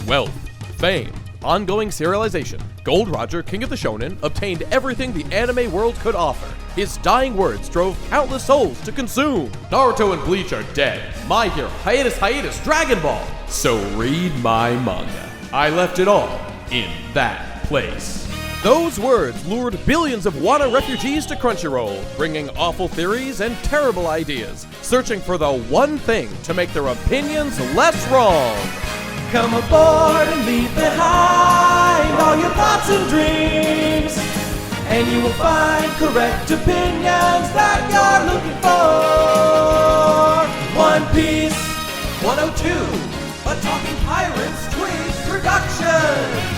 wealth, fame, ongoing serialization, Gold Roger, King of the Shonen, obtained everything the anime world could offer. His dying words drove countless souls to consume. Naruto and Bleach are dead. My Hero, hiatus, Dragon Ball. So read my manga. I left it all in that place. Those words lured billions of Wano refugees to Crunchyroll, bringing awful theories and terrible ideas, searching for the one thing to make their opinions less wrong. Come aboard and leave behind all your thoughts and dreams, and you will find correct opinions that you're looking for. One Piece 102, a Talking Pirates Twig production.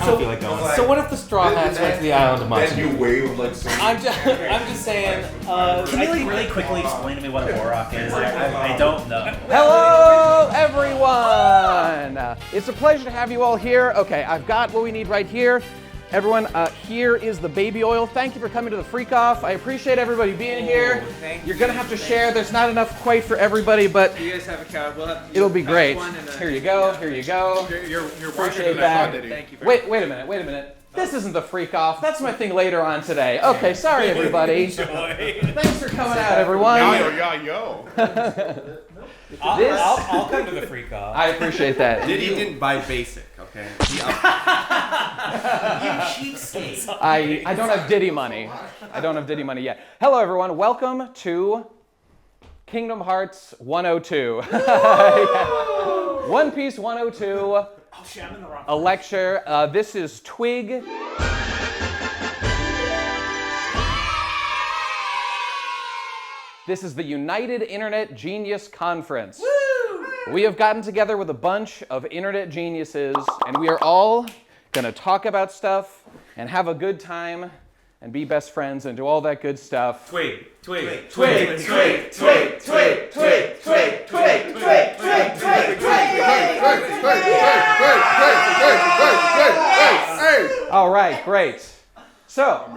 So what if the Straw Hats went to the island of Matsu? Then you wave like some... I'm just saying. Can you really quickly explain to me what a Borok is? I don't know. Hello, everyone! It's a pleasure to have you all here. Okay, I've got what we need right here. Everyone, here is the baby oil. Thank you for coming to the Freak Off. I appreciate everybody being here. You're gonna have to share. There's not enough quite for everybody, but you guys have a count. It'll be great. Here you go. Here you go. You're appreciate that. Thank you. Wait a minute. This isn't the Freak Off. That's my thing later on today. Okay, sorry everybody. Thanks for coming out, everyone. Yo. I'll come to the Freak Off. I appreciate that. Diddy didn't buy basic, okay? You cheapskate. I don't have Diddy money. I don't have Diddy money yet. Hello, everyone. Welcome to Kingdom Hearts 102. Yeah. One Piece 102. Oh shit, I'm in the wrong. A lecture. This is Twig. This is the United Internet Genius Conference. Woo! We have gotten together with a bunch of internet geniuses, and we are all gonna talk about stuff and have a good time and be best friends and do all that good stuff. Twig. All right, great. So,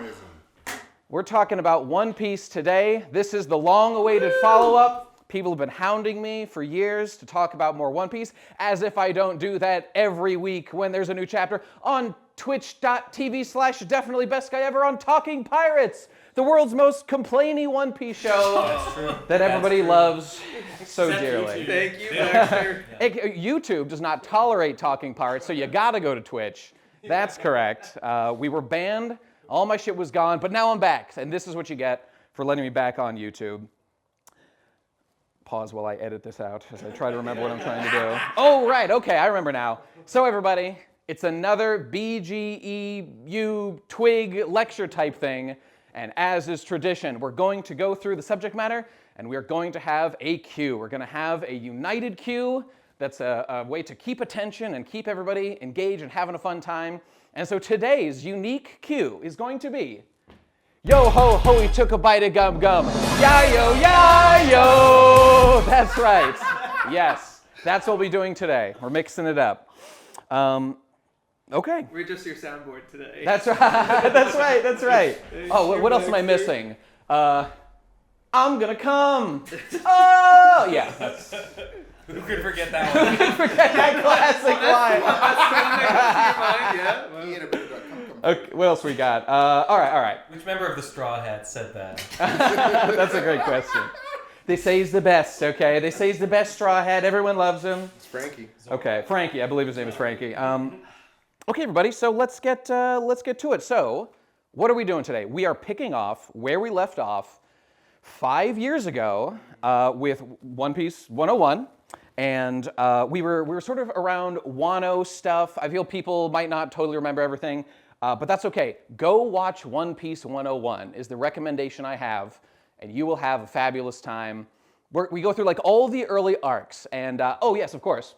we're talking about One Piece today. This is the long-awaited follow-up. People have been hounding me for years to talk about more One Piece, as if I don't do that every week when there's a new chapter on twitch.tv/definitely-best-guy-ever on Talking Pirates, the world's most complainy One Piece show that everybody loves so dearly. Thank you, Baxter. YouTube does not tolerate Talking Pirates, so you gotta go to Twitch. That's correct. We were banned. All my shit was gone, but now I'm back, and this is what you get for letting me back on YouTube. Pause while I edit this out as I try to remember what I'm trying to do. Oh, right, okay, I remember now. So everybody, it's another BGEU Twig lecture type thing, and as is tradition, we're going to go through the subject matter, and we're going to have a queue. We're gonna have a united queue that's a way to keep attention and keep everybody engaged and having a fun time. And so today's unique cue is going to be, yo ho ho, he took a bite of gum gum. Ya yo. That's right. Yes, that's what we'll be doing today. We're mixing it up. Okay. We're just your soundboard today. That's right. That's right. Oh, what else am I missing? I'm gonna come. Oh, yeah. That's... Who could forget that one? Who could forget that classic line? Okay, what else we got? All right. Which member of the Straw Hats said that? That's a great question. They say he's the best, okay? They say he's the best Straw Hat. Everyone loves him. It's Frankie. Okay, Frankie. I believe his name is Frankie. Okay, everybody, so let's get to it. So, what are we doing today? We are picking off where we left off 5 years ago with One Piece 101. And we were sort of around Wano stuff. I feel people might not totally remember everything, but that's okay. Go watch One Piece 101 is the recommendation I have, and you will have a fabulous time. We go through like all the early arcs, and oh yes, of course,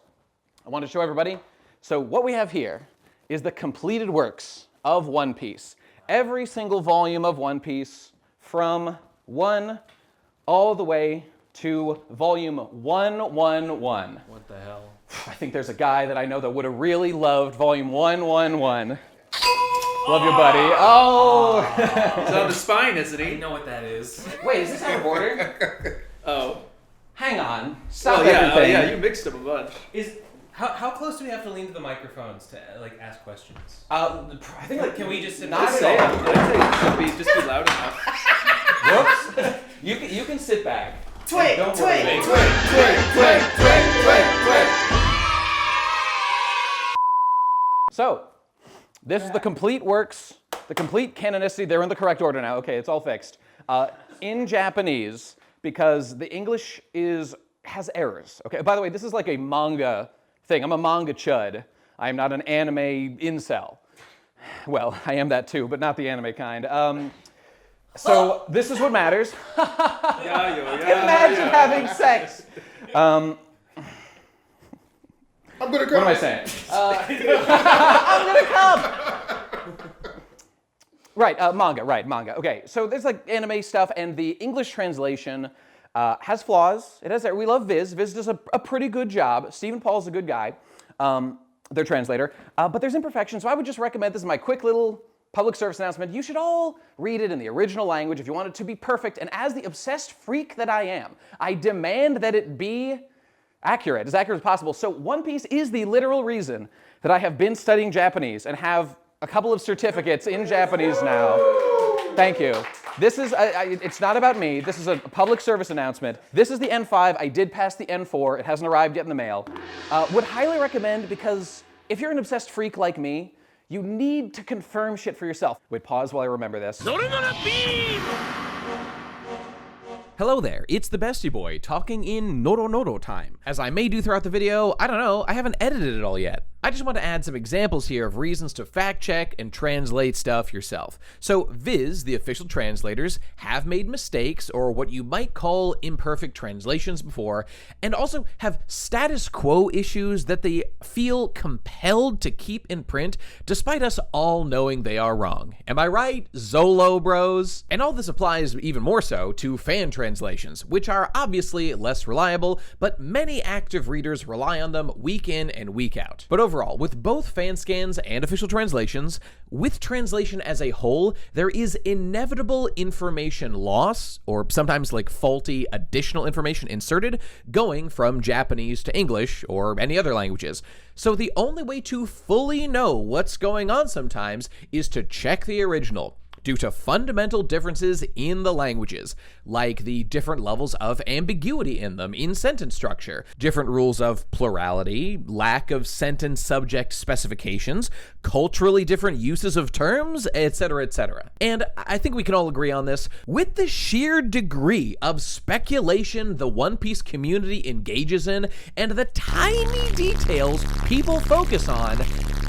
I want to show everybody. So what we have here is the completed works of One Piece. Every single volume of One Piece from 1 all the way to volume 111. What the hell? I think there's a guy that I know that would have really loved volume 111. Love you, buddy. Oh! He's on the spine, isn't he? I know what that is. Wait, is this out of order? Oh. Hang on. Stop Oh, yeah, everything. yeah, you mixed them a bunch. How close do we have to lean to the microphones to like ask questions? I think like Can we just sit not there? Say it. at all. I'd say it should be just be loud enough. Whoops. You can sit back. Twig, Don't twig, worry. twig. So, this is the complete works, the complete canonicity. They're in the correct order now. Okay, it's all fixed. In Japanese, because the English has errors. Okay. By the way, this is like a manga thing. I'm a manga chud. I am not an anime incel. Well, I am that too, but not the anime kind. So this is what matters. Imagine having sex. I'm gonna go. What am I saying? I'm gonna come. Right, manga. Okay, so there's like anime stuff, and the English translation has flaws. It has. We love Viz. Viz does a pretty good job. Stephen Paul's a good guy, their translator. But there's imperfections, so I would just recommend this is my quick little public service announcement. You should all read it in the original language if you want it to be perfect. And as the obsessed freak that I am, I demand that it be accurate as possible. So One Piece is the literal reason that I have been studying Japanese and have a couple of certificates in Japanese now. Thank you. This is, it's not about me. This is a public service announcement. This is the N5. I did pass the N4. It hasn't arrived yet in the mail. Would highly recommend, because if you're an obsessed freak like me, you need to confirm shit for yourself. Wait, pause while I remember this. Hello there, it's the Bestie Boy talking in Noro time. As I may do throughout the video, I don't know, I haven't edited it all yet. I just want to add some examples here of reasons to fact check and translate stuff yourself. So Viz, the official translators, have made mistakes or what you might call imperfect translations before, and also have status quo issues that they feel compelled to keep in print despite us all knowing they are wrong. Am I right, Zolo bros? And all this applies even more so to fan translations, which are obviously less reliable, but many active readers rely on them week in and week out. But overall, with both fan scans and official translations, with translation as a whole, there is inevitable information loss, or sometimes like faulty additional information inserted, going from Japanese to English or any other languages. So the only way to fully know what's going on sometimes is to check the original, due to fundamental differences in the languages, like the different levels of ambiguity in them in sentence structure, different rules of plurality, lack of sentence subject specifications, culturally different uses of terms, etc., etc. And I think we can all agree on this. With the sheer degree of speculation the One Piece community engages in, and the tiny details people focus on,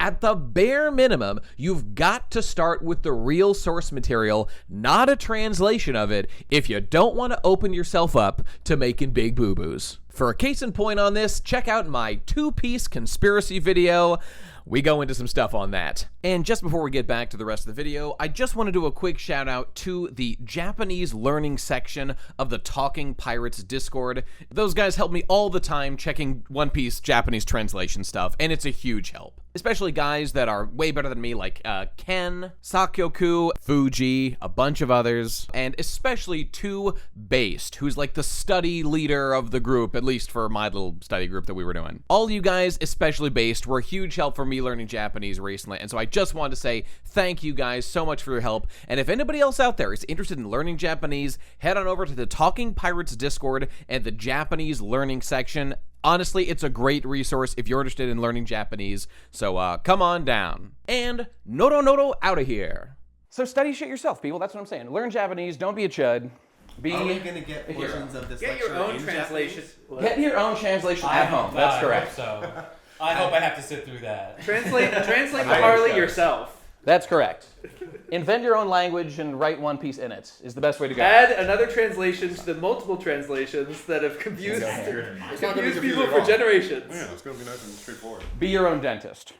at the bare minimum, you've got to start with the real source material, not a translation of it, if you don't want to open yourself up to making big boo-boos. For a case in point on this, check out my two-piece conspiracy video. We go into some stuff on that. And just before we get back to the rest of the video, I just want to do a quick shout out to the Japanese learning section of the Talking Pirates Discord. Those guys help me all the time checking One Piece Japanese translation stuff, and it's a huge help. Especially guys that are way better than me, like Ken, Sakyoku, Fuji, a bunch of others, and especially to Based, who's like the study leader of the group, at least for my little study group that we were doing. All you guys, especially Based, were a huge help for me learning Japanese recently, and so I just wanted to say thank you guys so much for your help. And if anybody else out there is interested in learning Japanese, head on over to the Talking Pirates Discord and the Japanese learning section. Honestly, it's a great resource if you're interested in learning Japanese, so come on down. And Noro out of here. So study shit yourself, people. That's what I'm saying. Learn Japanese. Don't be a chud. Be Are we gonna get portions of this Get lecture your own in translation. Get your own translation at home. That's correct. So I hope I have to sit through that. Translate the Harley yourself. That's correct. Invent your own language and write One Piece in it is the best way to go. Add another translation to the multiple translations that have confused people for generations. Yeah, it's gonna be nice and straightforward. Be your own dentist.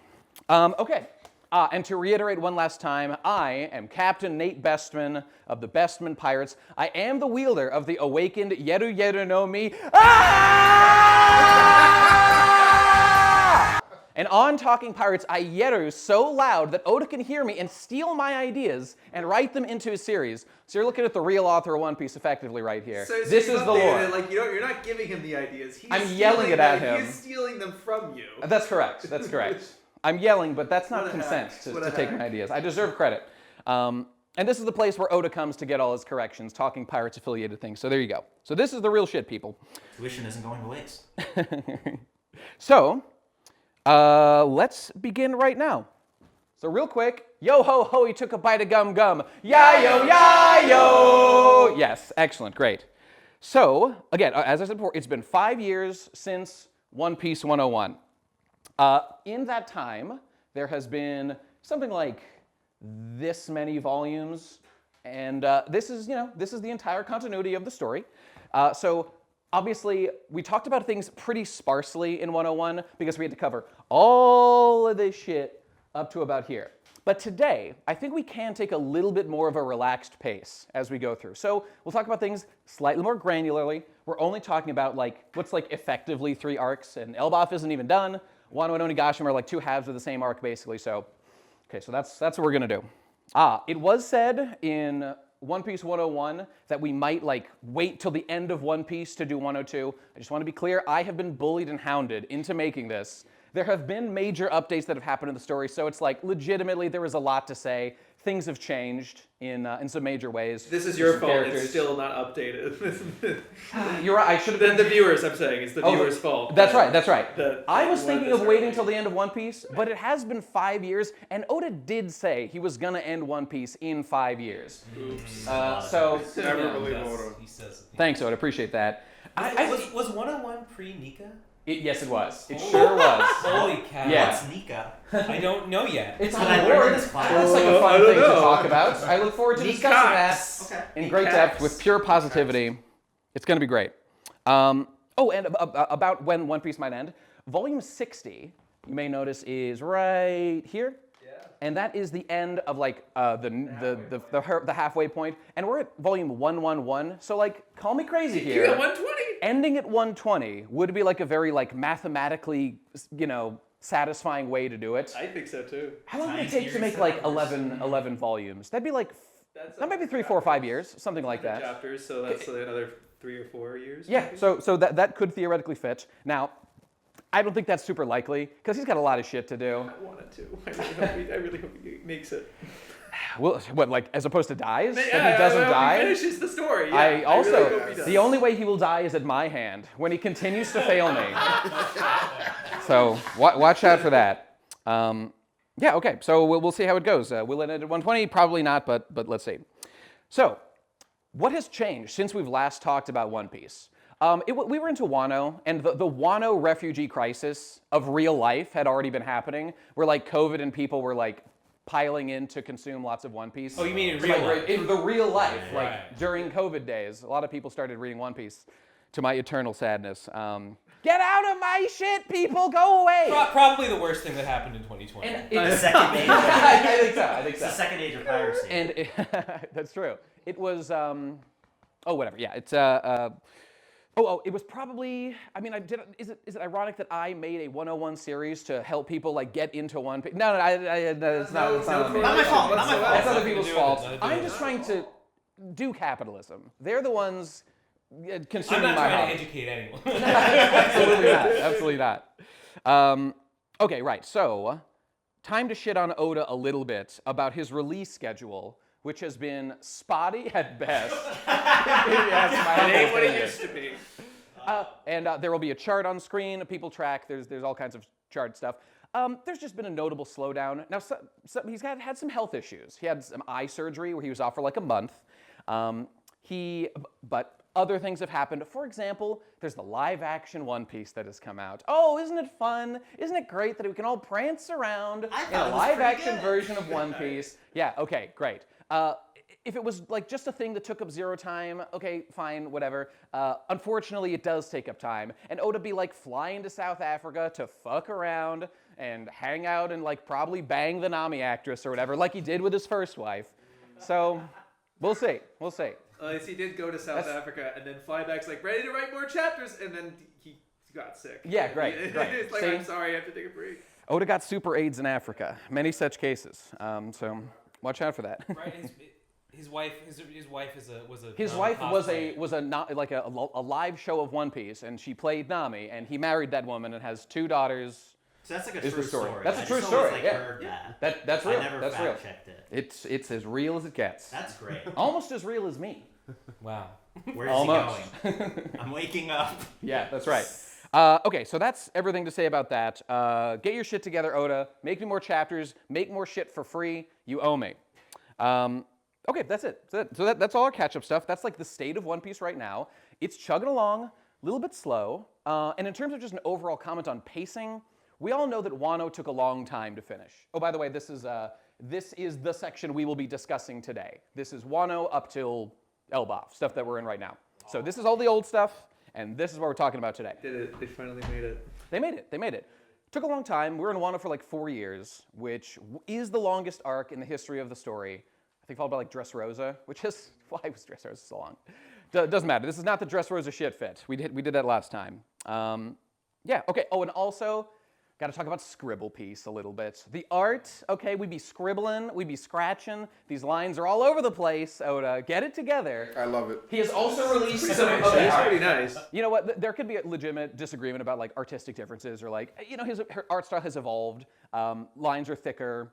Okay. And to reiterate one last time, I am Captain Nate Bestman of the Bestman Pirates. I am the wielder of the awakened Yeru Yeru no Mi. Ah! And on Talking Pirates, I yeru so loud that Oda can hear me and steal my ideas and write them into a series. So you're looking at the real author of One Piece effectively right here. So this is the lore. Like you're not giving him the ideas. I'm yelling it at him. He's stealing them from you. That's correct. That's correct. I'm yelling, but that's not consent to take my ideas. I deserve credit. And this is the place where Oda comes to get all his corrections, Talking Pirates affiliated things. So there you go. So this is the real shit, people. Tuition isn't going to waste. So, let's begin right now. So real quick, yo ho ho, he took a bite of gum gum. Ya-yo, ya-yo! Yes, excellent, great. So, again, as I said before, it's been 5 years since One Piece 101. In that time, there has been something like this many volumes, and this is the entire continuity of the story. So obviously, we talked about things pretty sparsely in 101 because we had to cover all of this shit up to about here. But today, I think we can take a little bit more of a relaxed pace as we go through. So we'll talk about things slightly more granularly. We're only talking about what's effectively 3 arcs, and Elbaf isn't even done. Wano and Onigashima are 2 halves of the same arc, basically. So, okay, so that's what we're gonna do. It was said in One Piece 101 that we might wait till the end of One Piece to do 102. I just want to be clear, I have been bullied and hounded into making this. There have been major updates that have happened in the story, so it's legitimately there is a lot to say. Things have changed in some major ways. This is your fault. It's still not updated. You're right. I should have been the viewers. I'm saying it's the viewers' fault. That's right. That's right. I was thinking of waiting till the end of One Piece, but it has been 5 years, and Oda did say he was gonna end One Piece in 5 years. Oops. Never believe Oda. He says. Thanks, Oda. Appreciate that. Was 101 pre-Nika? Yes, it was. It sure was. Holy cow. Yeah. What's Nika? I don't know yet. It's What on I board. learned in this class. That's a fun thing to talk about. I look forward to discussing that Okay. in great depth with pure positivity. It's going to be great. And about when One Piece might end, Volume 60, you may notice, is right here. And that is the end of the halfway point, and we're at volume 111. So call me crazy here. You got 120. Ending at 120 would be a very mathematically satisfying way to do it. I think so too. How long would it take to make 11 volumes? That'd be that might be 3, 4, 5 years, something like that. Chapters, so that's another 3 or 4 years. Yeah. Maybe? So that could theoretically fit. Now, I don't think that's super likely because he's got a lot of shit to do. I want it to. I really hope he makes it. Well, what, as opposed to dies? Yeah, that he doesn't die? He finishes the story. Yeah, I also, really hope he does. the only way he will die is at my hand when he continues to fail me. So watch out for that. Yeah, okay. So we'll see how it goes. Will it end at 120? Probably not, but let's see. So, what has changed since we've last talked about One Piece? We were into Wano, and the Wano refugee crisis of real life had already been happening, where COVID and people were piling in to consume lots of One Piece. Oh, you mean in real life? In the real life, Right. during COVID days, a lot of people started reading One Piece, to my eternal sadness. Get out of my shit, people! Go away! Probably the worst thing that happened in 2020. The second age. I think so. I think It's so. the second age of piracy. And that's true. It was whatever. Yeah, it's it was probably. I mean, is it ironic that I made a 101 series to help people get into One Piece? No, it's not. It's not on me. Not my fault. Not my fault. That's other Nothing to people's do with fault. it, nothing to do I'm with just it. trying to do capitalism. They're the ones I'm consuming not my trying hobby. to educate anyone. Absolutely not. Absolutely not. Okay, right. So, time to shit on Oda a little bit about his release schedule, which has been spotty at best. Yes, my It ain't what it opinion. used to be. And there will be a chart on screen. People track. There's all kinds of chart stuff. There's just been a notable slowdown. Now, he's had some health issues. He had some eye surgery where he was off for a month. But other things have happened. For example, there's the live-action One Piece that has come out. Oh, isn't it fun? Isn't it great that we can all prance around in a live-action version of One Piece? Yeah, okay, great. If it was just a thing that took up zero time, okay, fine, whatever. Unfortunately, it does take up time. And Oda be flying to South Africa to fuck around and hang out and probably bang the Nami actress or whatever, like he did with his first wife. So, we'll see. We'll see. He did go to South Africa and then fly back, ready to write more chapters, and then he got sick. Yeah, great. It's See? I'm sorry, I have to take a break. Oda got super AIDS in Africa. Many such cases. So watch out for that. Right. His wife was a His wife was a live show of One Piece, and she played Nami, and he married that woman and has 2 daughters. So that's like a Is true the story. story. That's a I true just story, always, yeah. heard that. That's real. I never That's real. fact-checked it. It's as real as it gets. That's great. Almost as real as me. Wow. Where's Almost. he going? I'm waking up. Yeah, that's right. Okay, so that's everything to say about that. Get your shit together, Oda. Make me more chapters. Make more shit for free. You owe me. Okay, that's it. So that's all our catch-up stuff. That's like the state of One Piece right now. It's chugging along, a little bit slow. And in terms of just an overall comment on pacing, we all know that Wano took a long time to finish. Oh, by the way, this is the section we will be discussing today. This is Wano up till Elbaf, stuff that we're in right now. So this is all the old stuff, and this is what we're talking about today. Did it? They finally made it. They made it. Took a long time. We're in Wano for like 4 years, which is the longest arc in the history of the story. I think followed by like Dressrosa, which is, why was Dressrosa so long? Doesn't matter. This is not the Dressrosa shit fit. We did that last time. Yeah, okay. Oh, and also, got to talk about Scribble Piece a little bit. The art, okay, we'd be scribbling, we'd be scratching. These lines are all over the place. Oda, get it together. I love it. He has also released some It's pretty nice. You know what? There could be a legitimate disagreement about like artistic differences, or like, you know, her art style has evolved. Lines are thicker.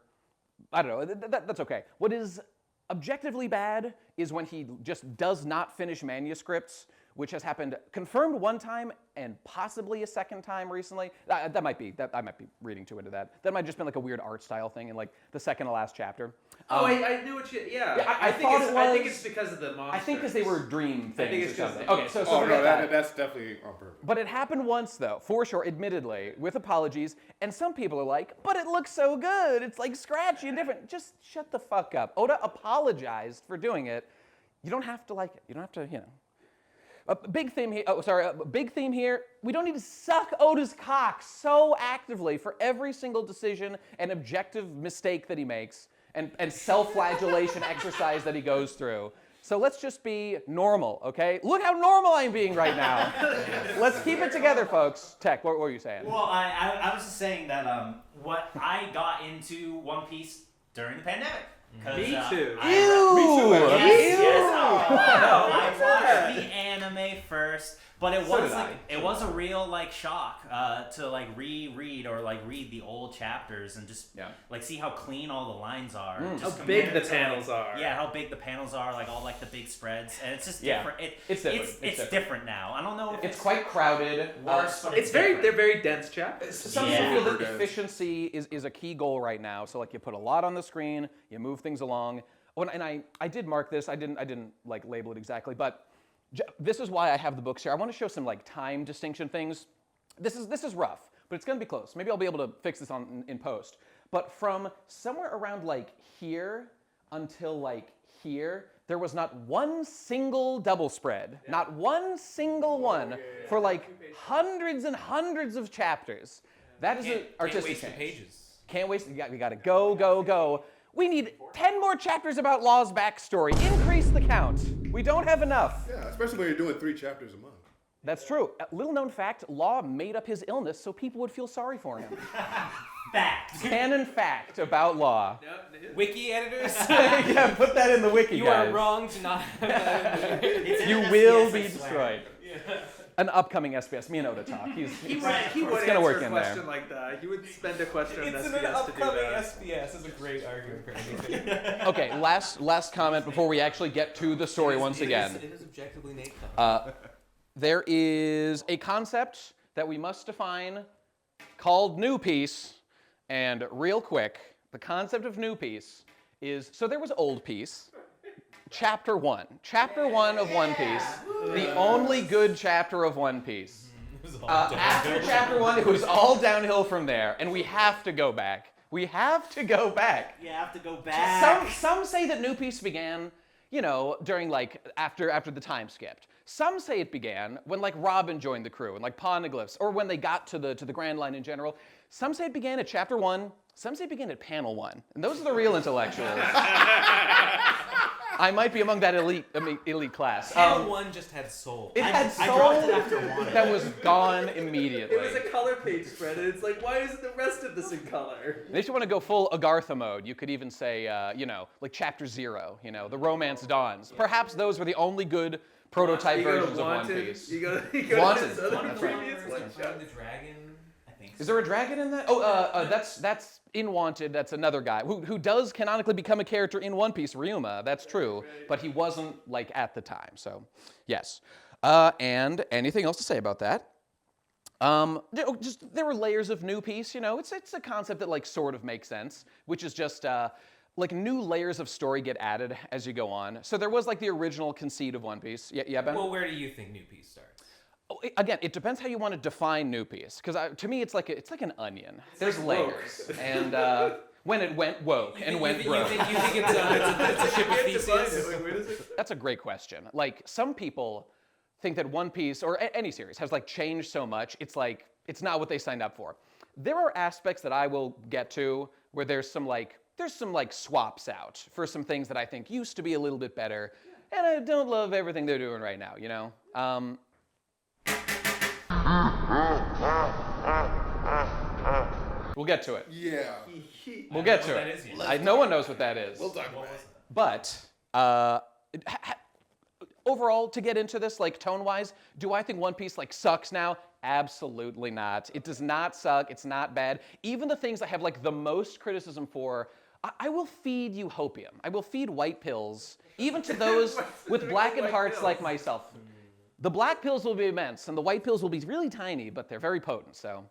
I don't know. That's okay. What is objectively bad is when he just does not finish manuscripts, which has happened confirmed one time and possibly a second time recently. I might be reading too into that. That might just been like a weird art style thing in like the second to last chapter. I knew what you. Yeah, I thought it was. I think it's because of the monsters. I think because they were dream things. I think it's or something. because Okay, so Oh, forget no, that. that's definitely on purpose. But it happened once, though, for sure, admittedly, with apologies. And some people are like, but it looks so good. It's like scratchy and different. Just shut the fuck up. Oda apologized for doing it. You don't have to like it. You don't have to, you know. A big theme here. Oh, sorry. A big theme here. We don't need to suck Oda's cock so actively for every single decision and objective mistake that he makes and self-flagellation exercise that he goes through. So let's just be normal, okay? Look how normal I'm being right now. Let's keep it together, folks. Tech, what were you saying? Well, I was just saying that what I got into One Piece during the pandemic. Me too. Yes. I watched the anime first, but it was it was a real like shock to like reread or like read the old chapters and just like see how clean all the lines are. How big the panels are. Yeah, how big the panels are, like all like the big spreads, and it's just different. It's different. It's different now. I don't know if it's quite crowded. worse, but They're very dense chapters. Some people feel that efficiency is a key goal right now. So like you put a lot on the screen, you move things along. Oh, and I did mark this. I didn't like label it exactly, but this is why I have the books here. I want to show some like time distinction things. This is rough, but it's gonna be close. Maybe I'll be able to fix this in post. But from somewhere around like here until like here, there was not one single double spread, not one single one for like hundreds and hundreds of chapters. That is an artistic change. Pages. Can't waste. We got to go. We need 10 more chapters about Law's backstory. Increase the count. We don't have enough. Yeah, especially when you're doing 3 chapters a month. That's true. Little known fact, Law made up his illness so people would feel sorry for him. fact. Canon fact about Law. Wiki editors. Yeah, put that in the wiki, You guys. are wrong to not have that. You will be destroyed. An upcoming SBS. Me and Oda talk. He would it's gonna work answer a in there. question like that. He would spend a question on It's SBS an upcoming to do that. SBS is a great argument for anything. Okay, last comment before we actually get to the story once again. It is objectively Nate. There is a concept that we must define called New Piece, and real quick, the concept of New Piece is, so there was Old Piece, Chapter 1. Chapter 1 of One Piece, the only good chapter of One Piece. After Chapter 1, it was all downhill from there, and we have to go back. We have to go back. You have to go back. Some say that New Piece began, you know, during like after the time skipped. Some say it began when like Robin joined the crew and like Poneglyphs, or when they got to the Grand Line in general. Some say it began at Chapter 1. Some say it began at Panel 1, and those are the real intellectuals. I might be among that elite class. Channel 1 just had soul. It had I dropped it soul after Wano. that was gone immediately. It was a color page spread, and it's like, why isn't the rest of this in color? And if you want to go full Agartha mode, you could even say, like Chapter 0, the Romance Dawns. Perhaps those were the only good prototype versions of One Piece. You go Wanted. to this other That's right. previous one shot. The dragon, I think. Is there a dragon in that? Oh, that's in Wanted. That's another guy who does canonically become a character in One Piece, Ryuma. That's true, but he wasn't like at the time. So, yes. And anything else to say about that? Just there were layers of new piece. It's a concept that like sort of makes sense, which is just like new layers of story get added as you go on. So there was like the original conceit of One Piece. Yeah, Ben? Well, where do you think New Piece starts? Again, it depends how you want to define New Piece, because to me it's like an onion. There's layers, and when it went woke and went broke. You think it's a ship of theses? That's a great question. Like some people think that One Piece or any series has like changed so much. It's like it's not what they signed up for. There are aspects that I will get to where there's some swaps out for some things that I think used to be a little bit better, and I don't love everything they're doing right now. We'll get to it. Yeah. We'll get to it. No one knows what that is. We'll talk about it. But overall, to get into this, like tone-wise, do I think One Piece like sucks now? Absolutely not. It does not suck. It's not bad. Even the things I have like the most criticism for, I will feed you hopium. I will feed white pills, even to those with blackened hearts like myself. The black pills will be immense, and the white pills will be really tiny, but they're very potent. So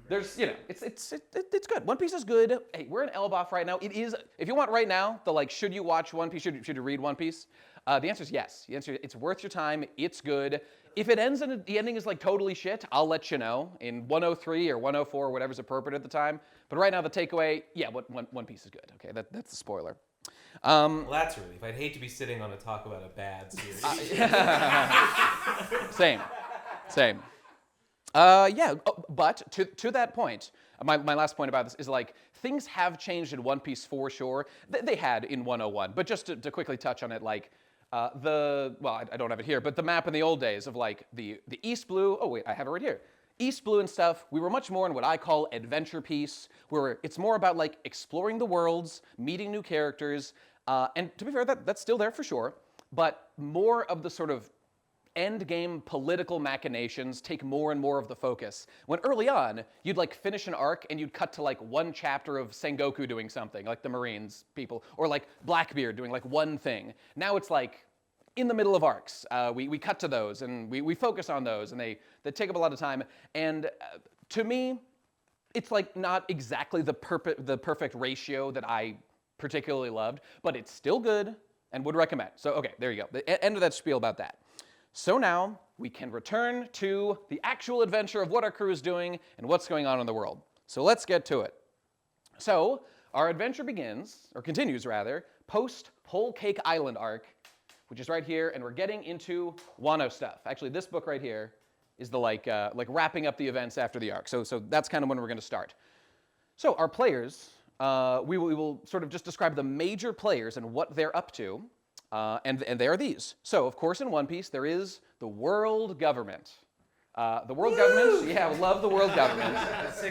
there's, it's good. One Piece is good. Hey, we're in Elbaf right now. It is. If you want right now, should you watch One Piece? Should you read One Piece? The answer is yes. The answer is it's worth your time. It's good. If it ends and the ending is like totally shit, I'll let you know in 103 or 104 or whatever's appropriate at the time. But right now, the takeaway, yeah, One Piece is good. Okay, that's the spoiler. Well, that's a relief. I'd hate to be sitting on a talk about a bad series. Same. But to that point, my last point about this is like things have changed in One Piece for sure. They had in 101, but just to quickly touch on it, like I don't have it here, but the map in the old days of like the East Blue. Oh wait, I have it right here. East Blue and stuff, we were much more in what I call adventure piece, where it's more about like exploring the worlds, meeting new characters, and to be fair, that's still there for sure, but more of the sort of end game political machinations take more and more of the focus. When early on, you'd like finish an arc and you'd cut to like one chapter of Sengoku doing something, like the Marines people, or like Blackbeard doing like one thing. Now it's like, in the middle of arcs, we cut to those and we focus on those, and they take up a lot of time. And to me, it's like not exactly the perfect ratio that I particularly loved, but it's still good and would recommend. So okay, there you go. The end of that spiel about that. So now we can return to the actual adventure of what our crew is doing and what's going on in the world. So let's get to it. So our adventure continues rather, post Whole Cake Island arc, which is right here, and we're getting into Wano stuff. Actually, this book right here is the like wrapping up the events after the arc. So that's kind of when we're going to start. So our players, we will sort of just describe the major players and what they're up to, and they are these. So of course in One Piece there is the world government. The world government, yeah, we love the world government.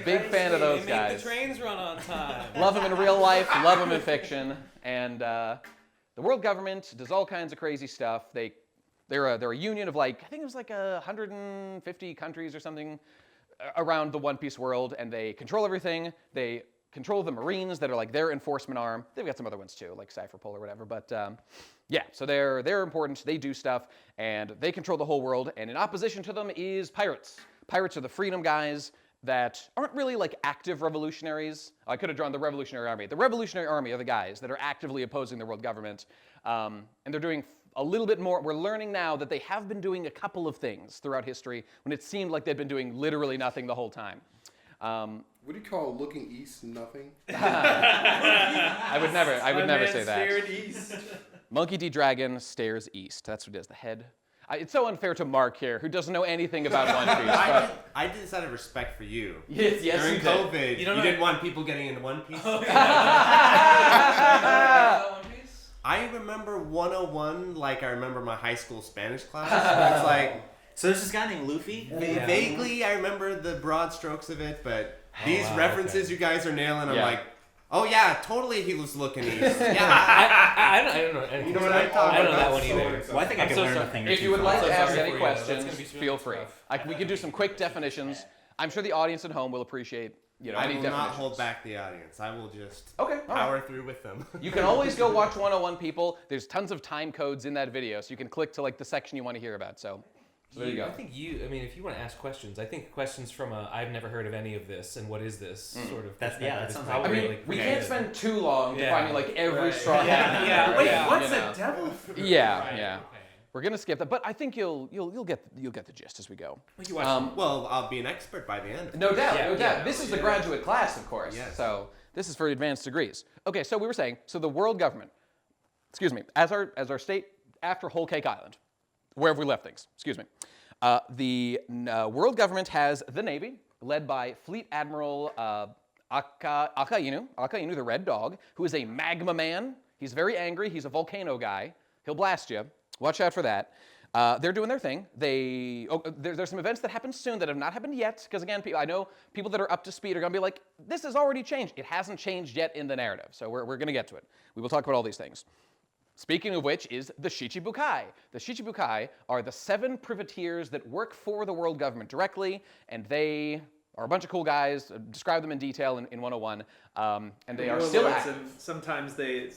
Big fan of those guys. Make the trains run on time. Love them in real life, love them in fiction, and the world government does all kinds of crazy stuff. They're a union of like, I think it was like 150 countries or something around the One Piece world, and they control everything. They control the Marines that are like their enforcement arm. They've got some other ones too, like Cypherpole or whatever. But yeah, so they're important. They do stuff, and they control the whole world. And in opposition to them is pirates. Pirates are the freedom guys that aren't really like active revolutionaries. I could have drawn the Revolutionary Army. The Revolutionary Army are the guys that are actively opposing the world government. And they're doing a little bit more. We're learning now that they have been doing a couple of things throughout history when it seemed like they'd been doing literally nothing the whole time. What do you call looking east nothing? I would never say that. Stared east. Monkey D. Dragon stares east. That's what it is, the head. It's so unfair to Mark here, who doesn't know anything about One Piece. I did this out of respect for you. Yes, During you COVID, did. you didn't want people getting into One Piece. One Piece? I remember 101 like I remember my high school Spanish classes. It's like So there's this guy named Luffy. vaguely I remember the broad strokes of it, but these references you guys are nailing. I'm like, oh yeah, totally. He was looking east. Yeah, I don't know. You know what I'm talking about? I don't know that one either. Well, I think I can learn a thing or two. If you would like to ask any questions, That's gonna be feel free. We can do some quick definitions. I'm sure the audience at home will appreciate I any will definitions. not hold back the audience. I will just power through with them. You can always go watch 101 people. There's tons of time codes in that video, so you can click to like the section you want to hear about. So there you go. I think if you want to ask questions, I think questions from I've never heard of any of this and what is this sort of. That sounds I probably mean, we can't spend too long defining like every straw hat. Yeah. Wait, what's a devil? Yeah. We're gonna skip that, but I think you'll get the gist as we go. Well, I'll be an expert by the end. No doubt. This is the graduate class, of course. Yes. So this is for advanced degrees. Okay, so we were saying, the world government, as our state after Whole Cake Island, wherever we left things, the world government has the Navy, led by Fleet Admiral Akainu, the Red Dog, who is a magma man. He's very angry. He's a volcano guy. He'll blast you. Watch out for that. They're doing their thing. There's some events that happen soon that have not happened yet, because again, I know people that are up to speed are going to be like, this has already changed. It hasn't changed yet in the narrative, so we're going to get to it. We will talk about all these things. Speaking of which is the Shichibukai. The Shichibukai are the 7 privateers that work for the world government directly, and they are a bunch of cool guys. Describe them in detail in 101, and they are still active. And sometimes they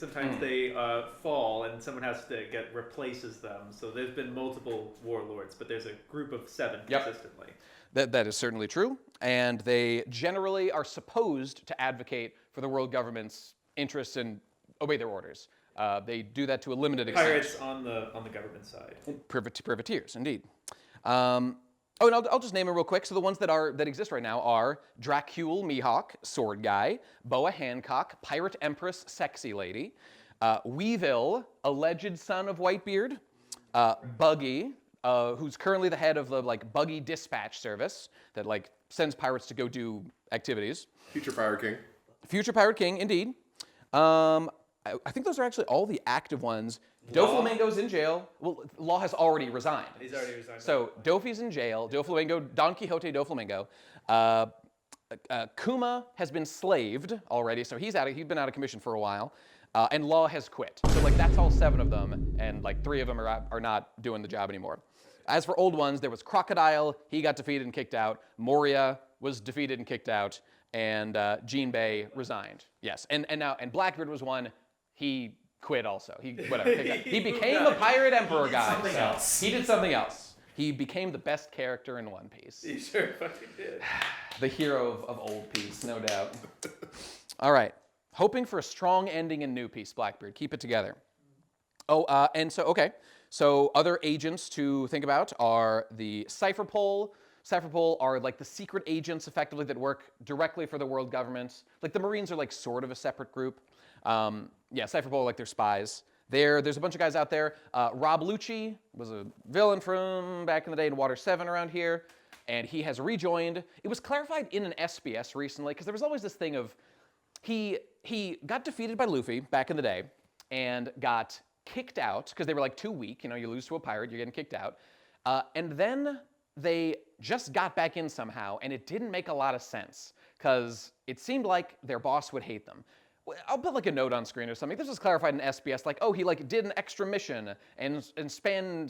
fall, and someone has to replaces them. So there's been multiple warlords, but there's a group of 7 consistently. That is certainly true, and they generally are supposed to advocate for the world government's interests and obey their orders. They do that to a limited extent. Pirates on the government side. Privateers, indeed. And I'll just name them real quick. So the ones that exist right now are Dracule Mihawk, Sword Guy, Boa Hancock, Pirate Empress, Sexy Lady, Weevil, alleged son of Whitebeard, Buggy, who's currently the head of the Buggy Dispatch Service that sends pirates to go do activities. Future Pirate King. Future Pirate King, indeed. I think those are actually all the active ones. Doflamingo's in jail. Well, Law has already resigned. He's already resigned. So Dofi's in jail. Doflamingo, Don Quixote Doflamingo. Kuma has been slaved already, so he's been out of commission for a while. And Law has quit. So that's all 7 of them, and 3 of them are not doing the job anymore. As for old ones, there was Crocodile. He got defeated and kicked out. Moria was defeated and kicked out, and Jinbei resigned. Yes, and Blackbeard was one. He quit also. He became a pirate emperor guy. He did something else. He became the best character in One Piece. He sure fucking did. The hero of Old Piece, no doubt. All right. Hoping for a strong ending in New Piece, Blackbeard. Keep it together. So other agents to think about are the Cypherpole. Cypherpole are the secret agents, effectively, that work directly for the world government. The Marines are sort of a separate group. Cypherpole they're spies. There's a bunch of guys out there. Rob Lucci was a villain from back in the day in Water 7 around here, and he has rejoined. It was clarified in an SBS recently, because there was always this thing of he got defeated by Luffy back in the day and got kicked out because they were too weak. You lose to a pirate, you're getting kicked out. And then they just got back in somehow, and it didn't make a lot of sense because it seemed like their boss would hate them. I'll put a note on screen or something. This was clarified in SBS, he did an extra mission, and Spandam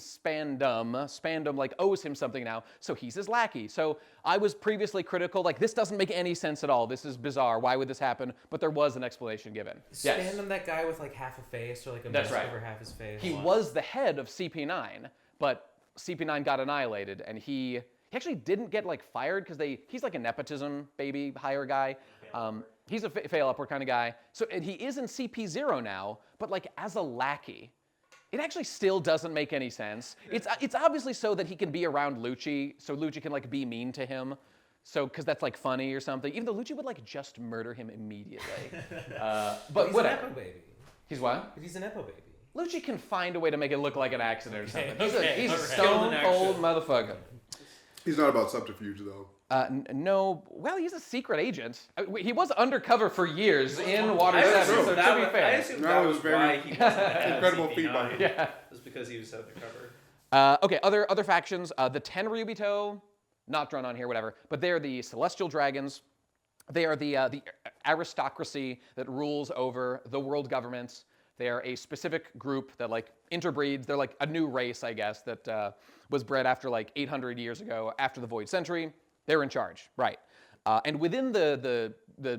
owes him something now, so he's his lackey. So I was previously critical, this doesn't make any sense at all. This is bizarre. Why would this happen? But there was an explanation given. Spandam, yes. That guy with half a face or a mask over half his face. He was the head of CP9, but CP9 got annihilated, and he actually didn't get fired because he's a nepotism baby hire guy. He's a fail upward kind of guy. So and he is in CP0 now, but as a lackey. It actually still doesn't make any sense. It's obviously so that he can be around Lucci, so Lucci can be mean to him. So because that's funny or something. Even though Lucci would just murder him immediately. But he's whatever. An Epo baby. He's what? But he's an Epo baby. Lucci can find a way to make it look like an accident or something. He's a Okay. stone cold motherfucker. He's not about subterfuge, though. No. Well, he's a secret agent. He was undercover for years in Water I 7, assumed so that to be was- I fair. assumed No, that it was was very why he wasn't incredible CP9. feedback. Yeah. It was because he was undercover. Okay, other factions. The Ten Ryubito, not drawn on here, whatever. But they're the Celestial Dragons. They are the aristocracy that rules over the world government. They are a specific group that like interbreeds. They're like a new race, I guess, that was bred after like 800 years ago, after the Void Century. They're in charge, right? And within the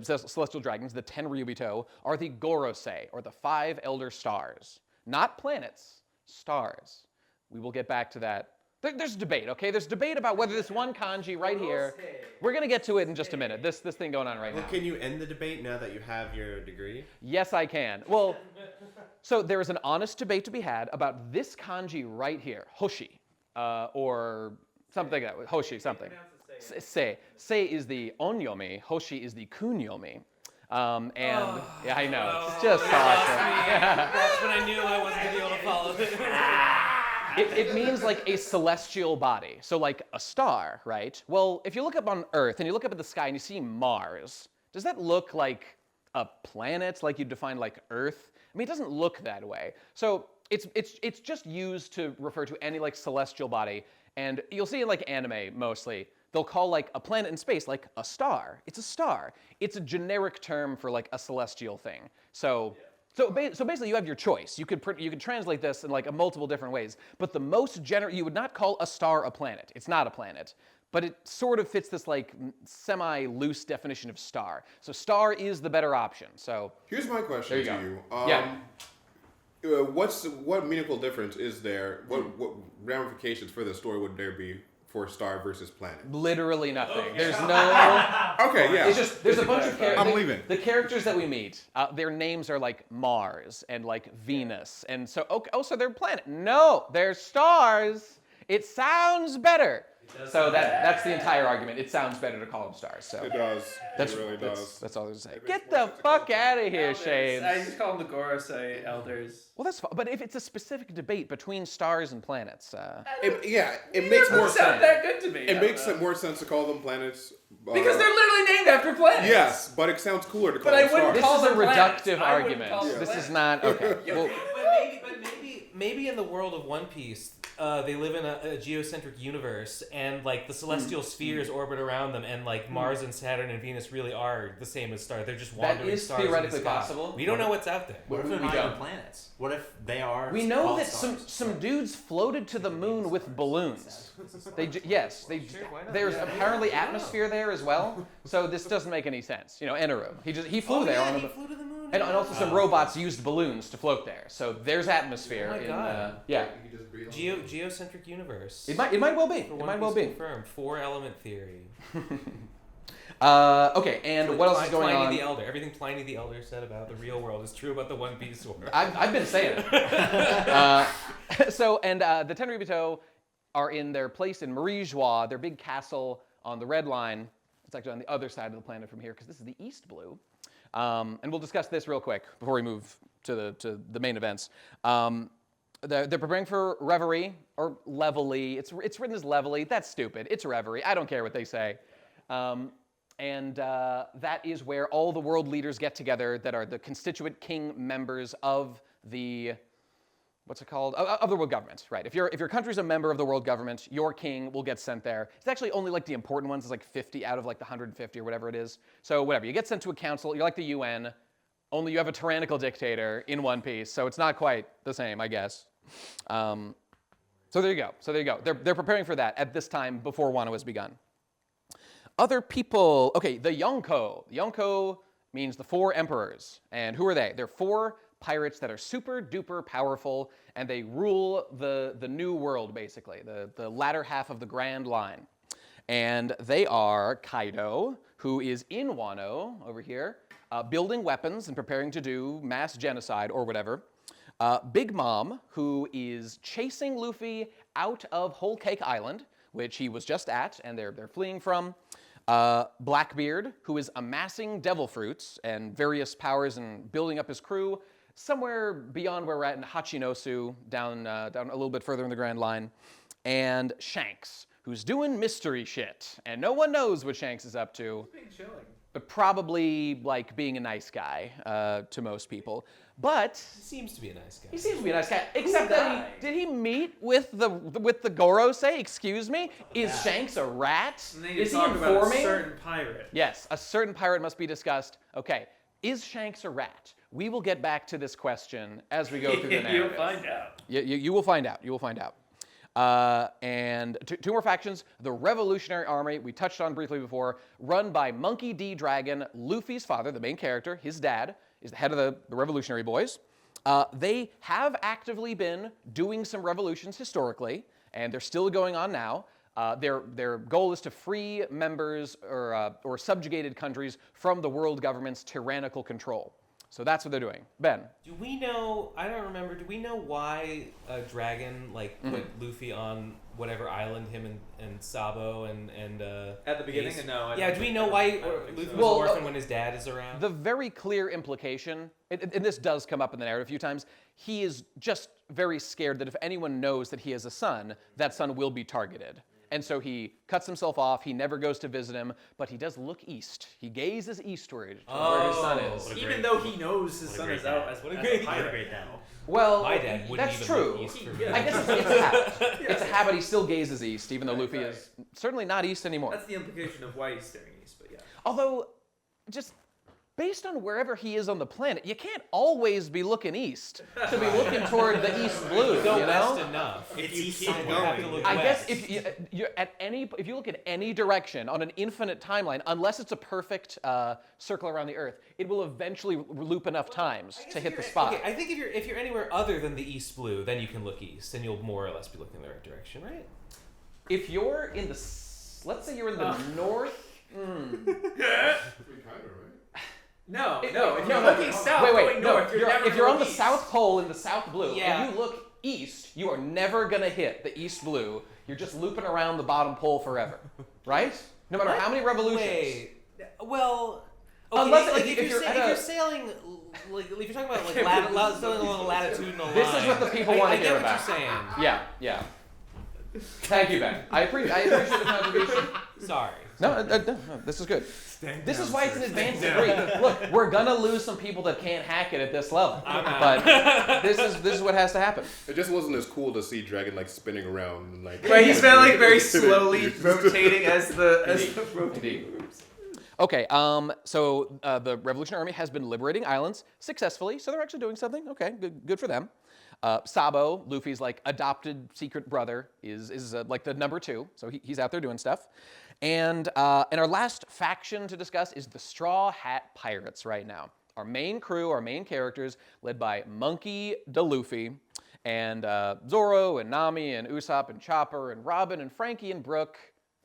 Celestial Dragons, the Ten Ryubito, are the Gorosei, or the 5 Elder Stars. Not planets, stars. We will get back to that. There's debate, okay? There's debate about whether this one kanji right here. We're going to get to it in just a minute. This thing going on right now. Well, can you end the debate now that you have your degree? Yes, I can. Well, so there is an honest debate to be had about this kanji right here, hoshi, or something like that. Hoshi, something. Sei. Sei is the onyomi. Hoshi is the kunyomi. Yeah, I know. It's just awesome. That's when I knew I wasn't gonna be able to follow it. It means like a celestial body. So like a star, right? Well, if you look up on Earth and you look up at the sky and you see Mars, does that look like a planet, like you define like Earth? I mean, it doesn't look that way. So it's just used to refer to any like celestial body. And you'll see in like anime mostly, they'll call like a planet in space like a star. It's a star. It's a generic term for like a celestial thing. So basically you have your choice. You could translate this in like multiple different ways. But the most general, you would not call a star a planet. It's not a planet. But it sort of fits this like semi-loose definition of star. So star is the better option. So Here's my question There to you you. Yeah. What meaningful difference is there? What ramifications for the story would there be for star versus planet? literally nothing. There's no. Okay, yeah. It's just there's a bunch of characters. I'm leaving. The characters that we meet, their names are like Mars and like Venus, and so so they're planet. No, they're stars. It sounds better. So that's the entire argument. It sounds better to call them stars. So It does. that's it really does. That's all there's to say. Get the fuck out of here, Shades. I just call them the Gorosei elders. Well, that's fine. But if it's a specific debate between stars and planets, It makes more Sound sense. that good to me. It makes more sense to call them planets. Because they're literally named after planets. Yes, but it sounds cooler to call But I them wouldn't stars. this is a them planets. reductive I wouldn't argument. call them This is planets. not okay. Well, Maybe in the world of One Piece, they live in a geocentric universe, and like the celestial spheres orbit around them, and like Mars and Saturn and Venus really are the same as stars. They're just wandering is stars in the theoretically sky. possible. We don't know what's out there. What if they're We not don't. even planets? What if they are? we know called that stars? some dudes floated to the moon with balloons. There's apparently atmosphere there as well. So this doesn't make any sense. You know, Eneru. He flew there on he flew to the moon. and also some robots used balloons to float there. So there's atmosphere. Oh my in, God. Yeah. Geocentric universe. It might well be. For It One might well Piece be. confirmed. 4-element theory. Okay, and what else is going Pliny on? the Elder. Everything Pliny the Elder said about the real world is true about the One Piece world. I've been saying it. The Tenryubito are in their place in Marie Joie, their big castle on the Red Line. It's actually on the other side of the planet from here because this is the East Blue. And we'll discuss this real quick before we move to the main events. They're preparing for Reverie, or Levelly. It's written as Levelly. That's stupid. It's Reverie. I don't care what they say. That is where all the world leaders get together that are the constituent king members of the, what's it called? Of the world government, right? If your country's a member of the world government, your king will get sent there. It's actually only like the important ones. It's like 50 out of like the 150 or whatever it is. So whatever, you get sent to a council. You're like the UN, only you have a tyrannical dictator in One Piece. So it's not quite the same, I guess. So there you go. They're preparing for that at this time before Wano has begun. Other people, okay, the Yonko. The Yonko means the 4 emperors. And who are they? They're 4 pirates that are super duper powerful, and they rule the new world, basically, the latter half of the Grand Line. And they are Kaido, who is in Wano, over here, building weapons and preparing to do mass genocide or whatever. Big Mom, who is chasing Luffy out of Whole Cake Island, which he was just at, and they're fleeing from. Blackbeard, who is amassing devil fruits and various powers and building up his crew somewhere beyond where we're at in Hachinosu, down a little bit further in the Grand Line. And Shanks, who's doing mystery shit, and no one knows what Shanks is up to. Being chilling. But probably like being a nice guy to most people. But He seems to be a nice guy. he seems to be a nice guy, except that did he meet with the Gorosei? Excuse me, is Shanks a rat? And then you Is he talk about a informing? certain pirate. Yes, a certain pirate must be discussed. Okay, is Shanks a rat? We will get back to this question as we go through the narrative. You'll find out. You will find out. You will find out. And two more factions. The Revolutionary Army, we touched on briefly before, run by Monkey D. Dragon, Luffy's father, the main character. His dad is the head of the Revolutionary Boys. They have actively been doing some revolutions historically, and they're still going on now. Their goal is to free members or subjugated countries from the world government's tyrannical control. So that's what they're doing. Ben. Do we know? I don't remember. Do we know why Dragon put Luffy on whatever island him and Sabo and At the beginning, Ace- no. I Yeah. don't Do we think know so. why I don't think Luffy so. was Well, an orphan when his dad is around? The very clear implication, and this does come up in the narrative a few times, he is just very scared that if anyone knows that he has a son, that son will be targeted. And so he cuts himself off. He never goes to visit him, but he does look east. He gazes eastward to where his son is. What a Even great- though he knows his What a son great is out dad. as What a as great pirate. Great dad. Well, My dad wouldn't that's even true. look east for me. I guess it's a habit. It's a habit. He still gazes east, even though Luffy is certainly not east anymore. That's the implication of why he's staring east, but yeah. Although, just based on wherever he is on the planet, you can't always be looking east to be looking toward the east blue, you Go know? west enough. It's If you east keep side going, going. look I guess west. if you look at any direction on an infinite timeline, unless it's a perfect circle around the Earth, it will eventually loop enough times to hit the spot. Okay, I think if you're anywhere other than the east blue, then you can look east, and you'll more or less be looking in the right direction, right? If you're in the, let's say you're in the north. No, If if you're looking south, going north, you're never if you're on going the east. South Pole in the South Blue Yeah. and you look east, you are never gonna hit the East Blue. You're just looping around the bottom pole forever, right? No matter how many revolutions. Wait. Well. Okay, Unless like if if you're at you're a- sailing, like if you're talking about like sailing along a latitudinal line. This is what the people wanna I hear get about. what you're saying. Yeah. Thank you, Ben. I appreciate the contribution. Sorry. No, this is good. This is why it's an advanced degree. Look, we're gonna lose some people that can't hack it at this level, but this is what has to happen. It just wasn't as cool to see Dragon like spinning around and like. Right, he's been like very slowly rotating as the Indeed. Okay, so the Revolutionary Army has been liberating islands successfully, so they're actually doing something. Okay, good for them. Sabo, Luffy's like adopted secret brother, is like the number 2, so he's out there doing stuff. And our last faction to discuss is the Straw Hat Pirates right now. Our main crew, our main characters, led by Monkey D. Luffy, and Zoro, and Nami, and Usopp, and Chopper, and Robin, and Frankie, and Brook,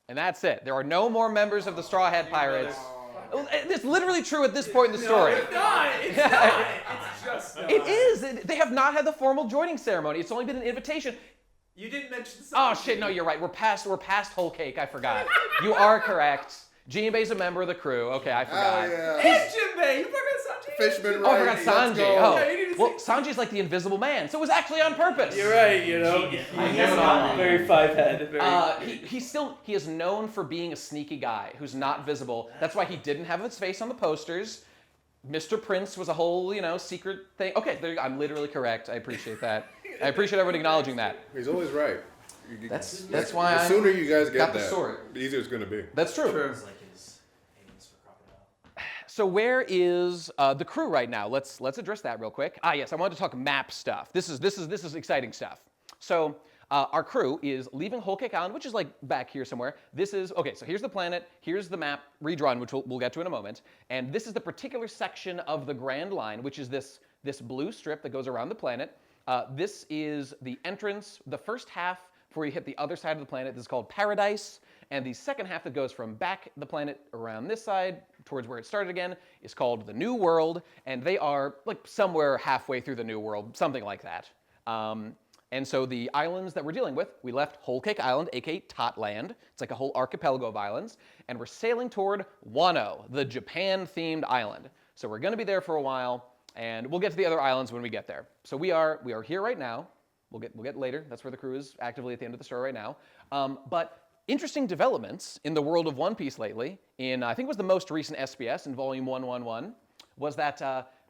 and that's it. There are no more members of the Straw Hat Pirates. It's literally true at this point in the story. It's not. It's not. It's just not. It is. They have not had the formal joining ceremony. It's only been an invitation. You didn't mention Oh something. shit! No, you're right. We're past whole cake. I forgot. You are correct. Jimbei's a member of the crew. Okay, I forgot. Oh yeah. And Jimbei, you forgot Sanji. Fishman, Oh, I right? forgot Let's Sanji. go. Oh, Yeah, you didn't well, Sanji's like the Invisible Man, so it was actually on purpose. You're right. You know, I knew it all. very five-head. Very. He is known for being a sneaky guy who's not visible. That's why he didn't have his face on the posters. Mr. Prince was a whole, secret thing. Okay, I'm literally correct. I appreciate that. I appreciate everyone acknowledging that. He's always right. That's why The I sooner you guys get got the that, story. the easier it's gonna be. That's true. It's like his anus for crocodile. So where is the crew right now? Let's address that real quick. Yes, I wanted to talk map stuff. This is exciting stuff. So our crew is leaving Whole Cake Island, which is like back here somewhere. So here's the planet, here's the map redrawn, which we'll get to in a moment, and this is the particular section of the Grand Line, which is this blue strip that goes around the planet. This is the entrance, the first half before you hit the other side of the planet. This is called Paradise, and the second half that goes from back the planet around this side towards where it started again is called the New World, and they are like somewhere halfway through the New World, something like that. And so the islands that we're dealing with, we left Whole Cake Island, aka Totland. It's like a whole archipelago of islands, and we're sailing toward Wano, the Japan-themed island. So we're going to be there for a while, and we'll get to the other islands when we get there. So we are here right now. We'll get later. That's where the crew is actively at the end of the story right now. But Interesting developments in the world of One Piece lately, I think it was the most recent SBS in volume 111, was that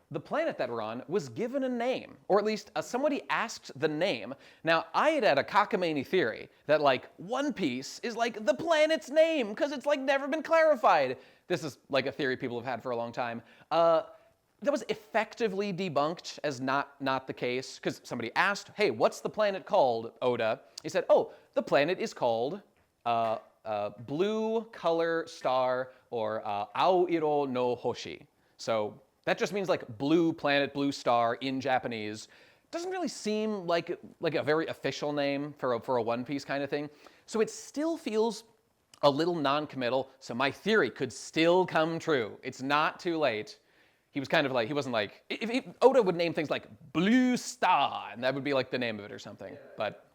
the planet that we're on was given a name, or at least somebody asked the name. Now, I had a cockamamie theory that like One Piece is like the planet's name because it's like never been clarified. This is like a theory people have had for a long time. That was effectively debunked as not the case because somebody asked, hey, what's the planet called, Oda? He said, oh, the planet is called blue color star or Aoiro no Hoshi. So that just means like blue planet, blue star in Japanese. Doesn't really seem like a very official name for a One Piece kind of thing. So it still feels a little non-committal. So my theory could still come true. It's not too late. He was kind of like, he wasn't like, if Oda would name things like Blue Star, and that would be like the name of it or something. Yeah. But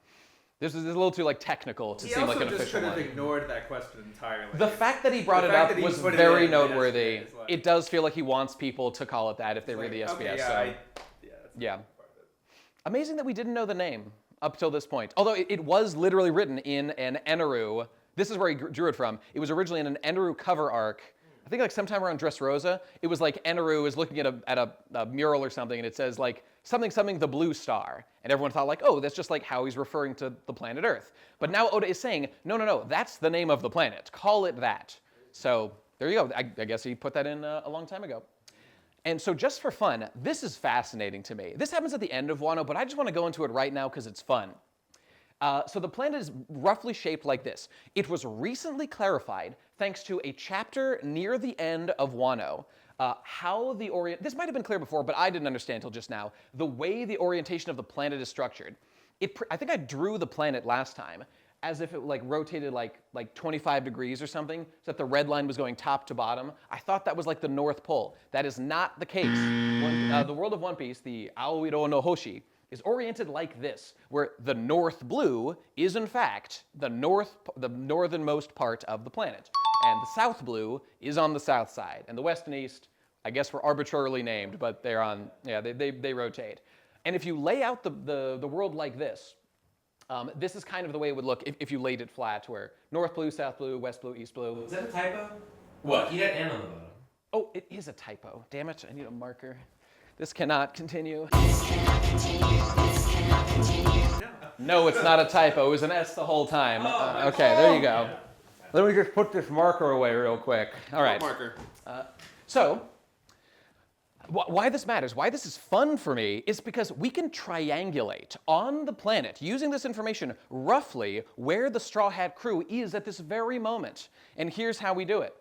this is a little too like technical to seem like an official one. He also just could have ignored that question entirely. The fact that he brought it up was very noteworthy. Like, it does feel like he wants people to call it that if they read the SBS. Okay, yeah. Amazing that we didn't know the name up till this point. Although it was literally written in an Eneru. This is where he drew it from. It was originally in an Eneru cover arc. I think like sometime around Dressrosa, it was like Eneru is looking at a mural or something, and it says like something the blue star, and everyone thought like, oh, that's just like how he's referring to the planet Earth. But now Oda is saying, no, that's the name of the planet. Call it that. So there you go. I guess he put that in a long time ago. And so just for fun, this is fascinating to me. This happens at the end of Wano, but I just want to go into it right now because it's fun. So the planet is roughly shaped like this. It was recently clarified thanks to a chapter near the end of Wano. This might have been clear before, but I didn't understand until just now. The way the orientation of the planet is structured. I think I drew the planet last time as if it like rotated like 25 degrees or something, so that the red line was going top to bottom. I thought that was like the North Pole. That is not the case. The world of One Piece, the Aoiro no Hoshi, is oriented like this, where the North Blue is in fact the northernmost part of the planet, and the South Blue is on the south side, and the West and East, I guess, were arbitrarily named, but they're on, they rotate. And if you lay out the world like this, this is kind of the way it would look if you laid it flat, where North Blue, South Blue, West Blue, East Blue. Is that a typo? What? You got N on the bottom. Oh, it is a typo. Damn it, I need a marker. This cannot continue. No, it's not a typo. It was an S the whole time. Okay, there you go. Let me just put this marker away real quick. All right. Marker. So, why this matters, why this is fun for me, is because we can triangulate on the planet, using this information, roughly where the Straw Hat crew is at this very moment. And here's how we do it.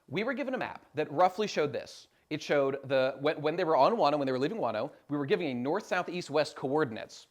We were given a map that roughly showed this. It showed when they were on Wano, when they were leaving Wano, we were giving a north, south, east, west coordinates.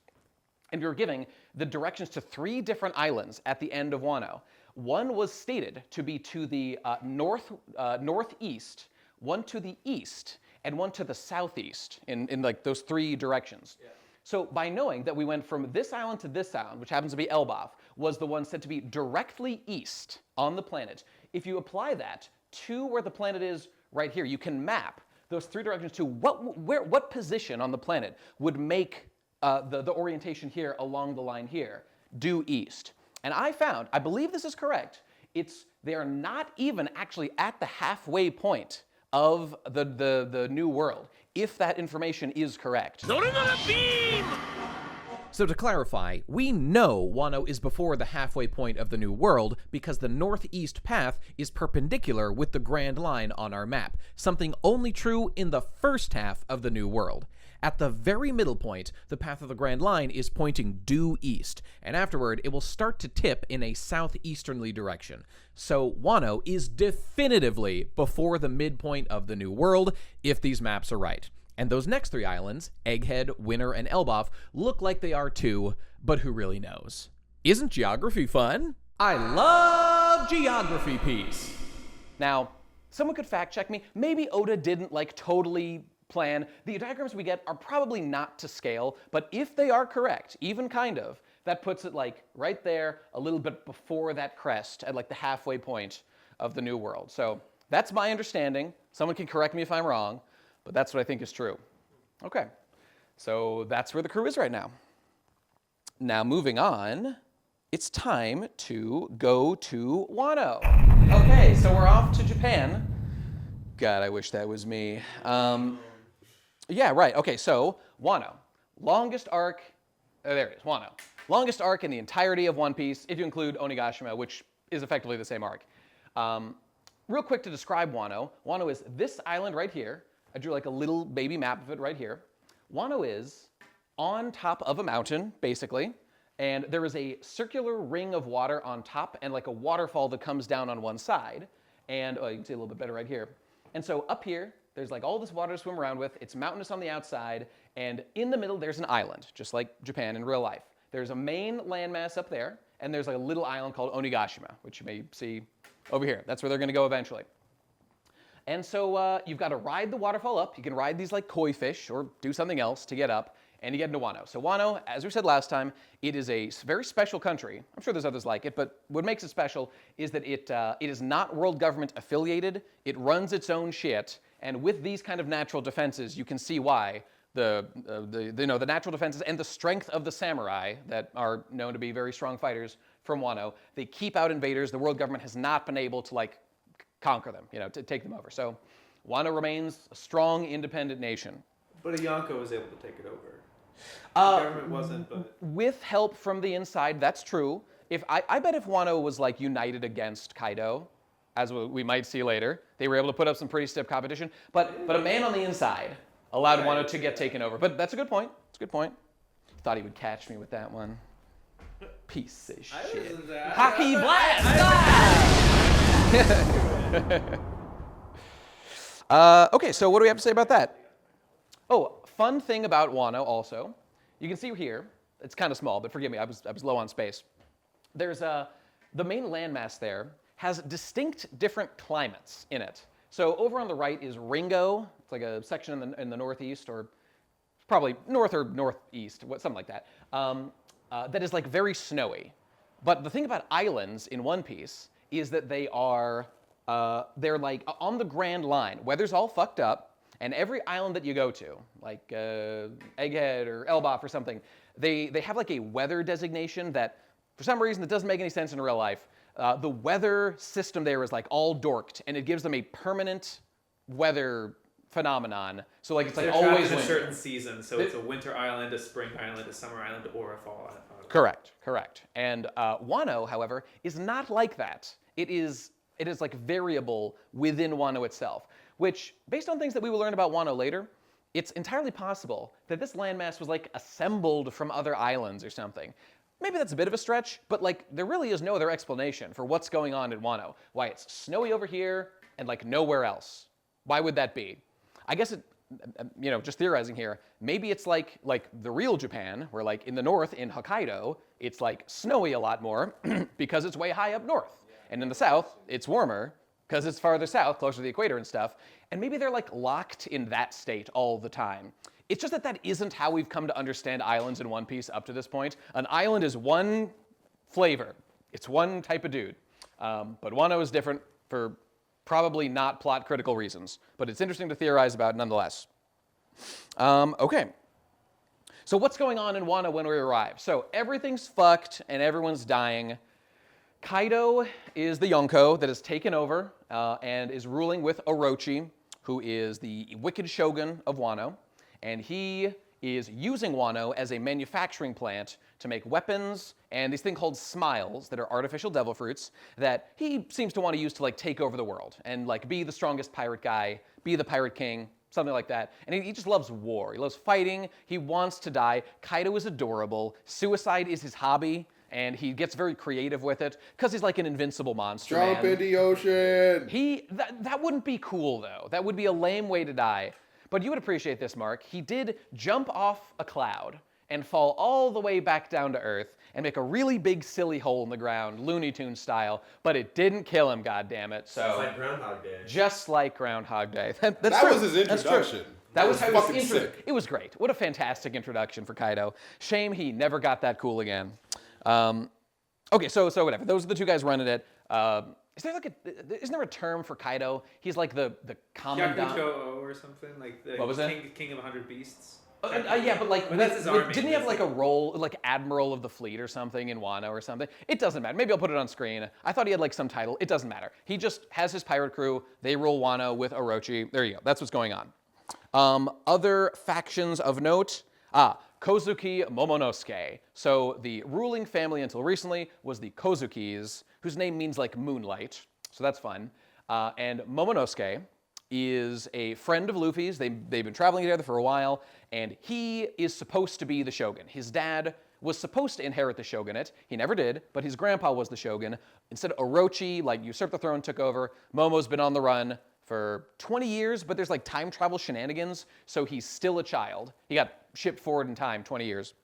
And we were giving the directions to 3 different islands at the end of Wano. One was stated to be to the northeast, one to the east, and one to the southeast in like those 3 directions. Yeah. So by knowing that we went from this island to this island, which happens to be Elbaf, was the one said to be directly east on the planet. If you apply that to where the planet is right here, you can map those 3 directions to what position on the planet would make the orientation here along the line here due east. And I believe this is correct, they are not even actually at the halfway point of the new world, if that information is correct. So to clarify, we know Wano is before the halfway point of the New World because the northeast path is perpendicular with the Grand Line on our map, something only true in the first half of the New World. At the very middle point, the path of the Grand Line is pointing due east, and afterward it will start to tip in a southeasterly direction. So Wano is definitively before the midpoint of the New World, if these maps are right. And those next 3 islands, Egghead, Winter, and Elbaf, look like they are too, but who really knows? Isn't geography fun? I love geography piece. Now, someone could fact check me. Maybe Oda didn't like totally plan. The diagrams we get are probably not to scale, but if they are correct, even kind of, that puts it like right there, a little bit before that crest at like the halfway point of the New World. So that's my understanding. Someone can correct me if I'm wrong. But that's what I think is true. Okay, so that's where the crew is right now. Now moving on, it's time to go to Wano. Okay, so we're off to Japan. God, I wish that was me. Yeah, right. Okay, so Wano. Longest arc, there it is, Wano. Longest arc in the entirety of One Piece, if you include Onigashima, which is effectively the same arc. Real quick to describe Wano. Wano is this island right here. I drew like a little baby map of it right here. Wano is on top of a mountain, basically, and there is a circular ring of water on top and like a waterfall that comes down on one side. And, oh, you can see a little bit better right here. And so up here, there's like all this water to swim around with. It's mountainous on the outside, and in the middle, there's an island, just like Japan in real life. There's a main landmass up there, and there's like a little island called Onigashima, which you may see over here. That's where they're gonna go eventually. And so you've got to ride the waterfall up. You can ride these like koi fish or do something else to get up, and you get into Wano. So Wano, as we said last time, it is a very special country. I'm sure there's others like it, but what makes it special is that it is not world government affiliated. It runs its own shit, and with these kind of natural defenses, you can see why the natural defenses and the strength of the samurai that are known to be very strong fighters from Wano, they keep out invaders. The world government has not been able to like conquer them, to take them over. So Wano remains a strong, independent nation. But Yonko was able to take it over. The government wasn't, but... With help from the inside, that's true. I bet if Wano was like united against Kaido, as we might see later, they were able to put up some pretty stiff competition. But a man on the inside allowed Wano to get taken over. But that's a good point. It's a good point. Thought he would catch me with that one. Piece of shit. Haki blast! Okay, so what do we have to say about that? Oh, fun thing about Wano also. You can see here, it's kind of small, but forgive me, I was low on space. There's the main landmass there has distinct different climates in it. So over on the right is Ringo. It's like a section in the northeast, or probably north or northeast, something like that. That is like very snowy. But the thing about islands in One Piece is that they're like on the Grand Line. Weather's all fucked up, and every island that you go to, like Egghead or Elbaf or something, they have like a weather designation that, for some reason, that doesn't make any sense in real life. The weather system there is like all dorked, and it gives them a permanent weather phenomenon. So like it's like always in a certain season. So it's a winter island, a spring island, a summer island, or a fall island. Correct. And Wano, however, is not like that. It is like variable within Wano itself, which, based on things that we will learn about Wano later, it's entirely possible that this landmass was like assembled from other islands or something. Maybe that's a bit of a stretch, but like there really is no other explanation for what's going on in Wano. Why it's snowy over here and like nowhere else. Why would that be? I guess just theorizing here, maybe it's like the real Japan, where like in the north, in Hokkaido, it's like snowy a lot more because it's way high up north. And in the south, it's warmer because it's farther south, closer to the equator and stuff. And maybe they're like locked in that state all the time. It's just that isn't how we've come to understand islands in One Piece up to this point. An island is one flavor. It's one type of dude. But Wano is different for probably not plot critical reasons. But it's interesting to theorize about nonetheless. Okay. So what's going on in Wano when we arrive? So everything's fucked and everyone's dying. Kaido is the Yonko that has taken over and is ruling with Orochi, who is the wicked shogun of Wano. And he is using Wano as a manufacturing plant to make weapons and these things called smiles that are artificial devil fruits that he seems to want to use to like take over the world and like be the strongest pirate guy, be the pirate king, something like that. And he just loves war. He loves fighting. He wants to die. Kaido is adorable. Suicide is his hobby, and he gets very creative with it because he's like an invincible monster. Jump in the ocean. That wouldn't be cool though. That would be a lame way to die. But you would appreciate this, Mark. He did jump off a cloud and fall all the way back down to Earth and make a really big silly hole in the ground, Looney Tunes style, but it didn't kill him, goddammit. So it's like Groundhog Day. Just like Groundhog Day. That was his introduction. That was how fucking sick. It was great. What a fantastic introduction for Kaido. Shame he never got that cool again. Okay, so whatever. Those are the two guys running it. Isn't there a term for Kaido? He's like the commandant. Yakucho or something like the what was that? King of 100 Beasts. Yeah, but like, that's his army. didn't he have like a role, like Admiral of the Fleet or something in Wano or something? It doesn't matter. Maybe I'll put it on screen. I thought he had like some title. It doesn't matter. He just has his pirate crew. They rule Wano with Orochi. There you go. That's what's going on. Other factions of note. Kozuki Momonosuke. So the ruling family until recently was the Kozukis, whose name means like moonlight. So that's fun. And Momonosuke is a friend of Luffy's. They've been traveling together for a while, and he is supposed to be the shogun. His dad was supposed to inherit the shogunate. He never did, but his grandpa was the shogun. Instead, Orochi, like, usurped the throne, took over. Momo's been on the run for 20 years, but there's like time travel shenanigans, so he's still a child. He got shipped forward in time 20 years.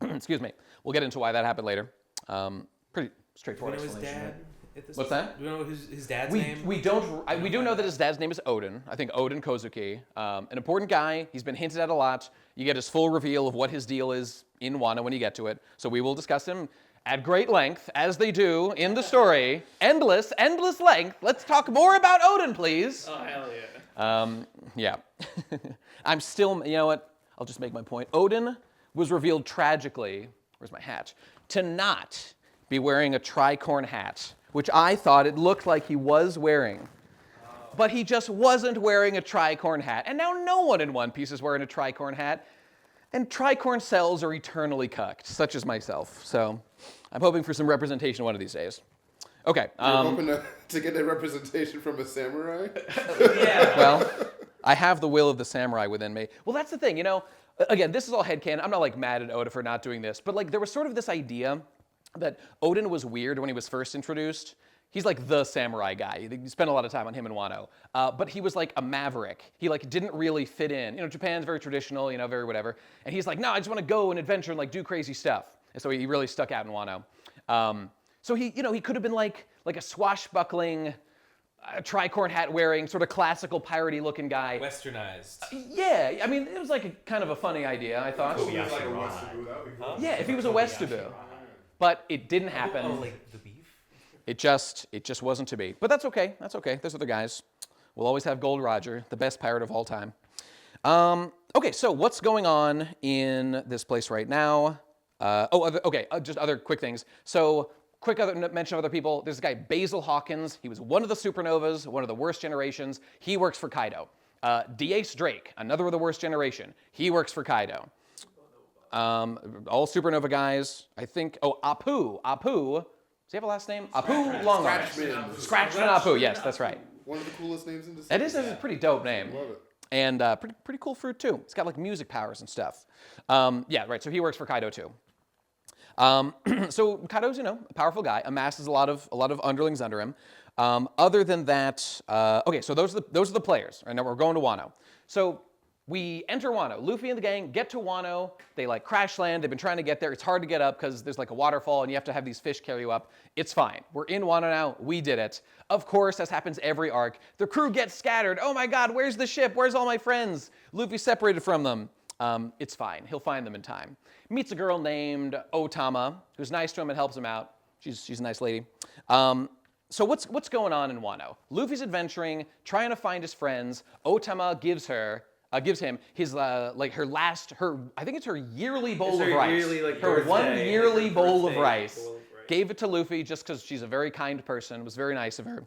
Excuse me. We'll get into why that happened later. Pretty straightforward Do you know his explanation. dad? What's that? Do you know his dad's We name? do know that his dad's name is Odin. I think Odin Kozuki. An important guy. He's been hinted at a lot. You get his full reveal of what his deal is in Wano when you get to it. So we will discuss him at great length, as they do in the story. Endless length. Let's talk more about Odin, please. Oh, hell yeah. Yeah. I'm still, you know what? I'll just make my point. Odin was revealed tragically, where's my hat, to not be wearing a tricorn hat, which I thought it looked like he was wearing. But he just wasn't wearing a tricorn hat. And now no one in One Piece is wearing a tricorn hat. And tricorn cells are eternally cucked, such as myself. So I'm hoping for some representation one of these days. Okay. You're hoping to get that representation from a samurai? Yeah. Well, I have the will of the samurai within me. Well, that's the thing, you know. Again, this is all headcanon. I'm not like mad at Oda for not doing this, but like there was sort of this idea that Odin was weird when he was first introduced. He's like the samurai guy. You spend a lot of time on him in Wano. But he was like a maverick. He like didn't really fit in. You know, Japan's very traditional, you know, very whatever. And he's like, no, I just want to go and adventure and like do crazy stuff. And so he really stuck out in Wano. So he, you know, he could have been like a swashbuckling, tricorn hat wearing, sort of classical piratey looking guy. Westernized. Yeah, I mean, it was like a kind of a funny idea, I thought. Like a Western, that would be cool. Yeah, if he was a Westerbu. But it didn't happen. Oh, like the beef? It just wasn't to be. But that's okay. That's okay. There's other guys. We'll always have Gold Roger, the best pirate of all time. Okay, so what's going on in this place right now? Just other quick things. So quick other mention of other people. There's a guy, Basil Hawkins. He was one of the supernovas, one of the worst generations. He works for Kaido. D-Ace Drake, another of the worst generation. He works for Kaido. All supernova guys. I think, Apu. Does he have a last name? Apu Longarm. Scratchman Apu, yes, that's right. One of the coolest names in the That series. is a pretty dope name. Love it. And pretty cool fruit too. It's got like music powers and stuff. Yeah, right, so he works for Kaido too. So Kaido's, you know, a powerful guy, amasses a lot of underlings under him. Other than that, okay, so those are the players. Right now we're going to Wano. So we enter Wano. Luffy and the gang get to Wano. They like crash land. They've been trying to get there. It's hard to get up because there's like a waterfall and you have to have these fish carry you up. It's fine. We're in Wano now. We did it. Of course, as happens every arc, the crew gets scattered. Oh my God, where's the ship? Where's all my friends? Luffy's separated from them. It's fine. He'll find them in time. Meets a girl named Otama, who's nice to him and helps him out. She's a nice lady. So what's going on in Wano? Luffy's adventuring, trying to find his friends. Otama gives him his I think it's her yearly bowl of rice. Yearly, like, her birthday, one yearly bowl of birthday rice. bowl of rice. Gave it to Luffy just because she's a very kind person. It was very nice of her.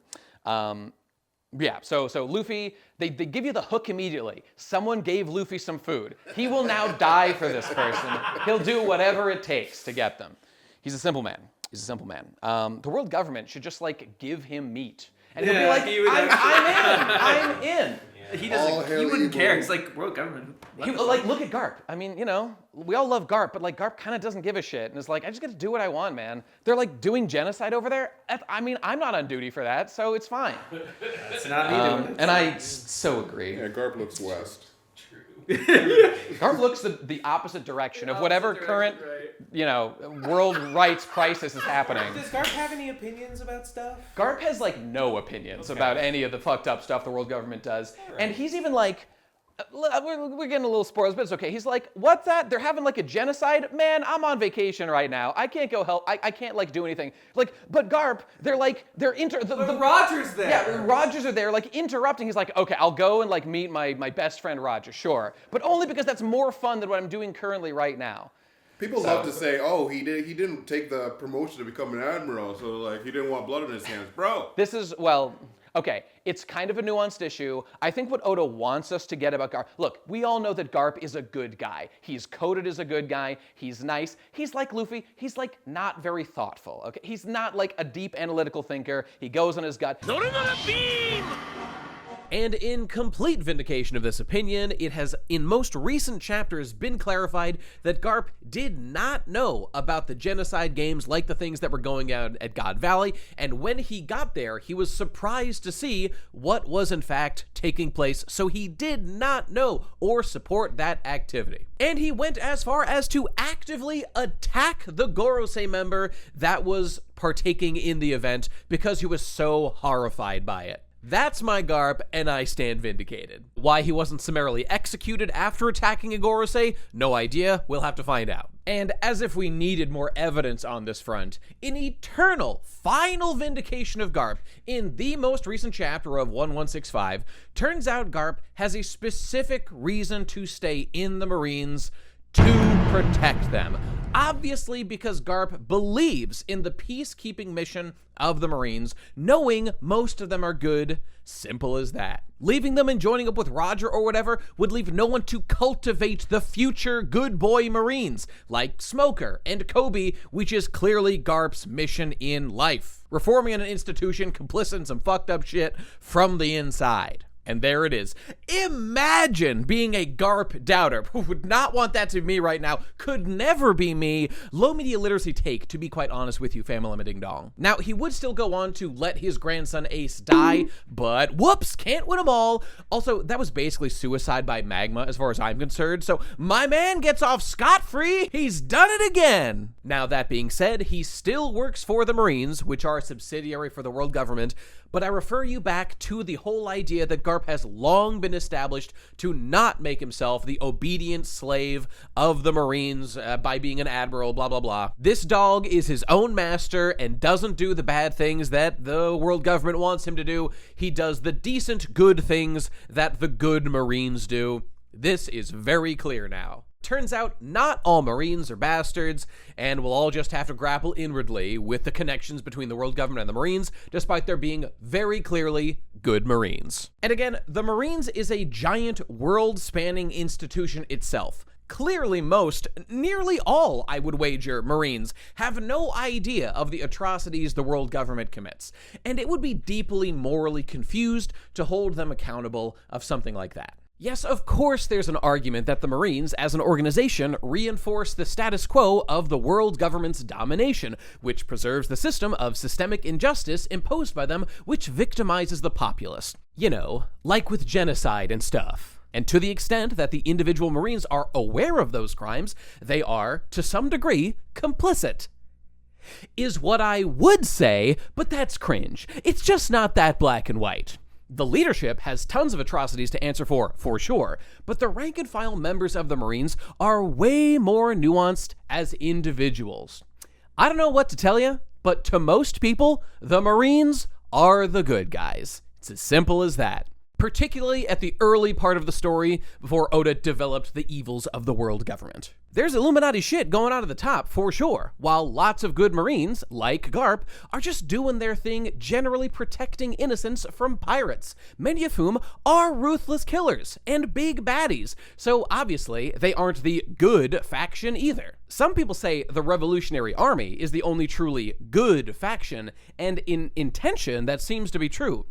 Yeah, so Luffy, they give you the hook immediately. Someone gave Luffy some food. He will now die for this person. He'll do whatever it takes to get them. He's a simple man. The world government should just like give him meat. And he'll be like, I'm in. He All doesn't. hail He wouldn't evil. care. It's like world government. Look at Garp. I mean, you know, we all love Garp, but like Garp kind of doesn't give a shit. And it's like, I just get to do what I want, man. They're like doing genocide over there. I mean, I'm not on duty for that, so it's fine. It's not me doing it. And I so agree. Yeah, Garp looks west. Garp looks the opposite direction of whatever current, you know, world rights crisis is happening. Does Garp have any opinions about stuff? Garp has like no opinions about any of the fucked up stuff the world government does. And he's even like, we're getting a little spoilers, but it's okay. He's like, what's that? They're having like a genocide? Man, I'm on vacation right now. I can't go help. I can't like do anything. Like, but Garp, they're But Roger's there. Yeah, Rogers are there, like interrupting. He's like, okay, I'll go and like meet my best friend Roger, sure. But only because that's more fun than what I'm doing currently right now. People love to say, "Oh, he didn't take the promotion to become an admiral, so like he didn't want blood on his hands, bro." This is okay. It's kind of a nuanced issue. I think what Oda wants us to get about Garp. Look, we all know that Garp is a good guy. He's coded as a good guy. He's nice. He's like Luffy. He's like not very thoughtful. Okay, he's not like a deep analytical thinker. He goes on his gut. And in complete vindication of this opinion, it has in most recent chapters been clarified that Garp did not know about the genocide games like the things that were going on at God Valley, and when he got there, he was surprised to see what was in fact taking place, so he did not know or support that activity. And he went as far as to actively attack the Gorosei member that was partaking in the event because he was so horrified by it. That's my Garp, and I stand vindicated. Why he wasn't summarily executed after attacking a Gorosei? No idea. We'll have to find out. And as if we needed more evidence on this front, in eternal, final vindication of Garp, in the most recent chapter of 1165, turns out Garp has a specific reason to stay in the Marines to protect them. Obviously because Garp believes in the peacekeeping mission of the Marines, knowing most of them are good. Simple as that. Leaving them and joining up with Roger or whatever would leave no one to cultivate the future good boy Marines, like Smoker and Kobe, which is clearly Garp's mission in life. Reforming an institution complicit in some fucked up shit from the inside. And there it is. Imagine being a Garp doubter. Who would not want that to be me right now. Could never be me. Low media literacy take, to be quite honest with you, family ding dong. Now, he would still go on to let his grandson Ace die, but whoops, can't win them all. Also, that was basically suicide by magma as far as I'm concerned, so my man gets off scot-free. He's done it again. Now, that being said, he still works for the Marines, which are a subsidiary for the world government, but I refer you back to the whole idea that Garp has long been established to not make himself the obedient slave of the Marines by being an admiral, blah, blah, blah. This dog is his own master and doesn't do the bad things that the world government wants him to do. He does the decent, good things that the good Marines do. This is very clear now. Turns out not all Marines are bastards, and we'll all just have to grapple inwardly with the connections between the world government and the Marines, despite there being very clearly good Marines. And again, the Marines is a giant world-spanning institution itself. Clearly nearly all, I would wager, Marines have no idea of the atrocities the world government commits, and it would be deeply morally confused to hold them accountable of something like that. Yes, of course there's an argument that the Marines, as an organization, reinforce the status quo of the world government's domination, which preserves the system of systemic injustice imposed by them, which victimizes the populace. You know, like with genocide and stuff. And to the extent that the individual Marines are aware of those crimes, they are, to some degree, complicit. Is what I would say, but that's cringe. It's just not that black and white. The leadership has tons of atrocities to answer for sure, but the rank-and-file members of the Marines are way more nuanced as individuals. I don't know what to tell you, but to most people, the Marines are the good guys. It's as simple as that. Particularly at the early part of the story before Oda developed the evils of the world government. There's Illuminati shit going on at the top, for sure, while lots of good Marines, like Garp, are just doing their thing, generally protecting innocents from pirates, many of whom are ruthless killers and big baddies, so obviously they aren't the good faction either. Some people say the Revolutionary Army is the only truly good faction, and in intention that seems to be true.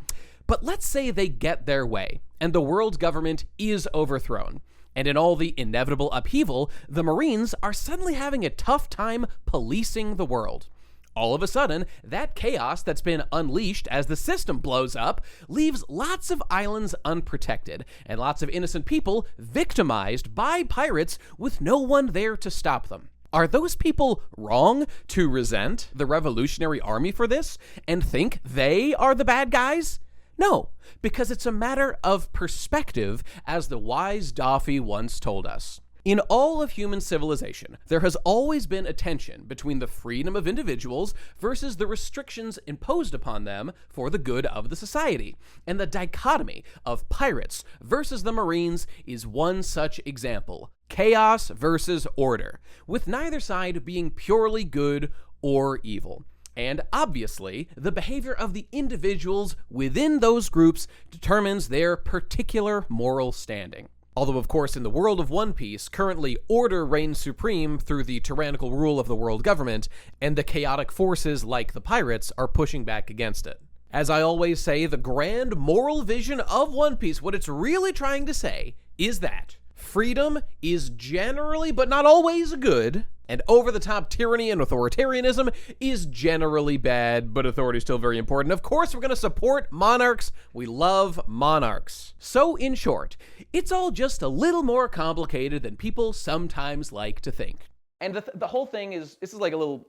But let's say they get their way, and the world government is overthrown. And in all the inevitable upheaval, the Marines are suddenly having a tough time policing the world. All of a sudden, that chaos that's been unleashed as the system blows up leaves lots of islands unprotected, and lots of innocent people victimized by pirates with no one there to stop them. Are those people wrong to resent the Revolutionary Army for this, and think they are the bad guys? No, because it's a matter of perspective, as the wise Daffy once told us. In all of human civilization, there has always been a tension between the freedom of individuals versus the restrictions imposed upon them for the good of the society. And the dichotomy of pirates versus the Marines is one such example. Chaos versus order, with neither side being purely good or evil. And obviously, the behavior of the individuals within those groups determines their particular moral standing. Although, of course, in the world of One Piece, currently order reigns supreme through the tyrannical rule of the world government, and the chaotic forces like the pirates are pushing back against it. As I always say, the grand moral vision of One Piece, what it's really trying to say, is that freedom is generally, but not always, good, and over-the-top tyranny and authoritarianism is generally bad, but authority is still very important. Of course, we're going to support monarchs. We love monarchs. So, in short, it's all just a little more complicated than people sometimes like to think. And the whole thing is, this is like a little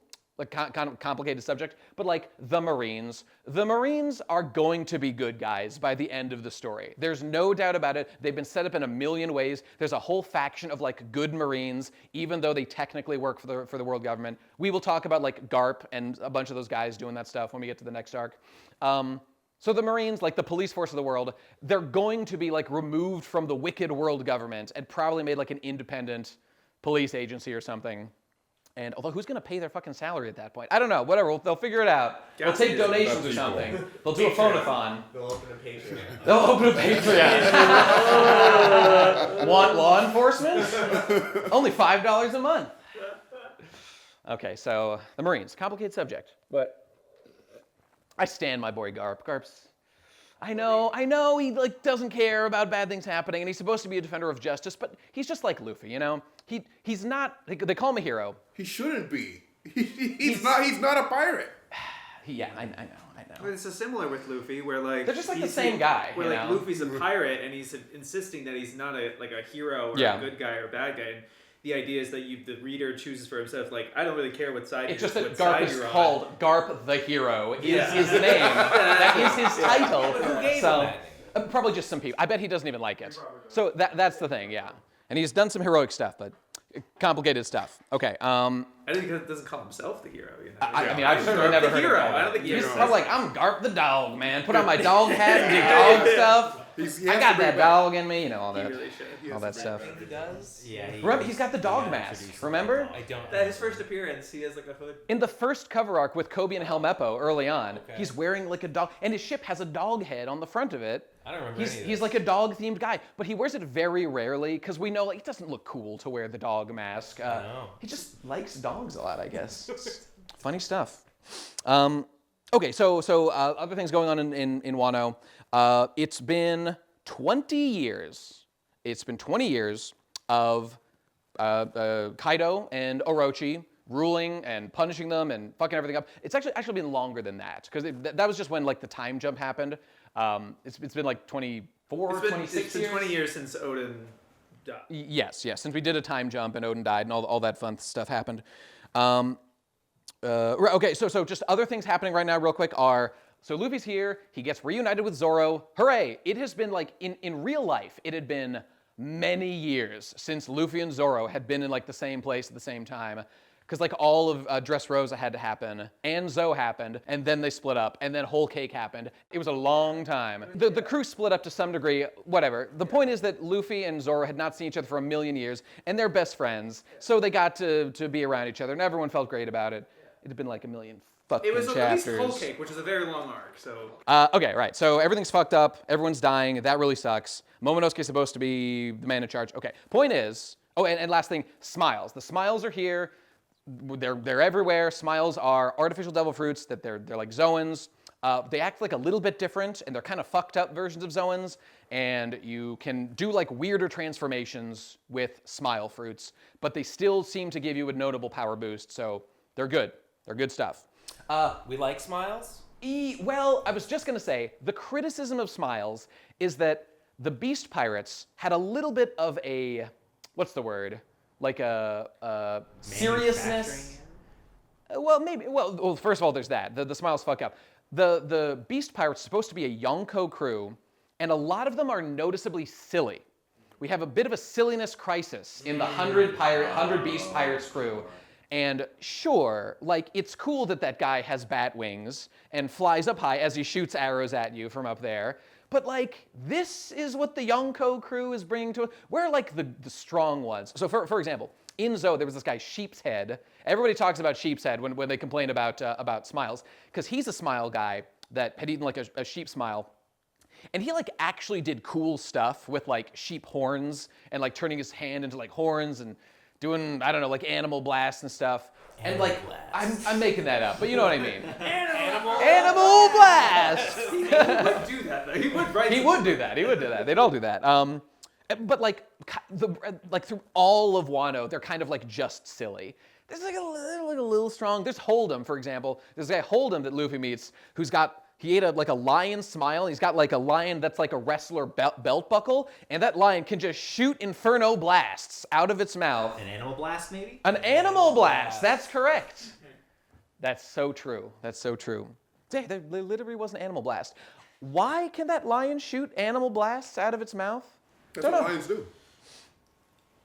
kind of complicated subject, but like the Marines. The Marines are going to be good guys by the end of the story. There's no doubt about it. They've been set up in a million ways. There's a whole faction of like good Marines, even though they technically work for the world government. We will talk about like Garp and a bunch of those guys doing that stuff when we get to the next arc. So the Marines, like the police force of the world, they're going to be like removed from the wicked world government and probably made like an independent police agency or something. And although who's going to pay their fucking salary at that point? I don't know. Whatever. They'll figure it out. They'll take donations or something. They'll do a phonathon. They'll open a Patreon. They'll open a Patreon. Want law enforcement? Only $5 a month. Okay, so the Marines. Complicated subject. But I stand my boy Garp. Garp's... I know, he like doesn't care about bad things happening, and he's supposed to be a defender of justice, but he's just like Luffy, you know? He's not, they call him a hero. He shouldn't be. He's not a pirate. Yeah, I know. But it's so similar with Luffy, where like they're just like the same guy. Where like know? Luffy's a pirate, and he's insisting that he's not a hero or a good guy or a bad guy. And the idea is that the reader chooses for himself. Like, I don't really care what side. It's just that Garp is called Garp the Hero. Is his name. That is his title. Who gave him that? Probably just some people. I bet he doesn't even like it. So that's the thing, yeah. And he's done some heroic stuff, but complicated stuff. Okay. I think he doesn't call himself the hero. You know? I mean, I've certainly never heard hero. of that. I don't think He's he's probably like, I'm Garp the dog, man. Put on my dog hat and do dog stuff. I got that dog in me, you know, all that. He really should. All that stuff. He does? Yeah. Remember, he's got the dog mask. Remember? I don't. At his first appearance, he has like a hood. In the first cover arc with Kobe and Helmeppo early on, he's wearing like a dog, and his ship has a dog head on the front of it. I don't remember any of He's this. like a dog-themed guy, but he wears it very rarely because we know like it doesn't look cool to wear the dog mask. No. He just likes dogs a lot, I guess. It's funny stuff. Okay, so other things going on in Wano. It's been 20 years. It's been 20 years of Kaido and Orochi ruling and punishing them and fucking everything up. It's actually been longer than that because that was just when like the time jump happened. It's been like 24, 26 years. It's been 20 years since Odin died. Yes, since we did a time jump and Odin died and all that fun stuff happened. Okay, so just other things happening right now real quick are, so Luffy's here, he gets reunited with Zoro. Hooray! It has been like, in real life, it had been many years since Luffy and Zoro had been in like the same place at the same time. Because like all of Dressrosa had to happen, and Zoe happened, and then they split up, and then Whole Cake happened. It was a long time. The crew split up to some degree, whatever. The point is that Luffy and Zoro had not seen each other for a million years, and they're best friends, so they got to be around each other, and everyone felt great about it. It had been like a million fucking It was chapters. at least Whole Cake, which is a very long arc, so... Okay, right. So everything's fucked up. Everyone's dying. That really sucks. Momonosuke's supposed to be the man in charge. Okay, point is... Oh, and last thing, smiles. The smiles are here. They're everywhere. Smiles are artificial devil fruits that they're like Zoans. They act like a little bit different, and they're kind of fucked up versions of Zoans. And you can do like weirder transformations with smile fruits, but they still seem to give you a notable power boost. So they're good. They're good stuff. We like smiles? Well, I was just going to say, the criticism of Smiles is that the Beast Pirates had a little bit of a, what's the word? Like a seriousness. Well, maybe. Well, first of all, there's that. The Smiles fuck up. the Beast Pirates are supposed to be a Yonko crew, and a lot of them are noticeably silly. We have a bit of a silliness crisis in the 100 Beast Pirates crew. And sure, like, it's cool that that guy has bat wings and flies up high as he shoots arrows at you from up there. But, like, this is what the Yonko crew is bringing to it. Where are, like, the strong ones? So, for example, in Zou, there was this guy, Sheep's Head. Everybody talks about Sheep's Head when they complain about smiles, because he's a smile guy that had eaten, like, a sheep smile. And he, like, actually did cool stuff with, like, sheep horns and, like, turning his hand into, like, horns and doing, I don't know, like, animal blasts and stuff. And, like, I'm making that up, but you know what I mean. Animal blast! He would do that, though. He would write. He would do that. They'd all do that. But, like, through all of Wano, they're kind of, like, just silly. There's, like, a little strong. There's Hold'em, for example. There's a guy, Hold'em, that Luffy meets, he ate a lion smile. He's got like a lion that's like a wrestler belt buckle, and that lion can just shoot inferno blasts out of its mouth. An animal blast, maybe? An animal blast. That's correct. That's so true. There literally was an animal blast. Why can that lion shoot animal blasts out of its mouth? That's what lions do.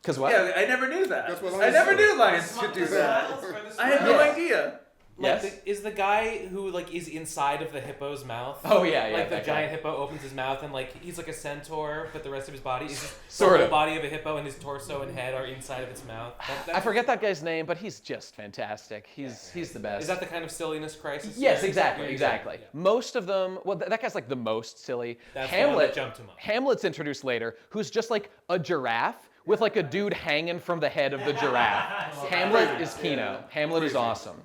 Because what? Yeah, I never knew that. That's what I lions never do. knew lions could do that. I had no idea. Like Yes. is the guy who like is inside of the hippo's mouth? Oh, yeah, Like the that giant guy. hippo opens his mouth and like he's like a centaur, but the rest of his body is just Sort the of. whole body of a hippo, and his torso and head are inside of its mouth. I forget that guy's name, but he's just fantastic. He's the best. Is that the kind of silliness crisis? Yes, exactly. Yeah. Most of them, well, that guy's like the most silly. That's the one that jumped him up. Hamlet's introduced later, who's just like a giraffe with like a dude hanging from the head of the giraffe. Hamlet is Kino. Hamlet is awesome.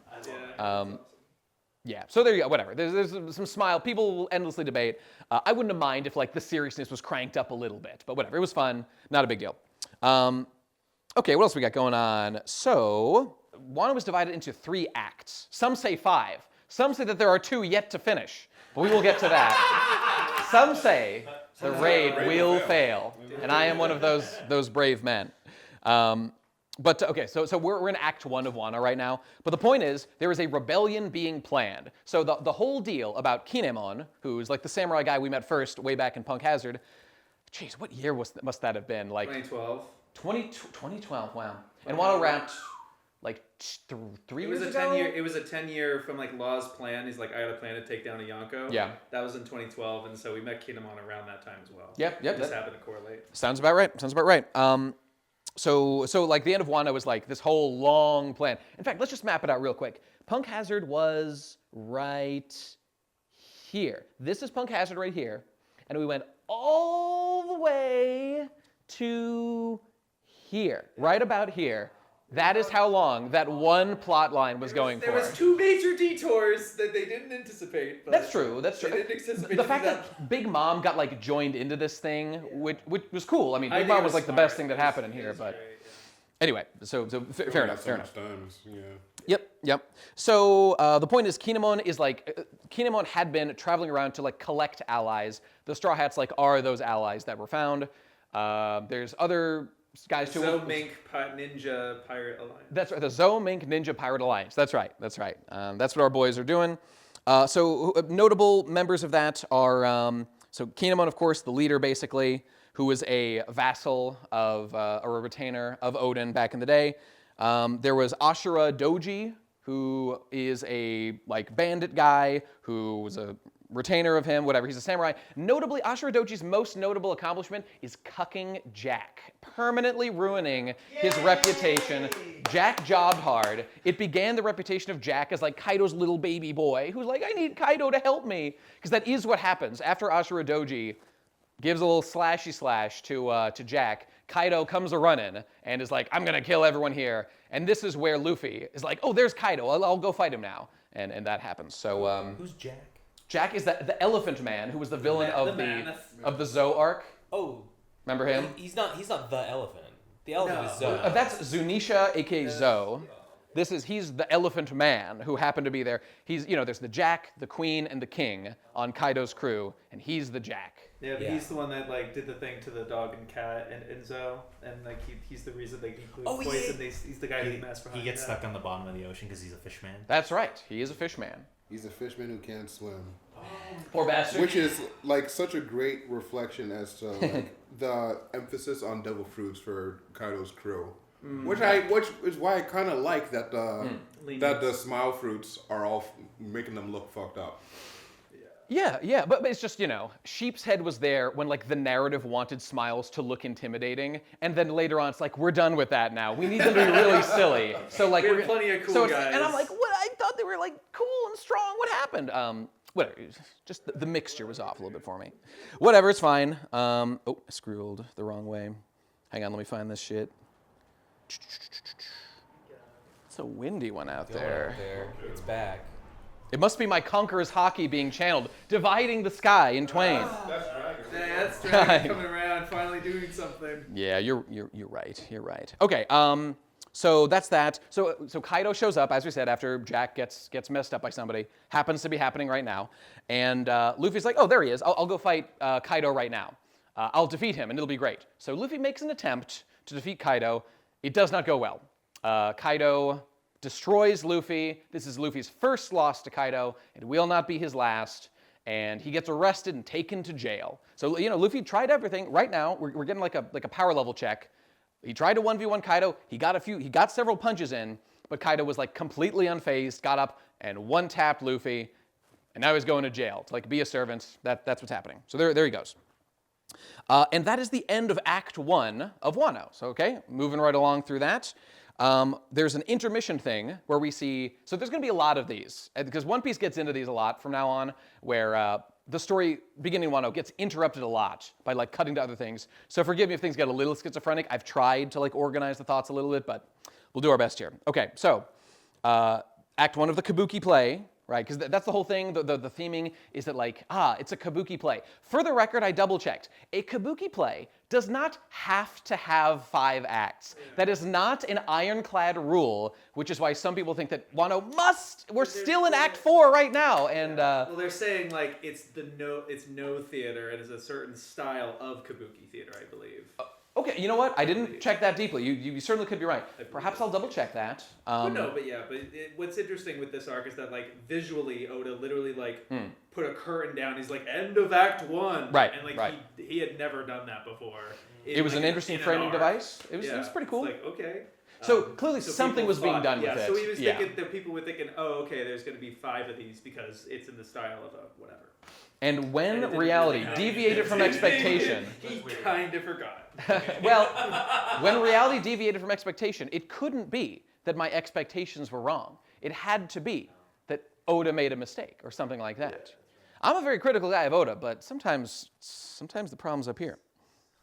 Yeah, so there you go, whatever. There's some smile. People will endlessly debate. I wouldn't have mind if like the seriousness was cranked up a little bit, but whatever. It was fun. Not a big deal. Okay, what else we got going on? So, Wano was divided into 3 acts. Some say 5. Some say that there are 2 yet to finish, but we will get to that. Some say the raid will fail, and I am one of those brave men. But okay, so we're in Act 1 of Wano right now. But the point is, there is a rebellion being planned. So the whole deal about Kinemon, who's like the samurai guy we met first way back in Punk Hazard. Jeez, what year must that have been? Like 2012. 2012. Wow. And Wano wrapped like 3 years ago. It was a 10-year from like Law's plan. He's like, I got a plan to take down a Yonko. Yeah. That was in 2012, and so we met Kinemon around that time as well. Yep. Just happened to correlate. Sounds about right. So like the end of Wano was like this whole long plan. In fact, let's just map it out real quick. Punk Hazard was right here. This is Punk Hazard right here. And we went all the way to here, right about here. That is how long that one plot line was going for. There was 2 major detours that they didn't anticipate. But That's true. They didn't anticipate The fact that Big Mom got like joined into this thing, which was cool. I mean, Big Mom was like the best thing that happened in here. But anyway, so fair enough. Yeah. Yep. So the point is, Kinemon is like Kinemon had been traveling around to like collect allies. The Straw Hats like are those allies that were found. There's other guys too. Zou Mink Ninja Pirate Alliance. That's right. The Zou Mink Ninja Pirate Alliance. That's right. That's what our boys are doing. So notable members of that are so Kinemon, of course, the leader basically, who was a vassal of or a retainer of Odin back in the day. There was Ashura Doji, who is a like bandit guy who was a retainer of him, whatever. He's a samurai. Notably, Ashura Doji's most notable accomplishment is cucking Jack, permanently ruining his reputation. Jack jobbed hard. It began the reputation of Jack as like Kaido's little baby boy, who's like, I need Kaido to help me. Because that is what happens. After Ashura Doji gives a little slashy slash to Jack, Kaido comes a-running and is like, I'm going to kill everyone here. And this is where Luffy is like, oh, there's Kaido. I'll go fight him now. And that happens. So Who's Jack? Jack is the Elephant Man, who was the villain of the Zou arc. Oh, remember him? He's not the elephant. The elephant is Zou. That's Zunisha, aka Zou. He's the Elephant Man who happened to be there. There's the Jack, the Queen, and the King on Kaido's crew, and he's the Jack. Yeah, but he's the one that like did the thing to the dog and cat and Zou, and like he's the reason they include poison. Yeah. He's the guy who messed behind. He gets stuck on the bottom of the ocean because he's a fish man. That's right. He is a fish man. He's a fishman who can't swim. Poor bastard. Which is like such a great reflection as to like, the emphasis on devil fruits for Kaido's crew. Which is why I kind of like that the smile fruits are all making them look fucked up. Yeah, but it's just, Sheep's Head was there when, like, the narrative wanted Smiles to look intimidating, and then later on it's like, we're done with that now. We need them to be really silly. So, like, we have plenty of cool guys. And I'm like, what? I thought they were, like, cool and strong. What happened? Whatever. Just the mixture was off a little bit for me. Whatever, it's fine. Oh, I scrolled the wrong way. Hang on, let me find this shit. It's a windy one out there. It's back. It must be my Conqueror's Haki being channeled, dividing the sky in twain. That's Dragon coming around, finally doing something. Yeah, you're right. You're right. Okay, so that's that. So Kaido shows up, as we said, after Jack gets messed up by somebody. Happens to be happening right now. And Luffy's like, oh, there he is. I'll go fight Kaido right now. I'll defeat him, and it'll be great. So Luffy makes an attempt to defeat Kaido. It does not go well. Kaido destroys Luffy. This is Luffy's first loss to Kaido. It will not be his last. And he gets arrested and taken to jail. So, Luffy tried everything. Right now, we're getting like a power level check. He tried to 1v1 Kaido. He got several punches in, but Kaido was like completely unfazed, got up and one-tapped Luffy, and now he's going to jail to like be a servant. That's what's happening. So there he goes. And that is the end of Act 1 of Wano. So, okay, moving right along through that. There's an intermission thing where we see, so there's going to be a lot of these, because One Piece gets into these a lot from now on, where the story beginning Wano gets interrupted a lot by like cutting to other things. So forgive me if things get a little schizophrenic. I've tried to like organize the thoughts a little bit, but we'll do our best here. Okay, so Act 1 of the Kabuki play, right? Because that's the whole thing. The theming is that like, it's a Kabuki play. For the record, I double checked. A Kabuki play does not have to have 5 acts. That is not an ironclad rule, which is why some people think that Wano we're still in Act 4 right now. And well, they're saying like it's no theater. It is a certain style of Kabuki theater, I believe. Okay, you know what? I didn't check that deeply. You certainly could be right. Perhaps I'll double check that. What's interesting with this arc is that like visually Oda literally like put a curtain down. He's like end of Act 1, right? And like right. he had never done that before. It was an interesting framing device. It was pretty cool. It's like okay. So clearly something was being done with it. So he was thinking that people were thinking, oh, okay, there's going to be 5 of these because it's in the style of a whatever. And when reality deviated from expectation... he kind of forgot. Well, when reality deviated from expectation, it couldn't be that my expectations were wrong. It had to be that Oda made a mistake or something like that. I'm a very critical guy of Oda, but sometimes the problem's up here.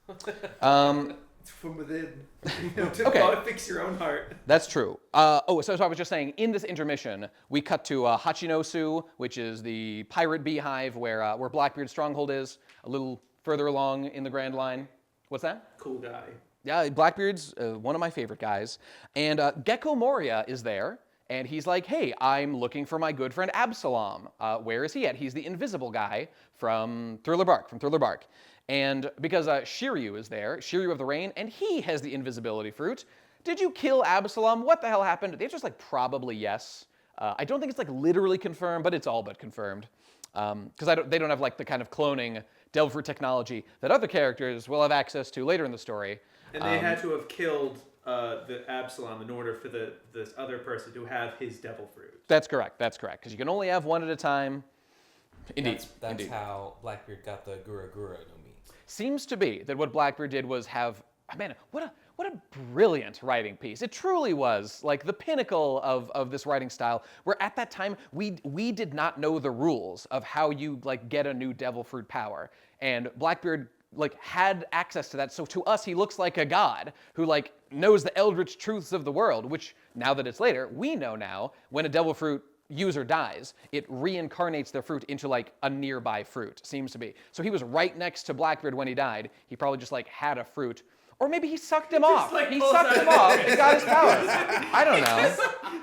It's from within. To fix your own heart. That's true. So I was just saying, in this intermission, we cut to Hachinosu, which is the pirate beehive where Blackbeard's stronghold is, a little further along in the Grand Line. What's that? Cool guy. Yeah, Blackbeard's one of my favorite guys. And Gecko Moria is there, and he's like, hey, I'm looking for my good friend Absalom. Where is he at? He's the invisible guy from Thriller Bark. And because Shiryu is there, Shiryu of the Rain, and he has the invisibility fruit. Did you kill Absalom? What the hell happened? The answer's like probably yes. I don't think it's like literally confirmed, but it's all but confirmed. Because they don't have like the kind of cloning devil fruit technology that other characters will have access to later in the story. And they had to have killed the Absalom in order for this other person to have his devil fruit. That's correct, because you can only have one at a time. Indeed. That's how Blackbeard got the Gura Gura no Mi. Seems to be that what Blackbeard did was have, man, what a brilliant writing piece. It truly was like the pinnacle of this writing style, where at that time we did not know the rules of how you like get a new devil fruit power. And Blackbeard like had access to that. So to us, he looks like a god who like knows the eldritch truths of the world, which now that it's later, we know now when a devil fruit user dies, it reincarnates their fruit into like a nearby fruit, seems to be. So he was right next to Blackbeard when he died. He probably just like had a fruit. Or maybe he sucked him off. Like, he sucked him off and got his powers. I don't know.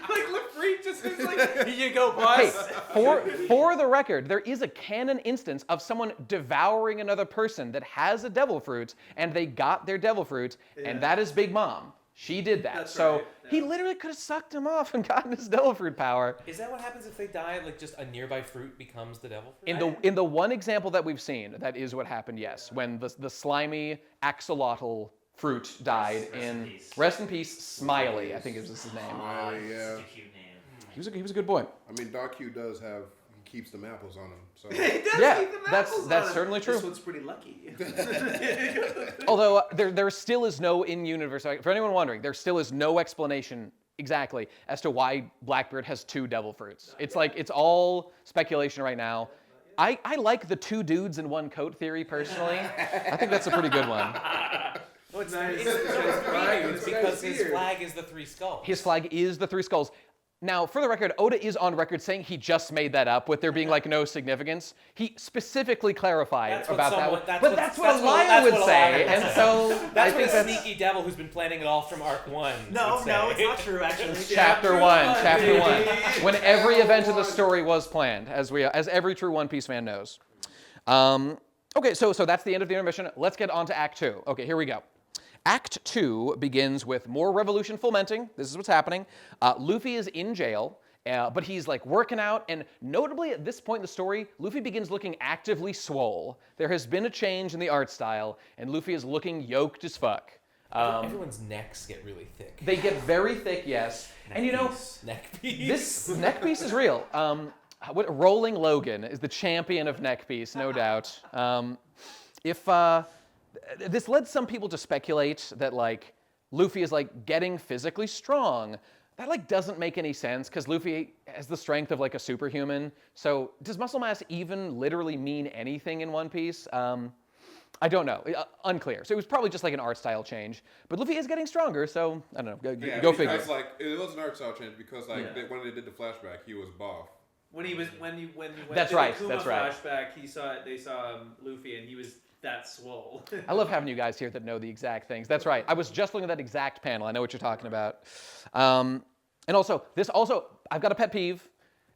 Like Lafrite just is like, here you go, boss. Hey, for the record, there is a canon instance of someone devouring another person that has a devil fruit, and they got their devil fruit, and that is Big Mom. She did that. That's so right, yeah. he literally could have sucked him off and gotten his devil fruit power. Is that what happens if they die? Like just a nearby fruit becomes the devil fruit? In the one example that we've seen, that is what happened, yes. When the slimy axolotl fruit died Rest in Peace, Smiley, I think is his name. Smiley, Such yeah. a cute name. He was a good boy. I mean, Doc Q does have, he keeps them apples on him. So He does Yeah, keep the that's apples that's on him. certainly This true. one's pretty lucky. Although there still is no in-universe, for anyone wondering, there still is no explanation exactly as to why Blackbeard has 2 devil fruits. It's like, it's all speculation right now. I like the 2 dudes in 1 coat theory personally. I think that's a pretty good one. No, it's, Nice. it's 3 dudes because his weird. flag is the 3 skulls. His flag is the 3 skulls. Now, for the record, Oda is on record saying he just made that up with there being like no significance. He specifically clarified That's what about someone- that. that's But what- that's what that's a what- liar that's would what a say. liar would And say. so I That's think what a that's sneaky devil who's been planning it all from Arc 1 No, would say. no, it's not true, actually. Chapter 1, Chapter 1. baby. When every event of the story was planned, as every true One Piece fan knows. Okay, so that's the end of the intermission. Let's get on to Act 2. Okay, here we go. Act 2 begins with more revolution fomenting. This is what's happening. Luffy is in jail, but he's like working out, and notably at this point in the story, Luffy begins looking actively swole. There has been a change in the art style, and Luffy is looking yoked as fuck. Everyone's necks get really thick. They get very thick, yes. And you know, Neck piece. this neck piece is real. Rolling Logan is the champion of neck piece, no doubt. This led some people to speculate that like Luffy is like getting physically strong. That like doesn't make any sense because Luffy has the strength of like a superhuman. So does muscle mass even literally mean anything in One Piece? I don't know. Unclear. So it was probably just like an art style change. But Luffy is getting stronger, so I don't know. Go figure. It's like, it was an art style change because like when they did the flashback, he was buff. When he went That's to right, the Kuma that's right. flashback, they saw Luffy and he was that swole. I love having you guys here that know the exact things. That's right. I was just looking at that exact panel. I know what you're talking about. And also, I've got a pet peeve.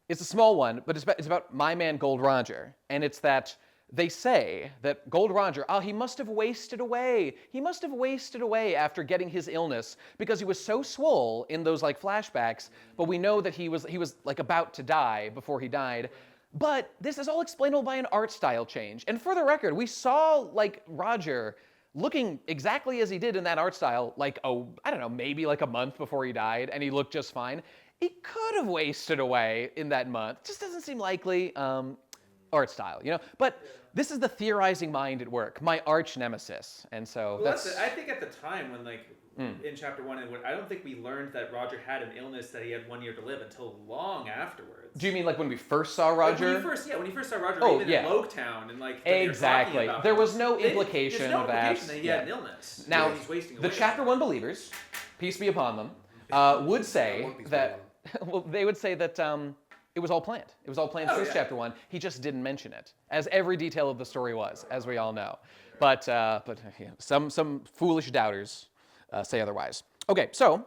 It's a small one, but it's about my man Gold Roger. And it's that they say that Gold Roger, he must have wasted away. He must have wasted away after getting his illness because he was so swole in those like flashbacks, but we know that he was like about to die before he died. But this is all explainable by an art style change. And for the record, we saw like Roger looking exactly as he did in that art style, like, I don't know, maybe like a month before he died, and he looked just fine. He could have wasted away in that month. Just doesn't seem likely. Art style, you know? But this is the theorizing mind at work, my arch nemesis. And so Well, that's... I think at the time when like in chapter 1, I don't think we learned that Roger had an illness that he had 1 year to live until long afterwards. Do you mean like when we first saw Roger? When you first saw Roger, Oh, even yeah. in Loketown, and like that you're Exactly. talking about There him. was no There's implication no that... implication that he had an illness. Now, that he's wasting the away. Chapter 1 believers, peace be upon them, would say One Piece that... Well, they would say that it was all planned. It was all planned since Chapter 1. He just didn't mention it, as every detail of the story was, as we all know. But yeah, some foolish doubters say otherwise. Okay, so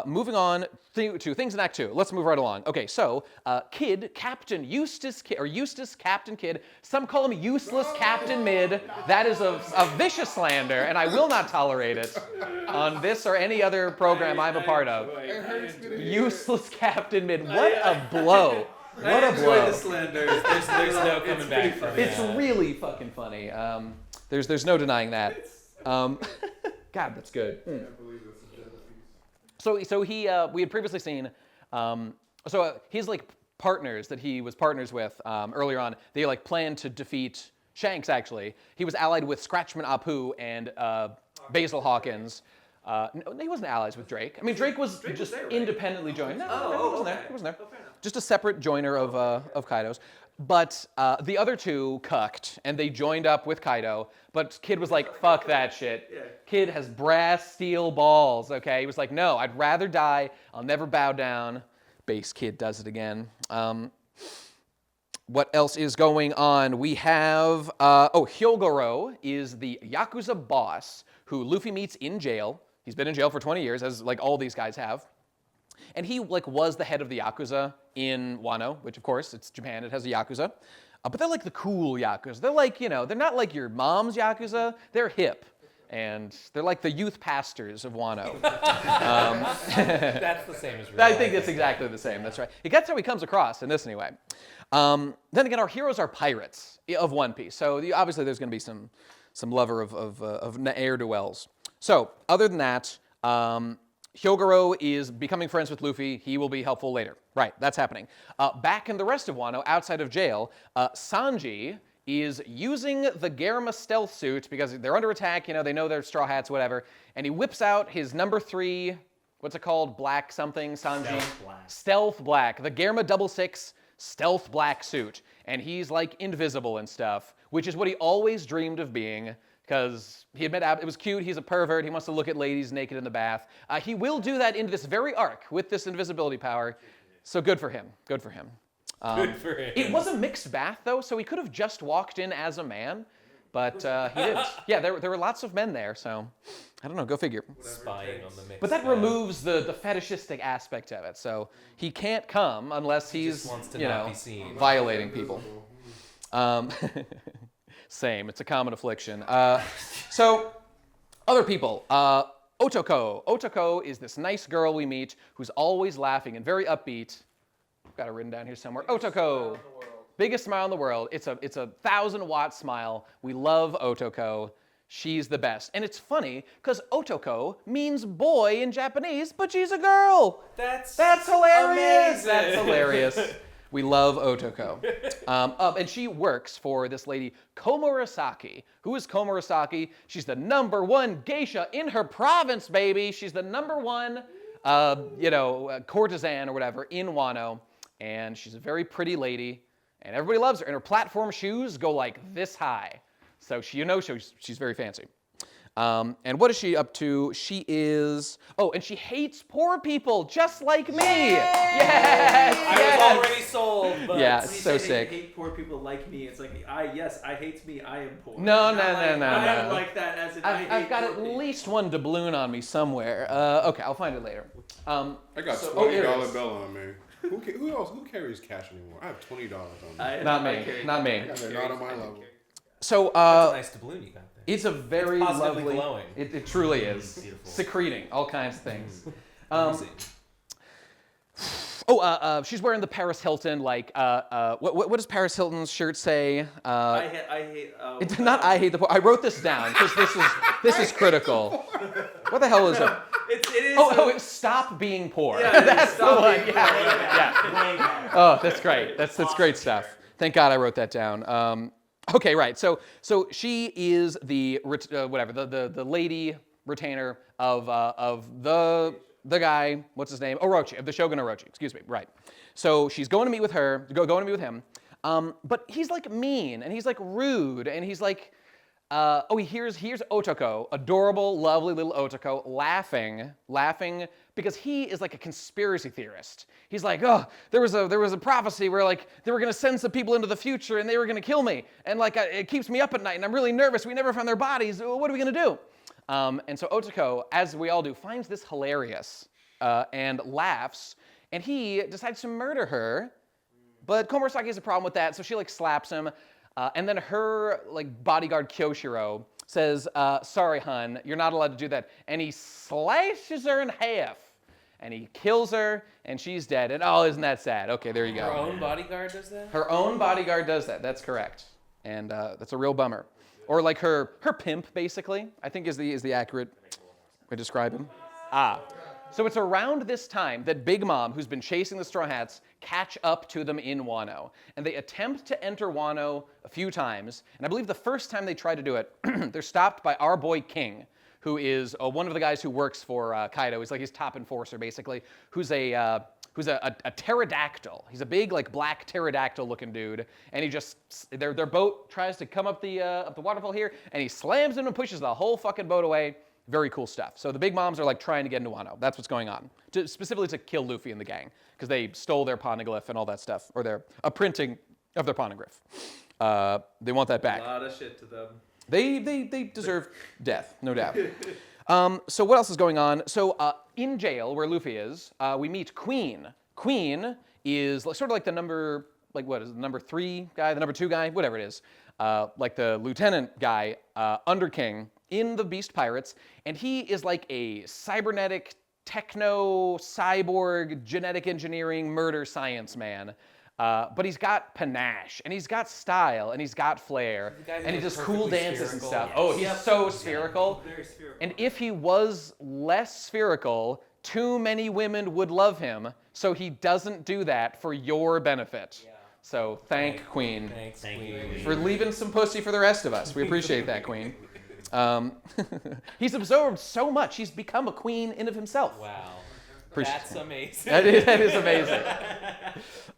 moving on to things in Act 2. Let's move right along. Okay, so Kid, Captain Eustace, Eustace, Captain Kid. Some call him Useless Captain Mid. That is a vicious slander, and I will not tolerate it on this or any other program I'm a part of. Useless Captain Mid. What a blow. What a enjoy blow. the slander. There's no coming back from it. It's really fucking funny. There's no denying that. God, that's good. So we had previously seen, his like partners that he was partners with earlier on, they like planned to defeat Shanks actually. He was allied with Scratchman Apu and Basil Hawkins. No, he wasn't allies with Drake. I mean, Drake was just there, right? independently joined. No, he wasn't there. okay. He wasn't there. Oh, fair enough. Just a separate joiner of Kaido's. But the other two cucked, and they joined up with Kaido. But Kid was like, fuck that shit. Yeah. Kid has brass steel balls, okay? He was like, no, I'd rather die. I'll never bow down. Base Kid does it again. What else is going on? We have, Hyogoro is the Yakuza boss who Luffy meets in jail. He's been in jail for 20 years, as like all these guys have. And he like was the head of the Yakuza in Wano, which of course, it's Japan, it has a Yakuza. But they're like the cool Yakuza. They're like, they're not like your mom's Yakuza. They're hip. And they're like the youth pastors of Wano. That's the same as real I life. think it's exactly the same. That's right. That's how he comes across in this anyway. Then again, our heroes are pirates of One Piece. So obviously there's going to be some lover of ne'er-do-wells. So other than that, Hyogoro is becoming friends with Luffy. He will be helpful later. Right, that's happening. Back in the rest of Wano, outside of jail, Sanji is using the Germa stealth suit because they're under attack, they know they're straw hats, whatever, and he whips out his number 3, what's it called, black something, Sanji? Stealth black. The Germa 66 stealth black suit, and he's like invisible and stuff, which is what he always dreamed of being, because he admitted it was cute, he's a pervert, he wants to look at ladies naked in the bath. He will do that in this very arc with this invisibility power, so good for him, good for him. Good for him. It was a mixed bath, though, so he could have just walked in as a man, but he didn't. Yeah, there were lots of men there, so I don't know, go figure. Spying on the mix. But that removes the fetishistic aspect of it, so he can't come unless he's, just wants to not be seen. violating people. Same, it's a common affliction. So, other people. Otoko. Otoko is this nice girl we meet who's always laughing and very upbeat. Got it written down here somewhere. Otoko. Biggest smile in the world. It's a 1,000-watt smile. We love Otoko. She's the best. And it's funny because Otoko means boy in Japanese, but she's a girl. That's hilarious. amazing. That's hilarious. We love Otoko. And she works for this lady, Komurasaki. Who is Komurasaki? She's the #1 geisha in her province, baby. She's the #1, courtesan or whatever in Wano. And she's a very pretty lady, and everybody loves her. And her platform shoes go like this high. So she's very fancy. And what is she up to? She is... Oh, and she hates poor people, just like me. Yes! I was already sold, but... Yeah, When you so say sick. They hate poor people like me. It's like, I hate me, I am poor. No. I don't like that as in I've got poor at people. least one doubloon on me somewhere. Okay, I'll find it later. I got here it $20 is. bill on me. Who carries cash anymore? I have $20 on me. Not me. They're not on my level. So, That's a nice doubloon you got there. it's a very It's positively lovely... glowing. It truly is. Beautiful. Secreting all kinds of things. Amazing. She's wearing the Paris Hilton, what does Paris Hilton's shirt say? I hate. It's not I hate the poor. I wrote this down because this is critical. What the hell is it? It is. It's stop being poor. Yeah, That's the stop one. being Yeah. Oh, that's great. That's great stuff. Thank God I wrote that down. Okay, right. So she is the the lady retainer of the guy. What's his name? Orochi, of the Shogun Orochi. Excuse me. Right. So she's going to meet with her. Going to meet with him. But he's like mean and he's like rude and he's like. Here's Otoko, adorable, lovely little Otoko, laughing because he is like a conspiracy theorist. He's like, oh, there was a prophecy where like they were gonna send some people into the future and they were gonna kill me, and like it keeps me up at night and I'm really nervous. We never found their bodies. What are we gonna do? And so Otoko, as we all do, finds this hilarious and laughs, and he decides to murder her. But Komurasaki has a problem with that, so she like slaps him. And then her bodyguard Kyoshiro says, sorry, hun, you're not allowed to do that. And he slashes her in half. And he kills her, and she's dead. And oh, isn't that sad? Okay, there you go. Her own bodyguard does that? Her own bodyguard does that. That's correct. And that's a real bummer. Or like her pimp, basically, I think is the accurate way to describe him. So it's around this time that Big Mom, who's been chasing the Straw Hats, catch up to them in Wano. And they attempt to enter Wano a few times. And I believe the first time they try to do it, they're stopped by our boy King, who is one of the guys who works for Kaido. He's like his top enforcer, basically, who's a pterodactyl. He's a big, black pterodactyl-looking dude. And he just, their boat tries to come up the waterfall here, and he slams them and pushes the whole fucking boat away. Very cool stuff. So the Big Moms are trying to get into Wano. That's what's going on. Specifically to kill Luffy and the gang, because they stole their poneglyph and all that stuff, or a printing of their poneglyph. They want that back. A lot of shit to them. They deserve death, no doubt. So what else is going on? So in jail, where Luffy is, we meet Queen. Queen is sort of like the number, number 3 guy, the number 2 guy, whatever it is. Like the lieutenant guy under King. in the Beast Pirates, and he is like a cybernetic, techno-cyborg, genetic engineering, murder science man. But he's got panache, and he's got style, and he's got flair, and he does cool dances and stuff. Oh, he's so spherical. Very spherical. And if he was less spherical, too many women would love him, so he doesn't do that for your benefit. Yeah. So thank Queen. Thanks, Thank Queen. you. For leaving some pussy for the rest of us. We appreciate that, Queen. He's absorbed so much, he's become a queen in of himself. Wow. Appreciate That's amazing. that is amazing.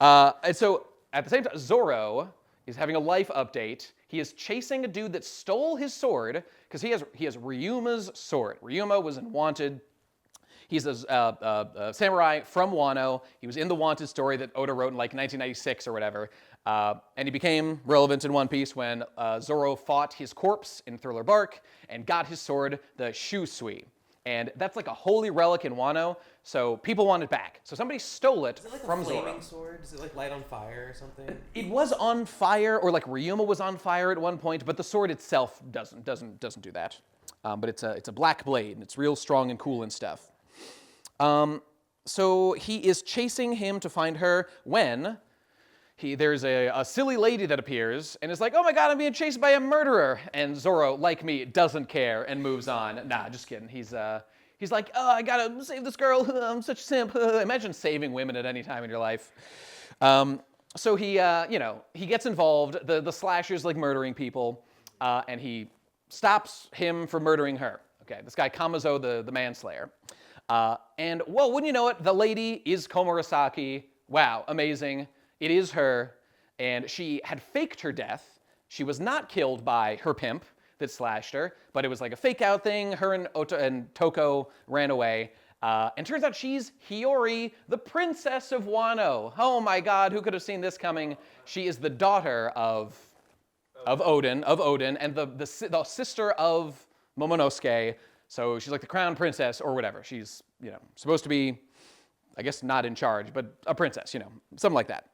And so, at the same time, Zoro is having a life update. He is chasing a dude that stole his sword, because he has Ryuma's sword. Ryuma was in Wanted. He's a samurai from Wano. He was in the Wanted story that Oda wrote in like 1996 or whatever. And he became relevant in One Piece when Zoro fought his corpse in Thriller Bark and got his sword, the Shusui. And that's like a holy relic in Wano, so people want it back. So somebody stole it Is it like from a Zoro. flaming sword? Is it like light on fire or something? It was on fire, or like Ryuma was on fire at one point, but the sword itself doesn't do that. But it's a black blade, and it's real strong and cool and stuff. So he is chasing him to find her when there's a silly lady that appears and is like, oh my god, I'm being chased by a murderer. And Zoro, like me, doesn't care and moves on. Nah, just kidding. He's like, oh, I gotta save this girl. I'm such a simp. Imagine saving women at any time in your life. So he gets involved. The slasher's like murdering people, and he stops him from murdering her. Okay, this guy Kamazo, the manslayer. And, well, wouldn't you know it, the lady is Komurasaki. Wow, amazing. It is her, and she had faked her death. She was not killed by her pimp that slashed her, but it was like a fake-out thing. Her and Toko ran away. And turns out she's Hiyori, the princess of Wano. Oh my god, who could have seen this coming? She is the daughter of Odin, and the sister of Momonosuke. So she's like the crown princess or whatever. She's, supposed to be, I guess not in charge, but a princess, something like that.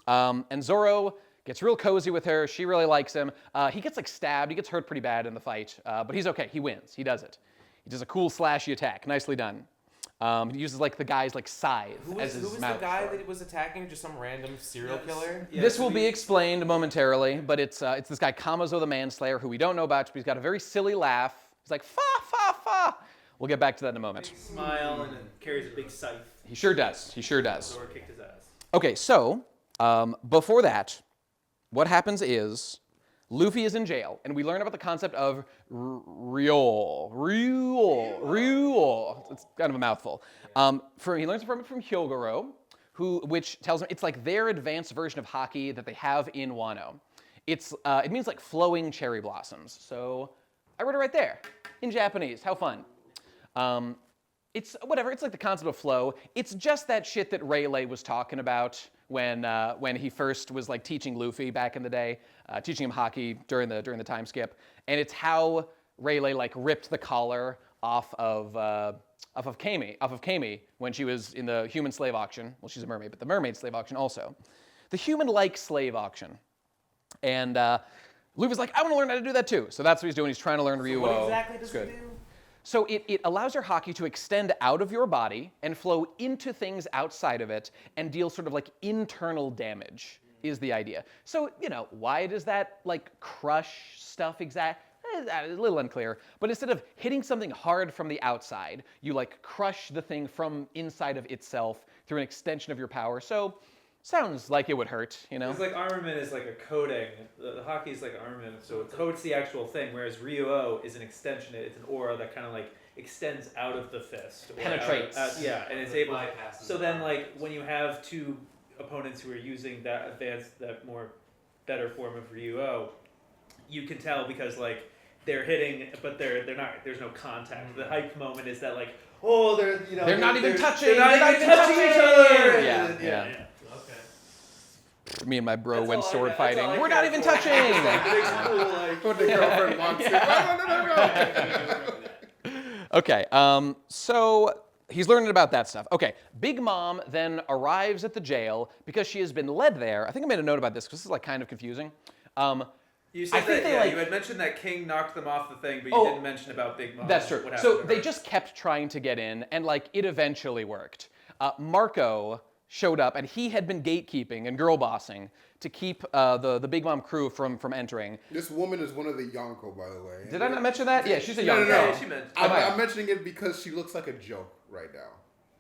And Zoro gets real cozy with her. She really likes him. He gets like stabbed. He gets hurt pretty bad in the fight, but he's okay. He wins. He does it. He does a cool slashy attack. Nicely done. He uses like the guy's like scythe as his Who was mouth. the guy that was attacking? Just some random serial killer? Yeah, This so will be explained momentarily, but it's this guy Kamazo the Manslayer, who we don't know about, but he's got a very silly laugh. He's like, fa, fa, fa. We'll get back to that in a moment. smile and then carries a big scythe. He sure does. He sure does. Zoro kicked his ass. Okay, so before that, what happens is Luffy is in jail, and we learn about the concept of Ryuo. It's kind of a mouthful. He learns from Hyogoro, which tells him it's like their advanced version of Haki that they have in Wano. It means like flowing cherry blossoms. So I wrote it right there in Japanese. How fun. It's whatever. It's like the concept of flow. It's just that shit that Rayleigh was talking about when he first was like teaching Luffy back in the day, teaching him Haki during the time skip. And it's how Rayleigh like ripped the collar off of Kami when she was in the human slave auction. Well, she's a mermaid, but the mermaid slave auction also. The human-like slave auction. And Luffy's like, I want to learn how to do that too. So that's what he's doing. He's trying to learn Ryuo. What exactly does It's it good. do? So it allows your Haki to extend out of your body and flow into things outside of it and deal sort of like internal damage is the idea. So, why does that like crush stuff exactly? A little unclear. But instead of hitting something hard from the outside, you like crush the thing from inside of itself through an extension of your power. So, sounds like it would hurt, It's like armament is like a coating. The Haki is like armament, so it coats the actual thing, whereas Ryuo is an extension. It's an aura that kind of like extends out of the fist. Or Penetrates. And it's able to. So then, like, when you have two opponents who are using that more better form of Ryuo, you can tell because, like, they're hitting, but they're not, there's no contact. The hype moment is that, like, oh, They're not even touching. They're not even touching each other! Yeah. Me and my bro That's went all I sword got- that's all fighting. I We're care not even for. touching. What the girlfriend wants to. Okay, so he's learning about that stuff. Okay, Big Mom then arrives at the jail because she has been led there. I think I made a note about this because this is like kind of confusing. You said think that, they, like- you had mentioned that King knocked them off the thing, but you Oh, didn't mention about Big Mom. That's true. What So happened to they her. just kept trying to get in, and like it eventually worked. Marco showed up, and he had been gatekeeping and girl bossing to keep the Big Mom crew from entering. This woman is one of the Yonko, by the way. Did I not mention that? Yeah, she's a No, young no, girl. no. Yeah, she mentioned. I'm mentioning it because she looks like a joke right now.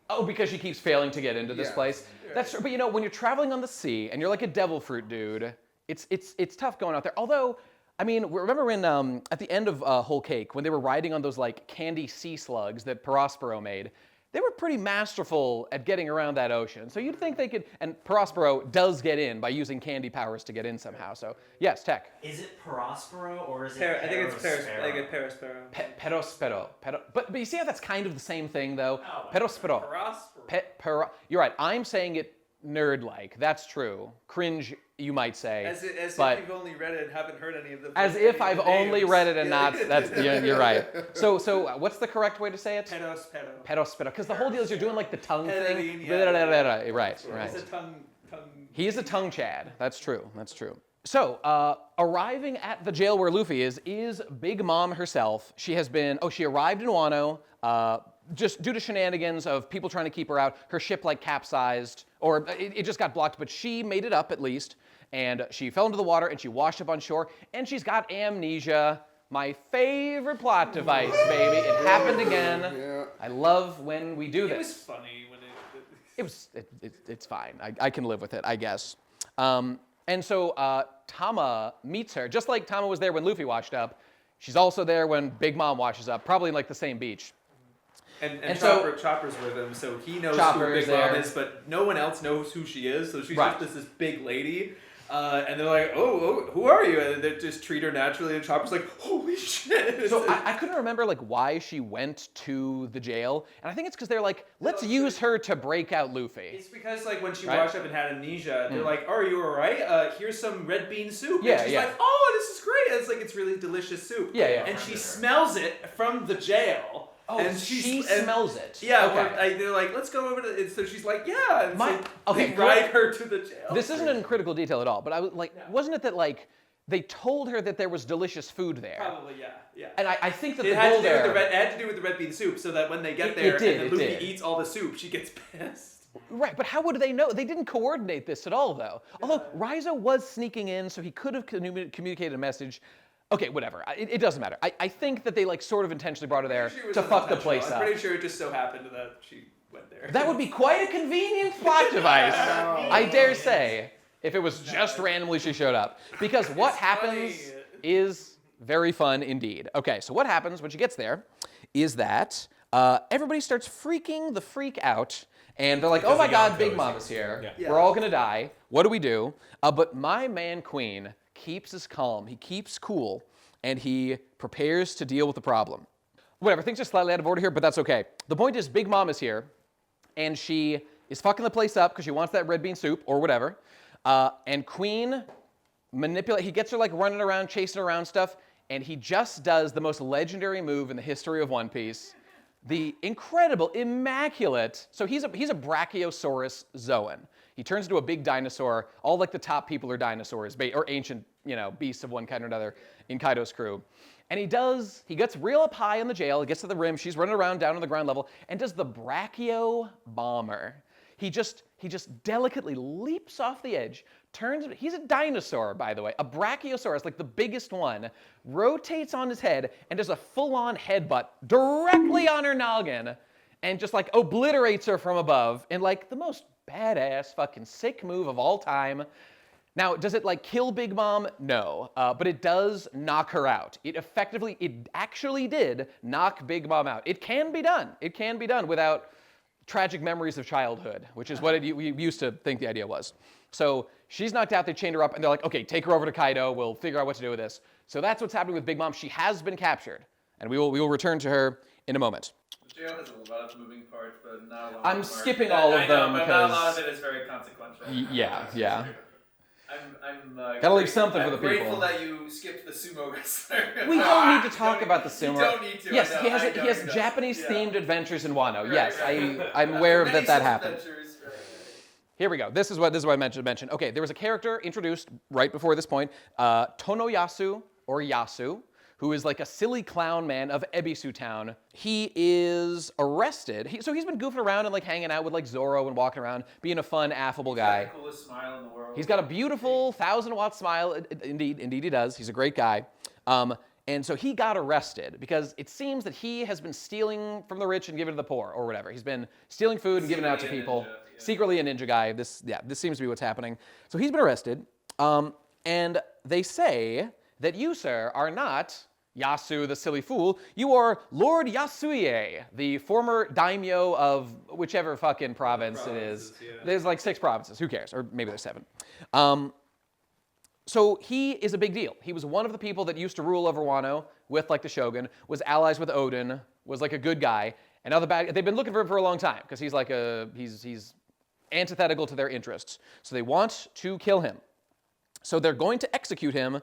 Oh, because she keeps failing to get into this Yeah. place. That's true. But you know, when you're traveling on the sea and you're like a devil fruit dude, it's tough going out there. Although, I mean, remember in at the end of Whole Cake when they were riding on those like candy sea slugs that Prospero made. They were pretty masterful at getting around that ocean. So you'd think they could, and Prospero does get in by using candy powers to get in somehow. So yes, Tech. Is it Prospero or is it I think it's Paris. Perospero? I think it's Perospero. Perospero. But you see how that's kind of the same thing though? Oh, Perospero. Prospero. You're right. I'm saying it nerd-like. That's true. Cringe, you might say. As but if you've only read it and haven't heard any of the. as if I've only read it and not. Yeah. That's you're right. So what's the correct way to say it? Perospero. Perospero. Because the whole deal is you're doing like the tongue thing. Yeah. Right. It's a tongue. He is a tongue chad. That's true. That's true. So, arriving at the jail where Luffy is Big Mom herself. She has been, she arrived in Wano, just due to shenanigans of people trying to keep her out. Her ship like capsized, or it just got blocked, but she made it up at least. And she fell into the water and she washed up on shore, and she's got amnesia. My favorite plot device, baby. It happened again. Yeah. I love when we do this. It was funny when It's fine. I can live with it, I guess. And so Tama meets her, just like Tama was there when Luffy washed up. She's also there when Big Mom washes up, probably in like the same beach. And so- Chopper's with him, so he knows Chopper who is Big Mom there. is, but no one else knows who she is. So she's Right. just this big lady, and they're like, "Oh, who are you?" And they just treat her naturally. And Chopper's like, "Holy shit!" So I couldn't remember like why she went to the jail, and I think it's because they're like, let's use her to break out Luffy. It's because like when she Right? washed up and had amnesia, they're like, "Are you alright? Here's some red bean soup." Yeah, and she's yeah. like, "Oh, this is great!" And it's like it's really delicious soup. Yeah, yeah. And she smells it from the jail. Oh, and she smells it. Yeah, Okay. they're like, let's go over to. And so she's like, yeah. And Okay, they ride her to the jail. This isn't in critical detail at all, but I was like, wasn't it that like they told her that there was delicious food there? Probably, yeah. And I think that It the had, goal to do with there. it had to do with the red bean soup, so that when they get It there did, and it then Luffy did. eats all the soup, she gets pissed. Right, but how would they know? They didn't coordinate this at all, though. Although Raizo was sneaking in, so he could have communicated a message. Okay, whatever. It doesn't matter. I think that they like sort of intentionally brought her there She was to fuck the unintentional. place I'm up. pretty sure it just so happened that she went there. That would be quite a convenient plot device, I dare say, if it was just randomly she showed up. Because what happens funny. is very fun indeed. Okay, so what happens when she gets there is that everybody starts freaking the freak out, and they're like, oh my god, Big Mom is here. Yeah. We're all gonna die. What do? But my man Queen keeps his calm, he keeps cool, and he prepares to deal with the problem. Whatever, things are slightly out of order here, but that's okay. The point is, Big Mom is here, and she is fucking the place up because she wants that red bean soup, or whatever. And Queen he gets her like running around, chasing around stuff, and he just does the most legendary move in the history of One Piece. The incredible, immaculate, so he's a Brachiosaurus Zoan. He turns into a big dinosaur. All like the top people are dinosaurs, or ancient, beasts of one kind or another in Kaido's crew. And he gets real up high in the jail, he gets to the rim, she's running around down on the ground level, and does the Brachio Bomber. He just delicately leaps off the edge, he's a dinosaur, by the way, a Brachiosaurus, like the biggest one, rotates on his head and does a full-on headbutt directly on her noggin, and just like obliterates her from above in like the most badass fucking sick move of all time. Now, does it like kill Big Mom? No, but it does knock her out. It actually did knock Big Mom out. It can be done. It can be done without tragic memories of childhood, which is what we used to think the idea was. So she's knocked out, they chained her up, and they're like, okay, take her over to Kaido, we'll figure out what to do with this. So that's what's happening with Big Mom. She has been captured, and we will return to her in a moment. The jail has a lot of moving parts, but not a lot I'm of parts. skipping all of them but not a lot because- of it is very consequential. Yeah. I'm Gotta leave something for the I'm grateful people. that you skipped the sumo wrestler. We don't need to talk about the sumo. You don't need to. Yes, I know, he I know, has you know. Japanese-themed Yeah. adventures in Wano. Right, Yes, right. I'm aware of Many that such happened. adventures, right. Here we go. This is what I mentioned. Okay, there was a character introduced right before this point, Tonoyasu, or Yasu, who is like a silly clown man of Ebisu Town. He is arrested. So he's been goofing around and like hanging out with like Zoro and walking around, being a fun, affable guy. He's got the coolest smile in the world. He's got a beautiful 1,000-watt smile. Indeed he does. He's a great guy. And so he got arrested because it seems that he has been stealing from the rich and giving to the poor or whatever. He's been stealing food and giving it out to people. Secretly a ninja guy. This seems to be what's happening. So he's been arrested. And they say that you, sir, are not Yasu, the silly fool. You are Lord Yasuie, the former daimyo of whichever fucking province it is. Yeah. There's like 6 provinces. Who cares? Or maybe there's 7. So he is a big deal. He was one of the people that used to rule over Wano with like the shogun, was allies with Odin, was like a good guy. And now they've been looking for him for a long time because he's like he's antithetical to their interests. So they want to kill him. So they're going to execute him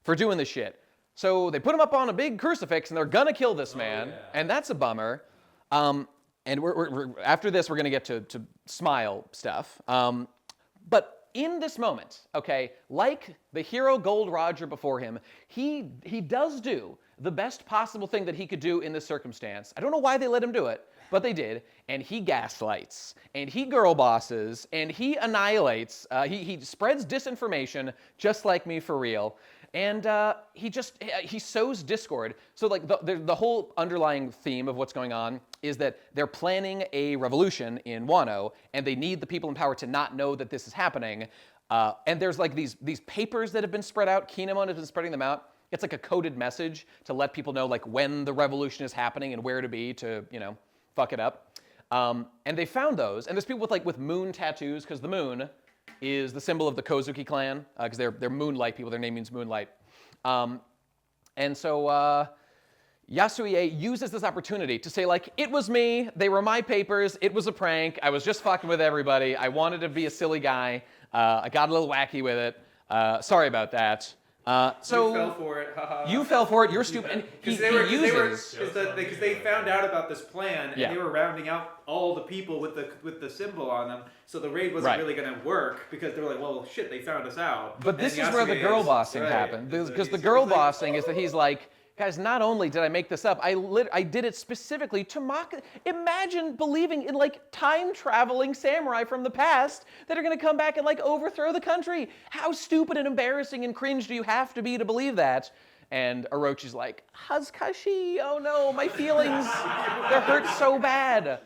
for doing this shit. So they put him up on a big crucifix and they're gonna kill this man, and that's a bummer. And we're after this we're gonna get to smile stuff. But in this moment, okay, like the hero Gold Roger before him, he does do the best possible thing that he could do in this circumstance. I don't know why they let him do it, but they did. And he gaslights, and he girl bosses, and he annihilates. He spreads disinformation just like me for real. And he sows discord. So like the whole underlying theme of what's going on is that they're planning a revolution in Wano, and they need the people in power to not know that this is happening. And there's like these papers that have been spread out. Kinemon has been spreading them out. It's like a coded message to let people know like when the revolution is happening and where to be to, fuck it up. And they found those, and there's people with moon tattoos, because the moon is the symbol of the Kozuki clan, because they're moonlight people. Their name means moonlight. And so Yasuie uses this opportunity to say, like, it was me. They were my papers. It was a prank. I was just fucking with everybody. I wanted to be a silly guy. I got a little wacky with it. Sorry about that. So you fell for it. Haha. You fell for it. You're stupid. And because they found out about this plan and Yeah. they were rounding out all the people with the symbol on them. So the raid wasn't really going to work because they were like, well, shit, they found us out. But this is where the girl bossing happened. Because the girl bossing is that he's like, guys, not only did I make this up, I did it specifically to mock. Imagine believing in like time-traveling samurai from the past that are going to come back and like overthrow the country. How stupid and embarrassing and cringe do you have to be to believe that? And Orochi's like, Hazkashi, oh no, my feelings, they're hurt so bad.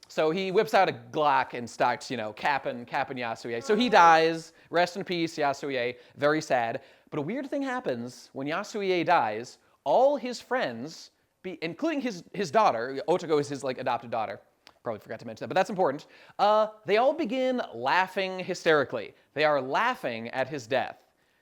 So he whips out a Glock and starts, capping Yasuie. So he dies. Rest in peace, Yasuie. Very sad. But a weird thing happens when Yasuie dies. All his friends, including his daughter, Otoko is his like adopted daughter. Probably forgot to mention that, but that's important. They all begin laughing hysterically. They are laughing at his death.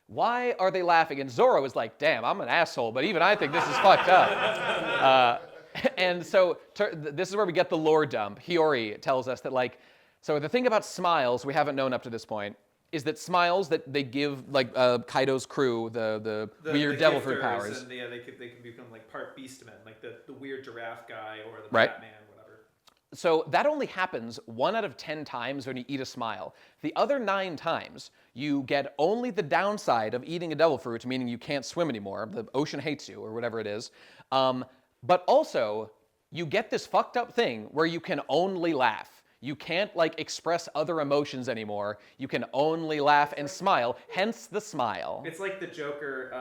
Why are they laughing? And Zoro is like, damn, I'm an asshole, but even I think this is fucked up. And so this is where we get the lore dump. Hiyori tells us that like, so the thing about smiles we haven't known up to this point is that smiles that they give like Kaido's crew the weird devil fruit powers. And, they can become like part beast men, like the weird giraffe guy or the Right. Batman, whatever. So that only happens 1 out of 10 times when you eat a smile. The other 9 times, you get only the downside of eating a devil fruit, meaning you can't swim anymore. The ocean hates you, or whatever it is. But also, you get this fucked up thing where you can only laugh. You can't like express other emotions anymore. You can only laugh and smile, hence the smile. It's like the Joker,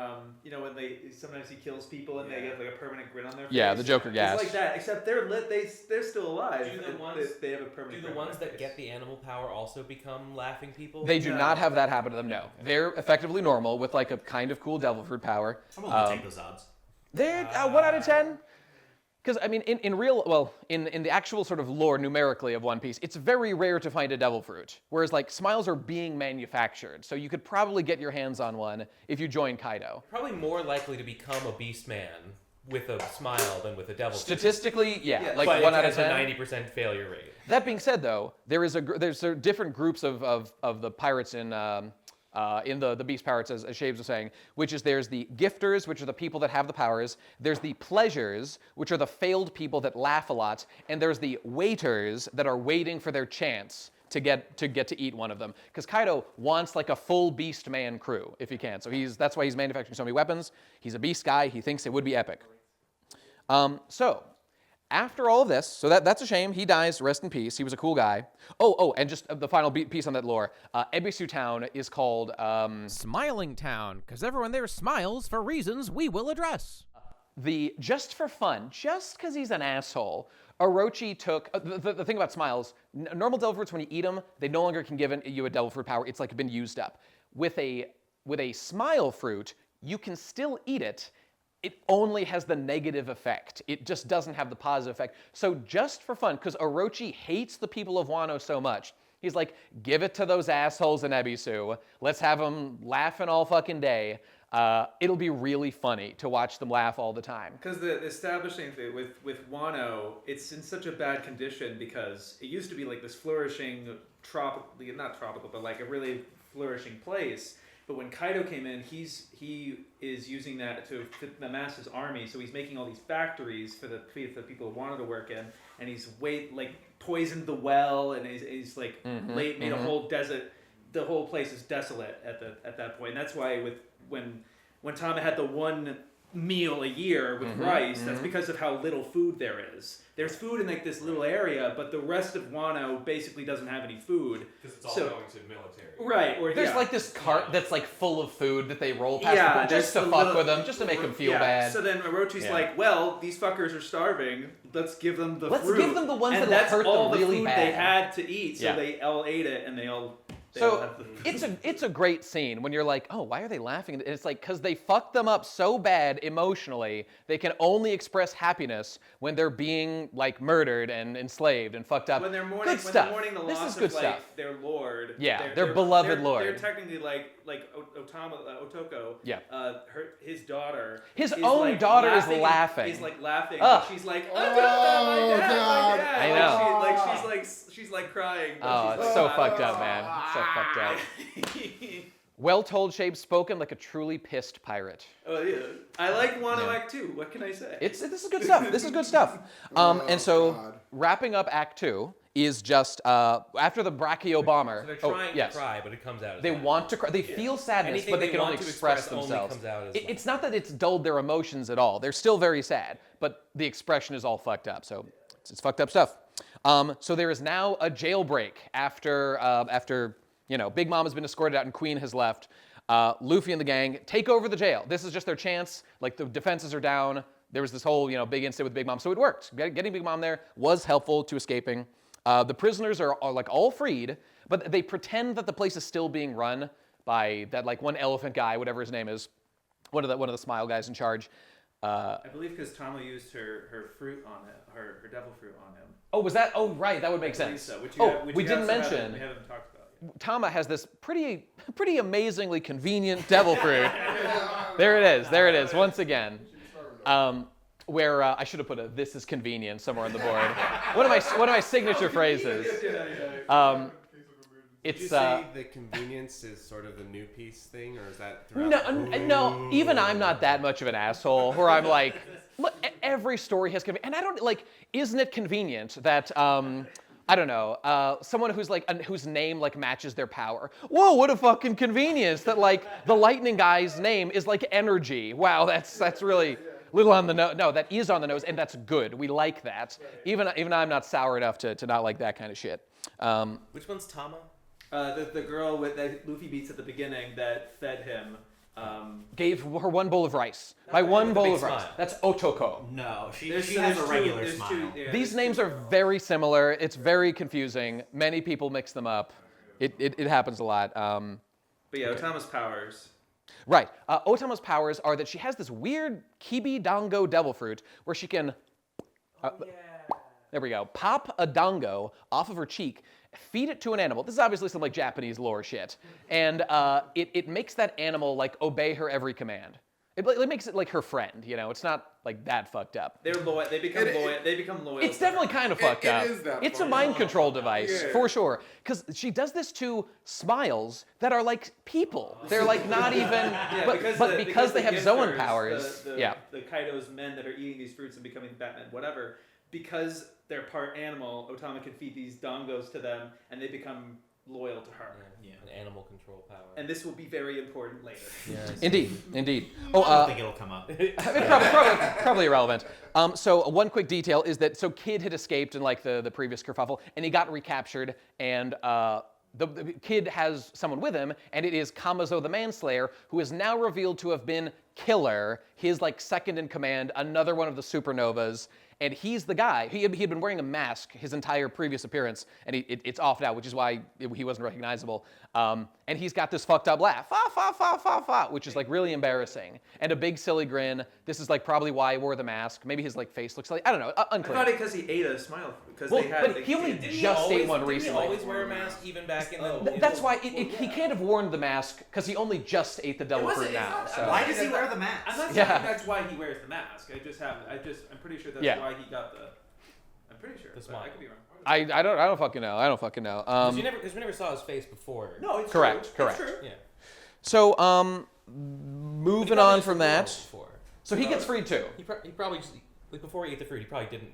when sometimes he kills people and they have like a permanent grin on their face. Yeah, the Joker gas. It's like that, except they're lit. They're still alive. They have a permanent. Do the grin on ones their that face. get the animal power also become laughing people? They do not have that happen to them, no. They're effectively normal with like a kind of cool devil fruit power. I'm willing to take those odds. They're 1 out of 10. Because, I mean, in the actual sort of lore numerically of One Piece, it's very rare to find a devil fruit. Whereas, like, smiles are being manufactured. So you could probably get your hands on one if you join Kaido. Probably more likely to become a beast man with a smile than with a devil fruit. Statistically, yeah, like but 1 it out of has 10. a 90% failure rate. That being said, though, there's different groups of the pirates in the Beast Pirates, as Shaves was saying, which is there's the gifters, which are the people that have the powers. There's the pleasures, which are the failed people that laugh a lot. And there's the waiters that are waiting for their chance to get to eat one of them. Because Kaido wants like a full beast man crew if he can. So that's why he's manufacturing so many weapons. He's a beast guy. He thinks it would be epic. So after all of this, so that's a shame. He dies. Rest in peace. He was a cool guy. Oh, and just the final piece on that lore. Ebisu Town is called Smiling Town, because everyone there smiles for reasons we will address. Just for fun, just because he's an asshole, Orochi took the thing about smiles. Normal devil fruits, when you eat them, they no longer can give you a devil fruit power. It's like been used up. With a smile fruit, you can still eat it. It only has the negative effect. It just doesn't have the positive effect. So just for fun, because Orochi hates the people of Wano so much, he's like, give it to those assholes in Ebisu. Let's have them laughing all fucking day. It'll be really funny to watch them laugh all the time. Because the establishing thing with Wano, it's in such a bad condition because it used to be like this flourishing not tropical, but like a really flourishing place. But when Kaido came in, he is using that to amass his army. So he's making all these factories for the people who wanted to work in, and he's poisoned the well, and he's like made a whole desert. The whole place is desolate at that point. And that's why when Tama had the one meal a year with rice, that's because of how little food there is. There's food in like this little area, but the rest of Wano basically doesn't have any food. Because it's all going to military. Right. Or There's like this cart that's like full of food that they roll past people just to fuck with them, just to make them feel bad. So then Orochi's like, well, these fuckers are starving. Let's give them the fruit. Let's give them the ones and that hurt them really food bad. They had to eat, so they all ate it, and they all. So it's a great scene when you're like, oh, why are they laughing? And it's like, because they fucked them up so bad emotionally, they can only express happiness when they're being like murdered and enslaved and fucked up. When they're mourning, good stuff. The this loss is good of like stuff. their lord. Yeah, their beloved lord. They're technically like Otoko. Yeah. His daughter. His is own like daughter is laughing. laughing. He's like laughing. Ugh. She's like, Oh, my dad. I know. She's like crying. Oh, it's so fucked up, man. It's so fucked up. Well-told, shape, spoken like a truly pissed pirate. Oh yeah, I like Wano Act 2. What can I say? This is good stuff. This is good stuff. And so wrapping up Act 2 is just after the Brachio bomber. So they're trying to cry, but it comes out. They want to cry. They feel sadness, Anything but they they can only want to express express only themselves. comes out as It's not that it's dulled their emotions at all. They're still very sad, but the expression is all fucked up. So it's fucked up stuff. So there is now a jailbreak after Big Mom has been escorted out and Queen has left. Luffy and the gang take over the jail. This is just their chance. Like the defenses are down. There was this whole big incident with Big Mom, so it worked. Getting Big Mom there was helpful to escaping. The prisoners are like all freed, but they pretend that the place is still being run by that like one elephant guy, whatever his name is, one of the smile guys in charge. I believe because Tama used her fruit on him, her devil fruit on him. Oh, was that? Oh, right. That would make sense. So, we didn't mention. We haven't talked about yet. Tama has this pretty amazingly convenient devil fruit. There it is. Once again, where I should have put a "this is convenient" somewhere on the board. One of my signature phrases. Did you say the convenience is sort of the new piece thing, or is that throughout? No. Even I'm not that much of an asshole. Where I'm like, look, every story has convenience, and I don't like. Isn't it convenient that I don't know, someone who's like whose name like matches their power? Whoa, what a fucking convenience that like the lightning guy's name is like energy. Wow, that's really little on the nose. No, that is on the nose, and that's good. We like that. Even I'm not sour enough to not like that kind of shit. Which one's Tama? The girl that Luffy beats at the beginning that fed him. Gave her one bowl of rice. By one bowl of rice. smile. That's Otoko. No, she There's has a two- regular there's smile. two- yeah, These there's names two are smiles. very similar. It's very confusing. Many people mix them up. It happens a lot. But yeah, Otama's powers. Right. Otama's powers are that she has this weird Kibi Dango devil fruit where she can, there we go, pop a dango off of her cheek, feed it to an animal. This is obviously some like Japanese lore shit. And it makes that animal like obey her every command. It makes it like her friend, It's not like that fucked up. They're loyal. They become loyal. They become loyal. It's to her. definitely kind of fucked up. It's a mind control device, for sure. Because she does this to smiles that are like people. They're like not even, but because they have the Zoan gifters, powers, the Kaido's men that are eating these fruits and becoming Batman, whatever, because they're part animal, Otama can feed these dongos to them, and they become loyal to her. An animal control power. And this will be very important later. Yes. Indeed. I don't think it'll come up. Probably irrelevant. So one quick detail is that Kid had escaped in like the previous kerfuffle, and he got recaptured, and the Kid has someone with him, and it is Kamazo the Manslayer, who is now revealed to have been Killer, his like second in command, another one of the supernovas. And he's the guy. He had been wearing a mask his entire previous appearance, and it's off now, which is why he wasn't recognizable. And he's got this fucked up laugh, fa fa fa fa fa, which is like really embarrassing, and a big silly grin. This is like probably why he wore the mask. Maybe his like face looks like, I don't know, unclear. I thought it because he ate a smile because Well, they had. but he only just ate one recently. Did he always wear a mask even back in the? That's why he can't have worn the mask because he only just ate the devil fruit now. So. Why does he wear the mask? I'm not saying Yeah. that's why he wears the mask. I'm pretty sure that's Yeah. why he got the. I'm pretty sure. The But smile. I could be wrong. I don't fucking know. Because we never saw his face before. No, it's Correct. true. Correct. It's true. Yeah. So moving on from that. Before. So he gets freed too. He probably just like before he ate the fruit. He probably didn't.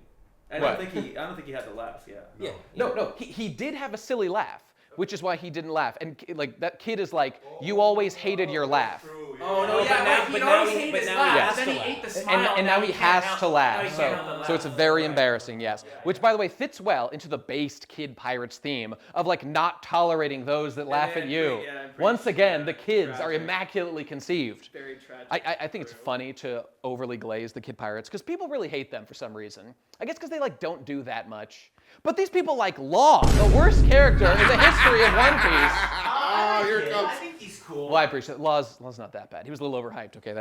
I don't think he had the laugh. Yeah. Yeah. No. He did have a silly laugh, which is why he didn't laugh. And like that kid is like, you always hated your laugh. Oh no! but now he has laugh. to Then he laugh. ate the smile. And now he has to laugh. Now he can't help but So it's very embarrassing, yes. Which, by the way, fits well into the based Kid Pirates theme of like not tolerating those that laugh at you. Once again, the kids are immaculately conceived. Very tragic. I think it's funny to overly glaze the Kid Pirates because people really hate them for some reason. I guess because they like don't do that much. But these people like Law, the worst character in the history of One Piece. Oh, here it I comes. think he's cool. Well, I appreciate it. Law's not that bad. He was a little overhyped. Okay,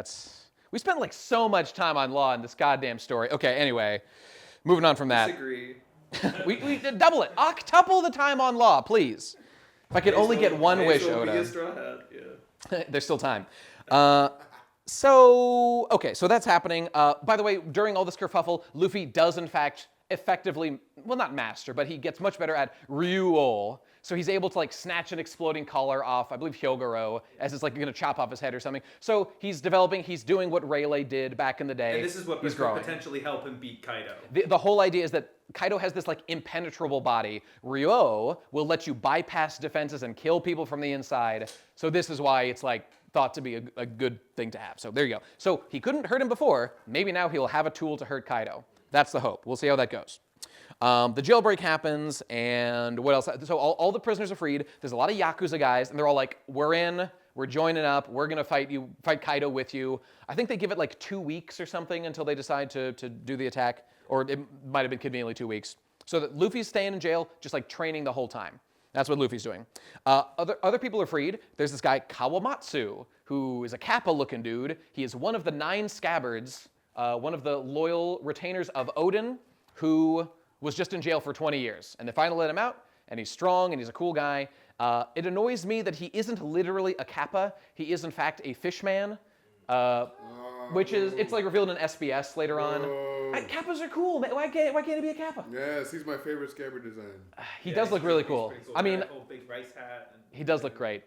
we spent like so much time on Law in this goddamn story. Okay, anyway, moving on from that. Disagree. we double it. Octuple the time on Law, please. If I could only get one wish, Oda. There's still time. So that's happening. By the way, during all this kerfuffle, Luffy does in fact effectively, well, not master, but he gets much better at Ryuo. So he's able to like snatch an exploding collar off, I believe Hyogoro, as it's like gonna chop off his head or something. So he's doing what Rayleigh did back in the day. And this is what he's could growing. potentially help him beat Kaido. The whole idea is that Kaido has this like impenetrable body. Ryuo will let you bypass defenses and kill people from the inside. So this is why it's like thought to be a good thing to have. So there you go. So he couldn't hurt him before. Maybe now he'll have a tool to hurt Kaido. That's the hope. We'll see how that goes. The jailbreak happens, and what else? So all the prisoners are freed. There's a lot of Yakuza guys, and they're all like, we're in, we're joining up, we're gonna fight Kaido with you. I think they give it like 2 weeks or something until they decide to do the attack, or it might have been conveniently 2 weeks. So that Luffy's staying in jail, just like training the whole time. That's what Luffy's doing. Other people are freed. There's this guy, Kawamatsu, who is a Kappa-looking dude. He is one of the 9 scabbards, one of the loyal retainers of Odin, who was just in jail for 20 years. And they finally let him out, and he's strong, and he's a cool guy. It annoys me that he isn't literally a Kappa. He is, in fact, a fishman, which is, it's like revealed in SBS later on. Kappas are cool, man. Why can't he be a Kappa? Yes, he's my favorite scabbard design. He does look really cool. I mean, That whole big rice hat. he does look great.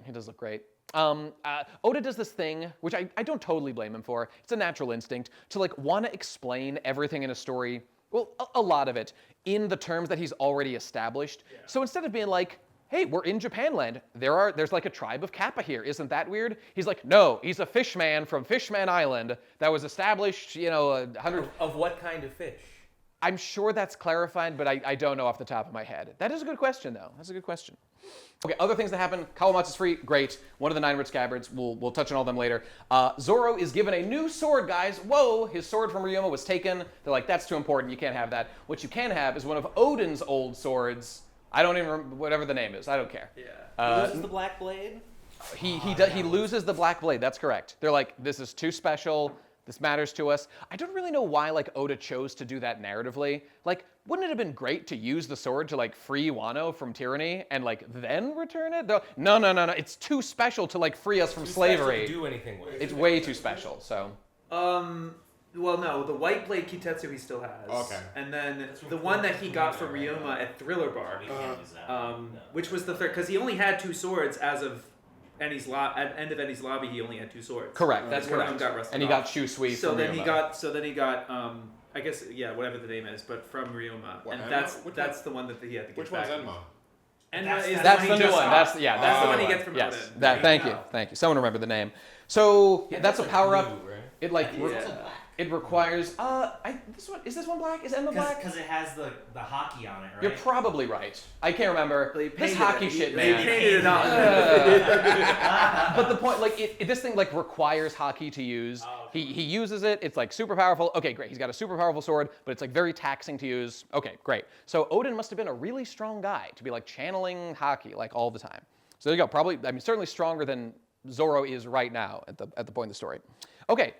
Oda does this thing, which I don't totally blame him for. It's a natural instinct to like want to explain everything in a story, well, a lot of it, in the terms that he's already established. Yeah. So instead of being like, hey, we're in Japanland, there's like a tribe of Kappa here, isn't that weird? He's like, no, he's a fishman from Fishman Island that was established, 100... Of what kind of fish? I'm sure that's clarified, but I don't know off the top of my head. That is a good question, though. That's a good question. Okay, other things that happen. Kawamatsu's free, great. One of the 9 red scabbards. We'll touch on all them later. Zoro is given a new sword, guys. Whoa, his sword from Ryoma was taken. They're like, that's too important. You can't have that. What you can have is one of Odin's old swords. I don't even remember whatever the name is. I don't care. Yeah. Loses the black blade? He loses the black blade. That's correct. They're like, this is too special. This matters to us. I don't really know why like Oda chose to do that narratively. Like, wouldn't it have been great to use the sword to like free Wano from tyranny and like then return it? No. It's too special to like free us from slavery. To do anything with it. It's way too special. So. Well, no, the white blade Kitetsu he still has. Okay. And then the one that he got from Ryoma at Thriller Bar, which was the third, because he only had 2 swords as of at end of Eni's lobby. He only had 2 swords. Correct. That's One of correct. them got rusted and he off. got Shusui So from then Ryoma. he got I guess whatever the name is, but from Ryoma, What, and Enma? that's the one that he had to get Which back. one's Enma? And That's That's the new one. That's the one he gets from Yes. Odin. Thank you. Someone remember the name. So that's a power up. Blue, right? It like Yeah. it requires. This one black? Is Enma black? Because it has the Haki on it, right? You're probably right. I can't remember. They This painted hockey it. shit, They man. painted it on. But the point, this thing requires Haki to use. Oh, He uses it. It's like super powerful. Okay, great. He's got a super powerful sword, but it's like very taxing to use. Okay, great. So Odin must have been a really strong guy to be like channeling Haki like all the time. So there you go. Probably, certainly stronger than Zoro is right now at the point of the story. Okay,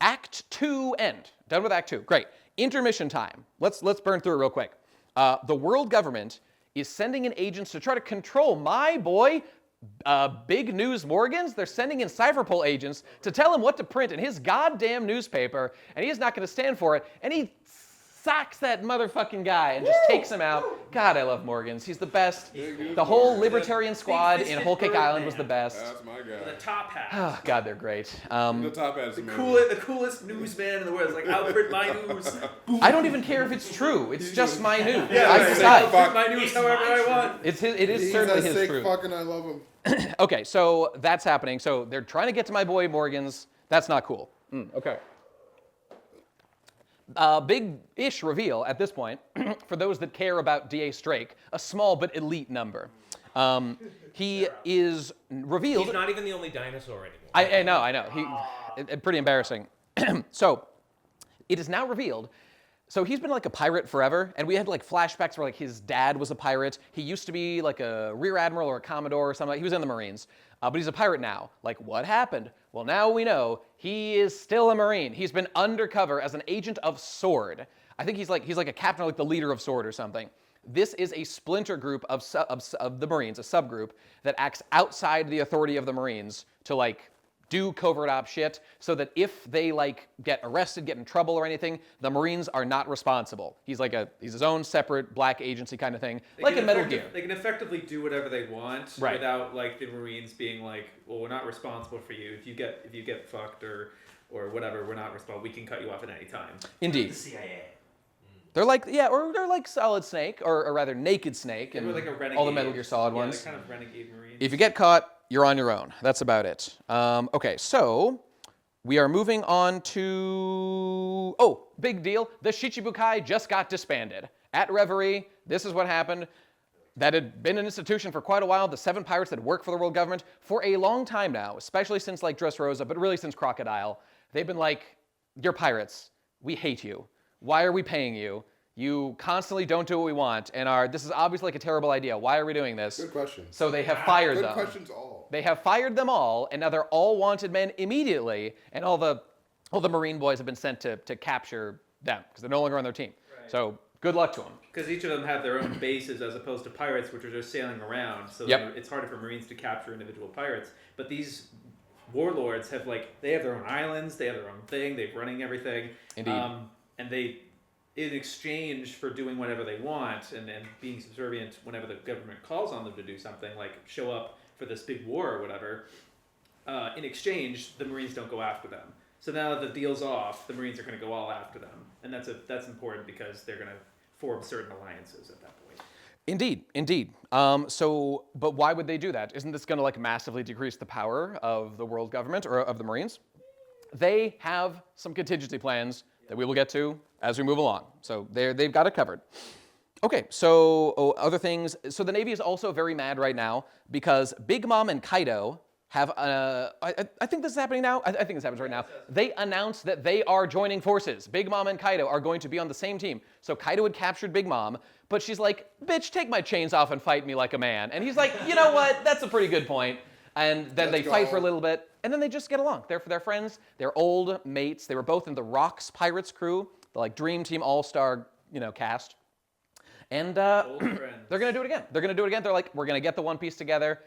Act 2 end. Done with Act 2. Great. Intermission time. Let's burn through it real quick. The world government is sending in agents to try to control my boy, Big News Morgans. They're sending in Cypherpole agents to tell him what to print in his goddamn newspaper, and he's not going to stand for it. And he sacks that motherfucking guy and just takes him out. God, I love Morgans. He's the best. The whole Libertarian squad in Whole Cake Island was the best. That's my guy. The top hat. Oh, God, they're great. The top hat's The amazing. coolest newsman in the world. It's like, I'll print my news. I don't even care if it's true. It's just my news. Yeah, I right. decide. Fuck. Print my news however I want. It is He's certainly a his sick truth. fucking I love him. Okay, so that's happening. So they're trying to get to my boy Morgans. That's not cool. Okay. Big-ish reveal at this point, for those that care about D.A. Strake, a small but elite number. He is revealed. He's not even the only dinosaur anymore. I know. Pretty embarrassing. So, it is now revealed. So he's been like a pirate forever, and we had like flashbacks where like his dad was a pirate. He used to be like a rear admiral or a commodore or something. He was in the Marines, but he's a pirate now. Like, what happened? Well, now we know he is still a Marine. He's been undercover as an agent of Sword. I think he's like a captain, or like the leader of Sword or something. This is a splinter group of the Marines, a subgroup that acts outside the authority of the Marines to like do covert op shit, so that if they like get arrested, get in trouble or anything, the Marines are not responsible. He's his own separate black agency kind of thing, like in Metal Gear. They can effectively do whatever they want Right. without like the Marines being like, well, we're not responsible for you. If you get fucked or whatever, we're not responsible. We can cut you off at any time. Indeed. The CIA. They're like, or they're like Solid Snake, or rather Naked Snake, and They were like a renegade. all the Metal Gear Solid Yeah, ones. they're kind of renegade Marines. If you get caught, you're on your own. That's about it. Okay, so we are moving on to... Oh, big deal. The Shichibukai just got disbanded. At Reverie, this is what happened. That had been an institution for quite a while. The 7 pirates that work for the world government for a long time now, especially since like Dressrosa, but really since Crocodile. They've been like, you're pirates. We hate you. Why are we paying you? You constantly don't do what we want, and this is obviously like a terrible idea. Why are we doing this? Good question. So they have fired Good them. questions all. They have fired them all, and now they're all wanted men immediately, and all the Marine boys have been sent to capture them because they're no longer on their team. Right. So good luck to them. Because each of them have their own bases as opposed to pirates, which are just sailing around. So Yep. it's harder for Marines to capture individual pirates. But these warlords have they have their own islands, they have their own thing, they're running everything. Indeed. And they, in exchange for doing whatever they want and being subservient whenever the government calls on them to do something, like show up for this big war or whatever, in exchange, the Marines don't go after them. So now that the deal's off, the Marines are going to go all after them. And that's important because they're going to form certain alliances at that point. Indeed. But why would they do that? Isn't this going to like massively decrease the power of the world government or of the Marines? They have some contingency plans that we will get to as we move along. So they've got it covered. Okay, so other things. So the Navy is also very mad right now because Big Mom and Kaido have, I think this is happening now. I think this happens right now. They announced that they are joining forces. Big Mom and Kaido are going to be on the same team. So Kaido had captured Big Mom, but she's like, bitch, take my chains off and fight me like a man. And he's like, you know what? That's a pretty good point. And then they fight for a little bit, and then they just get along. They're friends. They're old mates. They were both in the Rocks Pirates crew, the like Dream Team All-Star, cast. And they're gonna do it again. They're like, we're gonna get the One Piece together.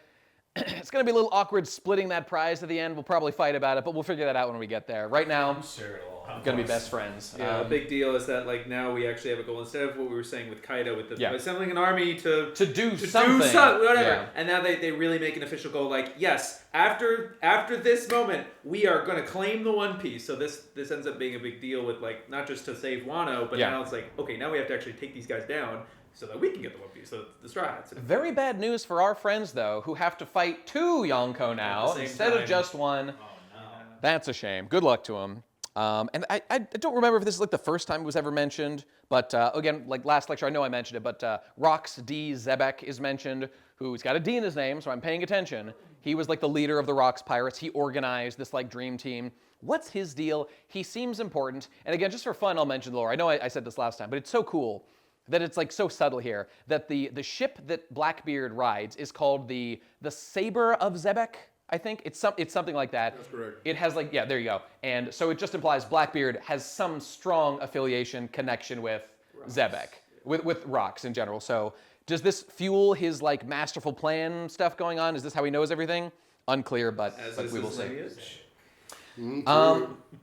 it's going to be a little awkward splitting that prize at the end. We'll probably fight about it, but we'll figure that out when we get there. Right now, Sure, it'll going to be best friends. Yeah, the big deal is that like now we actually have a goal instead of what we were saying with Kaido with the assembling an army to do something, whatever. Yeah. And now they really make an official goal. Like yes, after this moment, we are going to claim the One Piece. So this ends up being a big deal with like not just to save Wano, but now it's like okay, now we have to actually take these guys down so that we can get the One Piece. So the Straw Hats. Very bad news for our friends though, who have to fight 2 Yonko now instead of just 1. Oh no. That's a shame. Good luck to them. And I don't remember if this is like the first time it was ever mentioned, but again, like last lecture, I know I mentioned it, but Rox D. Xebec is mentioned, who's got a D in his name, so I'm paying attention. He was like the leader of the Rox Pirates. He organized this like dream team. What's his deal? He seems important. And again, just for fun, I'll mention the lore. I know I said this last time, but it's so cool that it's like so subtle here that the ship that Blackbeard rides is called the Saber of Xebec. I think it's something like that. That's correct. It has like, yeah, there you go. And so it just implies Blackbeard has some strong affiliation, connection with Xebec, with Rox in general. So does this fuel his like masterful plan stuff going on? Is this how he knows everything? Unclear, but we will see.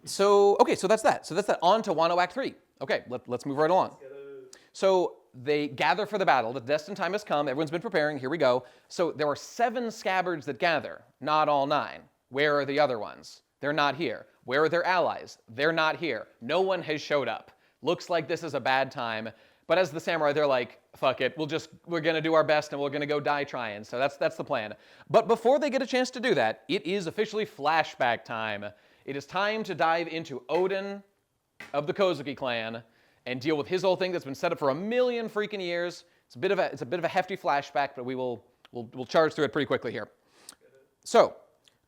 So that's that. So that's that. On to Wano Act 3. Okay, let's move right along. So they gather for the battle. The destined time has come. Everyone's been preparing. Here we go. So there are 7 scabbards that gather, not all 9. Where are the other ones? They're not here. Where are their allies? They're not here. No one has showed up. Looks like this is a bad time. But as the samurai, they're like, fuck it. We're going to do our best and we're going to go die trying. So that's the plan. But before they get a chance to do that, it is officially flashback time. It is time to dive into Odin of the Kozuki clan and deal with his whole thing that's been set up for a million freaking years. It's a bit of a hefty flashback, but we'll charge through it pretty quickly here. So,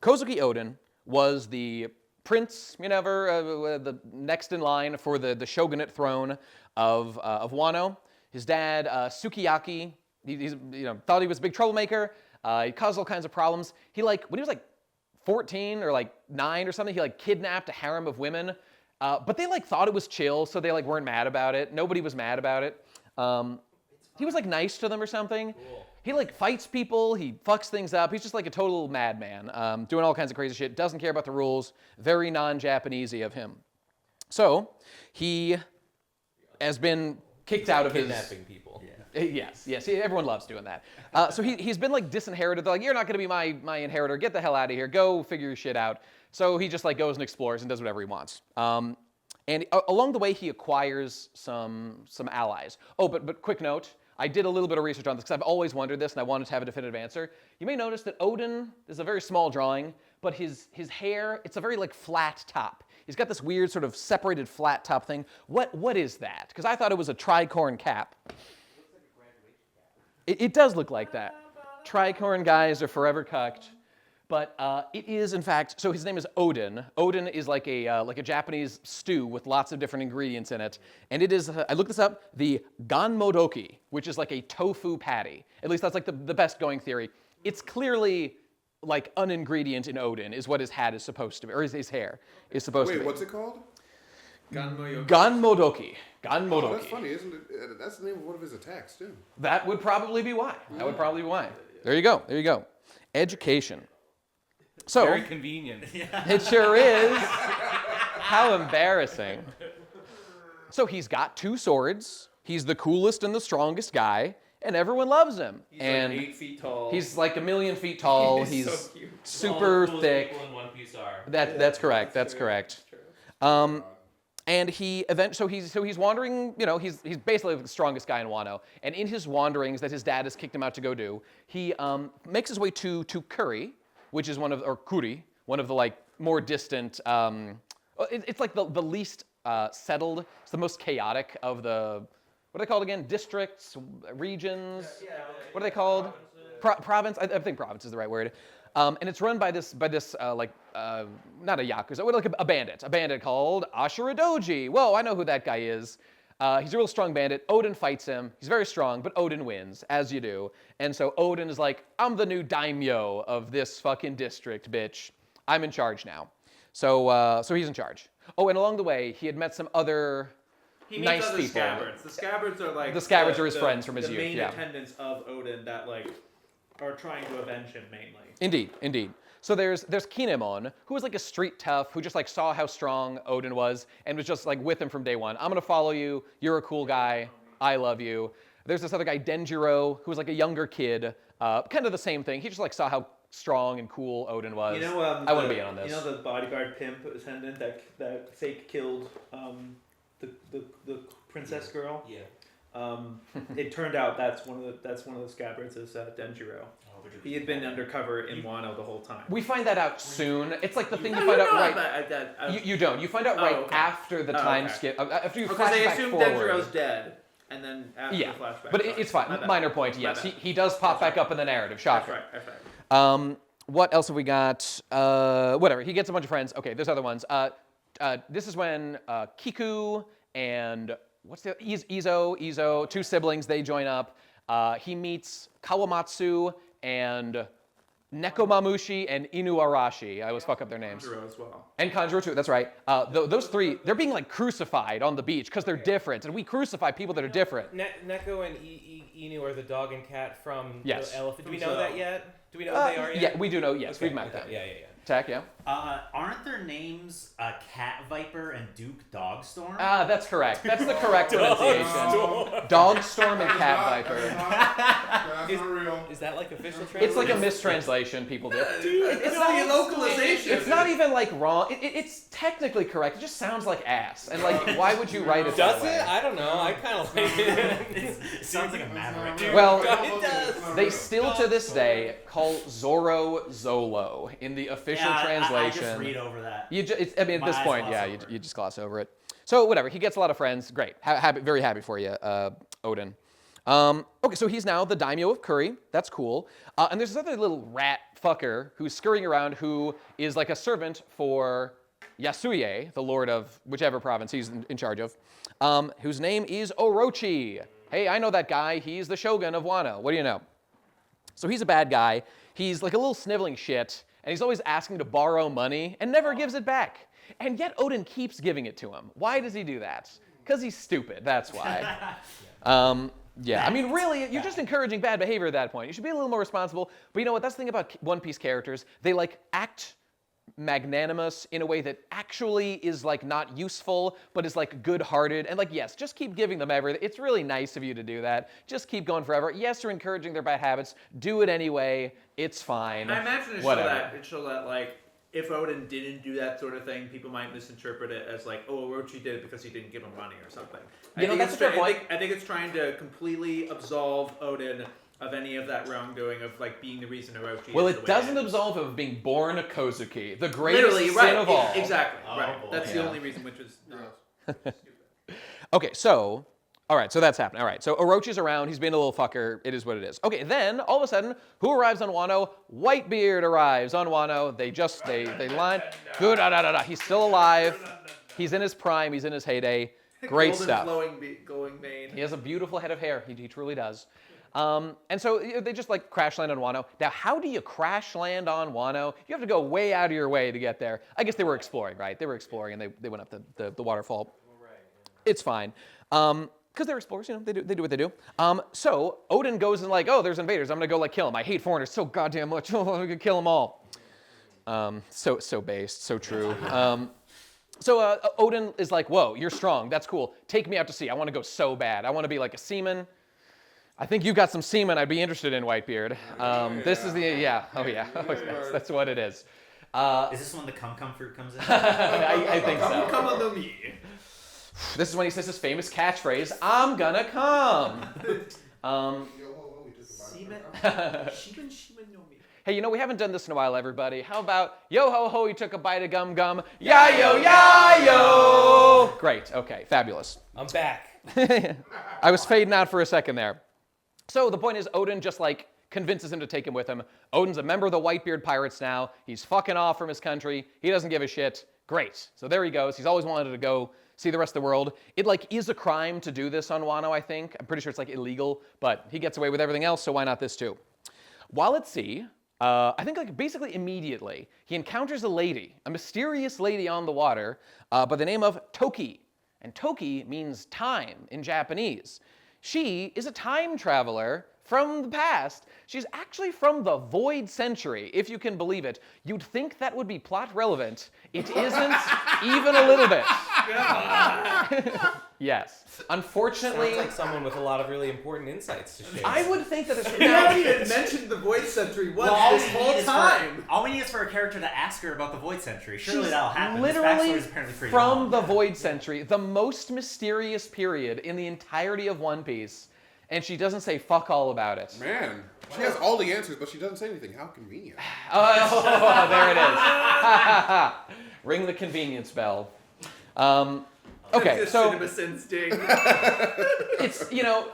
Kozuki Odin was the prince, the next in line for the shogunate throne of Wano. His dad, Sukiyaki, he thought he was a big troublemaker. He caused all kinds of problems. When he was 14 or 9 or something, he kidnapped a harem of women. But they thought it was chill, so they weren't mad about it. Nobody was mad about it. He was nice to them or something. Cool. He fights people. He fucks things up. He's just a total madman, doing all kinds of crazy shit. Doesn't care about the rules. Very non-Japanesey of him. So he has been kicked out of kidnapping people. Yeah. Yes. Everyone loves doing that. So he's been disinherited. They're you're not going to be my inheritor. Get the hell out of here. Go figure your shit out. So he just goes and explores and does whatever he wants. And along the way, he acquires some allies. Oh, but quick note. I did a little bit of research on this because I've always wondered this and I wanted to have a definitive answer. You may notice that Odin is a very small drawing, but his hair, it's a very flat top. He's got this weird sort of separated flat top thing. What is that? Because I thought it was a tricorn cap. It looks like a graduation cap. It does look like that. Tricorn guys are forever cucked. But it is, in fact, so his name is Odin. Odin is like a Japanese stew with lots of different ingredients in it. And it is, I looked this up, the ganmodoki, which is a tofu patty. At least that's the best going theory. It's clearly an ingredient in Odin is what his hat is supposed to be, or his hair is supposed to be. Wait, what's it called? Ganmodoki. Ganmodoki. Oh, that's funny, isn't it? That's the name of one of his attacks, too. That would probably be why. There you go. Education. So, very convenient. It sure is. How embarrassing. So he's got 2 swords. He's the coolest and the strongest guy, and everyone loves him. He's and 8 feet tall. He's 1,000,000 feet tall. He's so cute. super All the thick. people in One Piece are. That's correct. That's correct. And he so he's wandering. He's basically the strongest guy in Wano. And in his wanderings that his dad has kicked him out to go do, he makes his way to Kuri, which is one of the more distant. It's the least settled. It's the most chaotic of the. What are they called again? Districts, regions. What are they called? Province. I think province is the right word. And it's run by this not a yakuza, a bandit called Ashura Doji. Whoa, I know who that guy is. He's a real strong bandit. Odin fights him. He's very strong, but Odin wins, as you do. And so Odin is I'm the new daimyo of this fucking district, bitch. I'm in charge now. So he's in charge. Oh, and along the way, he had met some other nice people. Scabbards. The scabbards are the scabbards are his friends from his youth. The main attendants of Odin that are trying to avenge him mainly. Indeed. So there's Kinemon, who was like a street tough, who just like saw how strong Odin was and was just like with him from day one. I'm gonna follow you. You're a cool guy. I love you. There's this other guy, Denjiro, who was like a younger kid, kind of the same thing. He just like saw how strong and cool Odin was. You know, I want to be in on this. You know the bodyguard pimp attendant that fake killed the princess girl. Yeah. It turned out that's one of the scabbards is Denjiro. He had been undercover in Wano the whole time. We find that out soon. It's like the thing you find out right. You don't. You find out right after the time skip. After you because they flashback assume forward. Denjiro's dead, and then after the flashback. But it's fine. Minor point. Yes, he does pop back up in the narrative. Shocker. That's right. What else have we got? Whatever. He gets a bunch of friends. Okay, there's other ones. This is when Kiku and what's the Izo, two siblings, they join up. He meets Kawamatsu and Nekomamushi and Inuarashi. I always fuck up their names. Kanjuro as well. And Kanjuro too, that's right. Those three, they're being like crucified on the beach because they're different. And we crucify people that are different. Neko and Inu are the dog and cat from Yes. the elephant. Do we know that yet? Do we know what they are yet? Yeah, we do know, yes. Okay, We've met them. Yeah. Tech, yeah? Aren't their names Cat Viper and Duke Dogstorm? That's correct. That's the correct pronunciation. Dogstorm and Cat Viper. That's not real. Is that like official translation? It's like a mistranslation people do. It's not localization. It's not even like wrong. It's technically correct. It just sounds like ass. And like, why would you write it that Does way? it? I don't know. I kind of like it. It sounds like a maverick. Well, It does. they still to this day call Zoro Zolo in the official translation. I just read over that. I mean, at My this eyes point, gloss yeah, over you it. just gloss over it. So whatever, he gets a lot of friends. Great, very happy for you, Odin. Okay, so he's now the daimyo of Kuri. That's cool. And there's this other little rat fucker who's scurrying around who is like a servant for Yasuie, the lord of whichever province he's in charge of, whose name is Orochi. Hey, I know that guy. He's the shogun of Wano. What do you know? So he's a bad guy. He's like a little sniveling shit, and he's always asking to borrow money and never gives it back. And yet Odin keeps giving it to him. Why does he do that? Because he's stupid, that's why. Yeah, I mean, really, you're just encouraging bad behavior at that point. You should be a little more responsible. But you know what? That's the thing about One Piece characters. They like act magnanimous in a way that actually is like not useful, but is like good-hearted. And like, yes, just keep giving them everything. It's really nice of you to do that. Just keep going forever. Yes, you're encouraging their bad habits. Do it anyway. It's fine. I imagine it show that like if Odin didn't do that sort of thing, people might misinterpret it as like, oh, Orochi did it because he didn't give him money or something. You know, that's a fair point. I think it's trying to completely absolve Odin of any of that wrongdoing of like being the reason Orochi. Well, is it the way doesn't it is. absolve him of being born a Kozuki, the greatest Literally, sin right? of all. Exactly. Oh, right. boy. That's Yeah. the only reason, which is stupid. Okay, so, all right, so that's happening. All right, so Orochi's around. He's being a little fucker. It is what it is. Okay, then, all of a sudden, who arrives on Wano? Whitebeard arrives on Wano. They line. Good, He's still alive. He's in his prime. He's in his heyday. Great Golden stuff. glowing mane. He has a beautiful head of hair. He truly does. And so they just like crash land on Wano. Now, how do you crash land on Wano? You have to go way out of your way to get there. I guess they were exploring, right? They were exploring and they went up the waterfall. It's fine. Because they're explorers, you know, they do what they do. So Odin goes and like, oh, there's invaders. I'm gonna go like kill them. I hate foreigners so goddamn much. Oh, I'm gonna kill them all. So based, so true. So Odin is like, whoa, you're strong. That's cool. Take me out to sea. I want to go so bad. I want to be like a seaman. I think you've got some seamen I'd be interested in, Whitebeard. This is the, yeah. Oh, yeah. That's what it is. Is this when the cum fruit comes in? I think so. Come on, me. This is when he says his famous catchphrase, I'm gonna come. Hey, you know, we haven't done this in a while, everybody. How about, yo ho ho, he took a bite of gum gum. Ya yo, ya yo. Great, okay, fabulous. I'm back. I was fading out for a second there. So the point is, Odin just like convinces him to take him with him. Odin's a member of the Whitebeard Pirates now. He's fucking off from his country. He doesn't give a shit. Great. So there he goes. He's always wanted to go see the rest of the world. It like is a crime to do this on Wano, I think. I'm pretty sure it's like illegal, but he gets away with everything else, so why not this too? While at sea, I think like basically immediately, he encounters a lady, a mysterious lady on the water by the name of Toki. And Toki means time in Japanese. She is a time traveler from the past. She's actually from the Void Century, if you can believe it. You'd think that would be plot relevant. It isn't even a little bit. Yes. Unfortunately... Sounds like someone with a lot of really important insights to share. I would think that this... You haven't even mentioned the Void Century once this whole time. All we need is for a character to ask her about the Void Century. Surely She's that'll happen. literally This backstory is apparently pretty from long. the Void Century, the most mysterious period in the entirety of One Piece, and she doesn't say fuck all about it. Man, she has all the answers, but she doesn't say anything. How convenient. Oh, there it is. Ring the convenience bell. Okay, so CinemaSins sting. it's, you know,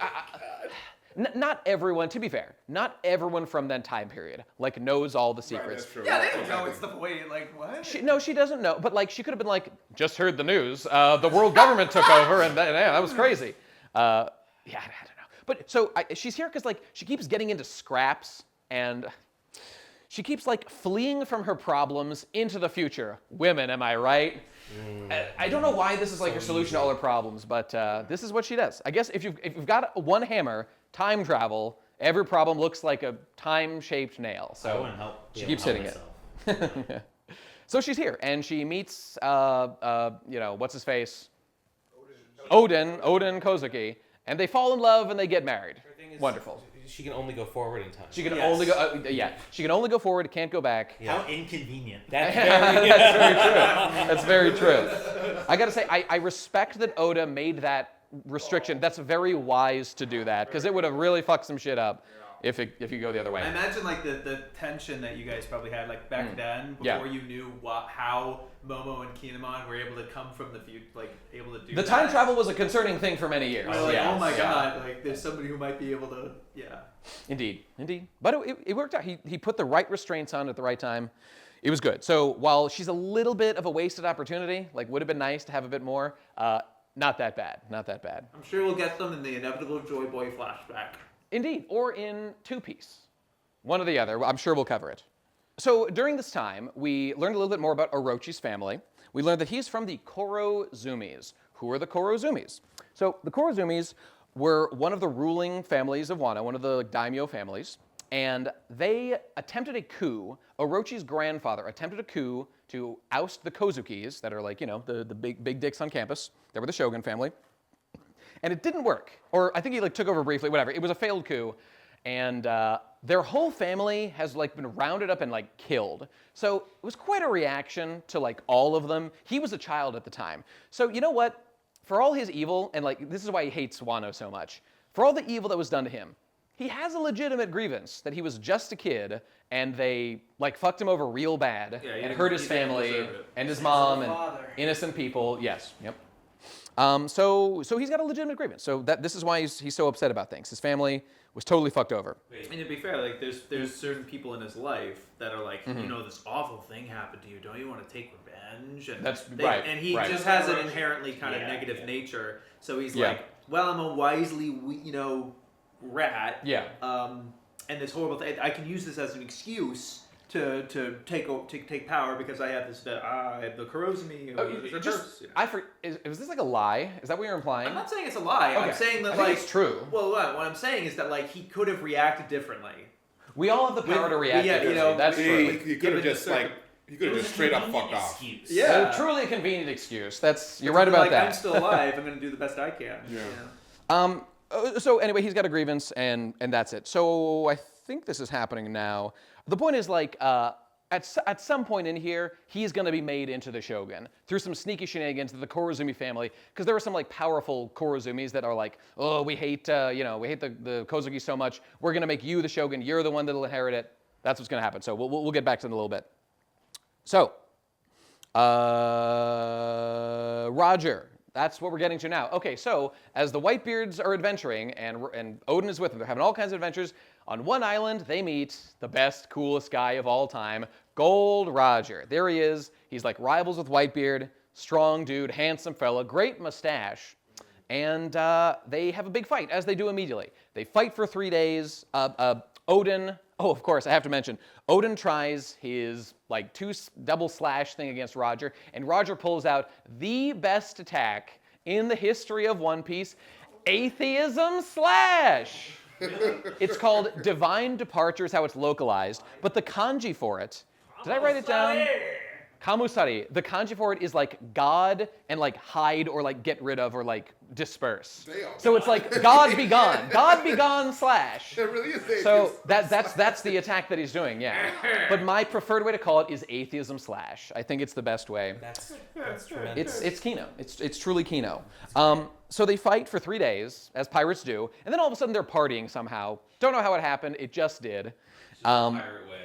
not everyone, to be fair, not everyone from that time period, like, knows all the secrets. That's true. Yeah, they don't know it's the Void. Like, what? She doesn't know, but, like, she could have been like, just heard the news, the world government took over, and that was crazy. Yeah, I don't know. But, so, she's here because, like, she keeps getting into scraps, and she keeps, like, fleeing from her problems into the future. Women, am I right? I don't know why this is like her solution to all her problems, but this is what she does. I guess if you've got one hammer, time travel, every problem looks like a time-shaped nail. I So wouldn't help. she keeps hitting it. So she's here, and she meets, you know, what's his face? Odin Kozuki, and they fall in love and they get married. Her thing is, Wonderful. She can only go forward in time. She can only go, she can only go forward, can't go back. Yeah. How inconvenient. That's That's very true. I gotta say, I respect that Oda made that restriction. That's very wise to do that, because it would have really fucked some shit up if you go the other way. I imagine like the tension that you guys probably had like back then before you knew how Momo and Kinemon were able to come from the future, like able to do The that. time travel was a concerning thing for many years. We're like, Yeah. oh my god, like there's somebody who might be able to, Indeed. But it worked out. He put the right restraints on at the right time. It was good. So while she's a little bit of a wasted opportunity, like would have been nice to have a bit more, not that bad. Not that bad. I'm sure we'll get them in the inevitable Joy Boy flashback. Indeed, or in Two Piece. One or the other. I'm sure we'll cover it. So during this time, we learned a little bit more about Orochi's family. We learned that he's from the Kurozumis. Who are the Kurozumis? So the Kurozumis were one of the ruling families of Wano, one of the daimyo families, and they attempted a coup. Orochi's grandfather attempted a coup to oust the Kozukis, that are like, you know, the big dicks on campus. They were the Shogun family. And it didn't work. Or I think he like took over briefly, whatever. It was a failed coup. And their whole family has like been rounded up and like killed. So it was quite a reaction to like all of them. He was a child at the time. So you know what? For all his evil, and like this is why he hates Wano so much, for all the evil that was done to him, he has a legitimate grievance that he was just a kid and they like fucked him over real bad and hurt his family and his mom and innocent people. Yes, yep. So he's got a legitimate grievance. So this is why he's so upset about things. His family was totally fucked over. And to be fair, like there's certain people in his life that are like, you know, this awful thing happened to you. Don't you want to take revenge? And That's right. And he right. just has an inherently kind of negative nature. So he's like, well, I'm a wisely, rat. Yeah. And this horrible thing. I can use this as an excuse to take power because I have this the Kurozumi. Was this like a lie? Is that what you're implying? I'm not saying it's a lie. Okay. I'm saying that I think like it's true. Well, what I'm saying is that like he could have reacted differently. We all have the power to react differently. That's true. He could have just like straight up fucked off. Yeah. Truly a convenient excuse. You're right about that. I'm still alive. I'm going to do the best I can. Yeah. So anyway, he's got a grievance, and that's it. So I think this is happening now. The point is, like, at some point in here, he's going to be made into the Shogun through some sneaky shenanigans of the Kurozumi family, because there are some like powerful Kurozumis that are like, oh, we hate the Kozuki so much. We're going to make you the Shogun. You're the one that'll inherit it. That's what's going to happen. So we'll get back to it in a little bit. So, Roger. That's what we're getting to now. Okay, so as the Whitebeards are adventuring, and Odin is with them, they're having all kinds of adventures. On one island, they meet the best, coolest guy of all time, Gold Roger. There he is. He's like rivals with Whitebeard, strong dude, handsome fella, great mustache. And they have a big fight, as they do immediately. They fight for 3 days. Odin, of course, I have to mention, Odin tries his like double slash thing against Roger, and Roger pulls out the best attack in the history of One Piece, Atheism Slash. It's called Divine Departure is how it's localized, but the kanji for it, did I write it down? Kamusari. The kanji for it is like God and like hide or like get rid of or like disperse. So it's like God be gone. God be gone slash. It really is. So that's the attack that he's doing, yeah. But my preferred way to call it is atheism slash. I think it's the best way. That's tremendous. It's Kino. It's truly Kino. So they fight for 3 days, as pirates do, and then all of a sudden they're partying somehow. Don't know how it happened. It just did. Pirate way.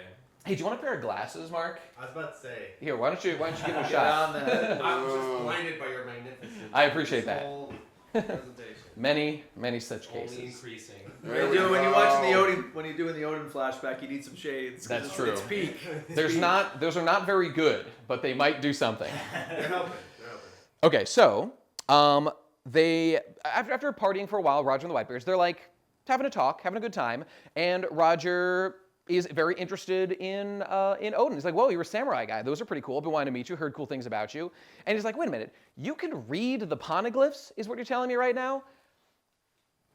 Hey, do you want a pair of glasses, Mark? I was about to say. Here, why don't you give him a shot? I was just blinded by your magnificence. I appreciate that. Whole presentation. Many such Only cases. increasing. When you're watching the Odin, when you're doing the Odin flashback, you need some shades. 'Cause That's it's, true. It's peak. Those are not very good, but they might do something. They're helping. Okay, so they after partying for a while, Roger and the Whitebeards, they're like having a talk, having a good time, and Roger is very interested in Odin. He's like, whoa, you're a samurai guy. Those are pretty cool. Been wanting to meet you, heard cool things about you. And he's like, wait a minute, you can read the poneglyphs, is what you're telling me right now?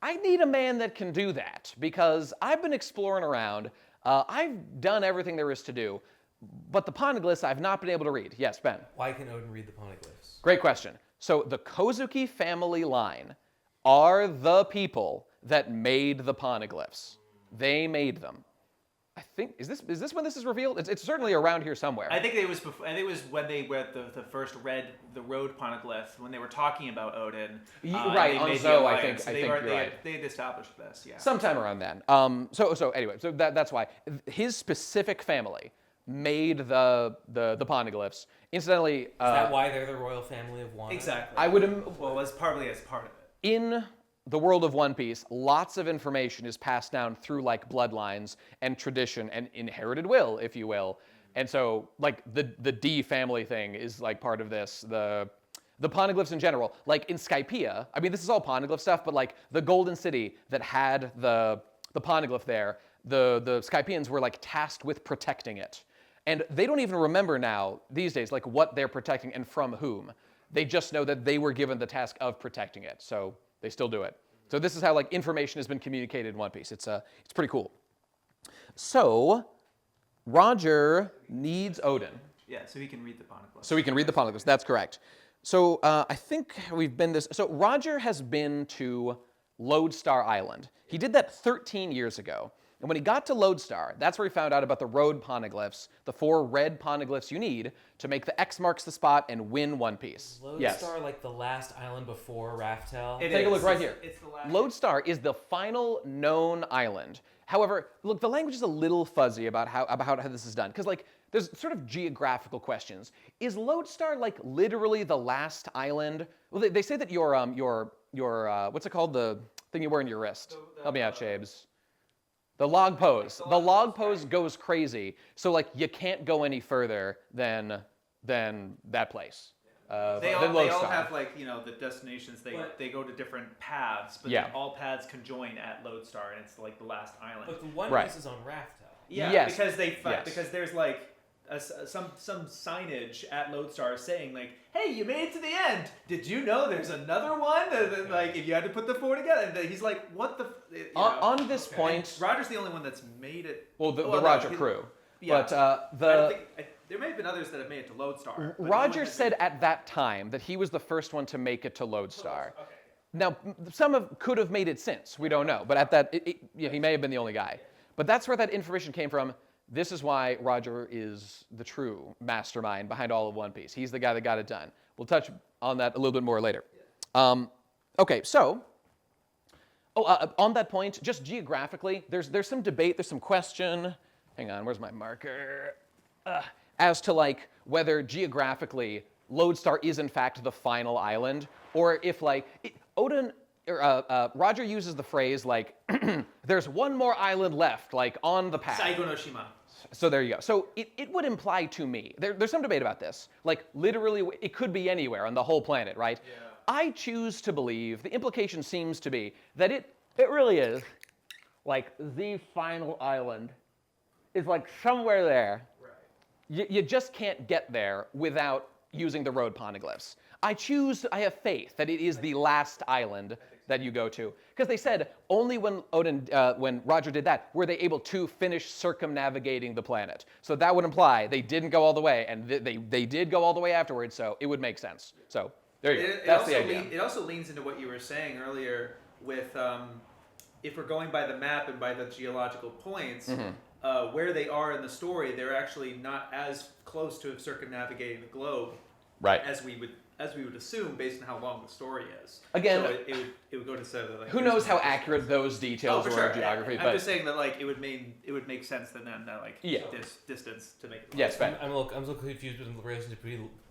I need a man that can do that, because I've been exploring around. I've done everything there is to do, but the poneglyphs I've not been able to read. Yes, Ben? Why can Odin read the poneglyphs? Great question. So the Kozuki family line are the people that made the poneglyphs. They made them. I think is this when this is revealed? It's certainly around here somewhere. I think it was before, I think it was when they read the first read the road poneglyph when they were talking about Odin. Right, on Zoe, I think you're right. They had established this, yeah. Sometime around then. So anyway, so that's why his specific family made the poneglyphs. Incidentally, Is that why they're the royal family of Wano? Exactly. I would well, as partly as part of it. in the world of One Piece, lots of information is passed down through like bloodlines and tradition and inherited will, if you will. And so like the D family thing is like part of this. The poneglyphs in general, like in Skypiea, I mean this is all poneglyph stuff, but like the Golden City that had the poneglyph there, the Skypieans were like tasked with protecting it. And they don't even remember now, these days, like what they're protecting and from whom. They just know that they were given the task of protecting it. So they still do it. So this is how like information has been communicated in One Piece. It's pretty cool. So Roger needs Odin. Yeah, so he can read the poneglyphs. So he can read the poneglyphs. That's correct. So I think we've been this. So Roger has been to Lodestar Island. He did that 13 years ago. And when he got to Lodestar, that's where he found out about the road poneglyphs, the 4 red poneglyphs you need to make the X marks the spot and win One Piece. Lodestar, like the last island before Raftel? Take a look right here. It's the last. Lodestar is the final known island. However, look, the language is a little fuzzy about how this is done, because like there's sort of geographical questions. Is Lodestar like literally the last island? Well, they say that your what's it called, the thing you wear in your wrist? Help me out, Shabes. The log pose. The log pose goes crazy. So like you can't go any further than that place. They than all Lodestar. have like, you know, the destinations. They go to different paths, but Yeah. then all paths conjoin at Lodestar, and it's like the last island. But the One Right. Piece is on Raftel. Yeah, Yes. because Yes. because there's like some signage at Lodestar saying like, "Hey, you made it to the end. Did you know there's another one?" And then, like, if you had to put the 4 together, and he's like, "What the?" You know? On this point, And Roger's the only one that's made it. well, the no, Roger he- crew, Yeah. but I don't think, there may have been others that have made it to Lodestar. but no one Roger has said made- at that time that he was the first one to make it to Lodestar. Okay. Now, could have made it since. We don't know. But at that, he may have been the only guy. But that's where that information came from. This is why Roger is the true mastermind behind all of One Piece. He's the guy that got it done. We'll touch on that a little bit more later. Okay, so on that point, just geographically, there's some debate, there's some question. Hang on, where's my marker? As to like whether geographically Lodestar is in fact the final island, or if like Roger uses the phrase like there's one more island left, like on the path. Saigo no Shima. So there you go. So it would imply to me, there's some debate about this, like literally it could be anywhere on the whole planet, right? Yeah. I choose to believe, the implication seems to be that it really is like the final island is like somewhere there. Right. You just can't get there without using the road poneglyphs. I have faith that it is the last island that you go to. Because they said only when when Roger did that were they able to finish circumnavigating the planet. So that would imply they didn't go all the way, and they did go all the way afterwards. So it would make sense. So there you go. That's the idea. It also leans into what you were saying earlier with if we're going by the map and by the geological points, where they are in the story, they're actually not as close to circumnavigating the globe as we would assume based on how long the story is. Again, so it would go to say that, like, who knows how accurate those details were in geography? I'm just saying that like it would make sense to them that like distance to make it. Yes, Ben. I'm a little confused with the relationship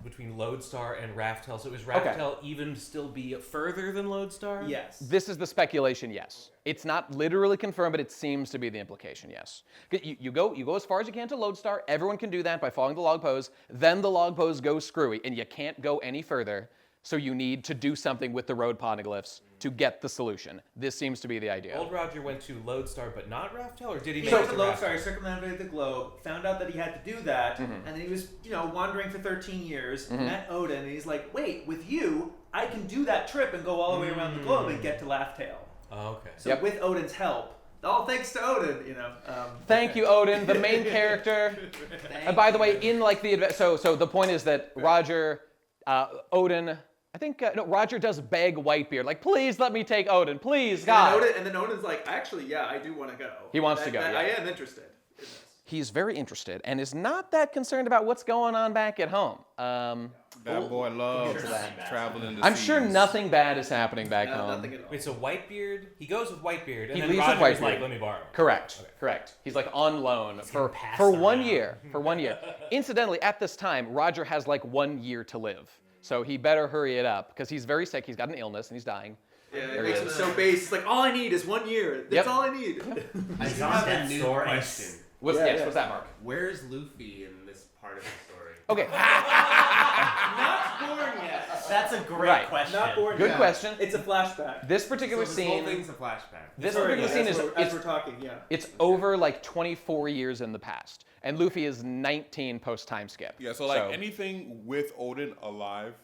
between Lodestar and Raftel. So is Raftel even still be further than Lodestar? Yes. This is the speculation, yes. It's not literally confirmed, but it seems to be the implication, yes. You go as far as you can to Lodestar. Everyone can do that by following the log pose. Then the log pose goes screwy, and you can't go any further. So you need to do something with the road poneglyphs to get the solution. This seems to be the idea. Old Roger went to Lodestar, but not Raftel, or did he? He went to Lodestar, he circumnavigated the globe, found out that he had to do that, and then he was, wandering for 13 years, met Odin, and he's like, wait, with you, I can do that trip and go all the way around the globe and get to Laugh-Tail. Oh, okay. So with Odin's help, all thanks to Odin, Thank you, Odin, the main character. And by the way, in like the so the point is that Roger, Odin. I think Roger does beg Whitebeard, like, please let me take Odin, please, God. And then Odin's like, actually, yeah, I do want to go. He wants to go. I am interested in this. He's very interested and is not that concerned about what's going on back at home. That boy loves traveling the I'm seas. sure nothing bad is happening back home. Nothing at all. Wait, so Whitebeard, he goes with Whitebeard, and He then leaves with Roger's Whitebeard. like, let me borrow. Correct. He's like on loan for passed 1 around. year. For 1 year. Incidentally, at this time, Roger has like 1 year to live. So he better hurry it up because he's very sick. He's got an illness and he's dying. Yeah, it makes him so base. It's like, all I need is 1 year. That's all I need. I He's do on have a death's new door. question. What's that, Mark? Where's Luffy in this part of the story? Okay. Not born yet. That's a great question. Not born Good yet. question. It's a flashback. This particular So this whole scene. thing's a flashback. This particular scene is as we're talking, yeah. it's over like 24 years in the past, and Luffy is 19 post time skip. Yeah, so like anything with Odin alive,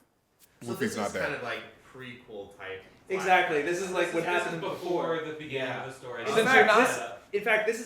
So Luffy's this is not there. kind of like prequel type. Exactly. This is like what This happened is before. the beginning of the story. Since you're not- In fact, this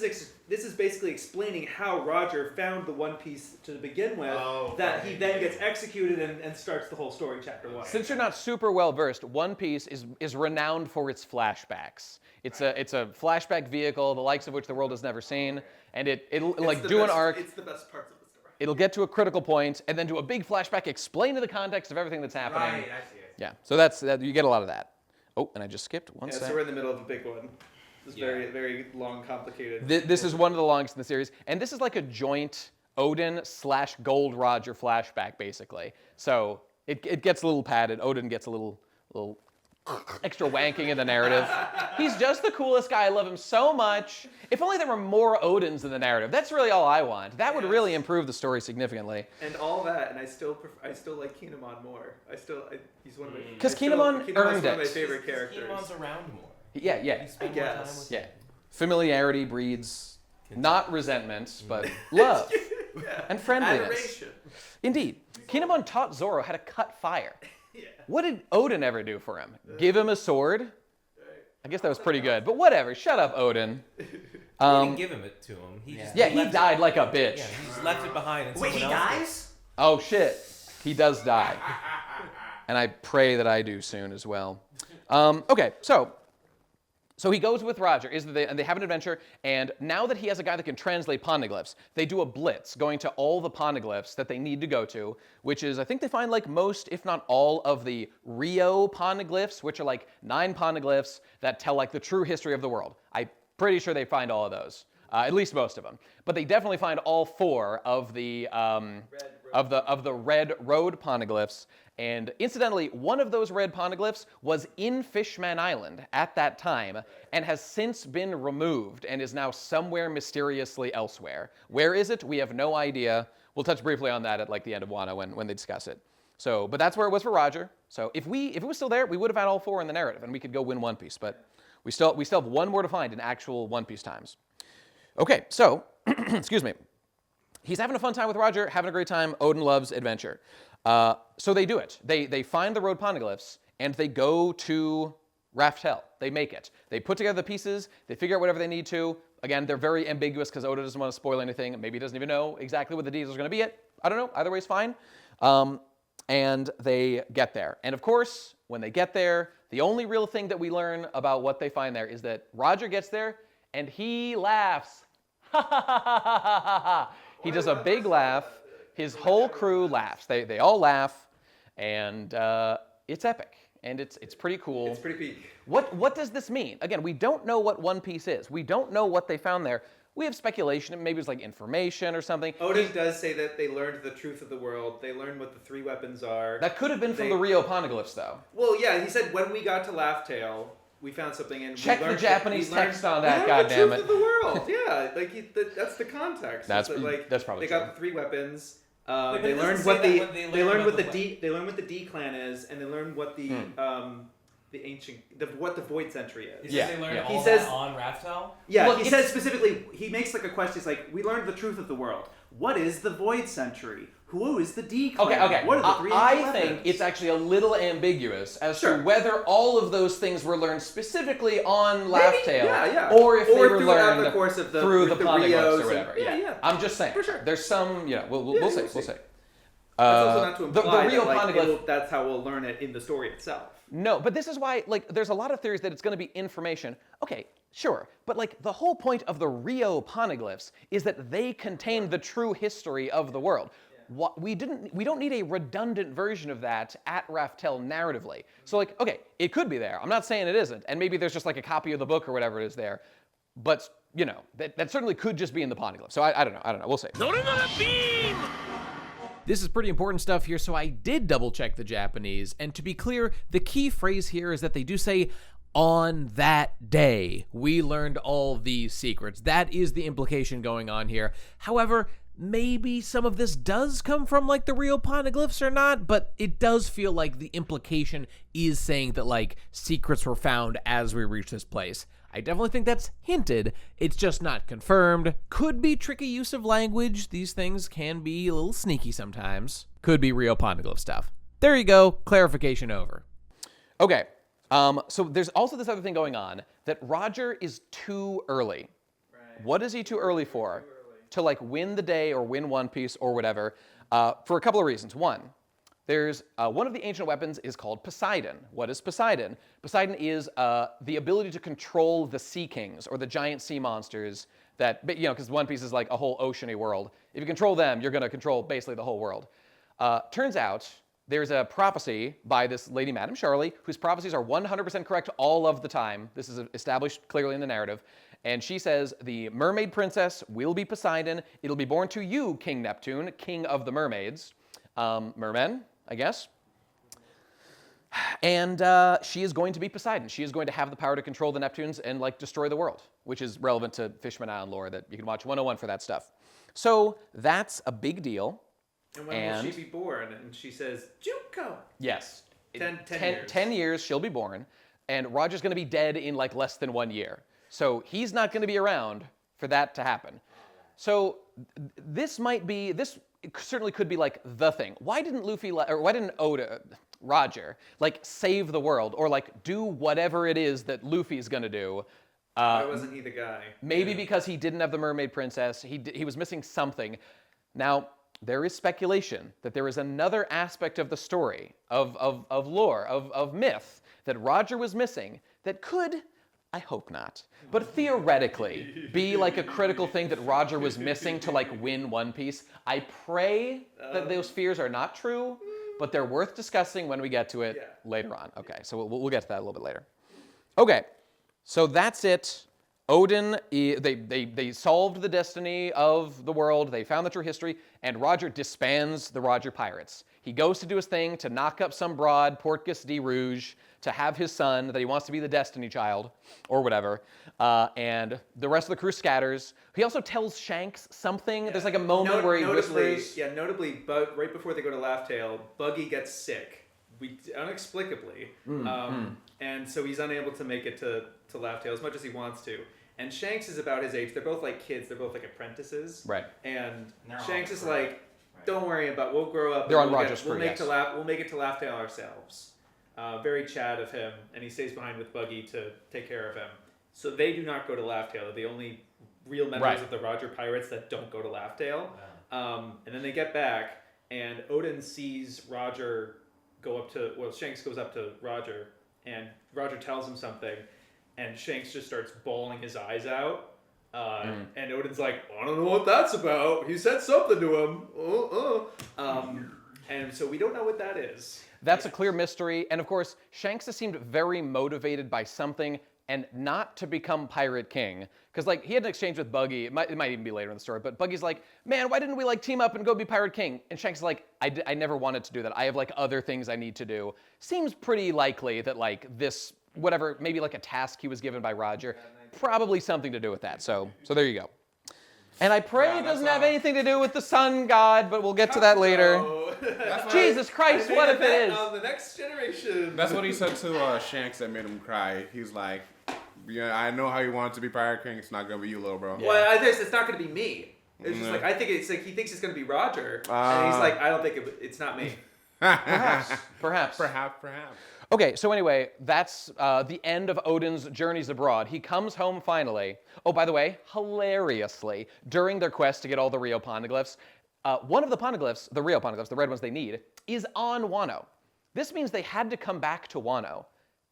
is basically explaining how Roger found the One Piece to begin with. That he then gets executed and starts the whole story, chapter 1. Since you're not super well versed, One Piece is renowned for its flashbacks. It's a flashback vehicle, the likes of which the world has never seen, and it'll like do an arc. It's the best parts of the story. It'll get to a critical point, and then do a big flashback, explain to the context of everything that's happening. Right, I see it. Yeah, so that's you get a lot of that. Oh, and I just skipped one Yeah, sec. so we're in the middle of a big one. This is very, very long, complicated. This is one of the longest in the series, and this is like a joint Odin/Gold Roger flashback, basically. So it gets a little padded. Odin gets a little extra wanking in the narrative. He's just the coolest guy. I love him so much. If only there were more Odins in the narrative. That's really all I want. That would really improve the story significantly. And all that, and I still like Kinemon more. He's one of my. Because Kinemon's Kinemon one earned of my it. favorite characters. Kinemon's around more. Yeah. You spend I more time guess. with Yeah. him. Familiarity breeds not resentment, but love and friendliness. Adoration. Indeed. Kinemon taught Zoro how to cut fire. What did Odin ever do for him? Give him a sword? I guess that was pretty good, but whatever. Shut up, Odin. He didn't give him it to him. He just Yeah, he left died like a bitch. Yeah, he just left it behind. And Wait, he someone else did. dies? Oh shit, he does die. And I pray that I do soon as well. Okay, so he goes with Roger, and they have an adventure, and now that he has a guy that can translate poneglyphs, they do a blitz, going to all the poneglyphs that they need to go to, which is, I think they find like most, if not all, of the Ryuo poneglyphs, which are like 9 poneglyphs that tell like the true history of the world. I'm pretty sure they find all of those, at least most of them. But they definitely find all 4 of the red road poneglyphs. And incidentally, one of those red poneglyphs was in Fishman Island at that time and has since been removed and is now somewhere mysteriously elsewhere. Where is it? We have no idea. We'll touch briefly on that at like the end of Wano when they discuss it. So, but that's where it was for Roger. So if it was still there, we would have had all 4 in the narrative and we could go win One Piece. But we still have 1 more to find in actual One Piece times. Okay, so excuse me. He's having a fun time with Roger, having a great time. Odin loves adventure. So they do it. They find the road poneglyphs, and they go to Raftel. They make it. They put together the pieces. They figure out whatever they need to. Again, they're very ambiguous because Oda doesn't want to spoil anything. Maybe he doesn't even know exactly what the details are going to be yet. I don't know. Either way is fine. And they get there. And of course, when they get there, the only real thing that we learn about what they find there is that Roger gets there and he laughs. Ha ha ha ha ha ha ha. He does a big laugh. His whole crew laughs. They all laugh, and it's epic. And it's pretty cool. It's pretty peak. What does this mean? Again, we don't know what One Piece is. We don't know what they found there. We have speculation. Maybe it's like information or something. Oda does say that they learned the truth of the world. They learned what the 3 weapons are. That could have been from the Ryuo Poneglyphs, though. Well, yeah, he said when we got to Laugh Tale, we found something and check we learned the Japanese text on that. We learned Goddamn the it! truth of the world. Yeah, like that's the context. That's like, that's probably they true. got the 3 weapons. But They it learned doesn't what say the that when they learned what the D. They learned what the D clan is, and they learned what the ancient what the Void Sentry is. Yeah, they learned all he says that on Raftel. Yeah, Look, he says specifically. He makes like a question. He's like, "We learned the truth of the world. What is the Void Sentry? Who is the D clan? Okay. What are the 3 I ancient think weapons?" it's actually a little ambiguous as Sure. to whether all of those things were learned specifically on Laugh Tale, yeah. or if they were throughout learned the course of through the with Poneglyphs Rios or whatever. and- yeah. I'm just saying. For sure. There's some, we'll see. We'll see. That's also not to the imply real that, like, Poneglyph. that's how we'll learn it in the story itself. No, but this is why, like, there's a lot of theories that it's going to be information. Okay, sure, but like the whole point of the Ryuo Poneglyphs is that they contain the true history of the world. We don't need a redundant version of that at Raftel narratively. So like, okay, it could be there. I'm not saying it isn't, and maybe there's just like a copy of the book or whatever it is there, but that certainly could just be in the Poneglyph. So I don't know. We'll see. This is pretty important stuff here, so I did double check the Japanese, and to be clear, the key phrase here is that they do say, on that day, we learned all these secrets. That is the implication going on here. However, maybe some of this does come from like the real Poneglyphs or not, but it does feel like the implication is saying that like secrets were found as we reach this place. I definitely think that's hinted. It's just not confirmed. Could be tricky use of language. These things can be a little sneaky sometimes. Could be real Poneglyph stuff. There you go. Clarification over. Okay. So there's also this other thing going on that Roger is too early. Right. What is he too early for? To like win the day or win One Piece or whatever, for a couple of reasons. One, there's one of the ancient weapons is called Poseidon. What is Poseidon? Poseidon is the ability to control the Sea Kings or the giant sea monsters that, because One Piece is like a whole oceany world. If you control them, you're going to control basically the whole world. Turns out there's a prophecy by this lady, Madame Charlie, whose prophecies are 100% correct all of the time. This is established clearly in the narrative. And she says, the mermaid princess will be Poseidon. It'll be born to you, King Neptune, king of the mermaids. Mermen, I guess. And she is going to be Poseidon. She is going to have the power to control the Neptunes and like destroy the world, which is relevant to Fishman Island lore that you can watch 101 for that stuff. So that's a big deal. And when will she be born? And she says, Junko. Yes. 10 years. 10 years she'll be born, and Roger's going to be dead in like less than 1 year. So he's not going to be around for that to happen. So this certainly could be like the thing. Why didn't Roger like save the world or like do whatever it is that Luffy's going to do? Why wasn't he the guy? Maybe because he didn't have the mermaid princess. He was missing something. Now, there is speculation that there is another aspect of the story, of lore, of myth, that Roger was missing that could, I hope not, but theoretically be like a critical thing that Roger was missing to like win One Piece. I pray that those fears are not true, but they're worth discussing when we get to it later on. Okay, so we'll get to that a little bit later. Okay, so that's it. Odin, they solved the destiny of the world, they found the true history, and Roger disbands the Roger Pirates. He goes to do his thing to knock up some broad, Portgas de Rouge, to have his son, that he wants to be the Destiny Child, or whatever, and the rest of the crew scatters. He also tells Shanks something. Yeah. There's like a moment where he whispers. Yeah, notably, right before they go to Laugh Tale, Buggy gets sick, inexplicably, and so he's unable to make it to Laugh Tale as much as he wants to. And Shanks is about his age. They're both like kids. They're both like apprentices. Right. And Shanks is like, don't worry about. We'll grow up. They're on Roger's crew. We'll make it to Laugh Tale ourselves. very Chad of him, and he stays behind with Buggy to take care of him. So they do not go to Laugh-Tale. They're the only real members of the Roger Pirates that don't go to Laugh-Tale. And then they get back, and Odin sees Roger go up to, Shanks goes up to Roger, and Roger tells him something, and Shanks just starts bawling his eyes out. And Odin's like, I don't know what that's about. He said something to him. And so we don't know what that is. That's a clear mystery. And of course, Shanks has seemed very motivated by something and not to become Pirate King. Because like he had an exchange with Buggy, it might even be later in the story, but Buggy's like, man, why didn't we like team up and go be Pirate King? And Shanks is like, I never wanted to do that. I have like other things I need to do. Seems pretty likely that like this, whatever, maybe like a task he was given by Roger, probably something to do with that. So there you go. And I pray it doesn't have anything to do with the sun god, but we'll get to that later. Jesus Christ, what if it is? On the next generation. That's what he said to Shanks that made him cry. He's like, yeah, I know how you want to be Pirate King. It's not gonna be you, little bro. Yeah. Well, I think it's not gonna be me. It's just like I think it's like he thinks it's gonna be Roger, and he's like, I don't think it's not me. Perhaps. Okay, so anyway, that's the end of Odin's journeys abroad. He comes home finally. Oh, by the way, hilariously, during their quest to get all the Rio Poneglyphs, one of the Poneglyphs, the Rio Poneglyphs, the red ones they need, is on Wano. This means they had to come back to Wano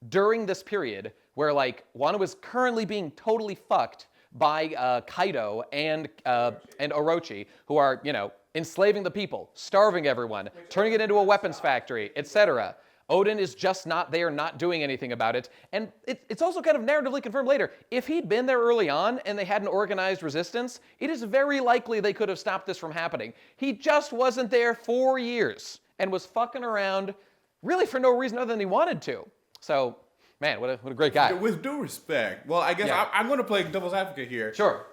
during this period where, like, Wano is currently being totally fucked by Kaido and Orochi, who are, you know, enslaving the people, starving everyone, turning it into a weapons factory, etc. Odin is just not there, not doing anything about it. And it's also kind of narratively confirmed later. If he'd been there early on and they had an organized resistance, it is very likely they could have stopped this from happening. He just wasn't there 4 years and was fucking around really for no reason other than he wanted to. So, man, what a great guy. With due respect, well, I guess I'm going to play devil's advocate here. Sure.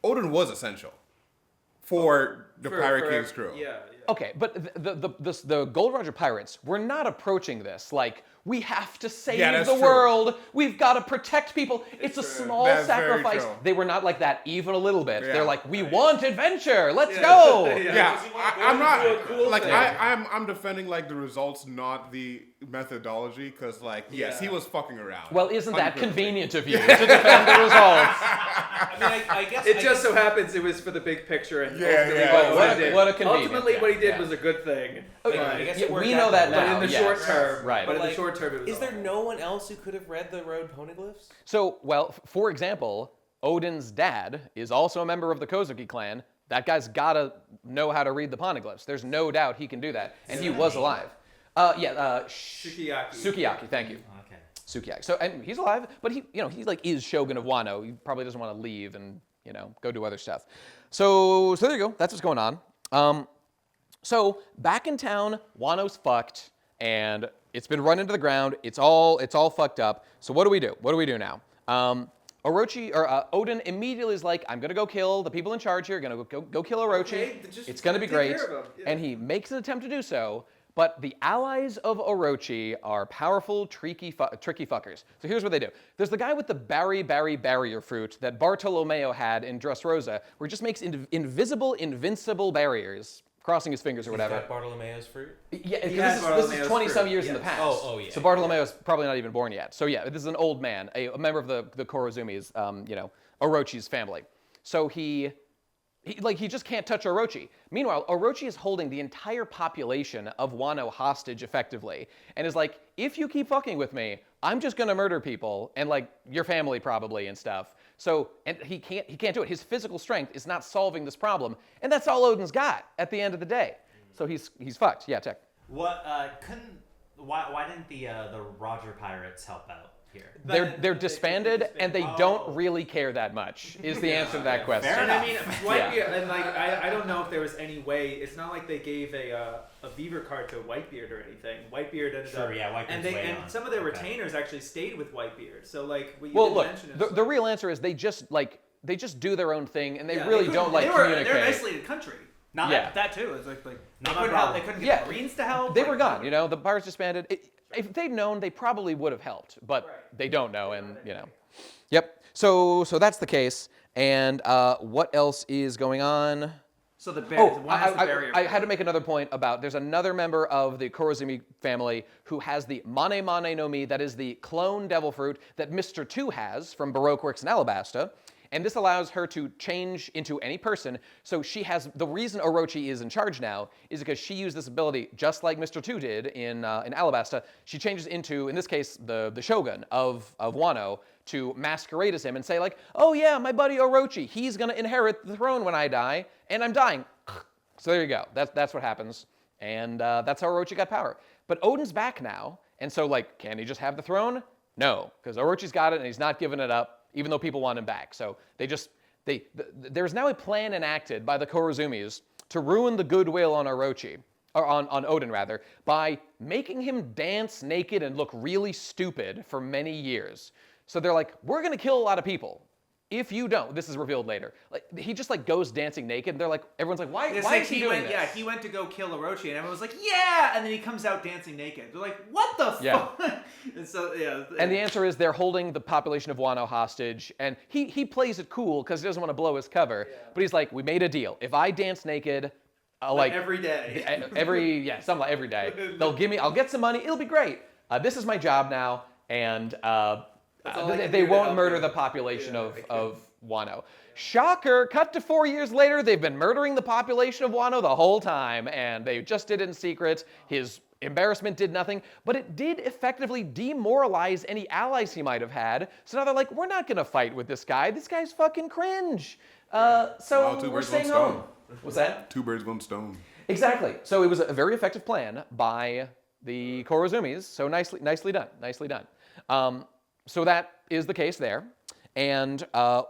Odin was essential for the Pirate King's crew. Yeah. Okay, but the Gold Roger pirates were not approaching this like, we have to save the world. We've got to protect people. It's a small sacrifice. They were not like that even a little bit. They're like, we want adventure. Let's go. I'm not like I'm defending like the results, not the methodology, because like yes, he was fucking around. Well, isn't that convenient of you to defend the results? I mean, I guess it just so happens it was for the big picture, and what a convenience. Ultimately, what he did was a good thing. Okay, I guess it worked we know out that that now. But in the short term, right? But in the short term, it was. Is there no one else who could have read the road poneglyphs? So, well, for example, Odin's dad is also a member of the Kozuki clan. That guy's gotta know how to read the poneglyphs. There's no doubt he can do that, and he was alive. Sukiyaki. Thank you. Okay. Sukiyaki. So, and he's alive, but he like is Shogun of Wano. He probably doesn't want to leave and go do other stuff. So there you go. That's what's going on. So back in town, Wano's fucked, and it's been run into the ground. It's all fucked up. So what do we do? What do we do now? Odin immediately is like, I'm gonna go kill the people in charge here. Gonna go kill Orochi. Okay, It's gonna be great. care of him. Yeah. And he makes an attempt to do so. But the allies of Orochi are powerful, tricky fuckers. So here's what they do. There's the guy with the barrier fruit that Bartolomeo had in Dressrosa, where he just makes invincible barriers, crossing his fingers or whatever. Is that Bartolomeo's fruit? Yeah, this is 20-some years in the past. Oh, yeah. So Bartolomeo's probably not even born yet. So yeah, this is an old man, a member of the Kurozumi's, Orochi's family. So he just can't touch Orochi. Meanwhile, Orochi is holding the entire population of Wano hostage effectively, and is like, if you keep fucking with me, I'm just gonna murder people, and like your family probably and stuff. So, and he can't do it. His physical strength is not solving this problem, and that's all Odin's got at the end of the day. So he's fucked. Yeah, Tech. What why didn't the Roger pirates help out here? They're disbanded, and they don't really care that much, is the answer to that question. And I mean, Whitebeard, and like I don't know if there was any way. It's not like they gave a beaver card to Whitebeard or anything. Whitebeard ended up. Whitebeard's and some of their retainers actually stayed with Whitebeard. So like, the real answer is they just do their own thing, and they really don't communicate. They're an isolated country. Not that too. It's like they couldn't help. They couldn't get Marines to help. They were gone. The pirates disbanded. If they'd known, they probably would have helped, but they don't know, and Yep. So that's the case. And what else is going on? So the barrier. One has the I barrier. had to make another point about there's another member of the Kurozumi family who has the Mane Mane no Mi, that is the clone devil fruit that Mr. 2 has from Baroque Works in Alabasta. And this allows her to change into any person. So she has, the reason Orochi is in charge now is because she used this ability just like Mr. 2 did in Alabasta. She changes into, in this case, the shogun of Wano to masquerade as him and say like, oh yeah, my buddy Orochi, he's gonna inherit the throne when I die, and I'm dying. So there you go, that's what happens. And that's how Orochi got power. But Odin's back now, and so like, can he just have the throne? No, because Orochi's got it and he's not giving it up, even though people want him back. So there's now a plan enacted by the Kurozumis to ruin the goodwill on Orochi, or on Odin rather, by making him dance naked and look really stupid for many years. So they're like, we're gonna kill a lot of people. If you don't, this is revealed later. Like he just like goes dancing naked, and they're like, everyone's like, why is he doing this? Yeah, he went to go kill Orochi, and everyone was like, yeah, and then he comes out dancing naked. They're like, what the fuck? And so And the answer is they're holding the population of Wano hostage, and he plays it cool because he doesn't want to blow his cover. Yeah. But he's like, we made a deal. If I dance naked, like every day, something like every day, I'll get some money. It'll be great. This is my job now, and they won't murder the population of Wano. Shocker, cut to 4 years later, they've been murdering the population of Wano the whole time, and they just did it in secret. His embarrassment did nothing, but it did effectively demoralize any allies he might have had. So now they're like, we're not gonna fight with this guy. This guy's fucking cringe. So we're staying home. What's that? 2 birds, 1 stone. Exactly. So it was a very effective plan by the Kurozumis. So nicely done. So that is the case there, and so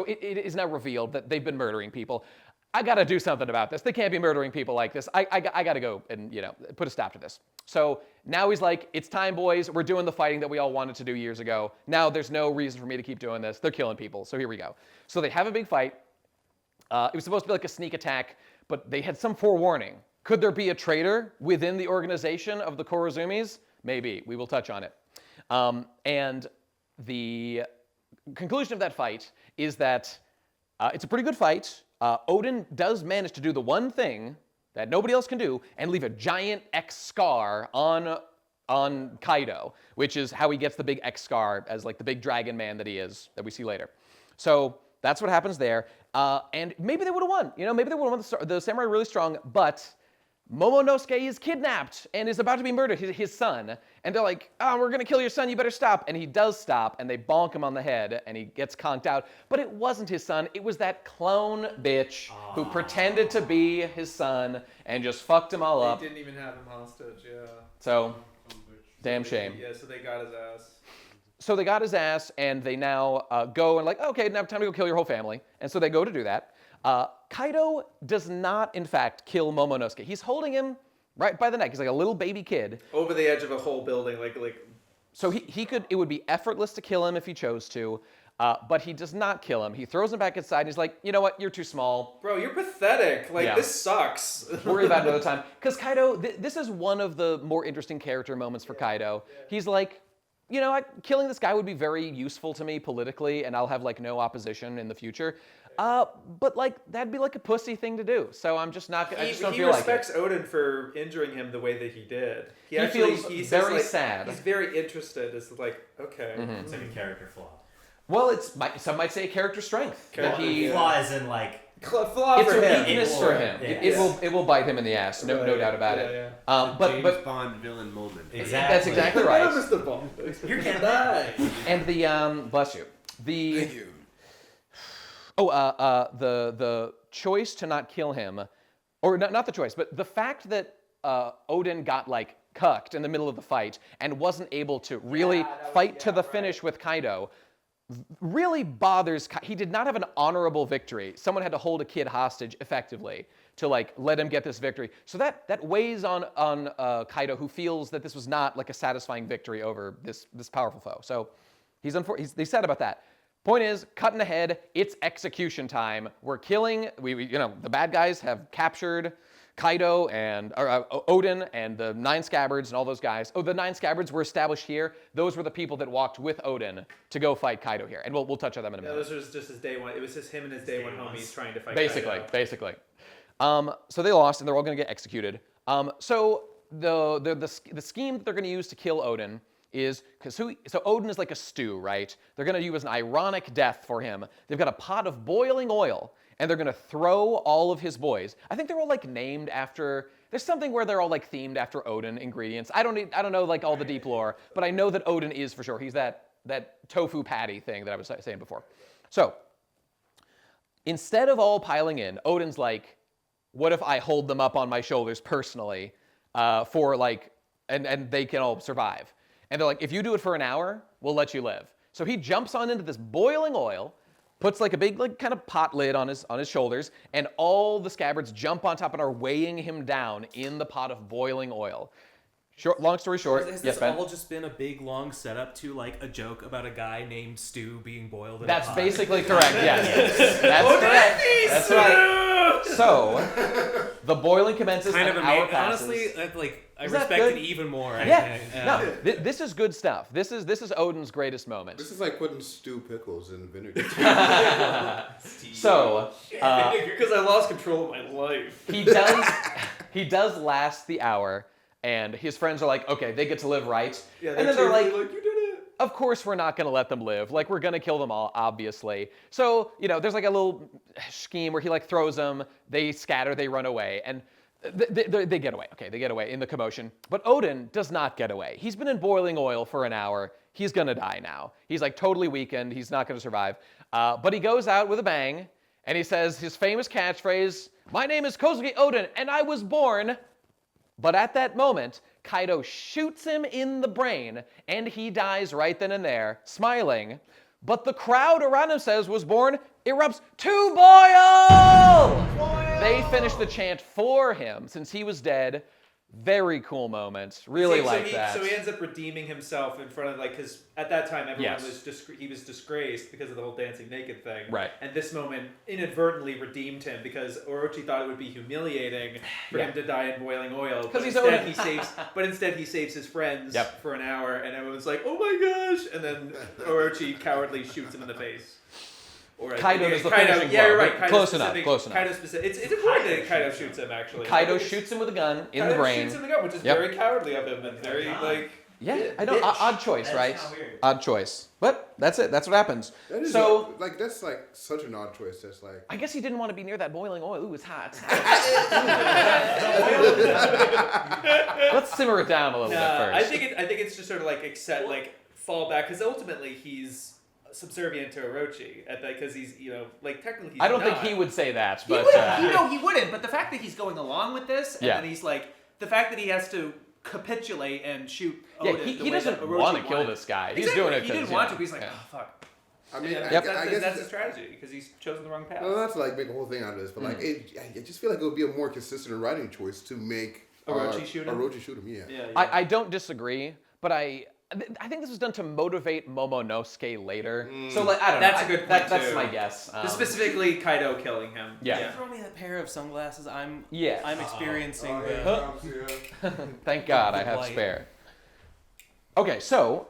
it is now revealed that they've been murdering people. I gotta do something about this. They can't be murdering people like this. I gotta go and put a stop to this. So now he's like, it's time, boys. We're doing the fighting that we all wanted to do years ago. Now there's no reason for me to keep doing this. They're killing people. So here we go. So they have a big fight. It was supposed to be like a sneak attack, but they had some forewarning. Could there be a traitor within the organization of the Kurozumis? Maybe. We will touch on it. And the conclusion of that fight is that it's a pretty good fight. Odin does manage to do the one thing that nobody else can do and leave a giant X scar on Kaido, which is how he gets the big X scar as like the big dragon man that he is, that we see later. So that's what happens there. And maybe they would have won. Maybe they would have won. The samurai are really strong, but Momonosuke is kidnapped and is about to be murdered, his son. And they're like, oh, we're going to kill your son, you better stop. And he does stop, and they bonk him on the head, and he gets conked out. But it wasn't his son, it was that clone bitch who pretended to be his son and just fucked him all up. They didn't even have him hostage, yeah. So, damn shame. Yeah, so they got his ass. So they got his ass, and they now go and like, okay, now time to go kill your whole family. And so they go to do that. Kaido does not, in fact, kill Momonosuke. He's holding him right by the neck. He's like a little baby kid. Over the edge of a whole building, like. So he could, it would be effortless to kill him if he chose to, but he does not kill him. He throws him back inside, and he's like, you know what, you're too small. Bro, you're pathetic. This sucks. Worry about it another time. Because Kaido, this is one of the more interesting character moments for Kaido. Yeah. He's like, killing this guy would be very useful to me politically, and I'll have like no opposition in the future. But like that'd be like a pussy thing to do. So I'm just not. I just don't feel like it. He respects Odin for injuring him the way that he did. He feels very sad. He's very interested. It's like okay, It's like a character flaw. Well, some might say character strength. Flaw is in like. Flaw it's for a him. weakness for him. It will bite him in the ass. No doubt about it. Yeah. James Bond villain moment. Exactly. That's exactly right. Mr. Bond. You can't die. And the bless you. Thank you. The choice to not kill him, or not the choice, but the fact that Odin got like cucked in the middle of the fight and wasn't able to really fight to the finish with Kaido really bothers. He did not have an honorable victory. Someone had to hold a kid hostage effectively to like let him get this victory. So that weighs on Kaido, who feels that this was not like a satisfying victory over this powerful foe. So he's sad about that. Point is, cutting ahead, it's execution time. We're killing, the bad guys have captured Kaido and Odin and the 9 Scabbards and all those guys. Oh, the 9 Scabbards were established here. Those were the people that walked with Odin to go fight Kaido here. And we'll touch on them in a minute. Those was just his day one. It was just him and his day one homies trying to fight Kaido. Basically. So they lost, and they're all going to get executed. So the scheme that they're going to use to kill Odin is, so Odin is like a stew, right? They're going to use an ironic death for him. They've got a pot of boiling oil, and they're going to throw all of his boys. I think they're all like named after, there's something where they're all like themed after Odin ingredients. I don't know like all the deep lore, but I know that Odin is for sure. He's that tofu patty thing that I was saying before. So instead of all piling in, Odin's like, what if I hold them up on my shoulders personally for like, and they can all survive? And they're like, if you do it for an hour, we'll let you live. So he jumps on into this boiling oil, puts like a big like kind of pot lid on his shoulders, and all the Scabbards jump on top and are weighing him down in the pot of boiling oil. Long story short, has yes, this Ben? all just been a big long setup to like a joke about a guy named Stu being boiled in That's a pot? basically correct, yes. That's correct. That's right. So, the boiling commences Kind an of hour amazing. passes. Honestly, I Is that respect good? it even more. Yeah. I think. No, this is good stuff. This is Odin's greatest moment. This is like putting stew pickles in vinegar. So, Because I lost control of my life. he does last the hour, and his friends are like, okay, they get to live right. Yeah, And then they're like, you did it. of course we're not going to let them live. Like, we're going to kill them all, obviously. So, there's like a little scheme where he like throws them, they scatter, they run away, and they get away. Okay, they get away in the commotion. But Odin does not get away. He's been in boiling oil for an hour. He's going to die now. He's like totally weakened. He's not going to survive. But he goes out with a bang, and he says his famous catchphrase, "My name is Kozuki Odin, and I was born." But at that moment, Kaido shoots him in the brain, and he dies right then and there, smiling. But the crowd around him says was born erupts to boil! They finish the chant for him since he was dead. Very cool moment. Really like that. So he ends up redeeming himself in front of because at that time everyone Yes. he was disgraced because of the whole dancing naked thing. Right. And this moment inadvertently redeemed him because Orochi thought it would be humiliating for him to die in boiling oil. But he's instead Odin. he saves his friends Yep. for an hour, and everyone's like, "Oh my gosh!" And then Orochi cowardly shoots him in the face. Or Kaido is the Kaido, finishing yeah, blow, you're right. but Kaido close specific, enough, close enough. Kaido specific. It's important that Kaido shoots him actually. Kaido shoots him with a gun in the Kaido brain. shoots him in the gun, which is Yep. very cowardly of him and very like. Yeah, I know. Odd choice, That's right? kinda weird. Odd choice. But that's it. That's what happens. That is So, that's like such an odd choice. That's like I guess he didn't want to be near that boiling oil. Ooh, it's hot. Let's simmer it down a little bit first. I think it's just sort of like fall back because ultimately he's subservient to Orochi because he's technically he's I don't not. think he would say that, He but wouldn't. He wouldn't. But the fact that he's going along with this, and Yeah. then he's like, the fact that he has to capitulate and shoot Odin. he the way doesn't that Orochi want to kill wanted. this guy. He's Exactly. doing it He because didn't want to, but he's like, yeah. oh fuck. I mean, Yeah, I Yep. guess that's his strategy because he's chosen the wrong path. no, not to like make a whole thing out of this, but like I just feel like it would be a more consistent writing choice to make Orochi shoot him? Orochi shoot him, yeah. Yeah, I don't disagree, but I think this was done to motivate Momonosuke later. So like I don't know. That's a good point, That's too. my guess. Specifically Kaido killing him. Yeah. Throw me that pair of sunglasses. I'm Yes. experiencing Oh, yeah, the. Tom's here. Thank God I have Light. spare. Okay, so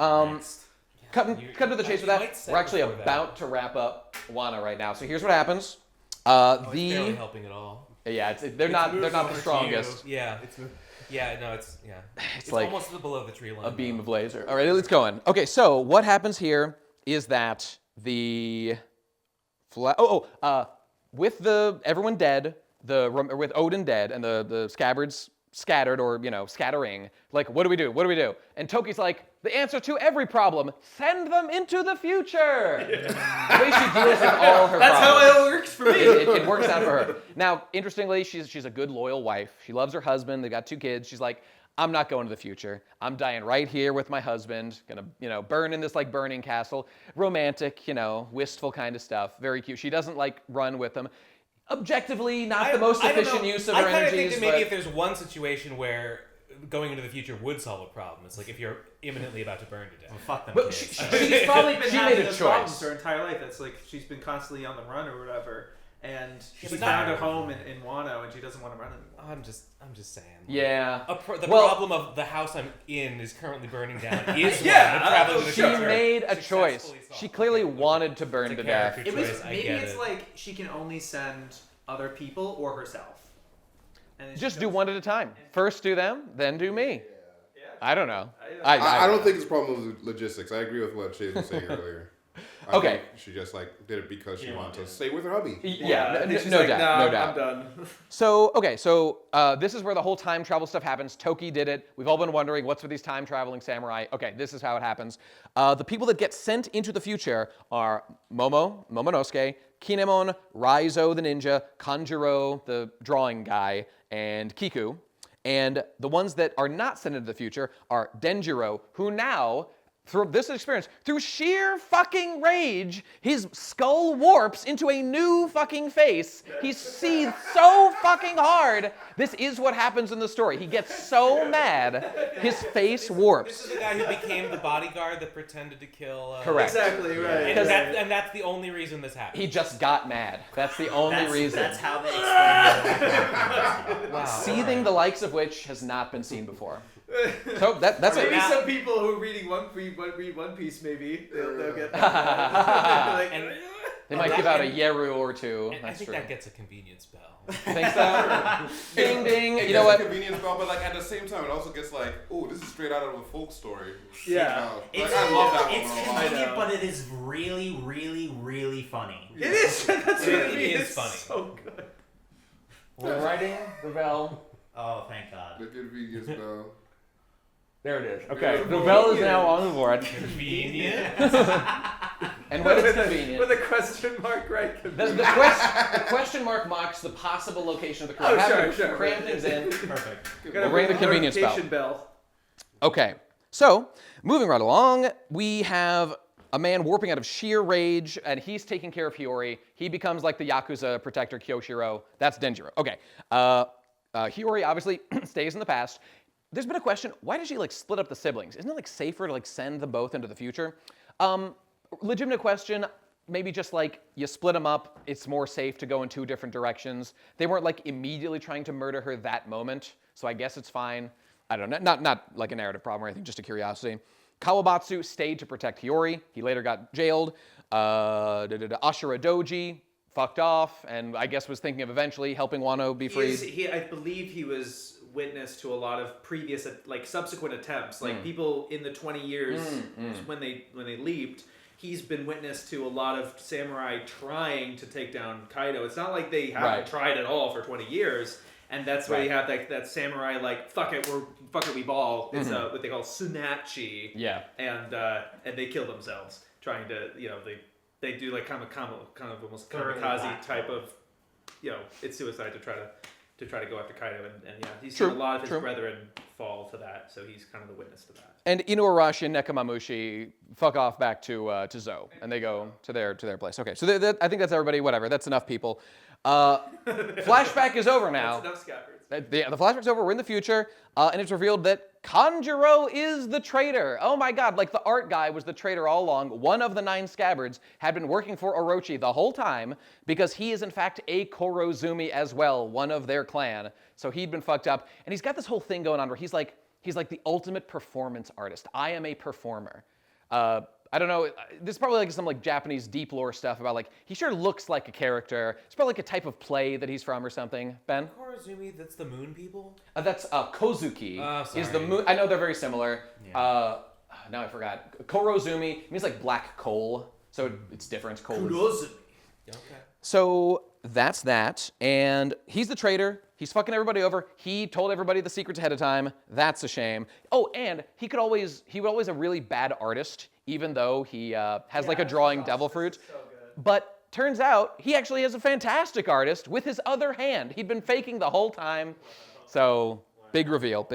cut to the chase with that. We're actually about to wrap up Wano right now. So here's what happens. It's barely helping at all. Yeah, they're not the strongest. Yeah, it's It's like almost below the tree line. A beam of laser. All right, let's go in. Okay, so what happens here is that the with everyone dead, with Odin dead and the Scabbards scattered or scattering, like what do we do? What do we do? And Toki's like, the answer to every problem: send them into the future. The way she deals with all her That's how problems. it works for me. It works out for her. Now, interestingly, she's a good, loyal wife. She loves her husband. They got 2 kids. She's like, I'm not going to the future. I'm dying right here with my husband. Gonna, burn in this like burning castle. Romantic, wistful kind of stuff. Very cute. She doesn't like run with them. Objectively, not the most efficient use of her I kind of think energies. that maybe but if there's one situation where going into the future would solve a problem, it's like if you're imminently about to burn to death. Fuck them But kids. she- She's probably been She having made a those choice. problems her entire life. It's like she's been constantly on the run or whatever. and she's She's found a not- home in Wano, and she doesn't want to run anymore. I'm just saying. Yeah. The Well- problem of the house I'm in is currently burning down is Yeah, one. Traveling to the She future made a choice. successfully solved. She clearly Okay. wanted to burn It's a to death. character It was choice, I maybe get it's it. like she can only send other people or herself. And then she Just do goes- one at a time. First do them, then do me. Yeah. I don't know. I don't think it's a problem with logistics. I agree with what Shade was saying earlier. I Okay. think she just like did it because she wanted to stay with her hubby. Yeah, I think she's no like, doubt, "Nah, no doubt. I'm done. So, okay, so this is where the whole time travel stuff happens. Toki did it. We've all been wondering, what's with these time traveling samurai? Okay, this is how it happens. The people that get sent into the future are Momonosuke, Kinemon, Raizo the ninja, Kanjuro the drawing guy, and Kiku. And the ones that are not sent into the future are Denjiro, who now, through this experience, through sheer fucking rage, his skull warps into a new fucking face. He's seethed so fucking hard. This is what happens in the story. He gets so mad, his face warps. This is the guy who became the bodyguard that pretended to kill. Correct. Exactly right. And that's the only reason this happened. He just got mad. That's the only reason. That's how they explain it. Wow. Seething the likes of which has not been seen before. So that's Maybe it. some people who read One Piece, maybe they'll get that. Like, And They might give out a Yeru or two. And I That's think true. that gets a convenience bell. Think so? Ding ding. It You know gets what? a convenience bell, but like at the same time, it also gets like, oh, this is straight out of a folk story. Yeah. Like, I love that It's one. a lot. convenient, but it is really, really, really funny. it is. That's what It I mean. is It's funny. so good. We're writing the bell. Oh, thank God. The convenience bell. There it is. Okay, the bell is now on the board. Convenient. And when it's With convenient. a question mark, right? The question mark marks the possible location of the Oh, cram. sure. Cram things in. Perfect. We'll ring the convenience bell. Notification bell. Okay, so moving right along, we have a man warping out of sheer rage, and he's taking care of Hiyori. He becomes like the Yakuza protector Kyoshiro. That's Denjiro. Okay, Hiyori obviously stays in the past. There's been a question, why did she like split up the siblings? Isn't it like safer to like send them both into the future? Legitimate question, maybe just like you split them up, it's more safe to go in two different directions. They weren't like immediately trying to murder her that moment, so I guess it's fine. I don't know, not like a narrative problem or anything, just a curiosity. Kawabatsu stayed to protect Hiyori. He later got jailed. Ashura Doji fucked off, and I guess was thinking of eventually helping Wano be freed. I believe he was witness to a lot of previous, like subsequent attempts. Like people in the 20 years when they leaped, he's been witness to a lot of samurai trying to take down Kaido. It's not like they haven't tried at all for 20 years. And that's why you have that samurai like fuck it we ball. It's what they call sunachi. Yeah. And they kill themselves trying to they do like kind of almost kamikaze type of it's suicide to try to go after Kaido and yeah he's seen a lot of his brethren fall to that, so he's kind of the witness to that. And Inuarashi and Nekamamushi fuck off back to Zo, and they go to their place. Okay, so I think that's everybody. Whatever, that's enough people. Flashback is over now. That's enough scabbards. The flashback's over. We're in the future, and it's revealed that Kanjuro is the traitor. Oh my God! Like the art guy was the traitor all along. One of the 9 scabbards had been working for Orochi the whole time because he is in fact a Kurozumi as well, one of their clan. So he'd been fucked up, and he's got this whole thing going on where he's like the ultimate performance artist. I am a performer. I don't know, this is probably like some like Japanese deep lore stuff about like, he sure looks like a character. It's probably like a type of play that he's from or something. Ben? Kurozumi, that's the moon people? That's Kozuki is the sorry. moon. I know they're very similar. Now I forgot. Kurozumi means like black coal, so it's different. Coal is- Kurozumi. Okay. So that's that, and he's the traitor. He's fucking everybody over. He told everybody the secrets ahead of time. That's a shame. Oh, and he was always a really bad artist, even though he has like a drawing devil fruit. So good. But turns out he actually is a fantastic artist with his other hand. He'd been faking the whole time. So big reveal.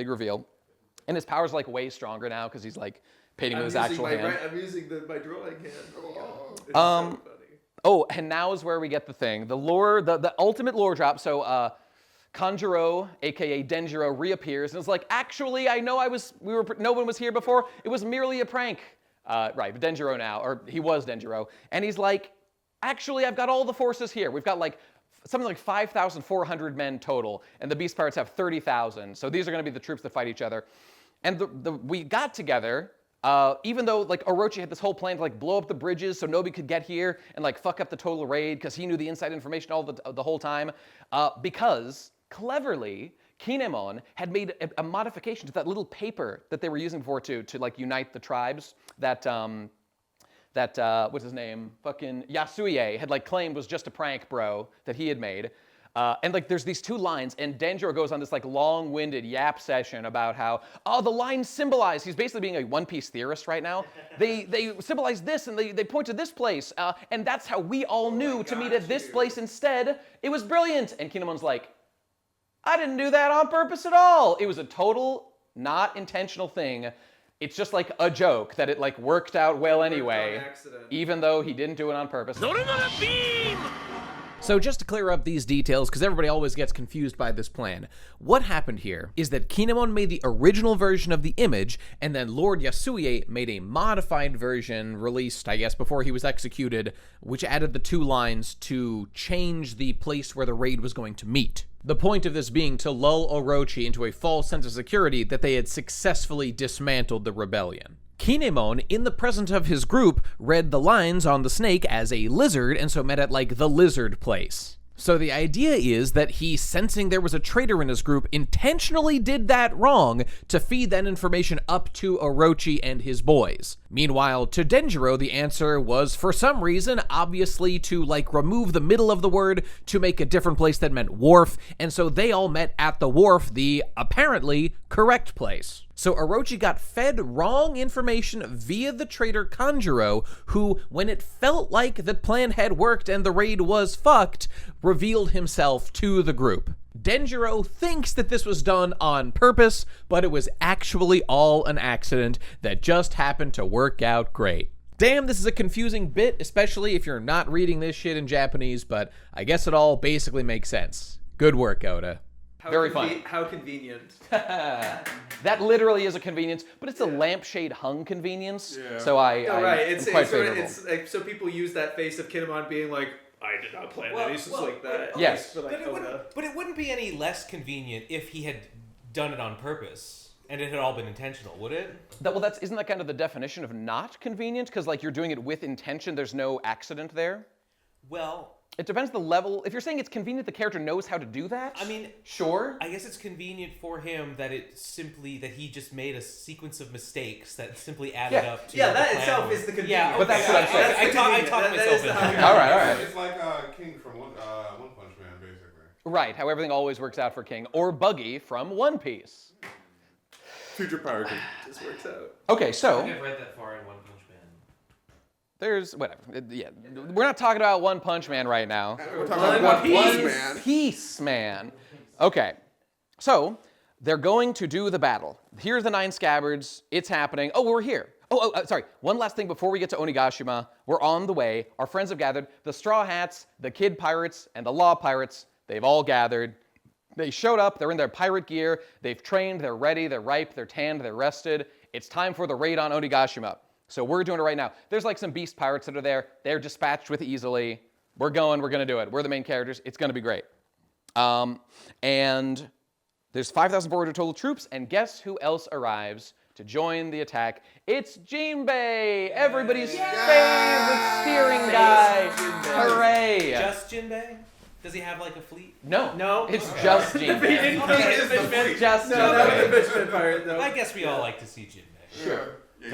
And his power's like way stronger now because he's like painting with his actual hand. I'm using my drawing hand. It's Um, so funny. Oh, and now is where we get the thing. The lore, the ultimate lore drop. So Kanjuro, aka Denjiro, reappears and is like, actually, I know no one was here before. It was merely a prank. Right, but Denjiro now, or he was Denjiro. And he's like, actually, I've got all the forces here. We've got like something like 5,400 men total, and the Beast Pirates have 30,000. So these are going to be the troops that fight each other. And we got together, even though like Orochi had this whole plan to like blow up the bridges so nobody could get here and like fuck up the total raid because he knew the inside information all the whole time. Because cleverly, Kinemon had made a modification to that little paper that they were using before to like unite the tribes that what's his name? Fucking Yasuie had like claimed was just a prank, bro, that he had made. And like there's these two lines, and Denjiro goes on this like long-winded yap session about how, oh, the lines symbolize, he's basically being a One Piece theorist right now. They symbolize this, and they point to this place, and that's how we all knew to meet at this place instead. It was brilliant. And Kinemon's like, I didn't do that on purpose at all. It was a total, not intentional thing. It's just like a joke that it like worked out well anyway, even though he didn't do it on purpose. So just to clear up these details, because everybody always gets confused by this plan, what happened here is that Kinemon made the original version of the image, and then Lord Yasuie made a modified version released, I guess, before he was executed, which added the two lines to change the place where the raid was going to meet. The point of this being to lull Orochi into a false sense of security that they had successfully dismantled the rebellion. Kinemon, in the presence of his group, read the lines on the snake as a lizard, and so met at, like, the lizard place. So the idea is that he, sensing there was a traitor in his group, intentionally did that wrong to feed that information up to Orochi and his boys. Meanwhile, to Denjiro, the answer was, for some reason, obviously to, like, remove the middle of the word to make a different place that meant wharf, and so they all met at the wharf, the, apparently, correct place. So Orochi got fed wrong information via the traitor Kanjuro, who, when it felt like the plan had worked and the raid was fucked, revealed himself to the group. Denjiro thinks that this was done on purpose, but it was actually all an accident that just happened to work out great. Damn, this is a confusing bit, especially if you're not reading this shit in Japanese, but I guess it all basically makes sense. Good work, Oda. Very funny. How convenient. That literally is a convenience, but it's a lampshade hung convenience. Yeah. So I'm quite favorable. It's like, so people use that face of Kinemon being like, I did not plan that. He's just like that. Yes. But it wouldn't be any less convenient if he had done it on purpose and it had all been intentional, would it? Isn't that kind of the definition of not convenient? Because like you're doing it with intention, there's no accident there. Well, it depends the level. If you're saying it's convenient, the character knows how to do that. I mean, sure. I guess it's convenient for him that that he just made a sequence of mistakes that simply added up to. Yeah, that itself is the convenience. Yeah, but that's what I'm saying. I talk myself into it. All right. It's like King from One Punch Man, basically. Right, how everything always works out for King, or Buggy from One Piece. Future Pirate King. Just works out. I think I've read that far in One Punch Man. There's whatever. We're not talking about One Punch Man right now. We're talking about One Piece Man. Okay, so they're going to do the battle. Here's the 9 scabbards. It's happening. Oh, we're here. Sorry. One last thing before we get to Onigashima. We're on the way. Our friends have gathered. The Straw Hats, the Kid Pirates, and the Law Pirates. They've all gathered. They showed up. They're in their pirate gear. They've trained. They're ready. They're ripe. They're tanned. They're rested. It's time for the raid on Onigashima. So we're doing it right now. There's like some beast pirates that are there. They're dispatched with easily. We're going to do it. We're the main characters. It's going to be great. And there's 5,400 total troops. And guess who else arrives to join the attack? It's Jimbei, everybody's favorite steering guy. Hooray. Just Jimbei? Does he have like a fleet? No. It's just Jimbei. Just Jimbei. I guess we all like to see Jimbei. Sure. Yeah,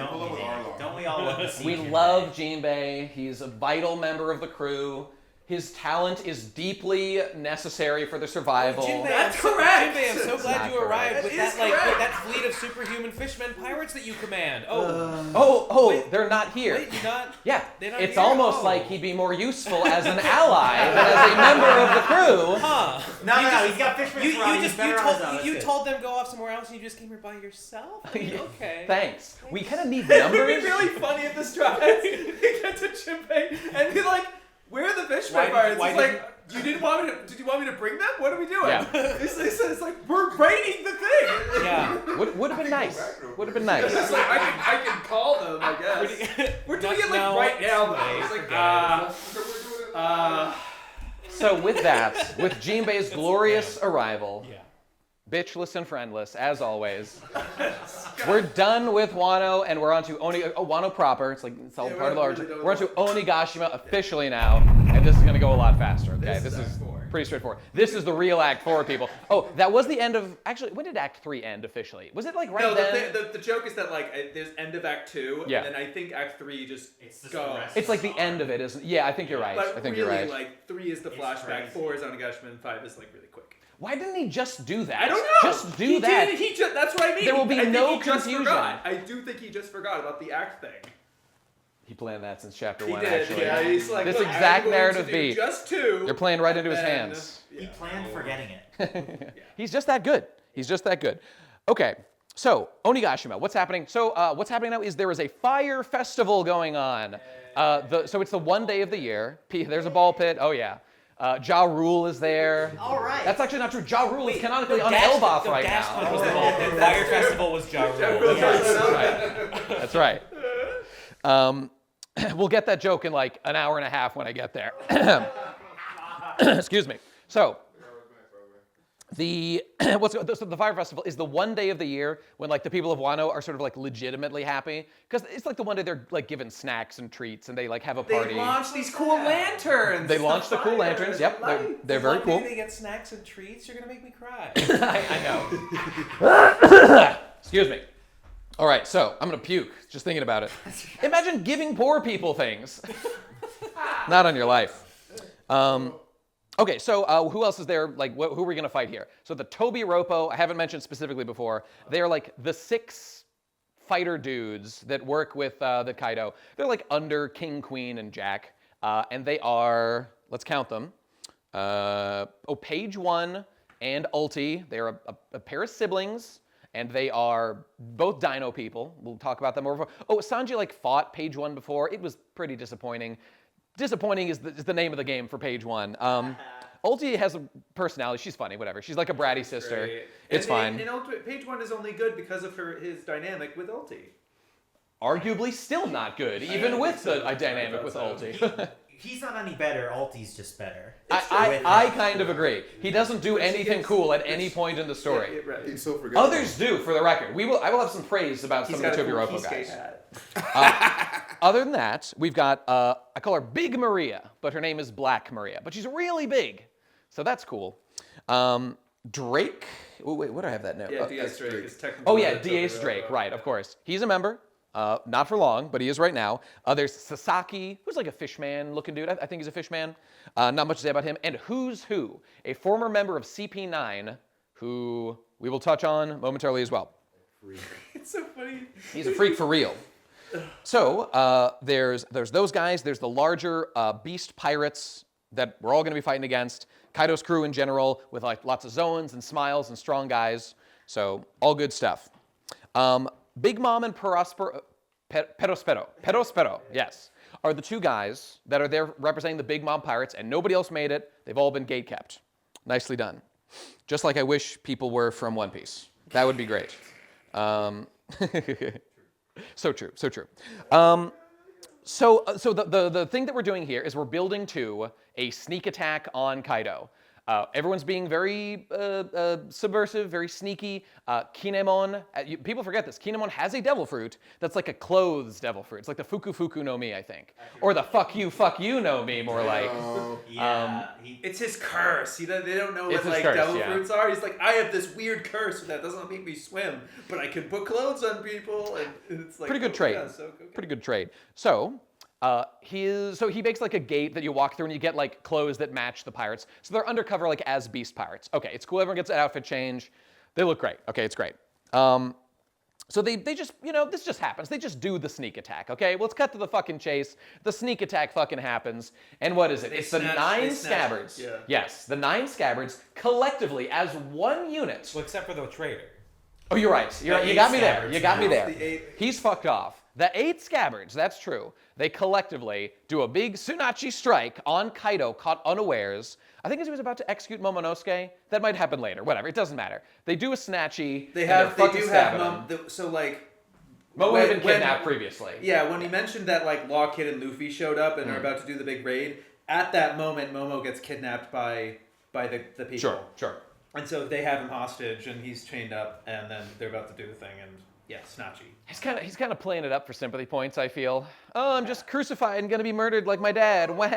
Don't we all love to see We Jinbei? love Jimbei. He's a vital member of the crew. His talent is deeply necessary for the survival. Jimbei, That's correct. Jimbei, I'm so glad you arrived with That is with correct. that fleet of superhuman fishmen pirates that you command. Wait, they're not here. Wait, you're not? Yeah, They're not it's here? almost like he'd be more useful as an ally than as a member of the crew. Huh? No, he's got fisherman's You told them go off somewhere else and you just came here by yourself? Okay. Thanks. We kind of need It numbers. would be really funny if the Straw Hats get to Jimbei and be like, where are the fishermen pirates? It's like, did you want me to bring them? What are we doing? Yeah. It's like, we're raiding the thing. Yeah. Would have been nice. Would have been nice. It's like, I can call them, I guess. We're doing it like right now, though. It's like, We're doing So with that, with Jinbei's glorious arrival, bitchless and friendless, as always, we're done with Wano, and we're on to Wano proper. It's all part of the large. We're on to Onigashima officially now, and this is going to go a lot faster. Okay, this is pretty straightforward. This is the real Act 4, people. Oh, that was the end of. Actually, when did Act 3 end officially? Was it like right then? No, the joke is that like there's end of Act 2, and then I think Act 3 just goes. It's like the end of it, isn't? Yeah, I think you're right. But I think really, you're right. like 3 is the flashback, 4 is Onigashima, and 5 is like really quick. Why didn't he just do that? I don't know. Just do that. That's what I mean. There will be no confusion. I do think he just forgot about the act thing. He planned that since chapter 1, He did, actually. yeah. He's like, this look, exact I'm going narrative to do beat. just 2. You're playing right into his then, hands. He planned forgetting it. He's just that good. He's just that good. Okay, so Onigashima, what's happening? So what's happening now is there is a fire festival going on. So it's the one day of the year. There's a ball pit. Oh yeah. Ja Rule is there. All right. That's actually not true. Ja Rule is canonically on Elbaf right now. Was the ball pit. Fire Festival was Ja Rule. That's right. We'll get that joke in like an hour and a half when I get there. Excuse me. So the the Fire Festival is the one day of the year when like the people of Wano are sort of like legitimately happy because it's like the one day they're like given snacks and treats and they like have a party. They launch these cool lanterns. They launch the cool lanterns. Yep, they're very cool. They get snacks and treats. You're gonna make me cry. I know. Excuse me. All right, so I'm gonna puke just thinking about it. Imagine giving poor people things. Not on your life. Okay, so who else is there? Like, who are we gonna fight here? So the Tobi Roppo, I haven't mentioned specifically before. They're like the 6 fighter dudes that work with the Kaido. They're like under King, Queen, and Jack, and they are. Let's count them. Page 1 and Ulti. They're a pair of siblings. And they are both dino people. We'll talk about them more. Oh, Sanji like fought Page 1 before. It was pretty disappointing. Disappointing is the name of the game for Page 1. Ulti has a personality. She's funny, whatever. She's like a bratty sister. Great. It's fine. And Page 1 is only good because of his dynamic with Ulti. Arguably still not good, even with the dynamic with Ulti. He's not any better. Ulti's just better. I kind of agree. He doesn't do anything cool at any point in the story. He's so forgettable. Others do, for the record. I will have some praise about some of the Tobi Roppo guys. Other than that, we've got, I call her Big Maria, but her name is Black Maria. But she's really big, so that's cool. Drake, wait, what do I have that note? Yeah, DS Drake is technically. Oh yeah, DS Drake, right, of course. He's a member. Not for long, but he is right now. There's Sasaki, who's like a fishman looking dude. I think he's a fishman. Not much to say about him. And Who's Who, a former member of CP9, who we will touch on momentarily as well. It's so funny. He's a freak for real. So there's those guys. There's the larger beast pirates that we're all going to be fighting against. Kaido's crew in general, with like lots of Zoans and Smiles and strong guys. So all good stuff. Big Mom and Perospero, yes, are the 2 guys that are there representing the Big Mom pirates, and nobody else made it. They've all been gatekept. Nicely done. Just like I wish people were from One Piece. That would be great. So true, so true. So the thing that we're doing here is we're building to a sneak attack on Kaido. Everyone's being very subversive, very sneaky. Kinemon, people forget this. Kinemon has a devil fruit that's like a clothes devil fruit. It's like the Fuku Fuku no Mi, I think. Or the fuck you no Mi, more like. It's his curse. They don't know what like curse, devil fruits are. He's like, I have this weird curse that doesn't make me swim, but I can put clothes on people, and it's like pretty good trade. Yeah, okay. Pretty good trade. So he makes like a gate that you walk through and you get like clothes that match the pirates. So they're undercover like as beast pirates. Okay, it's cool. Everyone gets an outfit change. They look great. Okay, it's great. So they just, this just happens. They just do the sneak attack. Okay, well, let's cut to the fucking chase. The sneak attack fucking happens. And what is it? It's the 9 scabbards. Yeah. Yes, the 9 scabbards collectively as one unit. Well, except for the traitor. Oh, you're right. You got me there. You got me there. He's fucked off. The 8 scabbards, that's true. They collectively do a big Tsunachi strike on Kaido, caught unawares. I think as he was about to execute Momonosuke. That might happen later. Whatever, it doesn't matter. They do a Snatchy. They do have so like. Momo had been kidnapped previously. Yeah, when he mentioned that like Law Kid and Luffy showed up and are about to do the big raid, at that moment, Momo gets kidnapped by the people. Sure. And so they have him hostage, and he's chained up, and then they're about to do the thing, and yeah, Snatchy. He's kind of playing it up for sympathy points, I feel. Oh, I'm just crucified and gonna be murdered like my dad. Well,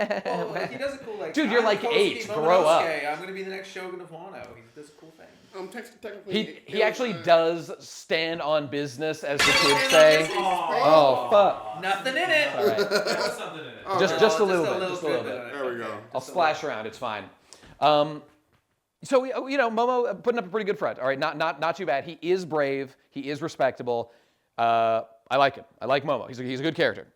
he does a cool Dude, you're like 8. Grow up. I'm gonna be the next Shogun of Wano. He does a cool thing. Technically, He actually does stand on business, as the kids say. Oh, fuck. Nothing in it. All right. There's something in it. Just a little bit. There we go. I'll splash around. It's fine. So Momo putting up a pretty good front. All right, not too bad. He is brave. He is respectable. I like him. I like Momo. He's a good character.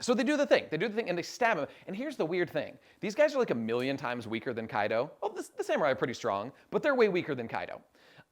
So they do the thing. And they stab him. And here's the weird thing. These guys are like 1,000,000 times weaker than Kaido. Well, the samurai are pretty strong, but they're way weaker than Kaido.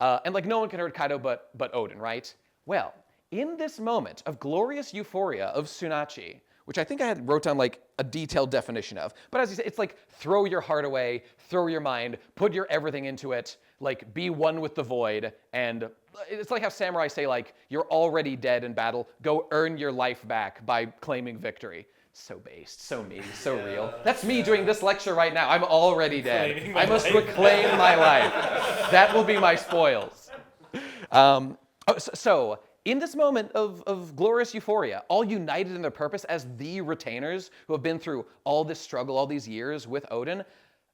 And like no one can hurt Kaido but Odin, right? Well, in this moment of glorious euphoria of Tsunachi, which I think I had wrote down like a detailed definition of. But as you say, it's like throw your heart away, throw your mind, put your everything into it, like be one with the void. And it's like how samurai say like, you're already dead in battle, go earn your life back by claiming victory. So based, so me, so real. That's me doing this lecture right now. I'm already dead. I must reclaim my life. That will be my spoils. So in this moment of glorious euphoria, all united in their purpose as the retainers who have been through all this struggle, all these years with Odin,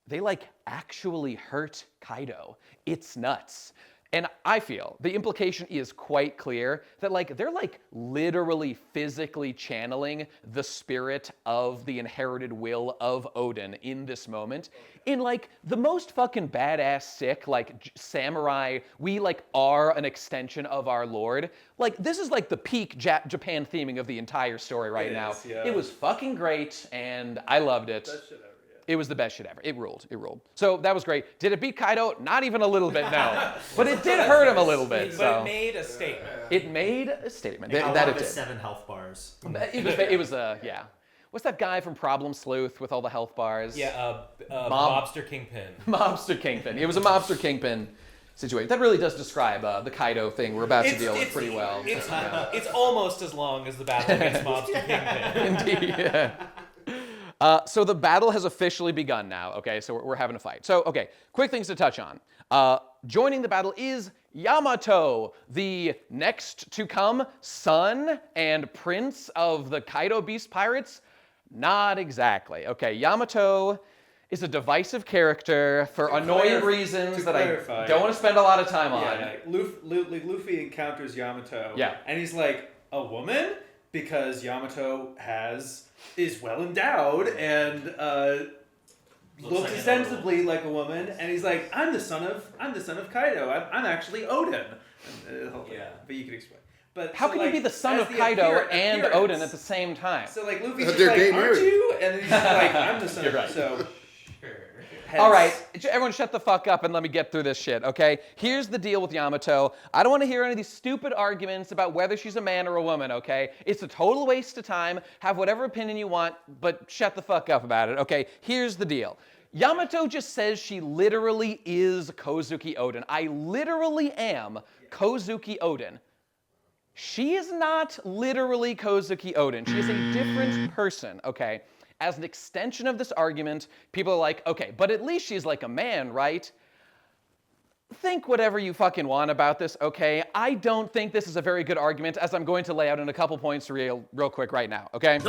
they like actually hurt Kaido. It's nuts. And I feel the implication is quite clear that like they're like literally physically channeling the spirit of the inherited will of Odin in this moment in like the most fucking badass sick like samurai, we like are an extension of our lord. Like this is like the peak Japan theming of the entire story right now. Yeah. It was fucking great and I loved it. Best shit ever. It was the best shit ever. It ruled. So that was great. Did it beat Kaido? Not even a little bit, no. But it did hurt him a little bit. But it made a statement. It made a statement. How That long it is did. 7 health bars? It was yeah. What's that guy from Problem Sleuth with all the health bars? Yeah, Mobster Kingpin. Mobster Kingpin. It was a Mobster Kingpin situation. That really does describe the Kaido thing we're about to deal with pretty well. It's almost as long as the battle against Mobster Kingpin. Indeed, yeah. So the battle has officially begun now, okay? So we're having a fight. So, okay, quick things to touch on. Joining the battle is Yamato, the next to come son and prince of the Kaido Beast Pirates. Not exactly. Okay, Yamato is a divisive character for annoying reasons that I don't want to spend a lot of time on. Yeah, Luffy encounters Yamato. Yeah. And he's like, a woman? Because Yamato is well endowed and looks like ostensibly like a woman, and he's like, I'm the son of Kaido. I'm actually Odin. Yeah. But you can explain. But How so, can like, you be the son as of Kaido and appearance- Odin at the same time? So like Luffy's But just they're like, getting aren't married. you? And then he's just like, I'm the son. You're right. So. All right, everyone shut the fuck up and let me get through this shit, okay? Here's the deal with Yamato. I don't want to hear any of these stupid arguments about whether she's a man or a woman, okay? It's a total waste of time. Have whatever opinion you want, but shut the fuck up about it, okay? Here's the deal. Yamato just says she literally is Kozuki Odin. I literally am Kozuki Odin. She is not literally Kozuki Odin. She is a different person, okay? As an extension of this argument, people are like, okay, but at least she's like a man, right? Think whatever you fucking want about this, okay? I don't think this is a very good argument, as I'm going to lay out in a couple points real quick right now, okay?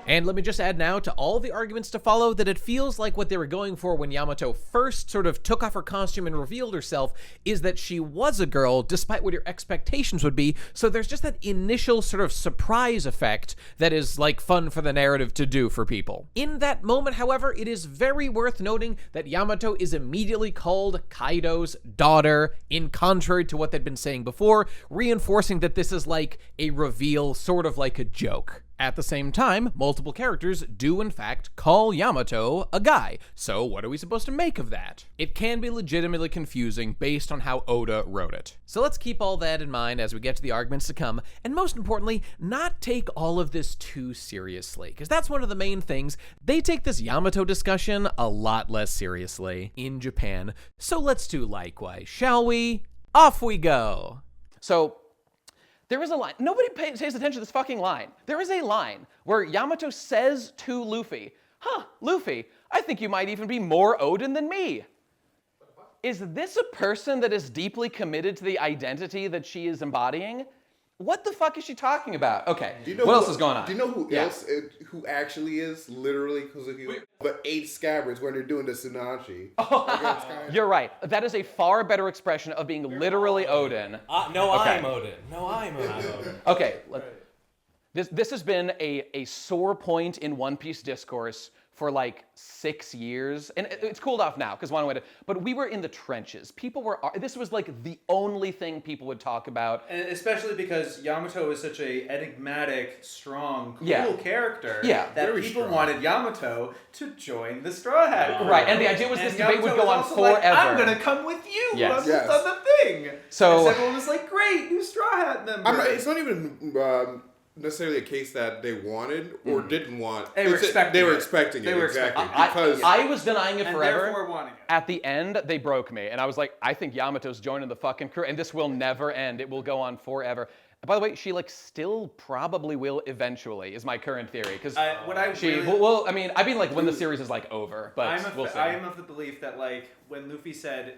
And let me just add now to all the arguments to follow that it feels like what they were going for when Yamato first sort of took off her costume and revealed herself is that she was a girl despite what your expectations would be, so there's just that initial sort of surprise effect that is like fun for the narrative to do for people. In that moment, however, it is very worth noting that Yamato is immediately called Kaido's daughter, in contrary to what they'd been saying before, reinforcing that this is like a reveal, sort of like a joke. At the same time, multiple characters do in fact call Yamato a guy, so what are we supposed to make of that? It can be legitimately confusing based on how Oda wrote it. So let's keep all that in mind as we get to the arguments to come, and most importantly, not take all of this too seriously, because that's one of the main things. They take this Yamato discussion a lot less seriously in Japan, so let's do likewise, shall we? Off we go! So, There is a line. Nobody pays attention to this fucking line. There is a line where Yamato says to Luffy, Luffy, I think you might even be more Odin than me. Is this a person that is deeply committed to the identity that she is embodying? What the fuck is she talking about? Okay, what else is going on? Do you know who else, who actually is literally Kuzuki? But 8 scabbards when they're doing the Tsunashi. You're right. That is a far better expression of being literally Odin. I'm Odin. No, I'm Odin. Okay, this has been a sore point in One Piece discourse for like 6 years, and it's cooled off now because Wano went. But we were in the trenches. People were. This was like the only thing people would talk about, and especially because Yamato is such a enigmatic, strong, cool character. That people wanted Yamato to join the Straw Hat Group. Right, and the idea was this debate would go on forever. Like, I'm gonna come with you on the thing. So everyone was like, "Great, new Straw Hat member." It's not even. Necessarily a case that they wanted or didn't want. They were expecting it. Exactly. I was denying it forever. Therefore wanting it. At the end, they broke me, and I was like, I think Yamato's joining the fucking crew, and this will never end. It will go on forever. And by the way, she like still probably will eventually. Is my current theory because I mean like when the series is like over, but we'll see. I am of the belief that like when Luffy said,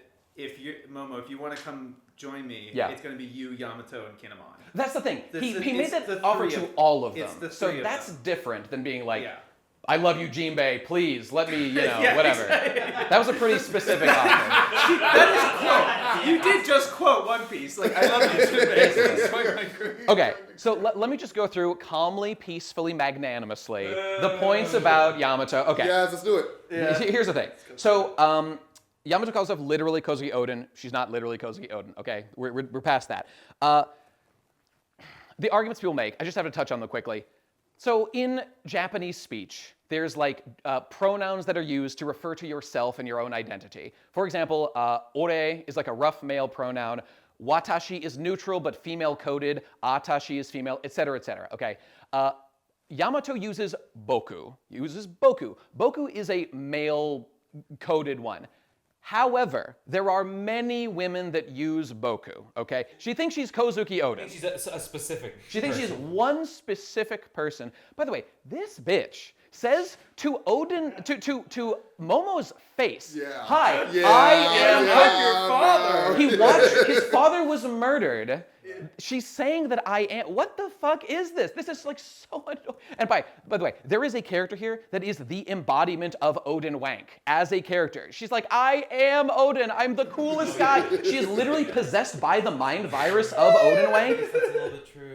Momo, if you want to come join me, it's going to be you, Yamato, and Kinemon. That's the thing. He made that offer to all of them. So that's them. Different than being like, I love you, Jimbei, please, let me, whatever. Exactly. That was a pretty specific offer. That is a quote. You did just quote One Piece. Like, I love you, Jimbei. Okay, so let me just go through calmly, peacefully, magnanimously the points about Yamato. Okay. Yes, let's do it. Yeah. Here's the thing. So, Yamato calls herself literally Kozuki Odin. She's not literally Kozuki Odin, okay? We're past that. The arguments people make, I just have to touch on them quickly. So in Japanese speech, there's like pronouns that are used to refer to yourself and your own identity. For example, ore is like a rough male pronoun. Watashi is neutral but female-coded. Atashi is female, etc., okay? Yamato uses boku. Boku is a male-coded one. However, there are many women that use boku, okay? She thinks she's Kozuki Odin. She's a specific She thinks she's one specific person. By the way, this bitch says to Odin, to Momo's face, "Hi, I am your father." His father was murdered. She's saying that I am. What the fuck is this? This is like so annoying. And by the way, there is a character here that is the embodiment of Odin Wank as a character. She's like, I am Odin. I'm the coolest guy. She is literally possessed by the mind virus of Odin Wank. That's a little bit true.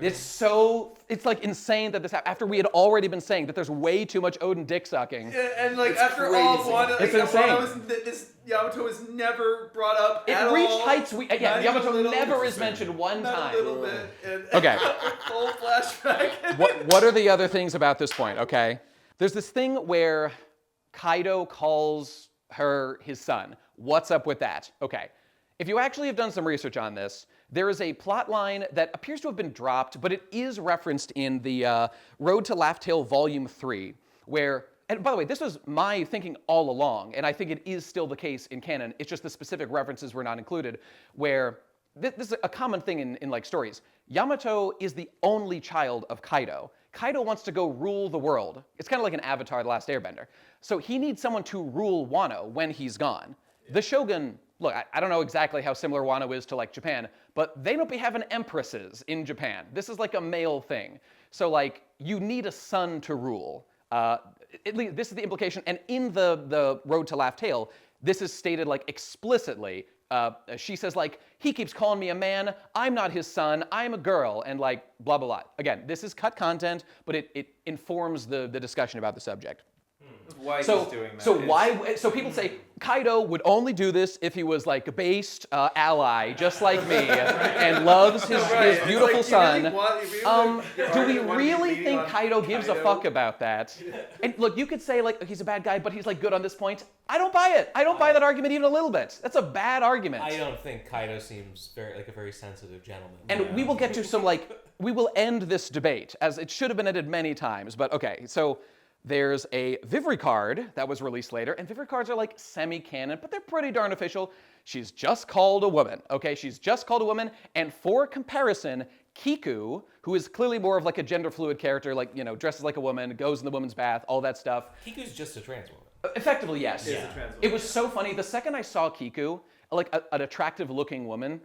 It's like insane that this happened after we had already been saying that there's way too much Odin dick sucking. Yeah, and like it's after crazy. All Wano, it's insane. This Yamato is never brought up at all. It reached heights Yamato never is mentioned one time. Not a little bit. And okay. Full flashback. What are the other things about this point, okay? There's this thing where Kaido calls her his son. What's up with that? Okay. If you actually have done some research on this, there is a plot line that appears to have been dropped, but it is referenced in the Road to Laugh Tale Volume 3, where, and by the way, this was my thinking all along, and I think it is still the case in canon, it's just the specific references were not included, where this is a common thing in like stories. Yamato is the only child of Kaido. Kaido wants to go rule the world. It's kind of like an Avatar: The Last Airbender. So he needs someone to rule Wano when he's gone. The Shogun, look, I don't know exactly how similar Wano is to like Japan, but they don't be having empresses in Japan. This is like a male thing. So like, you need a son to rule. At least this is the implication, and in the Road to Laugh Tale, this is stated like explicitly. She says like, he keeps calling me a man, I'm not his son, I'm a girl, and like blah, blah, blah. Again, this is cut content, but it informs the discussion about the subject. Why he's doing that. So people say Kaido would only do this if he was like a based ally, just like me, and loves his beautiful son. Do we really think Kaido gives a fuck about that? And look, you could say like he's a bad guy, but he's like good on this point. I don't buy it. I don't buy that argument even a little bit. That's a bad argument. I don't think Kaido seems like a very sensitive gentleman. And we will get to some we will end this debate as it should have been ended many times. But okay, so. There's a Vivre card that was released later, and Vivre cards are like semi-canon, but they're pretty darn official. She's just called a woman, okay? She's just called a woman, and for comparison, Kiku, who is clearly more of like a gender fluid character, like, you know, dresses like a woman, goes in the woman's bath, all that stuff. Kiku's just a trans woman. Effectively, yes. Is a trans woman. It was so funny. The second I saw Kiku, like an attractive looking woman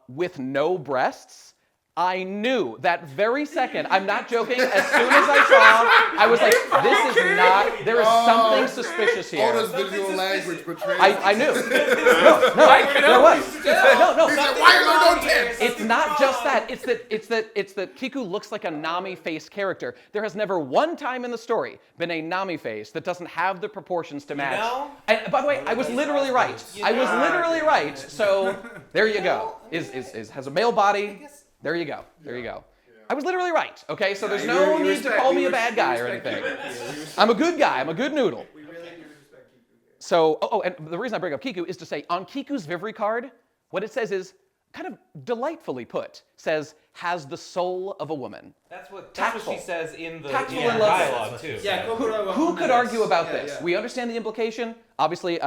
with no breasts, I knew that very second, I'm not joking, as soon as I saw, I was like, this is not, there is something suspicious here. All this visual language portrays. I knew. No, there was. No. He said, why are there no tits? It's not just that. It's that Kiku looks like a Nami face character. There has never one time in the story been a Nami face that doesn't have the proportions to match. know? And by the way, I was literally right. I was literally right. So there you go. Has a male body. There you go. There you go. I was literally right. Okay, so there's no need to call me a bad guy or anything. I'm a good guy. I'm a good noodle. We really do respect Kiku. So, and the reason I bring up Kiku is to say, on Kiku's Vivre card, what it says is, kind of delightfully put, says, has the soul of a woman. That's what Tactful. she says in the Tactful and lovely. dialogue too. Yeah, Who could argue about this? Yeah. We understand the implication. Obviously,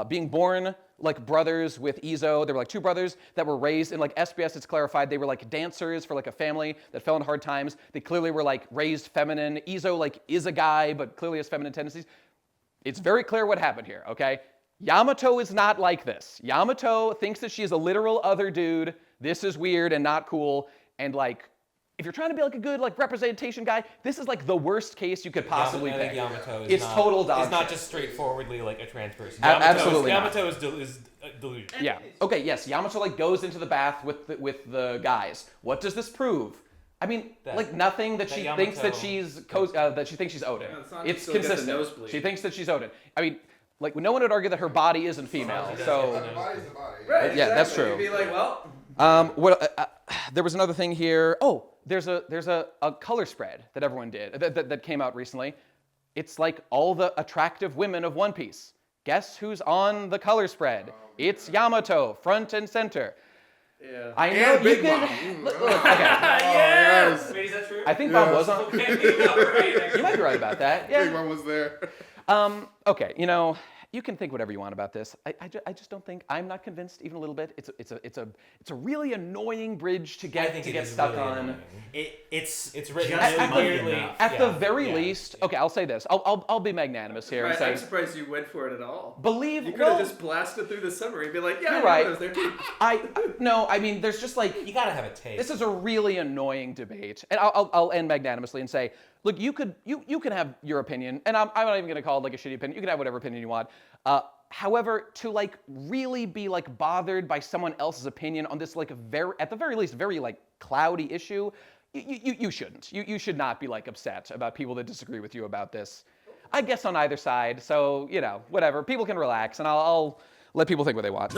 being born like brothers with Izo. There were like two brothers that were raised in like SBS. It's clarified they were like dancers for like a family that fell in hard times. They clearly were like raised feminine. Izo like is a guy, but clearly has feminine tendencies. It's very clear what happened here. Okay, Yamato is not like this. Yamato thinks that she is a literal other dude. This is weird and not cool. And like, if you're trying to be like a good like representation guy, this is like the worst case you could possibly I pick. think Yamato is It's not, total dog It's not shit. just straightforwardly like a trans person. Absolutely not. Yamato is delusional. Yeah. Okay. Yes. Yamato like goes into the bath with the guys. What does this prove? I mean, like nothing that she thinks that she's that she thinks she's Odin. It's consistent. She thinks that she's Odin. I mean, like no one would argue that her body isn't female. So The body's the body. Right, yeah, that's true. You'd be like, well, there was another thing here. Oh, there's a color spread that everyone did that came out recently. It's like all the attractive women of One Piece. Guess who's on the color spread? It's Yamato, front and center. yeah. I know And you Big can. Mom. Look, okay. Yes. Wait, is that true? I think Bob was on. You might be right about that. Big Yeah. Mom was there. Okay. You know, you can think whatever you want about this. I just don't think I'm not convinced even a little bit. It's a really annoying bridge to I get think to it get is stuck really on. annoying. It's written just really weirdly. enough. At the Yeah, very yeah. least, okay, I'll say this. I'll be magnanimous here and Right, say, I'm surprised you went for it at all. believe. You could well, have just blasted through the summary and be like, yeah, You're I know right. those there. I mean, there's just like You gotta have a taste. this is a really annoying debate, and I'll end magnanimously and say, look, you can have your opinion, and I'm not even going to call it like a shitty opinion. You can have whatever opinion you want. However, to like really be like bothered by someone else's opinion on this like at the very least very like cloudy issue, you shouldn't. You should not be like upset about people that disagree with you about this. I guess on either side. So you know, whatever. People can relax, and I'll let people think what they want.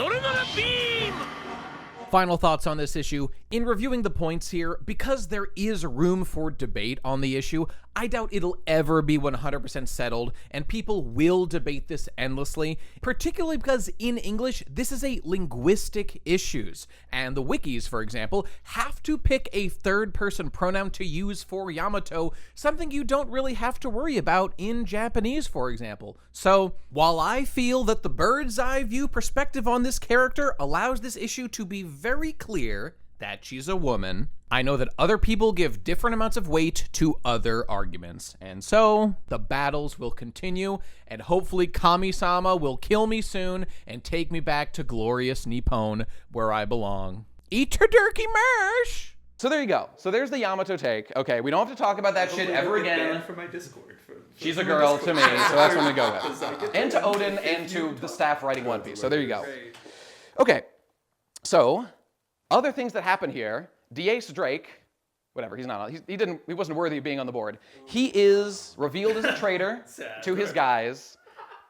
Final thoughts on this issue. In reviewing the points here, because there is room for debate on the issue, I doubt it'll ever be 100% settled, and people will debate this endlessly, particularly because in English, this is a linguistic issues, and the wikis, for example, have to pick a third-person pronoun to use for Yamato, something you don't really have to worry about in Japanese, for example. So, while I feel that the bird's-eye view perspective on this character allows this issue to be very clear that she's a woman, I know that other people give different amounts of weight to other arguments. And so, the battles will continue, and hopefully Kami-sama will kill me soon and take me back to glorious Nippon, where I belong. Eat your turkey mash! So there you go. So there's the Yamato take. Okay, we don't have to talk about that shit ever again. For my Discord. She's a girl to me, so that's what I'm gonna go with. And to Odin and to the staff writing One Piece. So there you go. Okay, so other things that happen here. D'Ace Drake, whatever, he's not on. He wasn't worthy of being on the board. He is revealed as a traitor to his guys,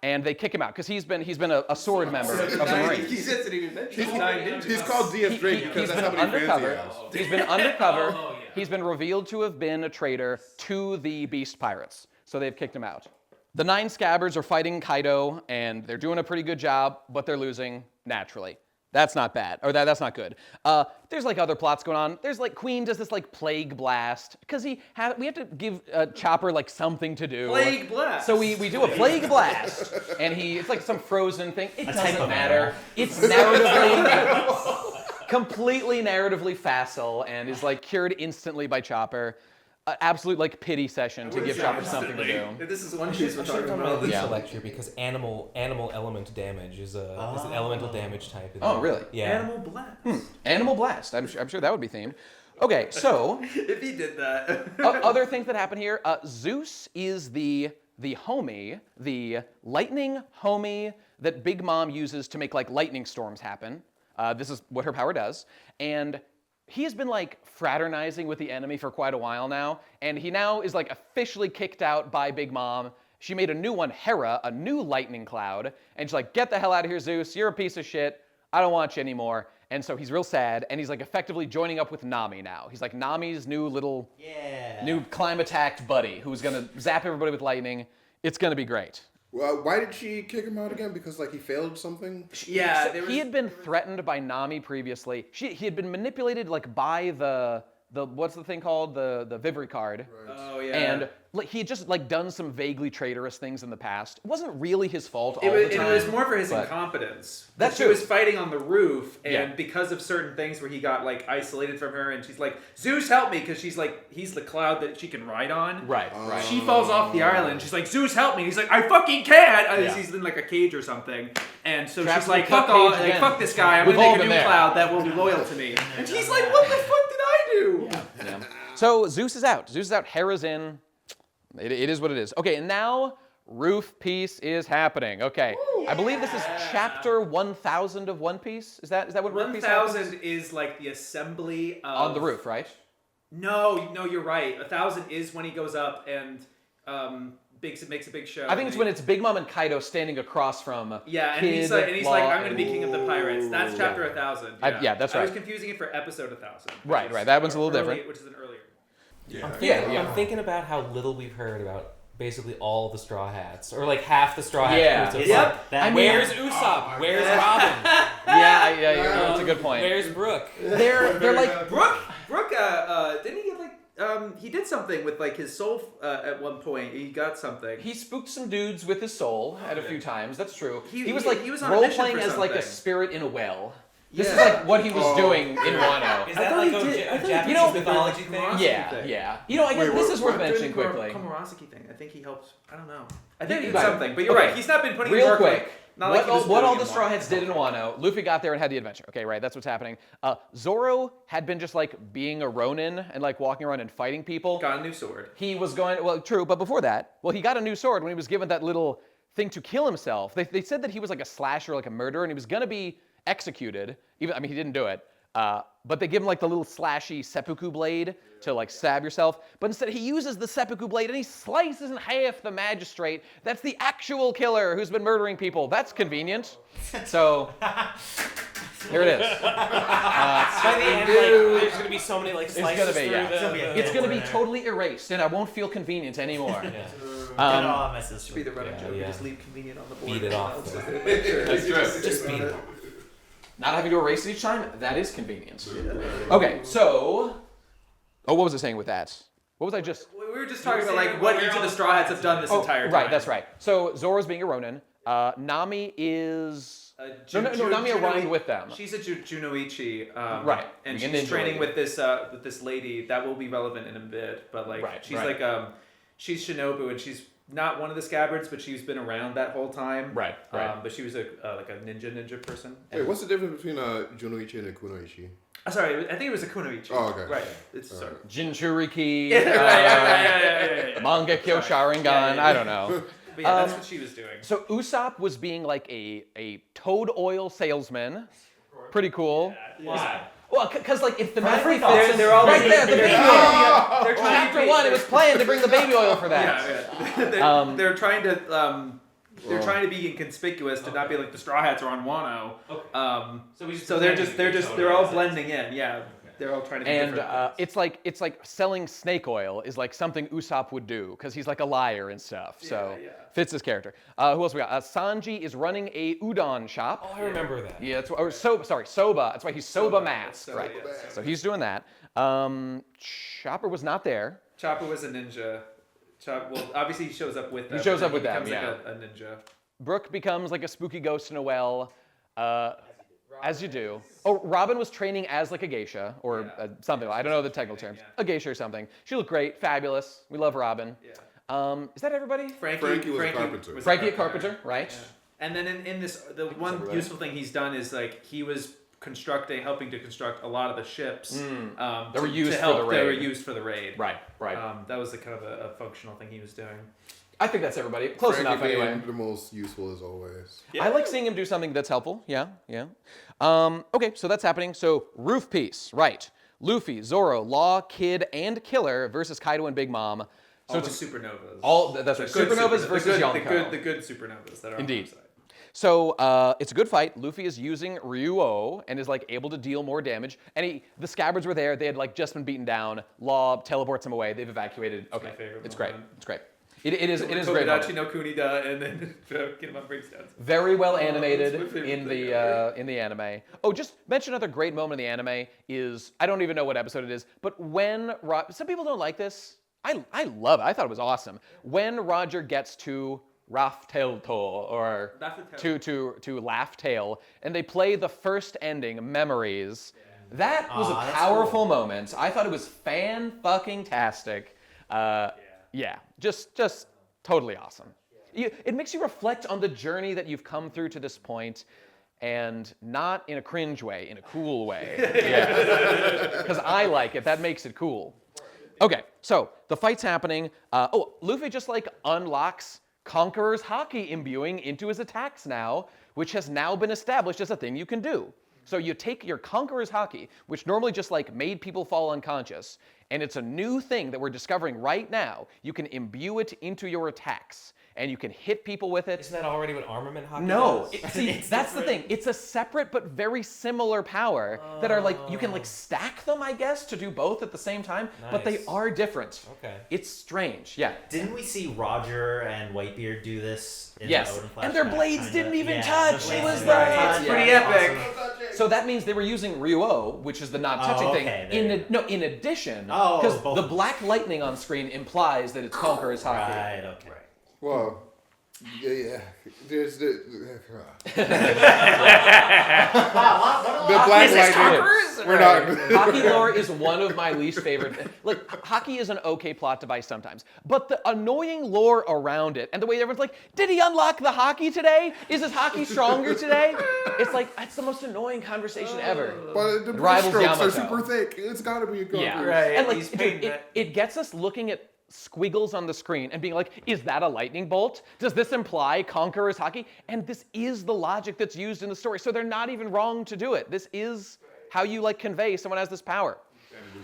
and they kick him out because he's been a sword member of the Marines. He doesn't even mention He's called DS Drake because He's that's been how many fans he undercover. has. He's been undercover. He's been revealed to have been a traitor to the Beast Pirates. So they've kicked him out. The 9 Scabbards are fighting Kaido, and they're doing a pretty good job, but they're losing naturally. That's not bad, or that's not good. There's like other plots going on. There's like Queen does this like plague blast because we have to give Chopper like something to do. Plague blast. So we do a plague blast, and it's like some frozen thing. It doesn't matter. It's narratively. completely narratively facile and is like cured instantly by Chopper. Absolute like pity session to give Chopper something to do. This is one piece we're talking about. Lisa lecture because animal element damage is an elemental damage type. Oh, really? Yeah. Animal blast. Animal Blast. I'm sure that would be themed. Okay, so If he did that. other things that happen here. Zeus is the homie, the lightning homie that Big Mom uses to make like lightning storms happen. This is what her power does, and he has been like fraternizing with the enemy for quite a while now, and he now is like officially kicked out by Big Mom. She made a new one, Hera, a new lightning cloud, and she's like, get the hell out of here, Zeus, you're a piece of shit, I don't want you anymore. And so he's real sad, and he's like effectively joining up with Nami now. He's like Nami's new little, new climate-attacked buddy who's gonna zap everybody with lightning. It's gonna be great. Well, why did she kick him out again? Because like he failed something? Yeah, He had been threatened by Nami previously. He had been manipulated like by the what's the thing called? The Vivri card. Right. Oh yeah. And like he had just like done some vaguely traitorous things in the past. It wasn't really his fault all It the time. was more for his but- incompetence. That's She true. was fighting on the roof, and Yeah. because of certain things where he got like isolated from her, and she's like, "Zeus, help me!" Because she's like, he's the cloud that she can ride on. Right. She falls off the island. She's like, "Zeus, help me!" And he's like, "I fucking can't!" Yeah. He's in like a cage or something, and so Trapped she's in like, the "Fuck cage all, like, again. fuck this guy! I'm We've gonna all make a been new there. cloud that will be loyal to me." And he's like, "What the fuck did I do?" Yeah. So Zeus is out. Hera's in. It is what it is. Okay, and now Roof Piece is happening. Okay, I believe this is chapter 1000 of One Piece. Is that what Roof Piece happens? 1,000 is like the assembly of... On the roof, right? No, you're right. 1,000 is when he goes up and makes a big show. I think it's when it's Big Mom and Kaido standing across from. Yeah, and Kid, he's like, Law, I'm going to be king of the pirates. That's chapter 1,000. Yeah, that's I was right. confusing it for episode 1,000. Right. That one's a little different. Which is an earlier. I'm thinking about how little we've heard about basically all the Straw Hats, or like half the Straw Hats. Yeah. crews. It's Yep. like, That- where's Usopp? Where's Robin? Yeah, that's a good point. Where's Brooke? They're like Brooke, didn't he get like, he did something with like his soul at one point. He got something. he spooked some dudes with his soul at a few times. That's true. He was was on a role mission playing for as like a something. spirit in a well. This is Yeah. like what he was doing in Wano. Is that like a Japanese mythology thing? Yeah. You know, I guess this is worth mentioning quickly. Komurasaki thing. I think he helped. I don't know. I Think think he did about it. something, but you're Okay. right. He's not been putting Real in work. quick, Like, not like he was what all doing the in Straw Wano. Hats did in Wano, Luffy got there and had the adventure. Okay, right, that's what's happening. Zoro had been just like being a Ronin and like walking around and fighting people. Got a new sword. He was going, well, true, but before that, he got a new sword when he was given that little thing to kill himself. They said that he was like a slasher, like a murderer, and he was gonna be executed. He didn't do it. But they give him like the little slashy seppuku blade to like stab yourself. But instead he uses the seppuku blade and he slices in half the magistrate. That's the actual killer who's been murdering people. That's convenient. So, here it is. By the end, like, there's gonna be so many like It's slices gonna be, through yeah. the It's gonna be totally erased and I won't feel convenient anymore. Get all messes. Be the running joke. yeah. You just leave convenient on the board. Beat it off. That's true. Just beat it. Not having to erase it each time, that is convenient. Okay, so... Oh, what was I saying with that? What was I just... We were just talking about like what each of the Straw Hats have done this entire time. Right, that's right. So Zoro's being a Ronin. Nami is... No, Nami rhymed with them. She's a Junoichi, Right. And Being a she's ninja training lady. with this lady that will be relevant in a bit. But like, Right, she's right. like she's Shinobu, and she's not one of the scabbards, but she's been around that whole time. Right. But she was like a ninja person. Wait, what's the difference between a Junoichi and a Kunoichi? Sorry, I think it was a Kunoichi. Oh, okay. Right. It's sorry. Jinchuriki, Yeah. Manga Kyo Sharingan, Yeah. I don't know. But yeah, that's what she was doing. So Usopp was being like a toad oil salesman. Pretty cool. Why? Well, because like if the free thematically thoughts. fits, They're all right there, the baby oil. They're trying Chapter 1, it was planned to bring the baby oil for that. Yeah. They're trying to. They're trying to be inconspicuous to not be like the Straw Hats are on Wano. So they're all blending in. Yeah, they're all trying to be And different. it's like selling snake oil is like something Usopp would do because he's like a liar and stuff. So Yeah. fits his character. Who else we got? Sanji is running a udon shop. Oh, I remember that. Yeah, that's or Soba. Sorry, Soba. That's why he's Soba masked. Soba, Right. yeah. So he's doing that. Chopper was not there. Chopper was a ninja. Well, obviously he shows up with them. He shows and up then with them, becomes like a ninja. Brooke becomes like a spooky ghost in a well. As you do. Oh, Robin was training as like a geisha or something. I don't know the technical terms. A geisha or something. She looked great, fabulous. We love Robin. Yeah. Is that everybody? Frankie was a carpenter. Frankie a carpenter, right? Yeah. And then in this, the one useful thing he's done is like he was helping to construct a lot of the ships that were used for the raid. That were used for the raid. Right. That was the kind of a functional thing he was doing. I think that's everybody. Close enough anyway. The most useful as always. Yeah. I like seeing him do something that's helpful. Yeah. Okay, so that's happening. So Roof Piece, right. Luffy, Zoro, Law, Kid, and Killer versus Kaido and Big Mom. So all the supernovas. That's right. Supernovas versus Yonko. The good supernovas that are Indeed. on the side. So it's a good fight. Luffy is using Ryuo and is like able to deal more damage. And the Scabbards were there. They had like just been beaten down. Law teleports them away. They've evacuated. Okay, my favorite it's moment. great. It's great. It is a great moment. no Kunida, and then Kinemon breaks down. Very well animated in the anime. Oh, just mention another great moment in the anime is, I don't even know what episode it is, but when some people don't like this. I love it. I thought it was awesome. When Roger gets to Raftail or to Laugh Tale, and they play the first ending, Memories. Yeah. That was a powerful moment. I thought it was fan-fucking-tastic. Yeah, just totally awesome. It makes you reflect on the journey that you've come through to this point, and not in a cringe way, in a cool way. Yeah, because I like it. That makes it cool. Okay, so the fight's happening. Luffy just like unlocks Conqueror's Haki imbuing into his attacks now, which has now been established as a thing you can do. So you take your Conqueror's Haki, which normally just like made people fall unconscious, and it's a new thing that we're discovering right now. You can imbue it into your attacks, and you can hit people with it. Isn't that already what Armament Haki does? See, that's the thing. It's a separate but very similar power that are like, you can like stack them, I guess, to do both at the same time, but they are different. Okay. It's strange, yeah. Didn't we see Roger and Whitebeard do this in yes, the Odin flashback? And their blades didn't even touch. It was It's pretty epic. Awesome. So that means they were using Ryuo, which is the not touching thing. In addition, because the black lightning on screen implies that it's Conqueror's Haki. Right, okay. Well, yeah. There's the black lightning. We're not. Haki lore is one of my least favorite. Like, Haki is an okay plot device sometimes, but the annoying lore around it and the way everyone's like, did he unlock the Haki today? Is his Haki stronger today? It's like, that's the most annoying conversation ever. But the rivals strokes Yamato. are super thick. It's got to be a Goku. Yeah, right. And like, dude, it gets us looking at squiggles on the screen and being like, is that a lightning bolt? Does this imply Conqueror's Haki? And this is the logic that's used in the story. So they're not even wrong to do it. This is how you like convey someone has this power.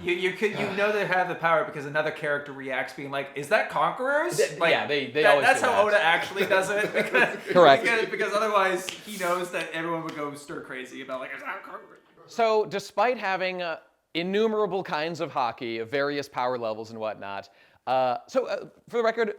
You know they have the power because another character reacts being like, is that Conqueror's? Like, yeah, they always that's do how that. Oda actually does it. Because, Correct. Because otherwise he knows that everyone would go stir crazy about like, is that Conqueror's? So despite having innumerable kinds of Haki of various power levels and whatnot, for the record,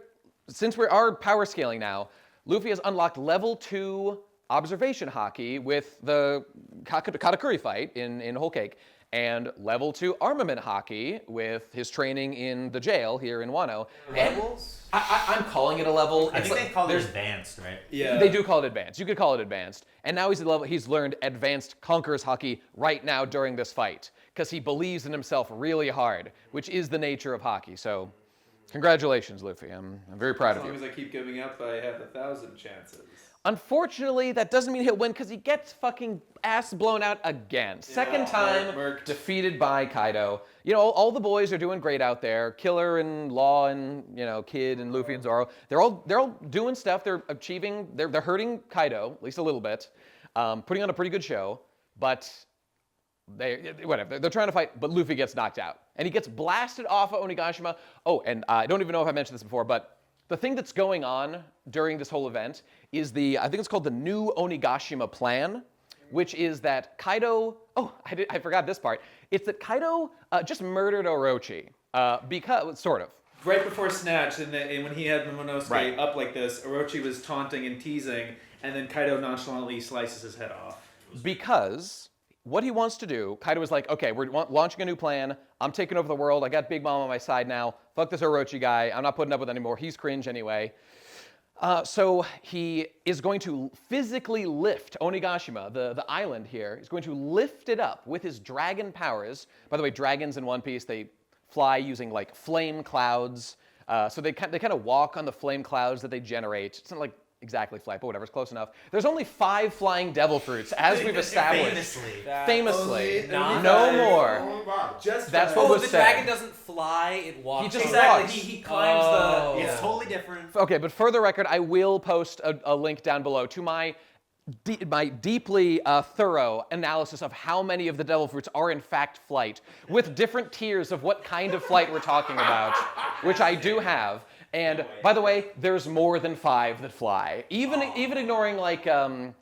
since we are power scaling now, Luffy has unlocked level 2 observation Haki with the Katakuri fight in Whole Cake, and level 2 armament Haki with his training in the jail here in Wano. Levels? I'm calling it a level. I think they call it advanced, right? Yeah. They do call it advanced. You could call it advanced. And now he's learned advanced Conqueror's Haki right now during this fight, because he believes in himself really hard, which is the nature of Haki. So, congratulations, Luffy. I'm very proud of you. As long as I keep giving up, I have 1,000 chances. Unfortunately, that doesn't mean he'll win because he gets fucking ass blown out again. Second time defeated by Kaido. You know, all the boys are doing great out there. Killer and Law and, Kid and Luffy and Zoro. They're all doing stuff. They're achieving. They're hurting Kaido at least a little bit, putting on a pretty good show. But they're trying to fight. But Luffy gets knocked out and he gets blasted off of Onigashima. Oh, and I don't even know if I mentioned this before, but the thing that's going on during this whole event is I think it's called the new Onigashima plan, which is that Kaido, I forgot this part. It's that Kaido just murdered Orochi, because, sort of. Right before Snatch, and when he had Momonosuke up like this, Orochi was taunting and teasing, and then Kaido nonchalantly slices his head off. Because what he wants to do, Kaido was like, okay, we're launching a new plan. I'm taking over the world. I got Big Mom on my side now. Fuck this Orochi guy. I'm not putting up with it anymore. He's cringe anyway. So he is going to physically lift Onigashima, the island here. He's going to lift it up with his dragon powers. By the way, dragons in One Piece, they fly using like flame clouds. So they kind of walk on the flame clouds that they generate. It's not like exactly flight, but whatever, it's close enough. There's only 5 flying devil fruits, as we've established. Famously. No more. Just That's Oh, what was the said. dragon doesn't fly; it walks. He just exactly. walks. He climbs the. It's totally different. Okay, but for the record, I will post a link down below to my deeply thorough analysis of how many of the devil fruits are in fact flight, with different tiers of what kind of flight we're talking about, which I do have. And by the way, there's more than 5 that fly. Even ignoring like some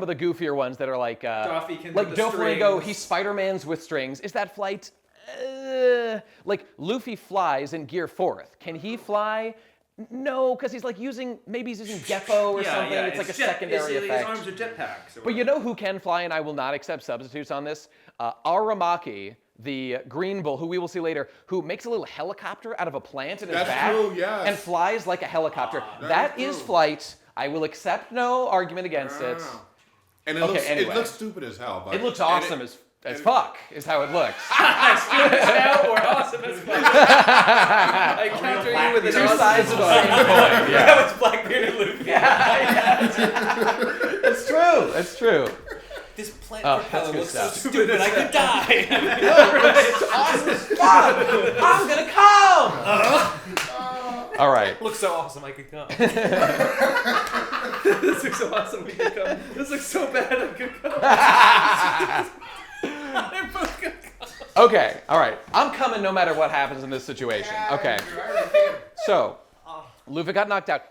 of the goofier ones that are like Doflamingo, he Spider-Man's with strings. Is that flight? Like Luffy flies in Gear 4th. Can he fly? No, because he's like maybe he's using Geppo or something. It's like a secondary effect. His arms are jetpacks. But you know who can fly, and I will not accept substitutes on this? Aramaki, the green bull, who we will see later, who makes a little helicopter out of a plant in his back true, yes. and flies like a helicopter. That is true. flight. I will accept no argument against it. And it, Okay, it looks stupid as hell. But It looks awesome as fuck, is how it looks. Now or awesome as fuck. I counter you with an Two awesome sides of the as same fuck. coin. Yeah. That was Blackbeard and Luffy. It's true. It's true. This plant Oh, that's propeller good looks so stuff. stupid, I could die. It's awesome as fuck. I'm gonna come. All right. Looks so awesome, I could come. This looks so awesome. We could come. This looks so bad. I could come. They're both gonna come. Okay. All right. I'm coming no matter what happens in this situation. Okay. So, Luffy got knocked out.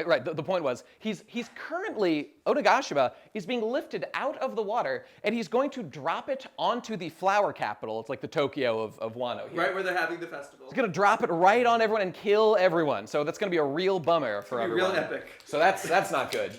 Right. The point was, he's currently, Onigashima is being lifted out of the water, and he's going to drop it onto the flower capital. It's like the Tokyo of Wano here. Right where they're having the festival. He's going to drop it right on everyone and kill everyone. So that's going to be a real bummer for everyone. Real epic. So that's not good.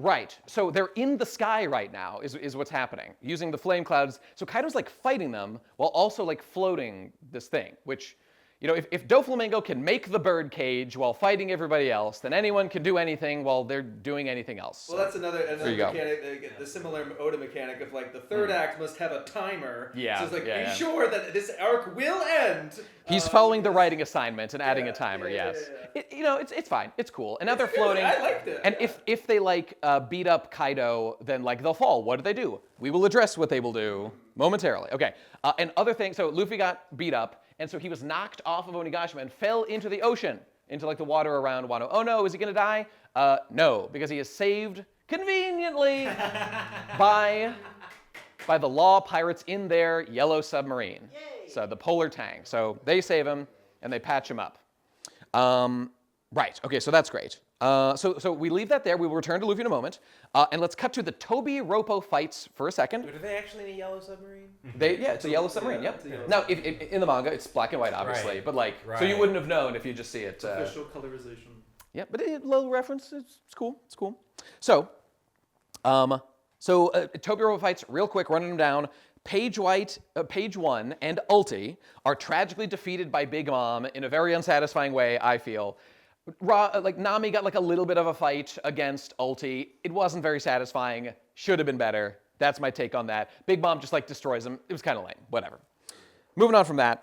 Right. So they're in the sky right now is what's happening, using the flame clouds. So Kaido's like fighting them while also like floating this thing, which, you know, if Doflamingo can make the bird cage while fighting everybody else, then anyone can do anything while they're doing anything else. Well, that's another you go. mechanic, the similar Oda mechanic of like the third act must have a timer. Yeah, So it's like, yeah, be yeah. sure that this arc will end. He's following the writing assignment and adding yeah, a timer, yeah, yes. yeah. It's fine. It's cool. And now they're good. floating. I liked it, And yeah. if they like beat up Kaido, then like they'll fall. What do? We will address what they will do momentarily. Okay. And other things, so Luffy got beat up, and so he was knocked off of Onigashima and fell into the ocean, into like the water around Wano. Oh no, is he gonna die? No, because he is saved conveniently by the law pirates in their yellow submarine. Yay. So the polar tank. So they save him and they patch him up. Right, okay, so that's great. So we leave that there. We will return to Luffy in a moment. And let's cut to the Toby Roppo fights for a second. Are they actually in a yellow submarine? It's a yellow submarine, yep. Now, if in the manga, it's black and white, obviously. Right. But like, so you wouldn't have known if you just see it. Official colorization. Yeah, but a little reference, it's cool, it's cool. So, Toby Roppo fights real quick, running them down. Page 1, and Ulti are tragically defeated by Big Mom in a very unsatisfying way, I feel. Nami got like a little bit of a fight against Ulti. It wasn't very satisfying. Should have been better. That's my take on that. Big Mom just like destroys him. It was kind of lame. Whatever. Moving on from that.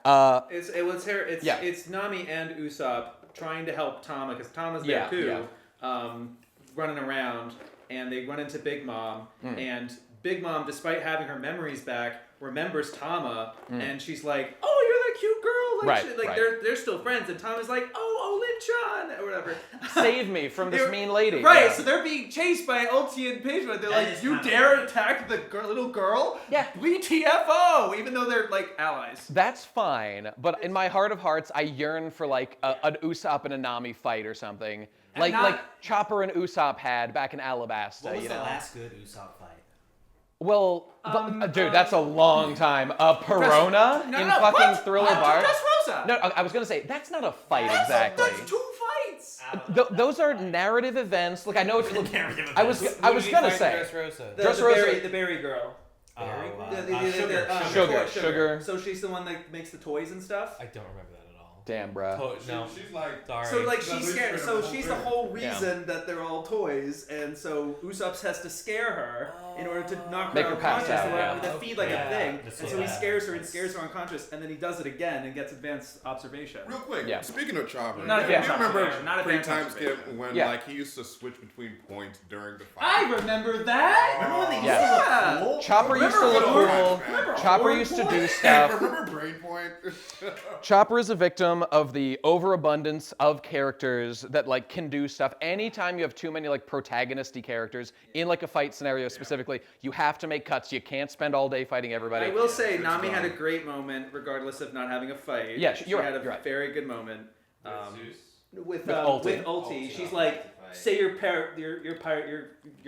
It's Nami and Usopp trying to help Tama because Tama's there too, running around, and they run into Big Mom, and Big Mom, despite having her memories back, remembers Tama, and she's like, "Oh, you're that cute girl." Like, they're still friends, and Tama's like, "Oh, Lin-chan," or whatever. Save me from this mean lady. Right, Yeah. so they're being chased by Ulti and Page One. They're That like, is "You kinda dare attack the little girl? Yeah. We TFO!" Even though they're like allies. That's fine, but in my heart of hearts, I yearn for like an Usopp and a Nami fight or something, like Chopper and Usopp had back in Alabasta. What was you the know? last good Usopp fight? Well, dude, that's a long time. Perona No, in no, fucking what? Thriller Bark. Dressrosa. No, I was gonna say that's not a fight exactly. That's 2 fights. Those are narrative events. Like I know it's. Narrative I was gonna say. Dressrosa. The berry girl. Berry? Sugar. Sugar. So she's the one that makes the toys and stuff. I don't remember that at all. Damn, bro. No. She's like, Sorry. So like That's she's scared. literally So the she's whole the thing. whole reason that they're all toys, and so Usopp has to scare her in order to knock Make her her pass unconscious, out, to feed like a thing. That's And so so he bad. scares her and scares her unconscious, and then he does it again and gets advanced observation. real quick. Yeah. Speaking of Chopper, Not do you advanced remember observation, not advanced pre-time observation. skip when Yeah. like he used to switch between points during the fight? I remember that. Remember when they used Yeah. to look cool? Chopper used to look cool. Chopper used to do stuff. Remember Brain Point? Chopper is a victim of the overabundance of characters that like can do stuff. Anytime you have too many like protagonisty characters in like a fight scenario specifically, you have to make cuts. You can't spend all day fighting everybody. I will say Nami had a great moment, regardless of not having a fight. Yeah, she you're had right, a you're right. very good moment. With Ulti. Ulti, she's like, say your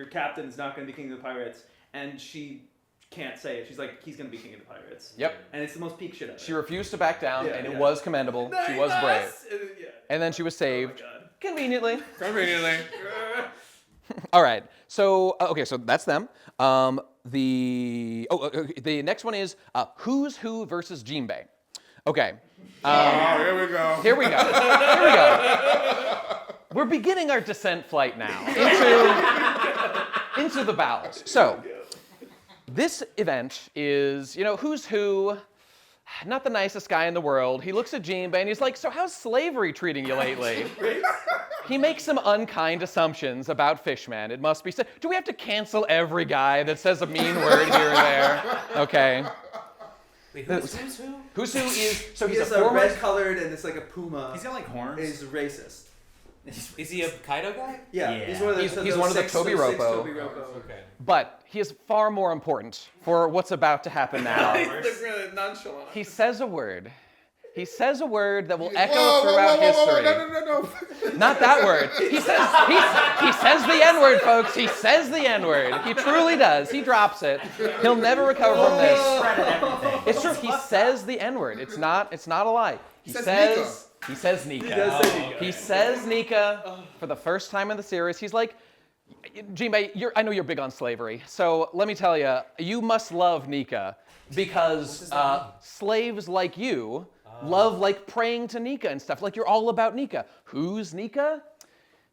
captain's not going to be king of the pirates, and she can't say it. She's like, he's going to be king of the pirates. Yep. And it's the most peak shit ever. She refused to back down, Yeah, and it yeah. was commendable. She was brave. And then she was saved. God. Conveniently. Conveniently. All right. So okay. So that's them. The next one is Who's Who versus Jimbei. Okay. Oh, here we go. Here we go. Here we go. We're beginning our descent flight now into the bowels. So this event is, Who's Who. Not the nicest guy in the world. He looks at Jimbei and he's like, so how's slavery treating you lately? He makes some unkind assumptions about Fishman. It must be said. Do we have to cancel every guy that says a mean word here or there? Okay. Wait, who's who? Who's Who is, so He he's is a former... red colored and it's like a puma. He's got like horns. He's racist. Is he a Kaido guy? Yeah, Yeah. he's one of the, He's those one of the six- Toby those six Roppo. Toby Roppo. Okay. But he is far more important for what's about to happen now. He's really nonchalant. He says a word. He says a word that will echo Whoa, throughout history. No. Not that word. He says the N-word, folks. He says the N-word. He truly does. He drops it. He'll never recover from this. Shredded everything. It's true. He says the N-word. It's not a lie. He says says Nika. He does say Nika. He says Nika for the first time in the series. He's like, Jimbei, I know you're big on slavery, so let me tell you, you must love Nika because slaves like you love like praying to Nika and stuff. Like you're all about Nika. Who's Nika?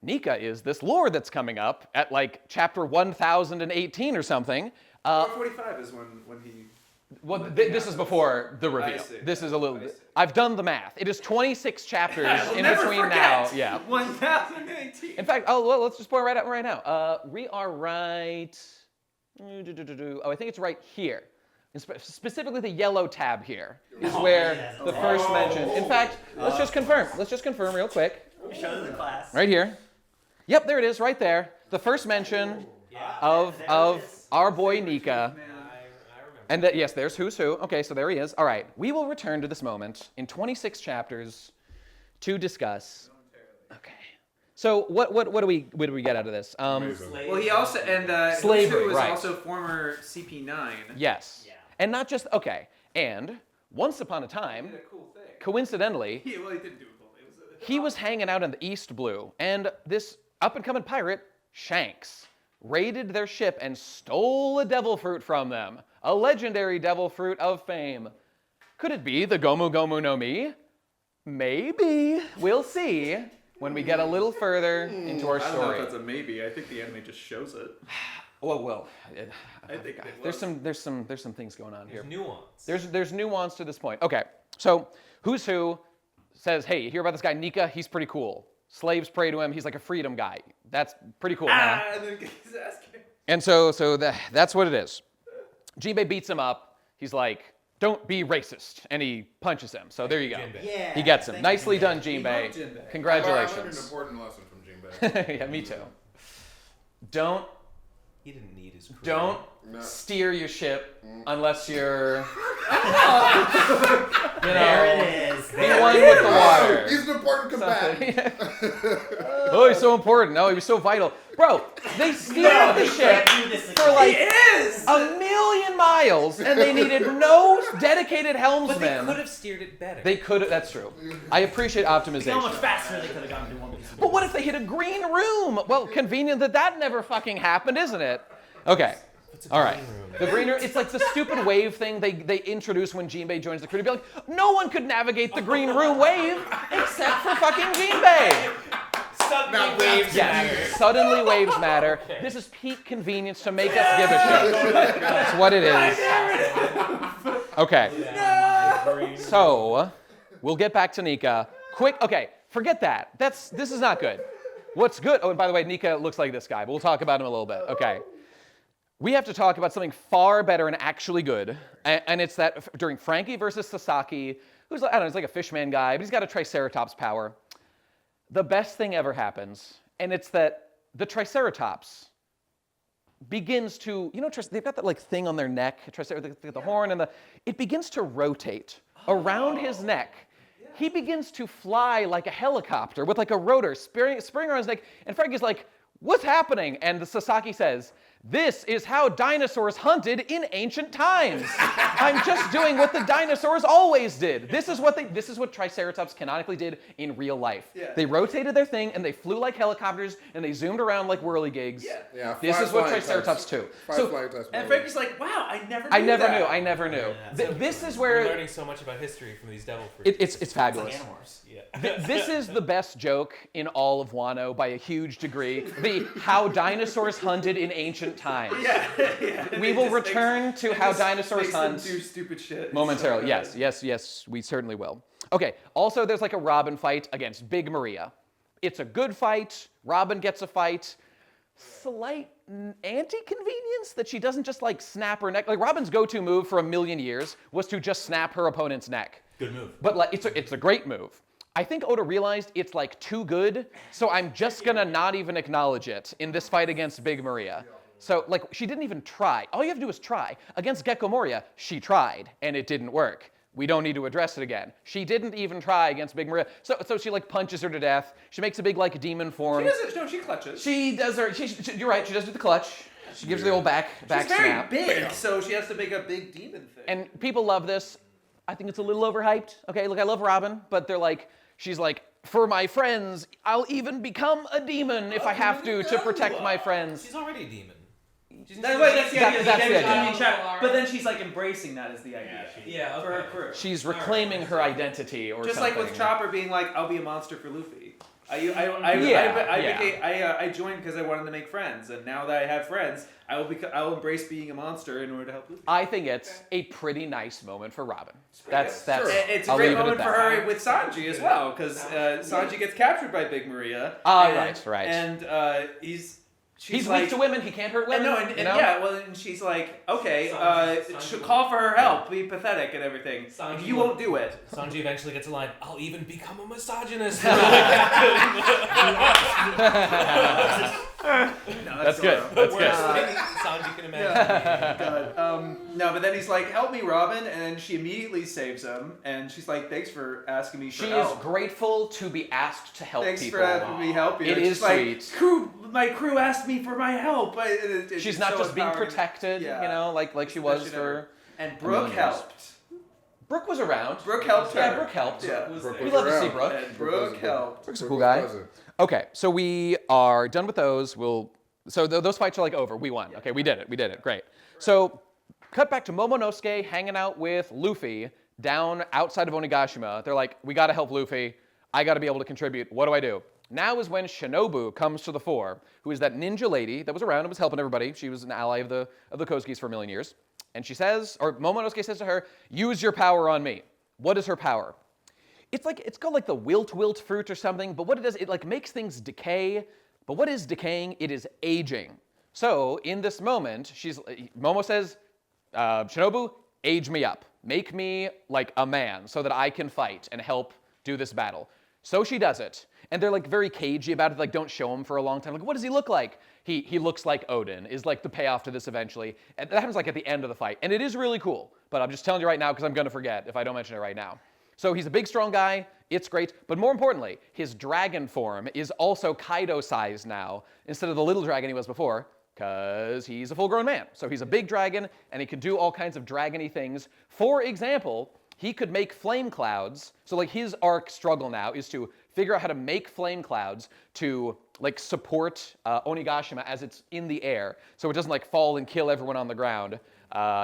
Nika is this lore that's coming up at like chapter 1018 or something. 45 is when he. Well, this is before the reveal. see. This is a little. I've done the math. It is 26 chapters in never between forget. now. Yeah. 1018. In fact, let's just point right out right now. We are right. Oh, I think it's right here. Specifically, the yellow tab here is where the first mention. In fact, let's just confirm. Let's just confirm real quick. Show the class. Right here. Yep, there it is, right there. The first mention of our boy Nika. And yes, there's Who's Who. Okay, so there he is. All right, we will return to this moment in 26 chapters to discuss. Okay. So what do we get out of this? Well, he also Slavery, Who was right. also former CP9. Yes. Yeah. And not just okay. And once upon a time, He did a cool thing. coincidentally, He didn't do it cool. he was hanging out in the East Blue, and this up-and-coming pirate, Shanks, raided their ship and stole a devil fruit from them. A legendary devil fruit of fame. Could it be the Gomu Gomu no Mi? Maybe. We'll see when we get a little further into our I don't know story. if that's a maybe. I think the anime just shows it. I think they there's some things going on here. Nuance. There's nuance to this point. Okay, so Who's Who says, hey, you hear about this guy Nika? He's pretty cool. Slaves pray to him. He's like a freedom guy. That's pretty cool, huh? And then gets his ass kicked. And so that's what it is. Jimbei beats him up. He's like, don't be racist. And he punches him. So there you go. Jimbei. Yeah. He gets him. thank Nicely you. done, love Jimbei. Jimbei. I learned an Congratulations. important lesson from Jimbei. Yeah, me too. Don't He didn't need his crew. Don't No. steer your ship unless you're, There it is. be There one it with the is. water. He's an important combatant. Oh, he's so important. No, he was so vital. Bro, they steered the ship Can't do this for again. like Is! 1,000,000 miles, and they needed no dedicated But they helmsman. could have steered it better. They could have, that's true. I appreciate How much optimization. faster they could have gone to One Piece. But what if they hit a green room? Well, convenient that never fucking happened, isn't it? Okay. All right. The green room, it's like the stupid wave thing they introduce when Jimbei joins the crew to be like, no one could navigate the green room wave except for fucking Jimbei. Suddenly waves matter. Suddenly waves matter. Okay. This is peak convenience to make us give a shit. That's what it is. Okay. No! So, we'll get back to Nika. Quick, okay, forget that. This is not good. What's good? Oh, and by the way, Nika looks like this guy, but we'll talk about him a little bit. Okay. We have to talk about something far better and actually good, and it's that during Frankie versus Sasaki, who's, I don't know, he's like a fishman guy, but he's got a Triceratops power. The best thing ever happens, and it's that the Triceratops begins to, you know, they've got that like thing on their neck, the horn, and it begins to rotate around his neck. He begins to fly like a helicopter with like a rotor spinning around his neck, and Frankie's like, what's happening? And the Sasaki says, this is how dinosaurs hunted in ancient times. I'm just doing what the dinosaurs always did. This is what Triceratops canonically did in real life. Yeah. They rotated their thing and they flew like helicopters and they zoomed around like whirligigs. Yeah. This is what Triceratops do. And Frankie's like, wow, I never knew. Yeah, This is where we're learning so much about history from these devil fruits. It's fabulous. Yeah. This is the best joke in all of Wano by a huge degree. The how dinosaurs hunted in ancient times. Yeah. We will return to how dinosaurs hunt do stupid shit momentarily. Yes, we certainly will. Okay, also there's like a Robin fight against Big Maria. It's a good fight. Robin gets a fight. Slight anti-convenience that she doesn't just like snap her neck. Like Robin's go-to move for a million years was to just snap her opponent's neck. Good move. But like it's a great move. I think Oda realized it's like too good, so I'm just gonna not even acknowledge it in this fight against Big Maria. So like she didn't even try. All you have to do is try. Against Gecko Moria, she tried and it didn't work. We don't need to address it again. She didn't even try against Big Maria. So she like punches her to death. She makes a big like demon form. She doesn't. No, she clutches. She does her. You're right. She does do the clutch. She gives her the old back snap. She's very big, so she has to make a big demon thing. And people love this. I think it's a little overhyped. Okay, look, I love Robin, but they're like, she's like, for my friends, I'll even become a demon if I have to protect my friends. She's already a demon. That's the idea. That's the idea. But then she's like embracing that as the idea. Yeah, for her crew. She's reclaiming her identity or just something. like with Chopper being like, I'll be a monster for Luffy. I joined because I wanted to make friends, and now that I have friends, I will embrace being a monster in order to help Luffy. I think it's a pretty nice moment for Robin. It's a great moment for her with Sanji as well, because Sanji gets captured by Big Maria. Right. And He's like, weak to women. He can't hurt women. And she's like, okay, she'll call for her help, be pathetic and everything. Sanji you won't do it. Sanji eventually gets a line, I'll even become a misogynist. That's good. That's good. Sanji can imagine. God. No, but then he's like, help me, Robin, and she immediately saves him, and she's like, thanks for asking me for help. She is grateful to be asked to help people. Thanks for having me help you. It is sweet. Like, my crew asked me for my help. She's not just being protected, you know, like she was for... And Brooke helped. Brooke was around. Brooke helped her. Yeah, Brooke helped. Yeah. We love to see Brooke. And Brooke helped. Brooke's a cool guy. Okay, so we are done with those. So those fights are like over. We won. Okay, we did it. Great. So cut back to Momonosuke hanging out with Luffy down outside of Onigashima. They're like, we got to help Luffy. I got to be able to contribute. What do I do? Now is when Shinobu comes to the fore, who is that ninja lady that was around and was helping everybody. She was an ally of the Kozukis for a million years. And she says, or Momonosuke says to her, use your power on me. What is her power? It's called like the wilt fruit or something, but what it does, it like makes things decay. But what is decaying? It is aging. So in this moment, Momo says, Shinobu, age me up. Make me like a man so that I can fight and help do this battle. So she does it. And they're like very cagey about it, like don't show him for a long time. Like, what does he look like? He looks like Odin, is like the payoff to this eventually. And that happens like at the end of the fight. And it is really cool, but I'm just telling you right now because I'm gonna forget if I don't mention it right now. So he's a big, strong guy, it's great, but more importantly, his dragon form is also Kaido-sized now, instead of the little dragon he was before, because he's a full-grown man. So he's a big dragon, and he can do all kinds of dragon-y things. For example, he could make flame clouds. So like his arc struggle now is to figure out how to make flame clouds to like support Onigashima as it's in the air, so it doesn't like fall and kill everyone on the ground.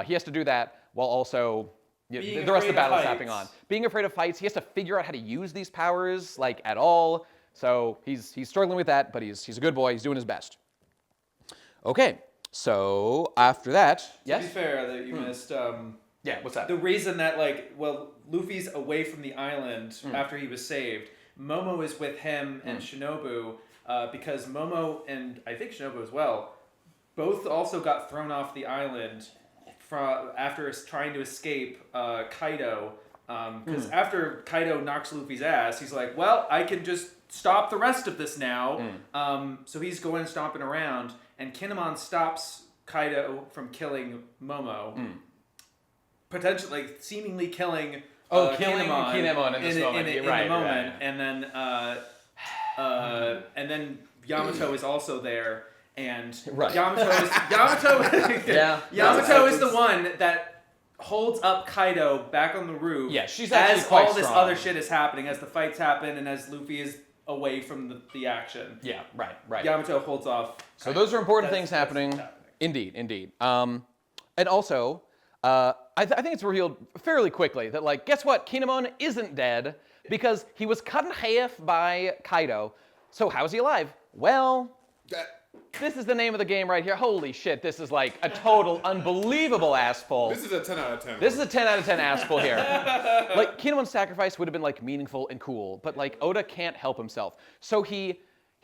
He has to do that while also the rest of the battle is happening on. Being afraid of fights, he has to figure out how to use these powers like at all. So he's struggling with that, but he's a good boy. He's doing his best. Okay, so after that, yes. To be fair, that you missed. Yeah, what's that? The reason that Luffy's away from the island after he was saved. Momo is with him and Shinobu because Momo and I think Shinobu as well both also got thrown off the island after trying to escape Kaido. Because after Kaido knocks Luffy's ass, he's like, well, I can just stop the rest of this now. So he's going stomping around, and Kinemon stops Kaido from killing Momo. Potentially, seemingly killing Kinemon in this moment. In the moment. And then Yamato is also there. And Yamato is the one that holds up Kaido back on the roof. Yeah, she's actually as quite all this strong. other shit is happening, as the fights happen, and as Luffy is away from the action. Yeah, right. Yamato holds off. So those are important things happening. Indeed. And also, I think it's revealed fairly quickly that, like, guess what? Kinemon isn't dead because he was cut in half by Kaido. So how is he alive? Well, this is the name of the game right here. Holy shit, this is like a total unbelievable ass pull. This is a 10 out of 10. This is a 10 out of 10 ass pull here. Like, Kinemon's sacrifice would have been like meaningful and cool, but like Oda can't help himself. So he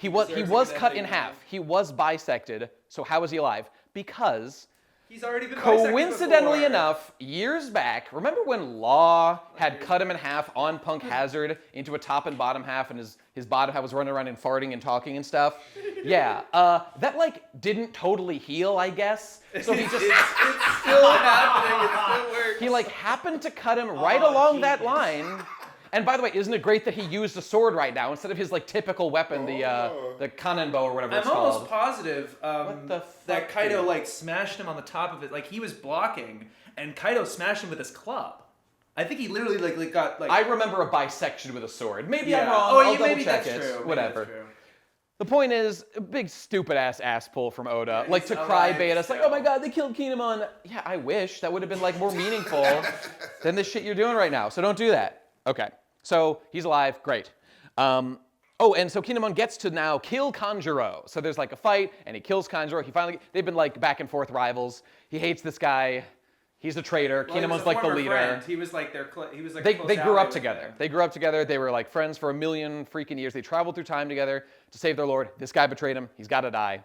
was cut in half. He was bisected. So how is he alive? Because he's already been bisected coincidentally before. enough, years back, remember when Law had cut him in half on Punk Hazard into a top and bottom half, and his bottom half was running around and farting and talking and stuff? Yeah, that like didn't totally heal, I guess. So he just it's still happening. It still works. he like happened to cut him right along that line. And by the way, isn't it great that he used a sword right now instead of his like typical weapon, the kanenbo or whatever it's I'm called? almost positive What the that fuck, Kaido dude? like smashed him on the top of it. Like he was blocking, and Kaido smashed him with his club. I think he literally like got like. I remember a bisection with a sword. Maybe I'm Yeah. wrong. Oh, I'll yeah, double maybe check that's it. true. Maybe Whatever. that's true. The point is, a big stupid ass pull from Oda. Yeah, Like he's to cry alive bait us, like, still. oh my god, they killed Kinemon. Yeah, I wish. That would have been like more meaningful than the shit you're doing right now. So don't do that. Okay. So he's alive. Great. And so Kinemon gets to now kill Kanjuro. So there's like a fight, and he kills Kanjuro. They've been like back and forth rivals. He hates this guy. He's a traitor. Well, he was Kinemon's a like the former leader. friend. He was like he was like. They a close grew ally up with together. him. They grew up together. They were like friends for a million freaking years. They traveled through time together to save their lord. This guy betrayed him. He's got to die.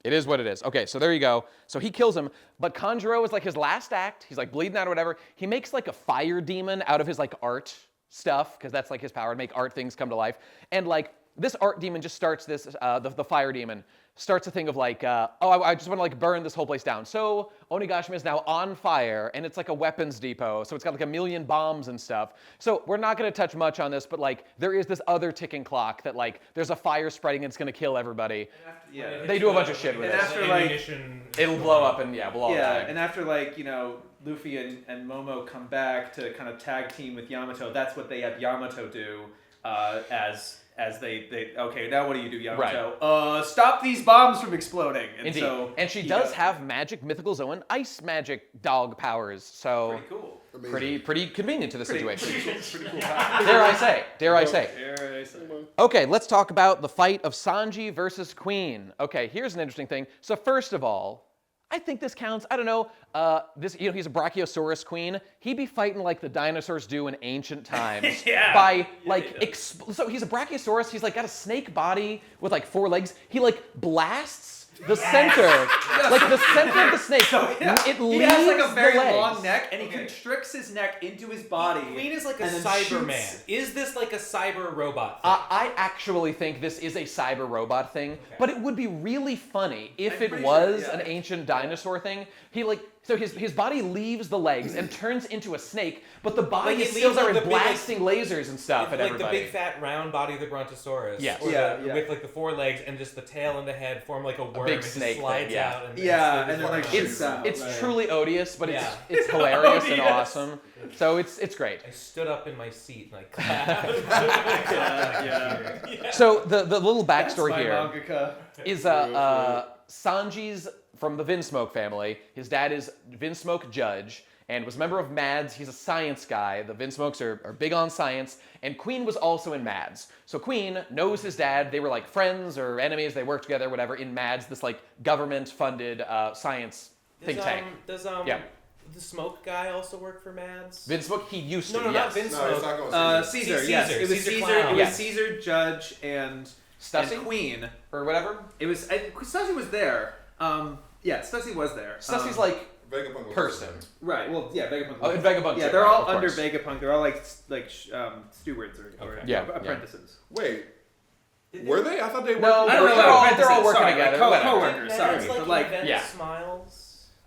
It is what it is. Okay, so there you go. So he kills him, but Kanjuro is like his last act. He's like bleeding out or whatever. He makes like a fire demon out of his like art stuff, because that's like his power, to make art things come to life. And like this art demon just starts this, the fire demon starts a thing of like, I just want to like burn this whole place down. So Onigashima is now on fire, and it's like a weapons depot. So it's got like a million bombs and stuff. So we're not going to touch much on this, but like there is this other ticking clock that like there's a fire spreading and it's going to kill everybody. Yeah. They do a bunch of shit with And it. after like Ammunition. It'll blow up and we'll all yeah, die. and after like Luffy and Momo come back to kind of tag team with Yamato. That's what they have Yamato do as they okay, now what do you do, Yamato? Stop these bombs from exploding. And Indeed. so and she he does have magic mythical zone ice magic dog powers. So pretty cool. pretty convenient to the situation. Pretty cool. Dare I say? Dare I say. Okay, let's talk about the fight of Sanji versus Queen. Okay, here's an interesting thing. So first of all, I think this counts. I don't know. He's a Brachiosaurus queen. He'd be fighting like the dinosaurs do in ancient times. Yeah. By like, so he's a Brachiosaurus. He's like got a snake body with like 4 legs. He like blasts the center, like the center of the snake. It leaves He has like a the very legs. long neck, and he constricts his neck into his body. Queen is like a and then Cyberman. shoots- Is this like a cyber robot thing? I actually think this is a cyber robot thing, but it would be really funny if I'm it pretty was sure, yeah. an ancient dinosaur thing. He like So his body leaves the legs and turns into a snake, but the body Like, it is still leaves, like, there the and big, blasting lasers and stuff at like everybody. the big fat round body of the Brontosaurus. Yes. Or Yeah, the, yeah. with like the 4 legs and just the tail and the head form like a worm. big and snake just slides thing, yeah. out. And Yeah, it's and then, like, around. shoots out. It's Right. truly odious, but Yeah. it's hilarious and Odious. awesome. So it's great. I stood up in my seat and I clapped. Yeah. So the little That's backstory my here mangaka. is Sanji's from the Vinsmoke family. His dad is Vinsmoke Judge and was a member of MADS. He's a science guy. The Vinsmokes are big on science. And Queen was also in MADS. So Queen knows his dad. They were like friends or enemies. They worked together, whatever, in MADS, this like government-funded science think tank. Does Yeah. the smoke guy also work for Mads? Vinsmoke, he used to, No, yes. not Vince No, it's Smoke. not going to Caesar, Caesar. yes. It was Caesar Caesar. Clown. It was Yes. Caesar, Judge, and Stussy? Queen. Or whatever. It was Stussy was there. Yeah, Stussy was there. Stussy's like Vegapunk was person. Right. Well, yeah, Vegapunk. Oh, and Vegapunk Yeah, too, they're right, all of under course. Vegapunk. They're all like stewards or Okay. Yeah, apprentices. Wait, were they? I thought they were. No, I don't know they're about all apprentices. working Sorry, together. Like whatever. co-workers. Did Sorry, Mads, but like invent Yeah. Smiles?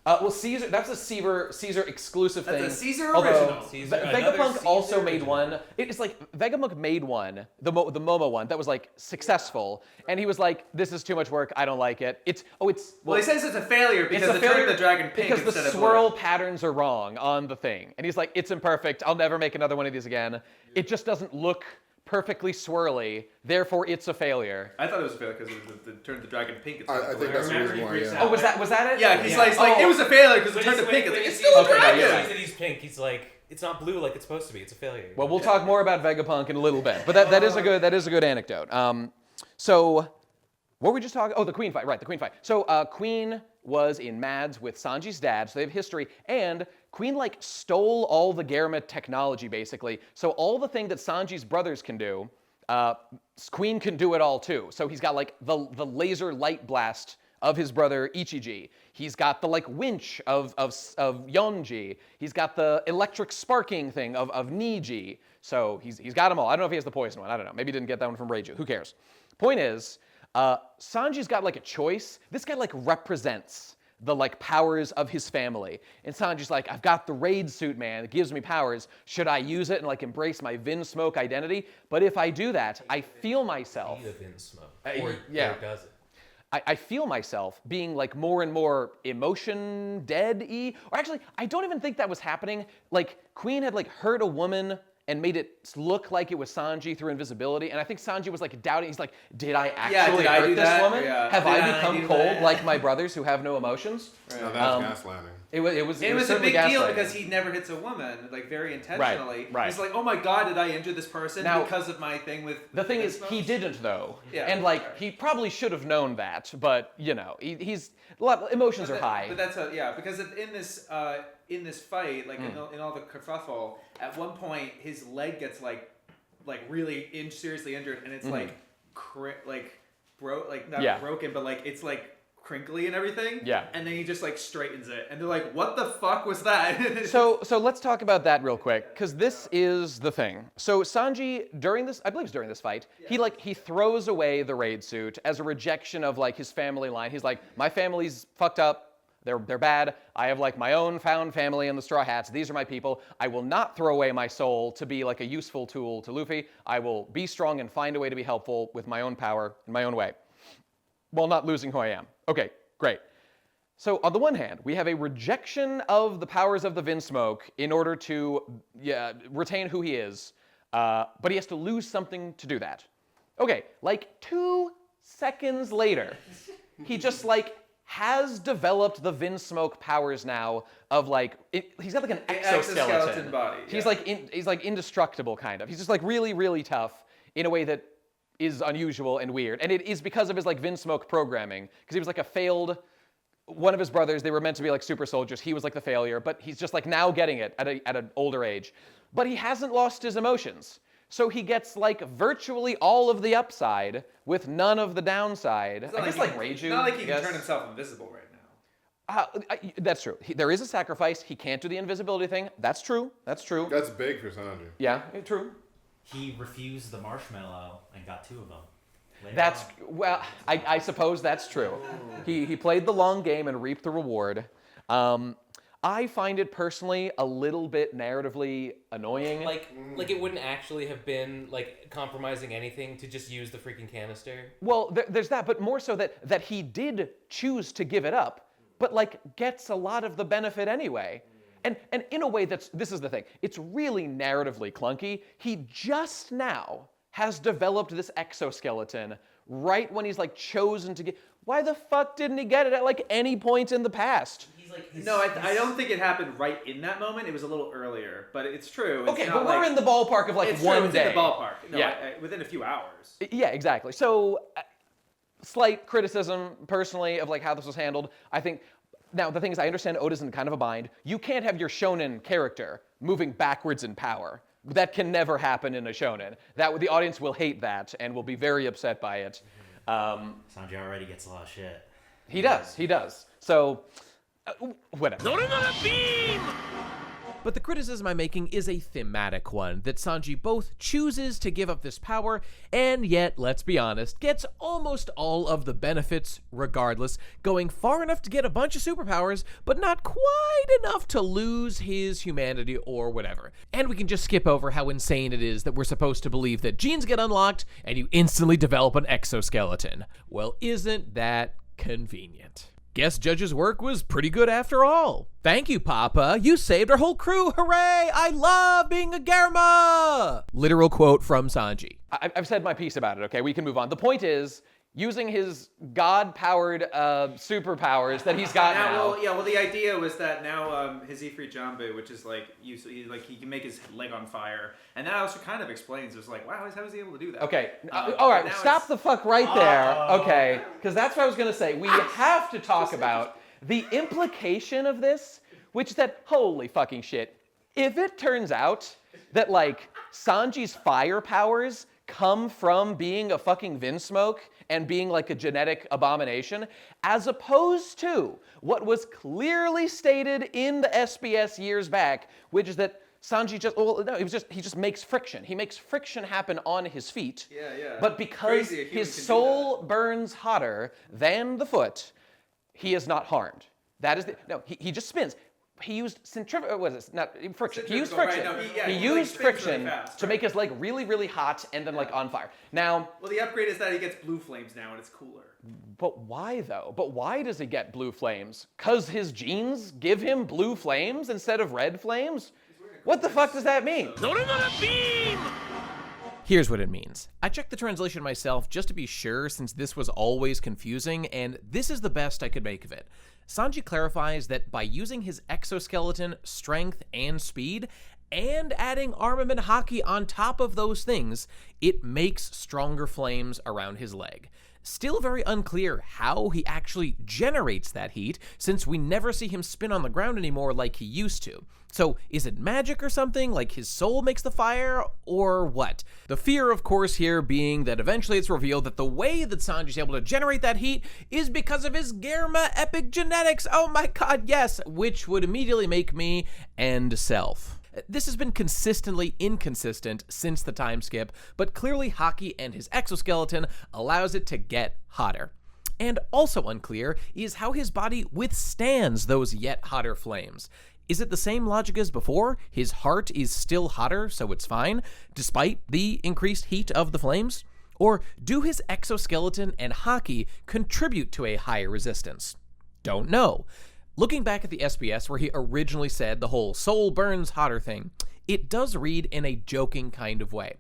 Well, Caesar, that's a Caesar exclusive that's thing. a Caesar Although, original. Caesar- another Vegapunk Caesar also made original. one. It's like Vegapunk made one, the Momo one, that was like successful, and he was like, "This is too much work. I don't like it." Well, he says it's a failure because it's a they failure turned the dragon pink because instead the of swirl blue. patterns are wrong on the thing, and he's like, "It's imperfect. I'll never make another one of these again. It just doesn't look perfectly swirly. Therefore, it's a failure." I thought it was a failure because it turned the dragon pink instead I of blue. think that's the remember reason he why. freaks Yeah. out. Oh, was that it? Yeah, he's Yeah. like, it was a failure because it turned to pink. It's like, it's still a Okay, dragon. yeah. He said he's pink. He's like, it's not blue like it's supposed to be. It's a failure. Well, we'll talk more about Vegapunk in a little bit, but that is a good anecdote. So, what were we just talking? Oh, the Queen fight, right? The Queen fight. So, Queen was in MADS with Sanji's dad, so they have history, and Queen like stole all the Garma technology basically. So all the thing that Sanji's brothers can do, Queen can do it all too. So he's got like the laser light blast of his brother Ichiji. He's got the like winch of Yonji. He's got the electric sparking thing of Niji. So he's got them all. I don't know if he has the poison one. I don't know. Maybe he didn't get that one from Reiju. Who cares? Point is, Sanji's got like a choice. This guy like represents the like powers of his family. And Sanji's like, I've got the raid suit, man. It gives me powers. Should I use it and like embrace my Vinsmoke identity? But if I do that, I feel myself. Be the Vinsmoke. Or yeah. does it? I feel myself being like more and more emotion dead-y. Or actually, I don't even think that was happening. Like Queen had like hurt a woman and made it look like it was Sanji through invisibility. And I think Sanji was like doubting. He's like, did I actually did I hurt do this that? woman? Yeah. Have Did I I become do cold that? like my brothers who have no emotions? Now that's gaslighting. It was It was a certainly big deal gaslighting. because he never hits a woman, like very intentionally. right. He's like, oh my god, did I injure this person Now, because of my thing with. The thing is, Vinsmoke? he didn't though, Yeah, and like right. he probably should have known that, but you know, he's emotions are high. But that's because in this fight, like in all the kerfuffle, at one point his leg gets like really seriously injured, and it's like not broken, but like it's like crinkly and everything. Yeah. And then he just like straightens it, and they're like, "What the fuck was that?" So let's talk about that real quick, because this is the thing. So Sanji, during this, I believe it's during this fight, he throws away the raid suit as a rejection of like his family line. He's like, my family's fucked up. They're bad. I have like my own found family in the Straw Hats. These are my people. I will not throw away my soul to be like a useful tool to Luffy. I will be strong and find a way to be helpful with my own power in my own way, while not losing who I am. Okay, great. So on the one hand, we have a rejection of the powers of the Vinsmoke in order to retain who he is, but he has to lose something to do that. Okay, like 2 seconds later, he just like has developed the Vinsmoke powers now of like, he's got like an exoskeleton. body. He's like indestructible kind of. He's just like really, really tough in a way that is unusual and weird. And it is because of his like Vinsmoke programming, because he was like a failed, one of his brothers, they were meant to be like super soldiers. He was like the failure, but he's just like now getting it at an older age. But he hasn't lost his emotions. So he gets like virtually all of the upside with none of the downside. I guess like Reiju. It's not like he can yes. turn himself invisible right now. That's true. There is a sacrifice. He can't do the invisibility thing. That's true. That's big for Sanji. Yeah, true. He refused the marshmallow and got 2 of them. Later That's, on. well, I suppose that's true. He played the long game and reaped the reward. I find it personally a little bit narratively annoying. Like it wouldn't actually have been like compromising anything to just use the freaking canister. Well, there's that, but more so that he did choose to give it up, but like gets a lot of the benefit anyway. And in a way this is the thing. It's really narratively clunky. He just now has developed this exoskeleton right when he's like chosen to get. Why the fuck didn't he get it at like any point in the past? I don't think it happened right in that moment. It was a little earlier, but it's true. It's Okay, not but we're in the ballpark of like it's one true, it's day. in the ballpark. No, Yeah. Within a few hours. Yeah, exactly. So, slight criticism personally of like how this was handled. I think. Now the thing is, I understand Oda's in kind of a bind. You can't have your shonen character moving backwards in power. That can never happen in a shonen. The audience will hate that and will be very upset by it. Sanji already gets a lot of shit. He does. So, whatever. But the criticism I'm making is a thematic one, that Sanji both chooses to give up this power, and yet, let's be honest, gets almost all of the benefits regardless, going far enough to get a bunch of superpowers, but not quite enough to lose his humanity or whatever. And we can just skip over how insane it is that we're supposed to believe that genes get unlocked and you instantly develop an exoskeleton. Well, isn't that convenient? Guess Judge's work was pretty good after all. Thank you, Papa. You saved our whole crew. Hooray! I love being a Germa! Literal quote from Sanji. I've said my piece about it, okay? We can move on. The point is, using his god-powered superpowers that he's got now. Well, the idea was that now his Ifrit Jambe, which is like he can make his leg on fire, and that also kind of explains. It's like, wow, how is he able to do that? Okay, all right, stop the fuck right there, okay? Because that's what I was gonna say. We have to talk about the implication of this, which is that, holy fucking shit, if it turns out that like Sanji's fire powers come from being a fucking Vinsmoke and being like a genetic abomination, as opposed to what was clearly stated in the SBS years back, which is that Sanji he just makes friction. He makes friction happen on his feet. Yeah. But because his soul burns hotter than the foot, he is not harmed. That is he just spins. He used friction. He used friction. Right, he used friction really fast, to make his leg really, really hot and then like on fire. Now, well, the upgrade is that he gets blue flames now and it's cooler. But why though? But why does he get blue flames? 'Cause his genes give him blue flames instead of red flames? What the fuck does that mean? Here's what it means. I checked the translation myself just to be sure, since this was always confusing, and this is the best I could make of it. Sanji clarifies that by using his exoskeleton, strength, and speed, and adding Armament Haki on top of those things, it makes stronger flames around his leg. Still very unclear how he actually generates that heat, since we never see him spin on the ground anymore like he used to. So is it magic or something, like his soul makes the fire, or what? The fear, of course, here being that eventually it's revealed that the way that Sanji's able to generate that heat is because of his Germa epic genetics. Oh my god, yes, which would immediately make me end self. This has been consistently inconsistent since the time skip, but clearly Haki and his exoskeleton allows it to get hotter. And also unclear is how his body withstands those yet hotter flames. Is it the same logic as before? His heart is still hotter, so it's fine, despite the increased heat of the flames? Or do his exoskeleton and Haki contribute to a higher resistance? Don't know. Looking back at the SBS where he originally said the whole soul burns hotter thing, it does read in a joking kind of way.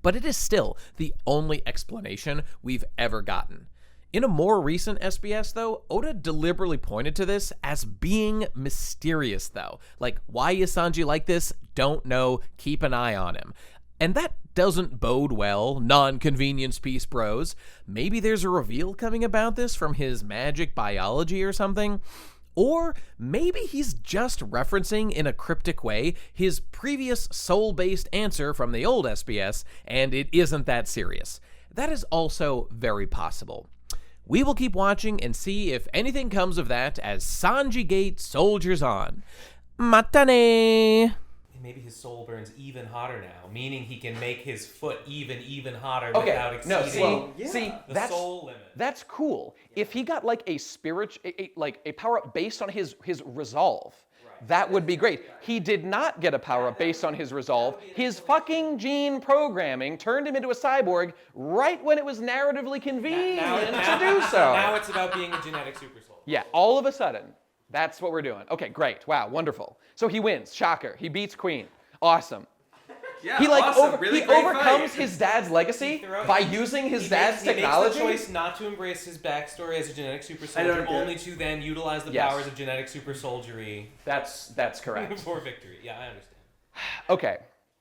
But it is still the only explanation we've ever gotten. In a more recent SBS, though, Oda deliberately pointed to this as being mysterious, though. Like, why is Sanji like this? Don't know. Keep an eye on him. And that doesn't bode well, non-convenience piece bros. Maybe there's a reveal coming about this from his magic biology or something? Or maybe he's just referencing in a cryptic way his previous soul-based answer from the old SBS, and it isn't that serious. That is also very possible. We will keep watching and see if anything comes of that as Sanji Gate soldiers on. Matane! maybe his soul burns even hotter now, meaning he can make his foot even hotter Okay, without exceeding see, the soul limit. That's cool. If he got like a power up based on his resolve, that would be great. He did not get a power up based on his resolve. His fucking gene programming turned him into a cyborg right when it was narratively convenient to do so. Now it's about being a genetic super soul. Yeah, all of a sudden, that's what we're doing. Okay, great. Wow, wonderful. So he wins. Shocker. He beats Queen. Awesome. Yeah, He like awesome. Really he great overcomes fight. his dad's legacy by using his dad's technology. He makes the choice not to embrace his backstory as a genetic super soldier, only to then utilize the powers of genetic super soldiery. That's correct. For victory. Yeah, I understand. Okay,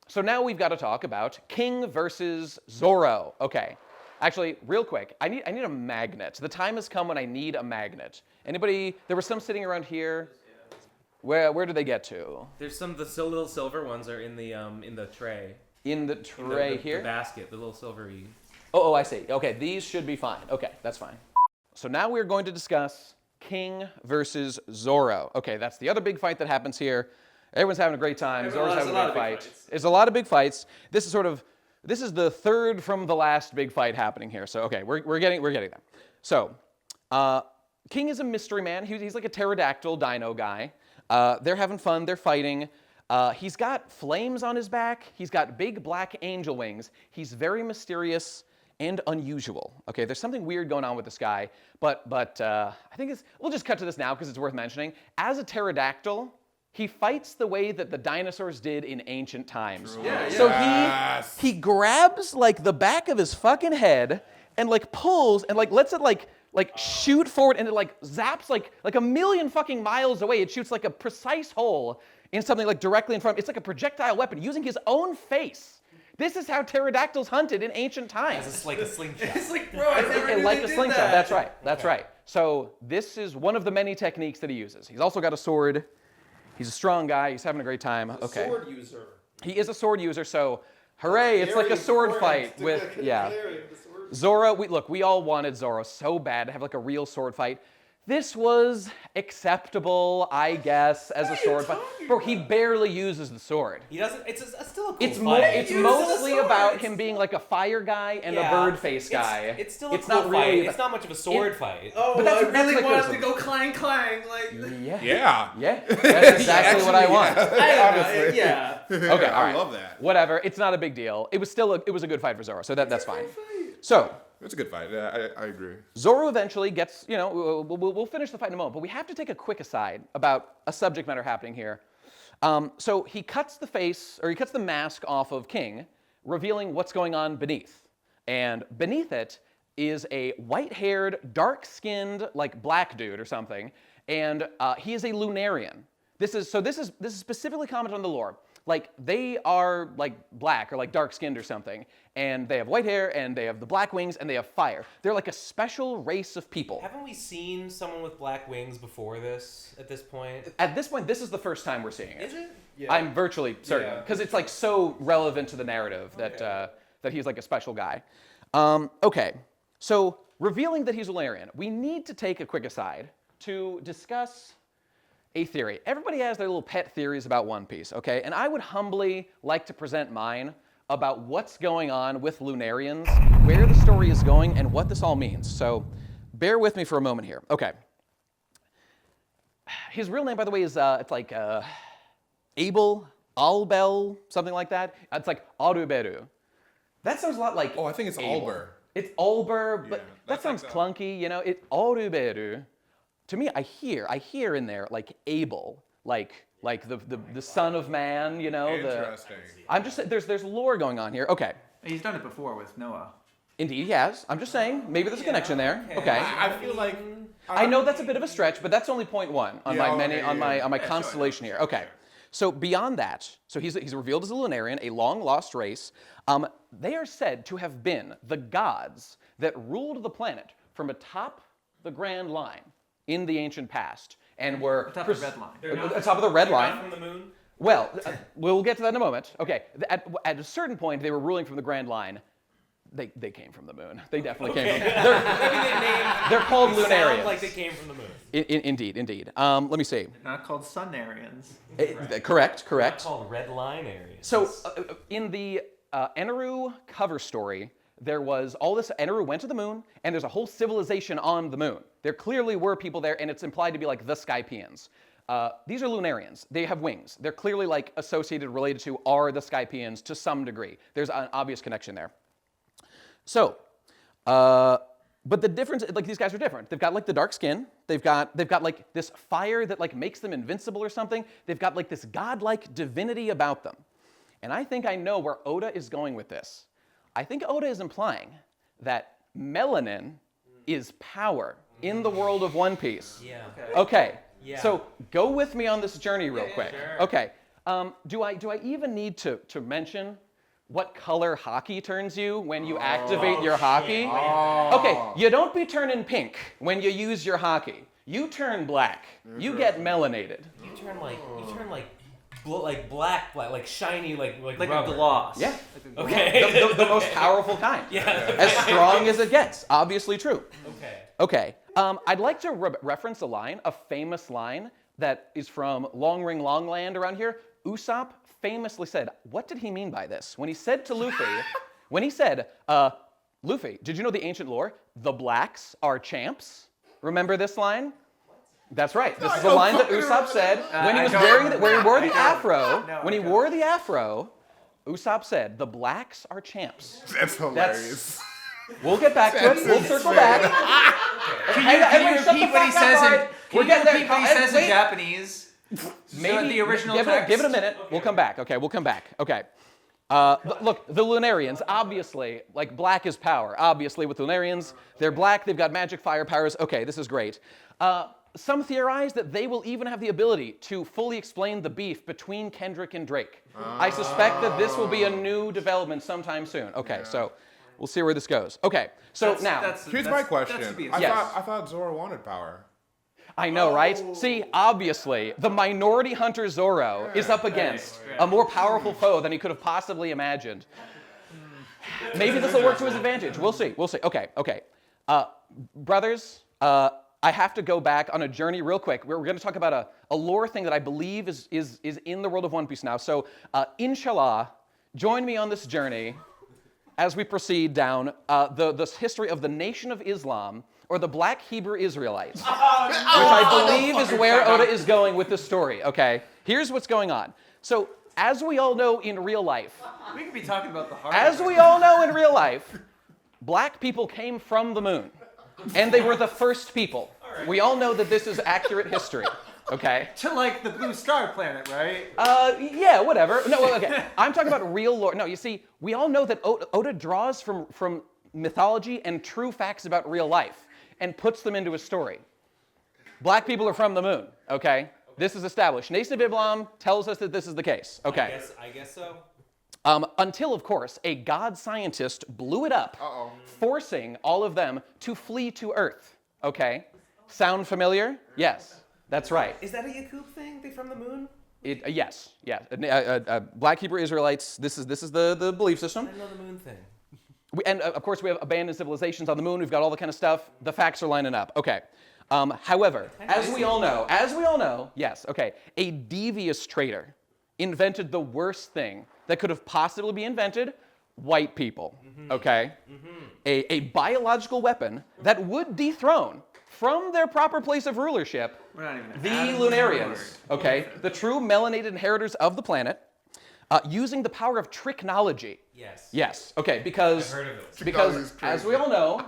so now we've got to talk about King versus Zoro. Okay, actually, real quick, I need a magnet. The time has come when I need a magnet. Anybody? There were some sitting around here. Where did they get to? There's some the little silver ones are in the tray. In the tray here? The basket, the little silvery. Oh, I see. Okay, these should be fine. Okay, that's fine. So now we're going to discuss King versus Zoro. Okay, that's the other big fight that happens here. Everyone's having a great time. Zoro's having a big fight. There's a lot of big fights. This is the third from the last big fight happening here. So okay, we're getting them. So, King is a mystery man. He's like a pterodactyl dino guy. They're having fun. They're fighting. He's got flames on his back. He's got big black angel wings. He's very mysterious and unusual. Okay, there's something weird going on with this guy, but I think we'll just cut to this now because it's worth mentioning. As a pterodactyl, he fights the way that the dinosaurs did in ancient times. Yeah, so he grabs like the back of his fucking head and like pulls and like lets it like shoot forward, and it like zaps like a million fucking miles away. It shoots like a precise hole in something like directly in front. It's like a projectile weapon using his own face. This is how pterodactyls hunted in ancient times. It's like a slingshot. It's like, bro, I never knew like they a did slingshot. that. That's right. So this is one of the many techniques that he uses. He's also got a sword. He's a strong guy. He's having a great time. Okay. Sword user. He is a sword user. So hooray! It's like a sword fight with Zoro. We all wanted Zoro so bad to have like a real sword fight. This was acceptable, I guess, as a sword fight. Bro, he barely uses the sword. He doesn't. It's still a cool It's fight. it's mostly about him being like a fire guy and a bird face guy. It's still a cool not fight. really It's not much of a sword fight. Oh, But that's- I that's really my wanted criticism. to go clang clang like. Yeah. That's exactly what I want. Honestly. Yeah. Okay, all right. I love that. Whatever. It's not a big deal. It was a good fight for Zoro, so that's fine. So It's a good fight. I agree. Zoro eventually gets, we'll finish the fight in a moment, but we have to take a quick aside about a subject matter happening here. So he cuts the mask off of King, revealing what's going on beneath. And beneath it is a white-haired, dark-skinned, like black dude or something, and he is a Lunarian. This is specifically commented on the lore. Like, they are like black or like dark-skinned or something, and they have white hair, and they have the black wings, and they have fire. They're like a special race of people. Haven't we seen someone with black wings before this? At this point, This is the first time we're seeing it. is it? Yeah. I'm virtually certain, because it's like so relevant to the narrative that he's like a special guy. Okay, so revealing that he's Valerian, we need to take a quick aside to discuss a theory. Everybody has their little pet theories about One Piece, okay? And I would humbly like to present mine about what's going on with Lunarians, where the story is going, and what this all means. So bear with me for a moment here. Okay. His real name, by the way, is Abel, Albel, something like that. It's like Aruberu. That sounds a lot like Oh, I think it's Abel. Alber. It's Alber, but Yeah, that that's sounds like clunky, It's Aruberu. To me, I hear in there like Abel, like the son of man, Interesting. I'm just saying, there's lore going on here. Okay, He's done it before with Noah. indeed he has. I'm just saying, maybe there's a connection there. Okay. I feel like I know that's a bit of a stretch, but that's only point one on Yeah, my okay, constellation here. Okay. So beyond that, so he's revealed as a Lunarian, a long lost race. They are said to have been the gods that ruled the planet from atop the Grand Line in the ancient past, and were Atop the red line. atop of the red They're not line. from the moon. Well, we'll get to that in a moment. Okay, at a certain point, they were ruling from the Grand Line. They came from the moon. They definitely came from. They're called Lunarians. Like they came from the moon. Indeed. Let me see. Not called Sunarians. Correct. Not called red line areas. So in the Eneru cover story, there was all this. Eneru went to the moon, and there's a whole civilization on the moon. There clearly were people there, and it's implied to be like the Skypians. These are Lunarians. They have wings. They're clearly like associated, related to, are the Skypians to some degree. There's an obvious connection there. So, but the difference, like these guys are different. They've got like the dark skin. They've got like this fire that like makes them invincible or something. They've got like this godlike divinity about them. And I think I know where Oda is going with this. I think Oda is implying that melanin is power in the world of One Piece. Yeah. Okay. Yeah. So go with me on this journey real quick. Sure. Okay. Do I even need to mention what color Haki turns you when you activate your Haki? Okay, you don't be turning pink when you use your Haki. You turn black. You get melanated. You turn like black, like shiny, like a gloss. Yeah. Okay. The most powerful kind. Yeah. As strong as it gets. Obviously true. Okay. I'd like to reference a famous line that is from Long Ring Longland around here. Usopp famously said, what did he mean by this? When he said to Luffy, Luffy, did you know the ancient lore? The blacks are champs. Remember this line? That's right. This is a line that Usopp said when he was when he wore the afro. When he wore the afro, Usopp said, the blacks are champs. That's hilarious. We'll get back to it. We'll circle back. Can you repeat what he says in Japanese? Maybe the original give text. Give it a minute. Okay. We'll come back. Okay. Look, the Lunarians, obviously, like black is power. Obviously, with Lunarians, they're black. They've got magic fire powers. Okay, this is great. Some theorize that they will even have the ability to fully explain the beef between Kendrick and Drake. I suspect that this will be a new development sometime soon. Okay, so we'll see where this goes. Okay, so here's my question. I thought Zoro wanted power. I know, right? See, obviously, the minority hunter Zoro is up against a more powerful foe than he could have possibly imagined. Maybe this will work to his advantage. We'll see. Okay. Brothers, I have to go back on a journey real quick. We're going to talk about a lore thing that I believe is in the world of One Piece now. So, inshallah, join me on this journey as we proceed down the history of the Nation of Islam, or the Black Hebrew Israelites, which I believe is where Oda is going with this story, okay? Here's what's going on. So, as we all know in real life... We could be talking about the hard... As we all know in real life, black people came from the moon, and they were the first people. We all know that this is accurate history, okay? To like the blue star planet, right? Yeah, whatever. No, okay. I'm talking about real lore. No, you see, we all know that Oda draws from mythology and true facts about real life and puts them into a story. Black people are from the moon, okay? This is established. Nation of Islam tells us that this is the case, okay? I guess so. Until, of course, a god scientist blew it up, forcing all of them to flee to Earth, okay? Sound familiar? Yes, that's right. Is that a Yakub thing? They from the moon? Yes. Black Hebrew Israelites, this is the belief system. I know the moon thing. And of course, we have abandoned civilizations on the moon. We've got all the kind of stuff. The facts are lining up. Okay. However, as we all know, yes, okay, a devious traitor invented the worst thing that could have possibly been invented: white people. Okay? A biological weapon that would dethrone from their proper place of rulership the Lunarians. Okay? The true melanated inheritors of the planet. Using the power of tricknology. Yes. Okay, because as we all know,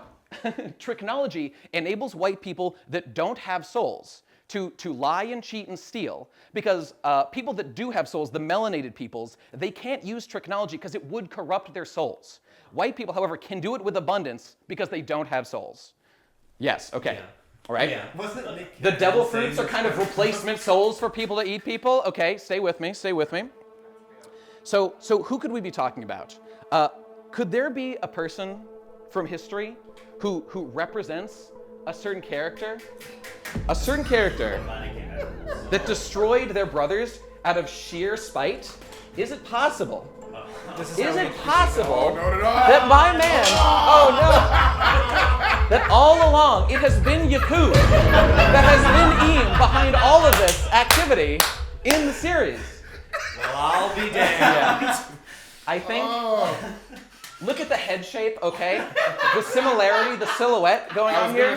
tricknology enables white people that don't have souls to lie and cheat and steal. Because people that do have souls, the melanated peoples, they can't use tricknology because it would corrupt their souls. White people, however, can do it with abundance because they don't have souls. Yes. Okay. All right. The devil fruits are kind of replacement souls for people to eat people. Okay. Stay with me. So who could we be talking about? Could there be a person from history who represents a certain character that destroyed their brothers out of sheer spite? Is it possible Is it possible No. that my man, that all along it has been Yakub that has been Eam behind all of this activity in the series? Well, I'll be damned. Yeah. I think, look at the head shape, okay? The similarity, the silhouette going on here.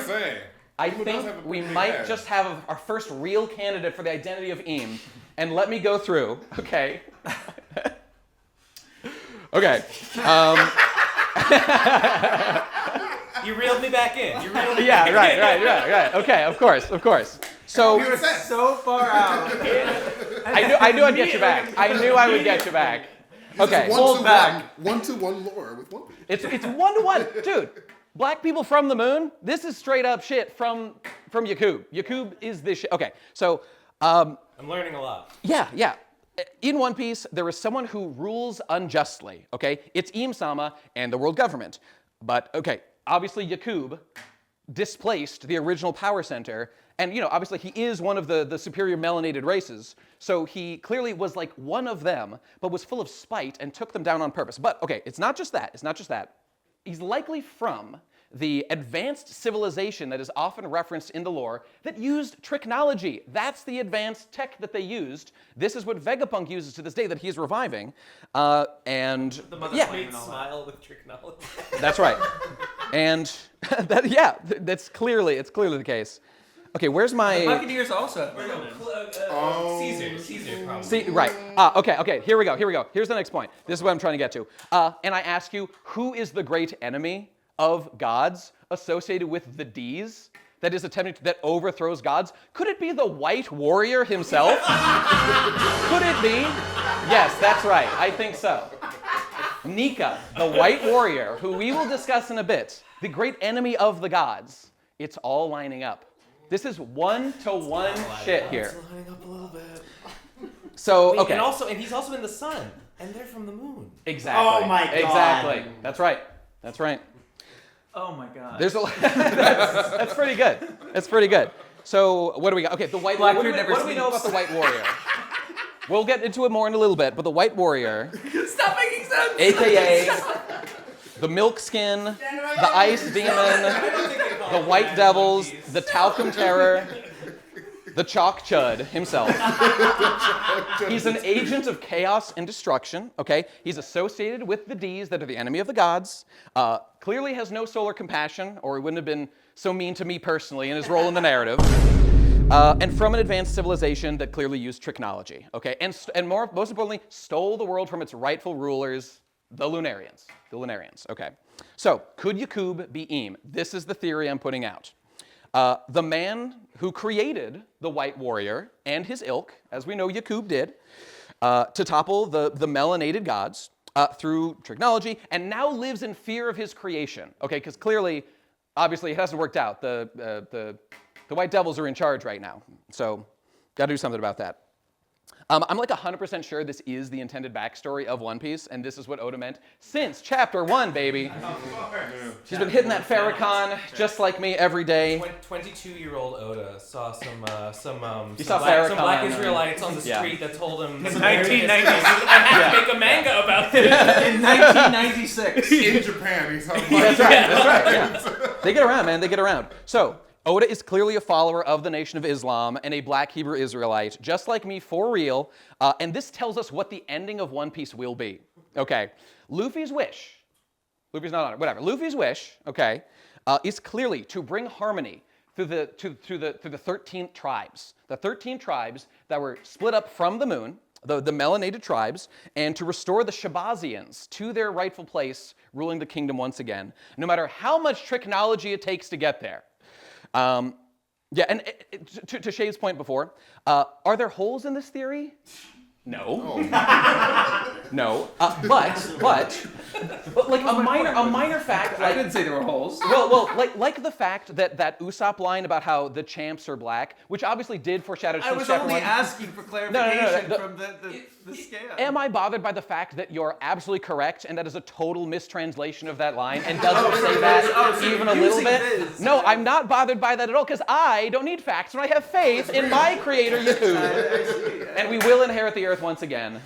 I think we might just have our first real candidate for the identity of Eam. And let me go through, okay? Okay. You reeled me back in. Yeah, right. Okay, of course. So You were so far out. I knew I'd get you back. I knew I would get you back. Okay. Hold back. 1-to-1 lore with One Piece. It's 1-to-1, dude. Black people from the moon. This is straight up shit from Yakub. Yakub is this shit. Okay, so I'm learning a lot. yeah. In One Piece, there is someone who rules unjustly. Okay, it's Eam-sama and the world government. But okay, obviously Yakub displaced the original power center, and obviously he is one of the superior melanated races. So he clearly was like one of them, but was full of spite and took them down on purpose. But okay, it's not just that. He's likely from the advanced civilization that is often referenced in the lore that used tricknology. That's the advanced tech that they used. This is what Vegapunk uses to this day that he's reviving. And Made smile with tricknology. that's right. And that's clearly the case. Okay, where's my Buccaneers also. Caesar probably. See, right. Okay, here we go. Here's the next point. This is what I'm trying to get to. And I ask you, who is the great enemy of gods associated with the D's that overthrows gods? Could it be the White Warrior himself? Could it be? Yes, that's right. I think so. Nika, the White Warrior, who we will discuss in a bit, the great enemy of the gods. It's all lining up. This is 1-to-1 shit here. It's lining up a little bit. So, okay. And he's also in the sun, and they're from the moon. Exactly. Oh my God. Exactly. That's right. Oh my god. There's a that's pretty good. So what do we got? Okay, the White Warrior. What do we know about the White Warrior? We'll get into it more in a little bit, but the White Warrior, Stop making sense. aka the Milk Skin, the Ice Demon, the White Devils, the Talcum Terror, the Chalk Chud himself. He's an agent of chaos and destruction, okay? He's associated with the D's that are the enemy of the gods. Clearly has no solar compassion, or he wouldn't have been so mean to me personally in his role in the narrative. And from an advanced civilization that clearly used tricknology, okay? And most importantly, stole the world from its rightful rulers, the Lunarians. Okay. So, could Yakub be Eam? This is the theory I'm putting out. The man who created the White Warrior and his ilk, as we know Yakub did, to topple the melanated gods through tricknology, and now lives in fear of his creation. Okay, because clearly, obviously, it hasn't worked out. The White Devils are in charge right now, so got to do something about that. I'm like 100% sure this is the intended backstory of One Piece, and this is what Oda meant since chapter 1, baby. Of course. She's been hitting that Farrakhan just like me every day. 22-year-old Oda saw some Farrakhan black Israelites on the street that told him In some 1996. I have to make a manga about this. In 1996. In Japan, he's talking about. That's right. Yeah. They get around, man. They get around. So, Oda is clearly a follower of the Nation of Islam and a black Hebrew Israelite, just like me, for real. And this tells us what the ending of One Piece will be. Okay. Luffy's wish. Luffy's not on it. Whatever. Luffy's wish, okay, is clearly to bring harmony through the 13 tribes. The 13 tribes that were split up from the moon, the melanated tribes, and to restore the Shabazians to their rightful place, ruling the kingdom once again, no matter how much tricknology it takes to get there. And to Shay's point before, are there holes in this theory? No. No. But like a minor fact. Like, I didn't say there were holes. Well, like the fact that Usopp line about how the champs are black, which obviously did foreshadow. I was only asking for clarification from the scale. Am I bothered by the fact that you're absolutely correct and that is a total mistranslation of that line and doesn't say that even a little bit? No, I'm not bothered by that at all because I don't need facts when I have faith in my creator Yakub, and we will inherit the earth once again.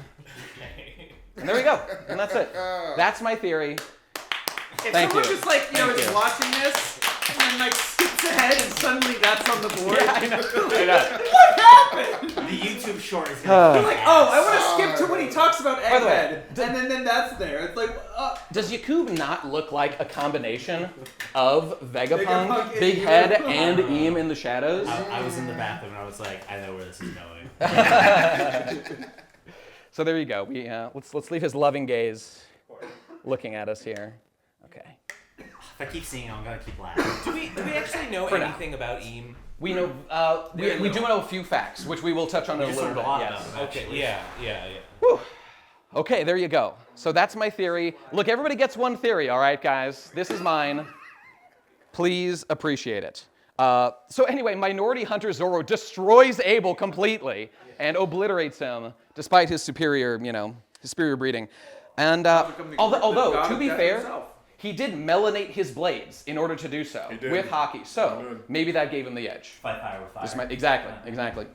And there we go. And that's it. That's my theory. If Thank someone you. just like, Thank is you. watching this and then like skips ahead and suddenly that's on the board. Yeah, I know. What happened? The YouTube short is You're gonna like, oh, I want to skip to when he talks about By the way, Egghead. And then that's there. It's like, Does Yakub not look like a combination of Vegapunk, Vegapunk, Big and Head, Eam. and Eam in the shadows? I was in the bathroom and I was like, I know where this is going. So there you go. We let's leave his loving gaze looking at us here. Okay. If I keep seeing it, I'm gonna keep laughing. Do we actually know For now. anything about Eam? We know we do know a few facts, which we will touch on in a just little learned bit. a lot Yes. about it. Okay. Yeah. Whew. Okay, there you go. So that's my theory. Look, everybody gets one theory, all right, guys? This is mine. Please appreciate it. So anyway, Minority Hunter Zoro destroys Abel completely and obliterates him, despite his superior, his superior breeding. And although to be fair, he did melanate his blades in order to do so with Haki. So maybe that gave him the edge. Fight fire with fire. Exactly.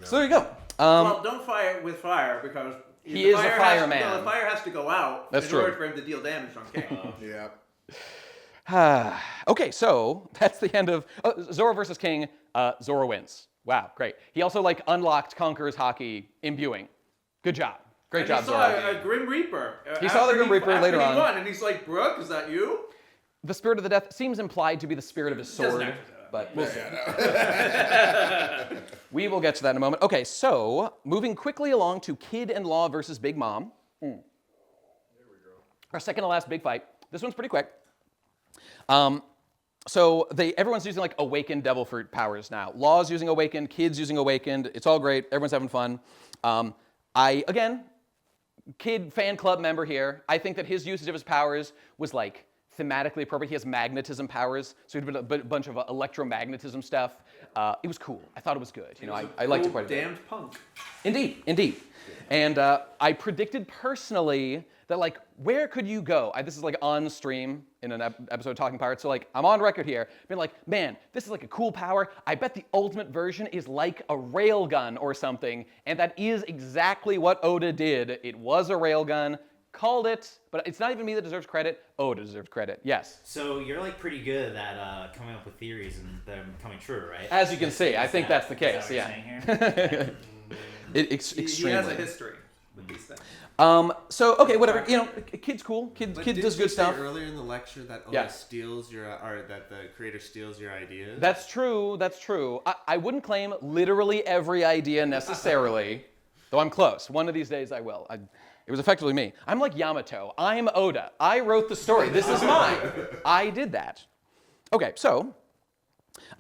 So there you go. well, don't fire with fire because He is a fireman. The fire has to go out That's in true. order for him to deal damage on King. Yeah. Okay, so that's the end of Zoro versus King. Zoro wins. Wow, great. He also unlocked Conqueror's Haki imbuing. Good job. Great job, He saw Zoro. a Grim Reaper. He saw the Grim Reaper later on. He won, and he's like, Brooke, is that you? The spirit of the death seems implied to be the spirit of his sword, actually say that. but we'll see. We will get to that in a moment. Okay, so moving quickly along to Kid and Law versus Big Mom. There we go. Our second to last big fight. This one's pretty quick. So everyone's using awakened devil fruit powers now. Law's using awakened, Kid's using awakened. It's all great. Everyone's having fun. Kid fan club member here. I think that his usage of his powers was thematically appropriate. He has magnetism powers, so he did a bunch of electromagnetism stuff. It was cool. I thought it was good. I liked it quite a bit. Damned punk. Indeed. And I predicted personally that where could you go? This is on stream in an episode of Talking Pirates, so I'm on record here, being man, this is a cool power. I bet the ultimate version is like a railgun or something, and that is exactly what Oda did. It was a railgun. Called it, but it's not even me that deserves credit. Oda deserves credit. Yes. So you're pretty good at coming up with theories and them coming true, right? As you can see, I think that's the case. Is that Yeah. what you're saying here? Extremely. He has a history with these things. So okay, whatever. Kid's cool. Kid But does didn't you good say stuff. earlier in the lecture that Oda Yes. steals your, or that the creator steals your ideas. That's true. I wouldn't claim literally every idea necessarily, though I'm close. One of these days I will. It was effectively me. I'm like Yamato. I'm Oda. I wrote the story. This is mine. I did that. Okay, so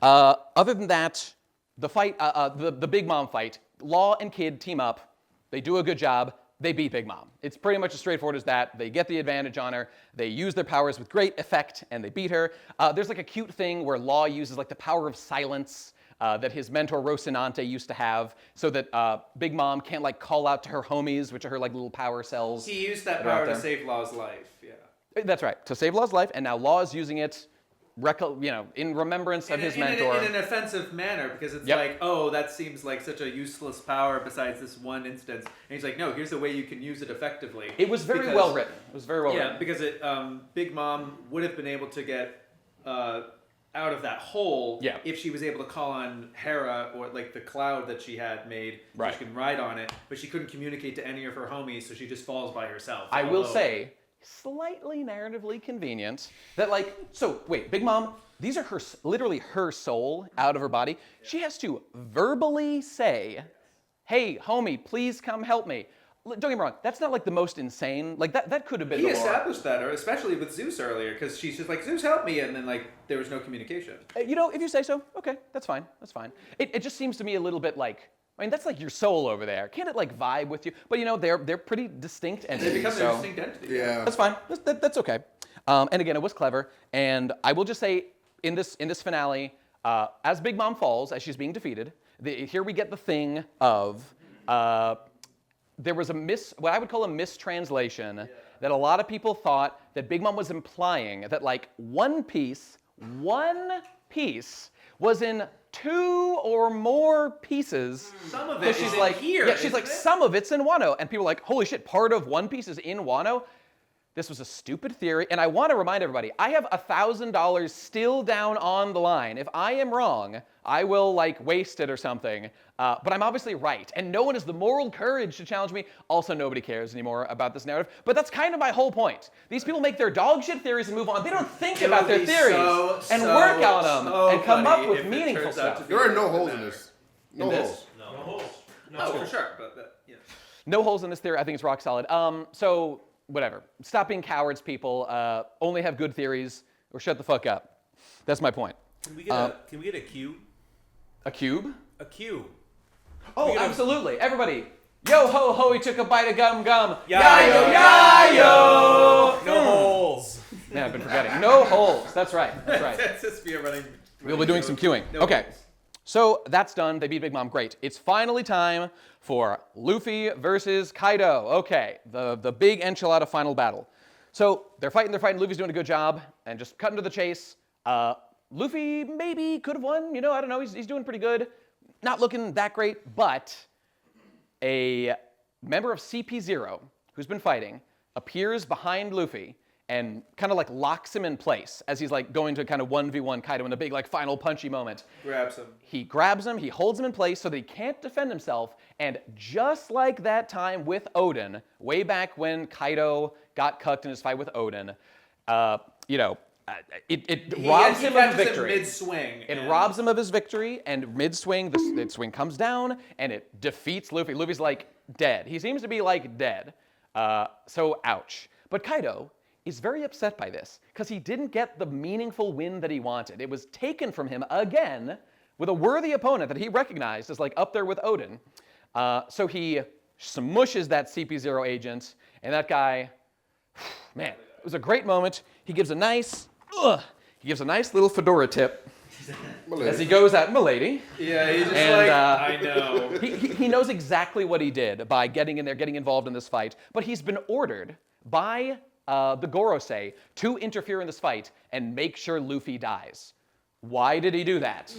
other than that, the fight, the Big Mom fight, Law and Kid team up. They do a good job. They beat Big Mom. It's pretty much as straightforward as that. They get the advantage on her. They use their powers with great effect, and they beat her. There's a cute thing where Law uses the power of silence that his mentor Rocinante used to have, so that Big Mom can't call out to her homies, which are her little power cells. He used that that are out power to there. save Law's life. Yeah. That's right, to save Law's life, and now Law is using it, in remembrance of his mentor. In an offensive manner, because it's Yep. that seems like such a useless power besides this one instance. And he's like, no, here's the way you can use it effectively. It was very well written. It was very well Yeah, written. because Big Mom would have been able to get out of that hole if she was able to call on Hera or the cloud that she had made. So Right. she can ride on it, but she couldn't communicate to any of her homies, so she just falls by herself. I will Although- say, slightly narratively convenient that so wait, Big Mom, these are literally her soul out of her body. She has to verbally say, hey, homie, please come help me. Don't get me wrong, that's not the most insane, that could have been He the lore. established that, or especially with Zeus earlier, because she's just like, Zeus, help me, and then there was no communication. If you say so, okay, that's fine. It just seems to me a little bit that's your soul over there. Can't it vibe with you? But they're pretty distinct entities. They become so a distinct entity. Yeah. that's fine. That's okay. And again, it was clever. And I will just say, in this finale, as Big Mom falls, as she's being defeated, here we get the thing of there was what I would call a mistranslation that a lot of people thought that Big Mom was implying that One Piece was in 2 or more pieces. Some of So it she's is like, in here. yeah, she's isn't like, it? some of it's in Wano. And people are like, holy shit, part of One Piece is in Wano? This was a stupid theory, and I want to remind everybody, I have $1,000 still down on the line. If I am wrong, I will like waste it or something, but I'm obviously right, and no one has the moral courage to challenge me. Also, nobody cares anymore about this narrative, but that's kind of my whole point. These people make their dog shit theories and move on. They don't think about their theories and work on them and come up with meaningful stuff. There are no holes in this. No In this? holes. No holes. No Oh, holes. for sure. But yeah. No holes in this theory. I think it's rock solid. So whatever. Stop being cowards, people. Only have good theories, or shut the fuck up. That's my point. Can we get a cube? A cube? A cube. Oh, absolutely. Everybody. Yo ho ho, he took a bite of gum gum. Yayo, yayo. No holes. Man, I've been forgetting. No holes. That's right. That's right. That's just me running. We'll be doing some queuing. No Okay. holes. So that's done. They beat Big Mom. Great. It's finally time for Luffy versus Kaido. Okay, the big enchilada final battle. So they're fighting. Luffy's doing a good job, and just cutting to the chase. Luffy maybe could have won. You know, I don't know. He's doing pretty good. Not looking that great, but a member of CP0 who's been fighting appears behind Luffy and kind of like locks him in place as he's like going to kind of 1v1 Kaido in a big like final punchy moment. Grabs him. He grabs him, he holds him in place so that he can't defend himself, and just like that time with Odin, way back when Kaido got cucked in his fight with Odin, it robs him of victory. Mid-swing. It robs him of his victory, and mid-swing, the swing comes down, and it defeats Luffy. Luffy's like dead. He seems to be like dead. So ouch. But Kaido is very upset by this because he didn't get the meaningful win that he wanted. It was taken from him again with a worthy opponent that he recognized as like up there with Odin. So he smushes that CP0 agent, and that guy, man, it was a great moment. He gives a nice little fedora tip as he goes at Milady. Yeah, he's just And, I know. He knows exactly what he did by getting in there, getting involved in this fight, but he's been ordered by the Gorosei to interfere in this fight and make sure Luffy dies. Why did he do that?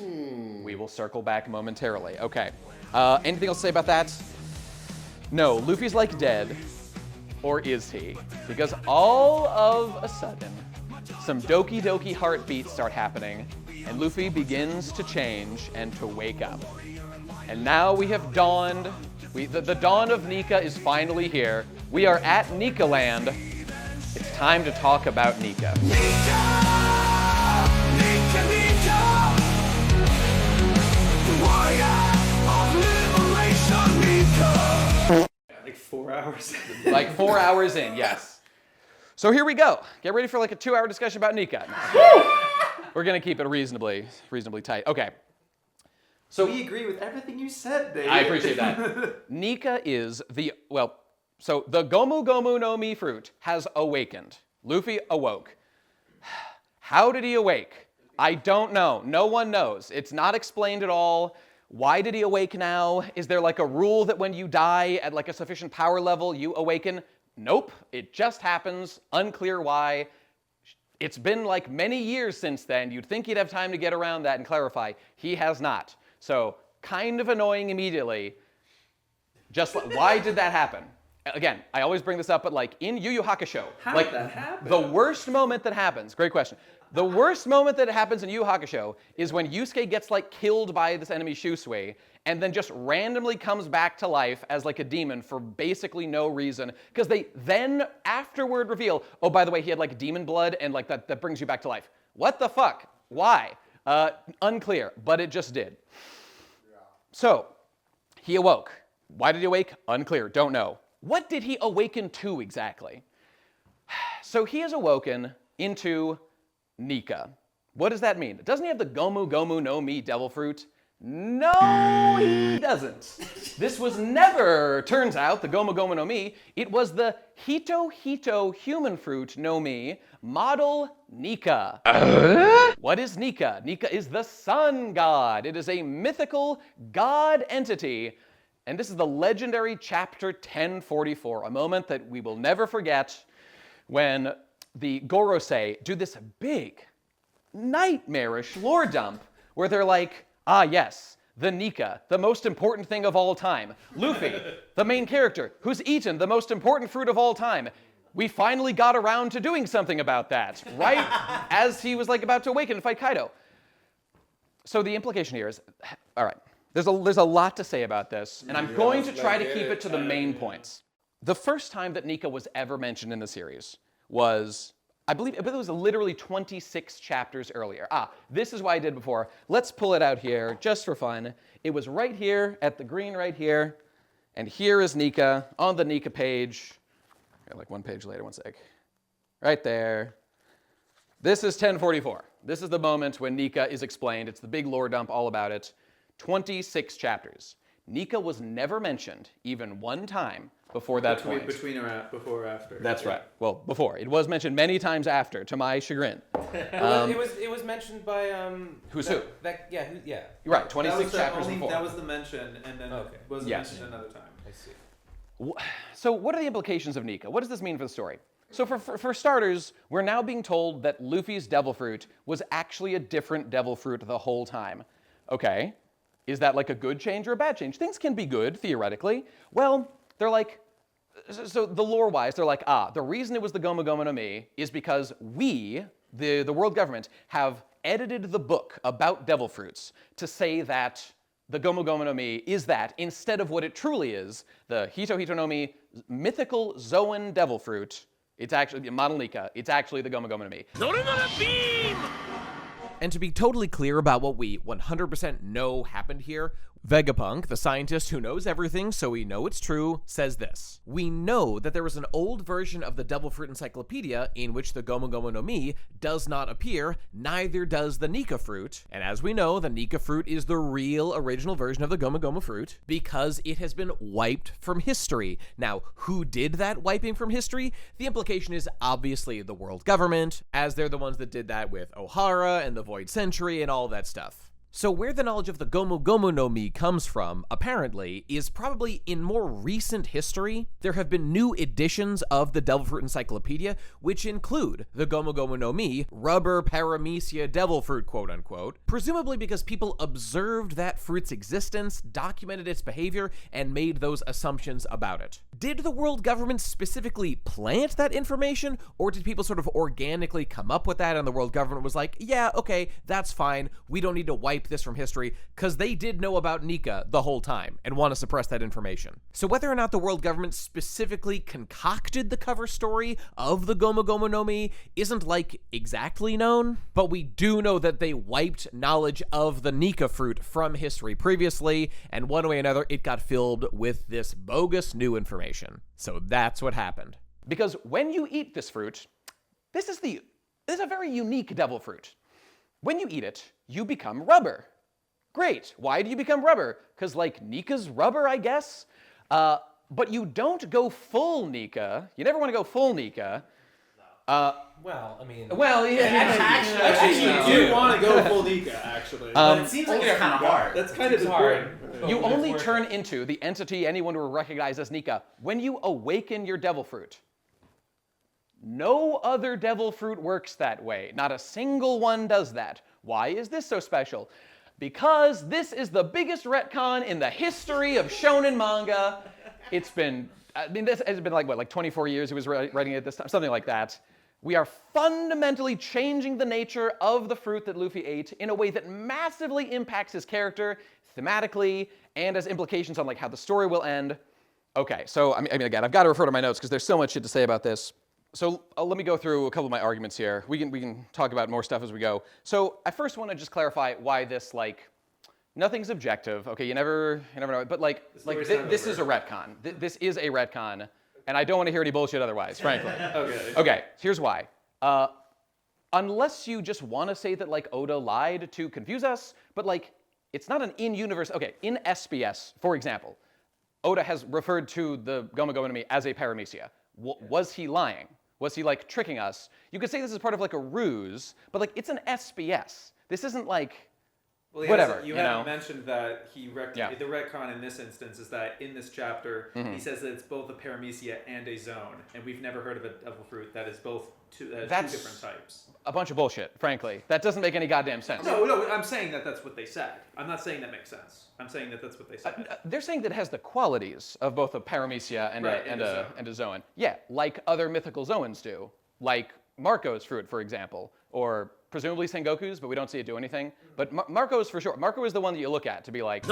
We will circle back momentarily. Okay. Anything else to say about that? No, Luffy's like dead. Or is he? Because all of a sudden, some doki doki heartbeats start happening, and Luffy begins to change and to wake up. And now we have dawned. The dawn of Nika is finally here. We are at Nika land. It's time to talk about Nika. Like 4 hours. Like 4 hours in, yes. So here we go. Get ready for like a 2-hour discussion about Nika. We're gonna keep it reasonably tight. Okay. So we agree with everything you said, Dave. I appreciate that. Nika is so the Gomu Gomu no Mi fruit has awakened. Luffy awoke. How did he awake? I don't know. No one knows. It's not explained at all. Why did he awake now? Is there like a rule that when you die at like a sufficient power level, you awaken? Nope. It just happens. Unclear why. It's been like many years since then. You'd think he'd have time to get around that and clarify. He has not. So kind of annoying immediately. Just why did that happen? Again, I always bring this up, but like in Yu Yu Hakusho, How like did that happen? the worst moment that happens, great question. The worst moment that happens in Yu Yu Hakusho is when Yusuke gets like killed by this enemy Shusui and then just randomly comes back to life as like a demon for basically no reason because they then afterward reveal, oh, by the way, he had like demon blood and like that brings you back to life. What the fuck? Why? Unclear, but it just did. Yeah. So he awoke. Why did he awake? Unclear, don't know. What did he awaken to exactly? So he is awoken into Nika. What does that mean? Doesn't he have the Gomu Gomu no Mi devil fruit? No, he doesn't. This was never, turns out, the Gomu Gomu no Mi. It was the Hito Hito human fruit no Mi, model Nika. What is Nika? Nika is the sun god. It is a mythical god entity. And this is the legendary chapter 1044, a moment that we will never forget when the Gorosei do this big, nightmarish lore dump where they're like, Ah, yes, the Nika, the most important thing of all time. Luffy, the main character, who's eaten the most important fruit of all time. We finally got around to doing something about that, right? As he was like about to awaken and fight Kaido. So the implication here is, all right, there's a lot to say about this, and I'm going to try to keep it to the main points. The first time that Nika was ever mentioned in the series was, I believe it was literally 26 chapters earlier. This is what I did before. Let's pull it out here just for fun. It was right here at the green right here, and here is Nika on the Nika page. Like one page later, one sec. Right there. This is 1044. This is the moment when Nika is explained. It's the big lore dump all about it. 26 chapters. Nika was never mentioned even one time before that point. Before or after? That's right. Well, before. It was mentioned many times after, to my chagrin. It was mentioned by Who's who? Yeah. Right. 26 chapters before. That was the mention, and then wasn't mentioned another time. I see. So what are the implications of Nika? What does this mean for the story? So for starters, we're now being told that Luffy's devil fruit was actually a different devil fruit the whole time. Okay, is that like a good change or a bad change? Things can be good, theoretically. Well, they're like, so the lore-wise, they're like, the reason it was the Gomu Gomu no Mi is because we, the world government, have edited the book about devil fruits to say that the Gomu Gomu no Mi is that, instead of what it truly is, the Hito Hito no Mi mythical Zoan devil fruit, it's actually, Model Nika, it's actually the Gomu Gomu no Mi. And to be totally clear about what we 100% know happened here, Vegapunk, the scientist who knows everything so we know it's true, says this. We know that there was an old version of the Devil Fruit Encyclopedia in which the Gomu Gomu no Mi does not appear, neither does the Nika fruit. And as we know, the Nika fruit is the real original version of the Gomu Gomu fruit because it has been wiped from history. Now, who did that wiping from history? The implication is obviously the world government, as they're the ones that did that with Ohara and the Void Century and all that stuff. So where the knowledge of the Gomu Gomu no Mi comes from, apparently, is probably in more recent history. There have been new editions of the Devil Fruit Encyclopedia, which include the Gomu Gomu no Mi, rubber paramecia devil fruit, quote unquote, presumably because people observed that fruit's existence, documented its behavior, and made those assumptions about it. Did the world government specifically plant that information, or did people sort of organically come up with that and the world government was like, yeah, okay, that's fine, we don't need to wipe this from history, because they did know about Nika the whole time and want to suppress that information. So whether or not the world government specifically concocted the cover story of the Gomu Gomu no Mi isn't like exactly known, but we do know that they wiped knowledge of the Nika fruit from history previously, and one way or another it got filled with this bogus new information. So that's what happened. Because when you eat this fruit, this is a very unique devil fruit. When you eat it, you become rubber. Great. Why do you become rubber? Because, like, Nika's rubber, I guess? But you don't go full Nika. You never want to go full Nika. Well, I mean... Well, yeah. Actually, you do want to go full Nika, actually. But it seems like it's kind of hard. That's kind of hard. You only turn into the entity anyone will recognize as Nika when you awaken your devil fruit. No other devil fruit works that way. Not a single one does that. Why is this so special? Because this is the biggest retcon in the history of shonen manga. It's been, this has been like 24 years he was writing it this time, something like that. We are fundamentally changing the nature of the fruit that Luffy ate in a way that massively impacts his character, thematically, and has implications on like how the story will end. Okay, so I mean again, I've got to refer to my notes because there's so much shit to say about this. So let me go through a couple of my arguments here. We can talk about more stuff as we go. So I first want to just clarify why this, like, nothing's objective. Okay, you never know. But like this is a retcon. This is a retcon, and I don't want to hear any bullshit otherwise, frankly. Okay, here's why. Unless you just want to say that like Oda lied to confuse us, but like it's not an in-universe. Okay, in SBS, for example, Oda has referred to the Gomu Gomu no Mi as a paramecia. Was he lying? Was he like tricking us? You could say this is part of like a ruse, but like it's an SBS. This isn't like Well, whatever. You haven't mentioned that the retcon in this instance is that in this chapter he says that it's both a paramecia and a zone, and we've never heard of a devil fruit that is both two different types. A bunch of bullshit, frankly. That doesn't make any goddamn sense. No, I'm saying that that's what they said. I'm not saying that makes sense. I'm saying that that's what they said. They're saying that it has the qualities of both a paramecia and a zoan. Yeah, like other mythical zoans do, like Marco's fruit, for example, or presumably Sengoku's, but we don't see it do anything. But Marco's for sure. Marco is the one that you look at to be like,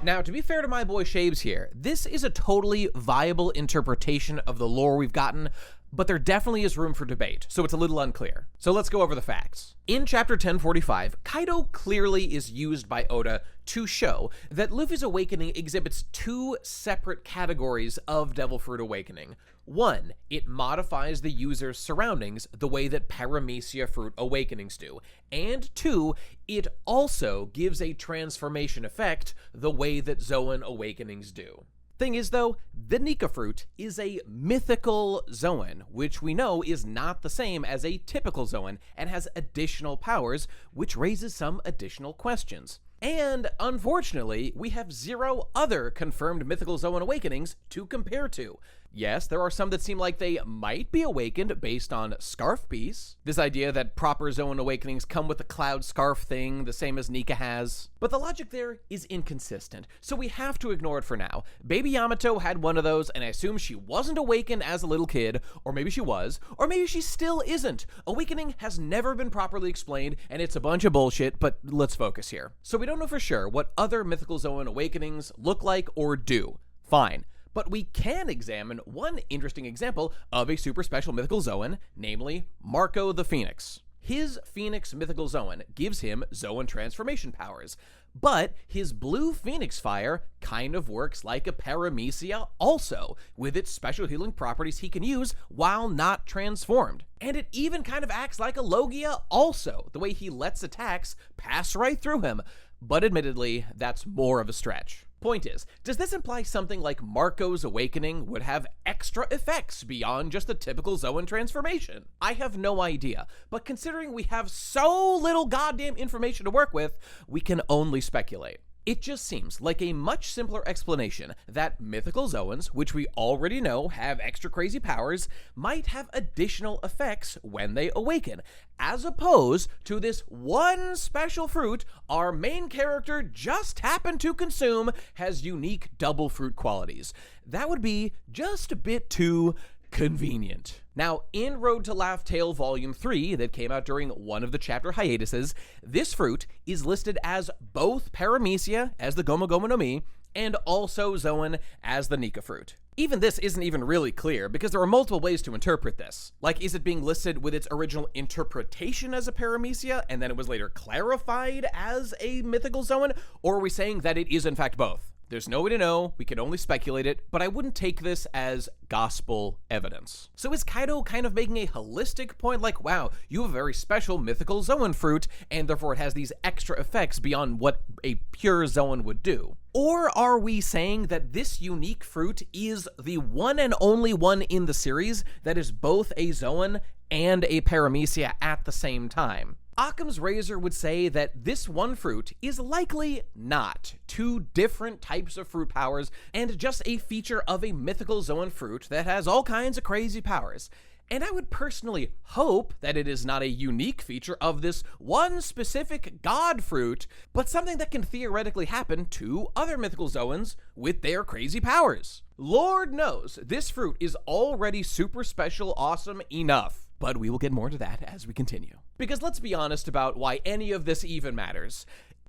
Now, to be fair to my boy Shabes here, this is a totally viable interpretation of the lore we've gotten, but there definitely is room for debate, so it's a little unclear. So let's go over the facts. In chapter 1045, Kaido clearly is used by Oda to show that Luffy's awakening exhibits two separate categories of Devil Fruit awakening. One, it modifies the user's surroundings the way that Paramecia Fruit awakenings do. And two, it also gives a transformation effect the way that Zoan awakenings do. Thing is, though, the Nika fruit is a mythical Zoan, which we know is not the same as a typical Zoan and has additional powers, which raises some additional questions. And, unfortunately, we have 0 other confirmed mythical Zoan awakenings to compare to. Yes, there are some that seem like they might be awakened based on Scarf Piece, this idea that proper Zoan awakenings come with the cloud scarf thing, the same as Nika has. But the logic there is inconsistent, so we have to ignore it for now. Baby Yamato had one of those, and I assume she wasn't awakened as a little kid, or maybe she was, or maybe she still isn't. Awakening has never been properly explained, and it's a bunch of bullshit, but let's focus here. So we don't know for sure what other mythical Zoan awakenings look like or do. Fine. But we can examine one interesting example of a super special mythical Zoan, namely Marco the Phoenix. His Phoenix mythical Zoan gives him Zoan transformation powers, but his blue Phoenix fire kind of works like a Paramecia also, with its special healing properties he can use while not transformed. And it even kind of acts like a Logia also, the way he lets attacks pass right through him. But admittedly, that's more of a stretch. Point is, does this imply something like Marco's awakening would have extra effects beyond just the typical Zoan transformation? I have no idea, but considering we have so little goddamn information to work with, we can only speculate. It just seems like a much simpler explanation that mythical Zoans, which we already know have extra crazy powers, might have additional effects when they awaken, as opposed to this one special fruit our main character just happened to consume has unique double fruit qualities. That would be just a bit too convenient. Now, in Road to Laugh Tale Volume 3, that came out during one of the chapter hiatuses, this fruit is listed as both Paramecia, as the Gomu Gomu no Mi, and also Zoan as the Nika fruit. Even this isn't even really clear, because there are multiple ways to interpret this. Like, is it being listed with its original interpretation as a Paramecia, and then it was later clarified as a mythical Zoan, or are we saying that it is in fact both? There's no way to know, we can only speculate it, but I wouldn't take this as gospel evidence. So is Kaido kind of making a holistic point like, wow, you have a very special mythical Zoan fruit, and therefore it has these extra effects beyond what a pure Zoan would do? Or are we saying that this unique fruit is the one and only one in the series that is both a Zoan and a Paramecia at the same time? Occam's razor would say that this one fruit is likely not two different types of fruit powers and just a feature of a mythical Zoan fruit that has all kinds of crazy powers. And I would personally hope that it is not a unique feature of this one specific god fruit, but something that can theoretically happen to other mythical Zoans with their crazy powers. Lord knows, this fruit is already super special, awesome enough. But we will get more to that as we continue. Because let's be honest about why any of this even matters.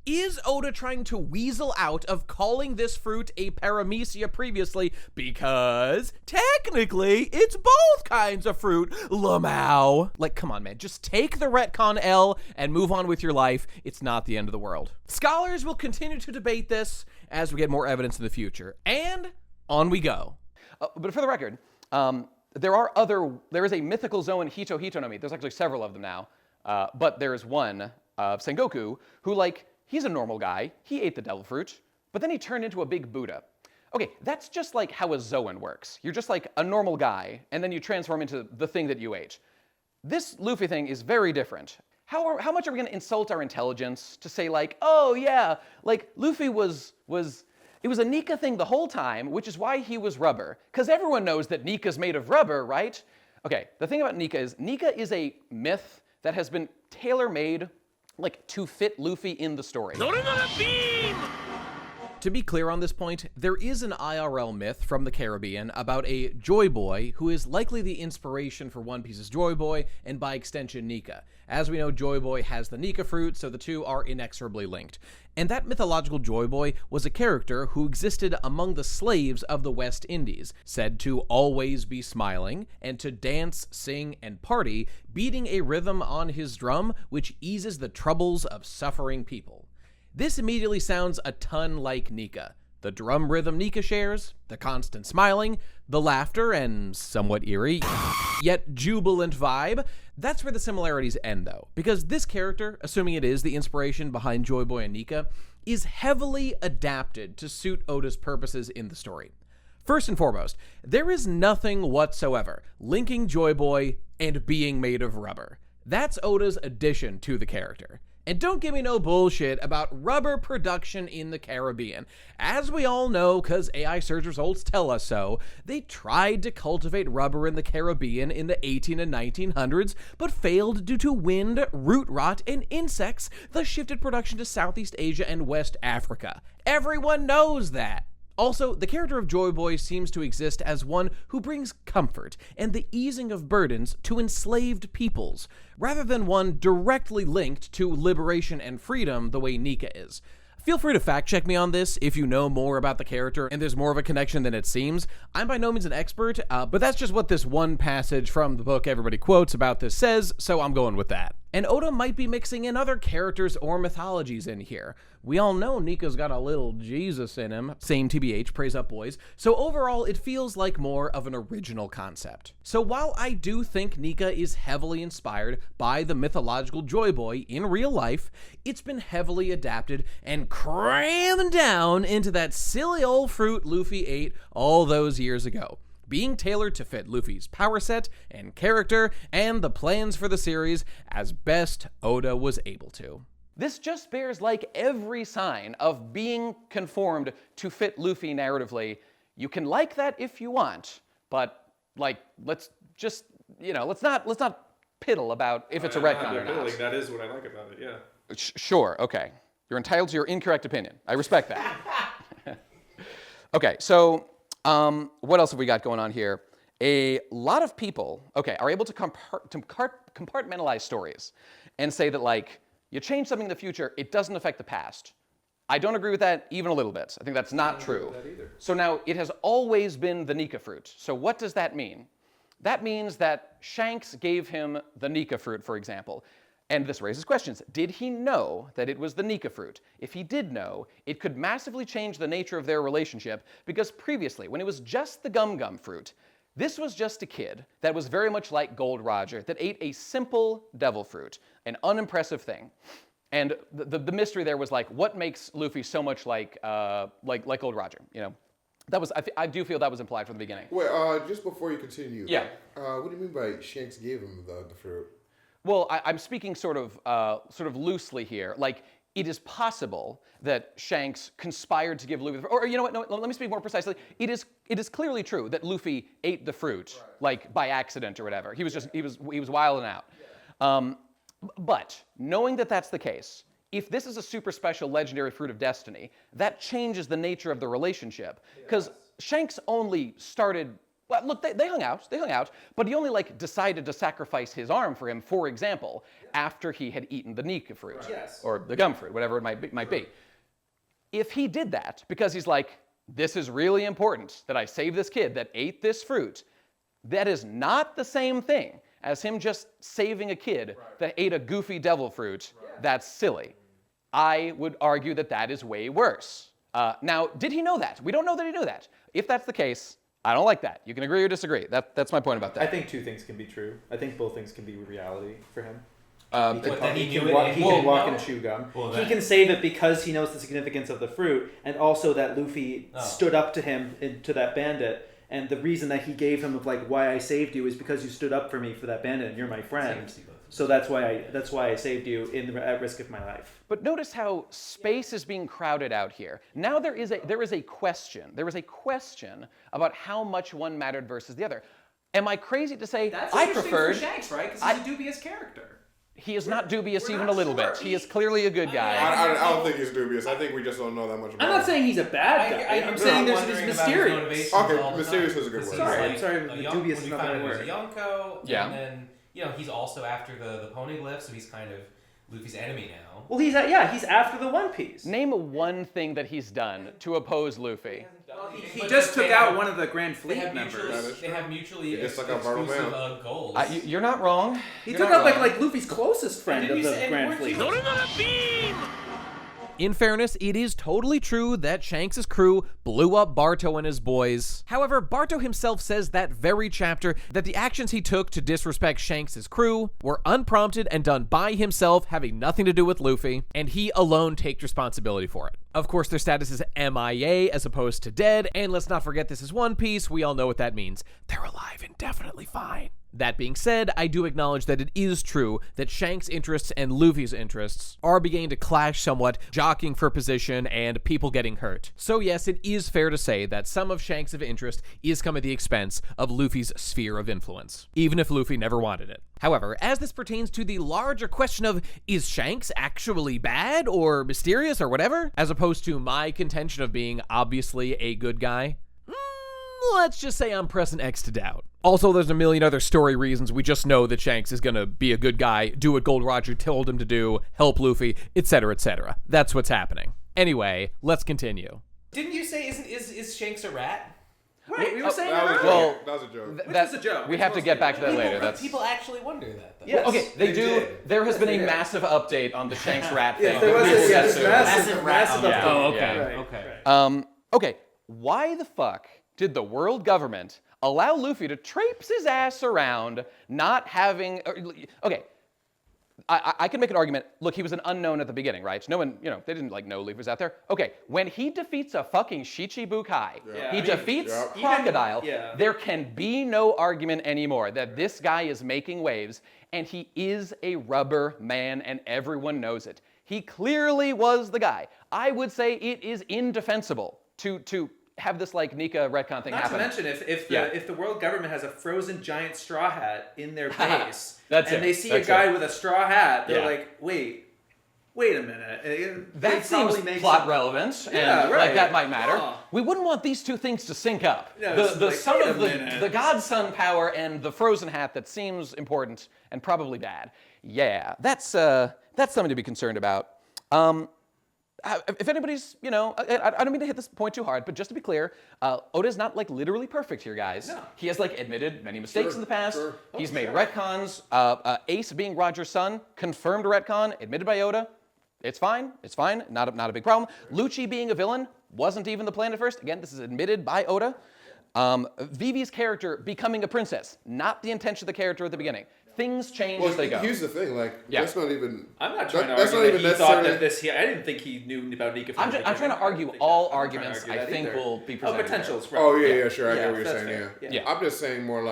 Is Oda trying to weasel out of calling this fruit a Paramecia previously because technically it's both kinds of fruit, lamau? Like, come on, man, just take the retcon L and move on with your life. It's not the end of the world. Scholars will continue to debate this as we get more evidence in the future. And on we go. But for the record, there is a mythical Zoan Hito Hito no Mi. There's actually several of them now. But there's one of Sengoku who, he's a normal guy. He ate the devil fruit, but then he turned into a big Buddha. Okay, that's just like how a Zoan works. You're just like a normal guy, and then you transform into the thing that you ate. This Luffy thing is very different. how much are we going to insult our intelligence to say like, oh yeah, like Luffy was it was a Nika thing the whole time, which is why he was rubber. Because everyone knows that Nika's made of rubber, right? Okay, the thing about Nika is a myth that has been tailor-made like to fit Luffy in the story. To be clear on this point, there is an IRL myth from the Caribbean about a Joy Boy who is likely the inspiration for One Piece's Joy Boy and by extension Nika. As we know, Joy Boy has the Nika fruit, so the two are inexorably linked. And that mythological Joy Boy was a character who existed among the slaves of the West Indies, said to always be smiling, and to dance, sing, and party, beating a rhythm on his drum which eases the troubles of suffering people. This immediately sounds a ton like Nika. The drum rhythm Nika shares, the constant smiling, the laughter, and somewhat eerie, yet jubilant vibe. That's where the similarities end, though, because this character, assuming it is the inspiration behind Joy Boy and Nika, is heavily adapted to suit Oda's purposes in the story. First and foremost, there is nothing whatsoever linking Joy Boy and being made of rubber. That's Oda's addition to the character. And don't give me no bullshit about rubber production in the Caribbean. As we all know, because AI search results tell us so, they tried to cultivate rubber in the Caribbean in the 18 and 1900s, but failed due to wind, root rot, and insects, thus shifted production to Southeast Asia and West Africa. Everyone knows that. Also, the character of Joy Boy seems to exist as one who brings comfort and the easing of burdens to enslaved peoples, rather than one directly linked to liberation and freedom the way Nika is. Feel free to fact check me on this if you know more about the character and there's more of a connection than it seems. I'm by no means an expert, but that's just what this one passage from the book everybody quotes about this says, so I'm going with that. And Oda might be mixing in other characters or mythologies in here. We all know Nika's got a little Jesus in him. Same TBH, praise up boys. So overall, it feels like more of an original concept. So while I do think Nika is heavily inspired by the mythological Joy Boy in real life, it's been heavily adapted and crammed down into that silly old fruit Luffy ate all those years ago, being tailored to fit Luffy's power set and character and the plans for the series as best Oda was able to. This just bears like every sign of being conformed to fit Luffy narratively. You can like that if you want, but like let's just, let's not piddle about if it's a retcon or not. That is what I like about it, yeah. Sure, okay. You're entitled to your incorrect opinion. I respect that. Okay, so what else have we got going on here? A lot of people, are able to compartmentalize stories and say that, like, you change something in the future, it doesn't affect the past. I don't agree with that even a little bit. I think that's not true. So now, it has always been the Nika fruit. So what does that mean? That means that Shanks gave him the Nika fruit, for example. And this raises questions. Did he know that it was the Nika fruit? If he did know, it could massively change the nature of their relationship, because previously, when it was just the Gum Gum fruit, this was just a kid that was very much like Gold Roger, that ate a simple devil fruit, an unimpressive thing. And the mystery there was like, what makes Luffy so much like Gold Roger? That was I do feel that was implied from the beginning. Wait, just before you continue. Yeah. What do you mean by Shanks gave him the fruit? Well, I'm speaking sort of loosely here. Like, it is possible that Shanks conspired to give Luffy the fruit. Or you know what? No, let me speak more precisely. It is clearly true that Luffy ate the fruit, like by accident or whatever. He was wilding out. Yeah. But knowing that that's the case, if this is a super special legendary fruit of destiny, that changes the nature of the relationship. Because Shanks only started. Well, look, they hung out, but he only decided to sacrifice his arm for him, for example, after he had eaten the Nika fruit, or the gum fruit, whatever it might be. If he did that because he's like, this is really important that I save this kid that ate this fruit, that is not the same thing as him just saving a kid that ate a goofy devil fruit. That's silly. I would argue that is way worse. Now, did he know that? We don't know that he knew that. If that's the case, I don't like that. You can agree or disagree. That's my point about that. I think two things can be true. I think both things can be reality for him. He can walk and chew gum. He can say that because he knows the significance of the fruit, and also that Luffy stood up to him, to that bandit, and the reason that he gave him of why I saved you is because you stood up for me for that bandit and you're my friend. So that's why I saved you at risk of my life. But notice how space is being crowded out here. Now there is a question. There is a question about how much one mattered versus the other. Am I crazy to say That's I interesting preferred? for Shanks, right? Because he's a dubious character. He is not dubious even a not little sure. bit. He is clearly a good guy. I don't think he's dubious. I think we just don't know that much about I'm him. not saying he's a bad guy. I'm saying there's mysterious. Okay, mysterious is a good word. Sorry, I'm sorry. When Dubious is we not found the out he was word. a Yonko, Yeah. and then he's also after the Poneglyph, so he's kind of Luffy's enemy now. Well, he's after the One Piece. Name one thing that he's done to oppose Luffy. He just took out one of the Grand They Fleet have members. They have mutually He just took out Bartle exclusive Man. goals. You're not wrong. He You're took not out wrong. like Luffy's closest friend of Didn't the you say- Grand weren't Fleet. you- In fairness, it is totally true that Shanks' crew blew up Barto and his boys. However, Barto himself says that very chapter that the actions he took to disrespect Shanks' crew were unprompted and done by himself, having nothing to do with Luffy, and he alone takes responsibility for it. Of course, their status is MIA as opposed to dead, and let's not forget this is One Piece, we all know what that means. They're alive and definitely fine. That being said, I do acknowledge that it is true that Shanks' interests and Luffy's interests are beginning to clash somewhat, jockeying for position and people getting hurt. So yes, it is fair to say that some of Shanks' interest is come at the expense of Luffy's sphere of influence, even if Luffy never wanted it. However, as this pertains to the larger question of is Shanks actually bad or mysterious or whatever, as opposed to my contention of being obviously a good guy, let's just say I'm pressing X to doubt. Also, there's a million other story reasons we just know that Shanks is gonna be a good guy, do what Gold Roger told him to do, help Luffy, etc., etc. That's what's happening. Anyway, let's continue. Didn't you say is Shanks a rat? Right, we were saying That was a that earlier. joke. That was a joke. Which was a joke. We have to get back to that later. But people actually wonder that, though. Yes. Okay, they do. did. There has been a Yes, they did. massive update on the Shanks rat thing. Yes, there was this Yes, massive Yeah. update. Oh, okay. Right, Okay. right. Okay, why the fuck did the world government allow Luffy to traipse his ass around not having... Okay, I can make an argument. Look, he was an unknown at the beginning, right? No one, they didn't know Luffy was out there. Okay, when he defeats a fucking Shichibukai, Yeah. he defeats Yeah. Crocodile, Yeah. there can be no argument anymore that this guy is making waves, and he is a rubber man, and everyone knows it. He clearly was the guy. I would say it is indefensible to have this Nika retcon thing Not happen. to mention, if the world government has a frozen giant straw hat in their base, That's and it. they see That's a guy it. with a straw hat, they're Yeah. like, wait a minute. That They seems probably make plot some- relevant, and Yeah, right. that might matter. Huh. We wouldn't want these two things to sync up. No, the it's the like, son wait of a minute. the god son power and the frozen hat that seems important and probably bad. Yeah, that's something to be concerned about. If anybody's, I don't mean to hit this point too hard, but just to be clear, Oda's not literally perfect here, guys. No. He has admitted many mistakes in the past. sure. He's made retcons. Ace being Roger's son, confirmed retcon, admitted by Oda. It's fine. It's fine. Not a big problem. Lucci being a villain wasn't even the plan at first. Again, this is admitted by Oda. Vivi's character becoming a princess, not the intention of the character at the beginning. Things change Well, as they go. here's the thing. Yeah. That's not even. I'm not trying that's to not argue even that he thought necessarily. that this. I didn't think he knew about Nika. From I'm the trying to beginning. argue I don't all think that. I'm not arguments trying to I argue that think either. will be Oh, presented. potentials. Right. Oh yeah, sure. I get what you're that's saying. fair. Yeah. Yeah. I'm just saying more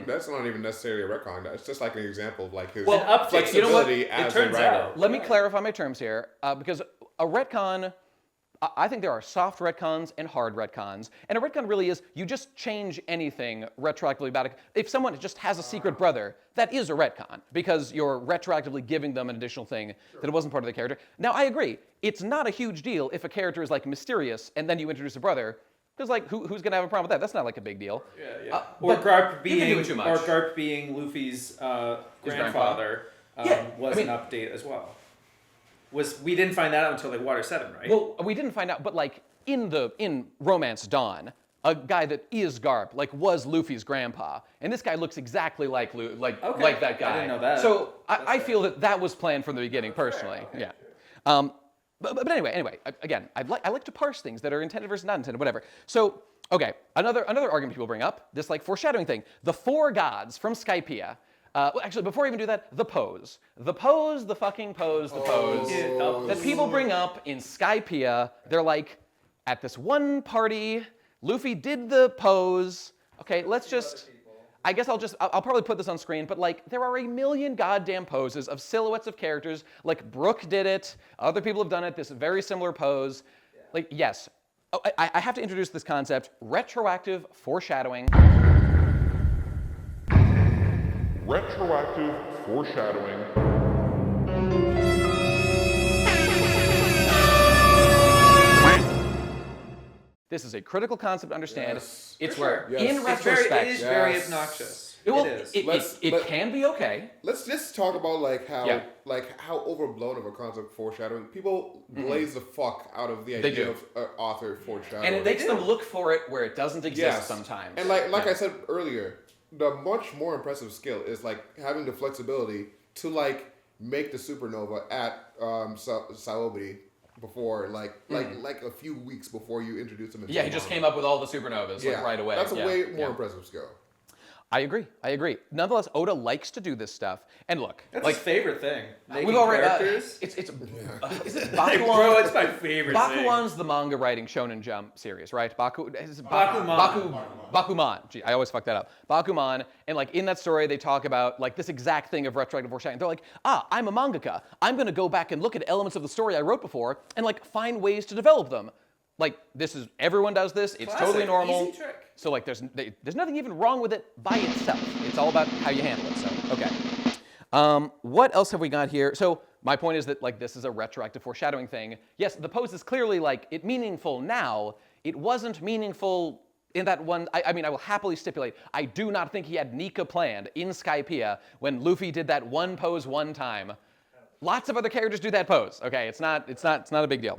that's not even necessarily a retcon. It's just like an example of his Well, update. flexibility You know what? It as turns a writer. out. Let me clarify my terms here, because a retcon, I think there are soft retcons and hard retcons. And a retcon really is you just change anything retroactively about it. If someone just has a secret brother, that is a retcon because you're retroactively giving them an additional thing that wasn't part of the character. Now, I agree. It's not a huge deal if a character is mysterious and then you introduce a brother. Because who's gonna have a problem with that? That's not a big deal. Yeah. Or but Garp you can being do it too much. Luffy's grandfather. grandfather was an update as well. We didn't find that out until Water 7, right? Well, we didn't find out, but in Romance Dawn, a guy that is Garp was Luffy's grandpa, and this guy looks exactly like that guy. I didn't know that. So I feel that was planned from the beginning, personally. Okay. Yeah. But anyway, again, I like to parse things that are intended versus not intended, whatever. So okay, another argument people bring up, this foreshadowing thing. The four gods from Skypiea. Well, actually, before I even do that, the pose, the fucking pose, the pose that people bring up in Skypiea. They're at this one party, Luffy did the pose. Okay, let's just. I guess I'll probably put this on screen, but like there are a million goddamn poses of silhouettes of characters. Like Brook did it, other people have done it, this very similar pose. Yeah. Like, yes. Oh, I have to introduce this concept, retroactive foreshadowing. Retroactive foreshadowing. This is a critical concept to understand. Yes. It's For where, sure. in Yes. retrospect, It is very obnoxious. It is. It can be okay. Let's just talk about how overblown of a concept foreshadowing. People blaze the fuck out of the They idea do. of author foreshadowing. And it makes them look for it where it doesn't exist sometimes. And like I said earlier, the much more impressive skill is like having the flexibility to like make the supernova at Saobati before like a few weeks before you introduce them. Yeah, he just came up with all the supernovas like right away. That's a way more impressive skill. I agree. Nonetheless, Oda likes to do this stuff. And look, That's like his favorite thing. Making we've already characters. is it Like, Bakuan? bro, it's my favorite thing. Bakuman's the manga writing Shonen Jump series, right? Bakuman. Bakuman. Gee, I always fuck that up. Bakuman, and like in that story, they talk about like this exact thing of retroactive foreshadowing. They're like, I'm a mangaka. I'm gonna go back and look at elements of the story I wrote before and like find ways to develop them. Like everyone does this. It's Classic, totally normal. easy trick. So like there's nothing even wrong with it by itself. It's all about how you handle it. So okay. What else have we got here? So my point is that like this is a retroactive foreshadowing thing. Yes, the pose is clearly like it meaningful now. It wasn't meaningful in that one. I mean, I will happily stipulate. I do not think he had Nika planned in Skypiea when Luffy did that one pose one time. Lots of other characters do that pose. Okay, it's not a big deal.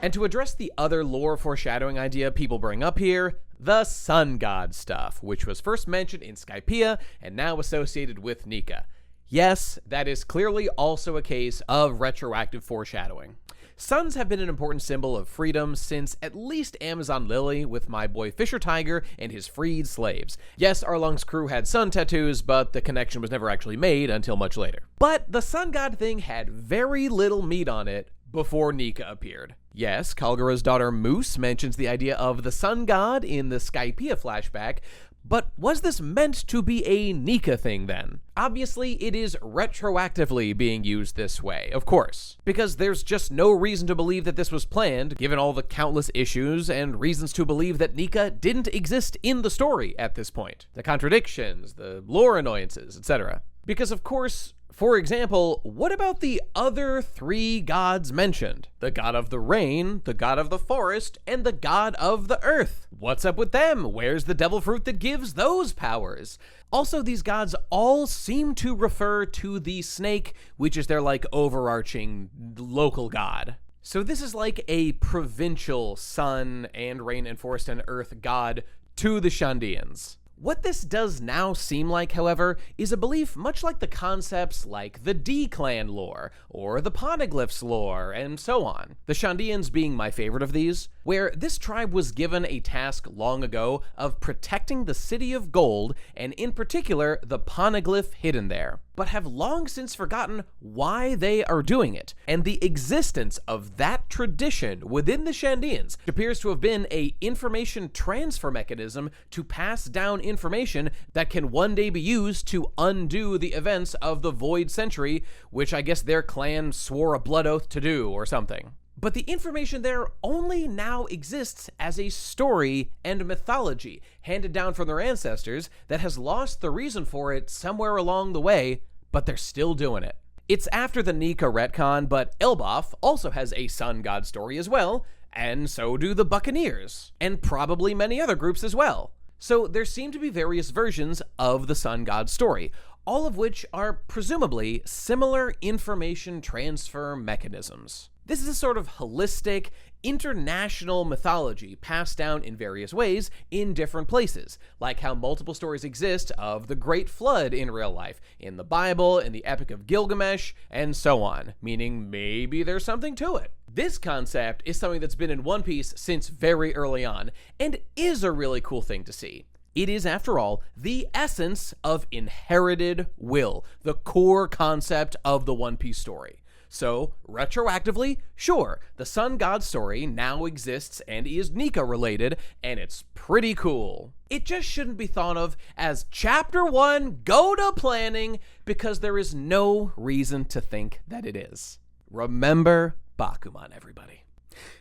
And to address the other lore foreshadowing idea people bring up here, the sun god stuff, which was first mentioned in Skypiea and now associated with Nika. Yes, that is clearly also a case of retroactive foreshadowing. Suns have been an important symbol of freedom since at least Amazon Lily with my boy Fisher Tiger and his freed slaves. Yes, Arlong's crew had sun tattoos, but the connection was never actually made until much later. But the sun god thing had very little meat on it before Nika appeared. Yes, Kalgara's daughter Moose mentions the idea of the sun god in the Skypiea flashback, but was this meant to be a Nika thing then? Obviously, it is retroactively being used this way, of course, because there's just no reason to believe that this was planned, given all the countless issues and reasons to believe that Nika didn't exist in the story at this point. The contradictions, the lore annoyances, etc. Because of course, for example, what about the other three gods mentioned? The god of the rain, the god of the forest, and the god of the earth. What's up with them? Where's the devil fruit that gives those powers? Also, these gods all seem to refer to the snake, which is their like overarching local god. So this is like a provincial sun and rain and forest and earth god to the Shandians. What this does now seem like, however, is a belief much like the concepts like the D-Clan lore, or the Poneglyphs lore, and so on. The Shandians being my favorite of these, where this tribe was given a task long ago of protecting the City of Gold, and in particular, the Poneglyph hidden there, but have long since forgotten why they are doing it, and the existence of that tradition within the Shandians appears to have been a information transfer mechanism to pass down information that can one day be used to undo the events of the Void Century, which I guess their clan swore a blood oath to do or something. But the information there only now exists as a story and mythology handed down from their ancestors that has lost the reason for it somewhere along the way, but they're still doing it. It's after the Nika retcon, but Elbaf also has a sun god story as well, and so do the Buccaneers, and probably many other groups as well. So there seem to be various versions of the sun god story, all of which are presumably similar information transfer mechanisms. This is a sort of holistic, international mythology passed down in various ways in different places, like how multiple stories exist of the Great Flood in real life, in the Bible, in the Epic of Gilgamesh, and so on, meaning maybe there's something to it. This concept is something that's been in One Piece since very early on, and is a really cool thing to see. It is, after all, the essence of inherited will, the core concept of the One Piece story. So, retroactively, sure, the Sun God story now exists and is Nika related, and it's pretty cool. It just shouldn't be thought of as Chapter 1 go to planning, because there is no reason to think that it is. Remember Bakuman, everybody.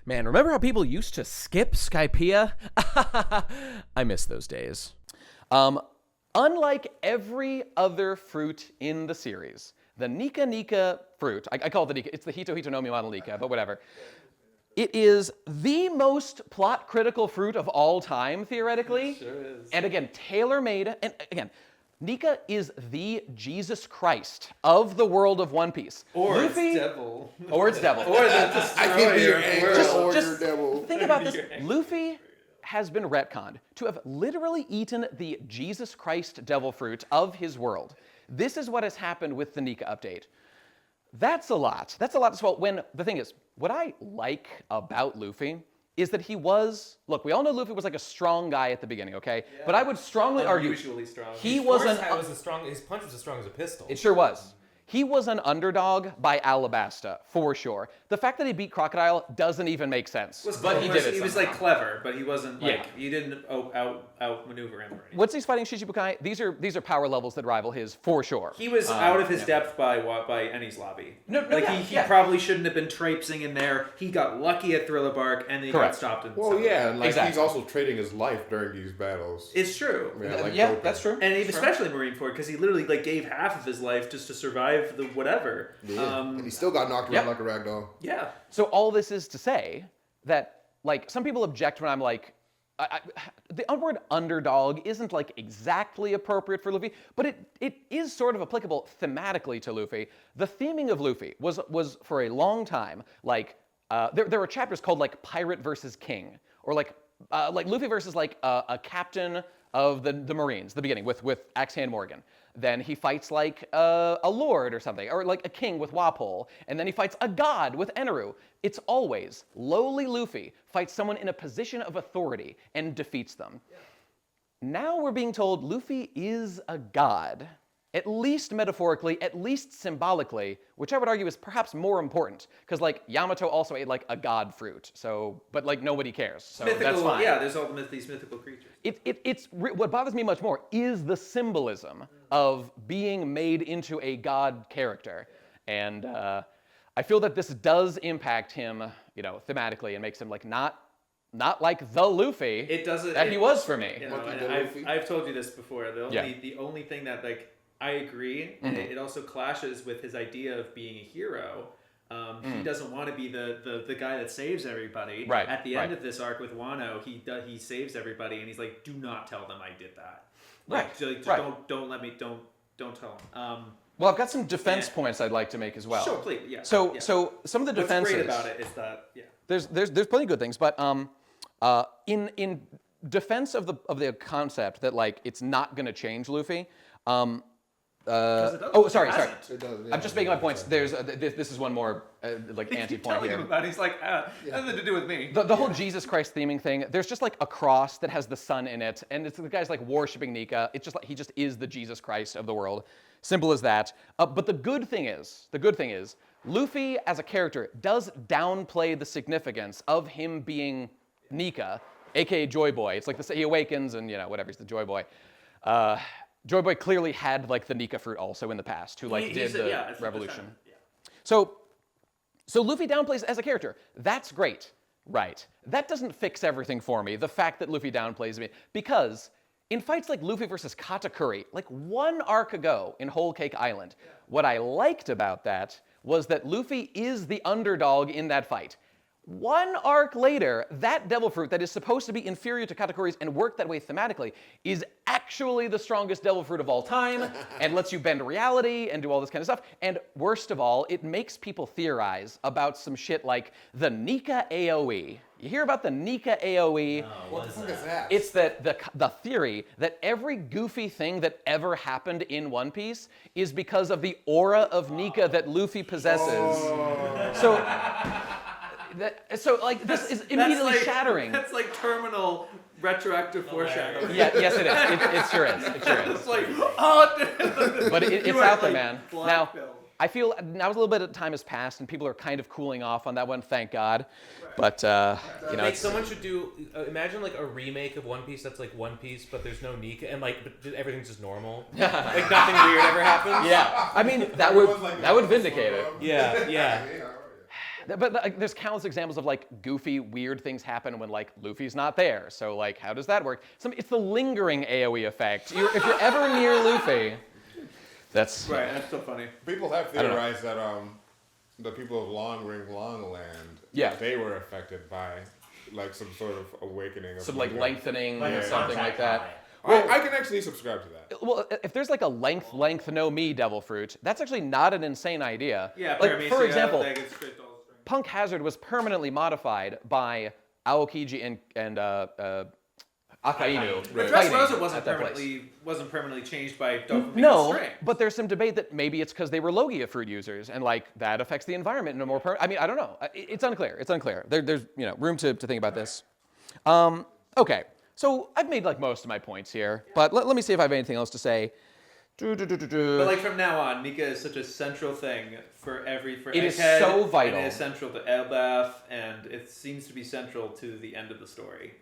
Man, remember how people used to skip Skypiea? I miss those days. Unlike every other fruit in the series, the Nika fruit, I call it the Nika, it's the Hito no Mi wa no Nika, but whatever. It is the most plot-critical fruit of all time, theoretically. It sure is. And again, tailor-made, and again, Nika is the Jesus Christ of the world of One Piece. Or Luffy, its devil. Or its devil. Or the I can be your destroyer. angel or Just your devil. think about this. Luffy has been retconned to have literally eaten the Jesus Christ devil fruit of his world. This is what has happened with the Nika update. That's a lot. That's a lot to swallow. When the thing is, what I like about Luffy is that he was, look, we all know Luffy was like a strong guy at the beginning, okay? Yeah. But I would strongly argue Unusually strong. he was an his punch was as strong as a pistol. it sure was. He was an underdog by Alabasta, for sure. The fact that he beat Crocodile doesn't even make sense. But he did it He was somehow. like clever, but he wasn't like Yeah. you didn't outmaneuver him. Or anything. Once he's fighting Shichibukai, these are power levels that rival his, for sure. He was out of his depth by Eni's lobby. Like he probably shouldn't have been traipsing in there. He got lucky at Thriller Bark, and then he Correct. got stopped. In Well, yeah, and like Exactly. he's also trading his life during these battles. It's true. Like Yeah, doping. that's true. And especially Marineford, because he literally like gave half of his life just to survive the whatever. Yeah. And he still got knocked around like a rag doll. Yeah. So all this is to say that, like, some people object when I'm like, the word underdog isn't like exactly appropriate for Luffy, but it is sort of applicable thematically to Luffy. The theming of Luffy was for a long time like there were chapters called like Pirate versus King, or like Luffy versus like a captain of the Marines, the beginning with Axe Hand Morgan. Then he fights like a lord or something, or like a king with Wapol, and then he fights a god with Eneru. It's always lowly Luffy fights someone in a position of authority and defeats them. Yeah. Now we're being told Luffy is a god, at least metaphorically, at least symbolically, which I would argue is perhaps more important, because like Yamato also ate like a god fruit, so but like nobody cares, so Mythical, that's fine. yeah, there's all these mythical creatures. What bothers me much more is the symbolism of being made into a god character, and I feel that this does impact him, thematically, and makes him like not like the Luffy It doesn't that he was for me. You know, Lucky and the Luffy. I've told you this before. Yeah. The only thing that like I agree, and it also clashes with his idea of being a hero. He doesn't want to be the guy that saves everybody. Right, At the right. end of this arc with Wano, he saves everybody, and he's like, "Do not tell them I did that. Right, Just right. don't let me don't tell them." Well, I've got some defense points I'd like to make as well. Sure, please. Yeah. So yeah. so some of the What's defenses. great about it is that There's plenty of good things, but in defense of the concept that like it's not going to change Luffy. Sorry. It does, yeah. I'm just making my points. There's this is one more like anti-point telling here. him about it. He's like, nothing to do with me. The whole Jesus Christ theming thing, there's just like a cross that has the sun in it, and the guy's like worshiping Nika. It's just like he just is the Jesus Christ of the world. Simple as that. But the good thing is, Luffy as a character does downplay the significance of him being Nika, aka Joy Boy. It's like he awakens and whatever, he's the Joy Boy. Joy Boy clearly had like the Nika fruit also in the past, who like did the revolution. Yeah. So Luffy downplays as a character. That's great, right? That doesn't fix everything for me, the fact that Luffy downplays me, because in fights like Luffy versus Katakuri, like one arc ago in Whole Cake Island, what I liked about that was that Luffy is the underdog in that fight. One arc later, that devil fruit that is supposed to be inferior to Katakuri's and work that way thematically is actually the strongest devil fruit of all time and lets you bend reality and do all this kind of stuff. And worst of all, it makes people theorize about some shit like the Nika AoE. You hear about the Nika AoE? What the fuck is that? It's the theory that every goofy thing that ever happened in One Piece is because of the aura of Nika that Luffy possesses. So like this is immediately shattering. That's like terminal retroactive foreshadowing. Yeah, yes it is. It sure is. It sure is. It's like, But it's out there, man. Now, I feel now a little bit of time has passed and people are kind of cooling off on that one, thank God. But, you know, Like someone should do, imagine like a remake of One Piece that's like One Piece, but there's no Nika, and like everything's just normal. Like nothing weird ever happens. Yeah, I mean, that would vindicate it. Yeah. But like, there's countless examples of like goofy, weird things happen when like Luffy's not there. So like, how does that work? It's the lingering AOE effect. If you're ever near Luffy, that's Right, that's so funny. People have theorized that the people of Long Land, they were affected by like some sort of awakening. Of some like lengthening or a something like that. I can actually subscribe to that. Well, if there's like a length no me devil fruit, that's actually not an insane idea. Yeah, like Paramecia, for example, that gets straight to all the strings. Punk Hazard was permanently modified by Aokiji and Akainu. Dressrosa fighting wasn't permanently changed by Dofus No, string. but there's some debate that maybe it's because they were Logia fruit users, and like that affects the environment in a more. I mean, I don't know. It's unclear. It's unclear. There's room to think about this. Okay, so I've made like most of my points here, but let me see if I have anything else to say. But like from now on, Nika is such a central thing for It is Egghead, so vital. And it is central to Elbaf, and it seems to be central to the end of the story.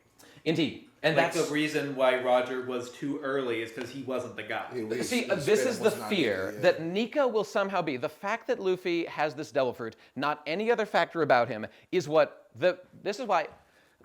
Indeed, and like that's the reason why Roger was too early is because he wasn't the guy. See, this is the fear that Nika will somehow be. The fact that Luffy has this devil fruit, not any other factor about him, is what this is why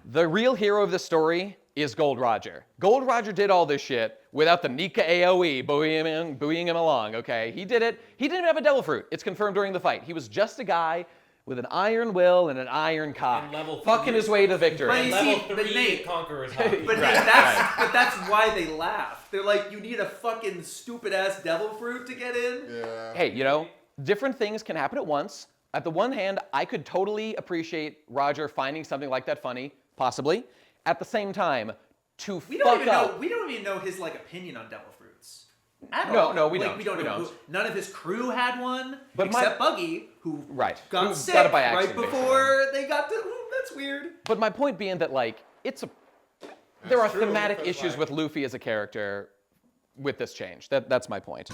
the real hero of the story is Gold Roger. Gold Roger did all this shit without the Nika AoE buoying him along, okay? He did it. He didn't have a devil fruit. It's confirmed during the fight. He was just a guy with an iron will and an iron cock, fucking his way to victory. But you Level see, 3 Nate, Conqueror's Haki. But Nate, that's why they laugh. They're like, you need a fucking stupid ass devil fruit to get in. Yeah. Hey, different things can happen at once. At the one hand, I could totally appreciate Roger finding something like that funny, possibly. At the same time, we don't even know his like opinion on devil fruits. At all. No, we like, don't. We don't know. None of his crew had one, But except Buggy, who got Who sick got it by right accident, before they got to. That's weird. But my point being that like there are thematic issues with Luffy as a character with this change. That's my point.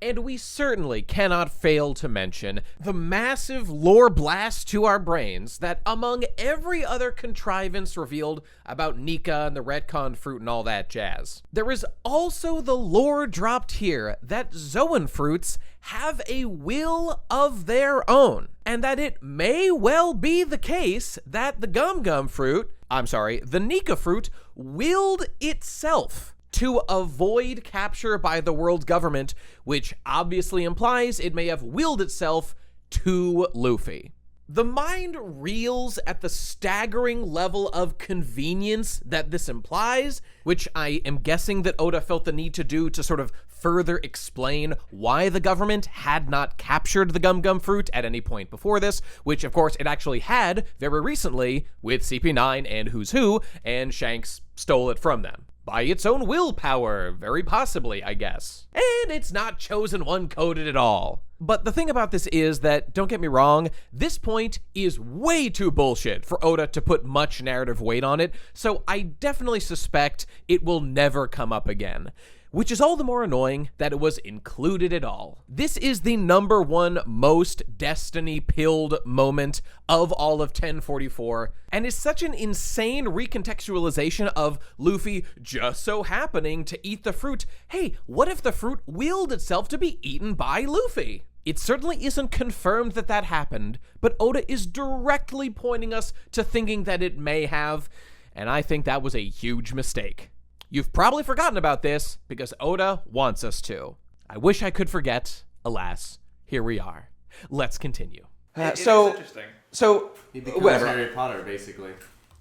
And we certainly cannot fail to mention the massive lore blast to our brains that among every other contrivance revealed about Nika and the retcon fruit and all that jazz, there is also the lore dropped here that Zoan fruits have a will of their own, and that it may well be the case that the the Nika fruit willed itself to avoid capture by the world government, which obviously implies it may have willed itself to Luffy. The mind reels at the staggering level of convenience that this implies, which I am guessing that Oda felt the need to do to sort of further explain why the government had not captured the Gum fruit at any point before this, which of course it actually had very recently with CP9 and Who's Who, and Shanks stole it from them. By its own willpower, very possibly, I guess. And it's not Chosen One coded at all. But the thing about this is that, don't get me wrong, this point is way too bullshit for Oda to put much narrative weight on it, so I definitely suspect it will never come up again. Which is all the more annoying that it was included at all. This is the #1 most Destiny-pilled moment of all of 1044, and is such an insane recontextualization of Luffy just so happening to eat the fruit. Hey, what if the fruit willed itself to be eaten by Luffy? It certainly isn't confirmed that that happened, but Oda is directly pointing us to thinking that it may have, and I think that was a huge mistake. You've probably forgotten about this because Oda wants us to. I wish I could forget. Alas, here we are. Let's continue. It is interesting. So He becomes whatever. Harry Potter, basically.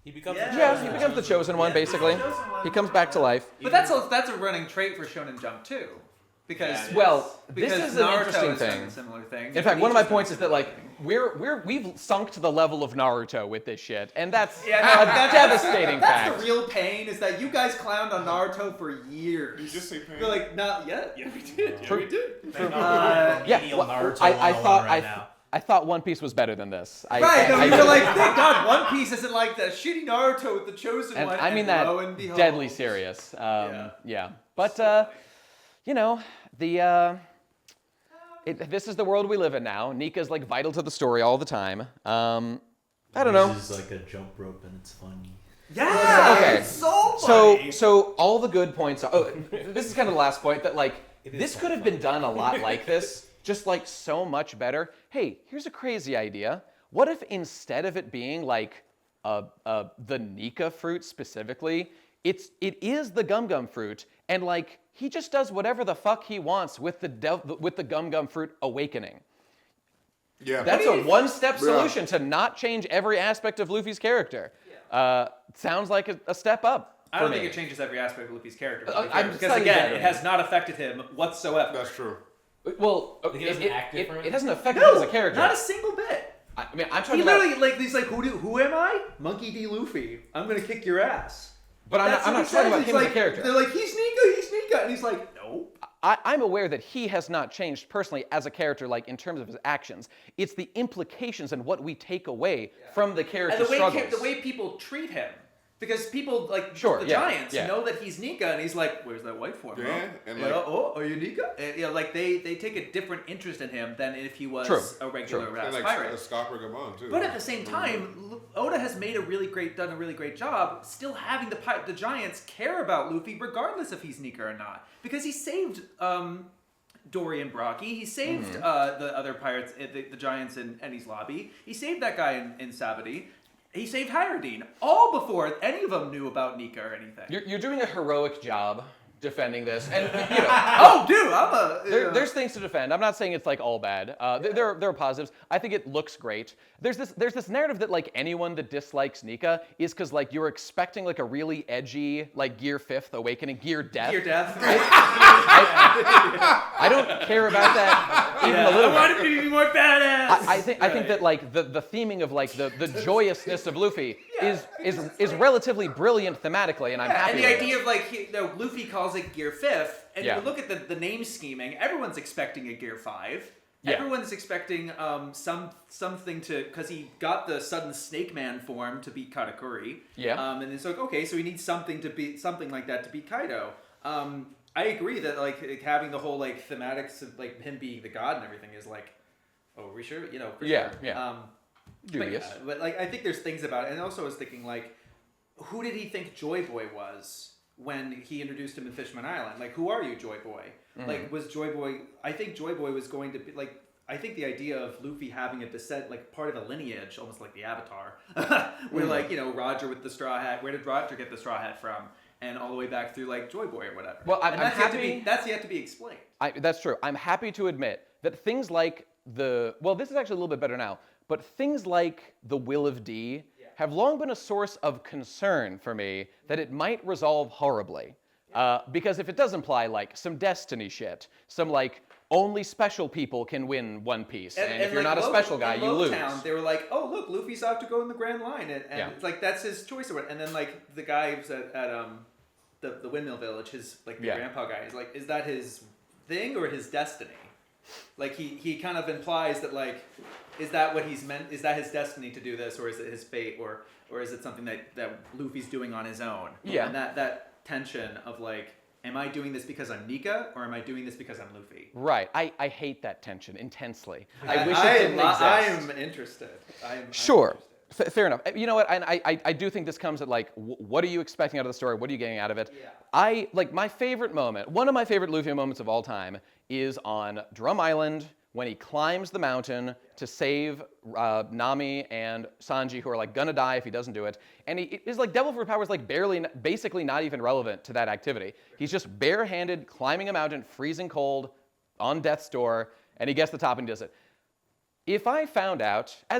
He becomes He becomes the chosen one, basically. He comes back to life. But that's a running trait for Shonen Jump too, because This is an Naruto interesting has done thing. a similar thing. In fact, one of my Bleach has points done is that a like similar we've sunk to the level of Naruto with this shit, and that's thing. a devastating That's fact. the real pain, is that you guys clowned on Naruto for years. You just say pain. You're like, not yet. Yeah, we did. Yeah, we did. Yeah, well, I thought One Piece was better than this. Right, I you're like, thank God One Piece isn't like that shitty Naruto with the Chosen and One. I mean and that lo and behold. deadly serious. Yeah. But the This is the world we live in now. Nika's like vital to the story all the time. I don't know. This is like a jump rope and it's funny. Yeah, Okay. it's so funny. So all the good points are, this is kind of the last point that like, this could have been done a lot like this, just like so much better. Hey, here's a crazy idea. What if instead of it being like the Nika fruit specifically, it is the Gum Gum fruit, and like he just does whatever the fuck he wants with the Gum Gum fruit awakening. Yeah. That's a one-step solution to not change every aspect of Luffy's character. Sounds like a step up. I don't think it changes every aspect of Luffy's character. I'm Because slightly again, better. it has not affected him whatsoever. That's true. Well, He doesn't act different? it hasn't affected him as a character. Not a single bit. I mean, I'm He talking about. literally like he's like, who am I? Monkey D. Luffy. I'm gonna kick your ass. But I'm That's not what he talking about says. him as He's a character. They're like, he's Nika, and he's like, no. I'm aware that he has not changed personally as a character, like in terms of his actions. It's the implications and what we take away from the And character's the struggles. way people treat him. Because people, like, Sure, the yeah, Giants yeah. know that he's Nika, and he's like, where's that white form? Yeah, huh? and You like- know, oh, are you Nika? And, you know, like, they take a different interest in him than if he was True, a regular And like pirate. Scopper Gabon too. But at the same time, Oda has done a really great job still having the Giants care about Luffy regardless if he's Nika or not. Because he saved Dorian Brocky, he saved the other pirates, the Giants in Ennie's lobby, he saved that guy in Savity, he saved Hyrodine, all before any of them knew about Nika or anything. You're doing a heroic job defending this, and you know. Oh, dude, I'm a... There's things to defend. I'm not saying it's like all bad. There are positives. I think it looks great. There's this narrative that like anyone that dislikes Nika is because like you're expecting like a really edgy like Gear 5th Awakening, Gear Death. Gear Death. I don't care about that even a little I want bit. him to be more badass. I think that like the theming of like the joyousness of Luffy is relatively brilliant thematically, and I'm happy. And the with idea it. of like Luffy calls it Gear 5th, and Yeah. you look at the name scheming. Everyone's expecting a Gear 5. Yeah. Everyone's expecting something to, because he got the sudden Snake Man form to beat Katakuri. Yeah. And it's like, okay, so he needs something like that to beat Kaido. I agree that like having the whole like thematics of like him being the god and everything is like, oh, are we sure? You know, for Yeah, sure. yeah. Dubious. But like I think there's things about it, and also I was thinking like, who did he think Joy Boy was when he introduced him in Fishman Island? Like, who are you, Joy Boy? Like, was Joy Boy? I think Joy Boy was going to be like. I think the idea of Luffy having a descent, like part of a lineage, almost like the Avatar, where like, you know, Roger with the straw hat. Where did Roger get the straw hat from? And all the way back through like Joy Boy or whatever. Well, I'm that's happy. That's yet to be explained. That's true. I'm happy to admit that things like this is actually a little bit better now, but things like the Will of D have long been a source of concern for me that it might resolve horribly. Because if it does imply like some destiny shit, some like only special people can win One Piece, and if you're like not a special guy, in you lose. Lowtown, they were like, oh look, Luffy's out to go in the Grand Line, and Yeah. it's like that's his choice or what. And then like the guy who's at the Windmill Village, his like the grandpa guy, is like, is that his thing or his destiny? Like he kind of implies that like, is that what he's meant? Is that his destiny to do this, or is it his fate, or is it something that Luffy's doing on his own? Yeah. And that tension of like, am I doing this because I'm Nika, or am I doing this because I'm Luffy? Right. I hate that tension intensely. I wish it didn't exist. I am interested. Sure. Fair enough. You know what? And I do think this comes at like, what are you expecting out of the story? What are you getting out of it? Yeah. I like my favorite moment. One of my favorite Luffy moments of all time is on Drum Island when he climbs the mountain to save Nami and Sanji, who are like gonna die if he doesn't do it. And his like devil fruit power is like basically not even relevant to that activity. He's just barehanded climbing a mountain, freezing cold, on death's door, and he gets to the top and does it. If I found out, by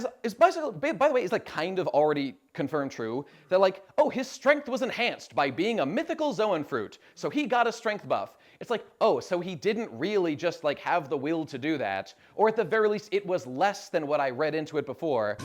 the way, it's like kind of already confirmed true, that like, oh, his strength was enhanced by being a mythical Zoan fruit, so he got a strength buff. It's like, oh, so he didn't really just like have the will to do that, or at the very least, it was less than what I read into it before.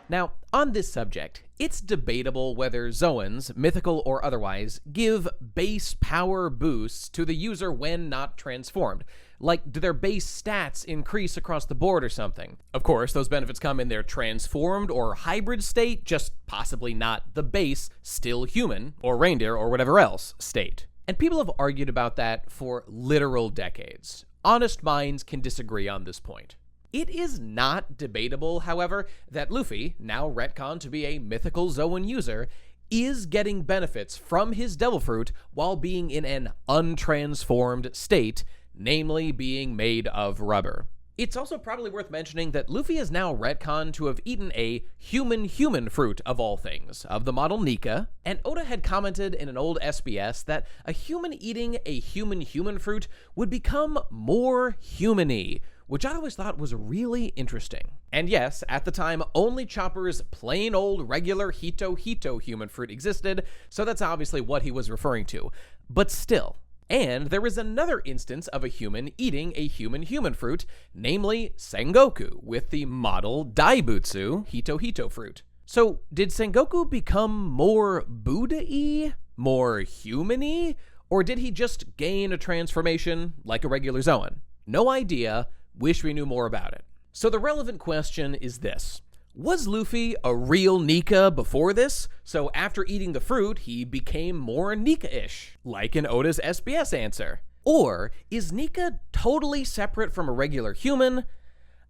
Now, on this subject, it's debatable whether Zoans, mythical or otherwise, give base power boosts to the user when not transformed. Like, do their base stats increase across the board or something? Of course, those benefits come in their transformed or hybrid state, just possibly not the base, still human, or reindeer, or whatever else state. And people have argued about that for literal decades. Honest minds can disagree on this point. It is not debatable, however, that Luffy, now retconned to be a mythical Zoan user, is getting benefits from his Devil Fruit while being in an untransformed state, namely being made of rubber. It's also probably worth mentioning that Luffy is now retconned to have eaten a human fruit of all things, of the model Nika, and Oda had commented in an old SBS that a human eating a human fruit would become more human-y, which I always thought was really interesting. And yes, at the time, only Chopper's plain old regular Hito human fruit existed, so that's obviously what he was referring to. But still. And there is another instance of a human eating a human fruit, namely Sengoku, with the model Daibutsu Hito fruit. So, did Sengoku become more Buddha-y, more human-y, or did he just gain a transformation like a regular Zoan? No idea. Wish we knew more about it. So the relevant question is this. Was Luffy a real Nika before this? So after eating the fruit, he became more Nika-ish, like in Oda's SBS answer. Or is Nika totally separate from a regular human?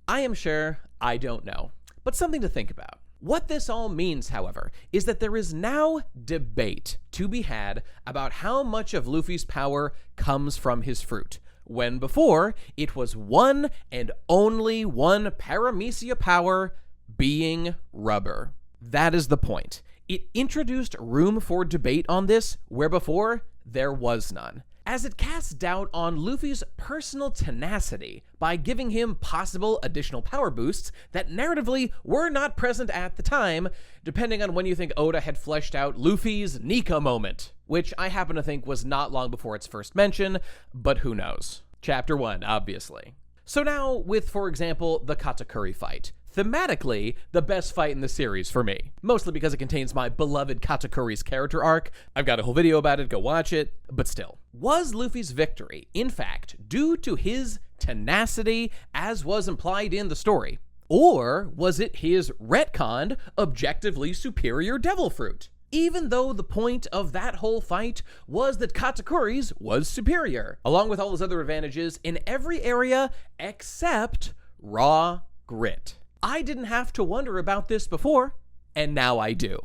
I am sure I don't know, but something to think about. What this all means, however, is that there is now debate to be had about how much of Luffy's power comes from his fruit, when before it was one and only one paramecia power, being rubber. That is the point. It introduced room for debate on this, where before there was none, as it casts doubt on Luffy's personal tenacity by giving him possible additional power boosts that narratively were not present at the time, depending on when you think Oda had fleshed out Luffy's Nika moment, which I happen to think was not long before its first mention, but who knows. Chapter 1, obviously. So now, with, for example, the Katakuri fight. Thematically, the best fight in the series for me. Mostly because it contains my beloved Katakuri's character arc. I've got a whole video about it, go watch it. But still, was Luffy's victory, in fact, due to his tenacity, as was implied in the story? Or was it his retconned, objectively superior Devil Fruit? Even though the point of that whole fight was that Katakuri's was superior, along with all his other advantages in every area except raw grit. I didn't have to wonder about this before, and now I do.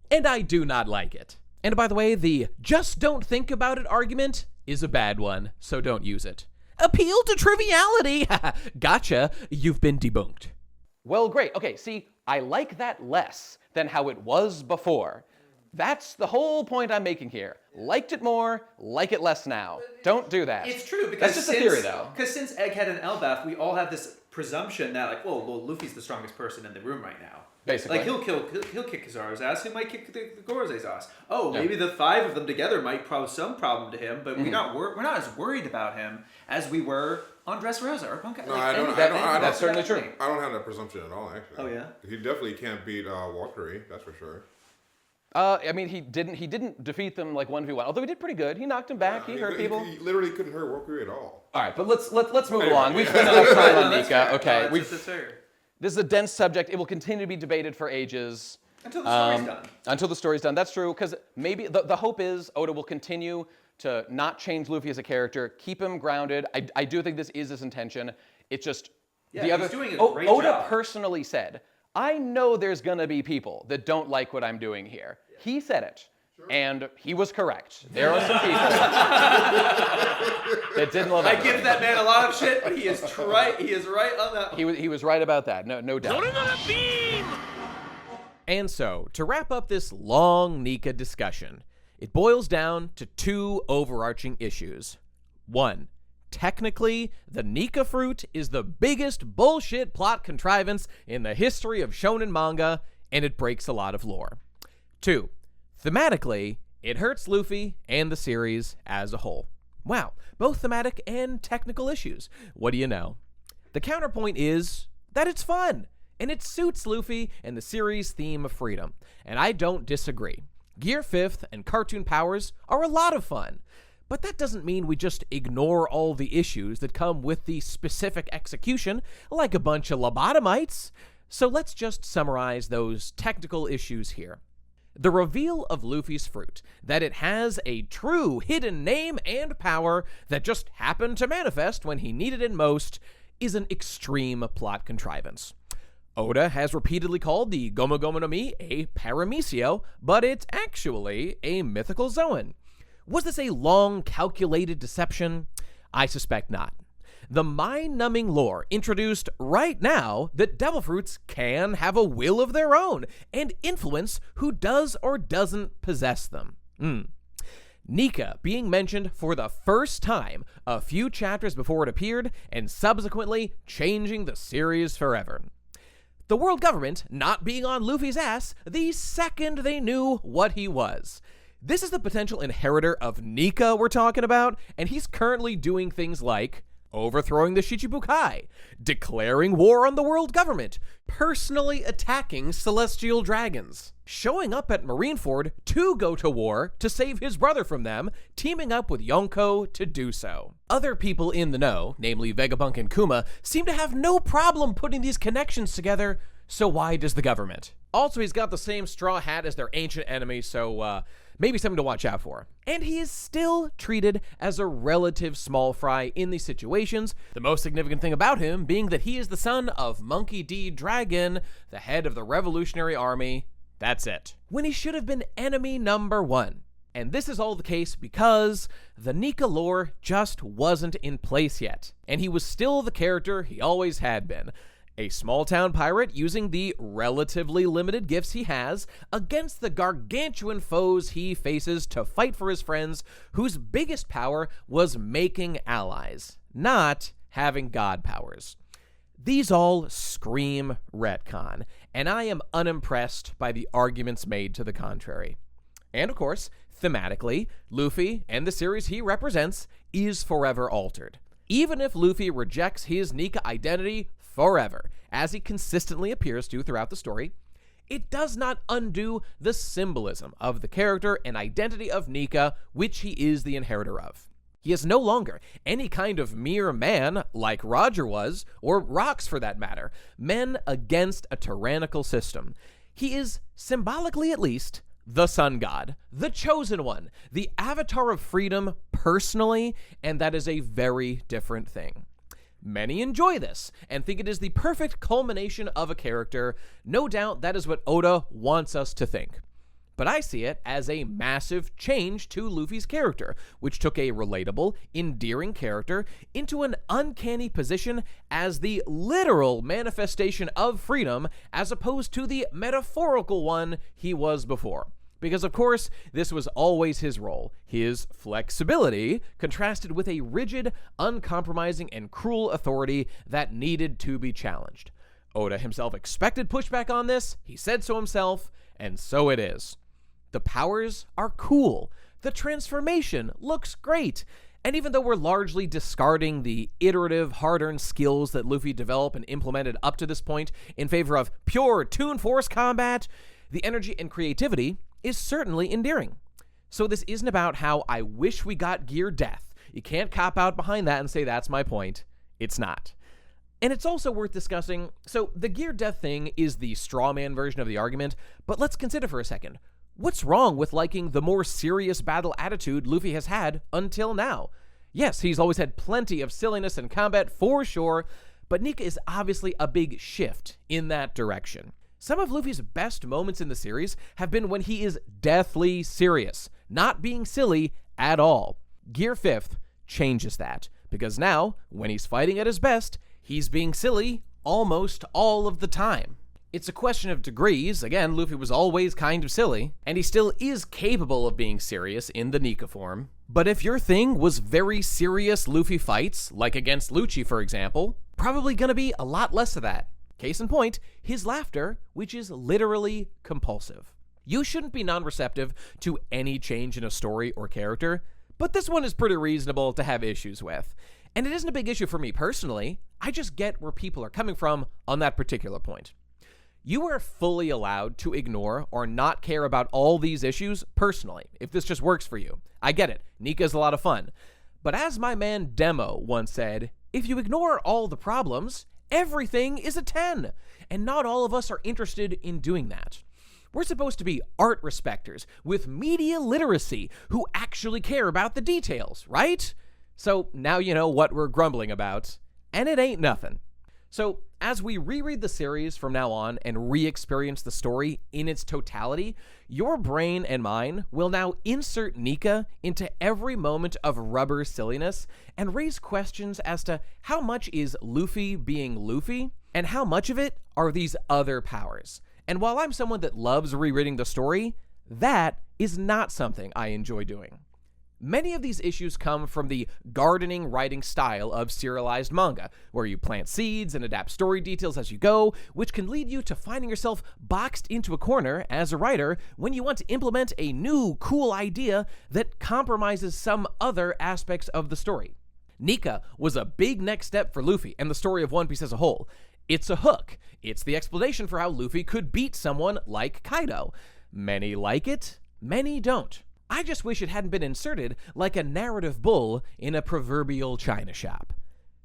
And I do not like it. And by the way, the just don't think about it argument is a bad one, so don't use it. Appeal to triviality! Gotcha, you've been debunked. Well, great. Okay, see, I like that less than how it was before. That's the whole point I'm making here. Liked it more, like it less now. Don't do that. It's true, because that's just a theory, though. Because since Egghead and Elbaf, we all have this presumption that, like, well, Luffy's the strongest person in the room right now. Basically. Like, he'll kick Kizaru's ass, he might kick the Gorose's ass. Oh, maybe the five of them together might pose some problem to him, but we're not as worried about him as we were on Dressrosa or Punk. No, that's certainly true. I don't have that presumption at all, actually. Oh, yeah? He definitely can't beat Walkery, that's for sure. I mean, he didn't defeat them like 1v1, although he did pretty good. He knocked him back, he hurt people. He literally couldn't hurt Walkery at all. All right, but let's move along. We've spent enough time on Nika. Okay, this is a dense subject. It will continue to be debated for ages. Until the story's done. Until the story's done. That's true, because maybe the hope is Oda will continue to not change Luffy as a character, keep him grounded. I do think this is his intention. It's just he's doing a great job. Oda personally said, I know there's gonna be people that don't like what I'm doing here. He said it. Sure. And he was correct. There are some people that didn't love it. I give that man a lot of shit, but he is right. He is right on that. He was right about that. No doubt. And so, to wrap up this long Nika discussion, it boils down to two overarching issues. 1. Technically, the Nika fruit is the biggest bullshit plot contrivance in the history of shonen manga, and it breaks a lot of lore. 2. Thematically, it hurts Luffy and the series as a whole. Wow, both thematic and technical issues. What do you know? The counterpoint is that it's fun, and it suits Luffy and the series' theme of freedom, and I don't disagree. Gear 5th and cartoon powers are a lot of fun, but that doesn't mean we just ignore all the issues that come with the specific execution, like a bunch of lobotomites. So let's just summarize those technical issues here. The reveal of Luffy's fruit, that it has a true hidden name and power that just happened to manifest when he needed it most, is an extreme plot contrivance. Oda has repeatedly called the Gomu Gomu no Mi a Paramecio, but it's actually a mythical Zoan. Was this a long, calculated deception? I suspect not. The mind-numbing lore introduced right now that devil fruits can have a will of their own and influence who does or doesn't possess them. Nika being mentioned for the first time a few chapters before it appeared and subsequently changing the series forever. The world government not being on Luffy's ass the second they knew what he was. This is the potential inheritor of Nika we're talking about, and he's currently doing things like overthrowing the Shichibukai, declaring war on the world government, personally attacking celestial dragons, showing up at Marineford to go to war to save his brother from them, teaming up with Yonko to do so. Other people in the know, namely Vegapunk and Kuma, seem to have no problem putting these connections together, so why does the government? Also, he's got the same straw hat as their ancient enemy, so maybe something to watch out for. And he is still treated as a relative small fry in these situations, the most significant thing about him being that he is the son of Monkey D. Dragon, the head of the Revolutionary Army. That's it. When he should have been enemy number one. And this is all the case because the Nika lore just wasn't in place yet, and he was still the character he always had been. A small-town pirate using the relatively limited gifts he has against the gargantuan foes he faces to fight for his friends, whose biggest power was making allies, not having god powers. These all scream retcon, and I am unimpressed by the arguments made to the contrary. And of course, thematically, Luffy and the series he represents is forever altered. Even if Luffy rejects his Nika identity forever, as he consistently appears to throughout the story, it does not undo the symbolism of the character and identity of Nika, which he is the inheritor of. He is no longer any kind of mere man like Roger was, or Rocks for that matter, men against a tyrannical system. He is, symbolically at least, the sun god, the chosen one, the avatar of freedom personally, and that is a very different thing. Many enjoy this and think it is the perfect culmination of a character. No doubt that is what Oda wants us to think. But I see it as a massive change to Luffy's character, which took a relatable, endearing character into an uncanny position as the literal manifestation of freedom as opposed to the metaphorical one he was before. Because, of course, this was always his role, his flexibility contrasted with a rigid, uncompromising, and cruel authority that needed to be challenged. Oda himself expected pushback on this, he said so himself, and so it is. The powers are cool, the transformation looks great, and even though we're largely discarding the iterative, hard-earned skills that Luffy developed and implemented up to this point in favor of pure Toon Force combat, the energy and creativity is certainly endearing. So this isn't about how I wish we got Gear Death. You can't cop out behind that and say that's my point. It's not. And it's also worth discussing, so the Gear Death thing is the straw man version of the argument, but let's consider for a second. What's wrong with liking the more serious battle attitude Luffy has had until now? Yes, he's always had plenty of silliness in combat for sure, but Nika is obviously a big shift in that direction. Some of Luffy's best moments in the series have been when he is deathly serious, not being silly at all. Gear 5th changes that, because now, when he's fighting at his best, he's being silly almost all of the time. It's a question of degrees. Again, Luffy was always kind of silly, and he still is capable of being serious in the Nika form. But if your thing was very serious Luffy fights, like against Lucci for example, probably gonna be a lot less of that. Case in point, his laughter, which is literally compulsive. You shouldn't be non-receptive to any change in a story or character, but this one is pretty reasonable to have issues with. And it isn't a big issue for me personally, I just get where people are coming from on that particular point. You are fully allowed to ignore or not care about all these issues personally, if this just works for you. I get it, Nika's a lot of fun. But as my man Demo once said, if you ignore all the problems, everything is a 10, and not all of us are interested in doing that. We're supposed to be art respecters with media literacy who actually care about the details, right? So now you know what we're grumbling about, and it ain't nothing. So as we reread the series from now on and re-experience the story in its totality, your brain and mine will now insert Nika into every moment of rubber silliness and raise questions as to how much is Luffy being Luffy and how much of it are these other powers. And while I'm someone that loves rereading the story, that is not something I enjoy doing. Many of these issues come from the gardening writing style of serialized manga, where you plant seeds and adapt story details as you go, which can lead you to finding yourself boxed into a corner as a writer when you want to implement a new, cool idea that compromises some other aspects of the story. Nika was a big next step for Luffy and the story of One Piece as a whole. It's a hook. It's the explanation for how Luffy could beat someone like Kaido. Many like it, many don't. I just wish it hadn't been inserted like a narrative bull in a proverbial china shop.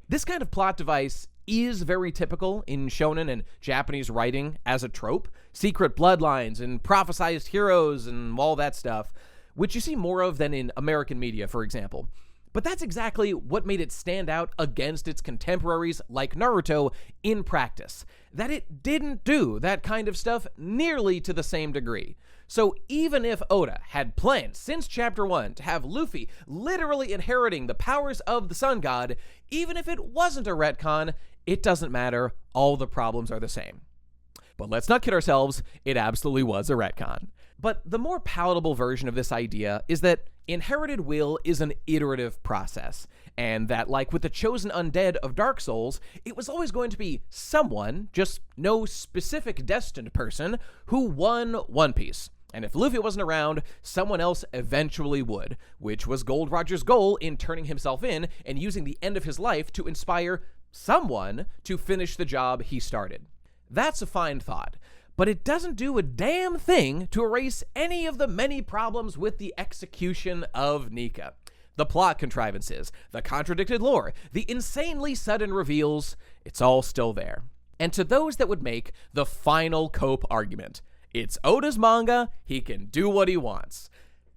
This kind of plot device is very typical in shonen and Japanese writing as a trope, secret bloodlines and prophesized heroes and all that stuff, which you see more of than in American media, for example. But that's exactly what made it stand out against its contemporaries like Naruto in practice, that it didn't do that kind of stuff nearly to the same degree. So even if Oda had planned since Chapter 1 to have Luffy literally inheriting the powers of the Sun God, even if it wasn't a retcon, it doesn't matter, all the problems are the same. But let's not kid ourselves, it absolutely was a retcon. But the more palatable version of this idea is that inherited will is an iterative process, and that, like with the chosen undead of Dark Souls, it was always going to be someone, just no specific destined person, who won One Piece. And if Luffy wasn't around, someone else eventually would, which was Gold Roger's goal in turning himself in and using the end of his life to inspire someone to finish the job he started. That's a fine thought, but it doesn't do a damn thing to erase any of the many problems with the execution of Nika. The plot contrivances, the contradicted lore, the insanely sudden reveals, it's all still there. And to those that would make the final cope argument, it's Oda's manga, he can do what he wants.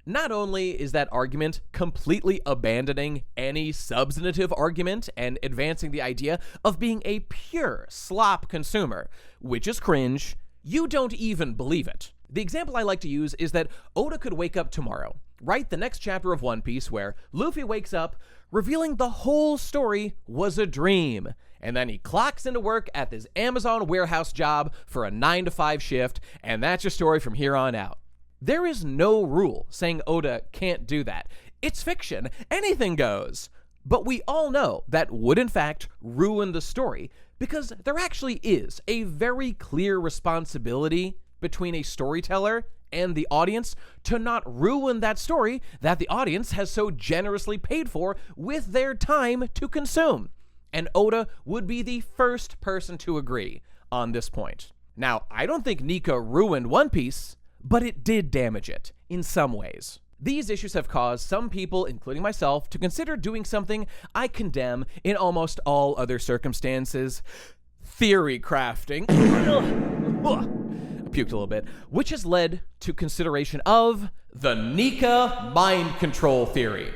Not only is that argument completely abandoning any substantive argument and advancing the idea of being a pure slop consumer, which is cringe, you don't even believe it. The example I like to use is that Oda could wake up tomorrow, write the next chapter of One Piece where Luffy wakes up revealing the whole story was a dream. And then he clocks into work at this Amazon warehouse job for a 9-to-5 shift, and that's your story from here on out. There is no rule saying Oda can't do that. It's fiction. Anything goes. But we all know that would in fact ruin the story, because there actually is a very clear responsibility between a storyteller and the audience to not ruin that story that the audience has so generously paid for with their time to consume. And Oda would be the first person to agree on this point. Now, I don't think Nika ruined One Piece, but it did damage it in some ways. These issues have caused some people, including myself, to consider doing something I condemn in almost all other circumstances: theory crafting. I puked a little bit, which has led to consideration of the Nika mind control theory.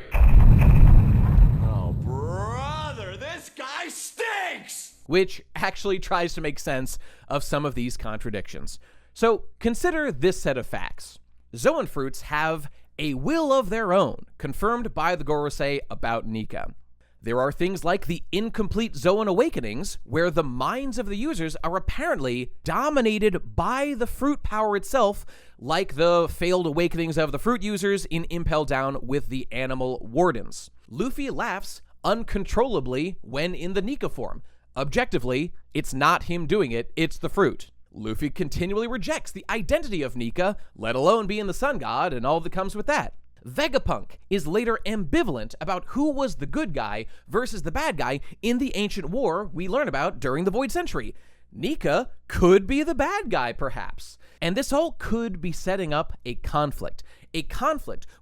Guy stinks! Which actually tries to make sense of some of these contradictions. So consider this set of facts. Zoan fruits have a will of their own, confirmed by the Gorosei about Nika. There are things like the incomplete Zoan awakenings, where the minds of the users are apparently dominated by the fruit power itself, like the failed awakenings of the fruit users in Impel Down with the animal wardens. Luffy laughs uncontrollably when in the Nika form. Objectively, it's not him doing it, it's the fruit. Luffy continually rejects the identity of Nika, let alone being the sun god and all that comes with that. Vegapunk is later ambivalent about who was the good guy versus the bad guy in the ancient war we learn about during the Void Century. Nika could be the bad guy, perhaps. And this all could be setting up a conflict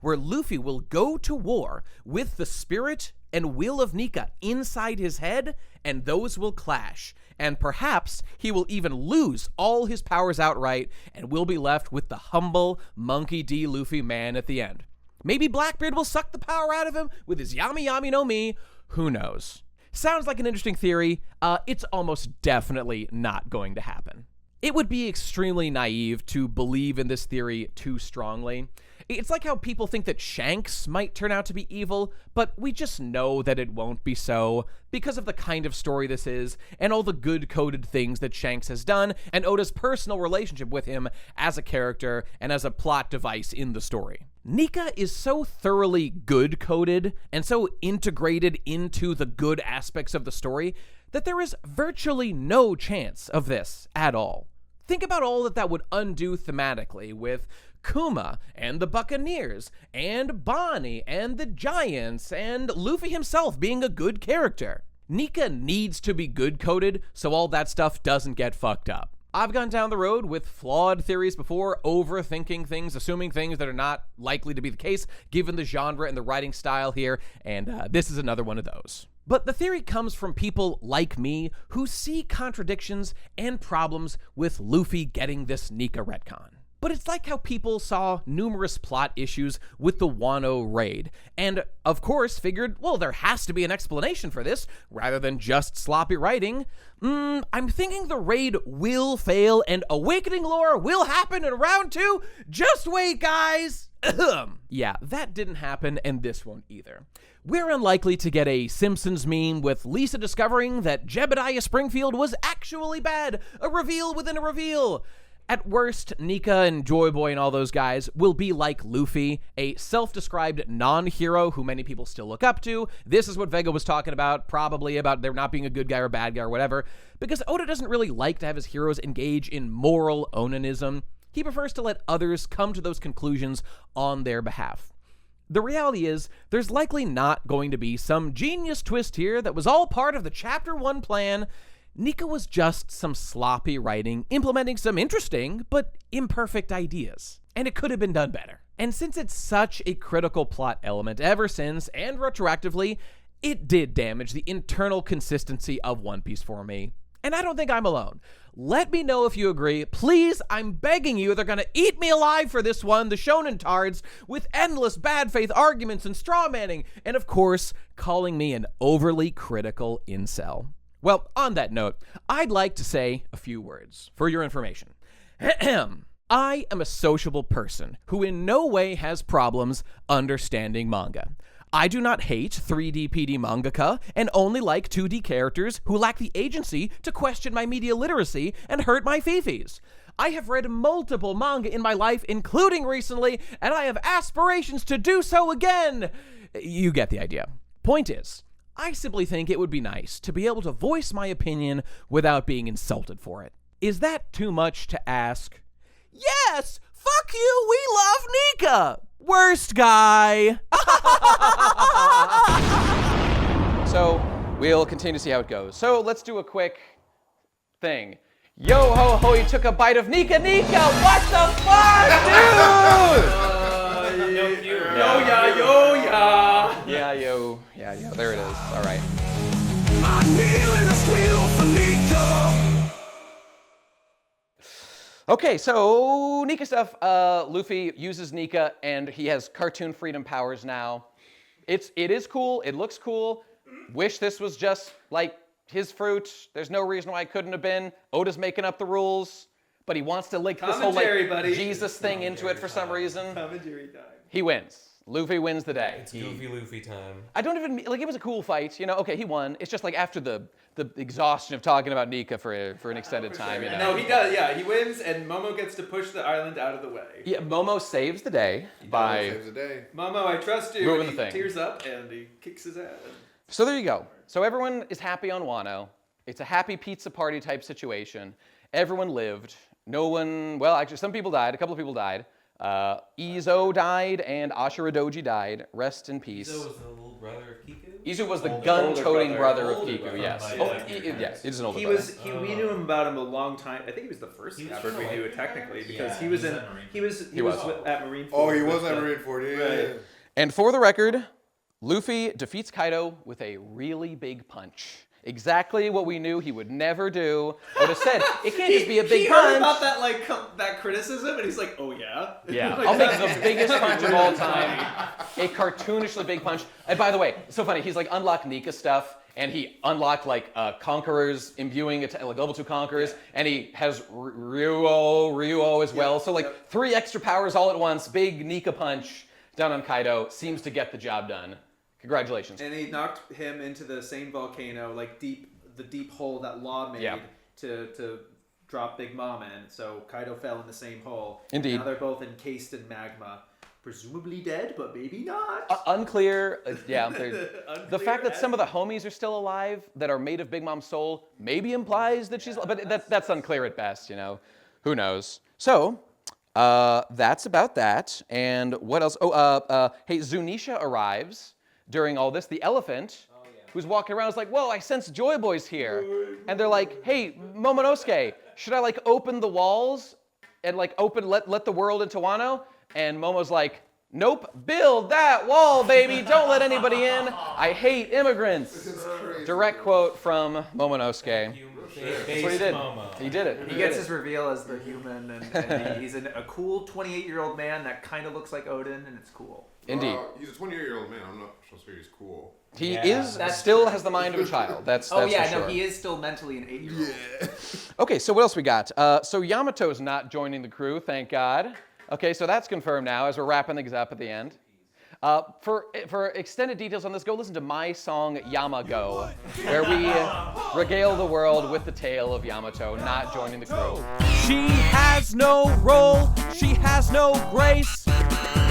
where Luffy will go to war with the spirit and will of Nika inside his head, and those will clash. And perhaps he will even lose all his powers outright and will be left with the humble Monkey D. Luffy man at the end. Maybe Blackbeard will suck the power out of him with his Yami Yami no Mi. Who knows? Sounds like an interesting theory. It's almost definitely not going to happen. It would be extremely naive to believe in this theory too strongly. It's like how people think that Shanks might turn out to be evil, but we just know that it won't be so because of the kind of story this is and all the good-coded things that Shanks has done and Oda's personal relationship with him as a character and as a plot device in the story. Nika is so thoroughly good-coded and so integrated into the good aspects of the story that there is virtually no chance of this at all. Think about all that would undo thematically with Kuma and the Buccaneers and Bonnie and the Giants and Luffy himself being a good character. Nika needs to be good-coded so all that stuff doesn't get fucked up. I've gone down the road with flawed theories before, overthinking things, assuming things that are not likely to be the case given the genre and the writing style here, and this is another one of those. But the theory comes from people like me who see contradictions and problems with Luffy getting this Nika retcon. But it's like how people saw numerous plot issues with the Wano raid, and of course figured, well, there has to be an explanation for this, rather than just sloppy writing. I'm thinking the raid will fail and Awakening lore will happen in round 2. Just wait, guys! Yeah, that didn't happen, and this won't either. We're unlikely to get a Simpsons meme with Lisa discovering that Jebediah Springfield was actually bad, a reveal within a reveal. At worst, Nika and Joyboy and all those guys will be like Luffy, a self-described non-hero who many people still look up to. This is what Vega was talking about, probably about there not being a good guy or bad guy or whatever, because Oda doesn't really like to have his heroes engage in moral onanism. He prefers to let others come to those conclusions on their behalf. The reality is, there's likely not going to be some genius twist here that was all part of the Chapter 1 plan. Nika was just some sloppy writing, implementing some interesting but imperfect ideas. And it could have been done better. And since it's such a critical plot element ever since, and retroactively, it did damage the internal consistency of One Piece for me. And I don't think I'm alone. Let me know if you agree. Please, I'm begging you, they're gonna eat me alive for this one, the shonen tards, with endless bad faith arguments and straw manning, and of course, calling me an overly critical incel. Well, on that note, I'd like to say a few words for your information. I am a sociable person who in no way has problems understanding manga. I do not hate 3D PD mangaka and only like 2D characters who lack the agency to question my media literacy and hurt my fifis. I have read multiple manga in my life, including recently, and I have aspirations to do so again. You get the idea. Point is, I simply think it would be nice to be able to voice my opinion without being insulted for it. Is that too much to ask? Yes! Fuck you! We love Nika! Worst guy! So, we'll continue to see how it goes. So, let's do a quick thing. Yo ho ho, you took a bite of Nika! What the fuck, dude? Yeah, yo, there it is. All right. Okay, so Nika stuff. Luffy uses Nika, and he has cartoon freedom powers now. It is cool. It looks cool. Wish this was just like his fruit. There's no reason why it couldn't have been. Oda's making up the rules, but he wants to link this whole like Jesus thing into it for some reason. Commentary time. He wins. Luffy wins the day. It's goofy Luffy time. I don't even, like, it was a cool fight, you know, okay, he won. It's just like after the exhaustion of talking about Nika for an extended time, you know. No, he does, yeah, he wins and Momo gets to push the island out of the way. Yeah, Momo saves the day by Saves the day. Momo, I trust you. Moving And the he thing. tears up and he kicks his ass. So there you go. So everyone is happy on Wano. It's a happy pizza party type situation. Everyone lived. No one, well, actually some people died, a couple of people died. Izo died and Ashura Doji died. Rest in peace. Izo was the little brother of Kiku? Izu was the gun-toting brother of Older Kiku. brother. Yes. Yeah. He's an older He brother. was. We knew him about him a long time. I think he was the first Blackbeard we knew it technically because he was in. He was at Marineford. Oh, he was at Marineford. Yeah. Right. And for the record, Luffy defeats Kaido with a really big punch. Exactly what we knew he would never do. Would have said, it can't just be a big he punch. heard about that that criticism, and he's like, "Oh yeah." Yeah, Like, I'll make the biggest punch of all time. A cartoonishly big punch. And by the way, so funny, he's like unlocked Nika stuff, and he unlocked like Conquerors, imbuing like level 2 Conquerors, and he has Ryuo as well. So like 3 extra powers all at once, big Nika punch down on Kaido, seems to get the job done. Congratulations. And he knocked him into the same volcano, like the deep hole that Law made to drop Big Mom in. So Kaido fell in the same hole. Indeed. Now they're both encased in magma, presumably dead, but maybe not. Unclear. Yeah. Unclear The fact that some of the homies are still alive that are made of Big Mom's soul maybe implies that she's. But that's unclear at best. You know, who knows? So. That's about that. And what else? Hey, Zunisha arrives during all this. The elephant, who's walking around, is like, "Whoa, I sense Joyboy's here." And they're like, "Hey, Momonosuke, should I like open the walls and like let the world into Wano?" And Momo's like, "Nope, build that wall, baby. Don't let anybody in. I hate immigrants." Direct quote from Momonosuke. That's what he did. Momo. He did it. He gets his reveal as the human, and he's a cool 28-year-old man that kind of looks like Odin, and it's cool. Indeed. He's a 28-year-old man. I'm not supposed to say he's cool. He That's still has the mind of a child. That's for sure. He is still mentally an 8-year-old. Yeah. Okay, so what else we got? So Yamato's not joining the crew, thank God. Okay, so that's confirmed now as we're wrapping things up at the end. For extended details on this, go listen to my song Yamago, where we regale the world with the tale of Yamato not joining the crew. She has no role, she has no grace.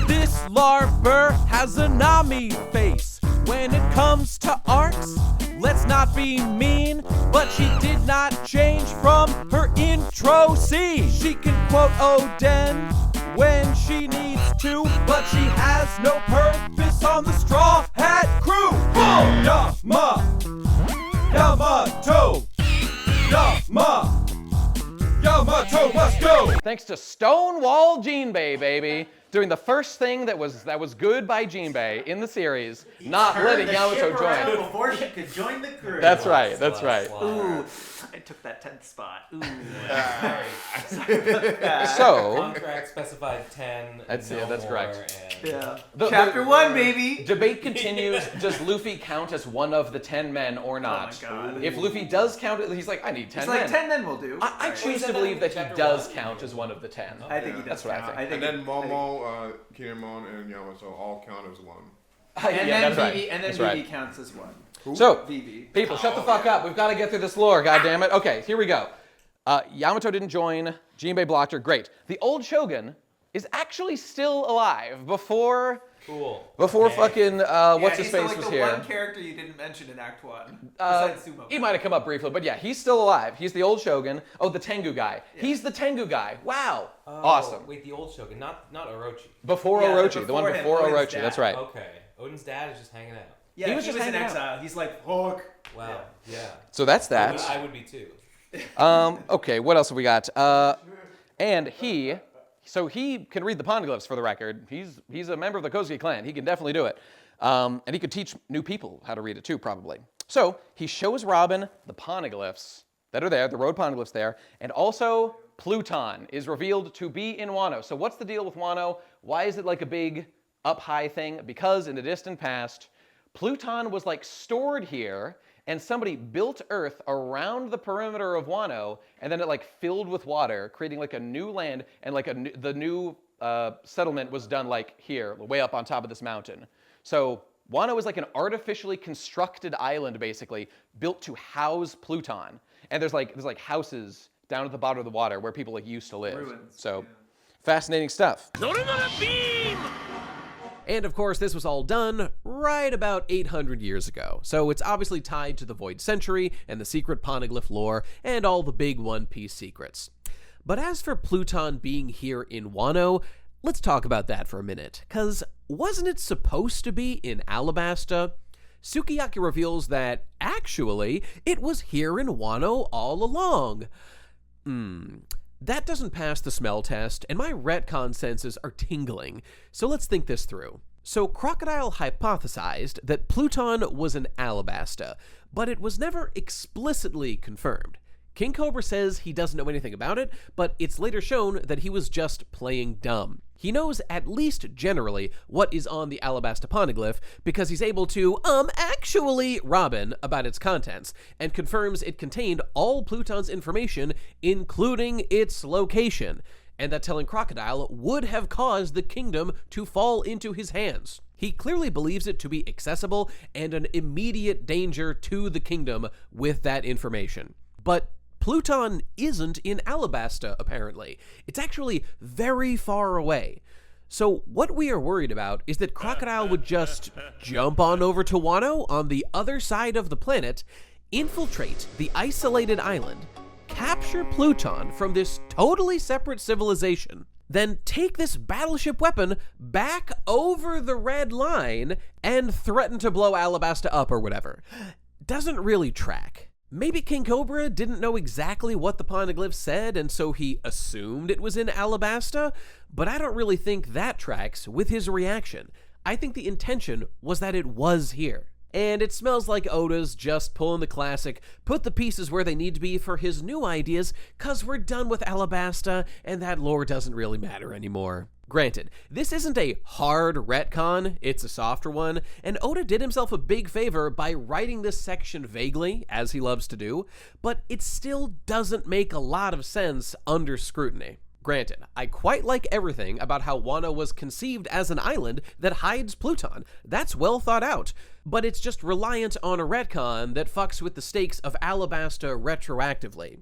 This larper has a Nami face. When it comes to arcs, let's not be mean, but she did not change from her intro scene. She can quote Oden when she needs to, but she has no purpose on the Straw Hat crew. Yamato must go. Thanks to Stonewall Jinbei, baby, doing the first thing that was good by Jinbei in the series, not letting Yamato join. Before she could join the crew. That's right. That's right. Ooh, I took that 10th spot. Ooh. So Contract specified 10. That's more, correct. And Yeah. The- Chapter 1, baby. Debate continues. Does Luffy count as one of the 10 men or not? Oh my God. If Luffy does count it, he's like, I need 10 It's like men. 10 men will do. I choose to believe that he does count as one of the 10. I think he does. That's what I count. think. And then Momo, Kinemon, and Yamato all count as one. And Yeah, then that's right. Vivi, and then That's Vivi right. counts as one. So, Vivi. people, shut the fuck up. We've got to get through this lore, goddammit. Okay, here we go. Yamato didn't join. Jinbei blocked her. Great. The old Shogun is actually still alive before fucking what's his face like was the here. one character you didn't mention in Act 1. Besides Sumo. He might have come up briefly, but yeah, he's still alive. He's the old Shogun. Oh, the Tengu guy. Yeah. He's the Tengu guy. Wow. Awesome. Wait, the old Shogun, not Orochi. Before Orochi, the one before him, before Odin's Orochi. dad. That's right. Okay. Odin's dad is just hanging out. Yeah, He he was was just in hanging out. exile. He's like, fuck. Wow. Yeah. So that's that. I would be too. Okay, what else have we got? And he can read the Poneglyphs for the record. He's a member of the Kozuki clan. He can definitely do it. And he could teach new people how to read it too, probably. So he shows Robin the Poneglyphs that are there, the road Poneglyphs there, and also Pluton is revealed to be in Wano. So what's the deal with Wano? Why is it like a big up high thing? Because in the distant past, Pluton was like stored here, and somebody built Earth around the perimeter of Wano, and then it like filled with water, creating like a new land, and like the new settlement was done like here, way up on top of this mountain. So Wano is like an artificially constructed island, basically, built to house Pluton. And there's like houses down at the bottom of the water where people like used to live. Ruins, So fascinating stuff. And of course, this was all done right about 800 years ago, so it's obviously tied to the Void Century and the secret Poneglyph lore and all the big One Piece secrets. But as for Pluton being here in Wano, let's talk about that for a minute, because wasn't it supposed to be in Alabasta? Sukiyaki reveals that, actually, it was here in Wano all along. That doesn't pass the smell test, and my retcon senses are tingling, so let's think this through. So Crocodile hypothesized that Pluton was an Alabasta, but it was never explicitly confirmed. King Cobra says he doesn't know anything about it, but it's later shown that he was just playing dumb. He knows at least generally what is on the Alabasta Poneglyph because he's able to, actually Robin about its contents, and confirms it contained all Pluton's information, including its location, and that telling Crocodile would have caused the kingdom to fall into his hands. He clearly believes it to be accessible and an immediate danger to the kingdom with that information. But Pluton isn't in Alabasta, apparently. It's actually very far away. So what we are worried about is that Crocodile would just jump on over to Wano on the other side of the planet, infiltrate the isolated island, capture Pluton from this totally separate civilization, then take this battleship weapon back over the red line and threaten to blow Alabasta up or whatever. Doesn't really track. Maybe King Cobra didn't know exactly what the Poneglyph said, and so he assumed it was in Alabasta, but I don't really think that tracks with his reaction. I think the intention was that it was here. And it smells like Oda's just pulling the classic, put the pieces where they need to be for his new ideas, cause we're done with Alabasta, and that lore doesn't really matter anymore. Granted, this isn't a hard retcon, it's a softer one, and Oda did himself a big favor by writing this section vaguely, as he loves to do, but it still doesn't make a lot of sense under scrutiny. Granted, I quite like everything about how Wano was conceived as an island that hides Pluton. That's well thought out, but it's just reliant on a retcon that fucks with the stakes of Alabasta retroactively.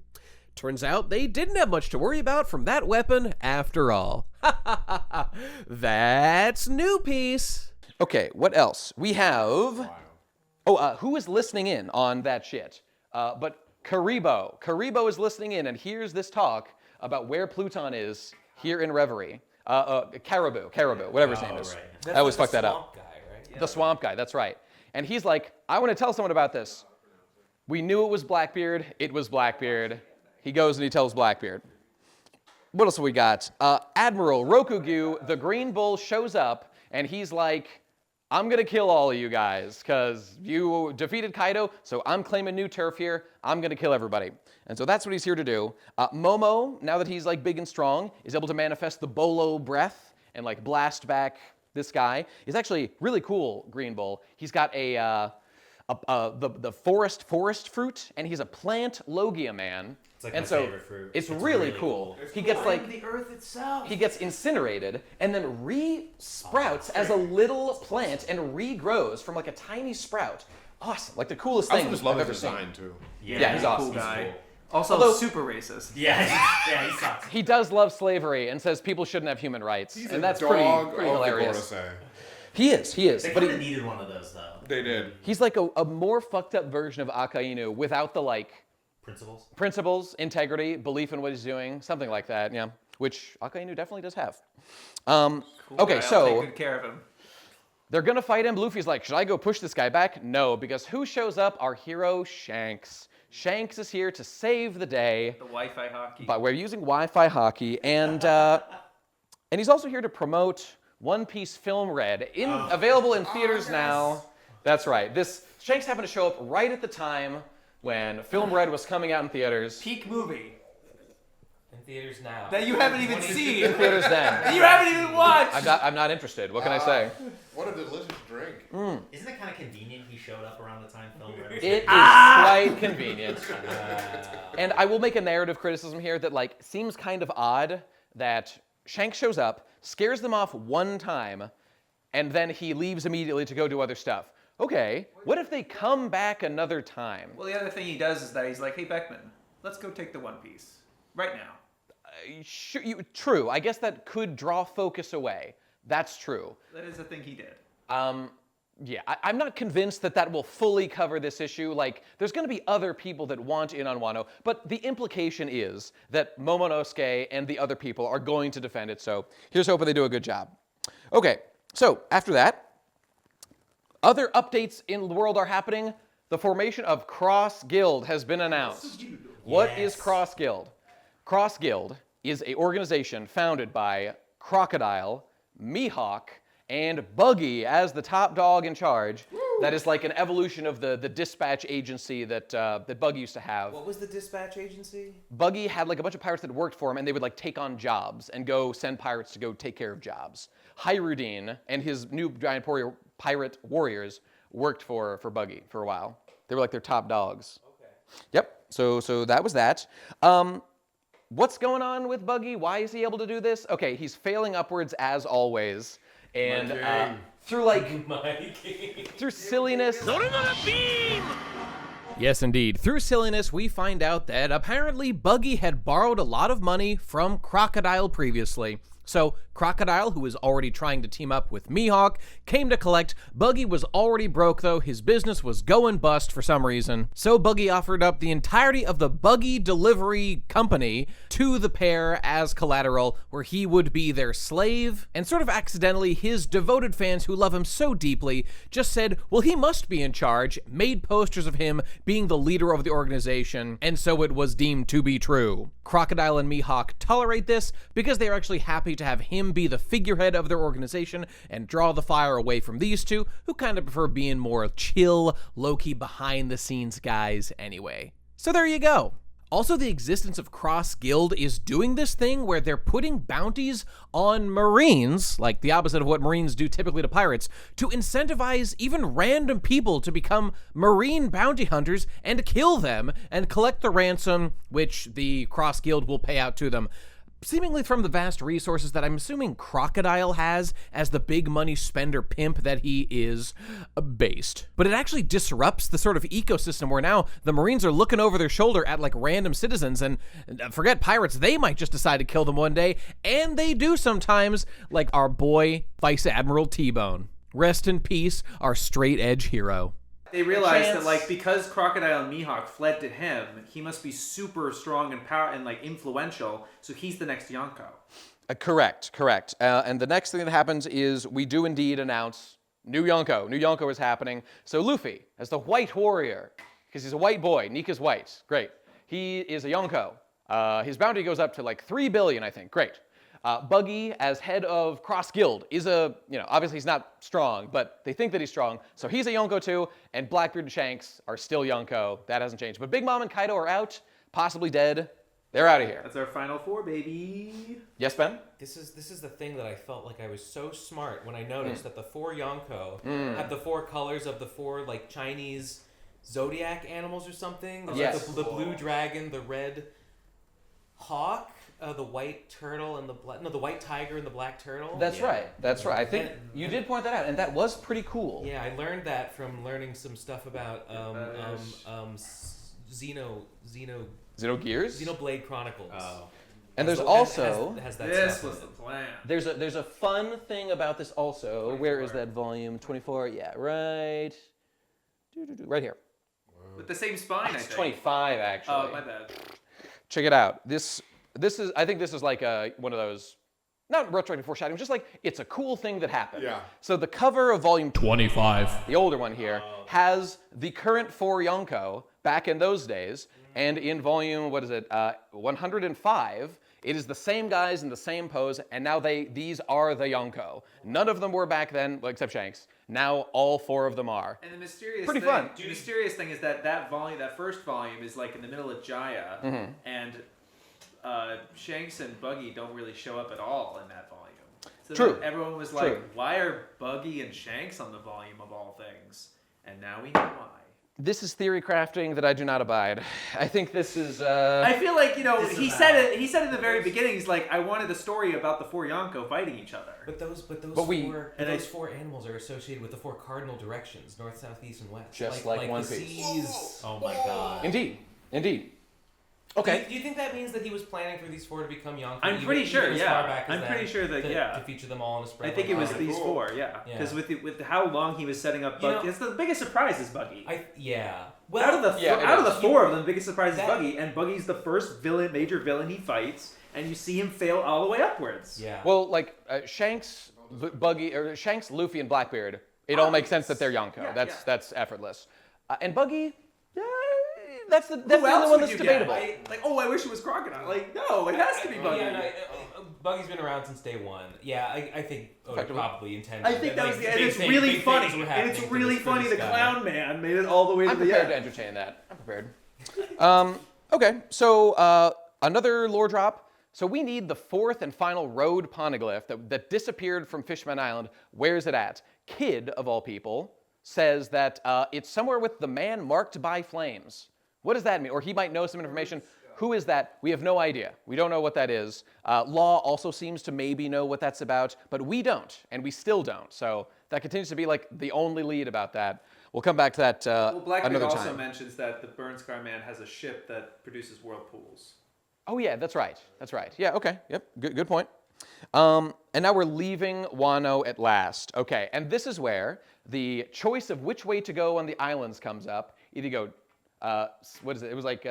Turns out they didn't have much to worry about from that weapon after all. That's New Piece. Okay, what else? We have... who is listening in on that shit? But Karibo. Karibo is listening in and hears this talk about where Pluton is here in Reverie. Caribou, whatever his name is. Right. I always fuck that up. Guy, right? The swamp guy, that's right. And he's like, I want to tell someone about this. We knew it was Blackbeard. It was Blackbeard. He goes and he tells Blackbeard. What else have we got? Admiral Rokugyu, the Green Bull, shows up, and he's like, I'm going to kill all of you guys, because you defeated Kaido, so I'm claiming new turf here. I'm going to kill everybody. And so that's what he's here to do. Momo, now that he's like big and strong, is able to manifest the Bolo breath and like blast back this guy. He's actually really cool, Green Bull. He's got the forest fruit, and he's a plant Logia man. It's like and my so favorite fruit. it's really cool. He gets like the earth itself. he gets incinerated and then re-sprouts as a little plant and regrows from like a tiny sprout. Awesome, like the coolest I thing also just love I've his ever design seen. too. Yeah, he's awesome. Cool guy. Cool. Also, Although- super racist. Yeah, he sucks. He does love slavery and says people shouldn't have human rights, He's and a that's dog pretty of hilarious. The Gorosei. He is. They But kind of needed one of those though. They did. he's like a more fucked up version of Akainu without the like Principles. integrity, belief in what he's doing, something like that. Yeah, which Akainu definitely does have. Cool Okay, guy, I'll so take good care of him. they're gonna fight him. Luffy's like, should I go push this guy back? No, because who shows up? Our hero Shanks. Shanks is here to save the day. The Wi-Fi hockey. But we're using Wi-Fi hockey, and he's also here to promote One Piece Film Red, available in theaters now. That's right. This Shanks happened to show up right at the time when Film Red was coming out in theaters. Peak movie In theaters now. that you haven't even seen. In theaters then. That you haven't even watched. I'm not interested. What can I say? What a delicious drink. Isn't it kind of convenient he showed up around the time film It is quite convenient. And I will make a narrative criticism here that like seems kind of odd that Shanks shows up, scares them off one time, and then he leaves immediately to go do other stuff. Okay, what if they come back another time? Well, the other thing he does is that he's like, hey, Beckman, let's go take the One Piece. Right now. True, I guess that could draw focus away. That's true. That is the thing he did. Yeah, I'm not convinced that will fully cover this issue. Like, there's going to be other people that want in on Wano, but the implication is that Momonosuke and the other people are going to defend it, so here's hoping they do a good job. Okay, so after that, Other updates in the world are happening. The formation of Cross Guild has been announced. What is Cross Guild? Cross Guild is an organization founded by Crocodile, Mihawk, and Buggy as the top dog in charge. That is like an evolution of the dispatch agency that Buggy used to have. What was the dispatch agency? Buggy had like a bunch of pirates that worked for him, and they would like take on jobs and go send pirates to go take care of jobs. Hyrudine and his new giant pirate warriors worked for Buggy for a while. They were like their top dogs. Okay. Yep. So that was that. What's going on with Buggy? Why is he able to do this? Okay, he's failing upwards as always. And through through silliness. Yes, indeed. Through silliness, we find out that apparently Buggy had borrowed a lot of money from Crocodile previously. So Crocodile, who was already trying to team up with Mihawk, came to collect. Buggy was already broke, though. His business was going bust for some reason. So Buggy offered up the entirety of the Buggy Delivery Company to the pair as collateral, where he would be their slave. And sort of accidentally, his devoted fans who love him so deeply just said, well, he must be in charge, made posters of him being the leader of the organization, and so it was deemed to be true. Crocodile and Mihawk tolerate this because they are actually happy to have him be the figurehead of their organization and draw the fire away from these two, who kind of prefer being more chill, low-key, behind-the-scenes guys anyway. So there you go. Also, the existence of Cross Guild is doing this thing where they're putting bounties on Marines, like the opposite of what Marines do typically to pirates, to incentivize even random people to become Marine bounty hunters and kill them and collect the ransom, which the Cross Guild will pay out to them. Seemingly from the vast resources that I'm assuming Crocodile has as the big money spender pimp that he is based. But it actually disrupts the sort of ecosystem where now the Marines are looking over their shoulder at like random citizens, and forget pirates, they might just decide to kill them one day, and they do sometimes, like our boy Vice Admiral T-Bone. Rest in peace, our straight edge hero. They realized that, like, because Crocodile and Mihawk fled to him, he must be super strong and power and like influential. So he's the next Yonko. Correct. And the next thing that happens is we do indeed announce new Yonko. New Yonko is happening. So Luffy, as the White Warrior, because he's a white boy, Nika's white. Great. He is a Yonko. His bounty goes up to like 3 billion, I think. Great. Buggy, as head of Cross Guild, is obviously he's not strong, but they think that he's strong, so he's a Yonko too, and Blackbeard and Shanks are still Yonko. That hasn't changed. But Big Mom and Kaido are out, possibly dead. They're out of here. That's our final four, baby. Yes, Ben? This is the thing that I felt like I was so smart when I noticed that the 4 Yonko have the 4 colors of the 4 like Chinese zodiac animals or something. There's yes. Like the blue dragon, the red hawk, the white turtle, and the white tiger and the black turtle. That's right. I think you did point that out, and that was pretty cool. Yeah, I learned that from learning some stuff about Xenogears? Xenoblade Chronicles. Oh. And there's also has that this stuff was the plan. There's a fun thing about this also. 24. Where is that volume? 24. Yeah, right. Right here. With the same spine, I it's think. 25 actually. Oh, my bad. Check it out. I think this is like one of those, not retroactive foreshadowing, just like it's a cool thing that happened. Yeah. So the cover of volume 25, the older one here, has the current 4 Yonko back in those days, and in volume 105, it is the same guys in the same pose, and now these are the Yonko. None of them were back then, well, except Shanks. Now all 4 of them are. And the mysterious Pretty thing, fun. The mysterious thing is that volume, that first volume, is like in the middle of Jaya, and Shanks and Buggy don't really show up at all in that volume. So True. then everyone was like, why are Buggy and Shanks on the volume of all things? And now we know why. This is theory crafting that I do not abide. I think this is. I feel like he said it. He said in the very beginning, he's like, I wanted a story about the 4 Yonko fighting each other. But those 4 animals are associated with the 4 cardinal directions: north, south, east, and west. Just like One the Piece. seas. Oh my god. Indeed. Okay. Do you think that means that he was planning for these 4 to become Yonko? I'm pretty sure, as yeah. far back as I'm pretty sure that, to feature them all in a spread. I think it was these 4, yeah. Because with how long he was setting up Buggy, it's the biggest surprise is Buggy. Well, out of the 4 of them, the biggest surprise is Buggy, and Buggy's the first major villain he fights, and you see him fail all the way upwards. Yeah. Well, like Shanks, Luffy, and Blackbeard it all makes sense that they're Yonko. Yeah, That's effortless. And Buggy, that's the Who only else one would that's you get? debatable. I wish it was Crocodile. Like, no, it has to be Buggy. Yeah, no, Buggy's been around since day one. Yeah, I think Oda probably intended. I think that was like, and big it's thing- really big funny. things were And happening it's for really this- for funny this the guy. clown man made it all the way to I'm the prepared end. to entertain that. I'm prepared. Okay, so another lore drop. So we need the fourth and final road poneglyph that disappeared from Fishman Island. Where's it at? Kid, of all people, says that it's somewhere with the man marked by flames. What does that mean? Or he might know some information. Who is that? We have no idea. We don't know what that is. Law also seems to maybe know what that's about, but we don't, and we still don't. So that continues to be like the only lead about that. We'll come back to that Well, Blackbeard another also time. mentions that the Burn Scar Man has a ship that produces whirlpools. Oh yeah, that's right. That's right. Yeah, okay. Yep, good point. And now we're leaving Wano at last. Okay, and this is where the choice of which way to go on the islands comes up. Either you go, what is it? It was like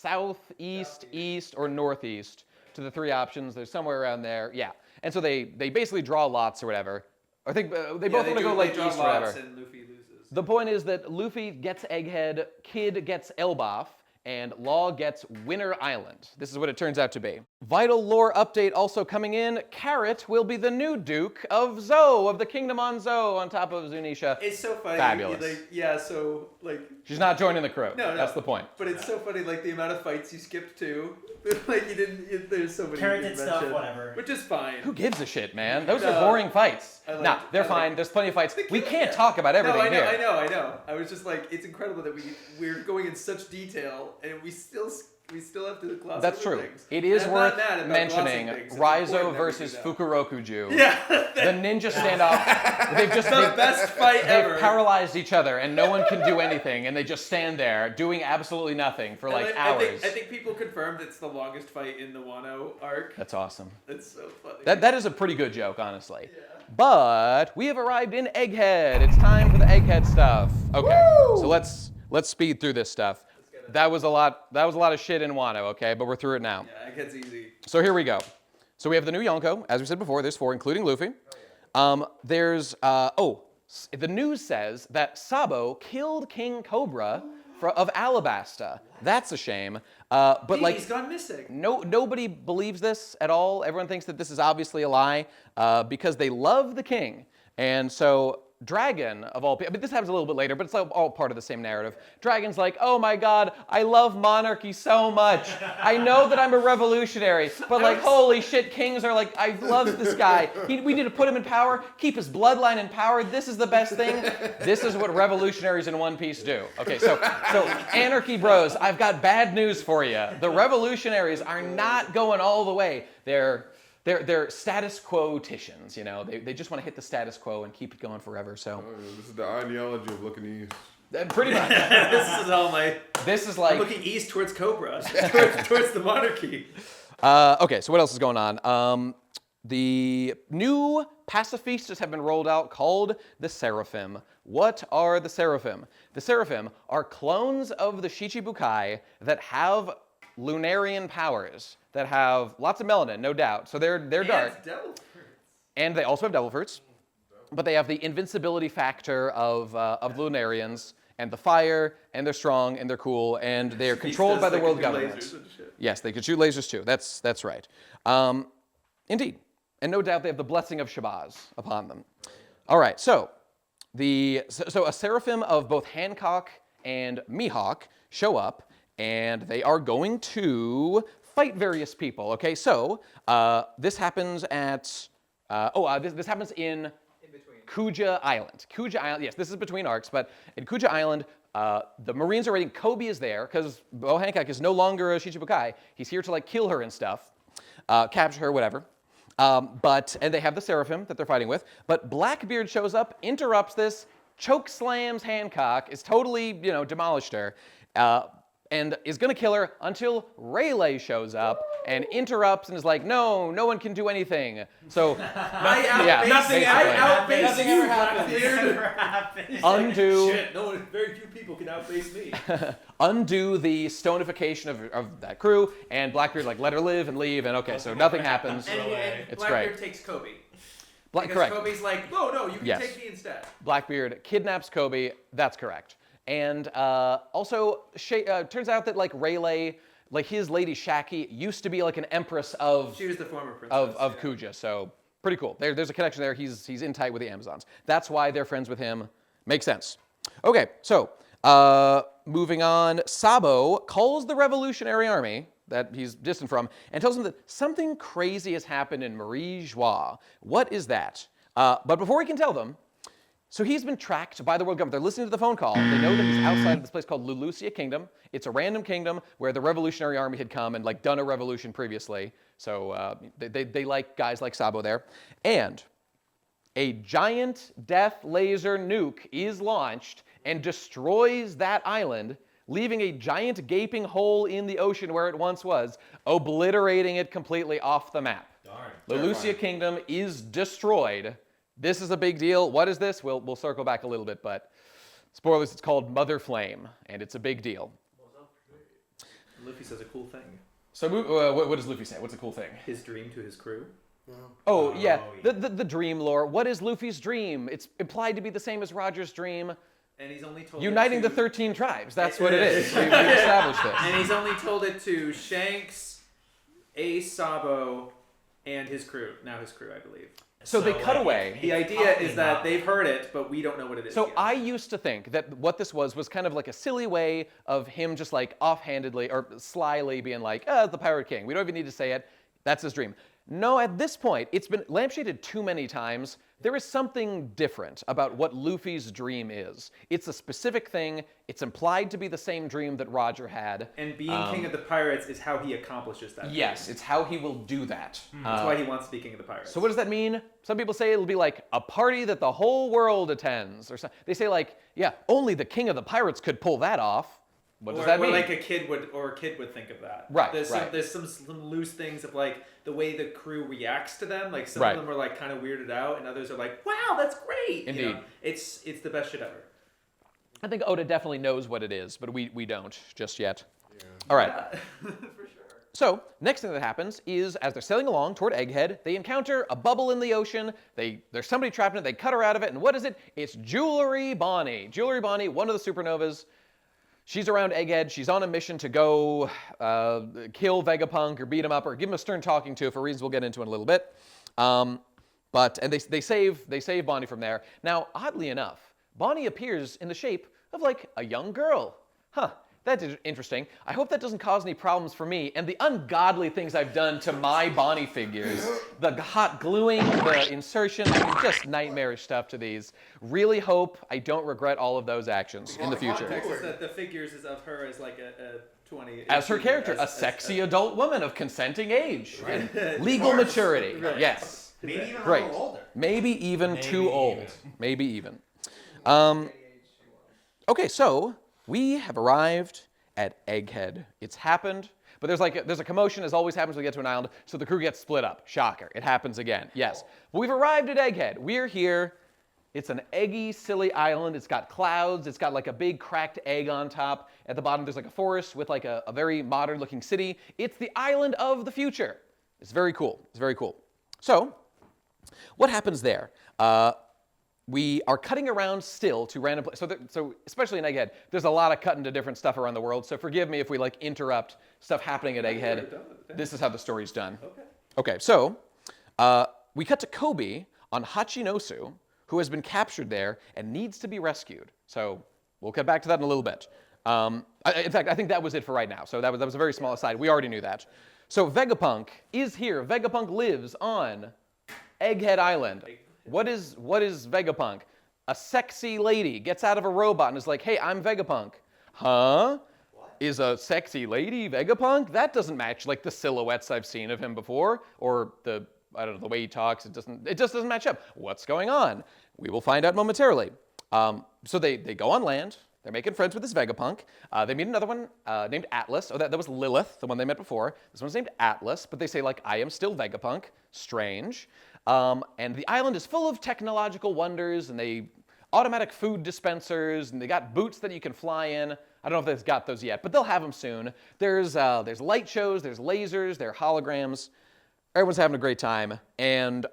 southeast, east, or northeast to the three options. There's somewhere around there. Yeah. And so they basically draw lots or whatever. I think they both want to go like east or whatever. And Luffy loses. The point is that Luffy gets Egghead, Kid gets Elbaf, and Law gets Winter Island. This is what it turns out to be. Vital lore update also coming in. Carrot will be the new Duke of Zou, of the Kingdom on Zou, on top of Zunisha. It's so funny. Fabulous. She's not joining the crew. No. That's the point. But it's so funny, like the amount of fights you skipped too. Like you didn't. There's so many. Carrot you did didn't stuff, mention, whatever. Which is fine. Who gives a shit, man? Those No. are boring fights. Nah, they're I fine. like- There's plenty of fights. We can't talk about everything No, I know, here. I know. I was just like, it's incredible that we're going in such detail and we still have to gloss That's over true. things. It is And I'm not worth mad about mentioning glossing things. It's Raizo important that we versus do that. Fukurokugyu. Yeah. The ninja standoff. They've just The best fight they've ever. paralyzed each other, and no one can do anything, and they just stand there doing absolutely nothing for like And hours. I think people confirmed it's the longest fight in the Wano arc. That's awesome. It's so funny. That is a pretty good joke, honestly. Yeah. But we have arrived in Egghead. It's time for the Egghead stuff. Okay, so let's speed through this stuff. That was a lot of shit in Wano, okay, but we're through it now. Yeah, it gets easy. So here we go. So we have the new Yonko, as we said before. There's 4, including Luffy. The news says that Sabo killed King Cobra of Alabasta. That's a shame. But like, he's gone missing. nobody believes this at all. Everyone thinks that this is obviously a lie because they love the king. And so Dragon, of all people, I mean, this happens a little bit later, but it's all part of the same narrative. Dragon's like, oh my god, I love monarchy so much. I know that I'm a revolutionary, but like, holy shit, kings are like, I love this guy. We need to put him in power, keep his bloodline in power. This is the best thing. This is what revolutionaries in One Piece do. Okay, so anarchy bros, I've got bad news for you. The revolutionaries are not going all the way. They're status quo-ticians, you know. They just want to hit the status quo and keep it going forever. So this is the ideology of looking east. pretty much. This is all my. This is like I'm looking east towards Cobra, towards the monarchy. okay. So what else is going on? The new pacifistas have been rolled out called the Seraphim. What are the Seraphim? The Seraphim are clones of the Shichibukai that have Lunarian powers, that have lots of melanin, no doubt. So they're dark. And they also have devil fruits. But they have the invincibility factor of Lunarians, and the fire, and they're strong, and they're cool, and they're controlled by the world government. Yes, they can shoot lasers too. That's right. Indeed. And no doubt they have the blessing of Shabazz upon them. All right, so a Seraphim of both Hancock and Mihawk show up, and they are going to fight various people. Okay, so this happens at this happens in Kuja Island. Kuja Island, yes, this is between arcs, but in Kuja Island, the Marines are waiting. Kobe is there because Bo Hancock is no longer a Shichibukai. He's here to like kill her and stuff, capture her, whatever. And they have the Seraphim that they're fighting with. But Blackbeard shows up, interrupts this, choke slams Hancock, is totally demolished her. And is going to kill her until Rayleigh shows up and interrupts and is like, no one can do anything. So, nothing ever happens. Undo. Shit, very few people can outface me. Undo the stonification of that crew, and Blackbeard let her live and leave, and okay, so nothing happens. And it's Blackbeard great. takes Kobe. Because correct. Kobe's like, no, you can Yes. take me instead. Blackbeard kidnaps Kobe. That's correct. And also, turns out that like Rayleigh, like his lady Shaki, used to be like an empress of She was the former princess. of Kuja. So pretty cool. There's a connection there. He's in tight with the Amazons. That's why they're friends with him. Makes sense. Okay, so moving on. Sabo calls the Revolutionary Army that he's distant from and tells them that something crazy has happened in Marie Joie. What is that? But before he can tell them, so he's been tracked by the world government. They're listening to the phone call. They know that he's outside of this place called Lulusia Kingdom. It's a random kingdom where the Revolutionary Army had come and like done a revolution previously. So they like guys like Sabo there. And a giant death laser nuke is launched and destroys that island, leaving a giant gaping hole in the ocean where it once was, obliterating it completely off the map. Darn. Lulusia Kingdom is destroyed. This is a big deal. What is this? We'll circle back a little bit, but spoilers, it's called Mother Flame, and it's a big deal. Luffy says a cool thing. So what does Luffy say? What's a cool thing? His dream to his crew. Oh, yeah, the dream lore. What is Luffy's dream? It's implied to be the same as Roger's dream. And he's only told Uniting the 13 tribes. That's what it is. We've established this. And he's only told it to Shanks, Ace, Sabo, and his crew. Now his crew, I believe. So they cut away. The idea is that they've heard it, but we don't know what it is So yet. I used to think that what this was kind of like a silly way of him just like offhandedly or slyly being like, the Pirate King. We don't even need to say it. That's his dream. No, at this point, it's been lampshaded too many times. There is something different about what Luffy's dream is. It's a specific thing. It's implied to be the same dream that Roger had. And being king of the pirates is how he accomplishes that. Yes, it's how he will do that. That's why he wants to be king of the pirates. So what does that mean? Some people say it'll be like a party that the whole world attends, or something. They say like, yeah, only the king of the pirates could pull that off. What does that mean? Or like a kid would think of that. Right, There's some loose things of like the way the crew reacts to them. Like some Right. of them are like kind of weirded out, and others are like, "Wow, that's great!" Indeed. You know? It's the best shit ever. I think Oda definitely knows what it is, but we don't just yet. Yeah. All right. For sure. So next thing that happens is as they're sailing along toward Egghead, they encounter a bubble in the ocean. There's somebody trapped in it. They cut her out of it, and what is it? It's Jewelry Bonnie. Jewelry Bonnie, one of the supernovas. She's around Egghead. She's on a mission to go kill Vegapunk or beat him up or give him a stern talking to for reasons we'll get into in a little bit. And they save Bonnie from there. Now, oddly enough, Bonnie appears in the shape of like a young girl. Huh. That's interesting. I hope that doesn't cause any problems for me and the ungodly things I've done to my Bonnie figures. The hot gluing, the insertion, just nightmarish stuff to these. Really hope I don't regret all of those actions in the future. Context is that the figures is of her as like a 20. As her character, a sexy adult woman of consenting age and legal maturity. Right. Yes. Maybe even Great. a little older. Maybe even too old. even. Maybe even. Okay, so we have arrived at Egghead. It's happened, but there's a commotion, as always happens when we get to an island, so the crew gets split up. Shocker. It happens again. Yes. But we've arrived at Egghead. We're here. It's an eggy, silly island. It's got clouds. It's got like a big cracked egg on top. At the bottom, there's like a forest with like a very modern-looking city. It's the island of the future. It's very cool. It's very cool. So, what happens there? We are cutting around still to random places. So especially in Egghead, there's a lot of cutting to different stuff around the world. So forgive me if we like interrupt stuff happening at Egghead. This is how the story's done. Okay. So we cut to Kobe on Hachinosu, who has been captured there and needs to be rescued. So we'll get back to that in a little bit. In fact, I think that was it for right now. So that was a very small aside. We already knew that. So Vegapunk is here. Vegapunk lives on Egghead Island. What is Vegapunk? A sexy lady gets out of a robot and is like, hey, I'm Vegapunk. Huh? What? Is a sexy lady Vegapunk? That doesn't match like the silhouettes I've seen of him before, or the way he talks. It just doesn't match up. What's going on? We will find out momentarily. So they go on land. They're making friends with this Vegapunk. They meet another one named Atlas. Oh, that was Lilith, the one they met before. This one's named Atlas, but they say like, I am still Vegapunk. Strange. And the island is full of technological wonders, and they automatic food dispensers, and they got boots that you can fly in. I don't know if they've got those yet, but they'll have them soon. There's light shows, there's lasers, there are holograms. Everyone's having a great time. And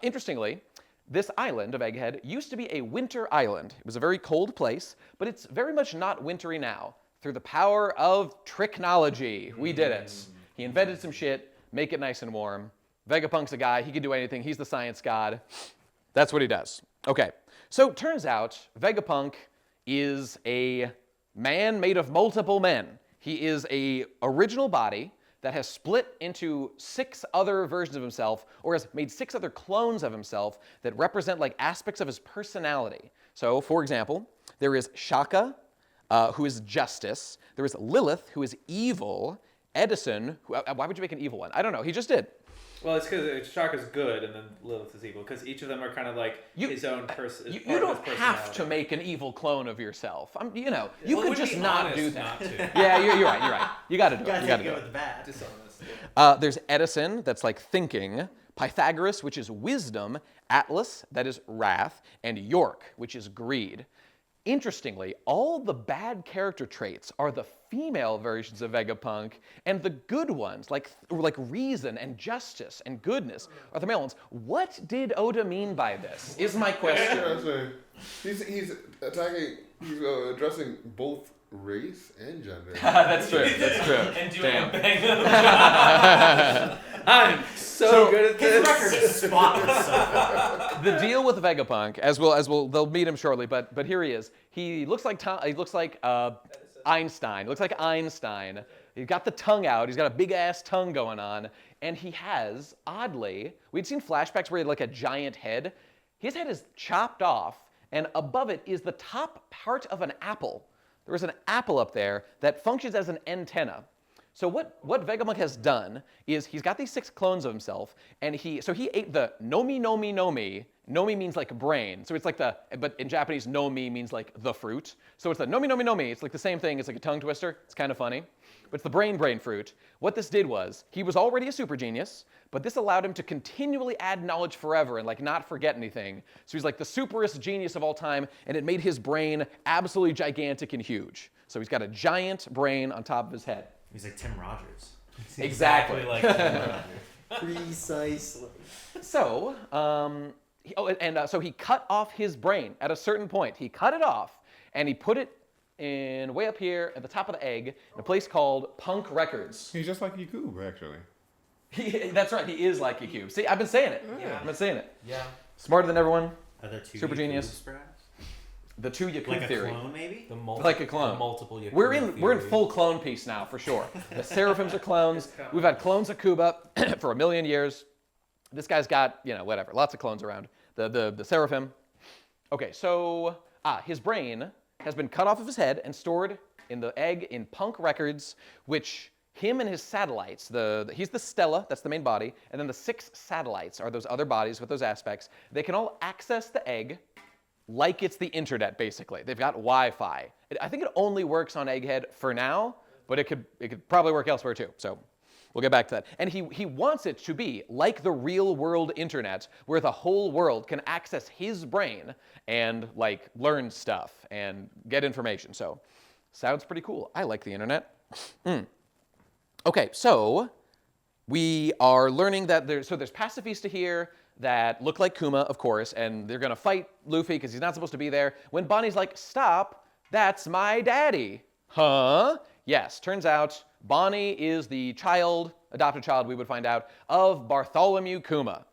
Interestingly, this island of Egghead used to be a winter island. It was a very cold place, but it's very much not wintry now. Through the power of tricknology, we did it. He invented some shit, make it nice and warm. Vegapunk's a guy, he can do anything, he's the science god. That's what he does. Okay, so turns out Vegapunk is a man made of multiple men. He is a original body that has split into 6 other versions of himself, or has made 6 other clones of himself that represent like aspects of his personality. So, for example, there is Shaka, who is justice. There is Lilith, who is evil. Edison, who, why would you make an evil one? I don't know, he just did. Well, it's because Shaka's good and then Lilith is evil, because each of them are kind of like his own person. You don't have to make an evil clone of yourself. You could just not do that. Yeah, you're right. You got to do it. You got to do it. There's Edison, that's like thinking. Pythagoras, which is wisdom. Atlas, that is wrath. And York, which is greed. Interestingly, all the bad character traits are the female versions of Vegapunk, and the good ones, like reason and justice and goodness, are the male ones. What did Oda mean by this, is my question. He's attacking, he's addressing both race and gender. That's true. And doing a bang of I'm so good at this. His record is spotless so far. The deal with Vegapunk, they'll meet him shortly, but here he is. He looks like Einstein. He looks like Einstein. He's got the tongue out. He's got a big ass tongue going on, and he has, oddly, we'd seen flashbacks where he had like a giant head. His head is chopped off, and above it is the top part of an apple. There is an apple up there that functions as an antenna. So what Vegapunk has done is he's got these 6 clones of himself, and he ate the nomi. Nomi means like brain. So it's like but in Japanese, nomi means like the fruit. So it's the nomi. It's like the same thing. It's like a tongue twister. It's kind of funny. But it's the brain fruit. What this did was, he was already a super genius, but this allowed him to continually add knowledge forever and like not forget anything. So he's like the superest genius of all time, and it made his brain absolutely gigantic and huge. So he's got a giant brain on top of his head. He's like Tim Rogers. Exactly like Tim Rogers. Precisely. So, so he cut off his brain at a certain point. He cut it off, and he put it in way up here at the top of the egg in a place called Punk Records. He's just like Yakub, actually. That's right, he is like Yakub. See, I've been saying it. Yeah. I've been saying it. Yeah. Smarter than everyone. Are there 2 Super Yakubs, genius. perhaps? The 2 Yakub Like a theory. clone, maybe? Like a clone. The multiple Yakub We're in theory. full clone piece now, for sure. The Seraphims are clones. We've had clones of Kuba for 1 million years. This guy's got, whatever, lots of clones around. The Seraphim. Okay, so his brain has been cut off of his head and stored in the egg in Punk Records, which him and his satellites, he's the Stella, that's the main body, and then the 6 satellites are those other bodies with those aspects. They can all access the egg like it's the internet, basically. They've got Wi-Fi. I think it only works on Egghead for now, but it could probably work elsewhere too. So we'll get back to that. And he wants it to be like the real world internet, where the whole world can access his brain and like learn stuff and get information. So sounds pretty cool. I like the internet. Okay, so we are learning that there's pacifista here that look like Kuma, of course, and they're gonna fight Luffy because he's not supposed to be there. When Bonnie's like, stop, that's my daddy. Huh? Yes, turns out Bonnie is the adopted child, we would find out, of Bartholomew Kuma.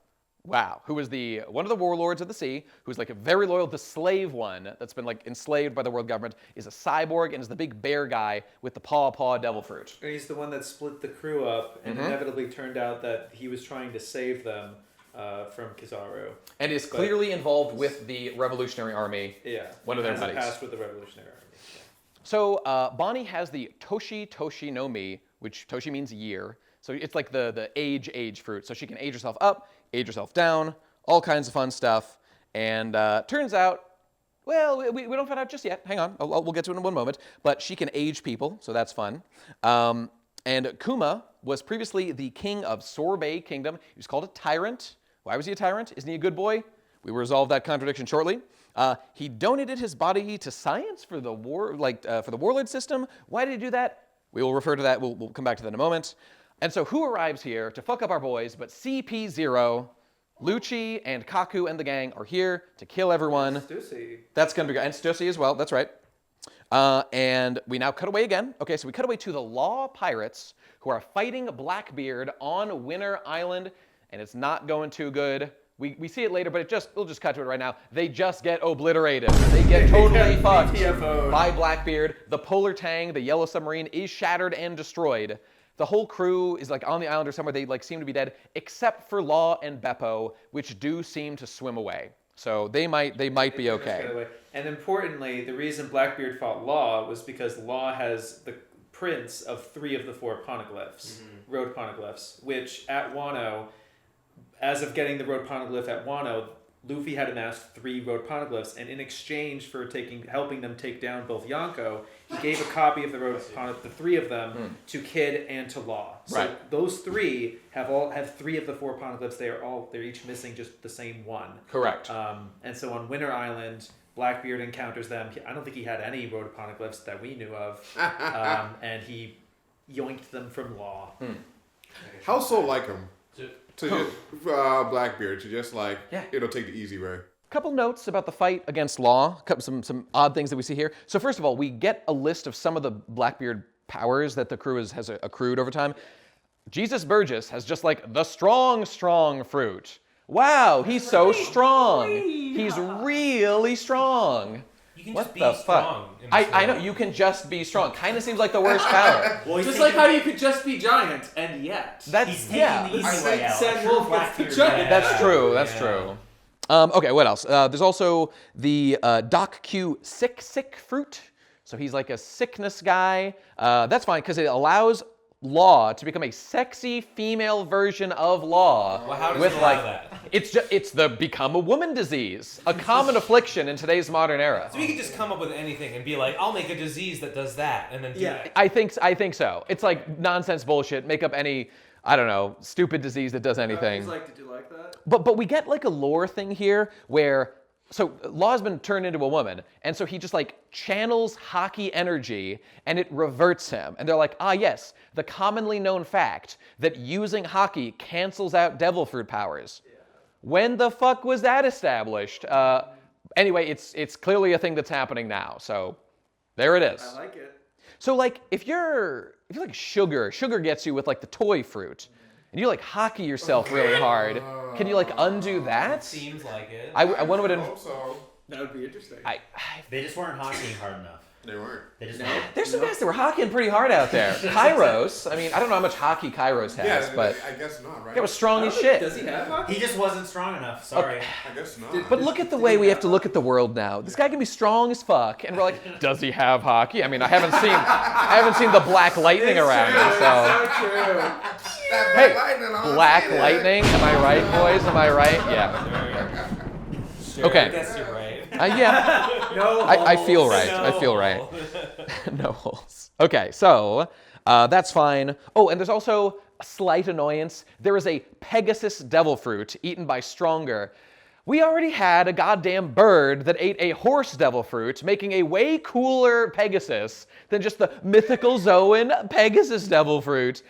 Wow, who was one of the warlords of the sea, who's like very loyal. The slave one that's been like enslaved by the world government is a cyborg and is the big bear guy with the paw devil fruit. And he's the one that split the crew up, and inevitably turned out that he was trying to save them from Kizaru. And is clearly involved with the Revolutionary Army. Yeah. One of their buddies. Passed with the Revolutionary Army. Yeah. So Bonnie has the Toshi no Mi, which Toshi means year. So it's like the age fruit. So she can age herself up, age herself down, all kinds of fun stuff. And turns out, well, we don't find out just yet. Hang on, we'll get to it in one moment. But she can age people, so that's fun. And Kuma was previously the king of Sorbet Kingdom. He was called a tyrant. Why was he a tyrant? Isn't he a good boy? We will resolve that contradiction shortly. He donated his body to science for the warlord system. Why did he do that? We will refer to that. We'll come back to that in a moment. And so who arrives here to fuck up our boys but CP0, Lucci and Kaku and the gang are here to kill everyone. Stussy. That's going to be good. And Stussy as well, that's right. And we now cut away again. Okay, so we cut away to the Law Pirates who are fighting Blackbeard on Winter Island, and it's not going too good. We see it later, but we'll just cut to it right now. They just get obliterated. They get totally fucked by Blackbeard. The Polar Tang, the Yellow Submarine, is shattered and destroyed. The whole crew is like on the island or somewhere. They like seem to be dead, except for Law and Beppo, which do seem to swim away. So they might be okay. And importantly, the reason Blackbeard fought Law was because Law has the prints of 3 of the 4 poneglyphs, road poneglyphs, which at Wano, as of getting the road poneglyph at Wano, Luffy had amassed 3 road poneglyphs, and in exchange for helping them take down both Yonko, he gave a copy of the the 3 of them to Kid and to Law. So those 3 have 3 of the 4 poneglyphs. They're each missing just the same one. Correct. And so on Winter Island, Blackbeard encounters them. I don't think he had any road poneglyphs that we knew of, and he yoinked them from Law. How so like him? To just, Blackbeard to just like it'll take the easy way. Couple notes about the fight against Law. Some odd things that we see here. So first of all, we get a list of some of the Blackbeard powers that the crew has accrued over time. Jesus Burgess has just like the strong fruit. Wow, he's so strong. He's really strong. You can what just be the strong. Fuck? I know, you can just be strong. Kind of seems like the worst power. Well, just like how you could just be giant, and yet. That's, yeah. The easy way out. Sad Wolf gets the giant. That's true, that's true. Okay, what else? There's also the Doc Q sick fruit. So he's like a sickness guy. That's fine, because it allows Law to become a sexy female version of Law. Well, how does with it allow like that? It's the become a woman disease, a common affliction in today's modern era. So we could just come up with anything and be like, I'll make a disease that does that, and then do that. I think so. It's like nonsense bullshit. Make up any, I don't know, stupid disease that does anything. Did you like that? But we get like a lore thing here where, so Law's been turned into a woman, and so he just like channels Haki energy and it reverts him. And they're like, yes, the commonly known fact that using Haki cancels out devil fruit powers. Yeah. When the fuck was that established? Anyway, it's clearly a thing that's happening now. So there it is. I like it. So like if you're like sugar gets you with like the toy fruit. And you like hockey yourself really hard. Can you like undo that? Seems like it. I wonder what. hope so. That would be interesting. They just weren't hockeying hard enough. They weren't. They just There's some guys that were hockeying pretty hard out there. Kairos. I mean, I don't know how much hockey Kairos has, but I guess not, right? it was strong as shit. Does he have hockey? He just wasn't strong enough. Sorry. Okay. I guess not. But look at the way we have to look at the world now. This guy can be strong as fuck, and we're like, does he have hockey? I mean, I haven't seen the Black Lightning around him, so. So true. Hey, Black Lightning. Am I right, boys? Am I right? Yeah. Sure, Okay. I guess you're right. Yeah. No. I feel right. No. I feel right. No holes. Okay, so that's fine. Oh, and there's also a slight annoyance. There is a Pegasus devil fruit eaten by Stronger. We already had a goddamn bird that ate a horse devil fruit, making a way cooler Pegasus than just the mythical Zoan Pegasus devil fruit.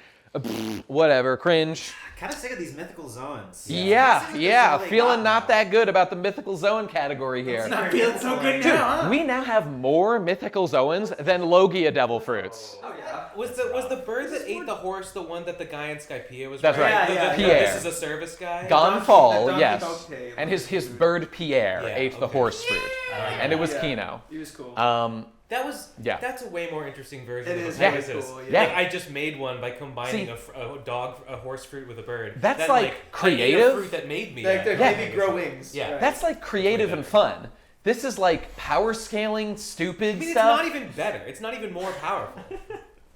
Whatever, cringe. Kind of sick of these mythical zones. Yeah. Feeling not that good about the mythical zone category here. It's not feeling so good Dude, now, huh? we now have more mythical zoans than Logia devil fruits. Oh, yeah. Was the bird that ate the horse the one that the guy in Skypiea was That's riding? right. The, Pierre. This is a service guy? Gonfall, Donkey yes. Dog Tail. And his bird Pierre Yeah, ate the okay. horse fruit. And it was Kino. He was cool. That's a way more interesting version It of is a very Pegasus. cool, yeah. Like, I just made one by combining See, a horse fruit with a bird. That's, That, like, I ate a creative. fruit that made me. Like, a maybe Pegasus. grow wings. Yeah. Right. That's like creative and fun. This is like power scaling, stupid I mean, it's stuff. not even better. It's not even more powerful.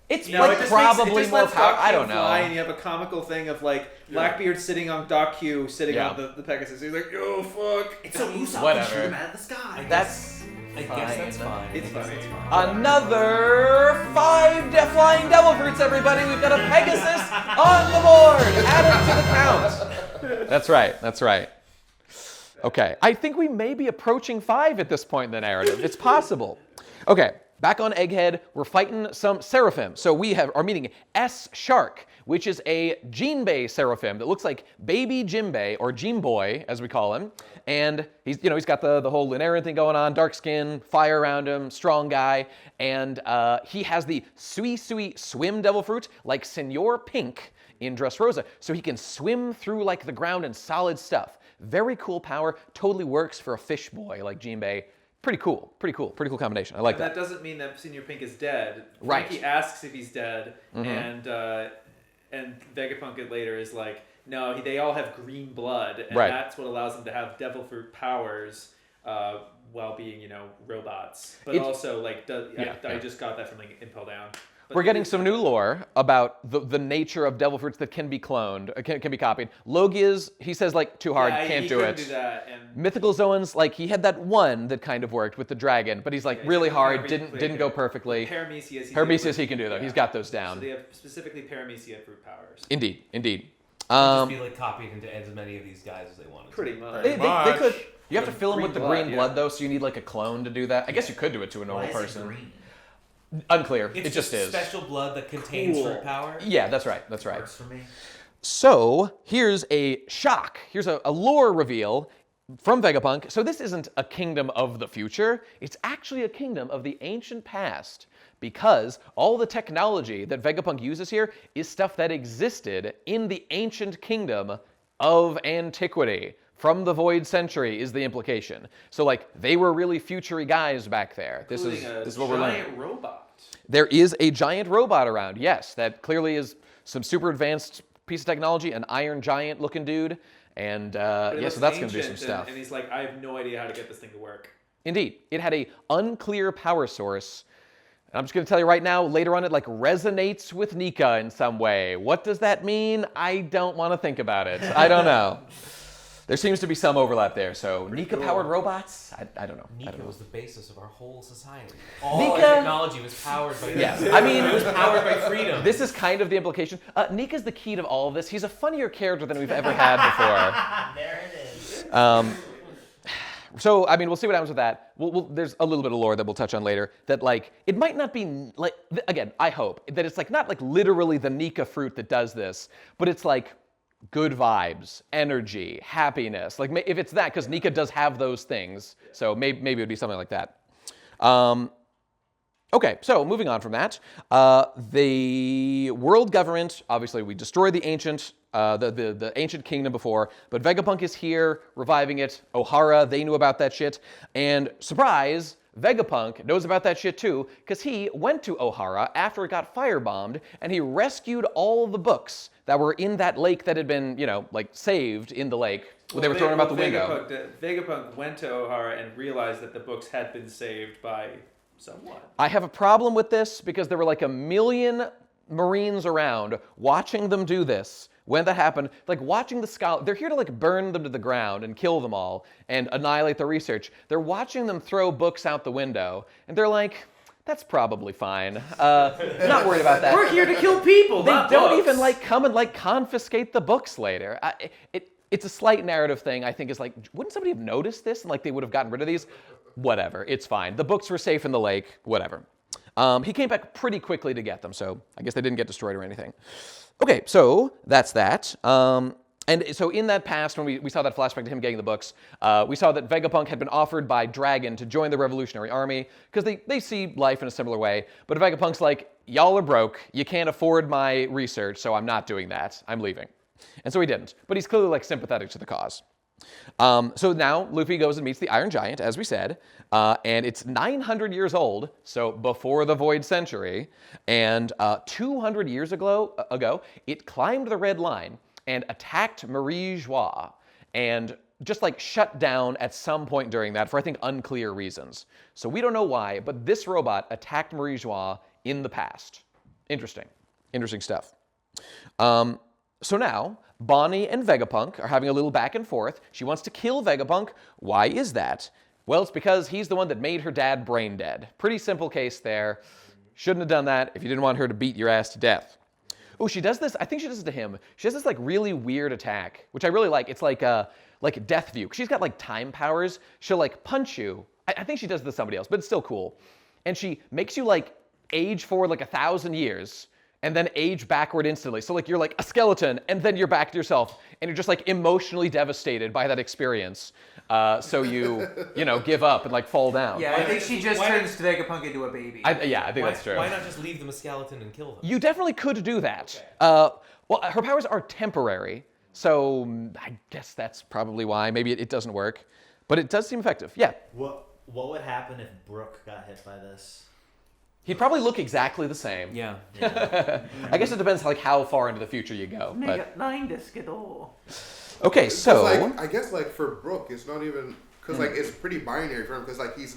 It's No, like it just probably makes, it just more lets power. Doc I Q don't fly, and know. you have a comical thing of like Blackbeard sitting on Doc Q, sitting Yeah. on the Pegasus. He's like, oh fuck. It's a Usopp Whatever. can shoot him out of the sky. That's I guess that's fine. It's fine. It's fine. another 5 flying devil fruits, everybody. We've got a Pegasus on the board. Add it to the count. That's right. That's right. Okay. I think we may be approaching 5 at this point in the narrative. It's possible. Okay. back on Egghead, we're fighting some Seraphim. So we are meeting S Shark, which is a Jinbei Seraphim that looks like baby Jimbei, or Jimboy, as we call him. And he's got the whole Lunaran thing going on, dark skin, fire around him, strong guy. And he has the Sui Sui Swim Devil Fruit, like Senor Pink in Dressrosa. So he can swim through like the ground and solid stuff. Very cool power, totally works for a fish boy like Jinbei. Pretty cool combination. I like that. That doesn't mean that Senior Pink is dead. Right. Frankie asks if he's dead, and Vegapunk later is like, no, they all have green blood, and that's what allows them to have devil fruit powers while being, robots. But also, like, I just got that from like Impel Down. But we're getting some new lore about the nature of devil fruits that can be cloned, can be copied. Logia's, he says, like, too hard, can't do it. Do that, and Mythical Zoans, like, he had that one that kind of worked with the dragon, but he's like really hard, didn't go perfectly. Paramecius he can do, though. Yeah. He's got those down. So they have specifically Paramecia fruit powers. Indeed. Just be like copied into as many of these guys as they wanted. Pretty much. They could. You have to fill them with the green blood, though, so you need like a clone to do that. I guess you could do it to a normal person. Green? Unclear. It's it just is. Special blood that contains fruit power. Yeah, that's right. Works for me. So here's a shock. Here's a lore reveal from Vegapunk. So this isn't a kingdom of the future. It's actually a kingdom of the ancient past, because all the technology that Vegapunk uses here is stuff that existed in the ancient kingdom of antiquity. From the Void Century is the implication. So like they were really future-y guys back there. This is what we're learning. Giant robot. There is a giant robot around, yes, that clearly is some super advanced piece of technology, an iron giant looking dude. And so that's going to do some stuff. And he's like, I have no idea how to get this thing to work. Indeed. It had a unclear power source. I'm just going to tell you right now, later on it like resonates with Nika in some way. What does that mean? I don't want to think about it. I don't know. There seems to be some overlap there. So Nika-powered robots? I don't know. Nika was the basis of our whole society. All our technology was powered by yes. I mean, it was powered by freedom. This is kind of the implication. Nika's the key to all of this. He's a funnier character than we've ever had before. There it is. So, I mean, we'll see what happens with that. There's a little bit of lore that we'll touch on later that, like, it might not be, like, again, I hope that it's, like, not, like, literally the Nika fruit that does this, but it's, like, good vibes, energy, happiness. Like, if it's that, because Nika does have those things, so maybe it would be something like that. Okay, so moving on from that, the world government, obviously we destroyed the ancient kingdom before, but Vegapunk is here, reviving it. Ohara, they knew about that shit, and surprise, Vegapunk knows about that shit too, because he went to Ohara after it got firebombed, and he rescued all the books that were in that lake that had been, like saved in the lake. Well, they were throwing them out the window. Vegapunk went to Ohara and realized that the books had been saved by someone. I have a problem with this because there were like 1 million Marines around watching them do this when that happened. Like watching the scholar, they're here to like burn them to the ground and kill them all and annihilate the research. They're watching them throw books out the window and they're like, that's probably fine. Not worried about that. We're here to kill people, They not don't books. even like come and like confiscate the books later. It's a slight narrative thing, I think, is like, wouldn't somebody have noticed this and like they would have gotten rid of these? Whatever, it's fine. The books were safe in the lake, whatever. He came back pretty quickly to get them, so I guess they didn't get destroyed or anything. Okay, so that's that. And so in that past, when we saw that flashback to him getting the books, we saw that Vegapunk had been offered by Dragon to join the Revolutionary Army, because they see life in a similar way. But Vegapunk's like, y'all are broke, you can't afford my research, so I'm not doing that, I'm leaving. And so he didn't, but he's clearly like sympathetic to the cause. So now Luffy goes and meets the Iron Giant, as we said, and it's 900 years old, so before the Void Century, and 200 years ago, it climbed the Red Line and attacked Marie Joie, and just like shut down at some point during that for I think unclear reasons. So we don't know why, but this robot attacked Marie Joie in the past. Interesting stuff. So now, Bonnie and Vegapunk are having a little back and forth. She wants to kill Vegapunk. Why is that? Well, it's because he's the one that made her dad brain dead. Pretty simple case there. Shouldn't have done that if you didn't want her to beat your ass to death. Oh, she does this, I think she does this to him. She does this like really weird attack, which I really like. It's like Death View. She's got like time powers. She'll like punch you. I think she does this to somebody else, but it's still cool. and she makes you like age forward like 1,000 years, and then age backward instantly. So like you're like a skeleton, and then you're back to yourself, and you're just like emotionally devastated by that experience. So you give up and like fall down. Yeah, I think she just turns Vegapunk into a baby. I think that's true. Why not just leave them a skeleton and kill them? You definitely could do that. Okay. Well, her powers are temporary, so I guess that's probably why. Maybe it doesn't work, but it does seem effective. Yeah. What would happen if Brook got hit by this? He'd probably look exactly the same. Yeah. I guess it depends like how far into the future you go. But... Okay, It's so like, I guess like for Brook, it's not even because like it's pretty binary for him because like he's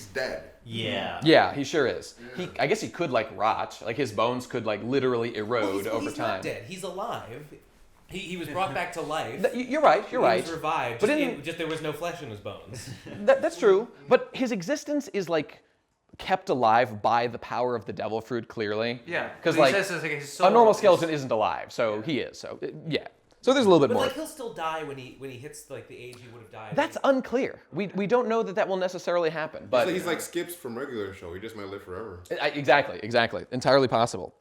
dead. Yeah. Yeah, he sure is. Yeah. I guess he could like rot. Like his bones could like literally erode over he's time. Not dead. He's alive. He was brought back to life. You're right. You're right. He was revived. But just there was no flesh in his bones. That's true. But his existence is like kept alive by the power of the devil fruit. Clearly. Yeah. Because He like says his soul a normal is- skeleton isn't alive, so he is. So yeah. So there's a little bit But more. like he'll still die when he hits like the age he would have died. That's unclear. We don't know that will necessarily happen. But He's like Skips from regular show. He just might live forever. Exactly. Entirely possible.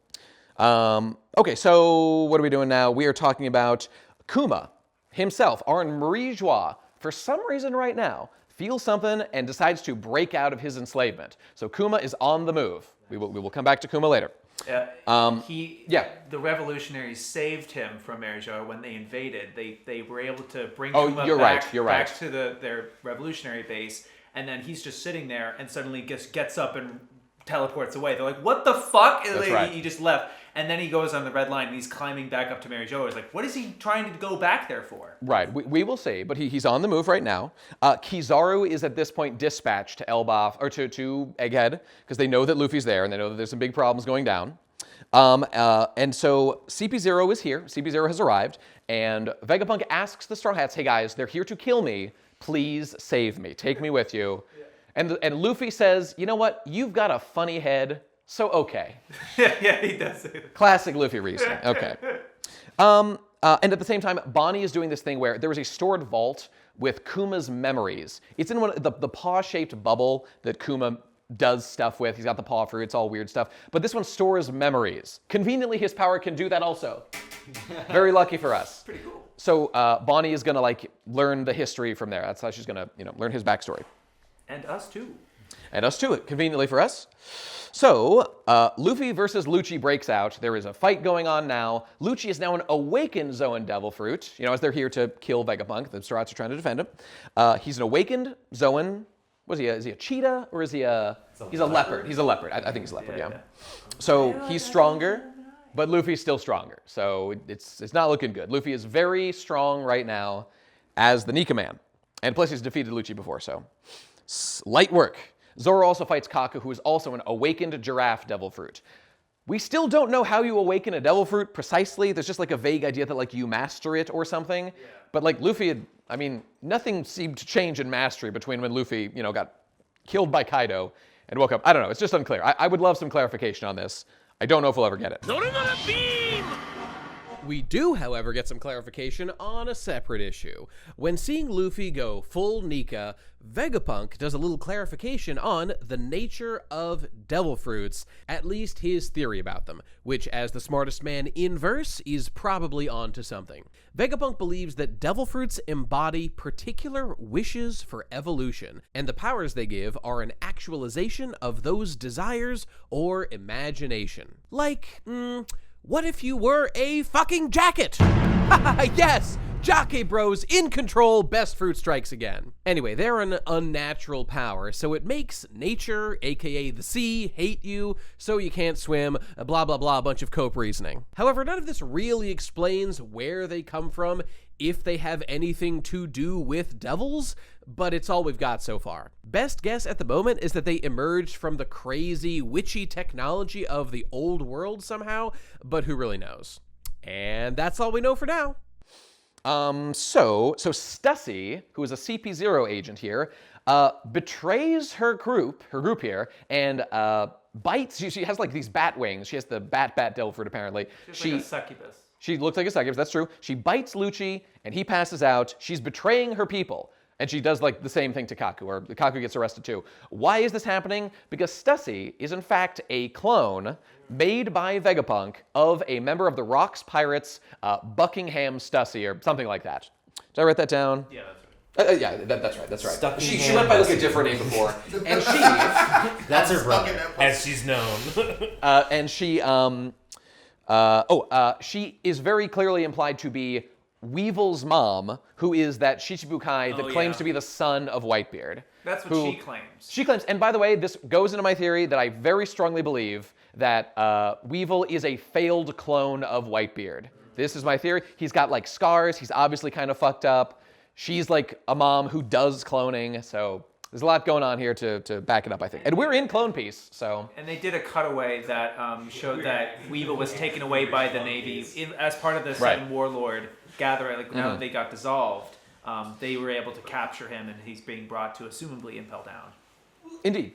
Okay, so what are we doing now? We are talking about Kuma himself, our Marie Joie, for some reason right now, feels something and decides to break out of his enslavement. So Kuma is on the move. We will come back to Kuma later. The revolutionaries saved him from Marijoy when they invaded. They were able to bring Kuma you're back right. to their revolutionary base, and then he's just sitting there and suddenly gets up and teleports away. They're like, "What the fuck?" And he just left. And then he goes on the red line and he's climbing back up to Mary Jo. It's like, what is he trying to go back there for? Right, we will see, but he's on the move right now. Kizaru is at this point dispatched to Elbaf, or to Egghead, because they know that Luffy's there and they know that there's some big problems going down. And so CP0 is here, CP0 has arrived, and Vegapunk asks the Straw Hats, hey guys, they're here to kill me, please save me, take me with you. And Luffy says, you know what, you've got a funny head, so okay. Yeah, he does say that. Classic Luffy reasoning, okay. And at the same time, Bonnie is doing this thing where there is a stored vault with Kuma's memories. It's in the paw-shaped bubble that Kuma does stuff with. He's got the paw fruit, it's all weird stuff. But this one stores memories. Conveniently, his power can do that also. Very lucky for us. Pretty cool. So Bonnie is gonna like learn the history from there. That's how she's gonna learn his backstory. And us too. And us too, conveniently for us. So, Luffy versus Lucci breaks out. There is a fight going on now. Lucci is now an awakened Zoan Devil Fruit, as they're here to kill Vegapunk. The Strats are trying to defend him. He's an awakened Zoan. Is he a cheetah or is he he's a leopard. He's a leopard. I think he's a leopard, yeah. So, he's stronger, but Luffy's still stronger. So, it's not looking good. Luffy is very strong right now as the Nika man. And plus, he's defeated Lucci before, so light work. Zoro also fights Kaku, who is also an awakened giraffe devil fruit. We still don't know how you awaken a devil fruit precisely. There's just like a vague idea that like you master it or something. Yeah. But like Luffy nothing seemed to change in mastery between when Luffy, got killed by Kaido and woke up. I don't know. It's just unclear. I would love some clarification on this. I don't know if we'll ever get it. We do, however, get some clarification on a separate issue. When seeing Luffy go full Nika, Vegapunk does a little clarification on the nature of devil fruits, at least his theory about them, which, as the smartest man in verse, is probably onto something. Vegapunk believes that devil fruits embody particular wishes for evolution, and the powers they give are an actualization of those desires or imagination. Like, what if you were a fucking jacket? Yes! Jockey Bros in control, best fruit strikes again. Anyway, they're an unnatural power, so it makes nature, aka the sea, hate you, so you can't swim, blah blah blah, a bunch of cope reasoning. However, none of this really explains where they come from, if they have anything to do with devils, but it's all we've got so far. Best guess at the moment is that they emerged from the crazy, witchy technology of the old world somehow, but who really knows? And that's all we know for now. So Stussy, who is a CP0 agent here, betrays her group here, and bites. She has like these bat wings. She has the bat devil fruit apparently. She's like a succubus. She looks like a succubus, that's true. She bites Lucci, and he passes out. She's betraying her people. And she does like the same thing to Kaku, or Kaku gets arrested too. Why is this happening? Because Stussy is in fact a clone made by Vegapunk of a member of the Rocks Pirates, Buckingham Stussy, or something like that. Did I write that down? Yeah, that's right. Yeah, that's right. She went by like a different name before, and she That's her brother. As she's known. and she she is very clearly implied to be Weevil's mom, who is that Shichibukai that claims to be the son of Whitebeard. That's what she claims. She claims, and by the way, this goes into my theory that I very strongly believe that Weevil is a failed clone of Whitebeard. This is my theory. He's got like scars. He's obviously kind of fucked up. She's like a mom who does cloning, so there's a lot going on here to back it up, I think. And we're in Clone Piece, so. And they did a cutaway that showed that Weevil was taken away by the Navy as part of the Seven Warlord gathering. Like now that they got dissolved, they were able to capture him, and he's being brought to assumably Impel Down. Indeed.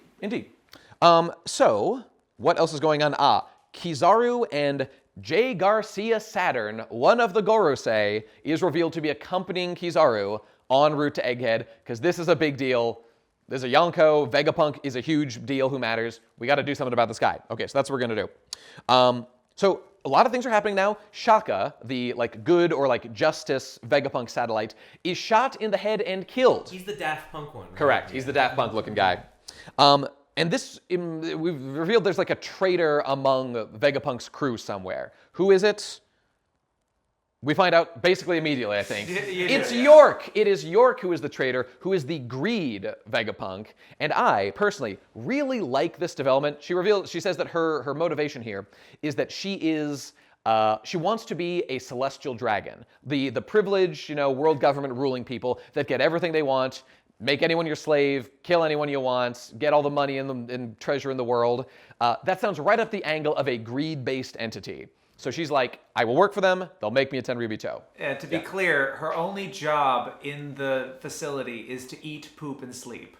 So, what else is going on? Kizaru and J. Garcia Saturn, one of the Gorosei, is revealed to be accompanying Kizaru en route to Egghead, because this is a big deal. There's a Yonko, Vegapunk is a huge deal, who matters. We got to do something about this guy. Okay, so that's what we're going to do. So a lot of things are happening now. Shaka, the like good or like justice Vegapunk satellite, is shot in the head and killed. He's the Daft Punk one. Right? Correct, he's the Daft Punk looking guy. And this, we've revealed there's like a traitor among Vegapunk's crew somewhere. Who is it? We find out basically immediately, I think. It's York. It is York who is the traitor, who is the greed Vegapunk. And I, personally, really like this development. She says that her motivation here is that she wants to be a celestial dragon. The privileged, world government ruling people that get everything they want, make anyone your slave, kill anyone you want, get all the money and treasure in the world. That sounds right up the angle of a greed-based entity. So she's like, I will work for them, they'll make me a Tenryubito. Yeah, to be clear, her only job in the facility is to eat, poop, and sleep.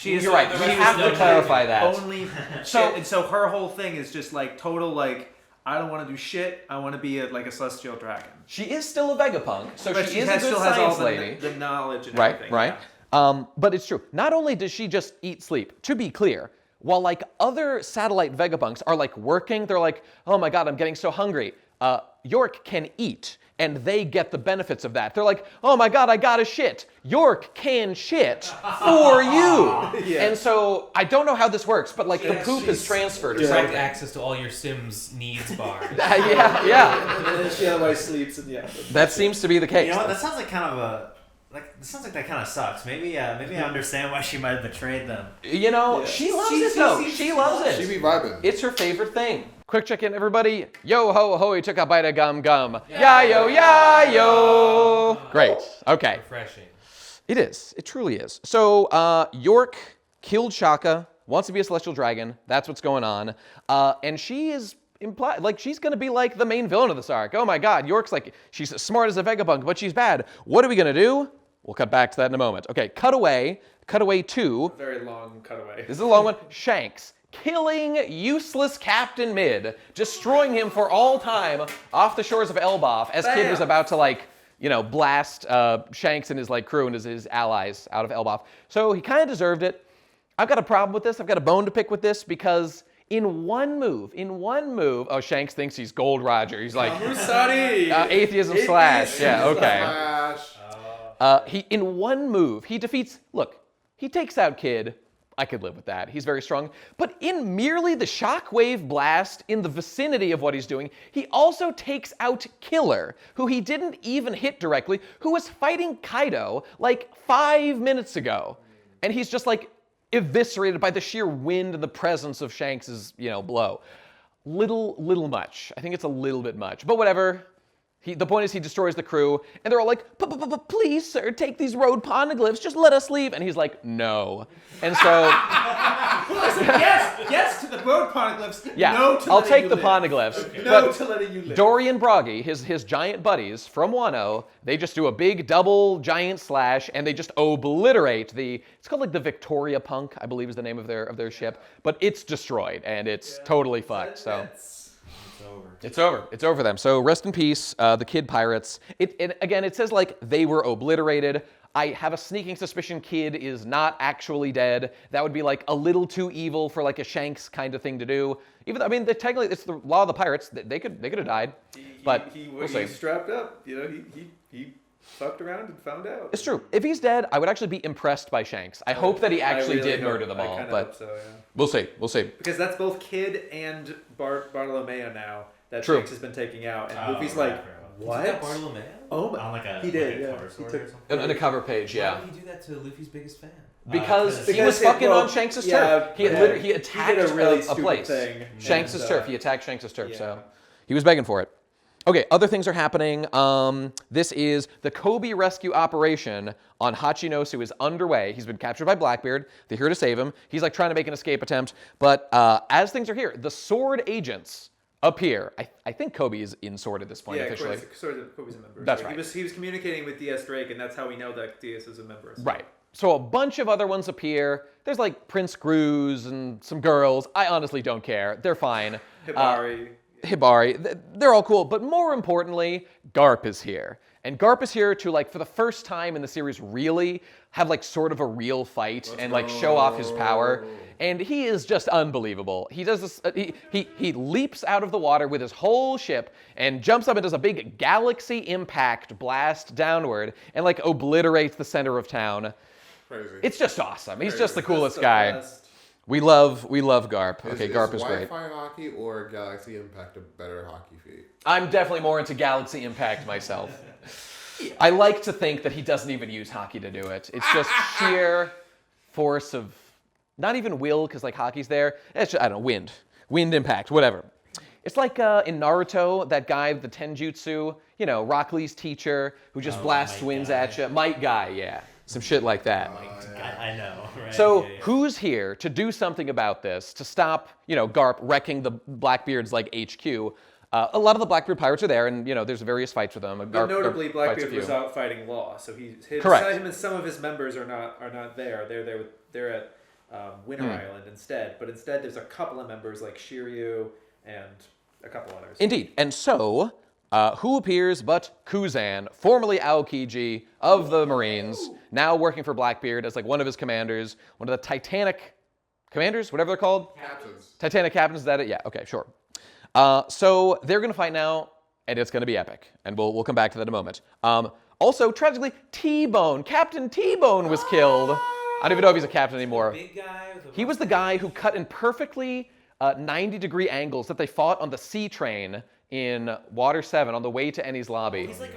You're right, we have to clarify that. So her whole thing is just like total like, I don't want to do shit, I want to be like a celestial dragon. She is still a Vegapunk, so but she is a good still science has all lady. the knowledge and everything. Right. But it's true. Not only does she just eat, sleep, to be clear, while like other satellite Vegapunks are like working, they're like, oh my god, I'm getting so hungry. York can eat, and they get the benefits of that. They're like, oh my god, I gotta shit. York can shit for you. And so I don't know how this works, but like the poop is transferred or Direct something. access to all your Sims needs bars. Yeah. And then she otherwise sleeps in the office. That seems to be the case. You know what? That sounds like kind of a... this sounds like that kind of sucks. Maybe I understand why she might have betrayed them. She loves it though. She loves it. She be vibing. It's her favorite thing. Quick check in, everybody. Yo ho ho, he took a bite of gum gum. Yeah yo. Great. Okay. Refreshing. It is. It truly is. So York killed Shaka. Wants to be a celestial dragon. That's what's going on. And she is implied, like she's gonna be like the main villain of this arc. Oh my god, York's like, she's as smart as a Vegapunk, but she's bad. What are we gonna do? We'll cut back to that in a moment. Okay, cutaway to... Very long cutaway. This is a long one. Shanks killing useless Captain Mid, destroying him for all time off the shores of Elbaf as Kid was about to like, blast Shanks and his like crew and his allies out of Elbaf. So he kind of deserved it. I've got a problem with this. I've got a bone to pick with this because in one move, oh, Shanks thinks he's Gold Roger. He's like, atheism slash. Yeah, okay. In one move, he defeats, he takes out Kid. I could live with that. He's very strong. But in merely the shockwave blast in the vicinity of what he's doing, he also takes out Killer, who he didn't even hit directly, who was fighting Kaido like 5 minutes ago. And he's just like eviscerated by the sheer wind and the presence of Shanks's, blow. Little much. I think it's a little bit much, but whatever. The point is he destroys the crew, and they're all like, please, sir, take these road poneglyphs, just let us leave. And he's like, no. And so... yes to the road poneglyphs, yeah, no to I'll letting take you the live. poneglyphs. Okay. But No to letting you live. Dory and Broggy, his giant buddies from Wano, they just do a big double giant slash, and they just obliterate it's called like the Victoria Punk, I believe is the name of their ship, but it's destroyed, and it's totally fucked, so... It's over them. So rest in peace, the Kid Pirates. Again, it says like they were obliterated. I have a sneaking suspicion Kid is not actually dead. That would be like a little too evil for like a Shanks kind of thing to do. Even though, I mean, technically it's the law of the pirates. They could have died, but we'll see. He's strapped up. You know, he fucked around and found out. It's true. If he's dead, I would actually be impressed by Shanks. I hope that he actually really did hope- murder them I all, kinda but hope so, yeah. we'll see. We'll see. Because that's both Kid and Bartolomeo now that True. Shanks has been taking out, and Luffy's like, what? Did that Bartolomeo? Oh, On like a he did. like a Yeah. cover He story took- or something. On a cover page, Why yeah. did he do that to Luffy's biggest fan? Because he Because was it- fucking well, on Shanks' yeah, turf. He had yeah. literally he He attacked did a really a stupid place. thing, Shanks' and, turf. He attacked Shanks' turf. yeah. So he was begging for it. Okay, other things are happening. This is the Kobe rescue operation on Hachinosu is underway. He's been captured by Blackbeard. They're here to save him. He's like trying to make an escape attempt. But as things are here, the Sword agents appear. I think Kobe is in Sword at this point officially. Kobe's a member. That's So right. He was communicating with DS Drake, and that's how we know that DS is a member. So. Right. So a bunch of other ones appear. There's like Prince Cruz and some girls. I honestly don't care. They're fine. Hibari. They're all cool. But more importantly, Garp is here. And Garp is here to, like, for the first time in the series, really have, like, sort of a real fight and, like, show off his power. And he is just unbelievable. He does this, he leaps out of the water with his whole ship and jumps up and does a big galaxy impact blast downward and, like, obliterates the center of town. Crazy. It's just awesome. He's just the coolest guy. Best. We love Garp. Okay, Garp is great. Wi-Fi hockey or Galaxy Impact a better hockey feat? I'm definitely more into Galaxy Impact myself. I like to think that he doesn't even use hockey to do it. It's just sheer force of, not even will, because like hockey's there. It's just, I don't know, wind impact, whatever. It's like in Naruto, that guy, the Tenjutsu, you know, Rock Lee's teacher, who just blasts winds at you. Might guy, yeah. Some shit like that. I know, right? So who's here to do something about this, to stop, you know, Garp wrecking the Blackbeard's like HQ? A lot of the Blackbeard pirates are there, and you know, there's various fights with them. But notably, Blackbeard was out fighting Law, so him and some of his members are not there. They're at Winter Island instead. But instead, there's a couple of members like Shiryu and a couple others. Indeed, and so who appears but Kuzan, formerly Aokiji of the Marines, now working for Blackbeard as like one of his commanders, one of the Titanic commanders, whatever they're called. Captains. Titanic captains. Is that it? Yeah. Okay. Sure. So they're going to fight now, and it's going to be epic. And we'll come back to that in a moment. Also, tragically, T-Bone, Captain T-Bone was killed. I don't even know if he's a captain anymore. Big guy. He was the guy who cut in perfectly 90-degree angles that they fought on the sea train in Water 7 on the way to Ennie's lobby. He's like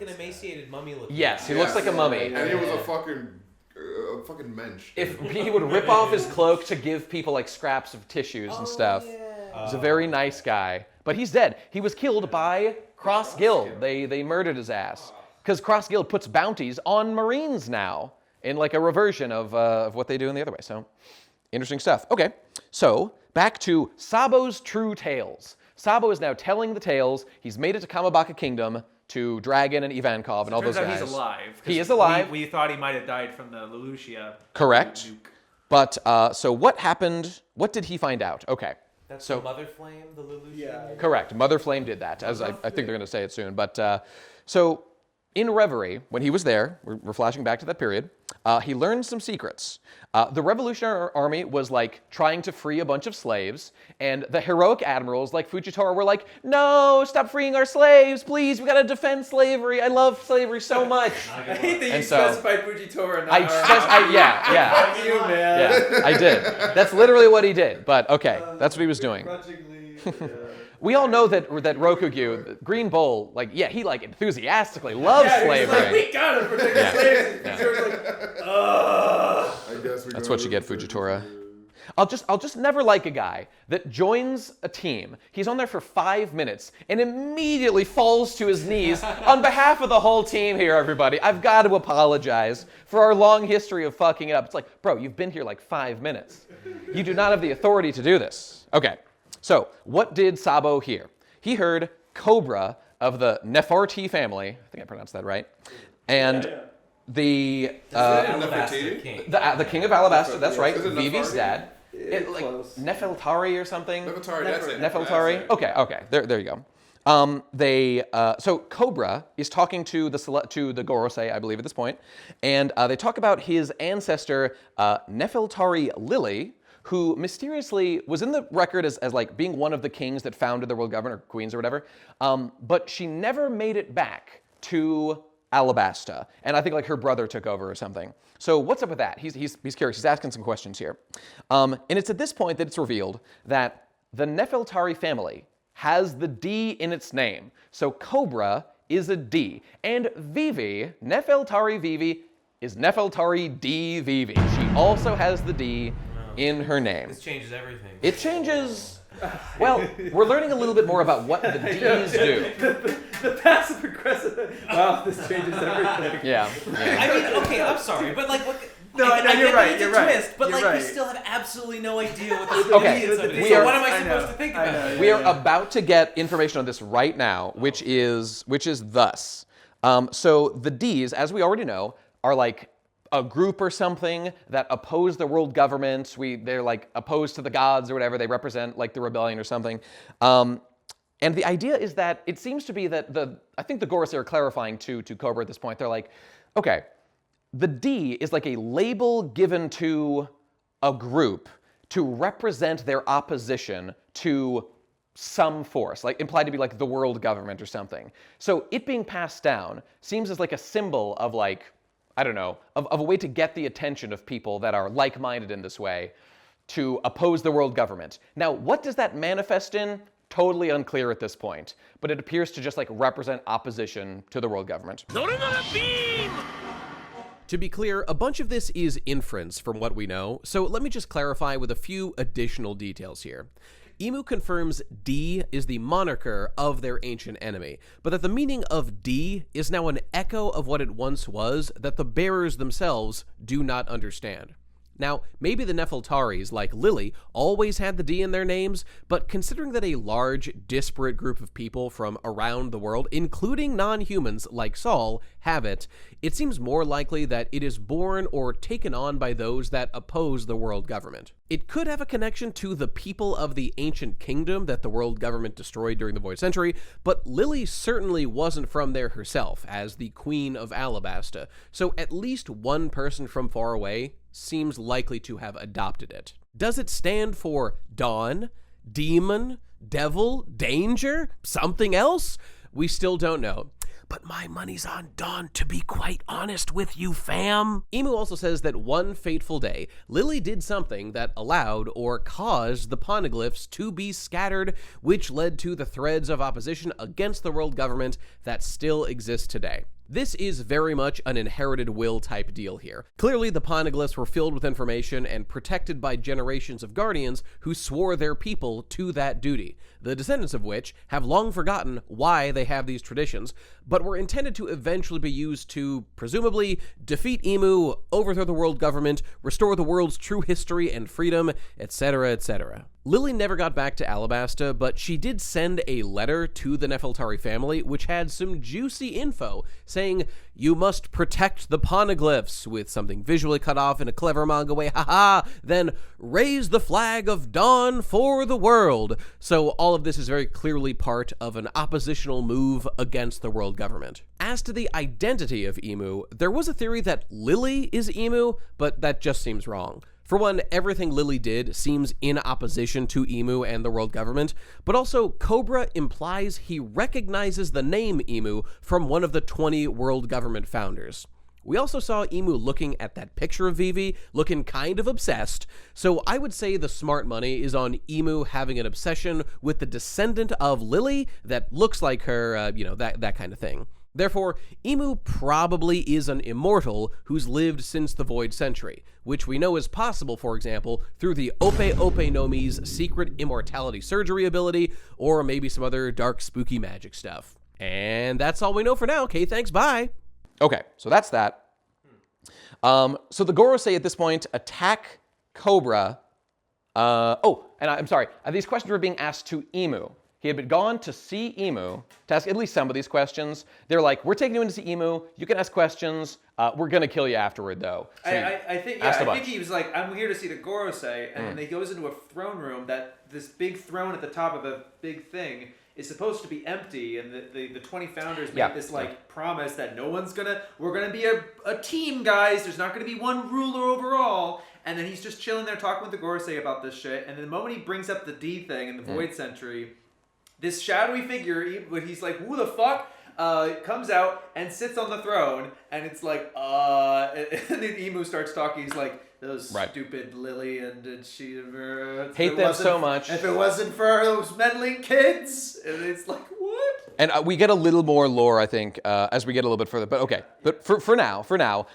an emaciated mummy looking. Yes, he looks like a mummy. And he was a fucking mensch. If he would rip off his cloak to give people like scraps of tissues and stuff. He's a very nice guy, but he's dead. He was killed by Cross Guild. They murdered his ass because Cross Guild puts bounties on Marines now in like a reversion of what they do in the other way. So interesting stuff. Okay, so back to Sabo's true tales. Sabo is now telling the tales. He's made it to Kamabaka Kingdom to Dragon and Ivankov and all those Turns out guys. he's alive. He is alive. We thought he might have died from the Lelouchia. Correct. nuke. But so what happened? What did he find out? Okay. That's so the Mother Flame, the Lelouch. Yeah. correct. Mother Flame did that, as I think they're going to say it soon. But so in Reverie, when he was there, we're flashing back to that period, he learned some secrets. The Revolutionary Army was like trying to free a bunch of slaves, and the heroic admirals like Fujitora were like, no, stop freeing our slaves, please, we gotta defend slavery. I love slavery so much. I hate that you And so- specified Fujitora. Yeah, Fuck you, man. I did. That's literally what he did, but okay, that's what he was doing. We all know that Rokugyu, the Green Bull, like, yeah, he like enthusiastically loves slavery. Like, we gotta protect the slaves. And Fujitora's like, I guess That's what you get, Fujitora. I'll just never like a guy that joins a team. He's on there for 5 minutes and immediately falls to his knees. On behalf of the whole team here, everybody, I've got to apologize for our long history of fucking it up. It's like, bro, you've been here like 5 minutes. You do not have the authority to do this. Okay, so what did Sabo hear? He heard Cobra of the Neferti family. I think I pronounced that right. And the Alabasta King. the king of Alabasta, that's right, Is it Vivi's Neferti? dad. Like close. Nefeltari or something? Nefertari, that's it. Nefeltari? That's it. Okay, there you go. So Cobra is talking to the Gorosei, I believe, at this point, and they talk about his ancestor Nefeltari Lily, who mysteriously was in the record as like being one of the kings that founded the world government, or queens or whatever, but she never made it back to Alabasta, and I think like her brother took over or something. So what's up with that? He's curious. He's asking some questions here, and it's at this point that it's revealed that the Nefeltari family has the D in its name. So Cobra is a D, and Vivi, Nefeltari Vivi, is Nefeltari D Vivi. She also has the D in her name. This changes everything. It changes. Well, we're learning a little bit more about what the D's do. The passive aggressive. Wow, this changes everything. Yeah. I mean, okay, I'm sorry, but like, what? No, I you're get right. that it's You're a right. twist, but You're like, right. we still have absolutely no idea what this Okay, means. we So are- what am I supposed to think about? We are about to get information on this right now, which is thus. So the D's, as we already know, are like a group or something that oppose the world government. They're like opposed to the gods or whatever. They represent like the rebellion or something. And the idea is that it seems to be that I think the Gorosei are clarifying to Cobra at this point. They're like, okay, the D is like a label given to a group to represent their opposition to some force, like implied to be like the world government or something. So it being passed down seems as like a symbol of like, I don't know, of a way to get the attention of people that are like-minded in this way to oppose the world government. Now, what does that manifest in? Totally unclear at this point, but it appears to just like represent opposition to the world government. To be clear, a bunch of this is inference from what we know, so let me just clarify with a few additional details here. Imu confirms D is the moniker of their ancient enemy, but that the meaning of D is now an echo of what it once was that the bearers themselves do not understand. Now, maybe the Nefeltaris, like Lily, always had the D in their names, but considering that a large, disparate group of people from around the world, including non-humans like Saul, have it, it seems more likely that it is born or taken on by those that oppose the world government. It could have a connection to the people of the ancient kingdom that the world government destroyed during the Void Century, but Lily certainly wasn't from there herself, as the Queen of Alabasta, so at least one person from far away seems likely to have adopted it. Does it stand for dawn, demon, devil, danger, something else? We still don't know. But my money's on dawn, to be quite honest with you, fam. Imu also says that one fateful day, Lily did something that allowed or caused the poneglyphs to be scattered, which led to the threads of opposition against the world government that still exist today. This is very much an inherited will type deal here. Clearly, the poneglyphs were filled with information and protected by generations of guardians who swore their people to that duty, the descendants of which have long forgotten why they have these traditions, but were intended to eventually be used to, presumably, defeat Imu, overthrow the world government, restore the world's true history and freedom, etc., etc. Lily never got back to Alabasta, but she did send a letter to the Nefeltari family which had some juicy info saying, "You must protect the poneglyphs," with something visually cut off in a clever manga way, haha, then raise the flag of dawn for the world. So all of this is very clearly part of an oppositional move against the world government. As to the identity of Imu, there was a theory that Lily is Imu, but that just seems wrong. For one, everything Lily did seems in opposition to Imu and the world government, but also Cobra implies he recognizes the name Imu from one of the 20 world government founders. We also saw Imu looking at that picture of Vivi, looking kind of obsessed, so I would say the smart money is on Imu having an obsession with the descendant of Lily that looks like her, that kind of thing. Therefore, Imu probably is an immortal who's lived since the Void Century, which we know is possible, for example, through the Ope Ope no Mi's secret immortality surgery ability, or maybe some other dark, spooky magic stuff. And that's all we know for now. Okay, thanks, bye. Okay, so that's that. So the Gorosei at this point attack Cobra. And I'm sorry, these questions were being asked to Imu. He had been gone to see Imu to ask at least some of these questions. They're like, we're taking you in to see Imu. You can ask questions. We're going to kill you afterward, though. So I think he was like, I'm here to see the Gorosei. And then he goes into a throne room, this big throne at the top of a big thing is supposed to be empty, and the 20 founders made this like promise that we're gonna be a team, guys. There's not gonna be one ruler overall. And then he's just chilling there talking with the Gorosei about this shit. And then the moment he brings up the D thing in the Void Sentry, this shadowy figure, he's like, who the fuck? Comes out and sits on the throne, and it's like, and then Emu starts talking. He's like, those stupid Lily and Cheever. Hate them so much. If it wasn't for those meddling kids, and it's like, what? And we get a little more lore, I think, as we get a little bit further. But okay, but for now,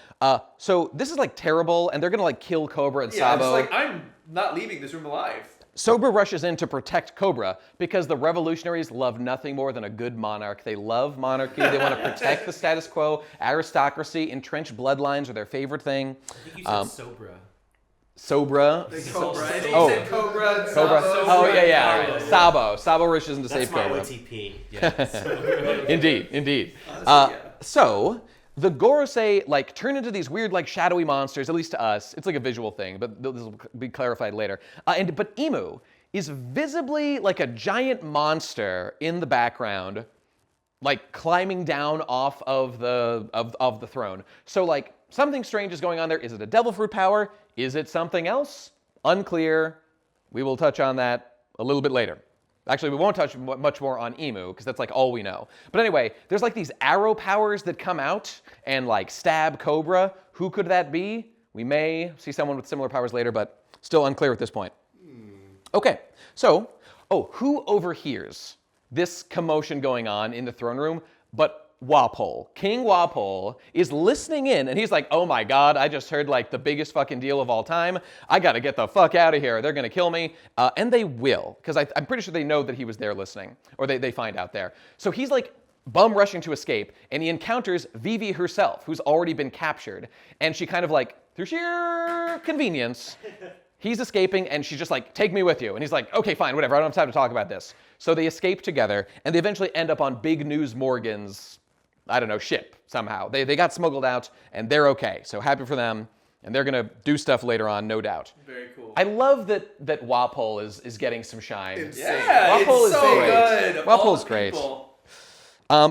so this is like terrible, and they're gonna like kill Cobra and Sabo. It's like, I'm not leaving this room alive. Sober rushes in to protect Cobra because the revolutionaries love nothing more than a good monarch. They love monarchy. They want to protect the status quo. Aristocracy, entrenched bloodlines are their favorite thing. I think you said Sobra. Sobra. Cobra. I think you said Cobra. Cobra. Oh yeah. Sorry. Sabo rushes in to save Cobra. That's my OTP. Yeah. Indeed. So the Gorosei like turn into these weird like shadowy monsters. At least to us, it's like a visual thing, but this will be clarified later. But Emu is visibly like a giant monster in the background, like climbing down off of the throne. So like something strange is going on there. Is it a devil fruit power? Is it something else? Unclear. We will touch on that a little bit later. Actually, we won't touch much more on Emu, because that's like all we know. But anyway, there's like these arrow powers that come out and like stab Cobra. Who could that be? We may see someone with similar powers later, but still unclear at this point. Okay, so, who overhears this commotion going on in the throne room but Walpole? King Walpole is listening in, and he's like, oh my god, I just heard like the biggest fucking deal of all time. I gotta get the fuck out of here. They're gonna kill me. And they will, because I'm pretty sure they know that he was there listening, or they find out there. So he's like bum rushing to escape, and he encounters Vivi herself, who's already been captured. And she kind of like, through sheer convenience, he's escaping, and she's just like, take me with you. And he's like, okay, fine, whatever, I don't have time to talk about this. So they escape together, and they eventually end up on Big News Morgan's, I don't know, ship somehow. They got smuggled out, and they're okay. So happy for them, and they're gonna do stuff later on, no doubt. Very cool. I love that Walpole is getting some shine. Insane. Yeah, Walpole it's is so great. good. Walpole's great.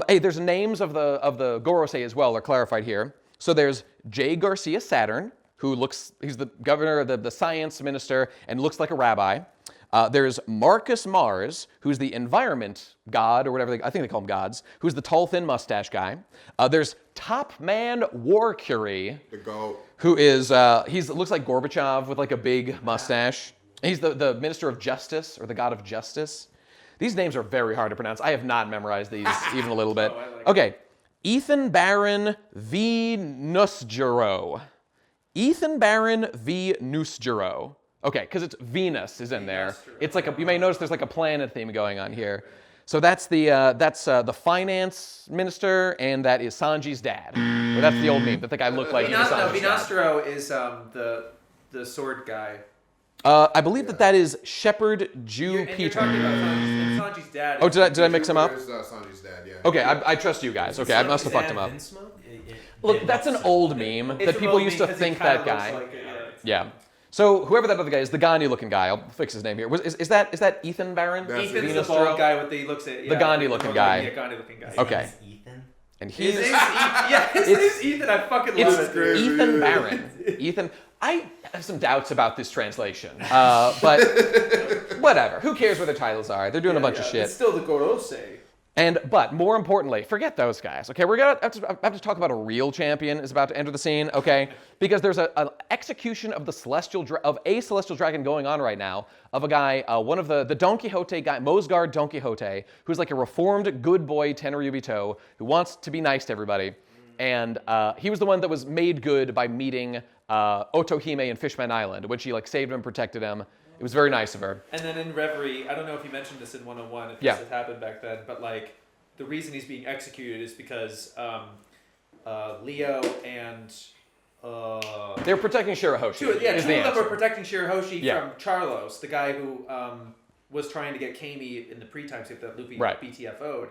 Hey, there's names of the Gorosei as well are clarified here. So there's J. Garcia Saturn, he's the governor of the science minister and looks like a rabbi. There's Marcus Mars, who's the environment god, or whatever, I think they call him gods, who's the tall, thin mustache guy. There's Top Man War Curie, The GOAT. who is, looks like Gorbachev with like a big mustache. He's the minister of justice, or the god of justice. These names are very hard to pronounce. I have not memorized these even a little bit. Okay, Ethan Baron V. Nusjuro. Ethan Baron V. Nusjuro. Okay, because it's Venus is in there. It's like you may notice there's like a planet theme going on here. So that's the finance minister, and that is Sanji's dad. Well, that's the old meme that the guy looked like. Vinastro is the sword guy. I believe that is Shepherd Jew Peter. You're talking about Sanji's dad. Oh, did I mix him up? Sanji's dad, yeah. Okay, I trust you guys. Okay, I must have fucked him up. Look, that's an old meme that people used to think that guy. Yeah. So whoever that other guy is, the Gandhi-looking guy, I'll fix his name here. Is that Ethan Baron? Ethan's the bald guy with the looks at the Gandhi-looking guy. Yeah, Gandhi-looking guy. Okay. Ethan. And his name's Ethan. I fucking love it. It's Ethan Baron. Ethan. I have some doubts about this translation, but whatever. Who cares what their titles are? They're doing a bunch of shit. It's still the Gorosei. But more importantly, forget those guys. Okay, we're gonna have to talk about a real champion is about to enter the scene. Okay, because there's an execution of a celestial dragon going on right now of a guy, one of the Don Quixote guy, Mosgard Don Quixote, who's like a reformed good boy Tenryubito who wants to be nice to everybody, and he was the one that was made good by meeting Otohime in Fishman Island when she like saved him, protected him. It was very nice of her. And then in Reverie, I don't know if you mentioned this in 101, if this had happened back then, but like the reason he's being executed is because Leo and they're protecting Shirahoshi. Two of them were protecting Shirahoshi from Charlos, the guy who was trying to get Kami in the pre-time skip that Luffy BTFO'd.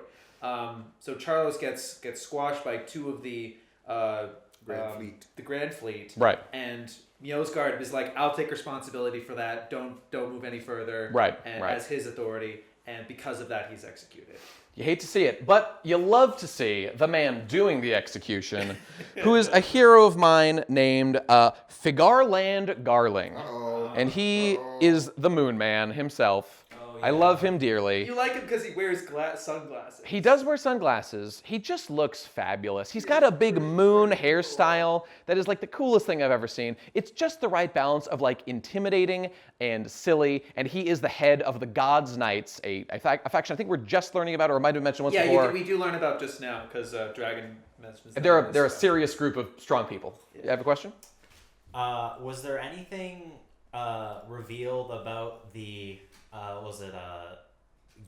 So Charlos gets squashed by two of the Grand Fleet. Right. And Mjosgard is like, I'll take responsibility for that. Don't move any further. Right. And as his authority. and because of that, he's executed. You hate to see it, but you love to see the man doing the execution, who is a hero of mine named Figarland Garling. And he is the Moon Man himself. I love him dearly. You like him because he wears sunglasses. He does wear sunglasses. He just looks fabulous. He's got a big moon hairstyle that is like the coolest thing I've ever seen. It's just the right balance of like intimidating and silly. And he is the head of the Gods Knights, a faction I think we're just learning about, or it might have been mentioned once before. Yeah, we do learn about just now because Dragon mentions. They're a serious group of strong people. You have a question? Was there anything revealed about the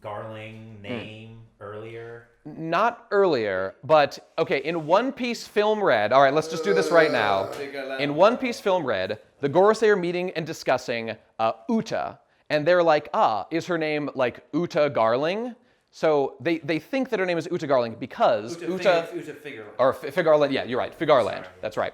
Garling name earlier? Not earlier, but okay, in One Piece Film Red, all right, let's just do this right now. In One Piece Film Red, the Gorosei are meeting and discussing Uta, and they're like, is her name like Uta Garling? So they think that her name is Uta Garling because Uta Figarland. Or Figarland, yeah, you're right, Figarland, that's right.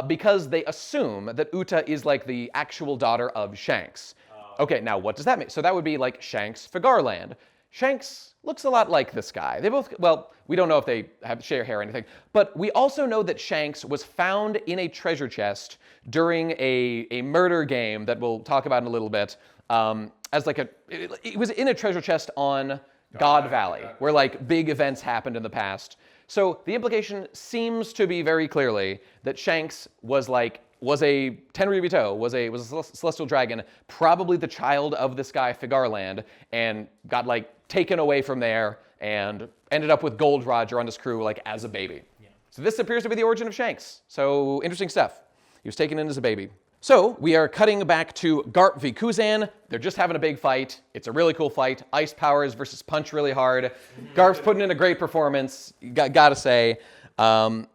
Because they assume that Uta is like the actual daughter of Shanks. Okay, now what does that mean? So that would be like Shanks Figarland. Shanks looks a lot like this guy. They both, well, we don't know if they share hair or anything, but we also know that Shanks was found in a treasure chest during a murder game that we'll talk about in a little bit. As like it was in a treasure chest on God Valley, where like big events happened in the past. So the implication seems to be very clearly that Shanks was a Tenryubito, was a celestial dragon, probably the child of this guy Figarland, and got like taken away from there and ended up with Gold Roger on his crew like as a baby. Yeah. So this appears to be the origin of Shanks. So interesting stuff. He was taken in as a baby. So we are cutting back to Garp v Kuzan. They're just having a big fight. It's a really cool fight. Ice powers versus punch really hard. Garp's putting in a great performance, gotta say. And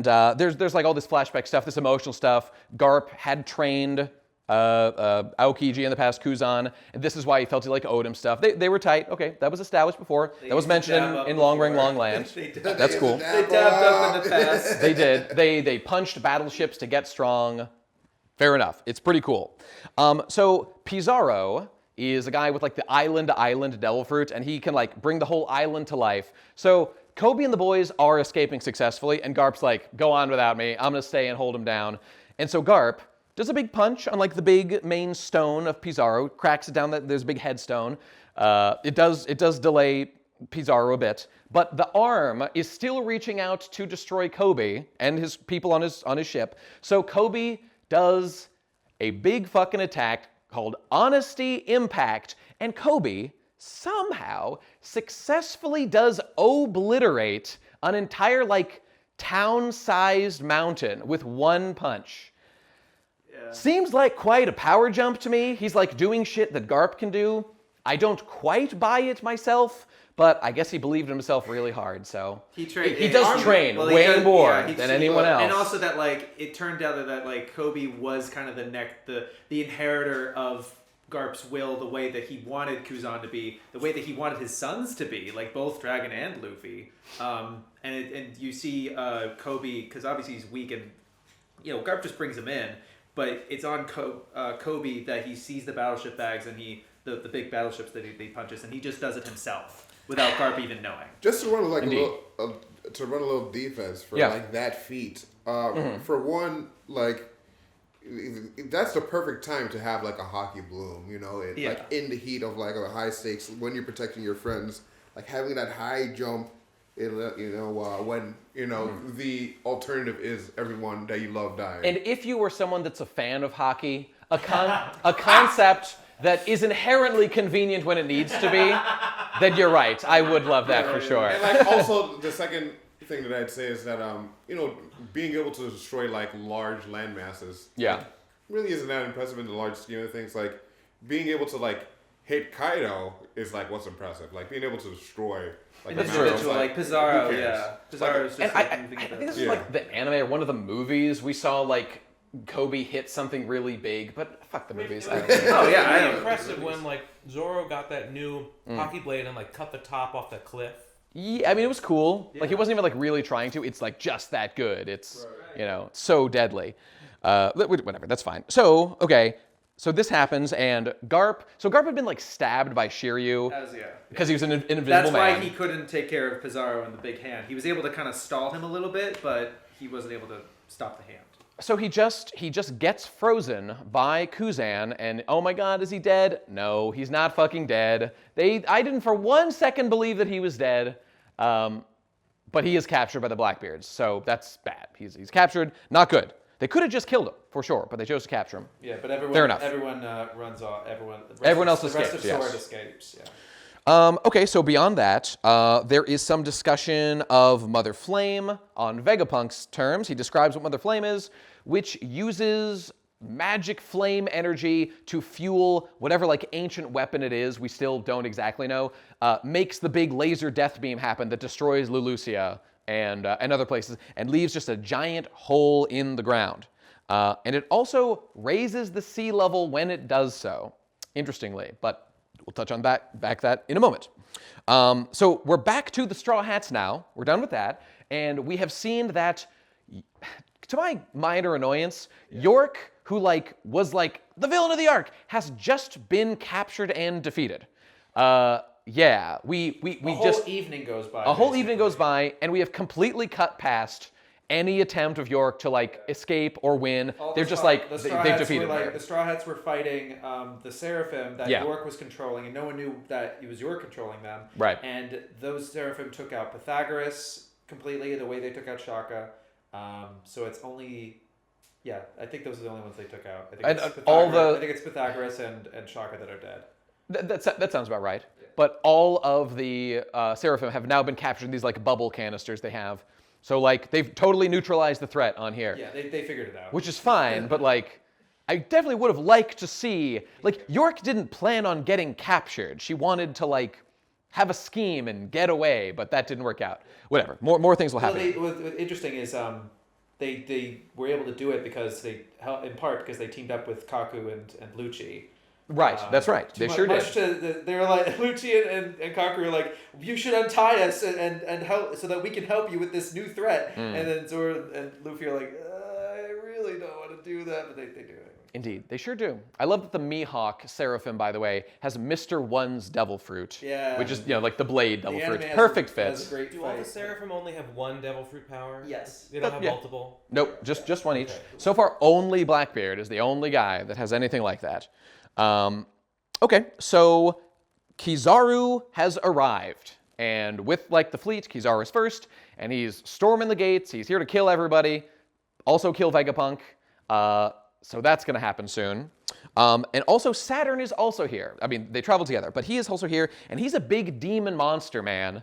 there's like all this flashback stuff, this emotional stuff. Garp had trained Aokiji in the past, Kuzan, and this is why he felt he like owed him stuff. They were tight. Okay, that was established before. That was mentioned in Long Ring, Long Land. That's cool. They dabbed up in the past. They did. They punched battleships to get strong. Fair enough. It's pretty cool. So Pizarro is a guy with like the island devil fruit, and he can like bring the whole island to life. So Kobe and the boys are escaping successfully, and Garp's like, go on without me. I'm gonna stay and hold him down. And so Garp does a big punch on like the big main stone of Pizarro, cracks it down. There's a big headstone. It does delay Pizarro a bit, but the arm is still reaching out to destroy Kobe and his people on his ship. So Kobe does a big fucking attack called Honesty Impact, and Kobe somehow successfully does obliterate an entire like town-sized mountain with one punch. Yeah. Seems like quite a power jump to me. He's like doing shit that Garp can do. I don't quite buy it myself, but I guess he believed in himself really hard, so he does train way more than anyone else. And also that like it turned out that like Kobe was kind of the inheritor of Garp's will, the way that he wanted Kuzan to be, the way that he wanted his sons to be, like both Dragon and Luffy. And you see Kobe, because obviously he's weak, and Garp just brings him in, but it's on Kobe that he sees the battleship bags and the big battleships that he punches, and he just does it himself without Garp even knowing. Just to run like a little defense for like that feat. For one, like that's the perfect time to have like a Haki bloom, like in the heat of like a high stakes when you're protecting your friends, like having that high jump. When the alternative is everyone that you love dying. And if you were someone that's a fan of Haki, a concept that is inherently convenient when it needs to be, then you're right. I would love that for sure. And like also the second thing that I'd say is that being able to destroy like large land masses really isn't that impressive in the large scheme of things. Like being able to like hit Kaido is like what's impressive. Like being able to destroy like individual, like Pizarro, Pizarro is just I think this is like the anime or one of the movies we saw like Kobe hit something really big, but fuck the movies. It was impressive when like Zoro got that new Haki blade and like cut the top off the cliff. Yeah, I mean it was cool. Yeah. Like he wasn't even like really trying to. It's like just that good. It's so deadly. Whatever, that's fine. So okay, So this happens, and Garp had been like stabbed by Shiryu because he was an invisible That's man. why he couldn't take care of Pizarro and the big hand. He was able to kind of stall him a little bit, but he wasn't able to stop the hand. So he just gets frozen by Kuzan, and oh my God, is he dead? No, he's not fucking dead. I didn't for 1 second believe that he was dead, but he is captured by the Blackbeards, so that's bad. He's captured, not good. They could have just killed him for sure, but they chose to capture him. Yeah, but everyone runs off. Everyone else escapes. The rest of Sword escapes. Yeah. Okay, so beyond that, there is some discussion of Mother Flame on Vegapunk's terms. He describes what Mother Flame is, which uses magic flame energy to fuel whatever like ancient weapon it is, we still don't exactly know, makes the big laser death beam happen that destroys Lulusia and other places, and leaves just a giant hole in the ground. And it also raises the sea level when it does so, interestingly, but we'll touch on back that in a moment. So we're back to the Straw Hats now. We're done with that, and we have seen that, to my minor annoyance, York, who was the villain of the arc, has just been captured and defeated. Yeah, we whole evening goes by. A whole evening goes by, and we have completely cut past any attempt of York to escape or win. They're just they've defeated him. The Straw Hats were fighting the Seraphim that York was controlling, and no one knew that it was York controlling them. Right. And those Seraphim took out Pythagoras completely, the way they took out Shaka. So it's only, I think those are the only ones they took out. I think it's Pythagoras and Shaka that are dead. That sounds about right. Yeah. But all of the Seraphim have now been captured in these bubble canisters they have. So they've totally neutralized the threat on here. Yeah, they figured it out. Which is fine, but I definitely would have liked to see, York didn't plan on getting captured. She wanted to have a scheme and get away, but that didn't work out. Whatever, more things will happen. What's interesting is they were able to do it because in part because they teamed up with Kaku and Lucci. Right, that's right. They sure did. They were Lucci and Kaku were you should untie us and help so that we can help you with this new threat. And then Zoro and Luffy are I really don't want to do that, but they do it. Indeed, they sure do. I love that the Mihawk Seraphim, by the way, has Mr. One's Devil Fruit. Yeah. Which is, the Blade Devil Fruit. Perfect fit. Do all the Seraphim only have one Devil Fruit power? Yes. They don't have multiple? Nope, just one each. Okay. So far, only Blackbeard is the only guy that has anything like that. Okay, so Kizaru has arrived. And with, the fleet, Kizaru is first, and he's storming the gates. He's here to kill everybody. Also kill Vegapunk. So that's going to happen soon. And also Saturn is also here. I mean, they travel together, but he is also here, and he's a big demon monster, man.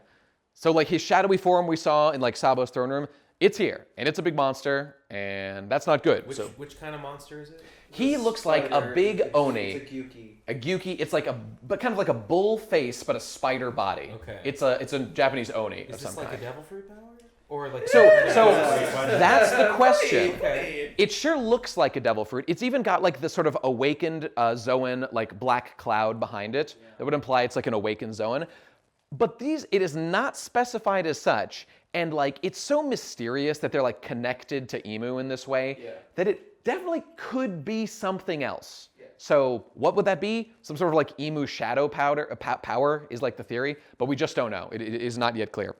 So his shadowy form we saw in Sabo's throne room, it's here, and it's a big monster, and that's not good. Which kind of monster is it? He looks like a big Oni. It's a Gyuki. A Gyuki. It's kind of like a bull face, but a spider body. Okay. It's a Japanese Oni of some kind. Is this a Devil Fruit power? Or So that's the question. Okay. It sure looks like a Devil Fruit. It's even got this sort of awakened Zoan black cloud behind it. Yeah. That would imply it's an awakened Zoan. But it is not specified as such, and it's so mysterious that they're connected to Emu in this way that it definitely could be something else. Yeah. So what would that be? Some sort of Emu shadow power is the theory, but we just don't know. It is not yet clear.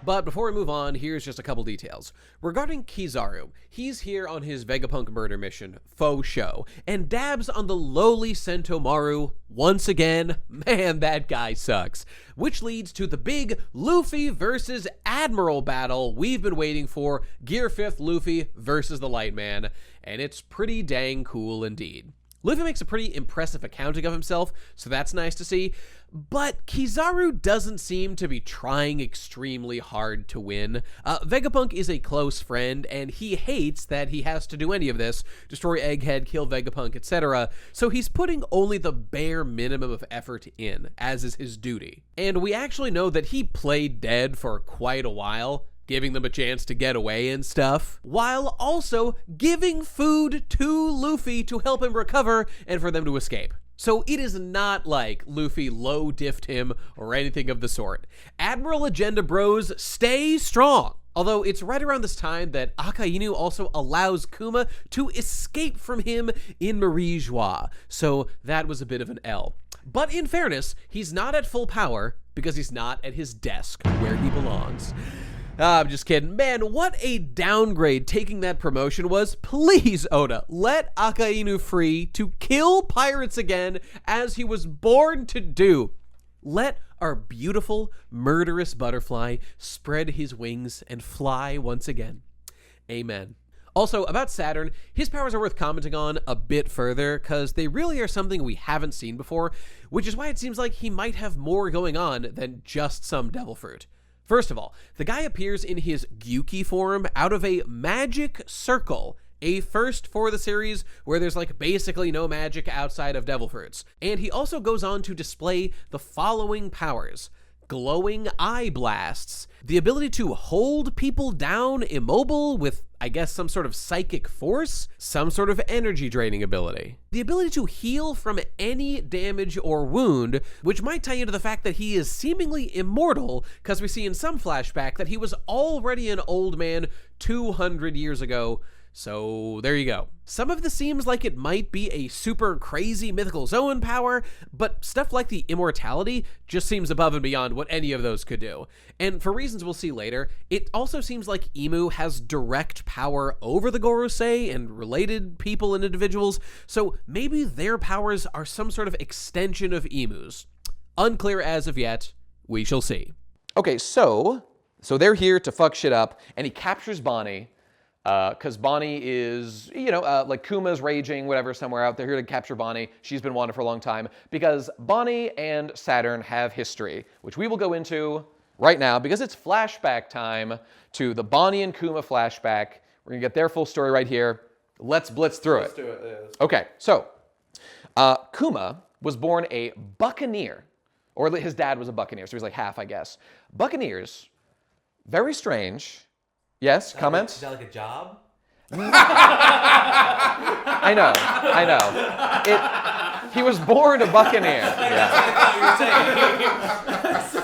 But before we move on, here's just a couple details. Regarding Kizaru, he's here on his Vegapunk murder mission, faux show, and dabs on the lowly Sentomaru once again. Man, that guy sucks. Which leads to the big Luffy versus Admiral battle we've been waiting for, Gear 5th Luffy versus the Light Man, and it's pretty dang cool indeed. Luffy makes a pretty impressive accounting of himself, so that's nice to see, but Kizaru doesn't seem to be trying extremely hard to win. Vegapunk is a close friend, and he hates that he has to do any of this, destroy Egghead, kill Vegapunk, etc., so he's putting only the bare minimum of effort in, as is his duty. And we actually know that he played dead for quite a while, giving them a chance to get away and stuff, while also giving food to Luffy to help him recover and for them to escape. So it is not like Luffy low-diffed him or anything of the sort. Admiral Agenda Bros, stay strong. Although it's right around this time that Akainu also allows Kuma to escape from him in Marie Joie, so that was a bit of an L. But in fairness, he's not at full power because he's not at his desk where he belongs. I'm just kidding. Man, what a downgrade taking that promotion was. Please, Oda, let Akainu free to kill pirates again as he was born to do. Let our beautiful, murderous butterfly spread his wings and fly once again. Amen. Also, about Saturn, his powers are worth commenting on a bit further, because they really are something we haven't seen before, which is why it seems like he might have more going on than just some devil fruit. First of all, the guy appears in his Gyuki form out of a magic circle, a first for the series where there's like basically no magic outside of devil fruits. And he also goes on to display the following powers: glowing eye blasts, the ability to hold people down immobile with, I guess, some sort of psychic force, some sort of energy draining ability, the ability to heal from any damage or wound, which might tie into the fact that he is seemingly immortal, because we see in some flashback that he was already an old man 200 years ago. So there you go. Some of this seems like it might be a super crazy mythical Zoan power, but stuff like the immortality just seems above and beyond what any of those could do. And for reasons we'll see later, it also seems like Imu has direct power over the Gorosei and related people and individuals, so maybe their powers are some sort of extension of Imu's. Unclear as of yet. We shall see. Okay, so they're here to fuck shit up, and he captures Bonnie. Because Bonnie is, like Kuma's raging, whatever, somewhere out there. Here to capture Bonnie. She's been wanted for a long time. Because Bonnie and Saturn have history, which we will go into right now, because it's flashback time to the Bonnie and Kuma flashback. We're going to get their full story right here. Let's blitz through Let's do it. Yeah. Okay, so Kuma was born a buccaneer. Or his dad was a buccaneer, so he was like half, I guess. Buccaneers, very strange. Yes, comments? Is that like a job? I know. He was born a buccaneer. Yeah.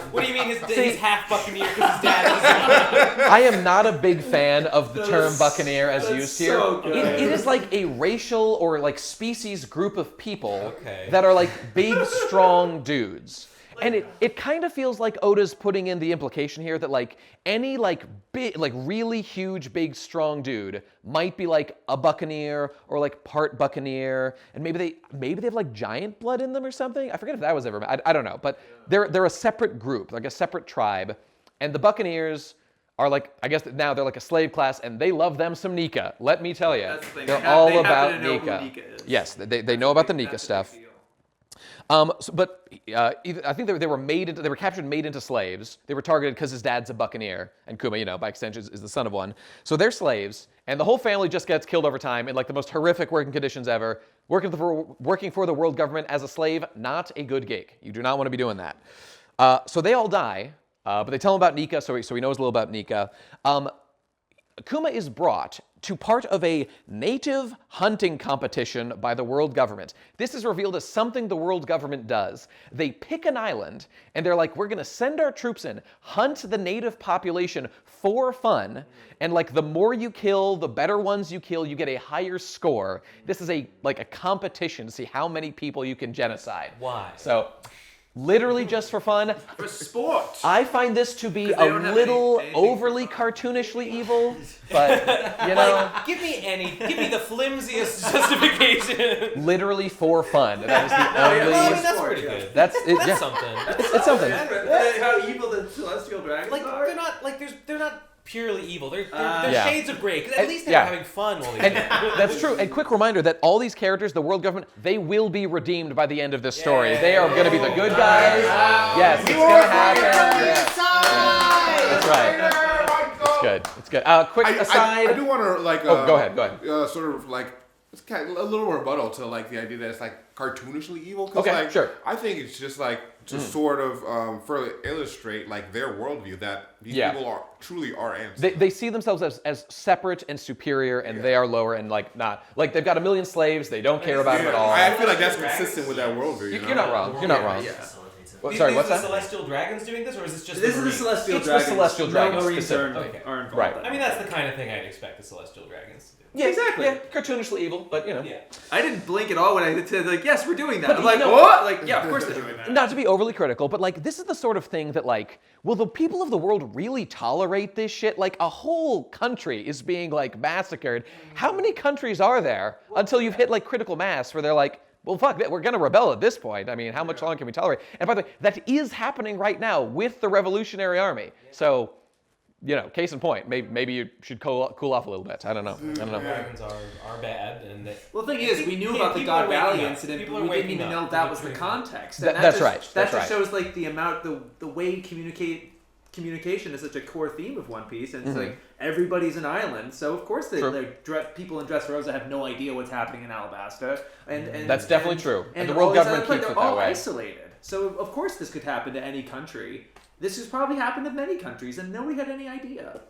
What do you mean he's half buccaneer because his dad is? I am not a big fan of the term buccaneer as used here. So It is like a racial or like species group of people that are like big, strong dudes. And it kind of feels like Oda's putting in the implication here that like any like big, like really huge, big, strong dude might be like a buccaneer or like part buccaneer, and maybe they have like giant blood in them or something. I forget if that was ever. I don't know, but they're a separate group, like a separate tribe, and the buccaneers are like, I guess now they're like a slave class, and they love them some Nika. Let me tell you, That's the thing. they're They all happen about to know who Nika. Nika is. Yes, they know about the Nika stuff. I think they were captured and made into slaves. They were targeted because his dad's a buccaneer, and Kuma, by extension, is the son of one. So they're slaves, and the whole family just gets killed over time in like the most horrific working conditions ever. Working for the world government as a slave, not a good gig. You do not want to be doing that. So they all die, but they tell him about Nika, so he knows a little about Nika. Kuma is brought to part of a native hunting competition by the world government. This is revealed as something the world government does. They pick an island, and they're like, we're going to send our troops in, hunt the native population for fun, and like the more you kill, the better ones you kill, you get a higher score. This is a competition to see how many people you can genocide. Why? So, literally just for fun. For sport. I find this to be a little overly cartoonishly evil, but Like, give me the flimsiest justification. literally for fun. That is the only. I mean, that's pretty good. That's That's something. It's something. How evil the celestial dragons Like are. they're not purely evil. They're Yeah. shades of gray. 'Cause at least they're yeah. having fun while they And do it. that's true. And quick reminder that all these characters, the world government, they will be redeemed by the end of this story. Yeah. They are going to be the good guys. Yes, it's going to happen. Yes. That's right. It's good. It's good. Quick aside. I do want to like. Go ahead. Sort of like it's kind of a little rebuttal to like the idea that it's like cartoonishly evil. 'Cause, Okay, like, sure. I think it's just like to sort of further illustrate like their worldview that these people truly are ants. They see themselves as separate and superior, and they are lower and like not. Like they've got a million slaves. They don't care about them at all. I feel like that's consistent with that worldview. You're not wrong. You're not wrong. Yeah. Sorry, what's the that? Celestial Dragons doing this, or is this just This the is the Marines? Celestial It's Dragons. the Celestial Dragons No Marines specifically. are involved. Right. I mean, that's the kind of thing I'd expect the Celestial Dragons to do. Yeah, exactly. Yeah, cartoonishly evil, but you know. Yeah. I didn't blink at all when I said like, yes, we're doing that. But I'm like, you know- what? Like, yeah, of course they're doing that. Not to be overly critical, but like this is the sort of thing that like, will the people of the world really tolerate this shit? Like a whole country is being like massacred. How many countries are there until you've hit like critical mass where they're like, well, fuck, we're gonna rebel at this point. I mean, how much longer can we tolerate? And by the way, that is happening right now with the Revolutionary Army. So, you know, case in point, maybe you should cool off a little bit. I don't know. Dragons are bad, and Well, the thing is, we knew about the people are God waking Valley up. incident, People but are we didn't waking even up know to that the was the truth. context. That's And just, right, That that's just right. shows like the amount, the way communication is such a core theme of One Piece, and it's like everybody's an island, so of course people in Dressrosa have no idea what's happening in Alabasta, and That's definitely true. And the all world these government other keeps they're it that all way. isolated. So of course this could happen to any country. This has probably happened to many countries, and nobody had any idea.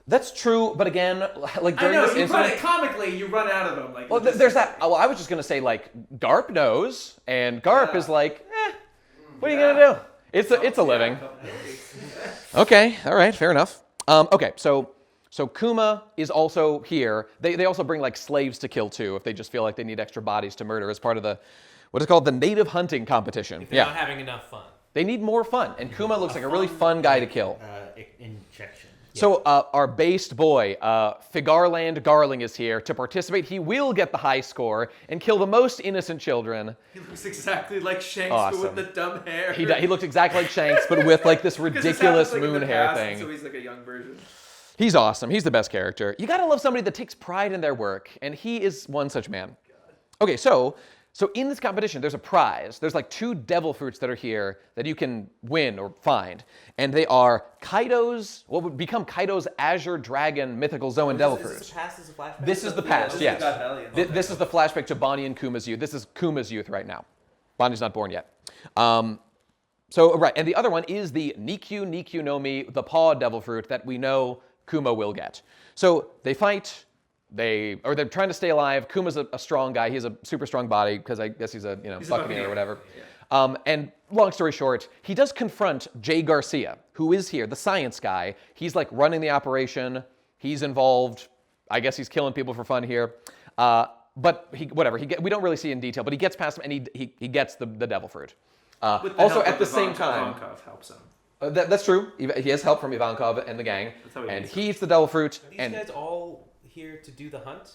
That's true, but again, like I during know this you run incident, it comically, you run out of them. Like, well, there's that. Well, I was just gonna say like Garp knows, and Garp is like, what are you gonna do? It's a living. Okay, all right, fair enough. Okay, so Kuma is also here. They also bring like slaves to kill too if they just feel like they need extra bodies to murder as part of the what is called the native hunting competition. If they're not having enough fun. They need more fun, and Kuma looks like a really fun guy to kill. Injection. So our based boy, Figarland Garling is here to participate. He will get the high score and kill the most innocent children. He looks exactly like Shanks, Awesome. but with the dumb hair. He looks exactly like Shanks, but with like this 'Cause this ridiculous happens, like, in moon the hair past, thing. So he's like a young version. He's awesome. He's the best character. You gotta love somebody that takes pride in their work, and he is one such man. Okay, so in this competition, there's a prize. There's like 2 devil fruits that are here that you can win or find, and they are Kaido's, what would become Kaido's Azure Dragon Mythical Zoan devil Is fruit. this the past? Is the flashback? This is the past, this is yes. God Valley. This is the flashback to Bonnie and Kuma's youth. This is Kuma's youth right now. Bonnie's not born yet. Right, and the other one is the Nikyu no Mi, the paw devil fruit that we know Kuma will get. So they fight. They're trying to stay alive. Kuma's a strong guy. He has a super strong body because I guess he's a buccaneer or whatever. Yeah. And long story short, he does confront Jay Garcia, who is here, the science guy. He's like running the operation. He's involved. I guess he's killing people for fun here. But we don't really see in detail. But he gets past him and he gets the devil fruit. Also at the same time, Ivankov helps him. That's true. He has help from Ivankov and the gang, and he eats the devil fruit. Are these guys all here to do the hunt?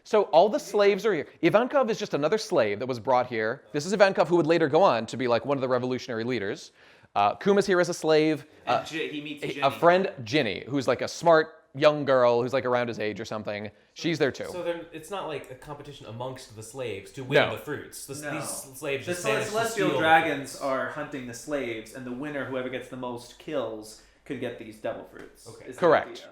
So all the slaves are here. Ivankov is just another slave that was brought here. This is Ivankov who would later go on to be like one of the revolutionary leaders. Kuma's here as a slave. And he meets Ginny. A friend, Ginny, who's like a smart young girl who's like around his age or something. She's there too. So it's not like a competition amongst the slaves to win the fruits. These slaves just manage to Celestial steal Dragons are hunting the slaves, and the winner, whoever gets the most kills, could get these devil fruits. Okay.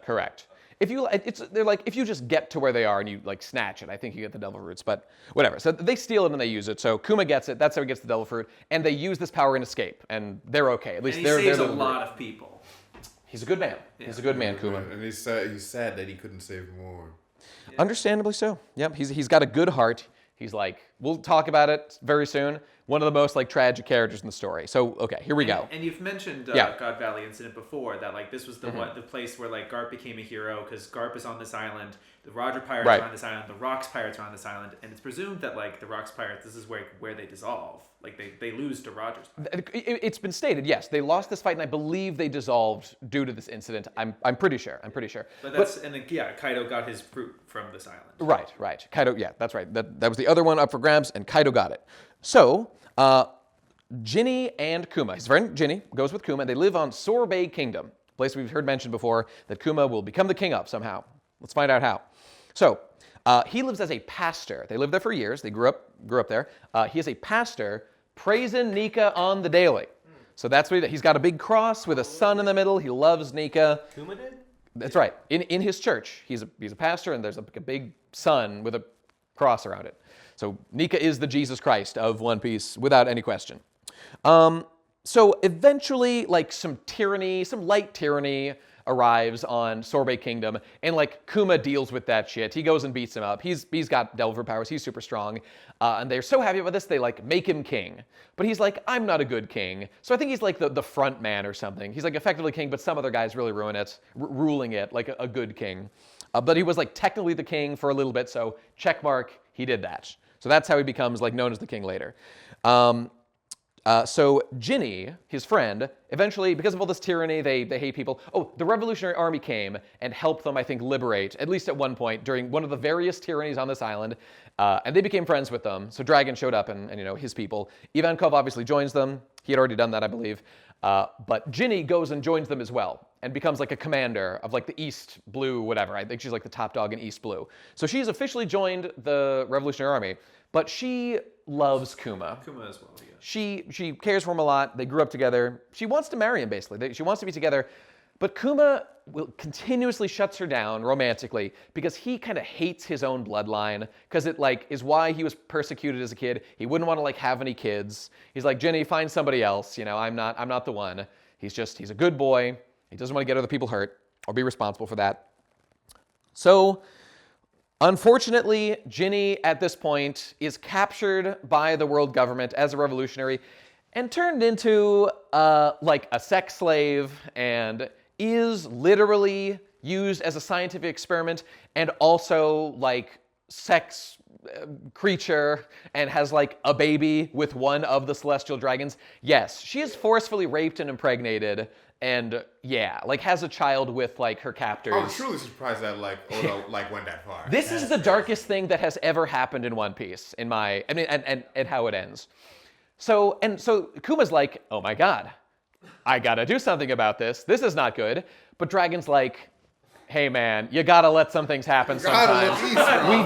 Correct. If you just get to where they are and you like snatch it, I think you get the devil fruits, but whatever. So they steal it and they use it. So Kuma gets it. That's how he gets the devil fruit, and they use this power and escape, and they're okay. At least and they're he saves a the lot of people. He's a good man. Yeah. He's a good man, Kuma. And he's sad that he couldn't save more. Yeah. Understandably so. Yep. He's got a good heart. He's like, we'll talk about it very soon. One of the most like tragic characters in the story. So okay, here we go. And you've mentioned God Valley incident before, that like this was the the place where like Garp became a hero because Garp is on this island, the Roger Pirates are on this island, the Rocks Pirates are on this island, and it's presumed that like the Rocks Pirates, this is where they dissolve. Like they lose to Roger's Pirates. It's been stated, yes, they lost this fight, and I believe they dissolved due to this incident. I'm pretty sure. But then Kaido got his fruit from this island. Right. Kaido, yeah, that's right. That was the other one up for grabs, and Kaido got it. So, Ginny and Kuma, his friend Ginny goes with Kuma, and they live on Sorbet Kingdom, a place we've heard mentioned before that Kuma will become the king of somehow. Let's find out how. So, he lives as a pastor. They lived there for years. They grew up there. He is a pastor praising Nika on the daily. So that's what he did. He's got a big cross with a sun in the middle. He loves Nika. Kuma did? That's right. In his church, he's a pastor, and there's a big sun with a cross around it. So Nika is the Jesus Christ of One Piece, without any question. So eventually, like some light tyranny arrives on Sorbet Kingdom, and like Kuma deals with that shit. He goes and beats him up. He's got Delver powers. He's super strong, and they're so happy about this they like make him king. But he's like, I'm not a good king. So I think he's like the front man or something. He's like effectively king, but some other guys really ruling it like a good king. But he was like technically the king for a little bit. So check mark, he did that. So that's how he becomes like known as the king later. So Ginny, his friend, eventually, because of all this tyranny, they hate people. Oh, the Revolutionary Army came and helped them, I think, liberate, at least at one point, during one of the various tyrannies on this island. And they became friends with them. So Dragon showed up and you know, his people. Ivankov obviously joins them. He had already done that, I believe. But Ginny goes and joins them as well and becomes like a commander of like the East Blue, whatever. I think she's like the top dog in East Blue. So she's officially joined the Revolutionary Army, but she loves Kuma. Kuma as well, yeah. She cares for him a lot. They grew up together. She wants to marry him, basically. She wants to be together. But Kuma continuously shuts her down romantically because he kind of hates his own bloodline because it like is why he was persecuted as a kid. He wouldn't want to like have any kids. He's like, Jenny, find somebody else. You know, I'm not the one. He's a good boy. He doesn't want to get other people hurt or be responsible for that. So, unfortunately, Ginny at this point is captured by the world government as a revolutionary and turned into like a sex slave and is literally used as a scientific experiment and also like sex creature and has like a baby with one of the celestial dragons. Yes, she is forcefully raped and impregnated and yeah, like has a child with like her captors. I'm truly surprised that like Oda like went that far. This is the darkest thing that has ever happened in One Piece and how it ends. So Kuma's like, oh my god, I gotta do something about this. This is not good. But Dragon's like, hey man, you gotta let some things happen sometimes. We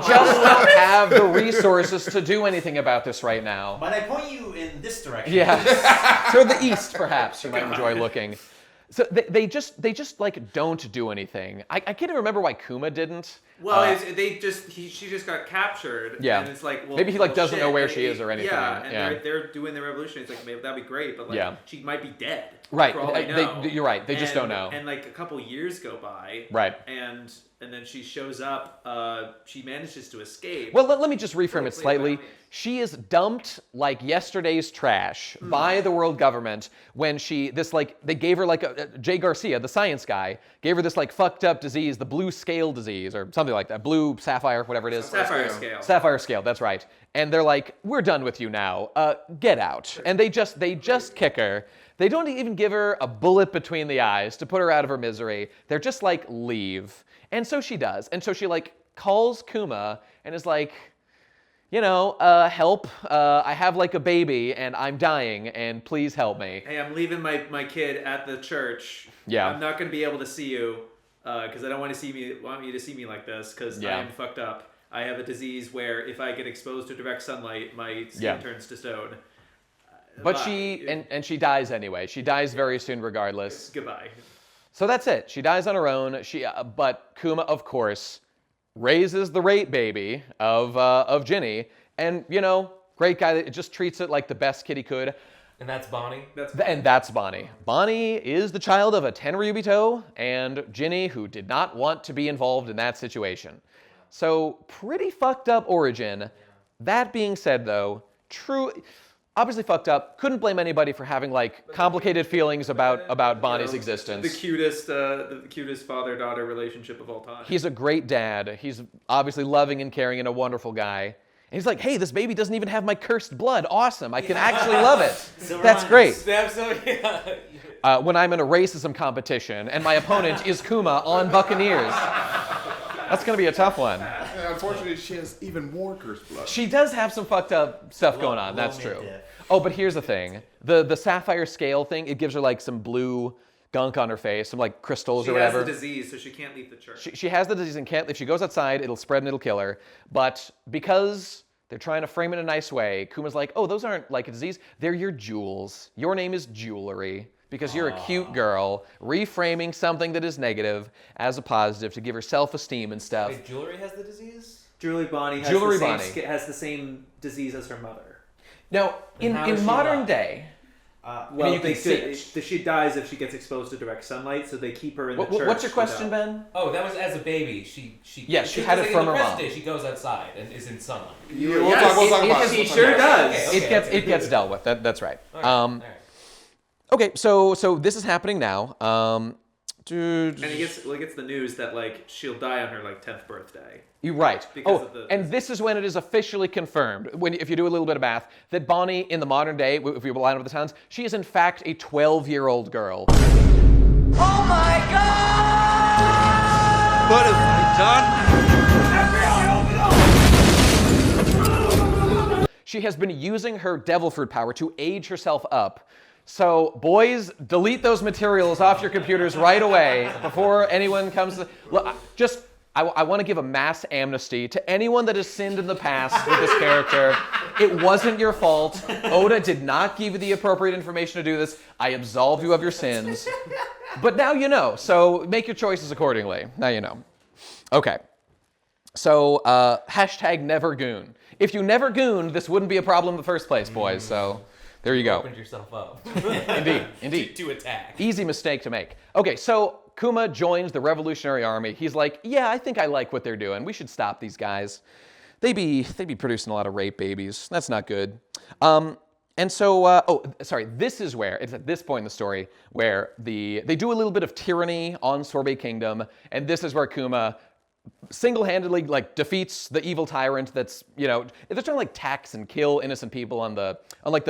just don't have the resources to do anything about this right now. But I point you in this direction. Yeah, to the east perhaps, you might enjoy looking. So they just like don't do anything. I can't even remember why Kuma didn't. Well, she just got captured. Yeah. And it's like, well, maybe he like doesn't know where she is or anything. Yeah, and they're doing the revolution. It's like, maybe that'd be great, but like she might be dead. Right. For all we know. You're right. They just don't know. And like a couple years go by. Right. And then she shows up. She manages to escape. Well, let me just reframe it slightly. She is dumped like yesterday's trash by the world government when they gave her like Jay Garcia, the science guy, gave her this like fucked up disease, the blue scale disease or something like that, blue sapphire, whatever it is. Sapphire scale, that's right. And they're like, we're done with you now. Get out. And they just kick her. They don't even give her a bullet between the eyes to put her out of her misery. They're just like, leave. And so she does. And so she like calls Kuma and is like, you know, help. I have like a baby and I'm dying and please help me. Hey, I'm leaving my kid at the church. Yeah. I'm not going to be able to see you because I don't want you to see me like this because I am fucked up. I have a disease where if I get exposed to direct sunlight, my skin turns to stone. But she dies anyway. She dies very soon regardless. Goodbye. So that's it. She dies on her own. But Kuma, of course, raises the rape baby of Ginny, and you know, great guy that just treats it like the best kid he could. And that's Bonnie. That's Bonnie. Bonnie is the child of a Tenryubito and Ginny, who did not want to be involved in that situation. So pretty fucked up origin. That being said, though, obviously fucked up. Couldn't blame anybody for having like complicated feelings about Bonnie's existence. The cutest father-daughter relationship of all time. He's a great dad. He's obviously loving and caring and a wonderful guy. And he's like, hey, this baby doesn't even have my cursed blood. Awesome. I can actually love it. That's great. When I'm in a racism competition and my opponent is Kuma on Buccaneers. That's going to be a tough one. And unfortunately, she has even more cursed blood. She does have some fucked up stuff going on. That's true. Oh, but here's the thing. The sapphire scale thing, it gives her like some blue gunk on her face, some like crystals or whatever. She has the disease, so she can't leave the church. She has the disease and can't leave. If she goes outside, it'll spread and it'll kill her. But because they're trying to frame it in a nice way, Kuma's like, oh, those aren't like a disease. They're your jewels. Your name is Jewelry. Because you're a cute girl, reframing something that is negative as a positive to give her self-esteem and stuff. Wait, Jewelry has the disease? Jewelry Bonnie has the same disease as her mother. Now, in modern day, Well, you can see it. she dies if she gets exposed to direct sunlight, so they keep her in the church. What's your question, Ben? Oh, that was as a baby. She had it from her mom. Day, she goes outside and is in sunlight. We'll talk about it. She sure does. It gets dealt with. That's right. All right. Okay, so this is happening now. And he gets the news that like she'll die on her like 10th birthday. You're right. Because of and this is when it is officially confirmed, if you do a little bit of math, that Bonnie in the modern day, if you line up the towns, she is in fact a 12-year-old girl. Oh my God! What have I done? She has been using her devil fruit power to age herself up. So, boys, delete those materials off your computers right away before anyone comes to... Look, I want to give a mass amnesty to anyone that has sinned in the past with this character. It wasn't your fault. Oda did not give you the appropriate information to do this. I absolve you of your sins. But now you know, so make your choices accordingly. Now you know. Okay. So, hashtag never goon. If you never gooned, this wouldn't be a problem in the first place, boys, so... There you go. Opened yourself up. Indeed. To attack. Easy mistake to make. Okay, so Kuma joins the Revolutionary Army. He's like, yeah, I think I like what they're doing. We should stop these guys. They be producing a lot of rape babies. That's not good. And so, this is where, it's at this point in the story, where they do a little bit of tyranny on Sorbet Kingdom, and this is where Kuma single-handedly defeats the evil tyrant that's, they're trying to tax and kill innocent people on the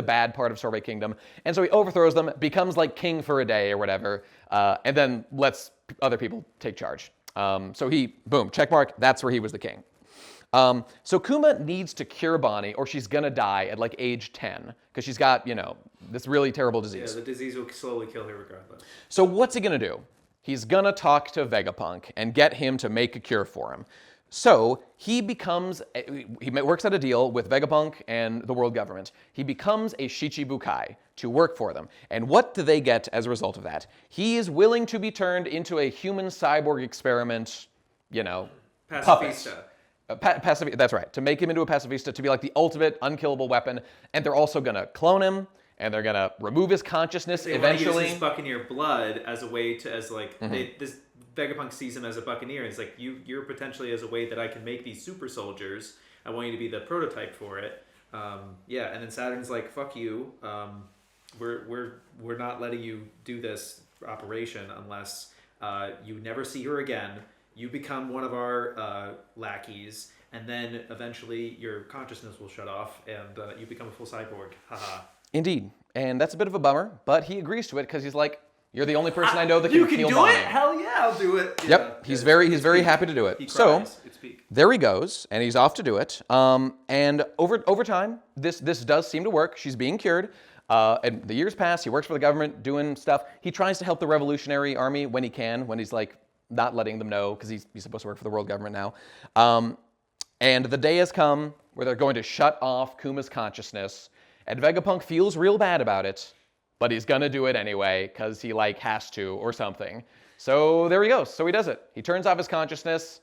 bad part of Sorbet Kingdom. And so he overthrows them, becomes king for a day or whatever, and then lets other people take charge. So he, boom, checkmark, that's where he was the king. So Kuma needs to cure Bonnie or she's gonna die at age 10 because she's got, this really terrible disease. Yeah, the disease will slowly kill her regardless. So what's he gonna do? He's gonna talk to Vegapunk and get him to make a cure for him. So he works out a deal with Vegapunk and the world government. He becomes a Shichibukai to work for them. And what do they get as a result of that? He is willing to be turned into a human cyborg experiment, Pacifista. Puppet. That's right. To make him into a pacifista, to be the ultimate unkillable weapon. And they're also gonna clone him. And they're gonna remove his consciousness eventually. They use his Buccaneer blood as a way to, this Vegapunk sees him as a Buccaneer. And it's you're potentially as a way that I can make these super soldiers. I want you to be the prototype for it. And then Saturn's like, fuck you. We're not letting you do this operation unless you never see her again. You become one of our lackeys, and then eventually your consciousness will shut off, and you become a full cyborg. Haha. Indeed. And that's a bit of a bummer, but he agrees to it because he's like, you're the only person I know that can heal Bonnie. You can do it? Hell yeah, I'll do it. Yep, he's very happy to do it. So there he goes, and he's off to do it. And over time, this does seem to work. She's being cured. And the years pass. He works for the government, doing stuff. He tries to help the Revolutionary Army when he can, when he's not letting them know because he's supposed to work for the world government now. And the day has come where they're going to shut off Kuma's consciousness. And Vegapunk feels real bad about it, but he's gonna do it anyway because he has to or something. So there he goes. So he does it. He turns off his consciousness.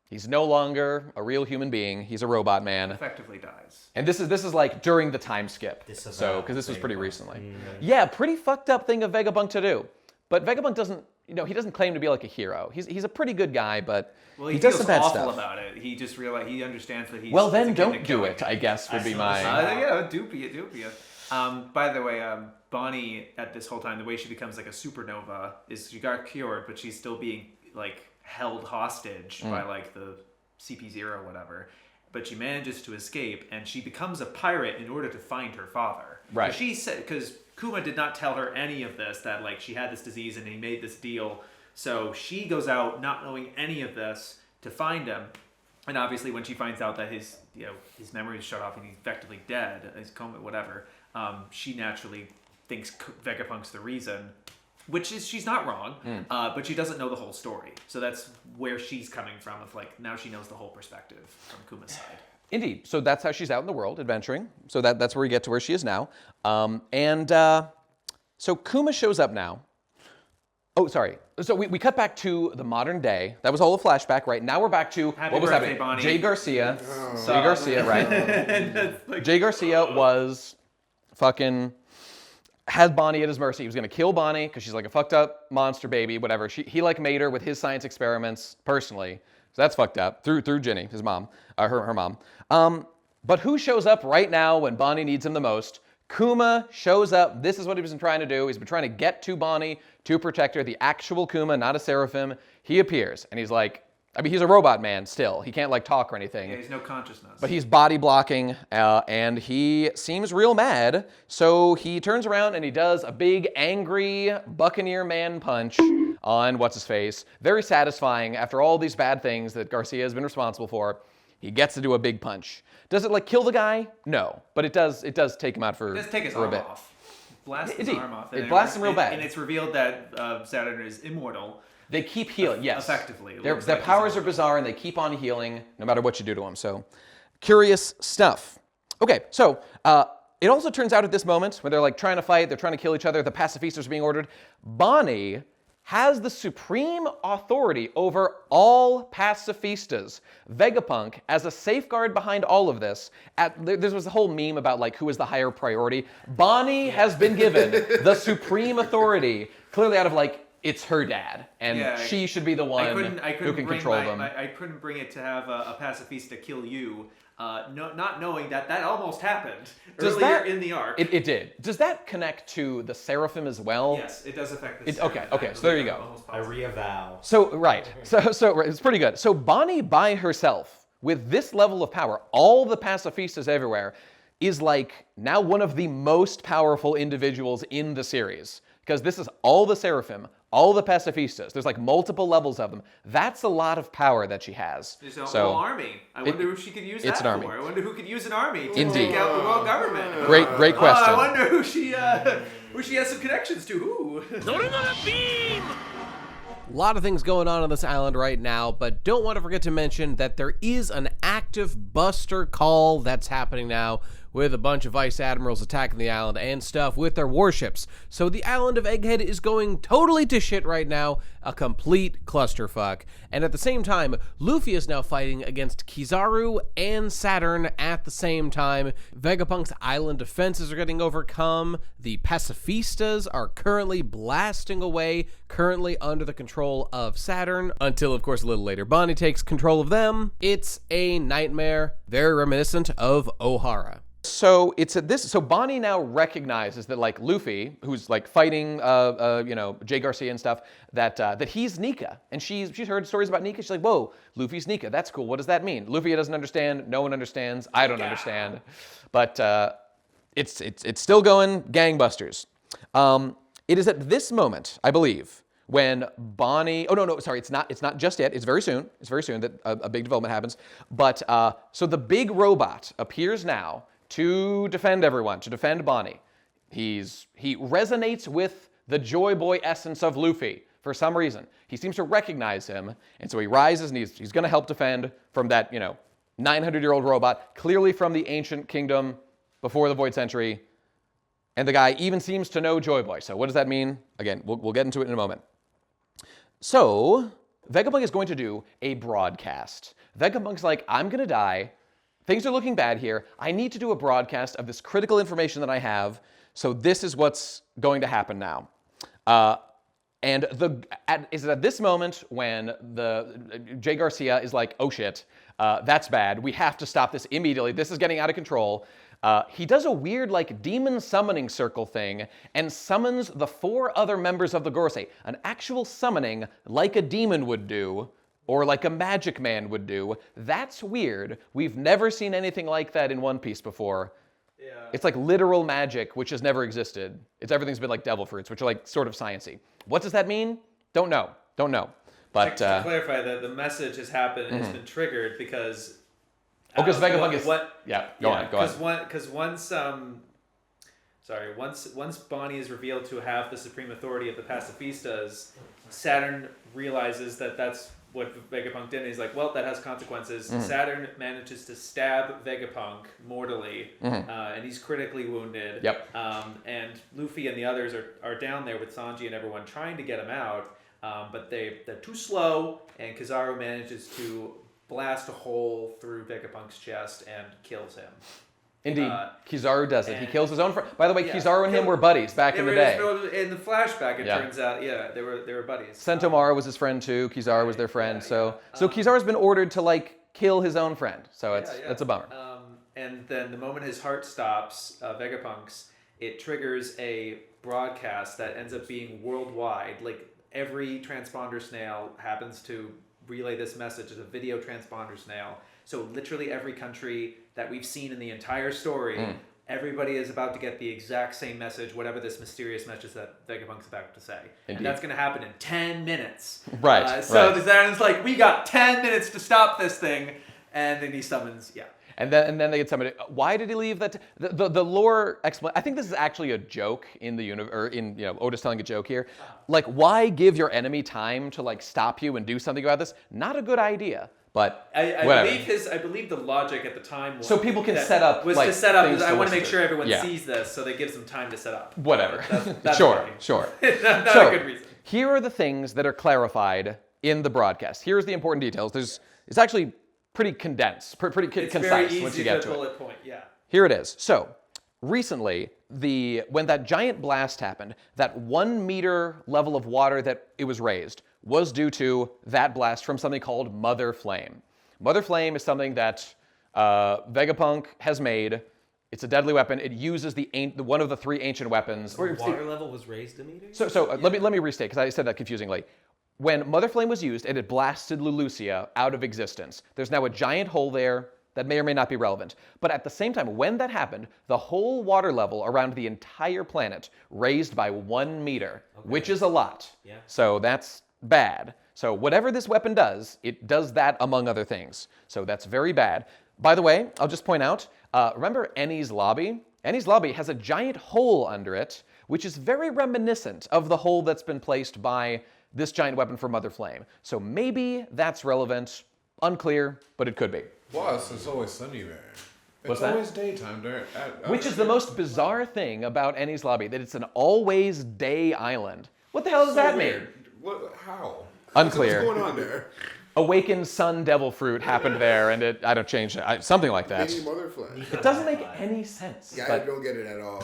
He's no longer a real human being. He's a robot man. Effectively dies. And this is during the time skip. Because this was pretty recently. Yeah, pretty fucked up thing of Vegapunk to do. But Vegapunk doesn't, he doesn't claim to be a hero. He's a pretty good guy, but he does some bad stuff. About it. He just realized he understands that he's. Well, then don't do it. I guess would be my. Dupia. By the way, Bonnie at this whole time, the way she becomes a supernova is she got cured, but she's still being held hostage by the CP0 or whatever. But she manages to escape, and she becomes a pirate in order to find her father. Right. She said because Kuma did not tell her any of this, that she had this disease and he made this deal. So she goes out not knowing any of this to find him. And obviously when she finds out that his memory is shut off and he's effectively dead, his coma, whatever, she naturally thinks Vegapunk's the reason, which is, she's not wrong, but she doesn't know the whole story. So that's where she's coming from with now she knows the whole perspective from Kuma's side. Indeed. So that's how she's out in the world, adventuring. So that's where we get to where she is now. So Kuma shows up now. Oh, sorry. So we cut back to the modern day. That was all a flashback, right? Now we're back to what was happening. Bonnie. Jay Garcia. Jay Garcia, right? Jay Garcia was fucking has Bonnie at his mercy. He was going to kill Bonnie because she's like a fucked up monster baby, whatever. He like made her with his science experiments personally. So that's fucked up. Through Ginny, his mom, her mom. But who shows up right now when Bonnie needs him the most? Kuma shows up. This is what he's been trying to do. He's been trying to get to Bonnie to protect her. The actual Kuma, not a seraphim. He appears and he's like, I mean, he's a robot man still. He can't like talk or anything. Yeah, he's no consciousness. But he's body blocking and he seems real mad. So he turns around and he does a big angry Buccaneer man punch on what's his face. Very satisfying after all these bad things that Garcia has been responsible for. He gets to do a big punch. Does it like kill the guy? No, but it does take him out for Let's take his a arm bit. off. Blast his arm off. It blasts him real bad. And it's revealed that Saturn is immortal. They keep healing, yes. Effectively. Their powers are bizarre and they keep on healing no matter what you do to them. So, curious stuff. Okay, so it also turns out at this moment when they're like trying to fight, they're trying to kill each other, the pacifistas are being ordered. Bonnie has the supreme authority over all pacifistas. Vegapunk, as a safeguard behind all of this, there was a whole meme about like who is the higher priority. Bonnie has been given the supreme authority, clearly out of like, it's her dad, and she should be the one who can control them. I couldn't bring it to have a pacifista kill you, not knowing that almost happened earlier in the arc. It did. Does that connect to the Seraphim as well? Yes, it does affect the Seraphim. Okay, so there you go. I reavow. So, right. So it's pretty good. So Bonnie by herself, with this level of power, all the pacifistas everywhere, is like now one of the most powerful individuals in the series. Because this is all the Seraphim, all the pacifistas. There's like multiple levels of them. That's a lot of power that she has. There's a whole army. I wonder who she could use that an army. for. I wonder who could use an army to Indeed. take out the world government. Great question. I wonder who she has some connections to. Who? A lot of things going on this island right now, but don't want to forget to mention that there is an active Buster call that's happening now with a bunch of Vice Admirals attacking the island and stuff with their warships. So the island of Egghead is going totally to shit right now, a complete clusterfuck. And at the same time, Luffy is now fighting against Kizaru and Saturn at the same time. Vegapunk's island defenses are getting overcome. The pacifistas are currently blasting away, currently under the control of Saturn, until of course a little later Bonnie takes control of them. It's a nightmare, very reminiscent of Ohara. So it's at this. So Bonnie now recognizes that like Luffy, who's like fighting, Jay Garcia and stuff, that he's Nika, and she's heard stories about Nika. She's like, whoa, Luffy's Nika. That's cool. What does that mean? Luffy doesn't understand. No one understands. I don't understand. But it's still going gangbusters. It is at this moment, I believe, when Bonnie. Oh no, sorry. It's not just yet. It's very soon. It's very soon that a big development happens. But so the big robot appears now to defend everyone, to defend Bonnie. He resonates with the Joy Boy essence of Luffy for some reason. He seems to recognize him, and so he rises and he's going to help defend from that 900-year-old robot, clearly from the ancient kingdom before the Void Century. And the guy even seems to know Joy Boy. So what does that mean? Again, we'll get into it in a moment. So Vegapunk is going to do a broadcast. Vegapunk's like, I'm going to die. Things are looking bad here. I need to do a broadcast of this critical information that I have. So this is what's going to happen now. And is it at this moment when the Jay Garcia is like, oh shit, that's bad. We have to stop this immediately. This is getting out of control. He does a weird like demon summoning circle thing and summons the 4 other members of the Gorosei. An actual summoning like a demon would do. Or like a magic man would do. That's weird. We've never seen anything like that in One Piece before. Yeah. It's like literal magic, which has never existed. Everything's been like devil fruits, which are like sort of sciencey. What does that mean? Don't know. But to clarify that the message has happened and it's been triggered because. Because Vegapunk is. Go on. Because once Bonnie is revealed to have the supreme authority of the pacifistas, Saturn realizes that that's what Vegapunk did, and he's like, well, that has consequences. Saturn manages to stab Vegapunk mortally, and he's critically wounded. Yep. And Luffy and the others are down there with Sanji and everyone trying to get him out, but they're too slow, and Kizaru manages to blast a hole through Vegapunk's chest and kills him. Indeed, Kizaru does it. He kills his own friend. By the way, Kizaru and him were buddies back in the day. In the flashback, it turns out, they were buddies. Sentomara was his friend too. Kizaru was their friend. So Kizaru's been ordered to like kill his own friend. So it's a bummer. And then the moment his heart stops, Vegapunk's, it triggers a broadcast that ends up being worldwide. Like every transponder snail happens to relay this message as a video transponder snail. So literally every country that we've seen in the entire story, everybody is about to get the exact same message, whatever this mysterious message that Vegapunk's about to say. Indeed. And that's going to happen in 10 minutes. Right. So the Zaren's like, we got 10 minutes to stop this thing. And then he summons, And then they get summoned. Why did he leave that? The lore explanation. I think this is actually a joke in the universe, or in Otis telling a joke here. Like, why give your enemy time to like stop you and do something about this? Not a good idea. But I believe the logic at the time was so people can set up was like, to set up. I want to listen make sure everyone sees this, so that gives them time to set up. Whatever. That's sure. not a good reason. Here are the things that are clarified in the broadcast. Here's the important details. It's actually pretty condensed, pretty concise very easy once you get to bullet it. Point. Here it is. So recently, when that giant blast happened, that 1 meter level of water that it was raised was due to that blast from something called Mother Flame. Mother Flame is something that Vegapunk has made. It's a deadly weapon. It uses one of the 3 ancient weapons. The water level was raised a meter? Let me restate, because I said that confusingly. When Mother Flame was used, it had blasted Lulusia out of existence. There's now a giant hole there that may or may not be relevant. But at the same time, when that happened, the whole water level around the entire planet raised by 1 meter, which is a lot. Yeah. So that's bad. So whatever this weapon does, it does that among other things. So that's very bad. By the way, I'll just point out, remember Eni's lobby? Eni's lobby has a giant hole under it, which is very reminiscent of the hole that's been placed by this giant weapon for Mother Flame. So maybe that's relevant. Unclear, but it could be. Plus, it's always sunny there. What's it's always daytime there. Which is the most bizarre thing about Eni's lobby, that it's an always day island. What the hell does that mean? How? Unclear. What's going on there? Awakened Sun Devil Fruit happened there, and I don't change it. Something like that. Mini Mother Flame. It doesn't make any sense. Yeah, I don't get it at all.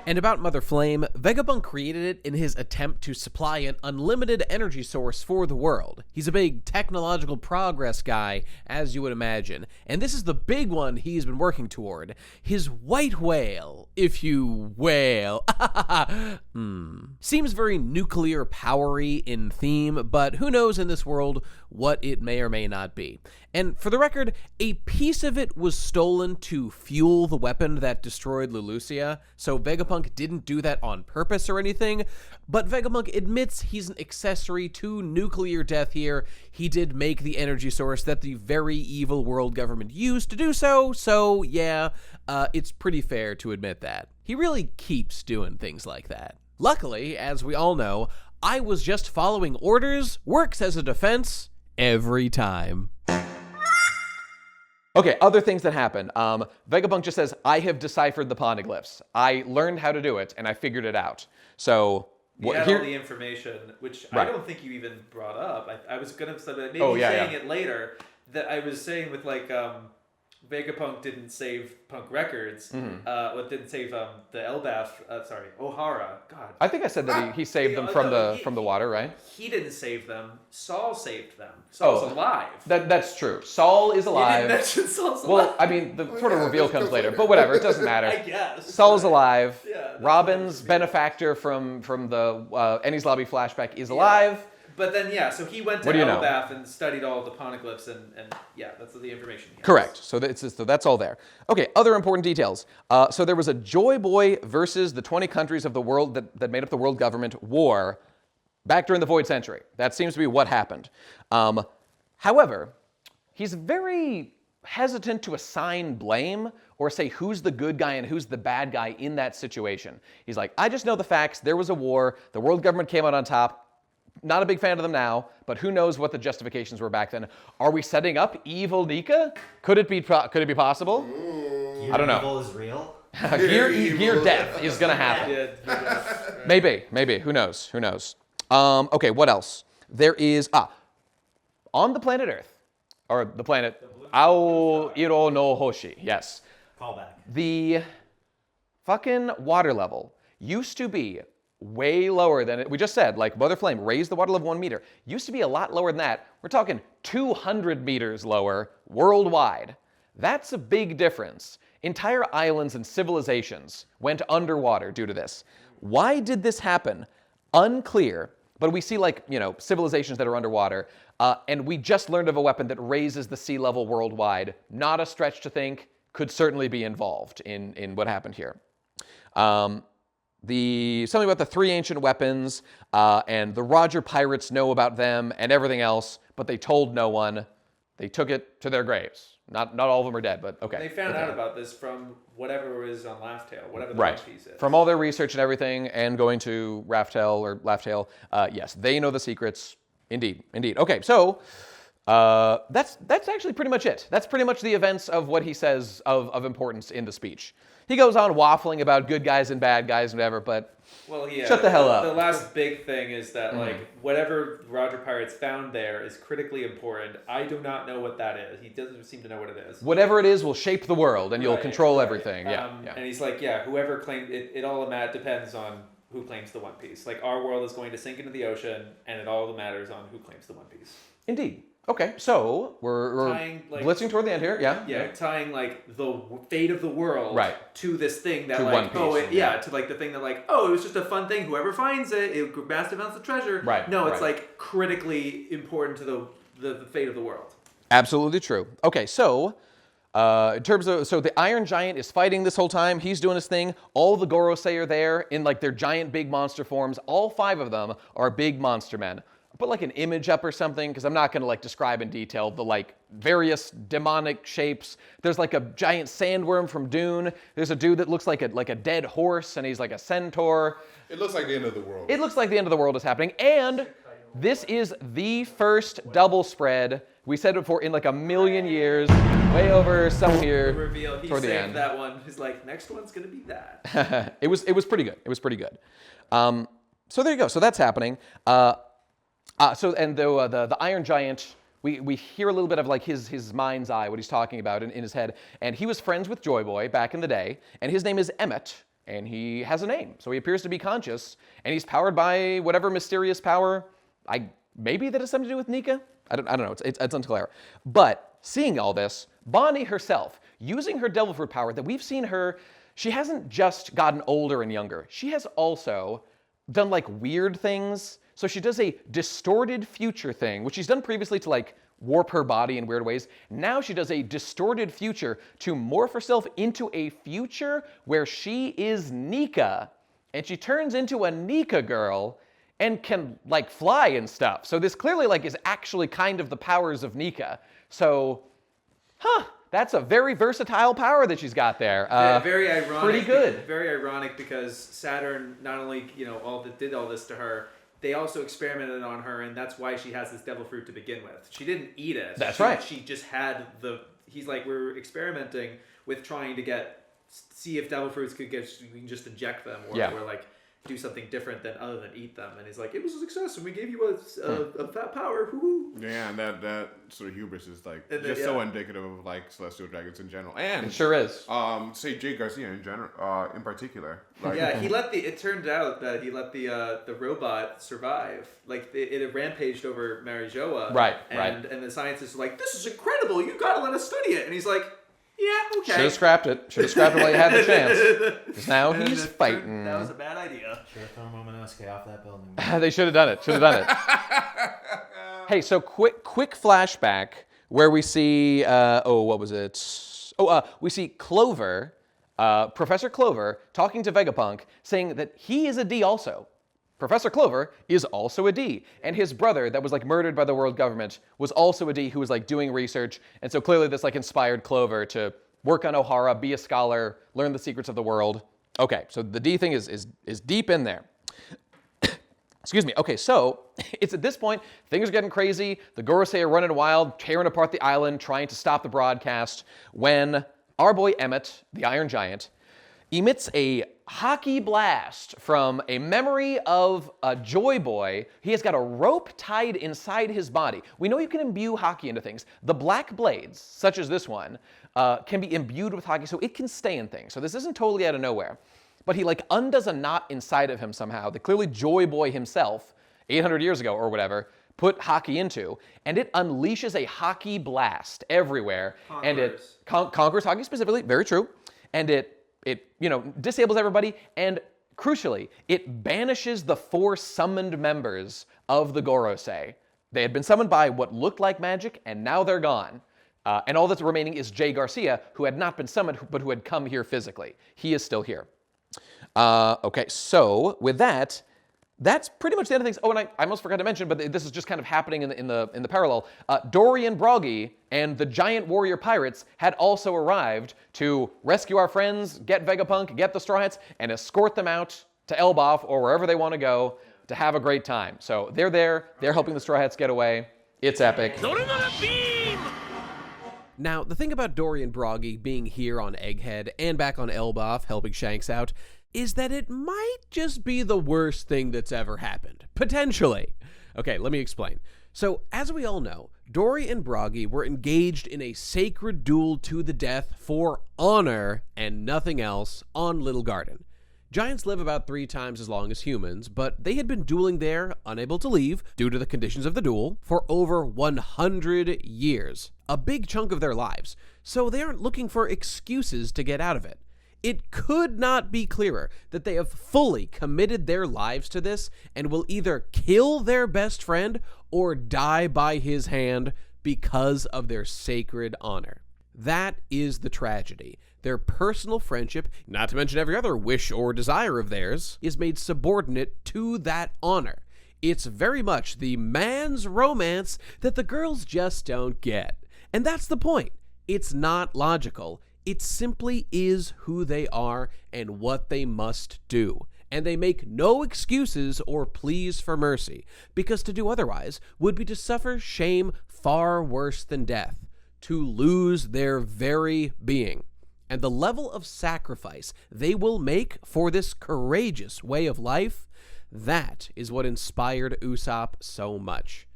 And about Mother Flame, Vegapunk created it in his attempt to supply an unlimited energy source for the world. He's a big technological progress guy, as you would imagine, and this is the big one he's been working toward. His white whale, if you whale. Seems very nuclear powery in theme, but who knows in this world what it may or may not be. And for the record, a piece of it was stolen to fuel the weapon that destroyed Lulusia, so Vegapunk didn't do that on purpose or anything, but Vegapunk admits he's an accessory to nuclear death here. He did make the energy source that the very evil world government used to do so yeah, it's pretty fair to admit that. He really keeps doing things like that. Luckily, as we all know, I was just following orders works as a defense every time. Okay, other things that happen. Vegapunk just says, I have deciphered the poneglyphs. I learned how to do it, and I figured it out. So, you had all the information, which I don't think you even brought up. I was going to say that maybe saying it later, that I was saying with like, Vegapunk didn't save Punk Records, didn't save the Elbaf, Ohara. God. I think I said that he saved them from the water, right? He didn't save them. Saul saved them. Saul's alive. That's true. Saul is alive. You didn't mention Saul's alive. Well, I mean, the sort of reveal comes later, but whatever, it doesn't matter. I guess. Saul's alive. Yeah, Robin's benefactor from the Eni's Lobby flashback is alive. But then, so he went to Elbaf and studied all the poneglyphs, and that's the information he has. Correct. So that's all there. Okay, other important details. So there was a Joyboy versus the 20 countries of the world that made up the world government war back during the Void Century. That seems to be what happened. However, he's very hesitant to assign blame or say who's the good guy and who's the bad guy in that situation. He's like, I just know the facts. There was a war. The world government came out on top. Not a big fan of them now, but who knows what the justifications were back then. Are we setting up evil Nika? Could it be possible? I don't know. Evil is real? Gear death is going to happen. Maybe. Who knows? Okay, what else? There is, on the planet Earth, or the planet Ao no Hoshi, yes. Callback. The fucking water level used to be way lower than it. We just said, like, Mother Flame raised the water level 1 meter. Used to be a lot lower than that. We're talking 200 meters lower worldwide. That's a big difference. Entire islands and civilizations went underwater due to this. Why did this happen? Unclear. But we see, like, civilizations that are underwater. And we just learned of a weapon that raises the sea level worldwide. Not a stretch to think. Could certainly be involved in what happened here. Something about the 3 ancient weapons, and the Roger pirates know about them and everything else, but they told no one. They took it to their graves. Not all of them are dead, but okay. They found out about this from whatever was on Laugh Tale, whatever the right. Piece is. From all their research and everything, and going to Raftel or Laugh Tale, yes, they know the secrets. Indeed. Okay, so that's actually pretty much it. That's pretty much the events of what he says of importance in the speech. He goes on waffling about good guys and bad guys and whatever, but shut the hell up. The last big thing is that like whatever Roger Pirates found there is critically important. I do not know what that is. He doesn't seem to know what it is. Whatever it is will shape the world, and you'll control everything. Yeah. And he's like, whoever claimed it, it all depends on who claims the One Piece. Like our world is going to sink into the ocean, and it all matters on who claims the One Piece. Indeed. Okay, so we're tying, like, blitzing toward the end here, yeah. Tying like the fate of the world to this thing that to like One Piece, to like the thing that like it was just a fun thing. Whoever finds it massive amounts of treasure. Right. No, it's like critically important to the fate of the world. Absolutely true. Okay, so in terms of the Iron Giant is fighting this whole time. He's doing his thing. All the Gorosei are there in like their giant big monster forms. All 5 of them are big monster men. Put like an image up or something, because I'm not going to like describe in detail the like various demonic shapes. There's like a giant sandworm from Dune. There's a dude that looks like a dead horse, and he's like a centaur. It looks like the end of the world. It looks like the end of the world is happening, and this is the first double spread. We said it before, in like a million years, way over somewhere The reveal. He toward the saved end. that one. He's like, next one's gonna be that. It was pretty good. It was pretty good. So there you go. So that's happening. The Iron Giant, we hear a little bit of like his mind's eye, what he's talking about in his head. And he was friends with Joyboy back in the day, and his name is Emmet, and he has a name. So he appears to be conscious, and he's powered by whatever mysterious power. Maybe that has something to do with Nika? I don't know. It's unclear. But seeing all this, Bonnie herself, using her devil fruit power that we've seen her, she hasn't just gotten older and younger. She has also done like weird things. So she does a distorted future thing, which she's done previously to like warp her body in weird ways. Now she does a distorted future to morph herself into a future where she is Nika. And she turns into a Nika girl and can like fly and stuff. So this clearly like is actually kind of the powers of Nika. So, that's a very versatile power that she's got there. Very ironic. Pretty good. Very ironic because Saturn not only did all this to her, they also experimented on her, and that's why she has this devil fruit to begin with. She didn't eat it. That's right. She just had he's like, we're experimenting with trying to see if devil fruits we can just inject them or like do something different other than eat them. And he's like, it was a success, and we gave you a fat power. Hoo-hoo. Yeah, and that sort of hubris is like so indicative of like celestial dragons in general, and it sure is. Say Jay Garcia in general, in particular. Like, It turned out that he let the robot survive. Like it rampaged over Marijoa. Right. And the scientists were like, this is incredible. You gotta let us study it. And he's like, yeah, okay. Should have scrapped it. While you had the chance. Because now he's fighting. That was a bad idea. Should have thrown Momonosuke off that building. They should have done it. Hey, so quick flashback where we see, what was it? We see Clover, Professor Clover, talking to Vegapunk, saying that he is a D also. Professor Clover is also a D, and his brother that was like murdered by the world government was also a D who was like doing research, and so clearly this like inspired Clover to work on Ohara, be a scholar, learn the secrets of the world. Okay, so the D thing is deep in there. Excuse me. Okay, so it's at this point, things are getting crazy. The Gorosei are running wild, tearing apart the island, trying to stop the broadcast, when our boy Emmet, the Iron Giant, emits a Haki blast from a memory of a Joyboy. He has got a rope tied inside his body. We know you can imbue Haki into things. The black blades, such as this one, can be imbued with Haki, so it can stay in things. So this isn't totally out of nowhere. But he like undoes a knot inside of him somehow that clearly Joyboy himself, 800 years ago or whatever, put Haki into, and it unleashes a Haki blast everywhere. And it conquers Haki specifically, very true. And it disables everybody, and crucially, it banishes the 4 summoned members of the Gorosei. They had been summoned by what looked like magic, and now they're gone. And all that's remaining is Jay Garcia, who had not been summoned, but who had come here physically. He is still here. Okay, so with that, that's pretty much the end of things. Oh, and I almost forgot to mention, but this is just kind of happening in the parallel. Dory and Broggy and the giant warrior pirates had also arrived to rescue our friends, get Vegapunk, get the Straw Hats, and escort them out to Elbaf or wherever they want to go to have a great time. So they're there. They're helping the Straw Hats get away. It's epic. Now, the thing about Dory and Broggy being here on Egghead and back on Elbaf helping Shanks out is that it might just be the worst thing that's ever happened. Potentially. Okay, let me explain. So, as we all know, Dory and Broggy were engaged in a sacred duel to the death for honor and nothing else on Little Garden. Giants live about 3 times as long as humans, but they had been dueling there, unable to leave, due to the conditions of the duel, for over 100 years. A big chunk of their lives, so they aren't looking for excuses to get out of it. It could not be clearer that they have fully committed their lives to this and will either kill their best friend or die by his hand because of their sacred honor. That is the tragedy. Their personal friendship, not to mention every other wish or desire of theirs, is made subordinate to that honor. It's very much the man's romance that the girls just don't get. And that's the point. It's not logical. It simply is who they are and what they must do. And they make no excuses or pleas for mercy, because to do otherwise would be to suffer shame far worse than death, to lose their very being. And the level of sacrifice they will make for this courageous way of life, that is what inspired Usopp so much.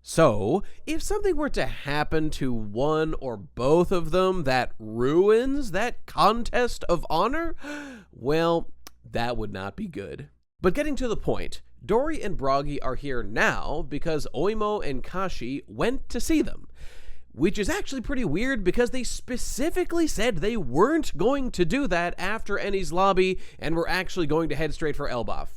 So, if something were to happen to one or both of them that ruins that contest of honor, well, that would not be good. But getting to the point, Dory and Broggy are here now because Oimo and Kashi went to see them, which is actually pretty weird because they specifically said they weren't going to do that after Eni's lobby and were actually going to head straight for Elbaf.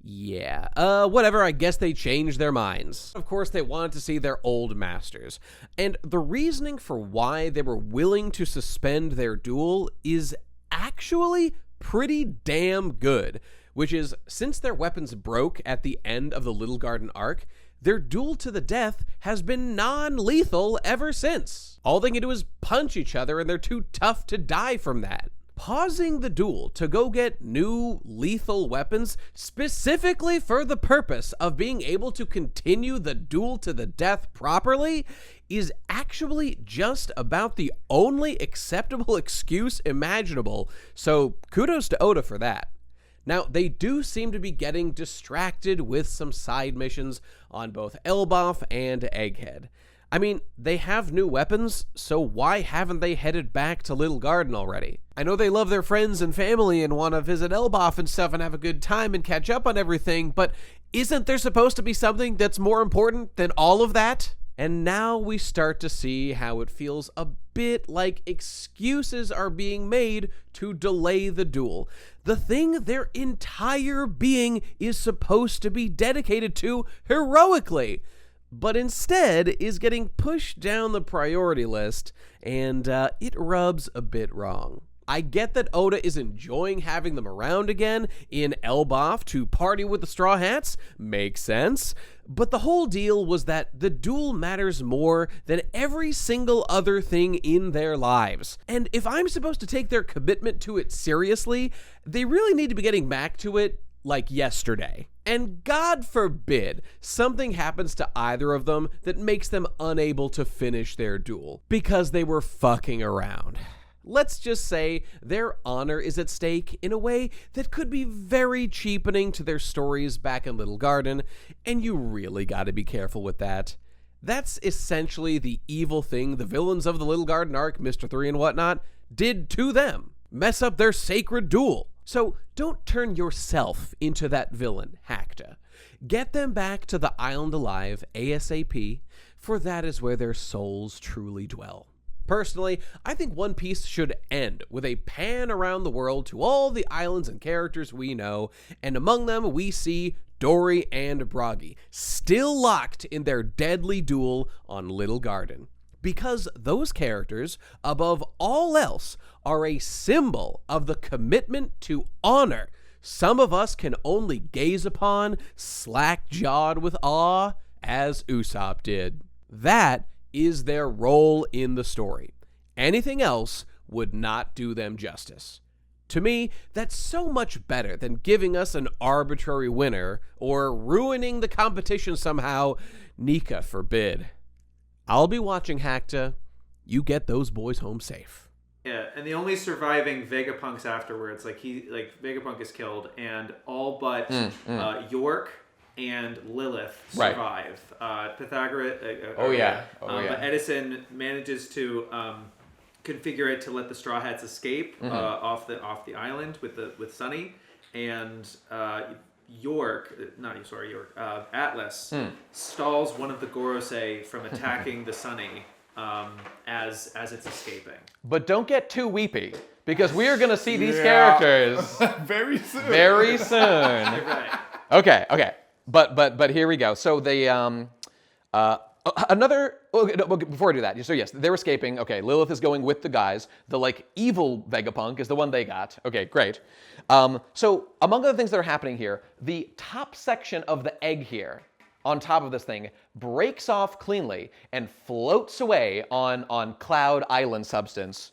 Yeah, whatever, I guess they changed their minds. Of course, they wanted to see their old masters. And the reasoning for why they were willing to suspend their duel is actually pretty damn good. Which is, since their weapons broke at the end of the Little Garden arc, their duel to the death has been non-lethal ever since. All they can do is punch each other, and they're too tough to die from that. Pausing the duel to go get new lethal weapons specifically for the purpose of being able to continue the duel to the death properly is actually just about the only acceptable excuse imaginable, so kudos to Oda for that. Now, they do seem to be getting distracted with some side missions on both Elbaf and Egghead. I mean, they have new weapons, so why haven't they headed back to Little Garden already? I know they love their friends and family and want to visit Elbaf and stuff and have a good time and catch up on everything, but isn't there supposed to be something that's more important than all of that? And now we start to see how it feels a bit like excuses are being made to delay the duel. The thing their entire being is supposed to be dedicated to heroically, but instead is getting pushed down the priority list, and it rubs a bit wrong. I get that Oda is enjoying having them around again in Elbaf to party with the Straw Hats, makes sense, but the whole deal was that the duel matters more than every single other thing in their lives. And if I'm supposed to take their commitment to it seriously, they really need to be getting back to it like yesterday. And God forbid something happens to either of them that makes them unable to finish their duel because they were fucking around. Let's just say their honor is at stake in a way that could be very cheapening to their stories back in Little Garden, and you really gotta be careful with that. That's essentially the evil thing the villains of the Little Garden arc, Mr. 3 and whatnot, did to them. Mess up their sacred duel. So don't turn yourself into that villain, Hakta. Get them back to the island alive ASAP, for that is where their souls truly dwell. Personally, I think One Piece should end with a pan around the world to all the islands and characters we know, and among them we see Dory and Bragi, still locked in their deadly duel on Little Garden. Because those characters, above all else, are a symbol of the commitment to honor some of us can only gaze upon, slack-jawed with awe, as Usopp did. That is their role in the story. Anything else would not do them justice. To me, that's so much better than giving us an arbitrary winner or ruining the competition somehow. Nika forbid. I'll be watching, Hakta. You get those boys home safe. Yeah, and the only surviving Vegapunks afterwards, Vegapunk is killed, and all but York and Lilith survive. Pythagoras. But Edison manages to configure it to let the Straw Hats escape off the island with Sunny, and Atlas stalls one of the Gorosei from attacking the Sunny as it's escaping. But don't get too weepy, because we are going to see these characters very soon. Very soon. Right. Okay. But here we go. So before I do that, so yes, they're escaping. Okay, Lilith is going with the guys. The evil Vegapunk is the one they got. Okay, great. So among other things that are happening here, the top section of the egg here, on top of this thing, breaks off cleanly and floats away on Cloud Island substance,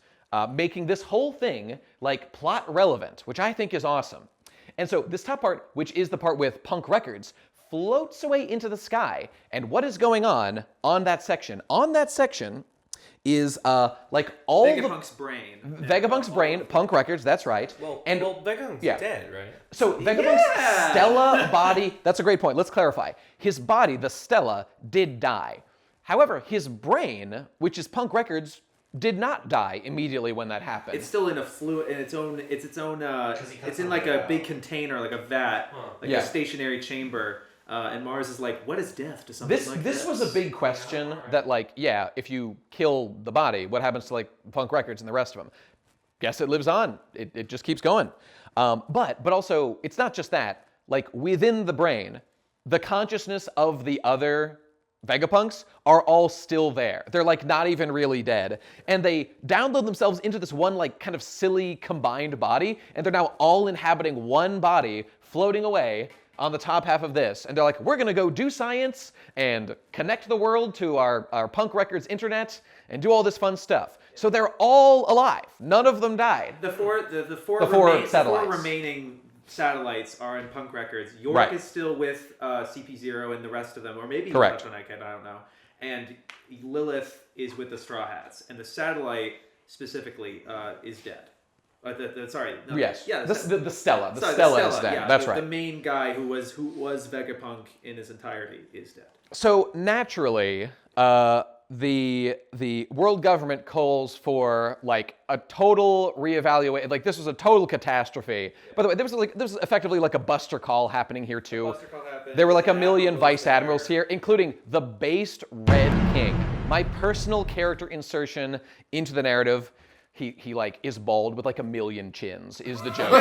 making this whole thing plot relevant, which I think is awesome. And so this top part, which is the part with Punk Records, floats away into the sky. And what is going on that section? On that section is all Vegapunk's brain. Vegapunk's brain, Punk Records, that's right. Well, Vegapunk's dead, right? So Vegapunk's Stella body, that's a great point. Let's clarify. His body, the Stella, did die. However, his brain, which is Punk Records, did not die immediately when that happened. It's still in a fluid, in its own. It's in a big container, like a vat, a stationary chamber. And Mars is like, what is death to something like this? This was a big question that, if you kill the body, what happens to, Punk Records and the rest of them? Guess it lives on. It just keeps going. But also, it's not just that. Within the brain, the consciousness of the other Vegapunks are all still there. They're, not even really dead. And they download themselves into this one, kind of silly combined body, and they're now all inhabiting one body, floating away on the top half of this. And they're like, we're going to go do science and connect the world to our Punk Records internet and do all this fun stuff. So they're all alive. None of them died. The four remaining satellites are in Punk Records. York is still with CP0 and the rest of them, or maybe Correct. I don't know. And Lilith is with the Straw Hats. And the satellite, specifically, is dead. The Stella. The Stella is dead. That's right. The main guy who was Vegapunk in his entirety is dead. So naturally, the world government calls for a total reevaluate. This was a total catastrophe. By the way, there was effectively a Buster Call happening here too. There were a million vice admirals here, including the based Red King. My personal character insertion into the narrative. He is bald with a million chins is the joke.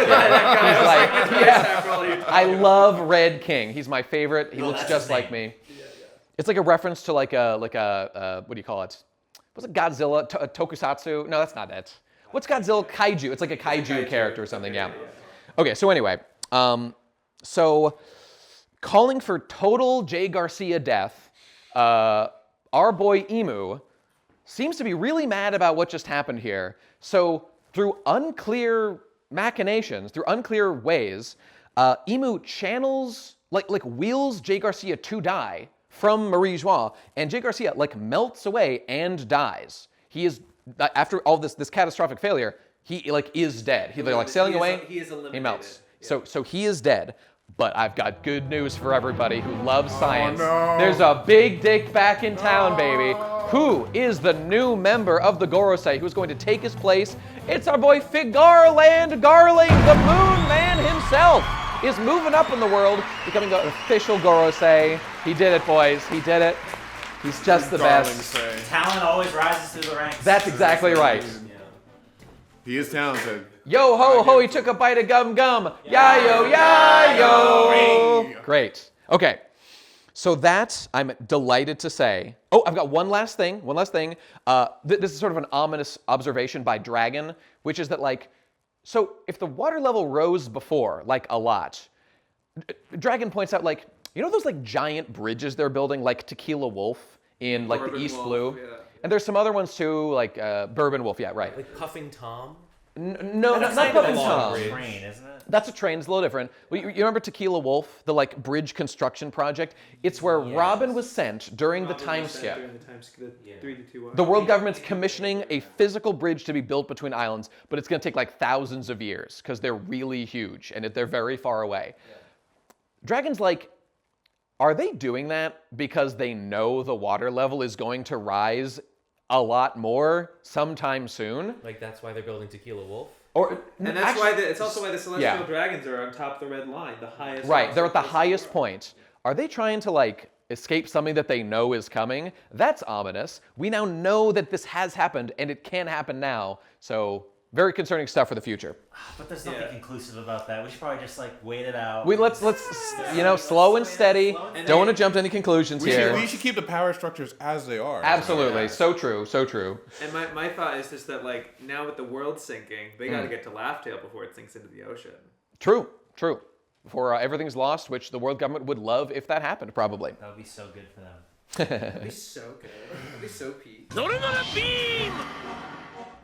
I love Red King. He's my favorite. He looks just like me. It's a reference to what do you call it? What's it? Godzilla Tokusatsu? No, that's not it. What's Godzilla? Kaiju. It's a kaiju character or something. Yeah. Okay. So anyway, so calling for total Jay Garcia death, our boy Emu seems to be really mad about what just happened here. So through unclear machinations, through unclear ways, Emu channels, wheels Jay Garcia to die from Marie Joie, and Jay Garcia melts away and dies. He is after all this catastrophic failure, he like is dead. They're like sailing away. He is eliminated. He melts. Yeah. So he is dead. But I've got good news for everybody who loves science. no. There's a big dick back in town, baby. Who is the new member of the Gorosei who's going to take his place? It's our boy Figarland Garling, the Moon Man himself, is moving up in the world, becoming an official Gorosei. He did it, boys. He did it. He's just the best. Talent always rises through the ranks. That's exactly right. He is talented. Yo ho ho, he took a bite of gum gum. Ya yo. Great. Okay. So that I'm delighted to say. Oh, I've got one last thing. This is sort of an ominous observation by Dragon, which is that like, so if the water level rose before, like a lot, Dragon points out like, you know those like giant bridges they're building, like Tequila Wolf in like Bourbon the East Wolf, Blue? yeah. And there's some other ones too, like Bourbon Wolf, yeah, right. Like Puffing Tom? No, That's not kind of a Puffin' long Tom. bridge. Train, isn't it? That's a train, it's a little different. Well, you remember Tequila Wolf, the like bridge construction project? It's where Robin was sent during the time skip. During the time skip, the 3 to 2 The world government's commissioning a physical bridge to be built between islands, but it's going to take like thousands of years because they're really huge and they're very far away. Dragon's like, are they doing that because they know the water level is going to rise a lot more sometime soon? Like that's why they're building Tequila Wolf? Or And that's actually, why it's also why the celestial yeah. dragons are on top of the red line, the highest. Right, they're at the highest point. Are they trying to like escape something that they know is coming? That's ominous. We now know that this has happened and it can happen now. So very concerning stuff for the future. But there's nothing conclusive about that. We should probably just like wait it out. Let's slow and steady. Don't want to jump to any conclusions here. We should keep the power structures as they are. Absolutely, so true, so true. And my thought is just that like now with the world sinking, they got to get to Laugh Tale before it sinks into the ocean. True. Before everything's lost, which the world government would love if that happened, probably. That would be so good for them. That'd be so good. That'd be so Pete.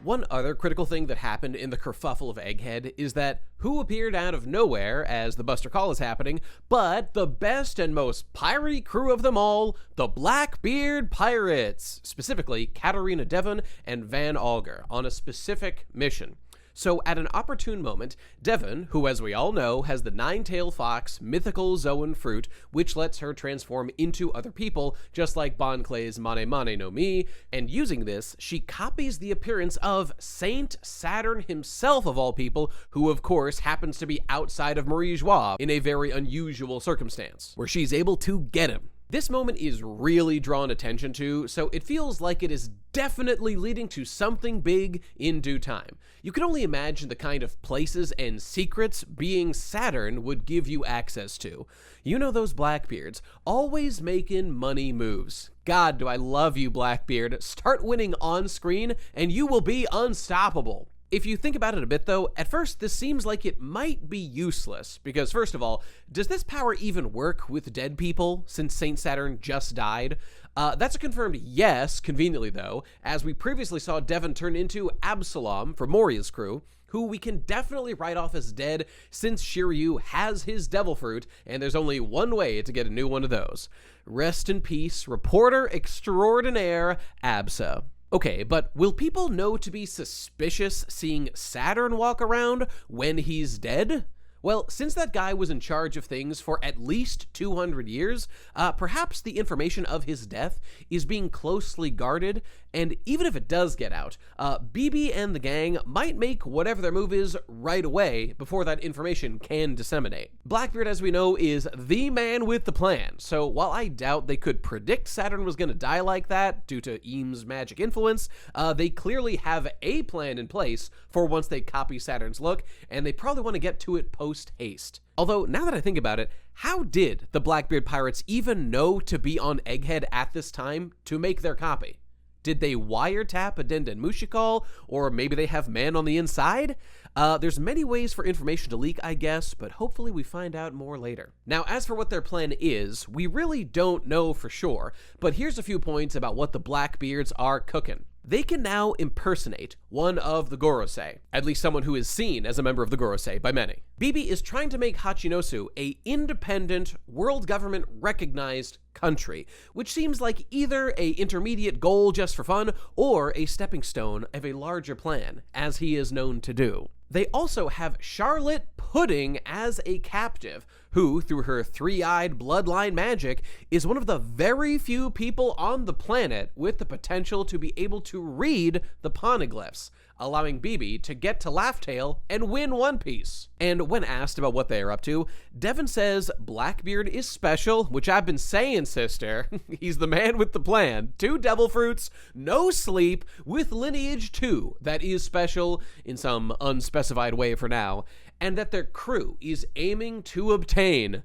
One other critical thing that happened in the kerfuffle of Egghead is that who appeared out of nowhere as the Buster Call is happening, but the best and most piratey crew of them all, the Blackbeard Pirates, specifically Katarina Devon and Van Auger, on a specific mission. So at an opportune moment, Devon, who as we all know has the nine-tailed fox mythical Zoan fruit, which lets her transform into other people, just like Bon Clay's Mane Mane no Mi, and using this, she copies the appearance of Saint Saturn himself of all people, who of course happens to be outside of Marie Joie in a very unusual circumstance, where she's able to get him. This moment is really drawn attention to, so it feels like it is definitely leading to something big in due time. You can only imagine the kind of places and secrets being Saturn would give you access to. You know those Blackbeards, always making money moves. God, do I love you, Blackbeard. Start winning on screen, and you will be unstoppable. If you think about it a bit though, at first this seems like it might be useless, because first of all, does this power even work with dead people since Saint Saturn just died? That's a confirmed yes, conveniently though, as we previously saw Devon turn into Absalom from Moria's crew, who we can definitely write off as dead since Shiryu has his devil fruit, and there's only one way to get a new one of those. Rest in peace, reporter extraordinaire Absa. Okay, but will people know to be suspicious seeing Saturn walk around when he's dead? Well, since that guy was in charge of things for at least 200 years, perhaps the information of his death is being closely guarded, and even if it does get out, BB and the gang might make whatever their move is right away before that information can disseminate. Blackbeard, as we know, is the man with the plan, so while I doubt they could predict Saturn was going to die like that due to Eames' magic influence, they clearly have a plan in place for once they copy Saturn's look, and they probably want to get to it post-haste. Although, now that I think about it, how did the Blackbeard Pirates even know to be on Egghead at this time to make their copy? Did they wiretap a Denden Mushikal, or maybe they have man on the inside? There's many ways for information to leak, I guess, but hopefully we find out more later. Now, as for what their plan is, we really don't know for sure, but here's a few points about what the Blackbeards are cooking. they can now impersonate one of the Gorosei, at least someone who is seen as a member of the Gorosei by many. BB is trying to make Hachinosu a independent, world government recognized country, which seems like either a intermediate goal just for fun or a stepping stone of a larger plan, as he is known to do. They also have Charlotte Pudding as a captive, who, through her three-eyed bloodline magic, is one of the very few people on the planet with the potential to be able to read the poneglyphs, allowing BB to get to Laugh-Tale and win One Piece. And when asked about what they are up to, Devin says Blackbeard is special, which I've been saying, sister. He's the man with the plan. 2 devil fruits, no sleep, with lineage 2 that is special in some unspecified way for now, and that their crew is aiming to obtain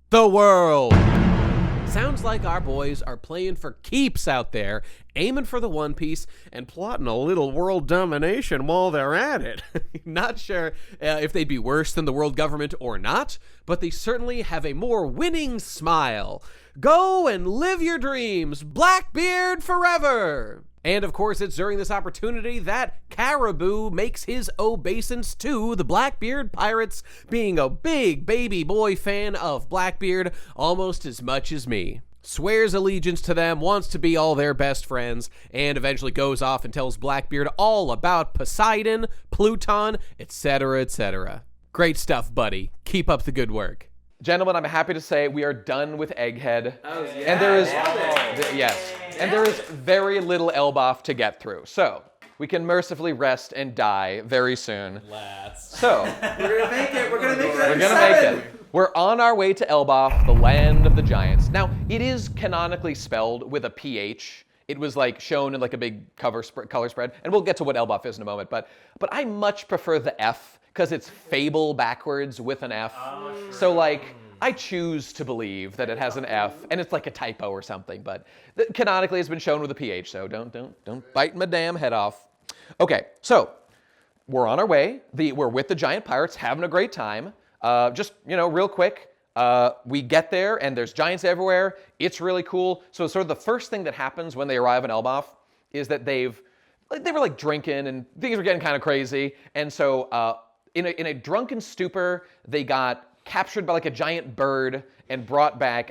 the world. Sounds like our boys are playing for keeps out there, aiming for the One Piece, and plotting a little world domination while they're at it. Not sure if they'd be worse than the world government or not, but they certainly have a more winning smile. Go and live your dreams, Blackbeard forever! And of course, it's during this opportunity that Caribou makes his obeisance to the Blackbeard pirates, being a big baby boy fan of Blackbeard almost as much as me. Swears allegiance to them, wants to be all their best friends, and eventually goes off and tells Blackbeard all about Poseidon, Pluton, etc., etc. Great stuff, buddy. Keep up the good work. Gentlemen, I'm happy to say we are done with Egghead. Oh, yeah. And there is, yes, and there is very little Elbaf to get through. So we can mercifully rest and die very soon. Let's. So We're gonna make it. We're gonna make it. we're gonna make it. We're on our way to Elbaf, the land of the giants. Now, it is canonically spelled with a PH. It was like shown in like a big color spread, and we'll get to what Elbaf is in a moment. But I much prefer the F, because it's fable backwards with an F. So like, I choose to believe that it has an F, and it's like a typo or something, but canonically it's been shown with a PH, so don't bite my damn head off. Okay, so we're on our way. We're with the giant pirates, having a great time. Just, real quick, we get there, and there's giants everywhere. It's really cool. So sort of the first thing that happens when they arrive in Elbaf is that they were like drinking, and things were getting kind of crazy, and so in a drunken stupor, they got captured by like a giant bird and brought back,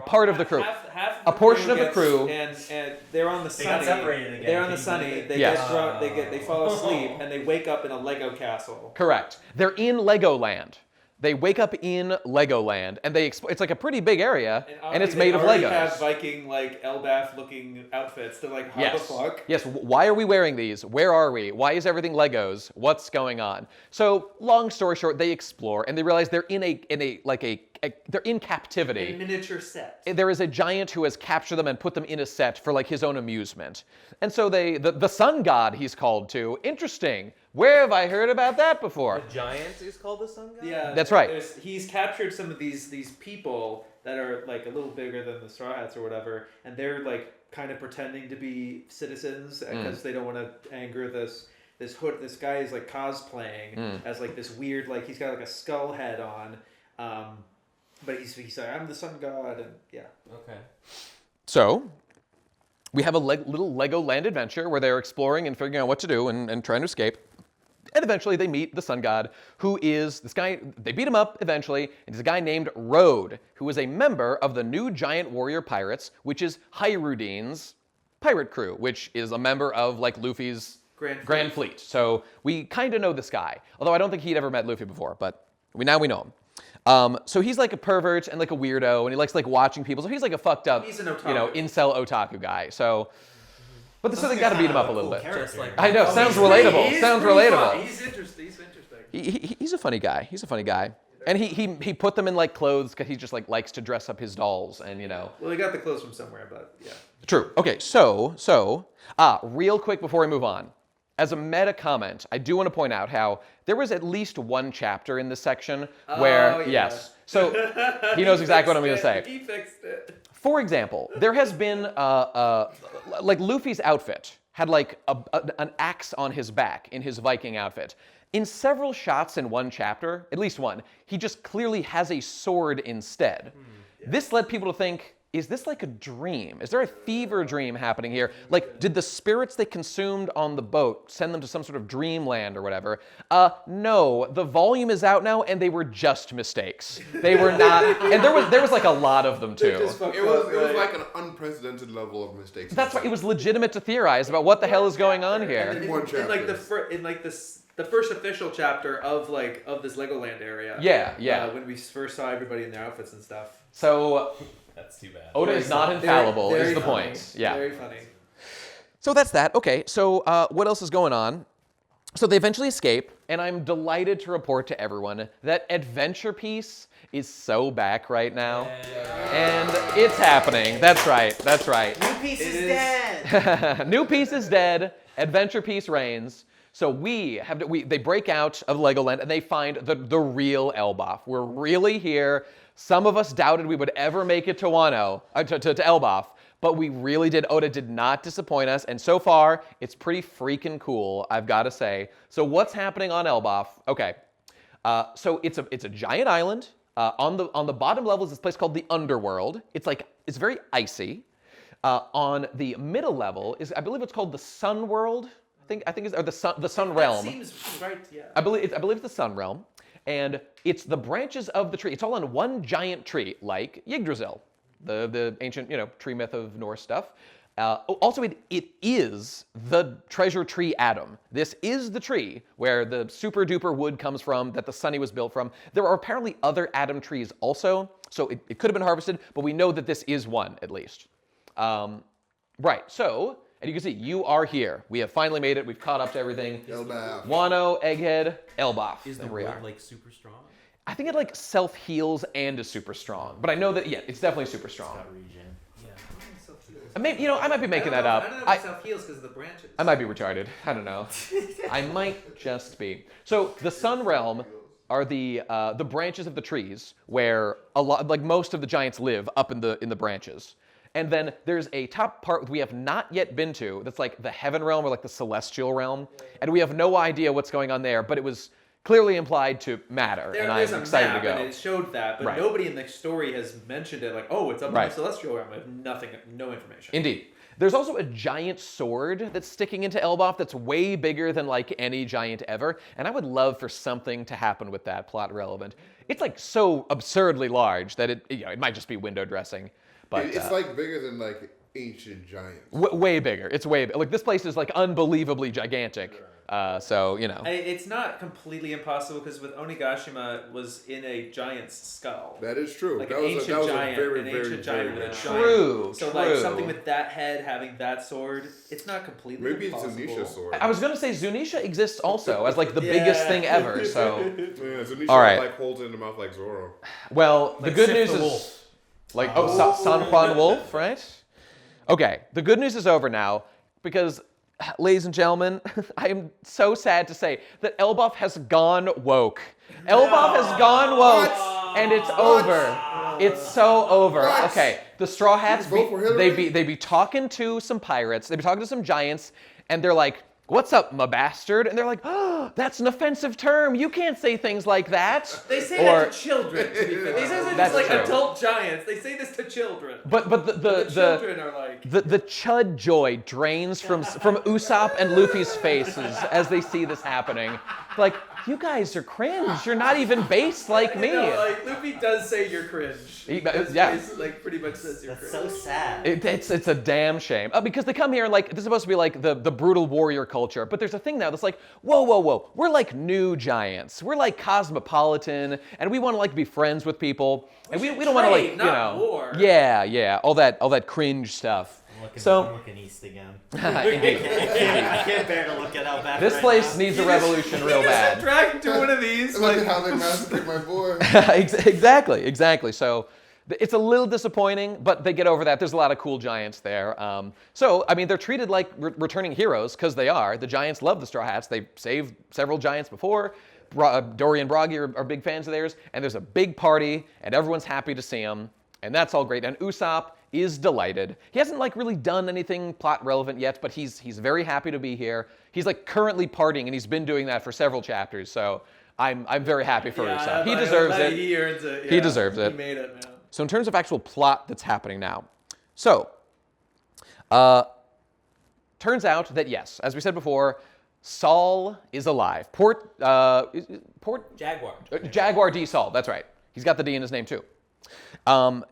part of the crew. Half a portion of the crew. And they're on the They sunny. got separated again. They're on the sunny. They Yes. get drunk. They fall asleep, and they wake up in a Lego castle. Correct. They're in Legoland. They wake up in Legoland, and it's like a pretty big area, and it's made of Legos. They Legos. have Viking Elbaf looking outfits. They're like, how the fuck? Yes. Why are we wearing these? Where are we? Why is everything Legos? What's going on? So, long story short, they explore, and they realize they're they're in captivity. A miniature set. There is a giant who has captured them and put them in a set for like his own amusement. And so the sun god he's called to. Interesting. Where have I heard about that before? The giant is called the sun god? Yeah, That's right. He's captured some of these people that are like a little bigger than the Straw Hats or whatever, and they're like kind of pretending to be citizens because they don't want to anger this guy is like cosplaying as like this weird, like he's got like a skull head on, but he's like, I'm the sun god, and yeah. Okay. So we have a little Legoland adventure where they're exploring and figuring out what to do and trying to escape. And eventually they meet the sun god, who is this guy. They beat him up eventually, and he's a guy named Rode, who is a member of the new giant warrior pirates, which is Hyrudine's pirate crew, which is a member of like Luffy's Grand Fleet. So we kind of know this guy, although I don't think he'd ever met Luffy before, but now we know him. So he's like a pervert and like a weirdo, and he likes like watching people. So he's like a fucked up, He's an otaku. incel otaku guy. So they got to beat him up a little bit. Just like I know, sounds relatable. Sounds relatable. He's interesting. He's a funny guy. And he put them in like clothes because he just like likes to dress up his dolls, and Well, he got the clothes from somewhere, but yeah. True. Okay, so real quick before we move on, as a meta comment, I do want to point out how there was at least one chapter in this section where yes. So he knows exactly what I'm going to say. He fixed it. For example, there has been like Luffy's outfit had like an axe on his back in his Viking outfit. In several shots in one chapter, at least one, he just clearly has a sword instead. This led people to think is this like a dream? Is there a fever dream happening here? Like, did the spirits they consumed on the boat send them to some sort of dreamland or whatever? No, the volume is out now, and they were just mistakes. They were not, and there was like a lot of them too. It was like an unprecedented level of mistakes. That's right. It was legitimate to theorize about what the hell is going on here. The first official chapter of this Legoland area. Yeah. When we first saw everybody in their outfits and stuff. So that's too bad. Oda is not infallible. Is the funny. point? Yeah. Very funny. So that's that. Okay. So what else is going on? So they eventually escape, and I'm delighted to report to everyone that Adventure Piece is so back right now, and it's happening. That's right. That's right. New Piece is dead. New Piece is dead. Adventure Piece reigns. So they break out of Legoland and they find the real Elbaf. We're really here. Some of us doubted we would ever make it to Wano, to Elbaf, but we really did. Oda did not disappoint us, and so far it's pretty freaking cool, I've got to say. So what's happening on Elbaf? Okay, so it's a giant island. On the bottom level is this place called the Underworld. It's very icy. On the middle level is, I believe it's called the Sun World. I think it's or the Sun Realm. That seems right. Yeah. I believe it's the Sun Realm, and it's the branches of the tree. It's all on one giant tree, like Yggdrasil, the ancient tree myth of Norse stuff. Also, it is the treasure tree Atom. This is the tree where the super duper wood comes from that the Sunny was built from. There are apparently other Atom trees also, so it could have been harvested, but we know that this is one at least. Right. So. And you can see, you are here. We have finally made it. We've caught up to everything. Elbaf. Wano, Egghead, Elbaf. Is the world super strong? I think it self-heals and is super strong. But I know that, it's definitely super strong. Maybe, I might be making that up. I don't know if it self-heals because of the branches. I might be retarded. I don't know. I might just be. So the Sun Realm are the branches of the trees where most of the giants live up in the branches. And then there's a top part we have not yet been to that's like the Heaven Realm or the Celestial Realm. And we have no idea what's going on there, but it was clearly implied to matter, and I'm excited to go. And it showed that, but nobody in the story has mentioned it it's up in the Celestial Realm. I have no information. Indeed. There's also a giant sword that's sticking into Elbaf that's way bigger than any giant ever, and I would love for something to happen with that, plot relevant. It's so absurdly large that it might just be window dressing. But, it's bigger than ancient giants. Way bigger. It's way bigger. This place is unbelievably gigantic. So it's not completely impossible because with Onigashima was in a giant's skull. That is true. An ancient giant with a true. So something with that head having that sword, it's not completely impossible. Maybe it's Zunisha's sword. I was gonna say Zunisha exists also as the biggest thing ever. So Zunisha all right. holds it in the mouth like Zoro. Well, the good news is. San Juan Wolf, right? Okay, the good news is over now because, ladies and gentlemen, I am so sad to say that Elbaf has gone woke. Elbaf has gone woke, and it's over. It's so over. Okay, the Straw Hats, they be talking to some pirates, they be talking to some giants, and they're like, "What's up, my bastard?" And they're like, "Oh, that's an offensive term. You can't say things like that." They say that to children. To be fair. They say this adult giants. They say this to children. But the children are the chud joy drains from Usopp and Luffy's faces as they see this happening. You guys are cringe. You're not even based like me. Luffy does say you're cringe. Yeah. Pretty much says you're That's cringe. so sad. It's a damn shame. Because they come here and this is supposed to be the brutal warrior culture. But there's a thing now that's whoa. We're new giants. We're cosmopolitan, and we want to be friends with people. And we don't want to not war. Yeah. All that cringe stuff. I'm looking east again. I can't bear to look at how bad. This place needs a revolution real bad. Dragged to one of these. Look at how they massacred my boy. Exactly. So it's a little disappointing, but they get over that. There's a lot of cool giants there. They're treated like returning heroes because they are. The giants love the Straw Hats. They saved several giants before. Dory and Broggy are big fans of theirs, and there's a big party, and everyone's happy to see them, and that's all great. And Usopp is delighted. He hasn't really done anything plot relevant yet, but he's very happy to be here. He's currently partying, and he's been doing that for several chapters. So I'm very happy for Usopp. He deserves it. He earns it. He deserves it. He made it, man. So in terms of actual plot that's happening now. So, turns out that yes, as we said before, Saul is alive. Jaguar D. Saul, that's right. He's got the D in his name too.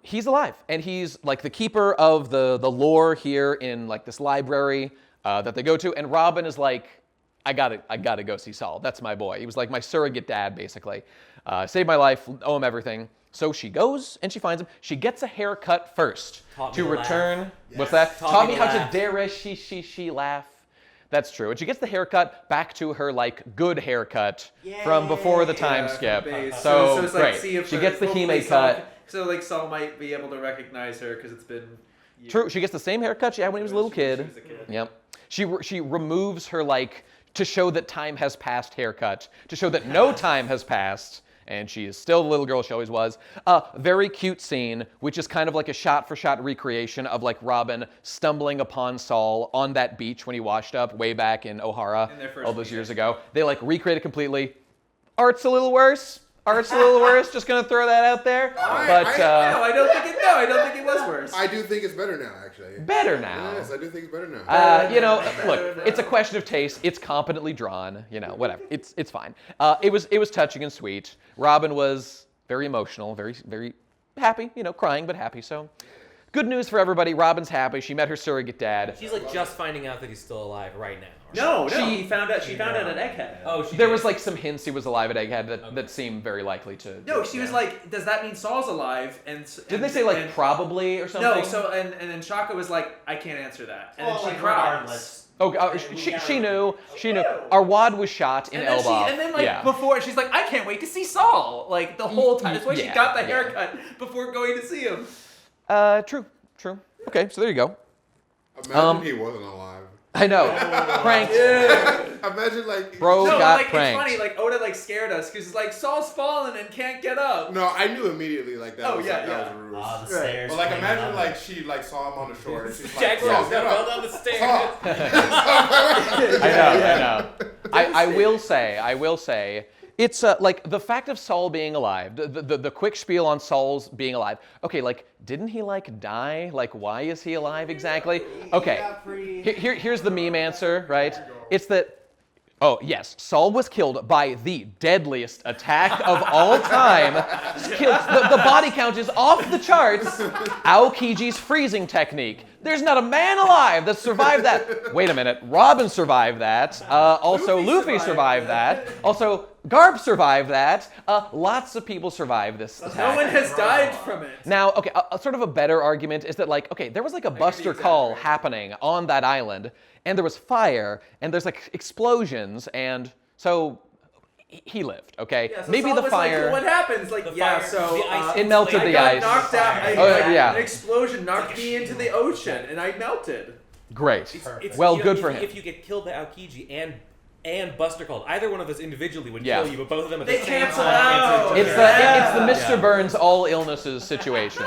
He's alive, and he's like the keeper of the lore here in like this library that they go to. And Robin is like, I gotta go see Saul. That's my boy. He was like my surrogate dad, basically. Saved my life, owe him everything. So she goes and she finds him. She gets a haircut first to return. Yes. What's that? Taught me how to dare she laugh. That's true. And she gets the haircut back to her like good haircut from before the time skip. So it's like, great. She gets the Hime cut. So like Saul might be able to recognize her because it's been years. True. She gets the same haircut she had when he was a little kid. She was a kid. Yep. She removes her like to show that time has passed haircut, to show that no time has passed. And she is still the little girl she always was. Very cute scene, which is kind of like a shot-for-shot recreation of like Robin stumbling upon Saul on that beach when he washed up way back in O'Hara all those years ago. They like recreate it completely. Art's a little worse. Just gonna throw that out there. I don't think it was worse. I do think it's better now, actually. Better now. Yes, I do think it's better now. Look, it's a question of taste. It's competently drawn. Whatever. It's fine. It was touching and sweet. Robin was very emotional, very very happy. Crying but happy. So. Good news for everybody. Robin's happy. She met her surrogate dad. She's like just finding out that he's still alive right now. No. She found out at Egghead. Oh, there was like some hints he was alive at Egghead that seemed very likely to. No, she was like, "Does that mean Saul's alive?" And did they say like probably or something? No. So and then Shaka was like, "I can't answer that," and then she cries. Oh, she knew. She knew. Arwad was shot in Elbaf. And then before, she's like, "I can't wait to see Saul." Like the whole time. That's why she got the haircut before going to see him. True. Okay, so there you go. Imagine he wasn't alive. I know. Pranked. Imagine like got pranked. It's funny, like Oda scared us because like Saul's fallen and can't get up. No, I knew immediately that was a ruse. The stairs. But like imagine she saw him on the shore and she's like, Jaguar's gonna go down the stairs. I know. I will say, it's like the fact of Saul being alive, the quick spiel on Saul's being alive. Okay, like, didn't he like die? Like, why is he alive exactly? Okay, here's the meme answer, right? It's that, oh yes, Saul was killed by the deadliest attack of all time. The body count is off the charts. Aokiji's freezing technique. There's not a man alive that survived that. Wait a minute, Robin survived that. Also, Luffy survived that. Also, Garp survived that. Lots of people survived this attack. No one has died from it. Now, okay, a sort of a better argument is that like, okay, there was like a Buster Call happening on that island, and there was fire, and there's like explosions, and so he lived, okay? Yeah, so maybe Saul the was fire. Like, what happens? Like, it melted the ice. Knocked out. An explosion knocked me into the ocean, and I melted. Great. Good good for him. If you get killed by Aokiji and Buster Called, either one of us individually would kill you, but both of them at the same cancel time. It's the Mr. Burns all illnesses situation.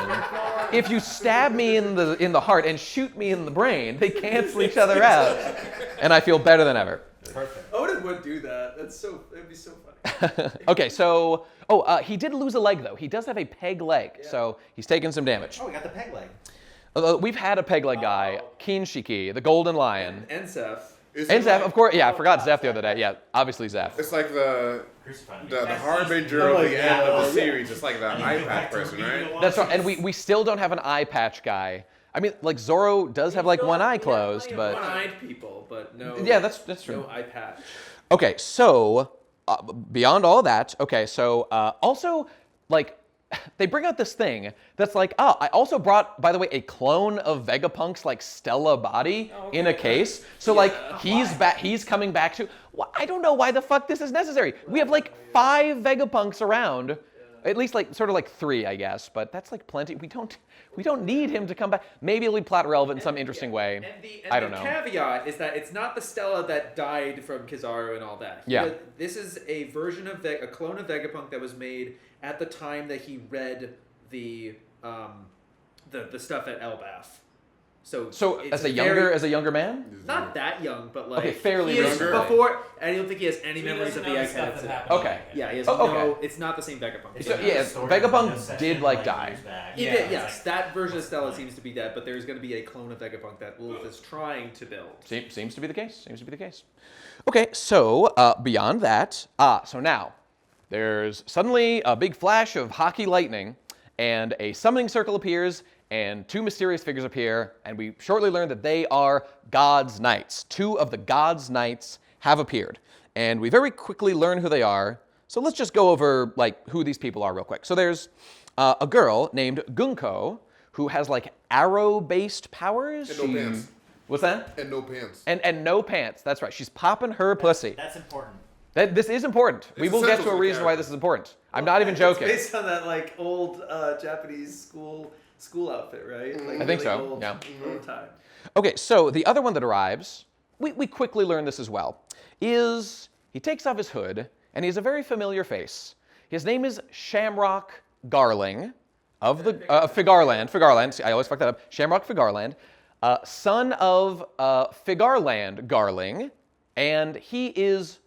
If you stab me in the heart and shoot me in the brain, they cancel each other out, and I feel better than ever. Perfect. Odin would do that. It'd be so funny. Okay, so he did lose a leg though. He does have a peg leg, so he's taken some damage. Oh, we got the peg leg. We've had a peg leg guy, Kinshiki, the Golden Lion. And Zeph. And Zeph, of course. Yeah, I forgot Zeph the other day. Yeah, obviously Zeph. It's like the harbinger of the end of the series. It's like the eye patch person, right? That's right. And we still don't have an eye patch guy. I mean, like Zoro does have like one eye closed, but one-eyed people, but no. Yeah, that's true. No eye patch. Okay, so beyond all that, okay, so also like they bring out this thing that's like, I also brought, by the way, a clone of Vegapunk's like Stella body in a case. So like he's back, he's coming back to. Well, I don't know why the fuck this is necessary. We have like 5 Vegapunks around. At least like sort of like 3, I guess, but that's like plenty. We don't need him to come back. Maybe it'll be plot relevant in some interesting way. I don't know. The caveat is that it's not the Stella that died from Kizaru and all that. This is a version of a clone of Vegapunk that was made at the time that he read the stuff at Elbaf. So as it's a younger man? Not that young, but like fairly he is younger. before. I don't think he has any He memories of doesn't the know the stuff Egghead. that happened. Okay. Yeah, he has Oh, okay. no. It's not the same Vegapunk. So, yeah, Vegapunk did like die. He did, yes. That version of Stella seems to be dead, but there's going to be a clone of Vegapunk that Wolf is trying to build. Seems to be the case. Okay, so beyond that, so now there's suddenly a big flash of Haki lightning, and a summoning circle appears, and two mysterious figures appear, and we shortly learn that they are God's Knights. Two of the God's Knights have appeared, and we very quickly learn who they are. So let's just go over like who these people are real quick. So there's a girl named Gunko who has like arrow-based powers. And no pants. What's that? And no pants. And no pants. That's right. She's popping her pussy. That's important. This is important. We will get to a essential reason for why this is important. I'm not even joking. It's based on that like old Japanese school outfit, right? Like, I think so, Old, yeah. Old time. Okay, so the other one that arrives, we quickly learn this as well, is he takes off his hood, and he has a very familiar face. His name is Shamrock Garling of the Figarland. I always fuck that up. Shamrock Figarland, son of Figarland Garling, and he's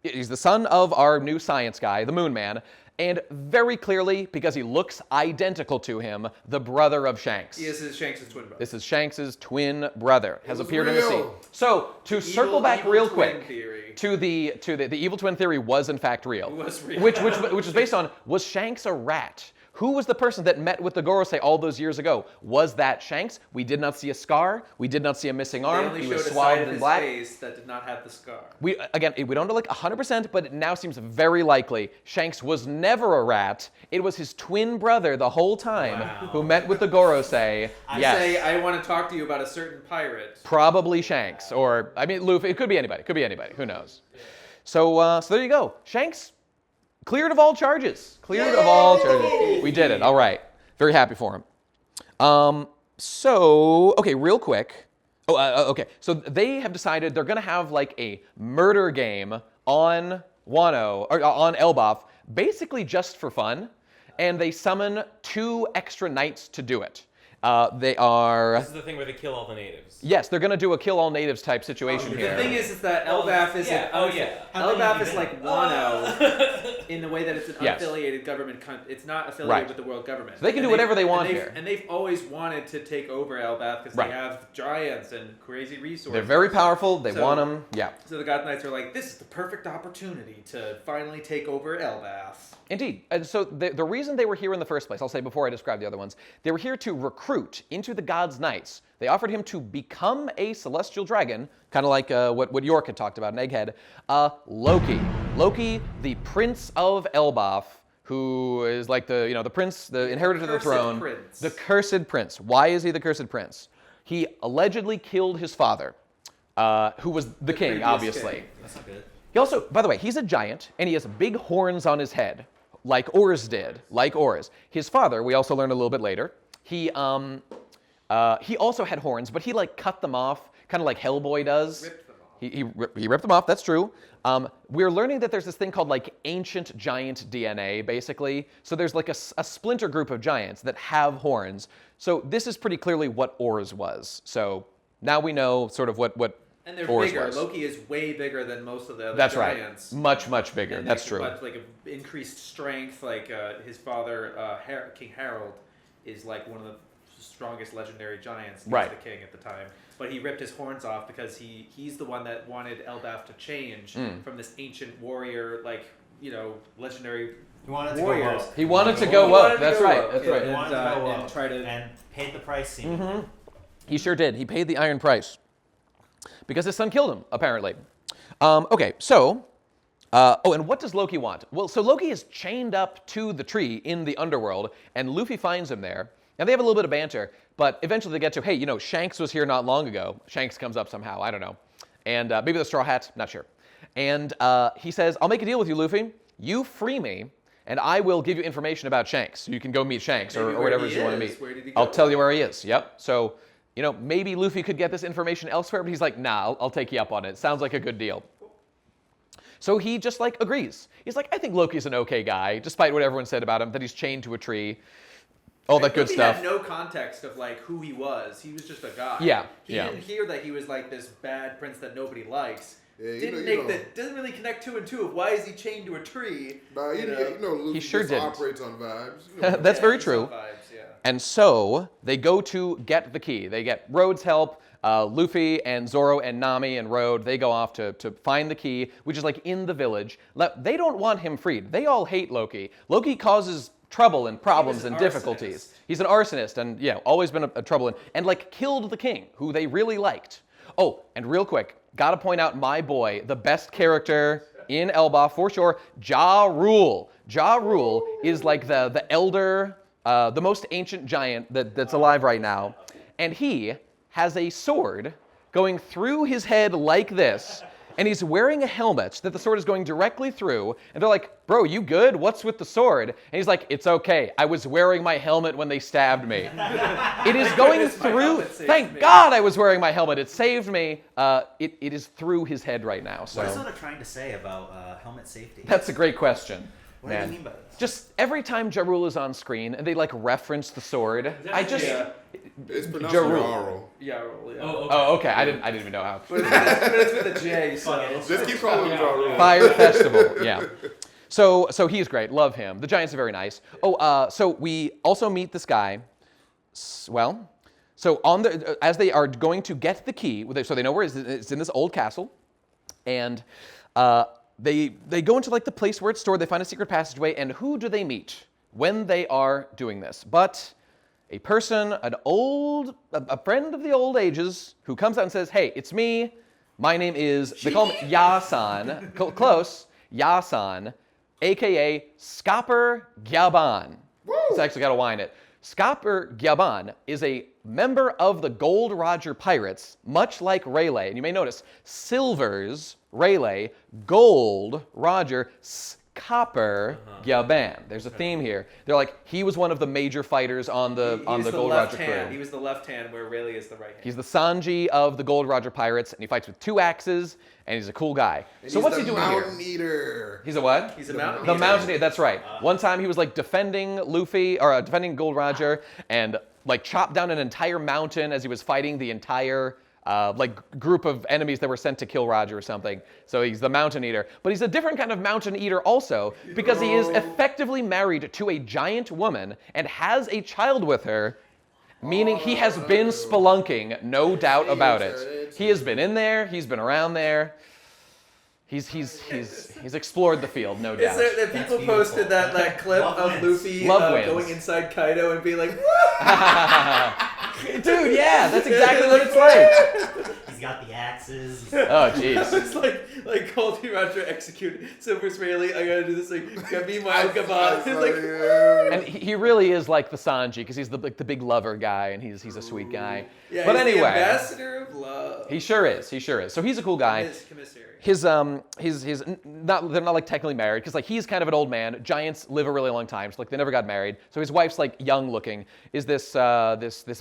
the son of our new science guy, the Moon Man, and very clearly, because he looks identical to him, the brother of Shanks. He is Shanks' twin brother. This is Shanks' twin brother, has appeared in the real. scene. So, to circle back evil real twin quick theory. to the evil twin theory was in fact real. It was real. Which is based on, was Shanks a rat? Who was the person that met with the Gorosei all those years ago? Was that Shanks? We did not see a scar. We did not see a missing They arm. only He showed was a side swathed of in his black. face that did not have the scar. We don't know like 100%, but it now seems very likely Shanks was never a rat. It was his twin brother the whole time who met with the Gorosei. Yes. Say, I want to talk to you about a certain pirate. Probably Shanks, or I mean Luffy. It could be anybody. Who knows? So there you go. Shanks cleared of all charges. We did it. All right. Very happy for him. So okay, real quick. Okay. So they have decided they're gonna have like a murder game on Wano or on Elbaf, basically just for fun, and they summon 2 extra knights to do it. They are. This is the thing where they kill all the natives. Yes, they're going to do a kill all natives type situation here. The thing is that Elbaf is Elbaf is like Wano in the way that it's an unaffiliated government. It's not affiliated with the world government. So they can do whatever they want here. And they've always wanted to take over Elbaf because they have giants and crazy resources. They're very powerful. They want them. Yeah. So the God Knights are like, this is the perfect opportunity to finally take over Elbaf. Indeed. And so the reason they were here in the first place, I'll say before I describe the other ones, they were here to recruit into the God's Knights. They offered him to become a celestial dragon, kind of like what York had talked about in Egghead. Loki. Loki, the Prince of Elbaf, who is like the prince, the inheritor of the throne. Prince. The cursed prince. Why is he the cursed prince? He allegedly killed his father, who was the king, obviously. King. That's not good. He also, by the way, he's a giant, and he has big horns on his head, like Ors did, His father, we also learn a little bit later, he also had horns, but he like cut them off, kind of like Hellboy does. Ripped them off. He ripped them off, that's true. We're learning that there's this thing called like ancient giant DNA, basically. So there's like a splinter group of giants that have horns. So this is pretty clearly what Ors was. So now we know sort of what And they're Ors bigger. was. Loki is way bigger than most of the other That's giants. right. Much bigger. And That's true. But like increased strength, like his father, King Harold, is like one of the strongest legendary giants. He was the king at the time. But he ripped his horns off because he's the one that wanted Elbaf to change from this ancient warrior, like, legendary He wanted to warriors. go up. He wanted to go up. That's right. That's right. He wanted to go and up try to and paid the price. Seemingly. He sure did. He paid the iron price because his son killed him, apparently. Okay, so, and what does Loki want? Well, so Loki is chained up to the tree in the underworld, and Luffy finds him there. And they have a little bit of banter, but eventually they get to, hey, Shanks was here not long ago. Shanks comes up somehow, I don't know. And maybe the Straw Hat, not sure. And he says, I'll make a deal with you, Luffy. You free me, and I will give you information about Shanks. So you can go meet Shanks or whatever you want to meet. Where did he go? I'll tell you where he is. Yep. So, maybe Luffy could get this information elsewhere, but he's like, nah, I'll take you up on it. Sounds like a good deal. So he just agrees. He's like, I think Loki's an okay guy, despite what everyone said about him, that he's chained to a tree. all that good Luffy stuff. had no context of like who he was. He was just a guy. Yeah, He didn't hear that he was like this bad prince that nobody likes. Yeah, Doesn't really connect 2 and 2 of why is he chained to a tree. Luffy He sure just didn't. operates on vibes. That's very he's true. on vibes, yeah. And so they go to get the key. They get Road's help. Luffy and Zoro and Nami and Road, they go off to find the key, which is like in the village. They don't want him freed. They all hate Loki. Loki causes trouble and problems and difficulties. He's an arsonist and always been a trouble and like killed the king, who they really liked. Oh, and real quick, gotta point out my boy, the best character in Elbaf for sure, Ja Rule. Ja Rule is like the elder, the most ancient giant that's alive right now, and he has a sword going through his head like this, and he's wearing a helmet that the sword is going directly through, and they're like, bro, you good? What's with the sword? And he's like, it's okay. I was wearing my helmet when they stabbed me. It is going through. Thank God I was wearing my helmet. It saved me. It is through his head right now. So. What is Oda trying to say about helmet safety? That's a great question. What do you mean by this? Just every time Ja Rule is on screen and they like reference the sword, I just it's pronounced Ja Rule. Jarl. Yeah, yeah. Oh, okay. I didn't even know how. But it's with a J, so Just keep calling him Ja Rule. Fire Festival, yeah. So he's great. Love him. The Giants are very nice. So we also meet this guy. Well, so as they are going to get the key, so they know where it's in this old castle, and they go into like the place where it's stored. They find a secret passageway, and who do they meet when they are doing this? But a person, a friend of the old ages, who comes out and says, "Hey, it's me. My name is." They call him Yasan. Close, Yasan, aka Scopper Gyaban. It's actually got to wind it. Scopper Gyaban is a member of the Gold Roger Pirates, much like Rayleigh. And you may notice Silver's Rayleigh, Gold Roger, Scopper Gyaban. There's a theme here. They're like, he was one of the major fighters on the Gold Roger crew. He was the left hand where Rayleigh is the right hand. He's the Sanji of the Gold Roger Pirates, and he fights with 2 axes, and he's a cool guy. And so what's he doing here? Mountain Eater. He's a what? He's a mountain The eater. Mountain Eater, that's right. One time he was like defending Luffy, or defending Gold Roger, and like chopped down an entire mountain as he was fighting the entire group of enemies that were sent to kill Roger or something. So he's the Mountain Eater. But he's a different kind of Mountain Eater also, because he is effectively married to a giant woman and has a child with her, meaning he has been spelunking, no doubt about it. He has been in there, he's been around there. He's explored the field, no doubt. Is there that people posted that clip of Luffy going inside Kaido and being like, dude, yeah, that's exactly what it's like. He's got the axes. Oh, jeez. It's like Goldie Roger executed Silver's Rayleigh. I gotta do this thing. Meanwhile, Gabon. It's like, and he really is like the Sanji because he's the big lover guy and he's a sweet guy. Yeah, but he's anyway, the ambassador of love. He sure is. So he's a cool guy. His commissary. They're not like technically married because like he's kind of an old man. Giants live a really long time, so like they never got married. So his wife's like young looking. Is this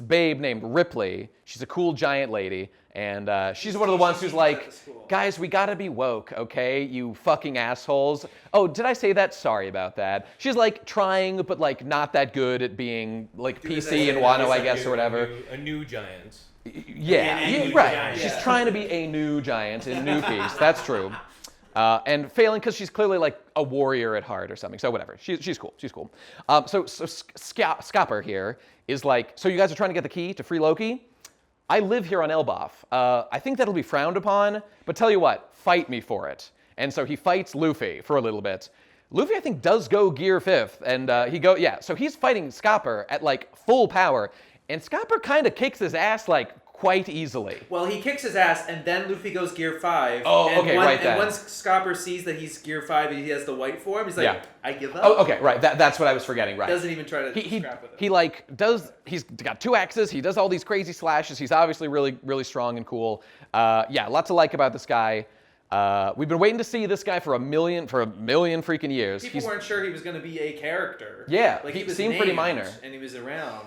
babe named Ripley? She's a cool giant lady, and she's one of the ones who's like, guys, we gotta be woke, okay? You fucking assholes. Oh, did I say that? Sorry about that. She's like trying, but like not that good at being like PC and Wano, I guess, or whatever. A new giant. Yeah, right. She's trying to be a new giant in New Piece. That's true. And failing because she's clearly like a warrior at heart or something. So whatever. She's cool. She's cool. So Scopper here is like, so you guys are trying to get the key to free Loki? I live here on Elbaf. I think that'll be frowned upon, but tell you what, fight me for it. And so he fights Luffy for a little bit. Luffy, I think, does go gear 5th, and so he's fighting Scopper at like full power. And Scopper kind of kicks his ass like quite easily. Well, he kicks his ass, and then Luffy goes gear 5. Oh, and okay, right then. And once Scopper sees that he's gear 5 and he has the white form, he's like, I give up. Oh, okay, right. That's what I was forgetting, right. Doesn't even try to scrap with it. He's got 2 axes, he does all these crazy slashes, he's obviously really, really strong and cool. Lots to like about this guy. We've been waiting to see this guy for a million freaking years. People weren't sure he was going to be a character. Yeah, like he was seemed pretty minor. And he was around.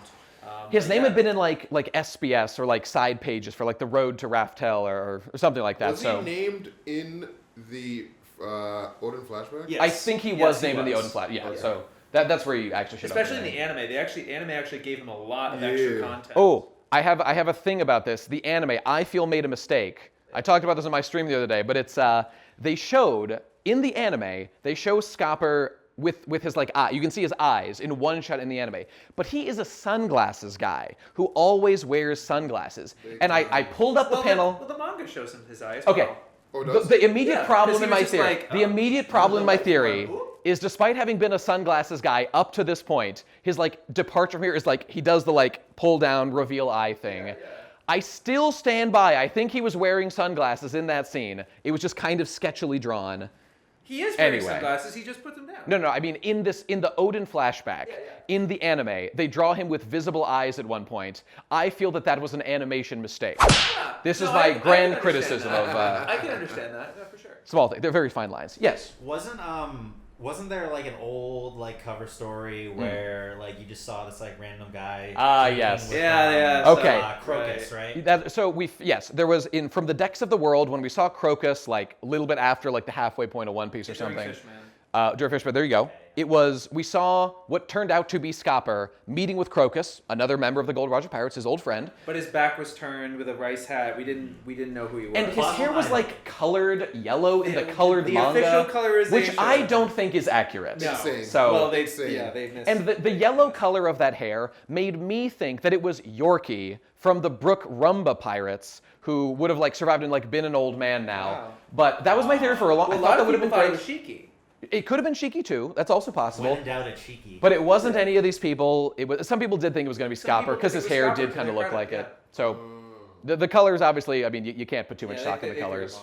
His name had been in like SBS or like side pages for like the Road to Raftel or something like that. Was he named in the Odin flashback? Yes. I think he was named in the Odin flashback. Yeah, okay. So That's where you actually should. Especially in the anime, anime actually gave him a lot of extra content. Oh, I have a thing about this. The anime, I feel, made a mistake. I talked about this on my stream the other day, but it's they showed in the anime they show Scopper with his like eye. You can see his eyes in one shot in the anime, but he is a sunglasses guy who always wears sunglasses. And I pulled up the panel. Well, the manga shows him his eyes. Okay. The immediate problem in my theory. Like, the immediate problem in my theory is, despite having been a sunglasses guy up to this point, his like departure from here is like he does the like pull down reveal eye thing. Yeah. I still stand by. I think he was wearing sunglasses in that scene. It was just kind of sketchily drawn. He is wearing sunglasses. He just put them down. No. I mean, in the Odin flashback, in the anime, they draw him with visible eyes at one point. I feel that was an animation mistake. This is my grand criticism of. I can understand that for sure. Small thing. They're very fine lines. Yes. Wasn't there like an old like cover story where like you just saw this like random guy? Yes. Okay. Crocus, right? There was from the Decks of the World when we saw Crocus like a little bit after like the halfway point of One Piece or something. During Fishman, there you go. We saw what turned out to be Scopper meeting with Crocus, another member of the Gold Roger Pirates, his old friend. But his back was turned with a rice hat. We didn't know who he was. And his hair was like colored yellow in the colored manga, official colorization, which I don't think is accurate. No. So well, they missed. And the yellow color of that hair made me think that it was Yorkie from the Brook Rumba Pirates, who would have like survived and like been an old man now. Wow. But that was my theory for a long time. I thought that would have been great. It was Shiki. It could have been Shiki too. That's also possible. When in doubt, it's Shiki. But it wasn't any of these people. Some people did think it was going to be Scopper because his hair did kind of look like it. So the colors, obviously, I mean, you can't put too much stock in the colors.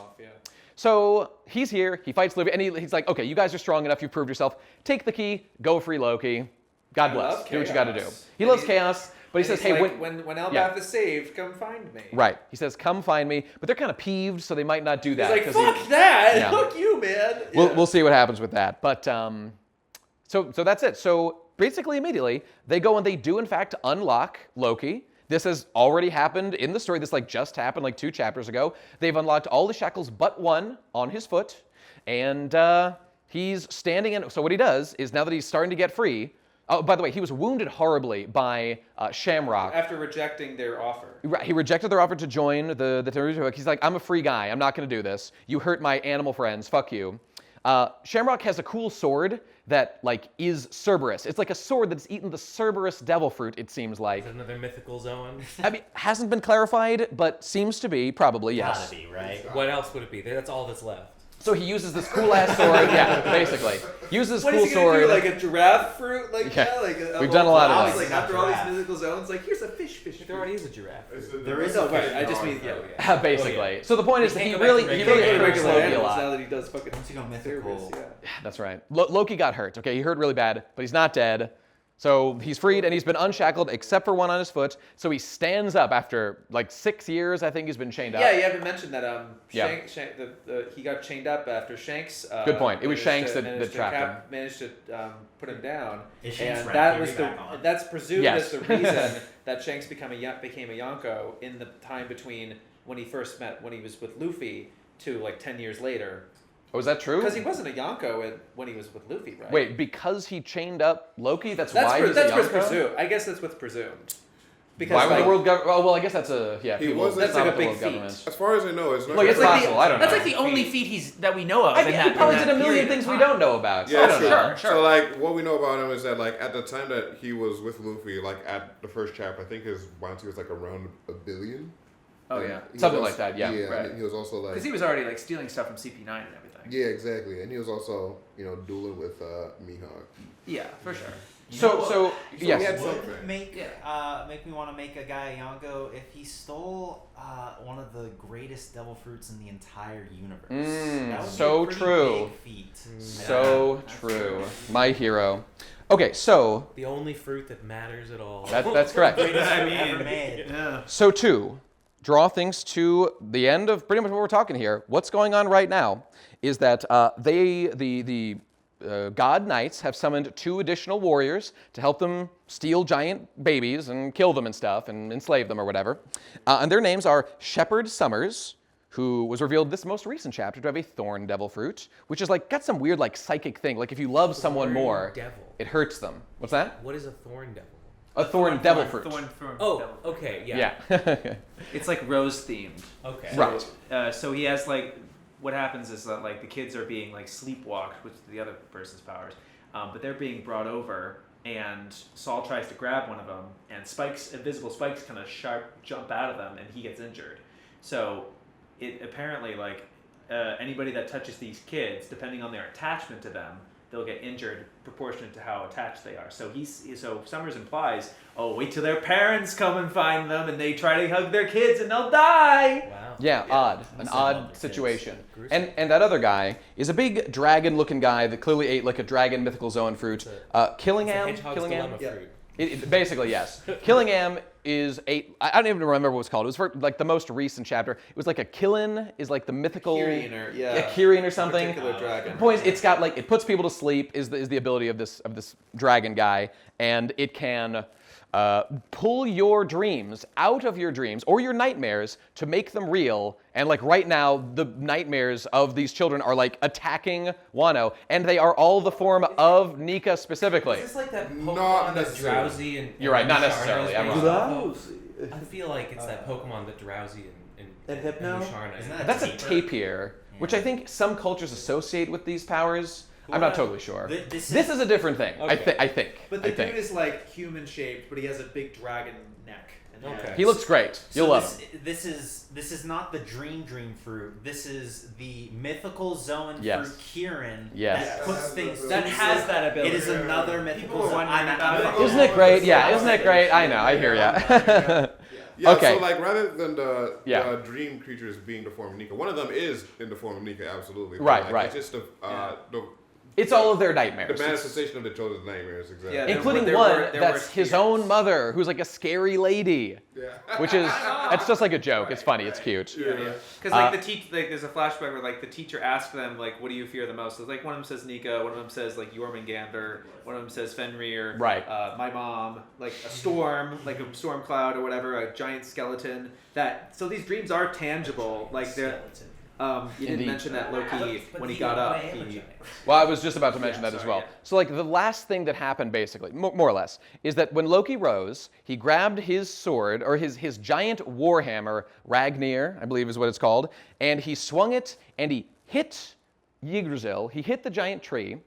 So he's here. He fights Luffy, and he's like, okay, you guys are strong enough. You've proved yourself. Take the key. Go free Loki. God bless. Do what you got to do. He loves chaos. But he says, hey, like, when Elbaf is saved, come find me. Right. He says, come find me. But they're kind of peeved, so they might not do that. He's like, fuck that. Fuck you, man. We'll see what happens with that. But so that's it. So basically, immediately, they go and they do, in fact, unlock Loki. This has already happened in the story. This just happened 2 chapters ago. They've unlocked all the shackles but one on his foot. And he's standing in. So what he does is, now that he's starting to get free. Oh, by the way, he was wounded horribly by Shamrock. After rejecting their offer. Right, he rejected their offer to join the Tenryuju. He's like, I'm a free guy. I'm not going to do this. You hurt my animal friends. Fuck you. Shamrock has a cool sword that is Cerberus. It's like a sword that's eaten the Cerberus devil fruit, it seems like. Is it another mythical zone? I mean, hasn't been clarified, but seems to be, probably, yes. Gotta be, right? What else would it be? That's all that's left. So he uses this cool ass sword. Yeah, basically. Uses what cool is he sword. Do, like a giraffe fruit? We've done a lot of this. After all these mythical zones, here's a fish. There already is a giraffe. There is a fish. I just mean basically. Oh, yeah. So the point is that he really hurts Loki a lot. Now that he does fucking mythical. That's right. Loki got hurt. Okay, he hurt really bad, but he's not dead. So he's freed and he's been unshackled except for one on his foot. So he stands up after 6 years. I think he's been chained up. Yeah, you haven't mentioned that. He got chained up after Shanks. Good point. It was Shanks that trapped him. Managed to put him down, and that's presumed as the reason that Shanks became a Yonko in the time between when he first met when he was with Luffy to 10 years later. Oh, is that true? Because he wasn't a Yonko when he was with Luffy, right? Wait, because he chained up Loki? That's why he's a Yonko? That's what's presumed. I guess that's what's presumed. Because why would the world government? Oh, well, I guess that's a that's a big feat. As far as I know, it's not. It's possible. I don't know. That's the only feat that we know of. He probably did a million things we don't know about. Yeah, I don't know. So what we know about him is that at the time that he was with Luffy, at the first chapter, I think his bounty was around $1 billion. Oh yeah, something like that. Yeah, right. And he was also because he was already stealing stuff from CP9 and everything. Yeah, exactly, and he was also dueling with Mihawk. Yeah, for sure. So yes. Would make me want to make a guy Yonko if he stole one of the greatest devil fruits in the entire universe. That would so be a true. Big feat. So true. My hero. Okay, so the only fruit that matters at all. That's correct. Greatest fruit ever made. Yeah. So to draw things to the end of pretty much what we're talking here, what's going on right now is that the God Knights have summoned 2 additional warriors to help them steal giant babies and kill them and stuff and enslave them or whatever. And their names are Shepherd Summers, who was revealed this most recent chapter to have a thorn devil fruit, which is like got some weird like psychic thing. Like if you love someone more, it hurts them. What's that? What is a thorn devil? A thorn devil fruit. Thorn Oh, okay, yeah. Yeah. It's like rose themed. Okay. Right. So he has like, what happens is that like the kids are being like sleepwalked, which is the other person's powers, but they're being brought over, and Saul tries to grab one of them, and invisible spikes kind of sharp jump out of them, and he gets injured. So it apparently like anybody that touches these kids, depending on their attachment to them, they'll get injured proportionate to how attached they are. So Summers implies, oh, wait till their parents come and find them and they try to hug their kids and they'll die. Wow. Yeah, odd. An odd situation. And that other guy is a big dragon-looking guy that clearly ate like a dragon mythical zone fruit. Killingham? Basically, yes. Killingham is I don't even remember what it was called. It was for like the most recent chapter. It was like a Killin is like the mythical Kyrian or something. Particular dragon. Point is, it's got like it puts people to sleep is the ability of this dragon guy, and it can pull your dreams out of your dreams or your nightmares to make them real. And like right now, the nightmares of these children are like attacking Wano, and they are all the form of Nika specifically. Is this like that Pokemon that's drowsy and You're right, not necessarily. I'm wrong. I feel like it's that Pokemon that's drowsy and Hypno? That's a tapir, which I think some cultures associate with these powers. I'm not totally sure. This is a different thing. Okay. I think. But the dude is like human shaped, but he has a big dragon neck. And Okay. He looks great. You'll love him. This is not the dream fruit. This is the mythical zone fruit Kirin that puts things that has that ability. It is another mythical zone. Isn't it great? Yeah, isn't it great? I know. I hear ya. Yeah, Okay. so like rather than the dream creatures being the form of Nika, one of them is in the form of Nika, absolutely. But Right, like, right. It's just the It's all of their nightmares. the manifestation of the children's nightmares, exactly. Yeah, Including there one were that's his fears. own mother, who's like a scary lady. Yeah. Which is, it's just like a joke. It's funny. It's cute. Because like there's a flashback where like the teacher asked them like, what do you fear the most? So, like one of them says Nika, one of them says like Jormungandr, one of them says Fenrir, Right. My mom, like a storm, like a storm cloud or whatever, a giant skeleton. So these dreams are tangible. Like they're. You didn't mention that Loki when he got up. Well, I was just about to mention that as well. Yeah. So like the last thing that happened basically, more or less, is that when Loki rose, he grabbed his sword, or his giant warhammer, Ragnir, I believe is what it's called, and he swung it and he hit Yggdrasil, he hit the giant tree.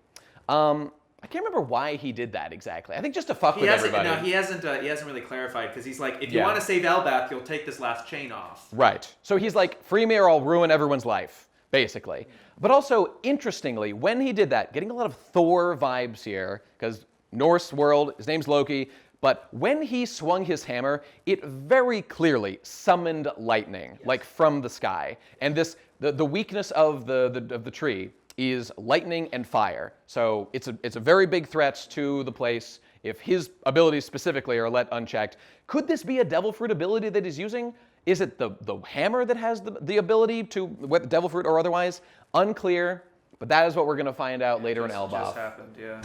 I can't remember why he did that exactly. I think just to fuck with everybody. No, he hasn't really clarified because he's like, if you want to save Elbath, you'll take this last chain off. Right. So he's like, free me or I'll ruin everyone's life, basically. But also, interestingly, when he did that, getting a lot of Thor vibes here, because Norse world, his name's Loki, but when he swung his hammer, it very clearly summoned lightning, like from the sky. And the weakness of the tree is lightning and fire. So it's a very big threat to the place if his abilities specifically are let unchecked. Could this be a devil fruit ability that he's using? Is it the hammer that has the ability to, whether devil fruit or otherwise? Unclear, but that is what we're going to find out later in Elbaf. Just happened, yeah.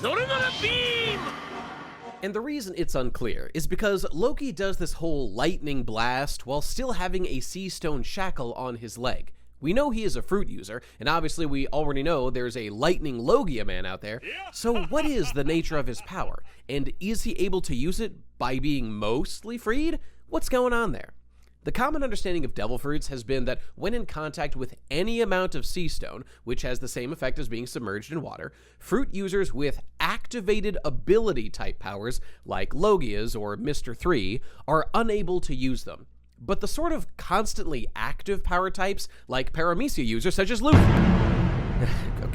And the reason it's unclear is because Loki does this whole lightning blast while still having a sea stone shackle on his leg. We know he is a fruit user, and obviously we already know there's a lightning Logia man out there. So what is the nature of his power? And is he able to use it by being mostly freed? What's going on there? The common understanding of devil fruits has been that when in contact with any amount of sea stone, which has the same effect as being submerged in water, fruit users with activated ability type powers, like Logias or Mr. 3, are unable to use them. But the sort of constantly active power types, like Paramecia users such as Luffy.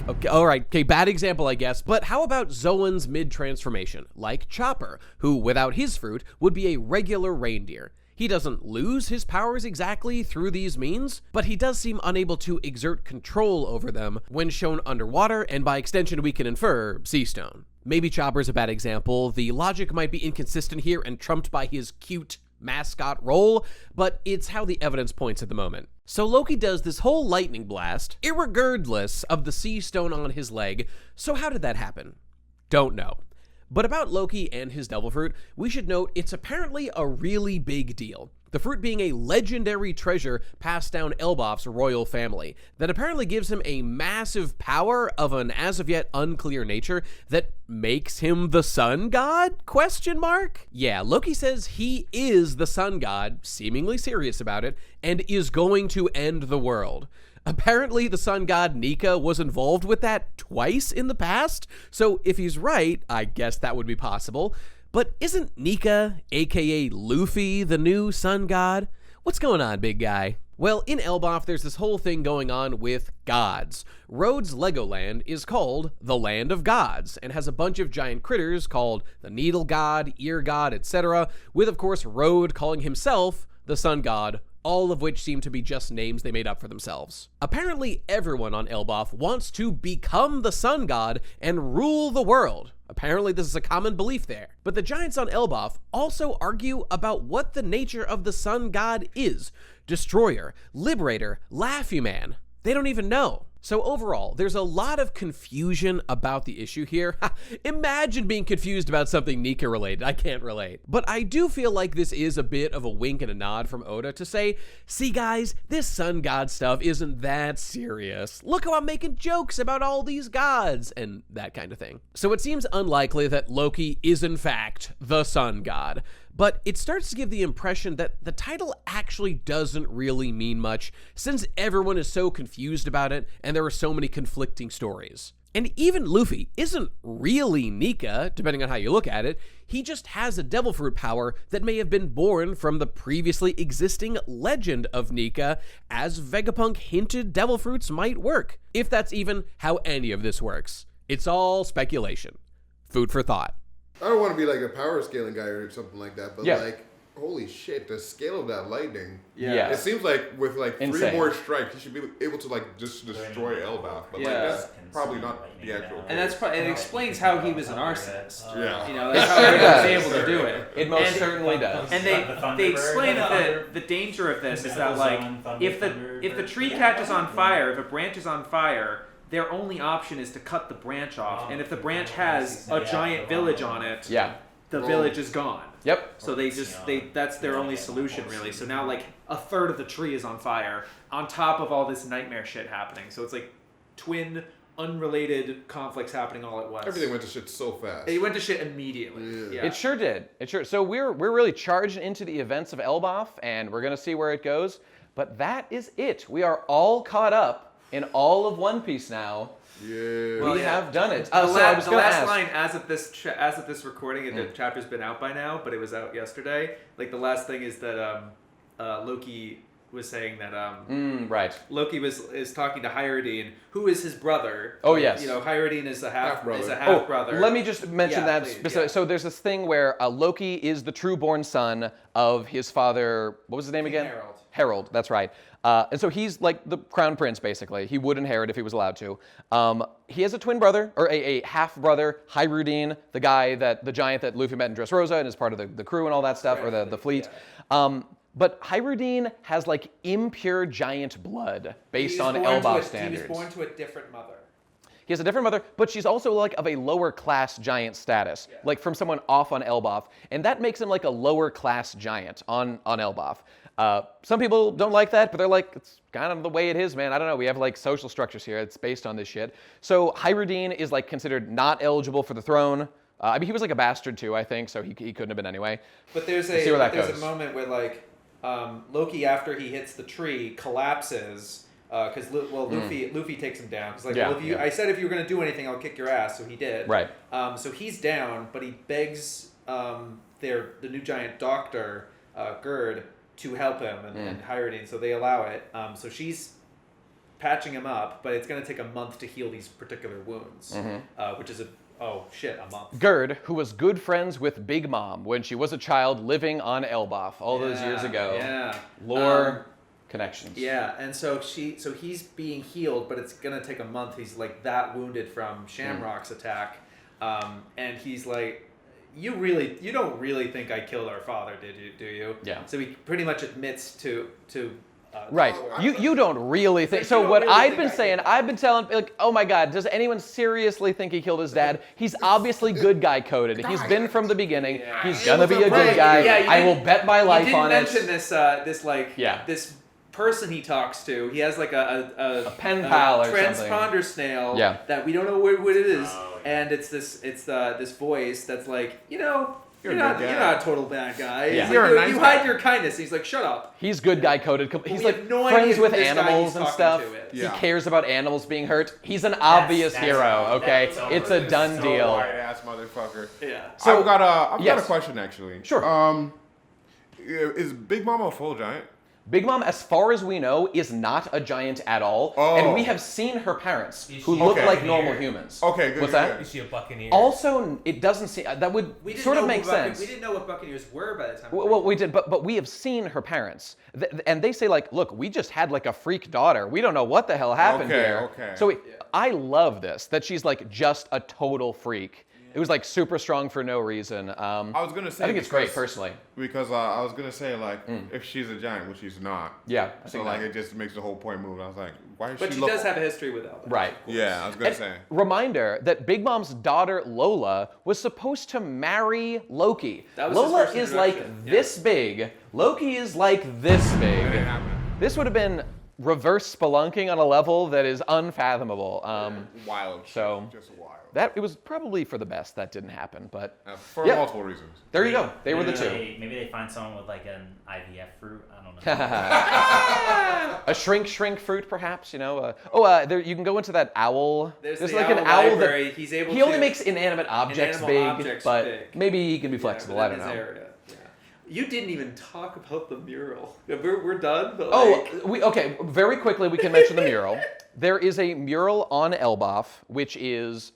Okay, bad example, I guess, but how about Zoan's mid-transformation, like Chopper, who, without his fruit, would be a regular reindeer? He doesn't lose his powers exactly through these means, but he does seem unable to exert control over them when shown underwater, and by extension we can infer sea stone. Maybe Chopper's a bad example, the logic might be inconsistent here and trumped by his cute mascot role, but it's how the evidence points at the moment. So Loki does this whole lightning blast, irregardless of the sea stone on his leg. So how did that happen? Don't know. But about Loki and his devil fruit, we should note it's apparently a really big deal. the fruit being a legendary treasure passed down Elbaf's royal family that apparently gives him a massive power of an as of yet unclear nature that makes him the sun god? ? Yeah, Loki says he is the sun god, seemingly serious about it, and is going to end the world. Apparently, the sun god Nika was involved with that twice in the past, so if he's right, I guess that would be possible. But isn't Nika, aka Luffy, the new sun god? What's going on, big guy? Well, in Elbaf, there's this whole thing going on with gods. Rhodes' Legoland is called the Land of Gods, and has a bunch of giant critters called the Needle God, Ear God, etc., with, of course, Rhodes calling himself the sun god, all of which seem to be just names they made up for themselves. Apparently, everyone on Elbaf wants to become the sun god and rule the world. Apparently, this is a common belief there. But the giants on Elbaf also argue about what the nature of the sun god is. Destroyer, Liberator, Laffy Man. They don't even know. So overall, there's a lot of confusion about the issue here. Imagine being confused about something Nika related. I can't relate. But I do feel like this is a bit of a wink and a nod from Oda to say, see guys, this sun god stuff isn't that serious. Look how I'm making jokes about all these gods and that kind of thing. So it seems unlikely that Loki is in fact the sun god. But it starts to give the impression that the title actually doesn't really mean much, since everyone is so confused about it and there are so many conflicting stories. And even Luffy isn't really Nika, depending on how you look at it. He just has a devil fruit power that may have been born from the previously existing legend of Nika, as Vegapunk hinted devil fruits might work, if that's even how any of this works. It's all speculation. Food for thought. I don't want to be like a power scaling guy or something like that, but Yeah. like, holy shit, the scale of that lightning. Yeah. It seems like with like Insane. 3 more strikes, he should be able to like just destroy Elbaf. But like, that's probably not the actual And that's probably, it explains how he was an arsonist. Yeah. You know, that's how he was able to do it. It most And- certainly does. And they explain that the danger of this is that like if the tree catches on fire, if a branch is on fire, their only option is to cut the branch off. And if the branch has a giant village on it, Yeah. the village is gone. Yep. So that's their only solution really. So now like a third of the tree is on fire on top of all this nightmare shit happening. So it's like twin unrelated conflicts happening all at once. Everything went to shit so fast. It went to shit immediately. Yeah. It sure did. So we're really charging into the events of Elbaf, and we're gonna see where it goes. But that is it. We are all caught up in all of One Piece now. Yeah. We have done it. The So I was gonna last ask. line, as of this recording, the chapter's been out by now, but it was out yesterday. Like the last thing is that Loki was saying that Right. Loki is talking to Hyrodine, who is his brother. Oh, yes. You know, Hyrodine is a half Half-brother. brother. Let me just mention Yeah, that please, specific. yeah. So there's this thing where Loki is the true-born son of his father. What was his name again? Harold. Harold. That's right. And so he's like the crown prince, basically. He would inherit if he was allowed to. He has a twin brother, or a half-brother, Hyrodine, the giant that Luffy met in Dressrosa and is part of the crew and all that stuff, or the fleet. But Hyrodine has like impure giant blood based on Elbaf standards. He was born to a different mother. He has a different mother, but she's also like of a lower class giant status, like from someone off on Elbaf, and that makes him like a lower class giant on Elbaf. Some people don't like that, but they're like, it's kind of the way it is, man. I don't know. We have like social structures here. It's based on this shit. So Hyrodine is like considered not eligible for the throne. I mean, he was like a bastard too, I think, so he couldn't have been anyway. But there's We'll see where that a goes. moment where like Loki, after he hits the tree, collapses because Luffy takes him down. Because like, Yeah, well, if you, yeah. I said if you were gonna do anything, I'll kick your ass. So he did. Right. So he's down, but he begs the new giant doctor Gerd to help him and Hyrodine. So they allow it. So she's patching him up, but it's gonna take a month to heal these particular wounds, which is a month. Gerd, who was good friends with Big Mom when she was a child living on Elbaf all those years ago. Yeah. Lore connections. Yeah, and so he's being healed, but it's gonna take a month. He's like that wounded from Shamrock's attack, and he's like, you don't really think I killed our father, do you? Yeah. So he pretty much admits to Right. You don't really think. So what I've been saying, I've been telling, like, oh my God, does anyone seriously think he killed his dad? He's obviously good guy coded. He's been from the beginning. He's gonna be a good guy. I will bet my life on it. You didn't mention this person he talks to. He has like a pen pal or transponder snail that we don't know what it is, and it's this voice that's like, you're not a total bad guy. Yeah. You hide your kindness. He's like, shut up. He's good guy coded. He's like no friends with this animals and stuff. Yeah. He cares about animals being hurt. He's an obvious hero. Okay, it's a done deal. White ass motherfucker. Yeah. So I've got a question actually. Sure. Is Big Mama a full giant? Big Mom, as far as we know, is not a giant at all. And we have seen her parents, who look like normal humans. Okay, good. What's that? Is she a buccaneer? Also, it doesn't seem... That would sort of make sense. We didn't know what buccaneers were by the time. Well, we did, but we have seen her parents. And they say, like, look, we just had, like, a freak daughter. We don't know what the hell happened here. Okay. So I love this, that she's, like, just a total freak. It was like super strong for no reason. I was gonna say I think it's great personally because I was gonna say like if she's a giant, which she's not. Yeah. So like it just makes the whole point move. I was like, why is But she does have a history with Albert. Right. Yeah, I was gonna say. Reminder that Big Mom's daughter Lola was supposed to marry Loki. That was Lola his first is like this big. Loki is like this big. This would have been reverse spelunking on a level that is unfathomable. Wild. So just wild. It was probably for the best that didn't happen, but for multiple reasons. There you go. They were the two. Maybe they find someone with like an IVF fruit. I don't know. A shrink fruit, perhaps. You can go into that owl. There's like an owl library. that he's able he only makes inanimate objects big, but big. maybe he can be flexible. I don't know. Area. Yeah. You didn't even talk about the mural. We're done. But okay. Very quickly, we can mention the mural. There is a mural on Elbaf,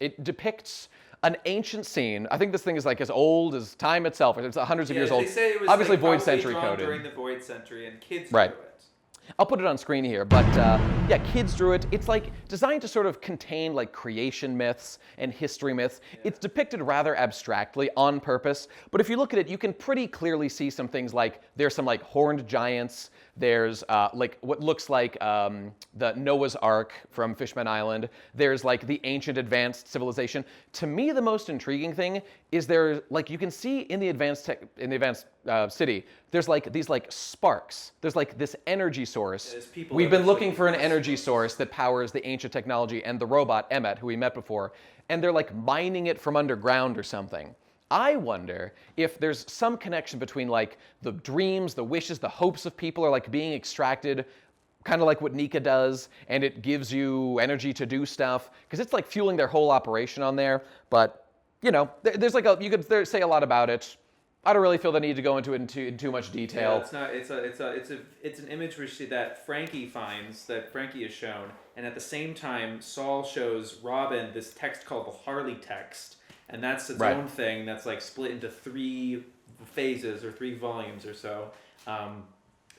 it depicts an ancient scene. I think this thing is like as old as time itself. It's hundreds of years old. They say it was obviously like Void Century coded. during the Void Century, and kids right. drew it. I'll put it on screen here, but kids drew it. It's like designed to sort of contain like creation myths and history myths. Yeah. It's depicted rather abstractly on purpose, but if you look at it, you can pretty clearly see some things like there's some like horned giants. There's like what looks like the Noah's Ark from Fishman Island. There's like the ancient advanced civilization. To me, the most intriguing thing is there, like you can see in the advanced city, there's like these like sparks. There's like this energy source. We've been looking for an energy source that powers the ancient technology and the robot Emmet, who we met before, and they're like mining it from underground or something. I wonder if there's some connection between like the dreams, the wishes, the hopes of people are like being extracted, kind of like what Nika does, and it gives you energy to do stuff, because it's like fueling their whole operation on there. But there's like you could say a lot about it. I don't really feel the need to go into it in too much detail. Yeah, it's not. It's an image that Frankie finds, that Frankie is shown, and at the same time, Saul shows Robin this text called the Harley text. And that's its own thing that's like split into 3 phases or 3 volumes or so,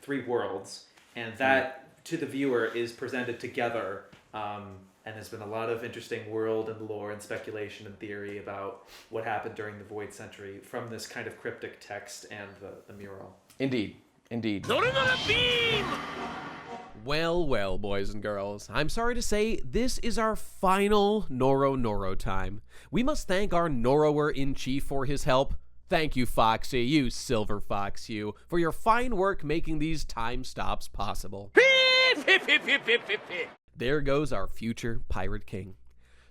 3 worlds. And that, to the viewer, is presented together. And there's been a lot of interesting world and lore and speculation and theory about what happened during the Void Century from this kind of cryptic text and the mural. Indeed. Well, boys and girls, I'm sorry to say this is our final Noro time. We must thank our Norower-in-Chief for his help. Thank you, Foxy, you silver fox, you, for your fine work making these time stops possible. There goes our future Pirate King.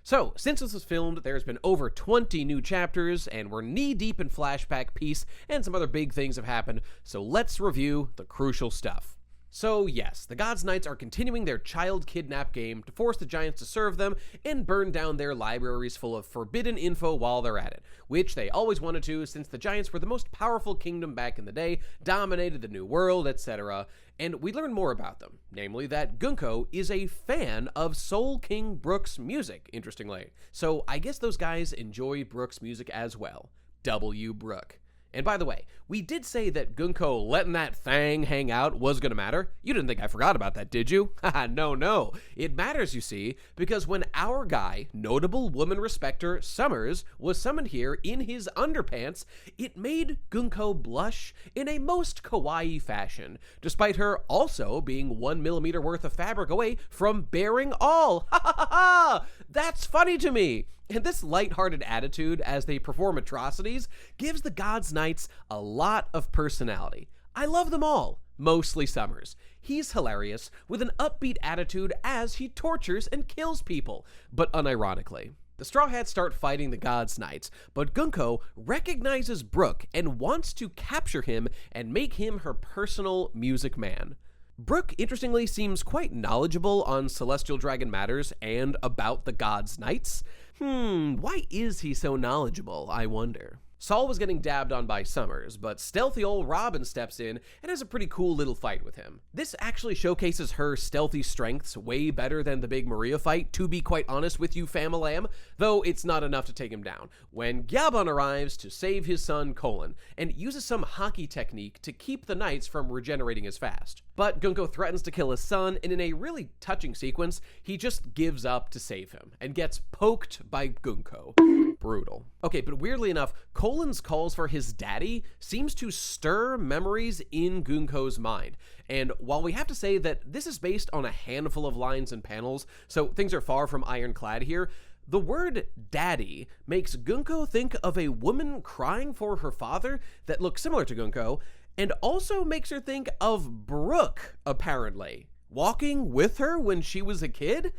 So, since this was filmed, there's been over 20 new chapters, and we're knee-deep in Flashback Piece, and some other big things have happened, so let's review the crucial stuff. So yes, the Gods Knights are continuing their child kidnap game to force the Giants to serve them and burn down their libraries full of forbidden info while they're at it, which they always wanted to since the Giants were the most powerful kingdom back in the day, dominated the New World, etc., and we learn more about them, namely that Gunko is a fan of Soul King Brook's music, interestingly. So I guess those guys enjoy Brook's music as well. W. Brook. And by the way, we did say that Gunko letting that thang hang out was gonna matter. You didn't think I forgot about that, did you? Haha, no. It matters, you see, because when our guy, notable woman respecter Summers, was summoned here in his underpants, it made Gunko blush in a most kawaii fashion, despite her also being 1 millimeter worth of fabric away from bearing all. Ha ha ha ha! That's funny to me. And this lighthearted attitude as they perform atrocities gives the God's Knights a lot of personality. I love them all, mostly Summers. He's hilarious with an upbeat attitude as he tortures and kills people, but unironically. The Straw Hats start fighting the God's Knights, but Gunko recognizes Brook and wants to capture him and make him her personal music man. Brook, interestingly, seems quite knowledgeable on celestial dragon matters and about the God's Knights. Why is he so knowledgeable, I wonder? Saul was getting dabbed on by Summers, but stealthy old Robin steps in and has a pretty cool little fight with him. This actually showcases her stealthy strengths way better than the big Maria fight, to be quite honest with you, Famalam, though it's not enough to take him down, when Gyabon arrives to save his son, Colin, and uses some Haki technique to keep the Knights from regenerating as fast. But Gunko threatens to kill his son, and in a really touching sequence, he just gives up to save him, and gets poked by Gunko. Brutal. Okay, but weirdly enough, Colin's calls for his daddy seems to stir memories in Gunko's mind. And while we have to say that this is based on a handful of lines and panels, so things are far from ironclad here, the word daddy makes Gunko think of a woman crying for her father that looks similar to Gunko, and also makes her think of Brook, apparently. Walking with her when she was a kid?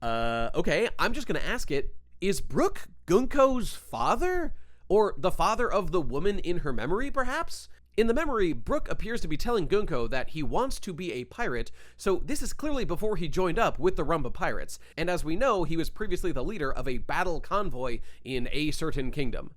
Okay, I'm just gonna ask it. Is Brook Gunko's father? Or the father of the woman in her memory, perhaps? In the memory, Brook appears to be telling Gunko that he wants to be a pirate, so this is clearly before he joined up with the Rumba Pirates, and as we know, he was previously the leader of a battle convoy in a certain kingdom.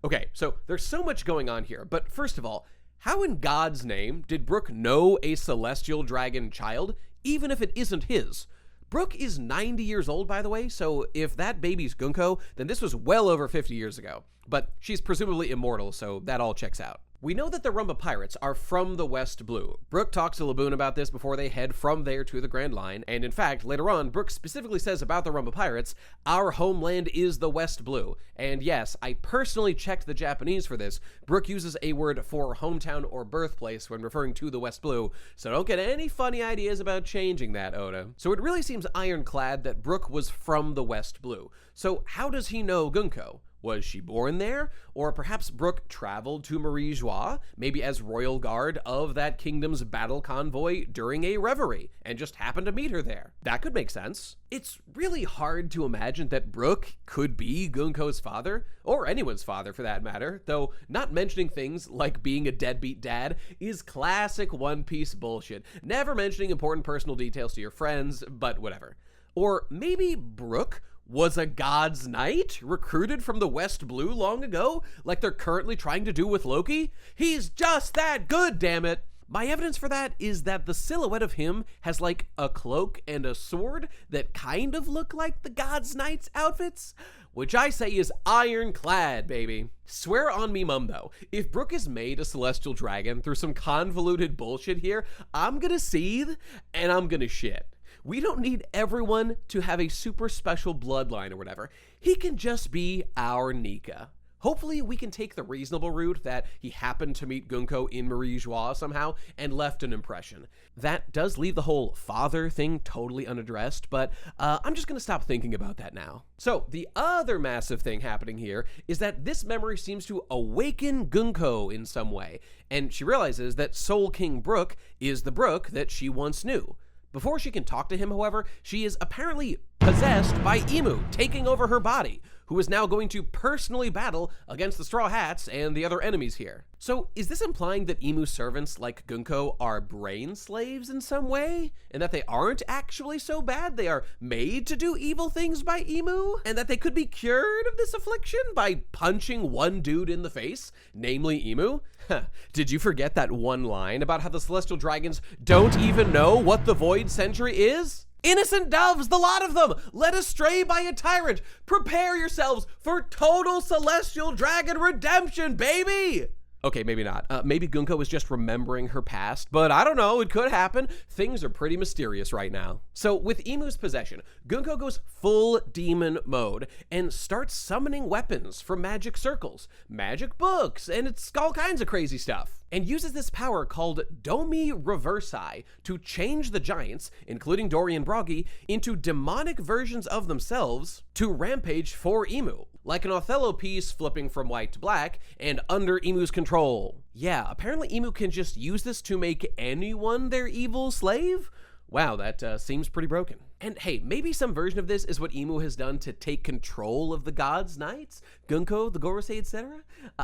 Okay, so there's so much going on here, but first of all, how in God's name did Brook know a celestial dragon child, even if it isn't his? Brook is 90 years old, by the way, so if that baby's Gunko, then this was well over 50 years ago. But she's presumably immortal, so that all checks out. We know that the Rumba Pirates are from the West Blue. Brook talks to Laboon about this before they head from there to the Grand Line, and in fact, later on, Brook specifically says about the Rumba Pirates, our homeland is the West Blue. And yes, I personally checked the Japanese for this. Brook uses a word for hometown or birthplace when referring to the West Blue, so don't get any funny ideas about changing that, Oda. So it really seems ironclad that Brook was from the West Blue. So how does he know Gunko? Was she born there? Or perhaps Brook traveled to Marie Joie, maybe as royal guard of that kingdom's battle convoy during a reverie, and just happened to meet her there. That could make sense. It's really hard to imagine that Brook could be Gunko's father, or anyone's father for that matter, though not mentioning things like being a deadbeat dad is classic One Piece bullshit. Never mentioning important personal details to your friends, but whatever. Or maybe Brook was a God's Knight recruited from the West Blue long ago, like they're currently trying to do with Loki? He's just that good, damn it! My evidence for that is that the silhouette of him has like a cloak and a sword that kind of look like the God's Knights outfits, which I say is ironclad, baby. Swear on me, Mum, though, if Brook is made a celestial dragon through some convoluted bullshit here, I'm gonna seethe and I'm gonna shit. We don't need everyone to have a super special bloodline or whatever. He can just be our Nika. Hopefully we can take the reasonable route that he happened to meet Gunko in Marie Joie somehow and left an impression. That does leave the whole father thing totally unaddressed, but I'm just gonna stop thinking about that now. So the other massive thing happening here is that this memory seems to awaken Gunko in some way, and she realizes that Soul King Brook is the Brook that she once knew. Before she can talk to him, however, she is apparently possessed by Emu, taking over her body, who is now going to personally battle against the Straw Hats and the other enemies here. So is this implying that Emu's servants, like Gunko, are brain slaves in some way? And that they aren't actually so bad, they are made to do evil things by Emu? And that they could be cured of this affliction by punching one dude in the face, namely Emu? Did you forget that one line about how the Celestial Dragons don't even know what the Void Century is? Innocent doves, the lot of them, led astray by a tyrant. Prepare yourselves for total Celestial Dragon redemption, baby! Okay, maybe not. Maybe Gunko is just remembering her past, but I don't know, it could happen. Things are pretty mysterious right now. So with Imu's possession, Gunko goes full demon mode and starts summoning weapons from magic circles, magic books, and it's all kinds of crazy stuff. And uses this power called Domi Reversi to change the giants, including Dory and Broggy, into demonic versions of themselves to rampage for Imu. Like an Othello piece flipping from white to black and under Imu's control. Yeah, apparently Imu can just use this to make anyone their evil slave? Wow, that seems pretty broken. And hey, maybe some version of this is what Imu has done to take control of the gods' knights, Gunko, the Gorosei, etc.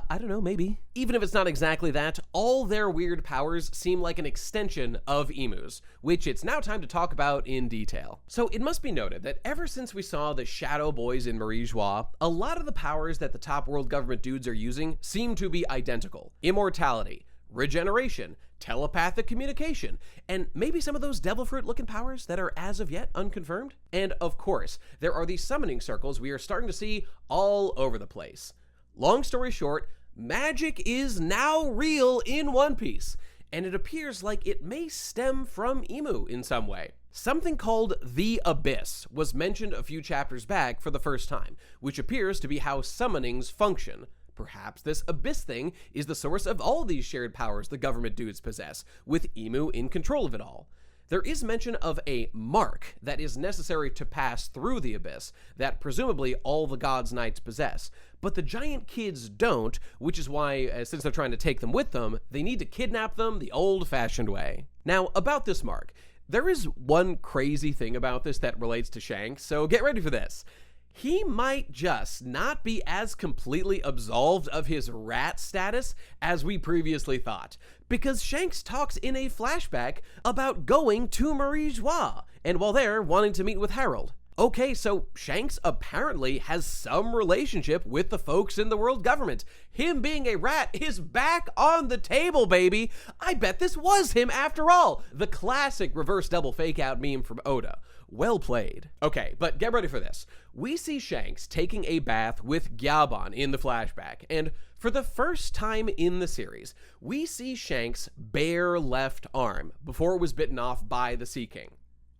I don't know, maybe. Even if it's not exactly that, all their weird powers seem like an extension of Imu's, which it's now time to talk about in detail. So it must be noted that ever since we saw the Shadow Boys in Marie Joie, a lot of the powers that the top world government dudes are using seem to be identical. Immortality, regeneration, telepathic communication, and maybe some of those devil fruit looking powers that are as of yet unconfirmed. And of course, there are these summoning circles we are starting to see all over the place. Long story short, magic is now real in One Piece, and it appears like it may stem from Imu in some way. Something called the Abyss was mentioned a few chapters back for the first time, which appears to be how summonings function. Perhaps this Abyss thing is the source of all these shared powers the government dudes possess, with Imu in control of it all. There is mention of a mark that is necessary to pass through the Abyss, that presumably all the gods' knights possess, but the giant kids don't, which is why, since they're trying to take them with them, they need to kidnap them the old-fashioned way. Now, about this mark, there is one crazy thing about this that relates to Shanks, so get ready for this. He might just not be as completely absolved of his rat status as we previously thought, because Shanks talks in a flashback about going to Marie Joie, and while there, wanting to meet with Harold. Okay, so Shanks apparently has some relationship with the folks in the world government. Him being a rat is back on the table, baby! I bet this was him after all! The classic reverse double fake out meme from Oda. Well played. Okay, but get ready for this. We see Shanks taking a bath with Gyabon in the flashback, and for the first time in the series, we see Shanks' bare left arm before it was bitten off by the Sea King.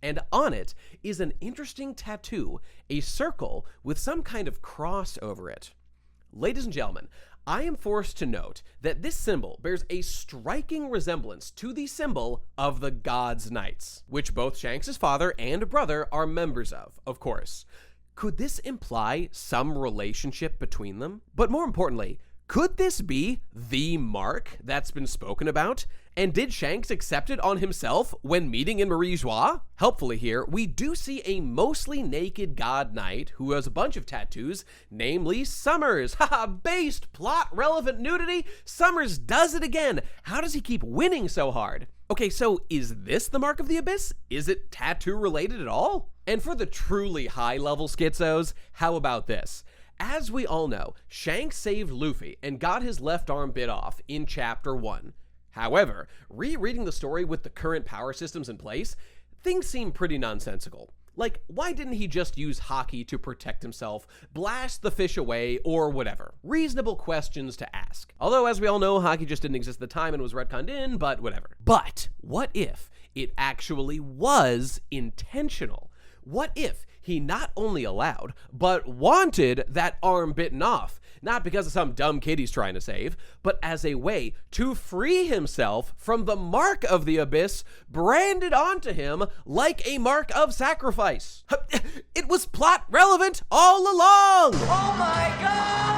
And on it is an interesting tattoo, a circle with some kind of cross over it. Ladies and gentlemen, I am forced to note that this symbol bears a striking resemblance to the symbol of the Gods' Knights, which both Shanks' father and brother are members of course. Could this imply some relationship between them? But more importantly, could this be the mark that's been spoken about? And did Shanks accept it on himself when meeting in Marie Joie? Helpfully here, we do see a mostly naked god knight who has a bunch of tattoos, namely Summers. Haha, based, plot-relevant nudity? Summers does it again! How does he keep winning so hard? Okay, so is this the Mark of the Abyss? Is it tattoo-related at all? And for the truly high-level schizos, how about this? As we all know, Shanks saved Luffy and got his left arm bit off in Chapter 1. However, rereading the story with the current power systems in place, things seem pretty nonsensical. Like, why didn't he just use Haki to protect himself, blast the fish away, or whatever? Reasonable questions to ask. Although, as we all know, Haki just didn't exist at the time and was retconned in, but whatever. But what if it actually was intentional? What if he not only allowed, but wanted that arm bitten off, not because of some dumb kid he's trying to save, but as a way to free himself from the Mark of the Abyss branded onto him like a mark of sacrifice? It was plot relevant all along! Oh my god!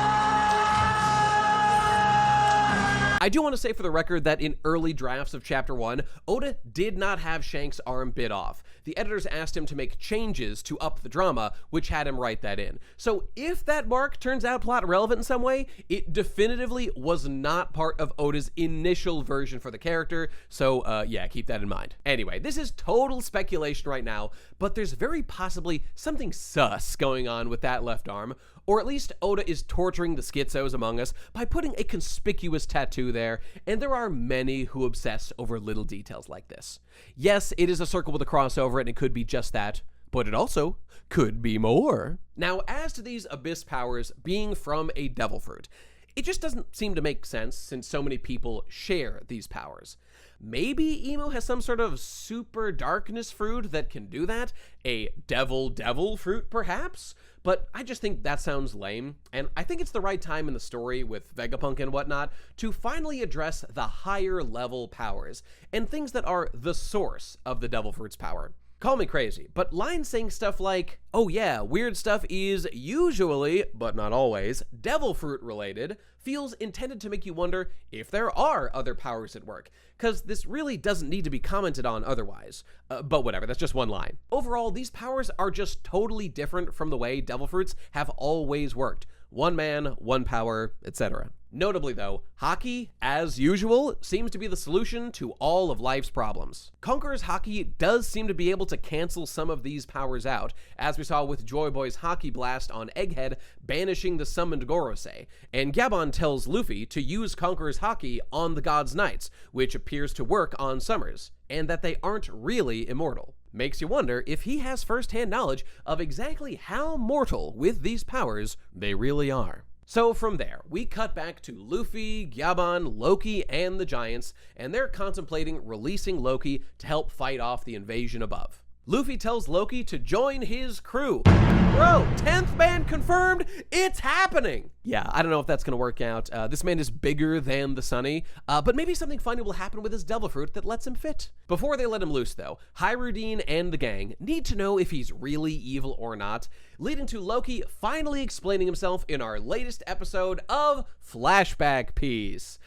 I do want to say for the record that in early drafts of Chapter 1, Oda did not have Shanks' arm bit off. The editors asked him to make changes to up the drama, which had him write that in. So if that mark turns out plot relevant in some way, it definitively was not part of Oda's initial version for the character, so yeah, keep that in mind. Anyway, this is total speculation right now, but there's very possibly something sus going on with that left arm, or at least Oda is torturing the schizos among us by putting a conspicuous tattoo there, and there are many who obsess over little details like this. Yes, it is a circle with a cross over it, and it could be just that, but it also could be more. Now, as to these Abyss powers being from a devil fruit, It just doesn't seem to make sense since so many people share these powers. Maybe Emo has some sort of super darkness fruit that can do that? A devil fruit, perhaps? But I just think that sounds lame, and I think it's the right time in the story with Vegapunk and whatnot to finally address the higher level powers and things that are the source of the devil fruit's power. Call me crazy, but lines saying stuff like, oh yeah, weird stuff is usually, but not always, devil fruit related, feels intended to make you wonder if there are other powers at work, because this really doesn't need to be commented on otherwise. But whatever, that's just one line. Overall, these powers are just totally different from the way devil fruits have always worked. One man, one power, etc. Notably though, Haki, as usual, seems to be the solution to all of life's problems. Conqueror's Haki does seem to be able to cancel some of these powers out, as we saw with Joyboy's Haki Blast on Egghead banishing the summoned Gorosei, and Gabon tells Luffy to use Conqueror's Haki on the God's Knights, which appears to work on Summers, and that they aren't really immortal. Makes you wonder if he has first-hand knowledge of exactly how mortal with these powers they really are. So from there, we cut back to Luffy, Gabon, Loki, and the Giants, and they're contemplating releasing Loki to help fight off the invasion above. Luffy tells Loki to join his crew. Bro, 10th man confirmed, it's happening! Yeah, I don't know if that's gonna work out. This man is bigger than the Sunny, but maybe something funny will happen with his devil fruit that lets him fit. Before they let him loose though, Hyrudine and the gang need to know if he's really evil or not, leading to Loki finally explaining himself in our latest episode of Flashback Piece.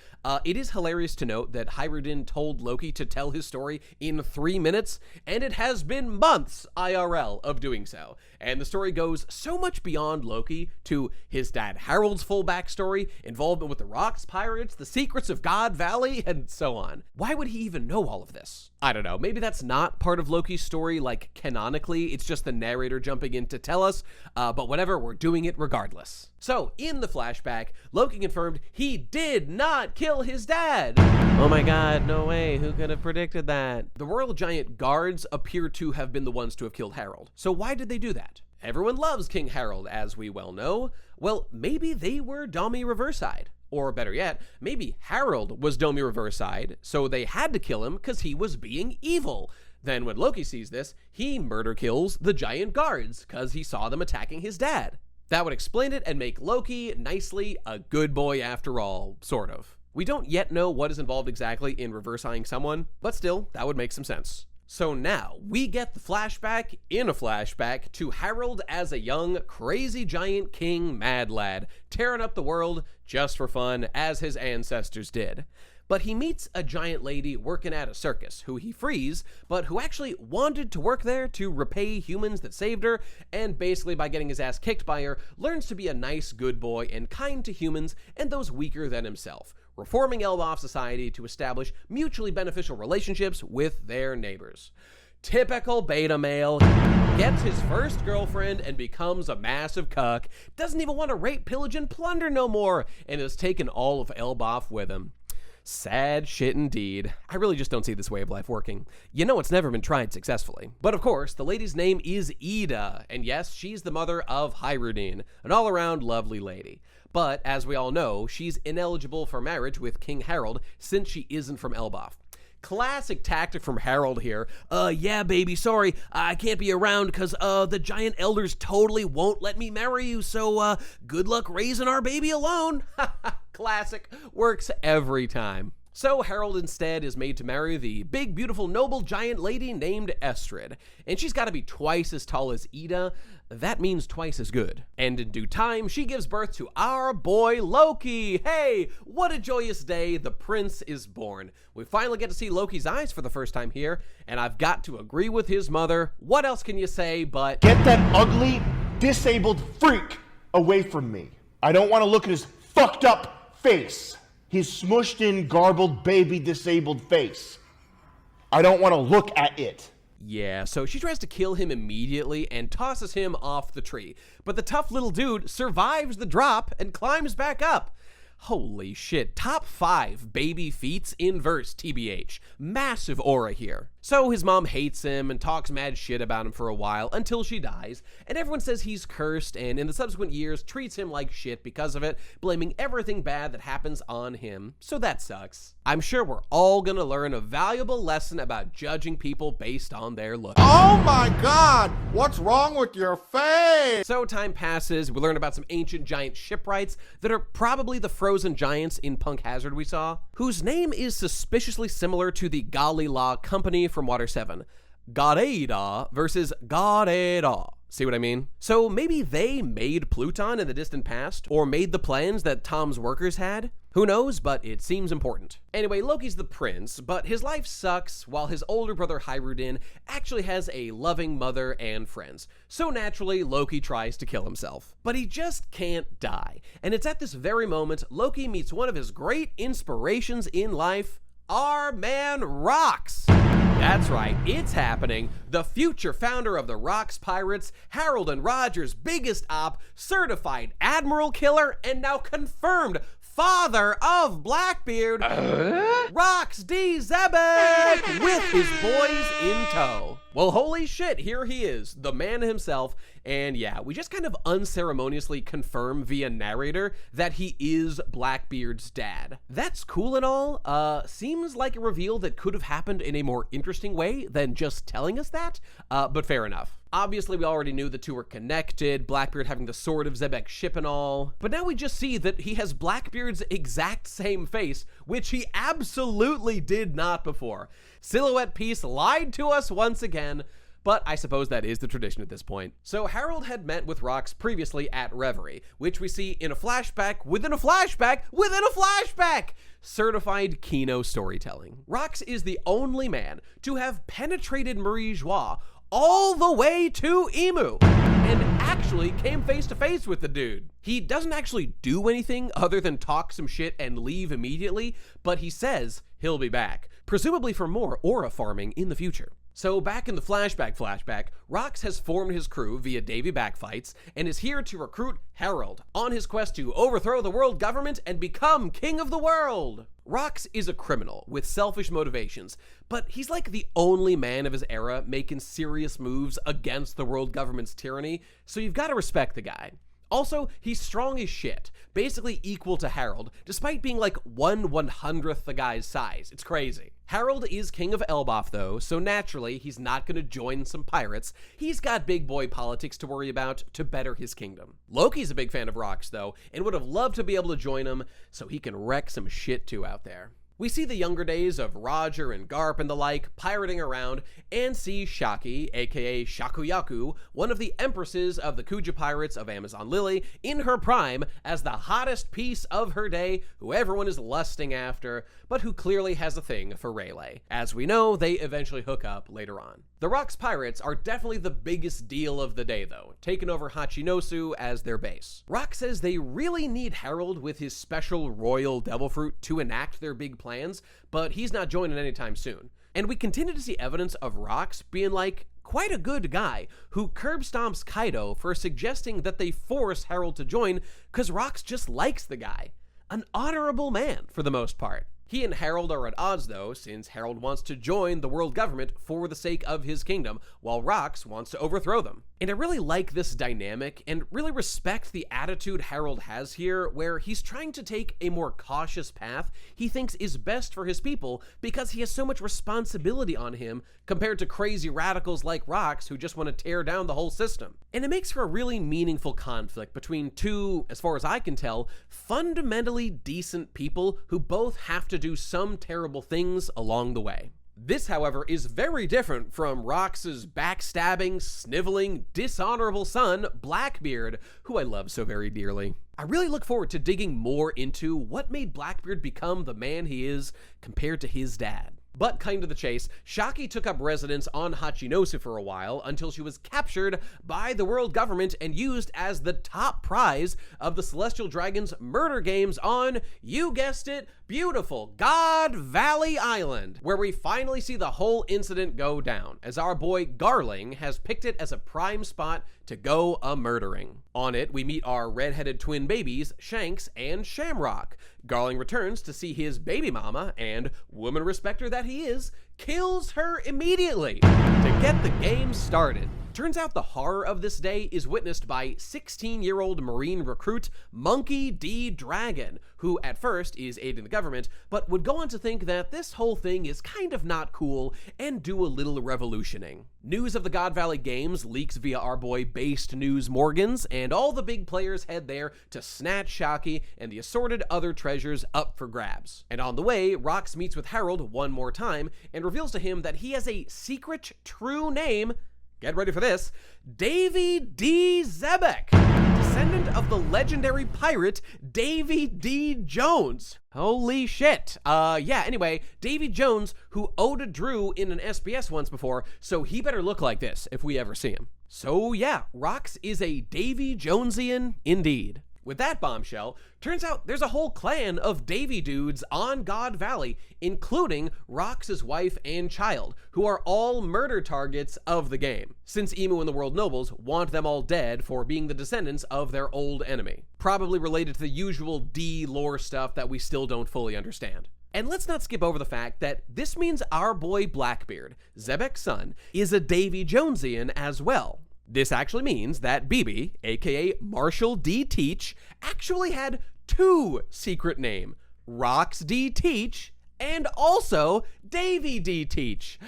It is hilarious to note that Hyrudine told Loki to tell his story in 3 minutes, and it has been months IRL of doing so. And the story goes so much beyond Loki to his dad Harold's full backstory, involvement with the Rocks Pirates, the secrets of God Valley, and so on. Why would he even know all of this? I don't know, maybe that's not part of Loki's story, like canonically, it's just the narrator jumping in to tell us, but whatever, we're doing it regardless. So, in the flashback, Loki confirmed he did not kill his dad! Oh my god, no way, who could have predicted that? The Royal Giant Guards appear to have been the ones to have killed Harold. So why did they do that? Everyone loves King Harold, as we well know. Well, maybe they were Domi Reverside. Or better yet, maybe Harold was Domi Reverside, so they had to kill him because he was being evil. Then when Loki sees this, he murder kills the Giant Guards because he saw them attacking his dad. That would explain it and make Loki, nicely, a good boy after all, sort of. We don't yet know what is involved exactly in reversing someone, but still, that would make some sense. So now, we get the flashback in a flashback to Harold as a young, crazy giant king mad lad, tearing up the world just for fun, as his ancestors did. But he meets a giant lady working at a circus, who he frees, but who actually wanted to work there to repay humans that saved her, and basically by getting his ass kicked by her, learns to be a nice, good boy and kind to humans and those weaker than himself, reforming Elbaf society to establish mutually beneficial relationships with their neighbors. Typical beta male, gets his first girlfriend and becomes a massive cuck, doesn't even want to rape, pillage, and plunder no more, and has taken all of Elbaf with him. Sad shit indeed. I really just don't see this way of life working. You know it's never been tried successfully. But of course, the lady's name is Ida, and yes, she's the mother of Hyrudine, an all-around lovely lady. But, as we all know, she's ineligible for marriage with King Harold since she isn't from Elbaf. Classic tactic from Harold here. Yeah, baby, sorry, I can't be around because, the giant elders totally won't let me marry you, so, good luck raising our baby alone. Classic. Works every time. So Harold instead is made to marry the big, beautiful, noble giant lady named Estrid. And she's got to be twice as tall as Ida. That means twice as good. And in due time, she gives birth to our boy Loki. Hey, what a joyous day. The prince is born. We finally get to see Loki's eyes for the first time here. And I've got to agree with his mother. What else can you say but... Get that ugly, disabled freak away from me. I don't want to look at his fucked up face. His smushed in, garbled, baby, disabled face. I don't want to look at it. Yeah, so she tries to kill him immediately and tosses him off the tree. But the tough little dude survives the drop and climbs back up. Holy shit, top 5 baby feats in verse, TBH. Massive aura here. So his mom hates him and talks mad shit about him for a while until she dies, and everyone says he's cursed and in the subsequent years treats him like shit because of it, blaming everything bad that happens on him, so that sucks. I'm sure we're all gonna learn a valuable lesson about judging people based on their looks. Oh my god, what's wrong with your face? So time passes, we learn about some ancient giant shipwrights that are probably the frozen giants in Punk Hazard we saw, whose name is suspiciously similar to the Gali La Company from Water 7. Gareida versus Gareida. See what I mean? So maybe they made Pluton in the distant past, or made the plans that Tom's workers had? Who knows, but it seems important. Anyway, Loki's the prince, but his life sucks, while his older brother Hyrudin actually has a loving mother and friends. So naturally, Loki tries to kill himself. But he just can't die. And it's at this very moment Loki meets one of his great inspirations in life, our man Rocks. That's right, it's happening. The future founder of the Rocks Pirates, Harold and Roger's biggest op, certified admiral killer, and now confirmed father of Blackbeard, Rocks D. Xebec, with his boys in tow. Well, holy shit, here he is, the man himself, and yeah, we just kind of unceremoniously confirm via narrator that he is Blackbeard's dad. That's cool and all, seems like a reveal that could have happened in a more interesting way than just telling us that, but fair enough. Obviously, we already knew the two were connected, Blackbeard having the sword of Xebec's ship and all, but now we just see that he has Blackbeard's exact same face, which he absolutely did not before. Silhouette piece lied to us once again, but I suppose that is the tradition at this point. So Harold had met with Rocks previously at Reverie, which we see in a flashback within a flashback within a flashback! Certified Kino storytelling. Rocks is the only man to have penetrated Marie Joie all the way to Emu, and actually came face to face with the dude. He doesn't actually do anything other than talk some shit and leave immediately, but he says he'll be back, presumably for more aura farming in the future. So back in the flashback, Rocks has formed his crew via Davy Backfights and is here to recruit Harold on his quest to overthrow the world government and become king of the world. Rocks is a criminal with selfish motivations, but he's like the only man of his era making serious moves against the world government's tyranny, so you've got to respect the guy. Also, he's strong as shit, basically equal to Harold, despite being like 1/100th the guy's size. It's crazy. Harold is king of Elbaf though, so naturally he's not gonna join some pirates. He's got big boy politics to worry about to better his kingdom. Loki's a big fan of Rocks though, and would have loved to be able to join him so he can wreck some shit too out there. We see the younger days of Roger and Garp and the like pirating around and see Shaki, aka Shakuyaku, one of the empresses of the Kuja pirates of Amazon Lily, in her prime as the hottest piece of her day who everyone is lusting after, but who clearly has a thing for Rayleigh. As we know, they eventually hook up later on. The Rocks pirates are definitely the biggest deal of the day though, taking over Hachinosu as their base. Rock says they really need Harold with his special royal devil fruit to enact their big plans, but he's not joining anytime soon. And we continue to see evidence of Rocks being like quite a good guy who curb stomps Kaido for suggesting that they force Harold to join because Rocks just likes the guy. An honorable man for the most part. He and Harold are at odds though, since Harold wants to join the world government for the sake of his kingdom, while Rocks wants to overthrow them. And I really like this dynamic, and really respect the attitude Harold has here, where he's trying to take a more cautious path he thinks is best for his people, because he has so much responsibility on him, compared to crazy radicals like Rocks who just want to tear down the whole system. And it makes for a really meaningful conflict between two, as far as I can tell, fundamentally decent people who both have to do some terrible things along the way. This, however, is very different from Rocks' backstabbing, sniveling, dishonorable son, Blackbeard, who I love so very dearly. I really look forward to digging more into what made Blackbeard become the man he is compared to his dad. But cutting to the chase, Shaki took up residence on Hachinosu for a while until she was captured by the world government and used as the top prize of the Celestial Dragon's murder games on, you guessed it, beautiful God Valley Island, where we finally see the whole incident go down, as our boy Garling has picked it as a prime spot to go a-murdering. On it, we meet our red-headed twin babies, Shanks and Shamrock. Garling returns to see his baby mama, and, woman respecter that he is, kills her immediately to get the game started. Turns out the horror of this day is witnessed by 16-year-old Marine recruit Monkey D. Dragon, who at first is aiding the government, but would go on to think that this whole thing is kind of not cool and do a little revolutioning. News of the God Valley Games leaks via our boy Based News Morgans, and all the big players head there to snatch Haki and the assorted other treasures up for grabs. And on the way, Rox meets with Harold one more time and reveals to him that he has a secret true name. Get ready for this. Davy D. Xebec, descendant of the legendary pirate Davy D. Jones. Holy shit. Anyway, Davy Jones, who owed a Drew in an SBS once before, so he better look like this if we ever see him. So yeah, Rox is a Davy Jonesian indeed. With that bombshell, turns out there's a whole clan of Davy dudes on God Valley, including Rox's wife and child, who are all murder targets of the game, since Emu and the World Nobles want them all dead for being the descendants of their old enemy. Probably related to the usual D lore stuff that we still don't fully understand. And let's not skip over the fact that this means our boy Blackbeard, Xebec's son, is a Davy Jonesian as well. This actually means that BB, aka Marshall D. Teach, actually had two secret names, Rox D. Teach and also Davy D. Teach.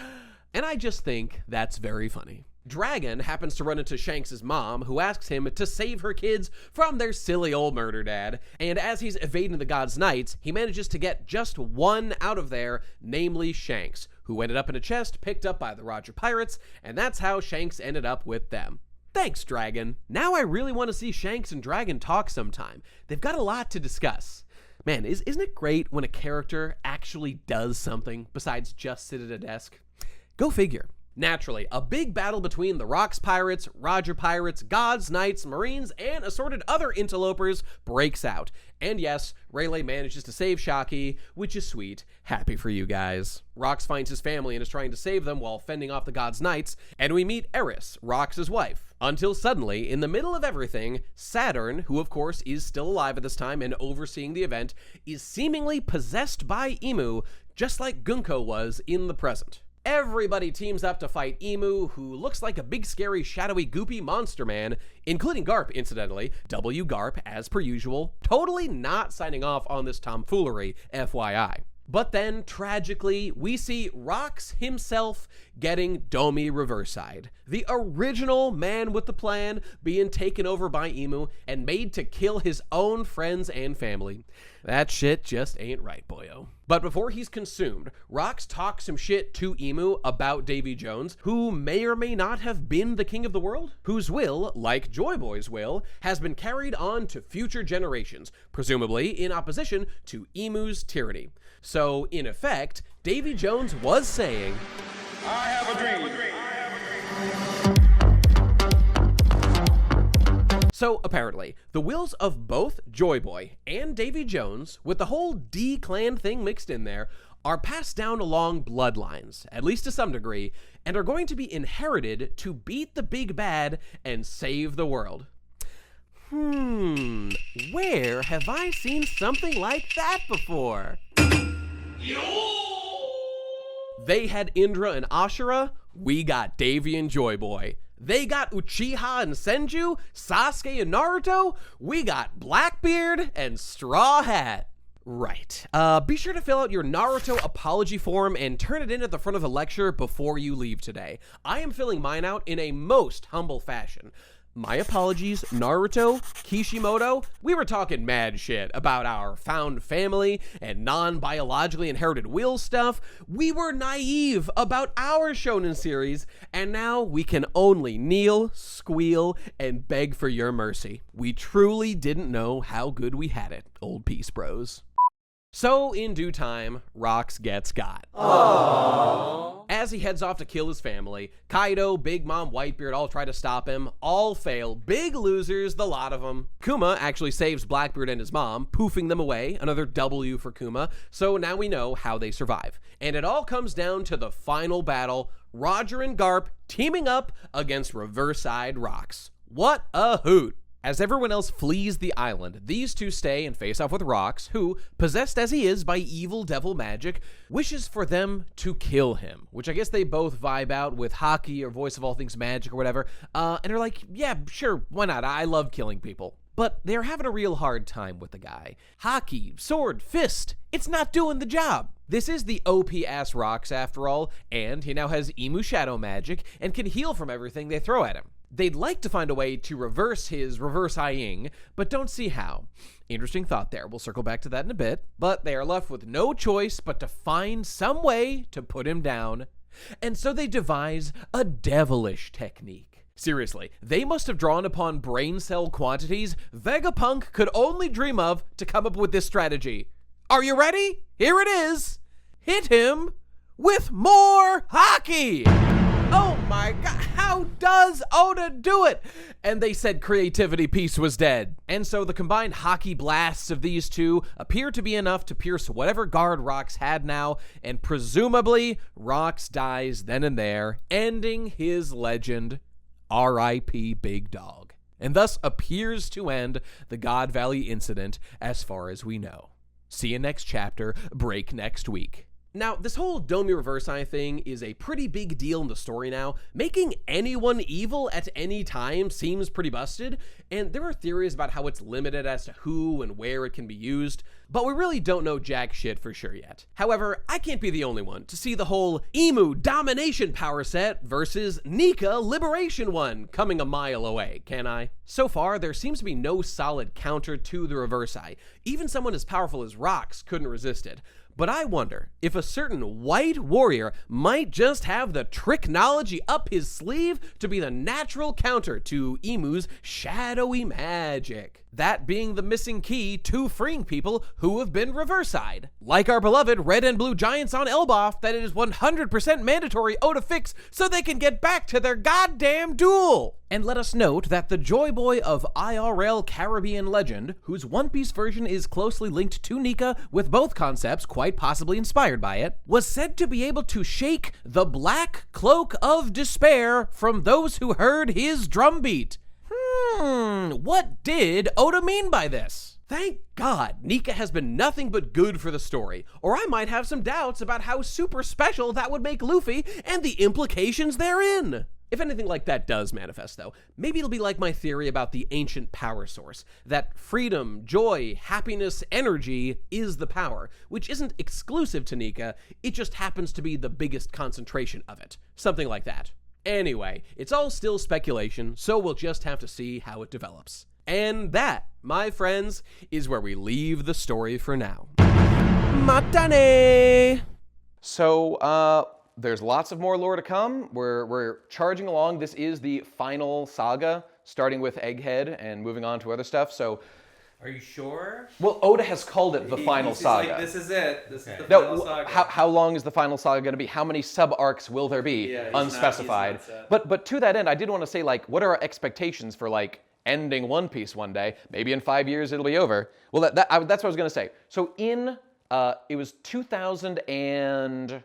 And I just think that's very funny. Dragon happens to run into Shanks' mom, who asks him to save her kids from their silly old murder dad, and as he's evading the God's Knights, he manages to get just one out of there, namely Shanks, who ended up in a chest picked up by the Roger Pirates, and that's how Shanks ended up with them. Thanks, Dragon. Now I really want to see Shanks and Dragon talk sometime. They've got a lot to discuss. Man, isn't it great when a character actually does something besides just sit at a desk? Go figure. Naturally, a big battle between the Rox Pirates, Roger Pirates, Gods, Knights, Marines, and assorted other interlopers breaks out. And yes, Rayleigh manages to save Shaki, which is sweet. Happy for you guys. Rox finds his family and is trying to save them while fending off the Gods Knights, and we meet Eris, Rox's wife. Until suddenly, in the middle of everything, Saturn, who of course is still alive at this time and overseeing the event, is seemingly possessed by Emu, just like Gunko was in the present. Everybody teams up to fight Emu, who looks like a big scary shadowy goopy monster man, including Garp, incidentally. W. Garp, as per usual, totally not signing off on this tomfoolery, FYI. But then, tragically, we see Rox himself getting Domi reverse-eyed. The original man with the plan being taken over by Emu and made to kill his own friends and family. That shit just ain't right, boyo. But before he's consumed, Rox talks some shit to Emu about Davy Jones, who may or may not have been the king of the world, whose will, like Joyboy's will, has been carried on to future generations, presumably in opposition to Emu's tyranny. So, in effect, Davy Jones was saying, I have a dream. So, apparently, the wills of both Joyboy and Davy Jones, with the whole D-clan thing mixed in there, are passed down along bloodlines, at least to some degree, and are going to be inherited to beat the big bad and save the world. Where have I seen something like that before? They had Indra and Ashura, we got Davy and Joyboy. They got Uchiha and Senju, Sasuke and Naruto, we got Blackbeard and Straw Hat. Right. Be sure to fill out your Naruto apology form and turn it in at the front of the lecture before you leave today. I am filling mine out in a most humble fashion. My apologies, Naruto, Kishimoto. We were talking mad shit about our found family and non-biologically inherited will stuff. We were naive about our shonen series, and now we can only kneel, squeal, and beg for your mercy. We truly didn't know how good we had it, old peace bros. So, in due time, Rox gets got. Aww. As he heads off to kill his family, Kaido, Big Mom, Whitebeard all try to stop him. All fail. Big losers, the lot of them. Kuma actually saves Blackbeard and his mom, poofing them away. Another W for Kuma. So now we know how they survive. And it all comes down to the final battle, Roger and Garp teaming up against reverse-eyed Rox. What a hoot. As everyone else flees the island, these two stay and face off with Rocks, who, possessed as he is by evil devil magic, wishes for them to kill him, which I guess they both vibe out with Haki or Voice of All Things Magic or whatever, and are like, yeah, sure, why not? I love killing people. But they're having a real hard time with the guy. Haki, sword, fist, it's not doing the job. This is the OP-ass Rocks after all, and he now has Emu Shadow Magic and can heal from everything they throw at him. They'd like to find a way to reverse his reverse-eyeing, but don't see how. Interesting thought there. We'll circle back to that in a bit. But they are left with no choice but to find some way to put him down. And so they devise a devilish technique. Seriously, they must have drawn upon brain cell quantities Vegapunk could only dream of to come up with this strategy. Are you ready? Here it is. Hit him with more Haki! Oh my god, how does Oda do it? And they said creativity piece was dead. And so the combined Haki blasts of these two appear to be enough to pierce whatever guard Rocks had now, and presumably Rocks dies then and there, ending his legend. R.I.P. Big Dog. And thus appears to end the God Valley incident as far as we know. See you next chapter, break next week. Now, this whole Domi Reverse Eye thing is a pretty big deal in the story now. Making anyone evil at any time seems pretty busted, and there are theories about how it's limited as to who and where it can be used, but we really don't know jack shit for sure yet. However, I can't be the only one to see the whole Emu Domination power set versus Nika Liberation one coming a mile away, can I? So far, there seems to be no solid counter to the Reverse Eye. Even someone as powerful as Rocks couldn't resist it. But I wonder if a certain white warrior might just have the tricknology up his sleeve to be the natural counter to Emu's shadowy magic. That being the missing key to freeing people who have been reverse-eyed. Like our beloved red and blue giants on Elbaf, that it is 100% mandatory Oda fix so they can get back to their goddamn duel. And let us note that the Joyboy of IRL Caribbean Legend, whose One Piece version is closely linked to Nika with both concepts quite possibly inspired by it, was said to be able to shake the black cloak of despair from those who heard his drumbeat. What did Oda mean by this? Thank God, Nika has been nothing but good for the story, or I might have some doubts about how super special that would make Luffy and the implications therein. If anything like that does manifest, though, maybe it'll be like my theory about the ancient power source, that freedom, joy, happiness, energy is the power, which isn't exclusive to Nika, it just happens to be the biggest concentration of it. Something like that. Anyway, it's all still speculation, so we'll just have to see how it develops. And that, my friends, is where we leave the story for now. Matane! So, there's lots of more lore to come. We're charging along. This is the final saga, starting with Egghead and moving on to other stuff. So, are you sure? Well, Oda has called it the final saga. Like, this is it. This is the final saga. How long is the final saga going to be? How many sub-arcs will there be? Yeah, unspecified. But to that end, I did want to say, like, what are our expectations for, like, ending One Piece one day? Maybe in 5 years it'll be over. Well, that's what I was going to say. So it was 2000 and...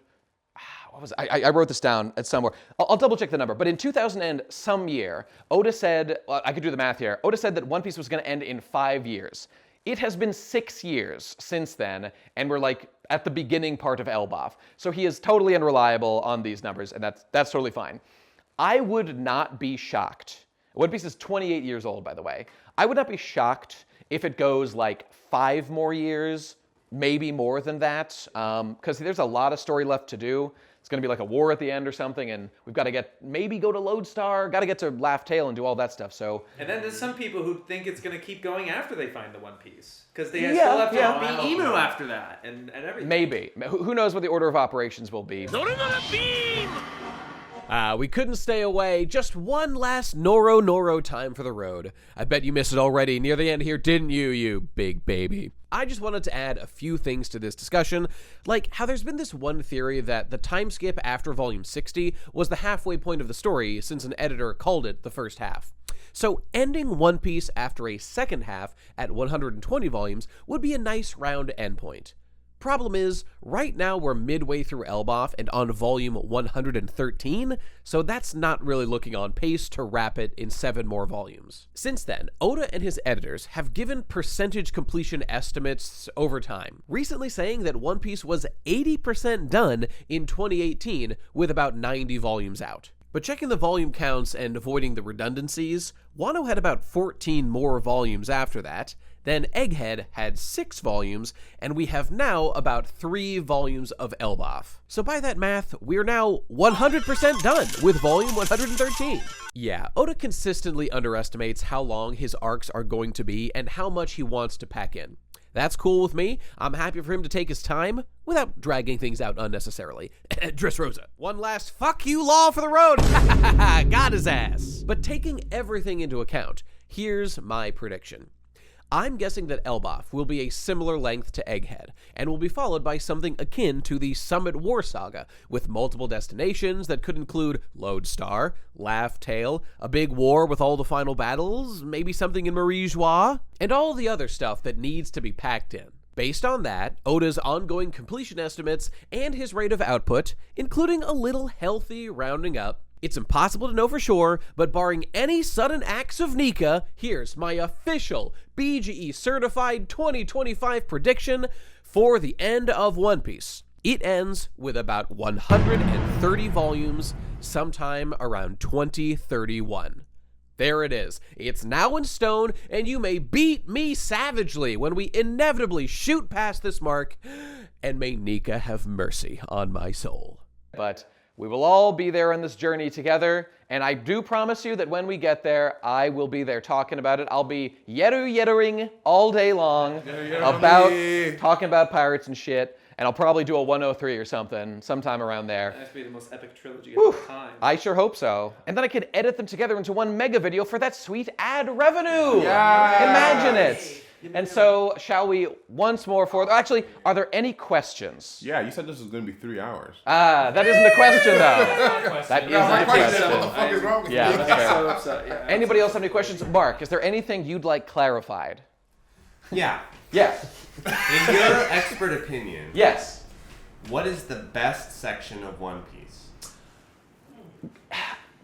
What was it? I wrote this down at somewhere. I'll double check the number. But in 2000 and some year, Oda said, well, I could do the math here. Oda said that One Piece was going to end in 5 years. It has been 6 years since then, and we're like at the beginning part of Elbaf. So he is totally unreliable on these numbers, and that's totally fine. I would not be shocked. One Piece is 28 years old, by the way. I would not be shocked if it goes like 5 more years, maybe more than that, because there's a lot of story left to do. It's going to be like a war at the end or something, and we've got to maybe go to Lodestar, got to get to Laugh Tale and do all that stuff. So. And then there's some people who think it's going to keep going after they find the One Piece, because they still have to be Emu after that and everything. Maybe. Who knows what the order of operations will be. We couldn't stay away. Just one last Noro time for the road. I bet you missed it already near the end here, didn't you, you big baby? I just wanted to add a few things to this discussion, like how there's been this one theory that the time skip after volume 60 was the halfway point of the story since an editor called it the first half. So ending One Piece after a second half at 120 volumes would be a nice round endpoint. Problem is, right now we're midway through Elbaf and on volume 113, so that's not really looking on pace to wrap it in 7 more volumes. Since then, Oda and his editors have given percentage completion estimates over time, recently saying that One Piece was 80% done in 2018 with about 90 volumes out. But checking the volume counts and avoiding the redundancies, Wano had about 14 more volumes after that, then Egghead had 6 volumes, and we have now about 3 volumes of Elbaf. So by that math, we're now 100% done with volume 113. Yeah, Oda consistently underestimates how long his arcs are going to be and how much he wants to pack in. That's cool with me. I'm happy for him to take his time without dragging things out unnecessarily. Dressrosa. One last fuck you Law for the road. Got his ass. But taking everything into account, here's my prediction. I'm guessing that Elbaf will be a similar length to Egghead, and will be followed by something akin to the Summit War Saga, with multiple destinations that could include Lodestar, Laugh Tale, a big war with all the final battles, maybe something in Marie Joie, and all the other stuff that needs to be packed in. Based on that, Oda's ongoing completion estimates, and his rate of output, including a little healthy rounding up, it's impossible to know for sure, but barring any sudden acts of Nika, here's my official BGE certified 2025 prediction for the end of One Piece. It ends with about 130 volumes sometime around 2031. There it is. It's now in stone, and you may beat me savagely when we inevitably shoot past this mark, and may Nika have mercy on my soul. But we will all be there on this journey together, and I do promise you that when we get there, I will be there talking about it. I'll be yettering all day long talking about pirates and shit, and I'll probably do a 103 or something sometime around there. That's be the most epic trilogy of all time. I sure hope so. And then I could edit them together into one mega video for that sweet ad revenue. Yes. Imagine it. And so, shall we once more actually, are there any questions? Yeah, you said this was going to be 3 hours. That isn't the question, though. That isn't the question. What the fuck is wrong with Yeah, you? that's fair. So upset, yeah. Anybody else have any questions? Mark, is there anything you'd like clarified? Yeah. Yeah. In your expert opinion, Yes. what is the best section of One Piece?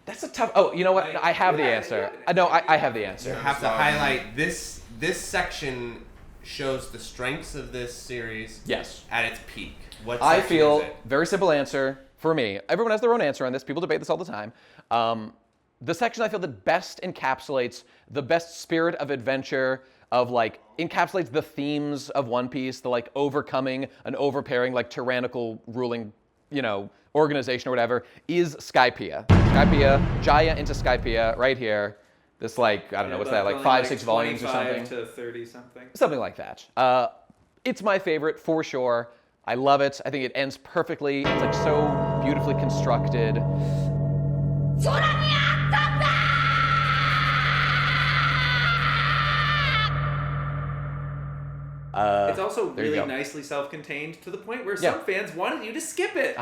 That's a tough... Oh, you know what? I have the answer. No, I have the answer. You have to highlight this section shows the strengths of this series Yes. at its peak. What I section feel, is it? very simple answer for me. Everyone has their own answer on this. People debate this all the time. The section I feel that best encapsulates the best spirit of adventure, of like, encapsulates the themes of One Piece, the like overcoming an overpairing, like tyrannical ruling, organization or whatever, is Skypiea. Skypiea, Jaya into Skypiea, right here. This like, I don't know, what's that, like 5-6 volumes or something? 25 to 30 something. Something like that. It's my favorite for sure. I love it. I think it ends perfectly. It's like so beautifully constructed. It's also there you really go. nicely self-contained to the point where some fans wanted you to skip it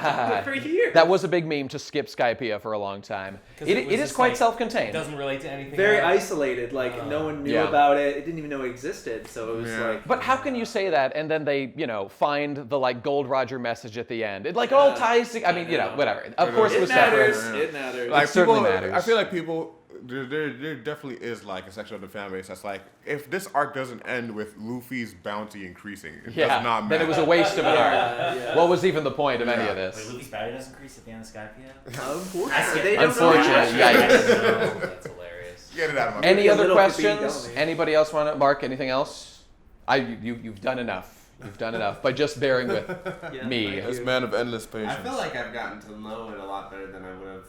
for years. That was a big meme, to skip Skypiea for a long time. It is quite self-contained. It doesn't relate to anything Very else. isolated, like no one knew about it. It didn't even know it existed, so it was like... But how can you say that and then they, find the like Gold Roger message at the end? It like all ties to, I mean, whatever. Of course it was separate. It matters. Like It certainly people, matters. I feel like people, there definitely is like a section of the fan base that's like, if this arc doesn't end with Luffy's bounty increasing, it does not matter. Then it was a waste of an arc. What was even the point of any of this? Wait, Luffy's bounty doesn't increase at the end of Skypiea? Unfortunately. Unfortunate, yikes. That's hilarious. Get it out of my Any a other little questions? Dummy. Anybody else want to, Mark, anything else? You've done enough. You've done enough by just bearing with me. This man of endless patience. I feel like I've gotten to know it a lot better than I would have.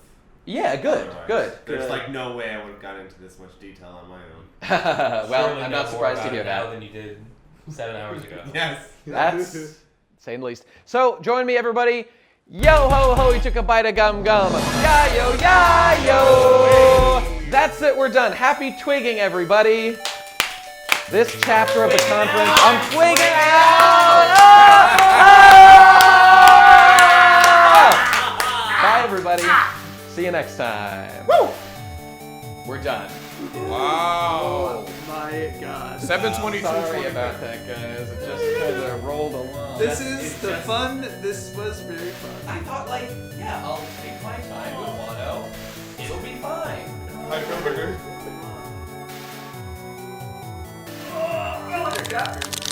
Yeah, good. There's like no way I would have gotten into this much detail on my own. Well, Surely I'm know not surprised to more hear about it now that. than you did 7 hours ago. Yes. That's saying the least. So, join me, everybody. Yo ho ho, you took a bite of gum gum. Ya yo, ya yo. That's it, we're done. Happy twigging, everybody. This chapter of the conference, I'm twigging out. Bye, everybody. See you next time. Woo! We're done. Wow. Oh my god. 7:22. Sorry about that, guys. It just kind of rolled. rolled a one. This is the fun. This was very fun. I thought, like, yeah, I'll take my time with Wano. It'll be fine. Hi, Burger. Oh, chapters.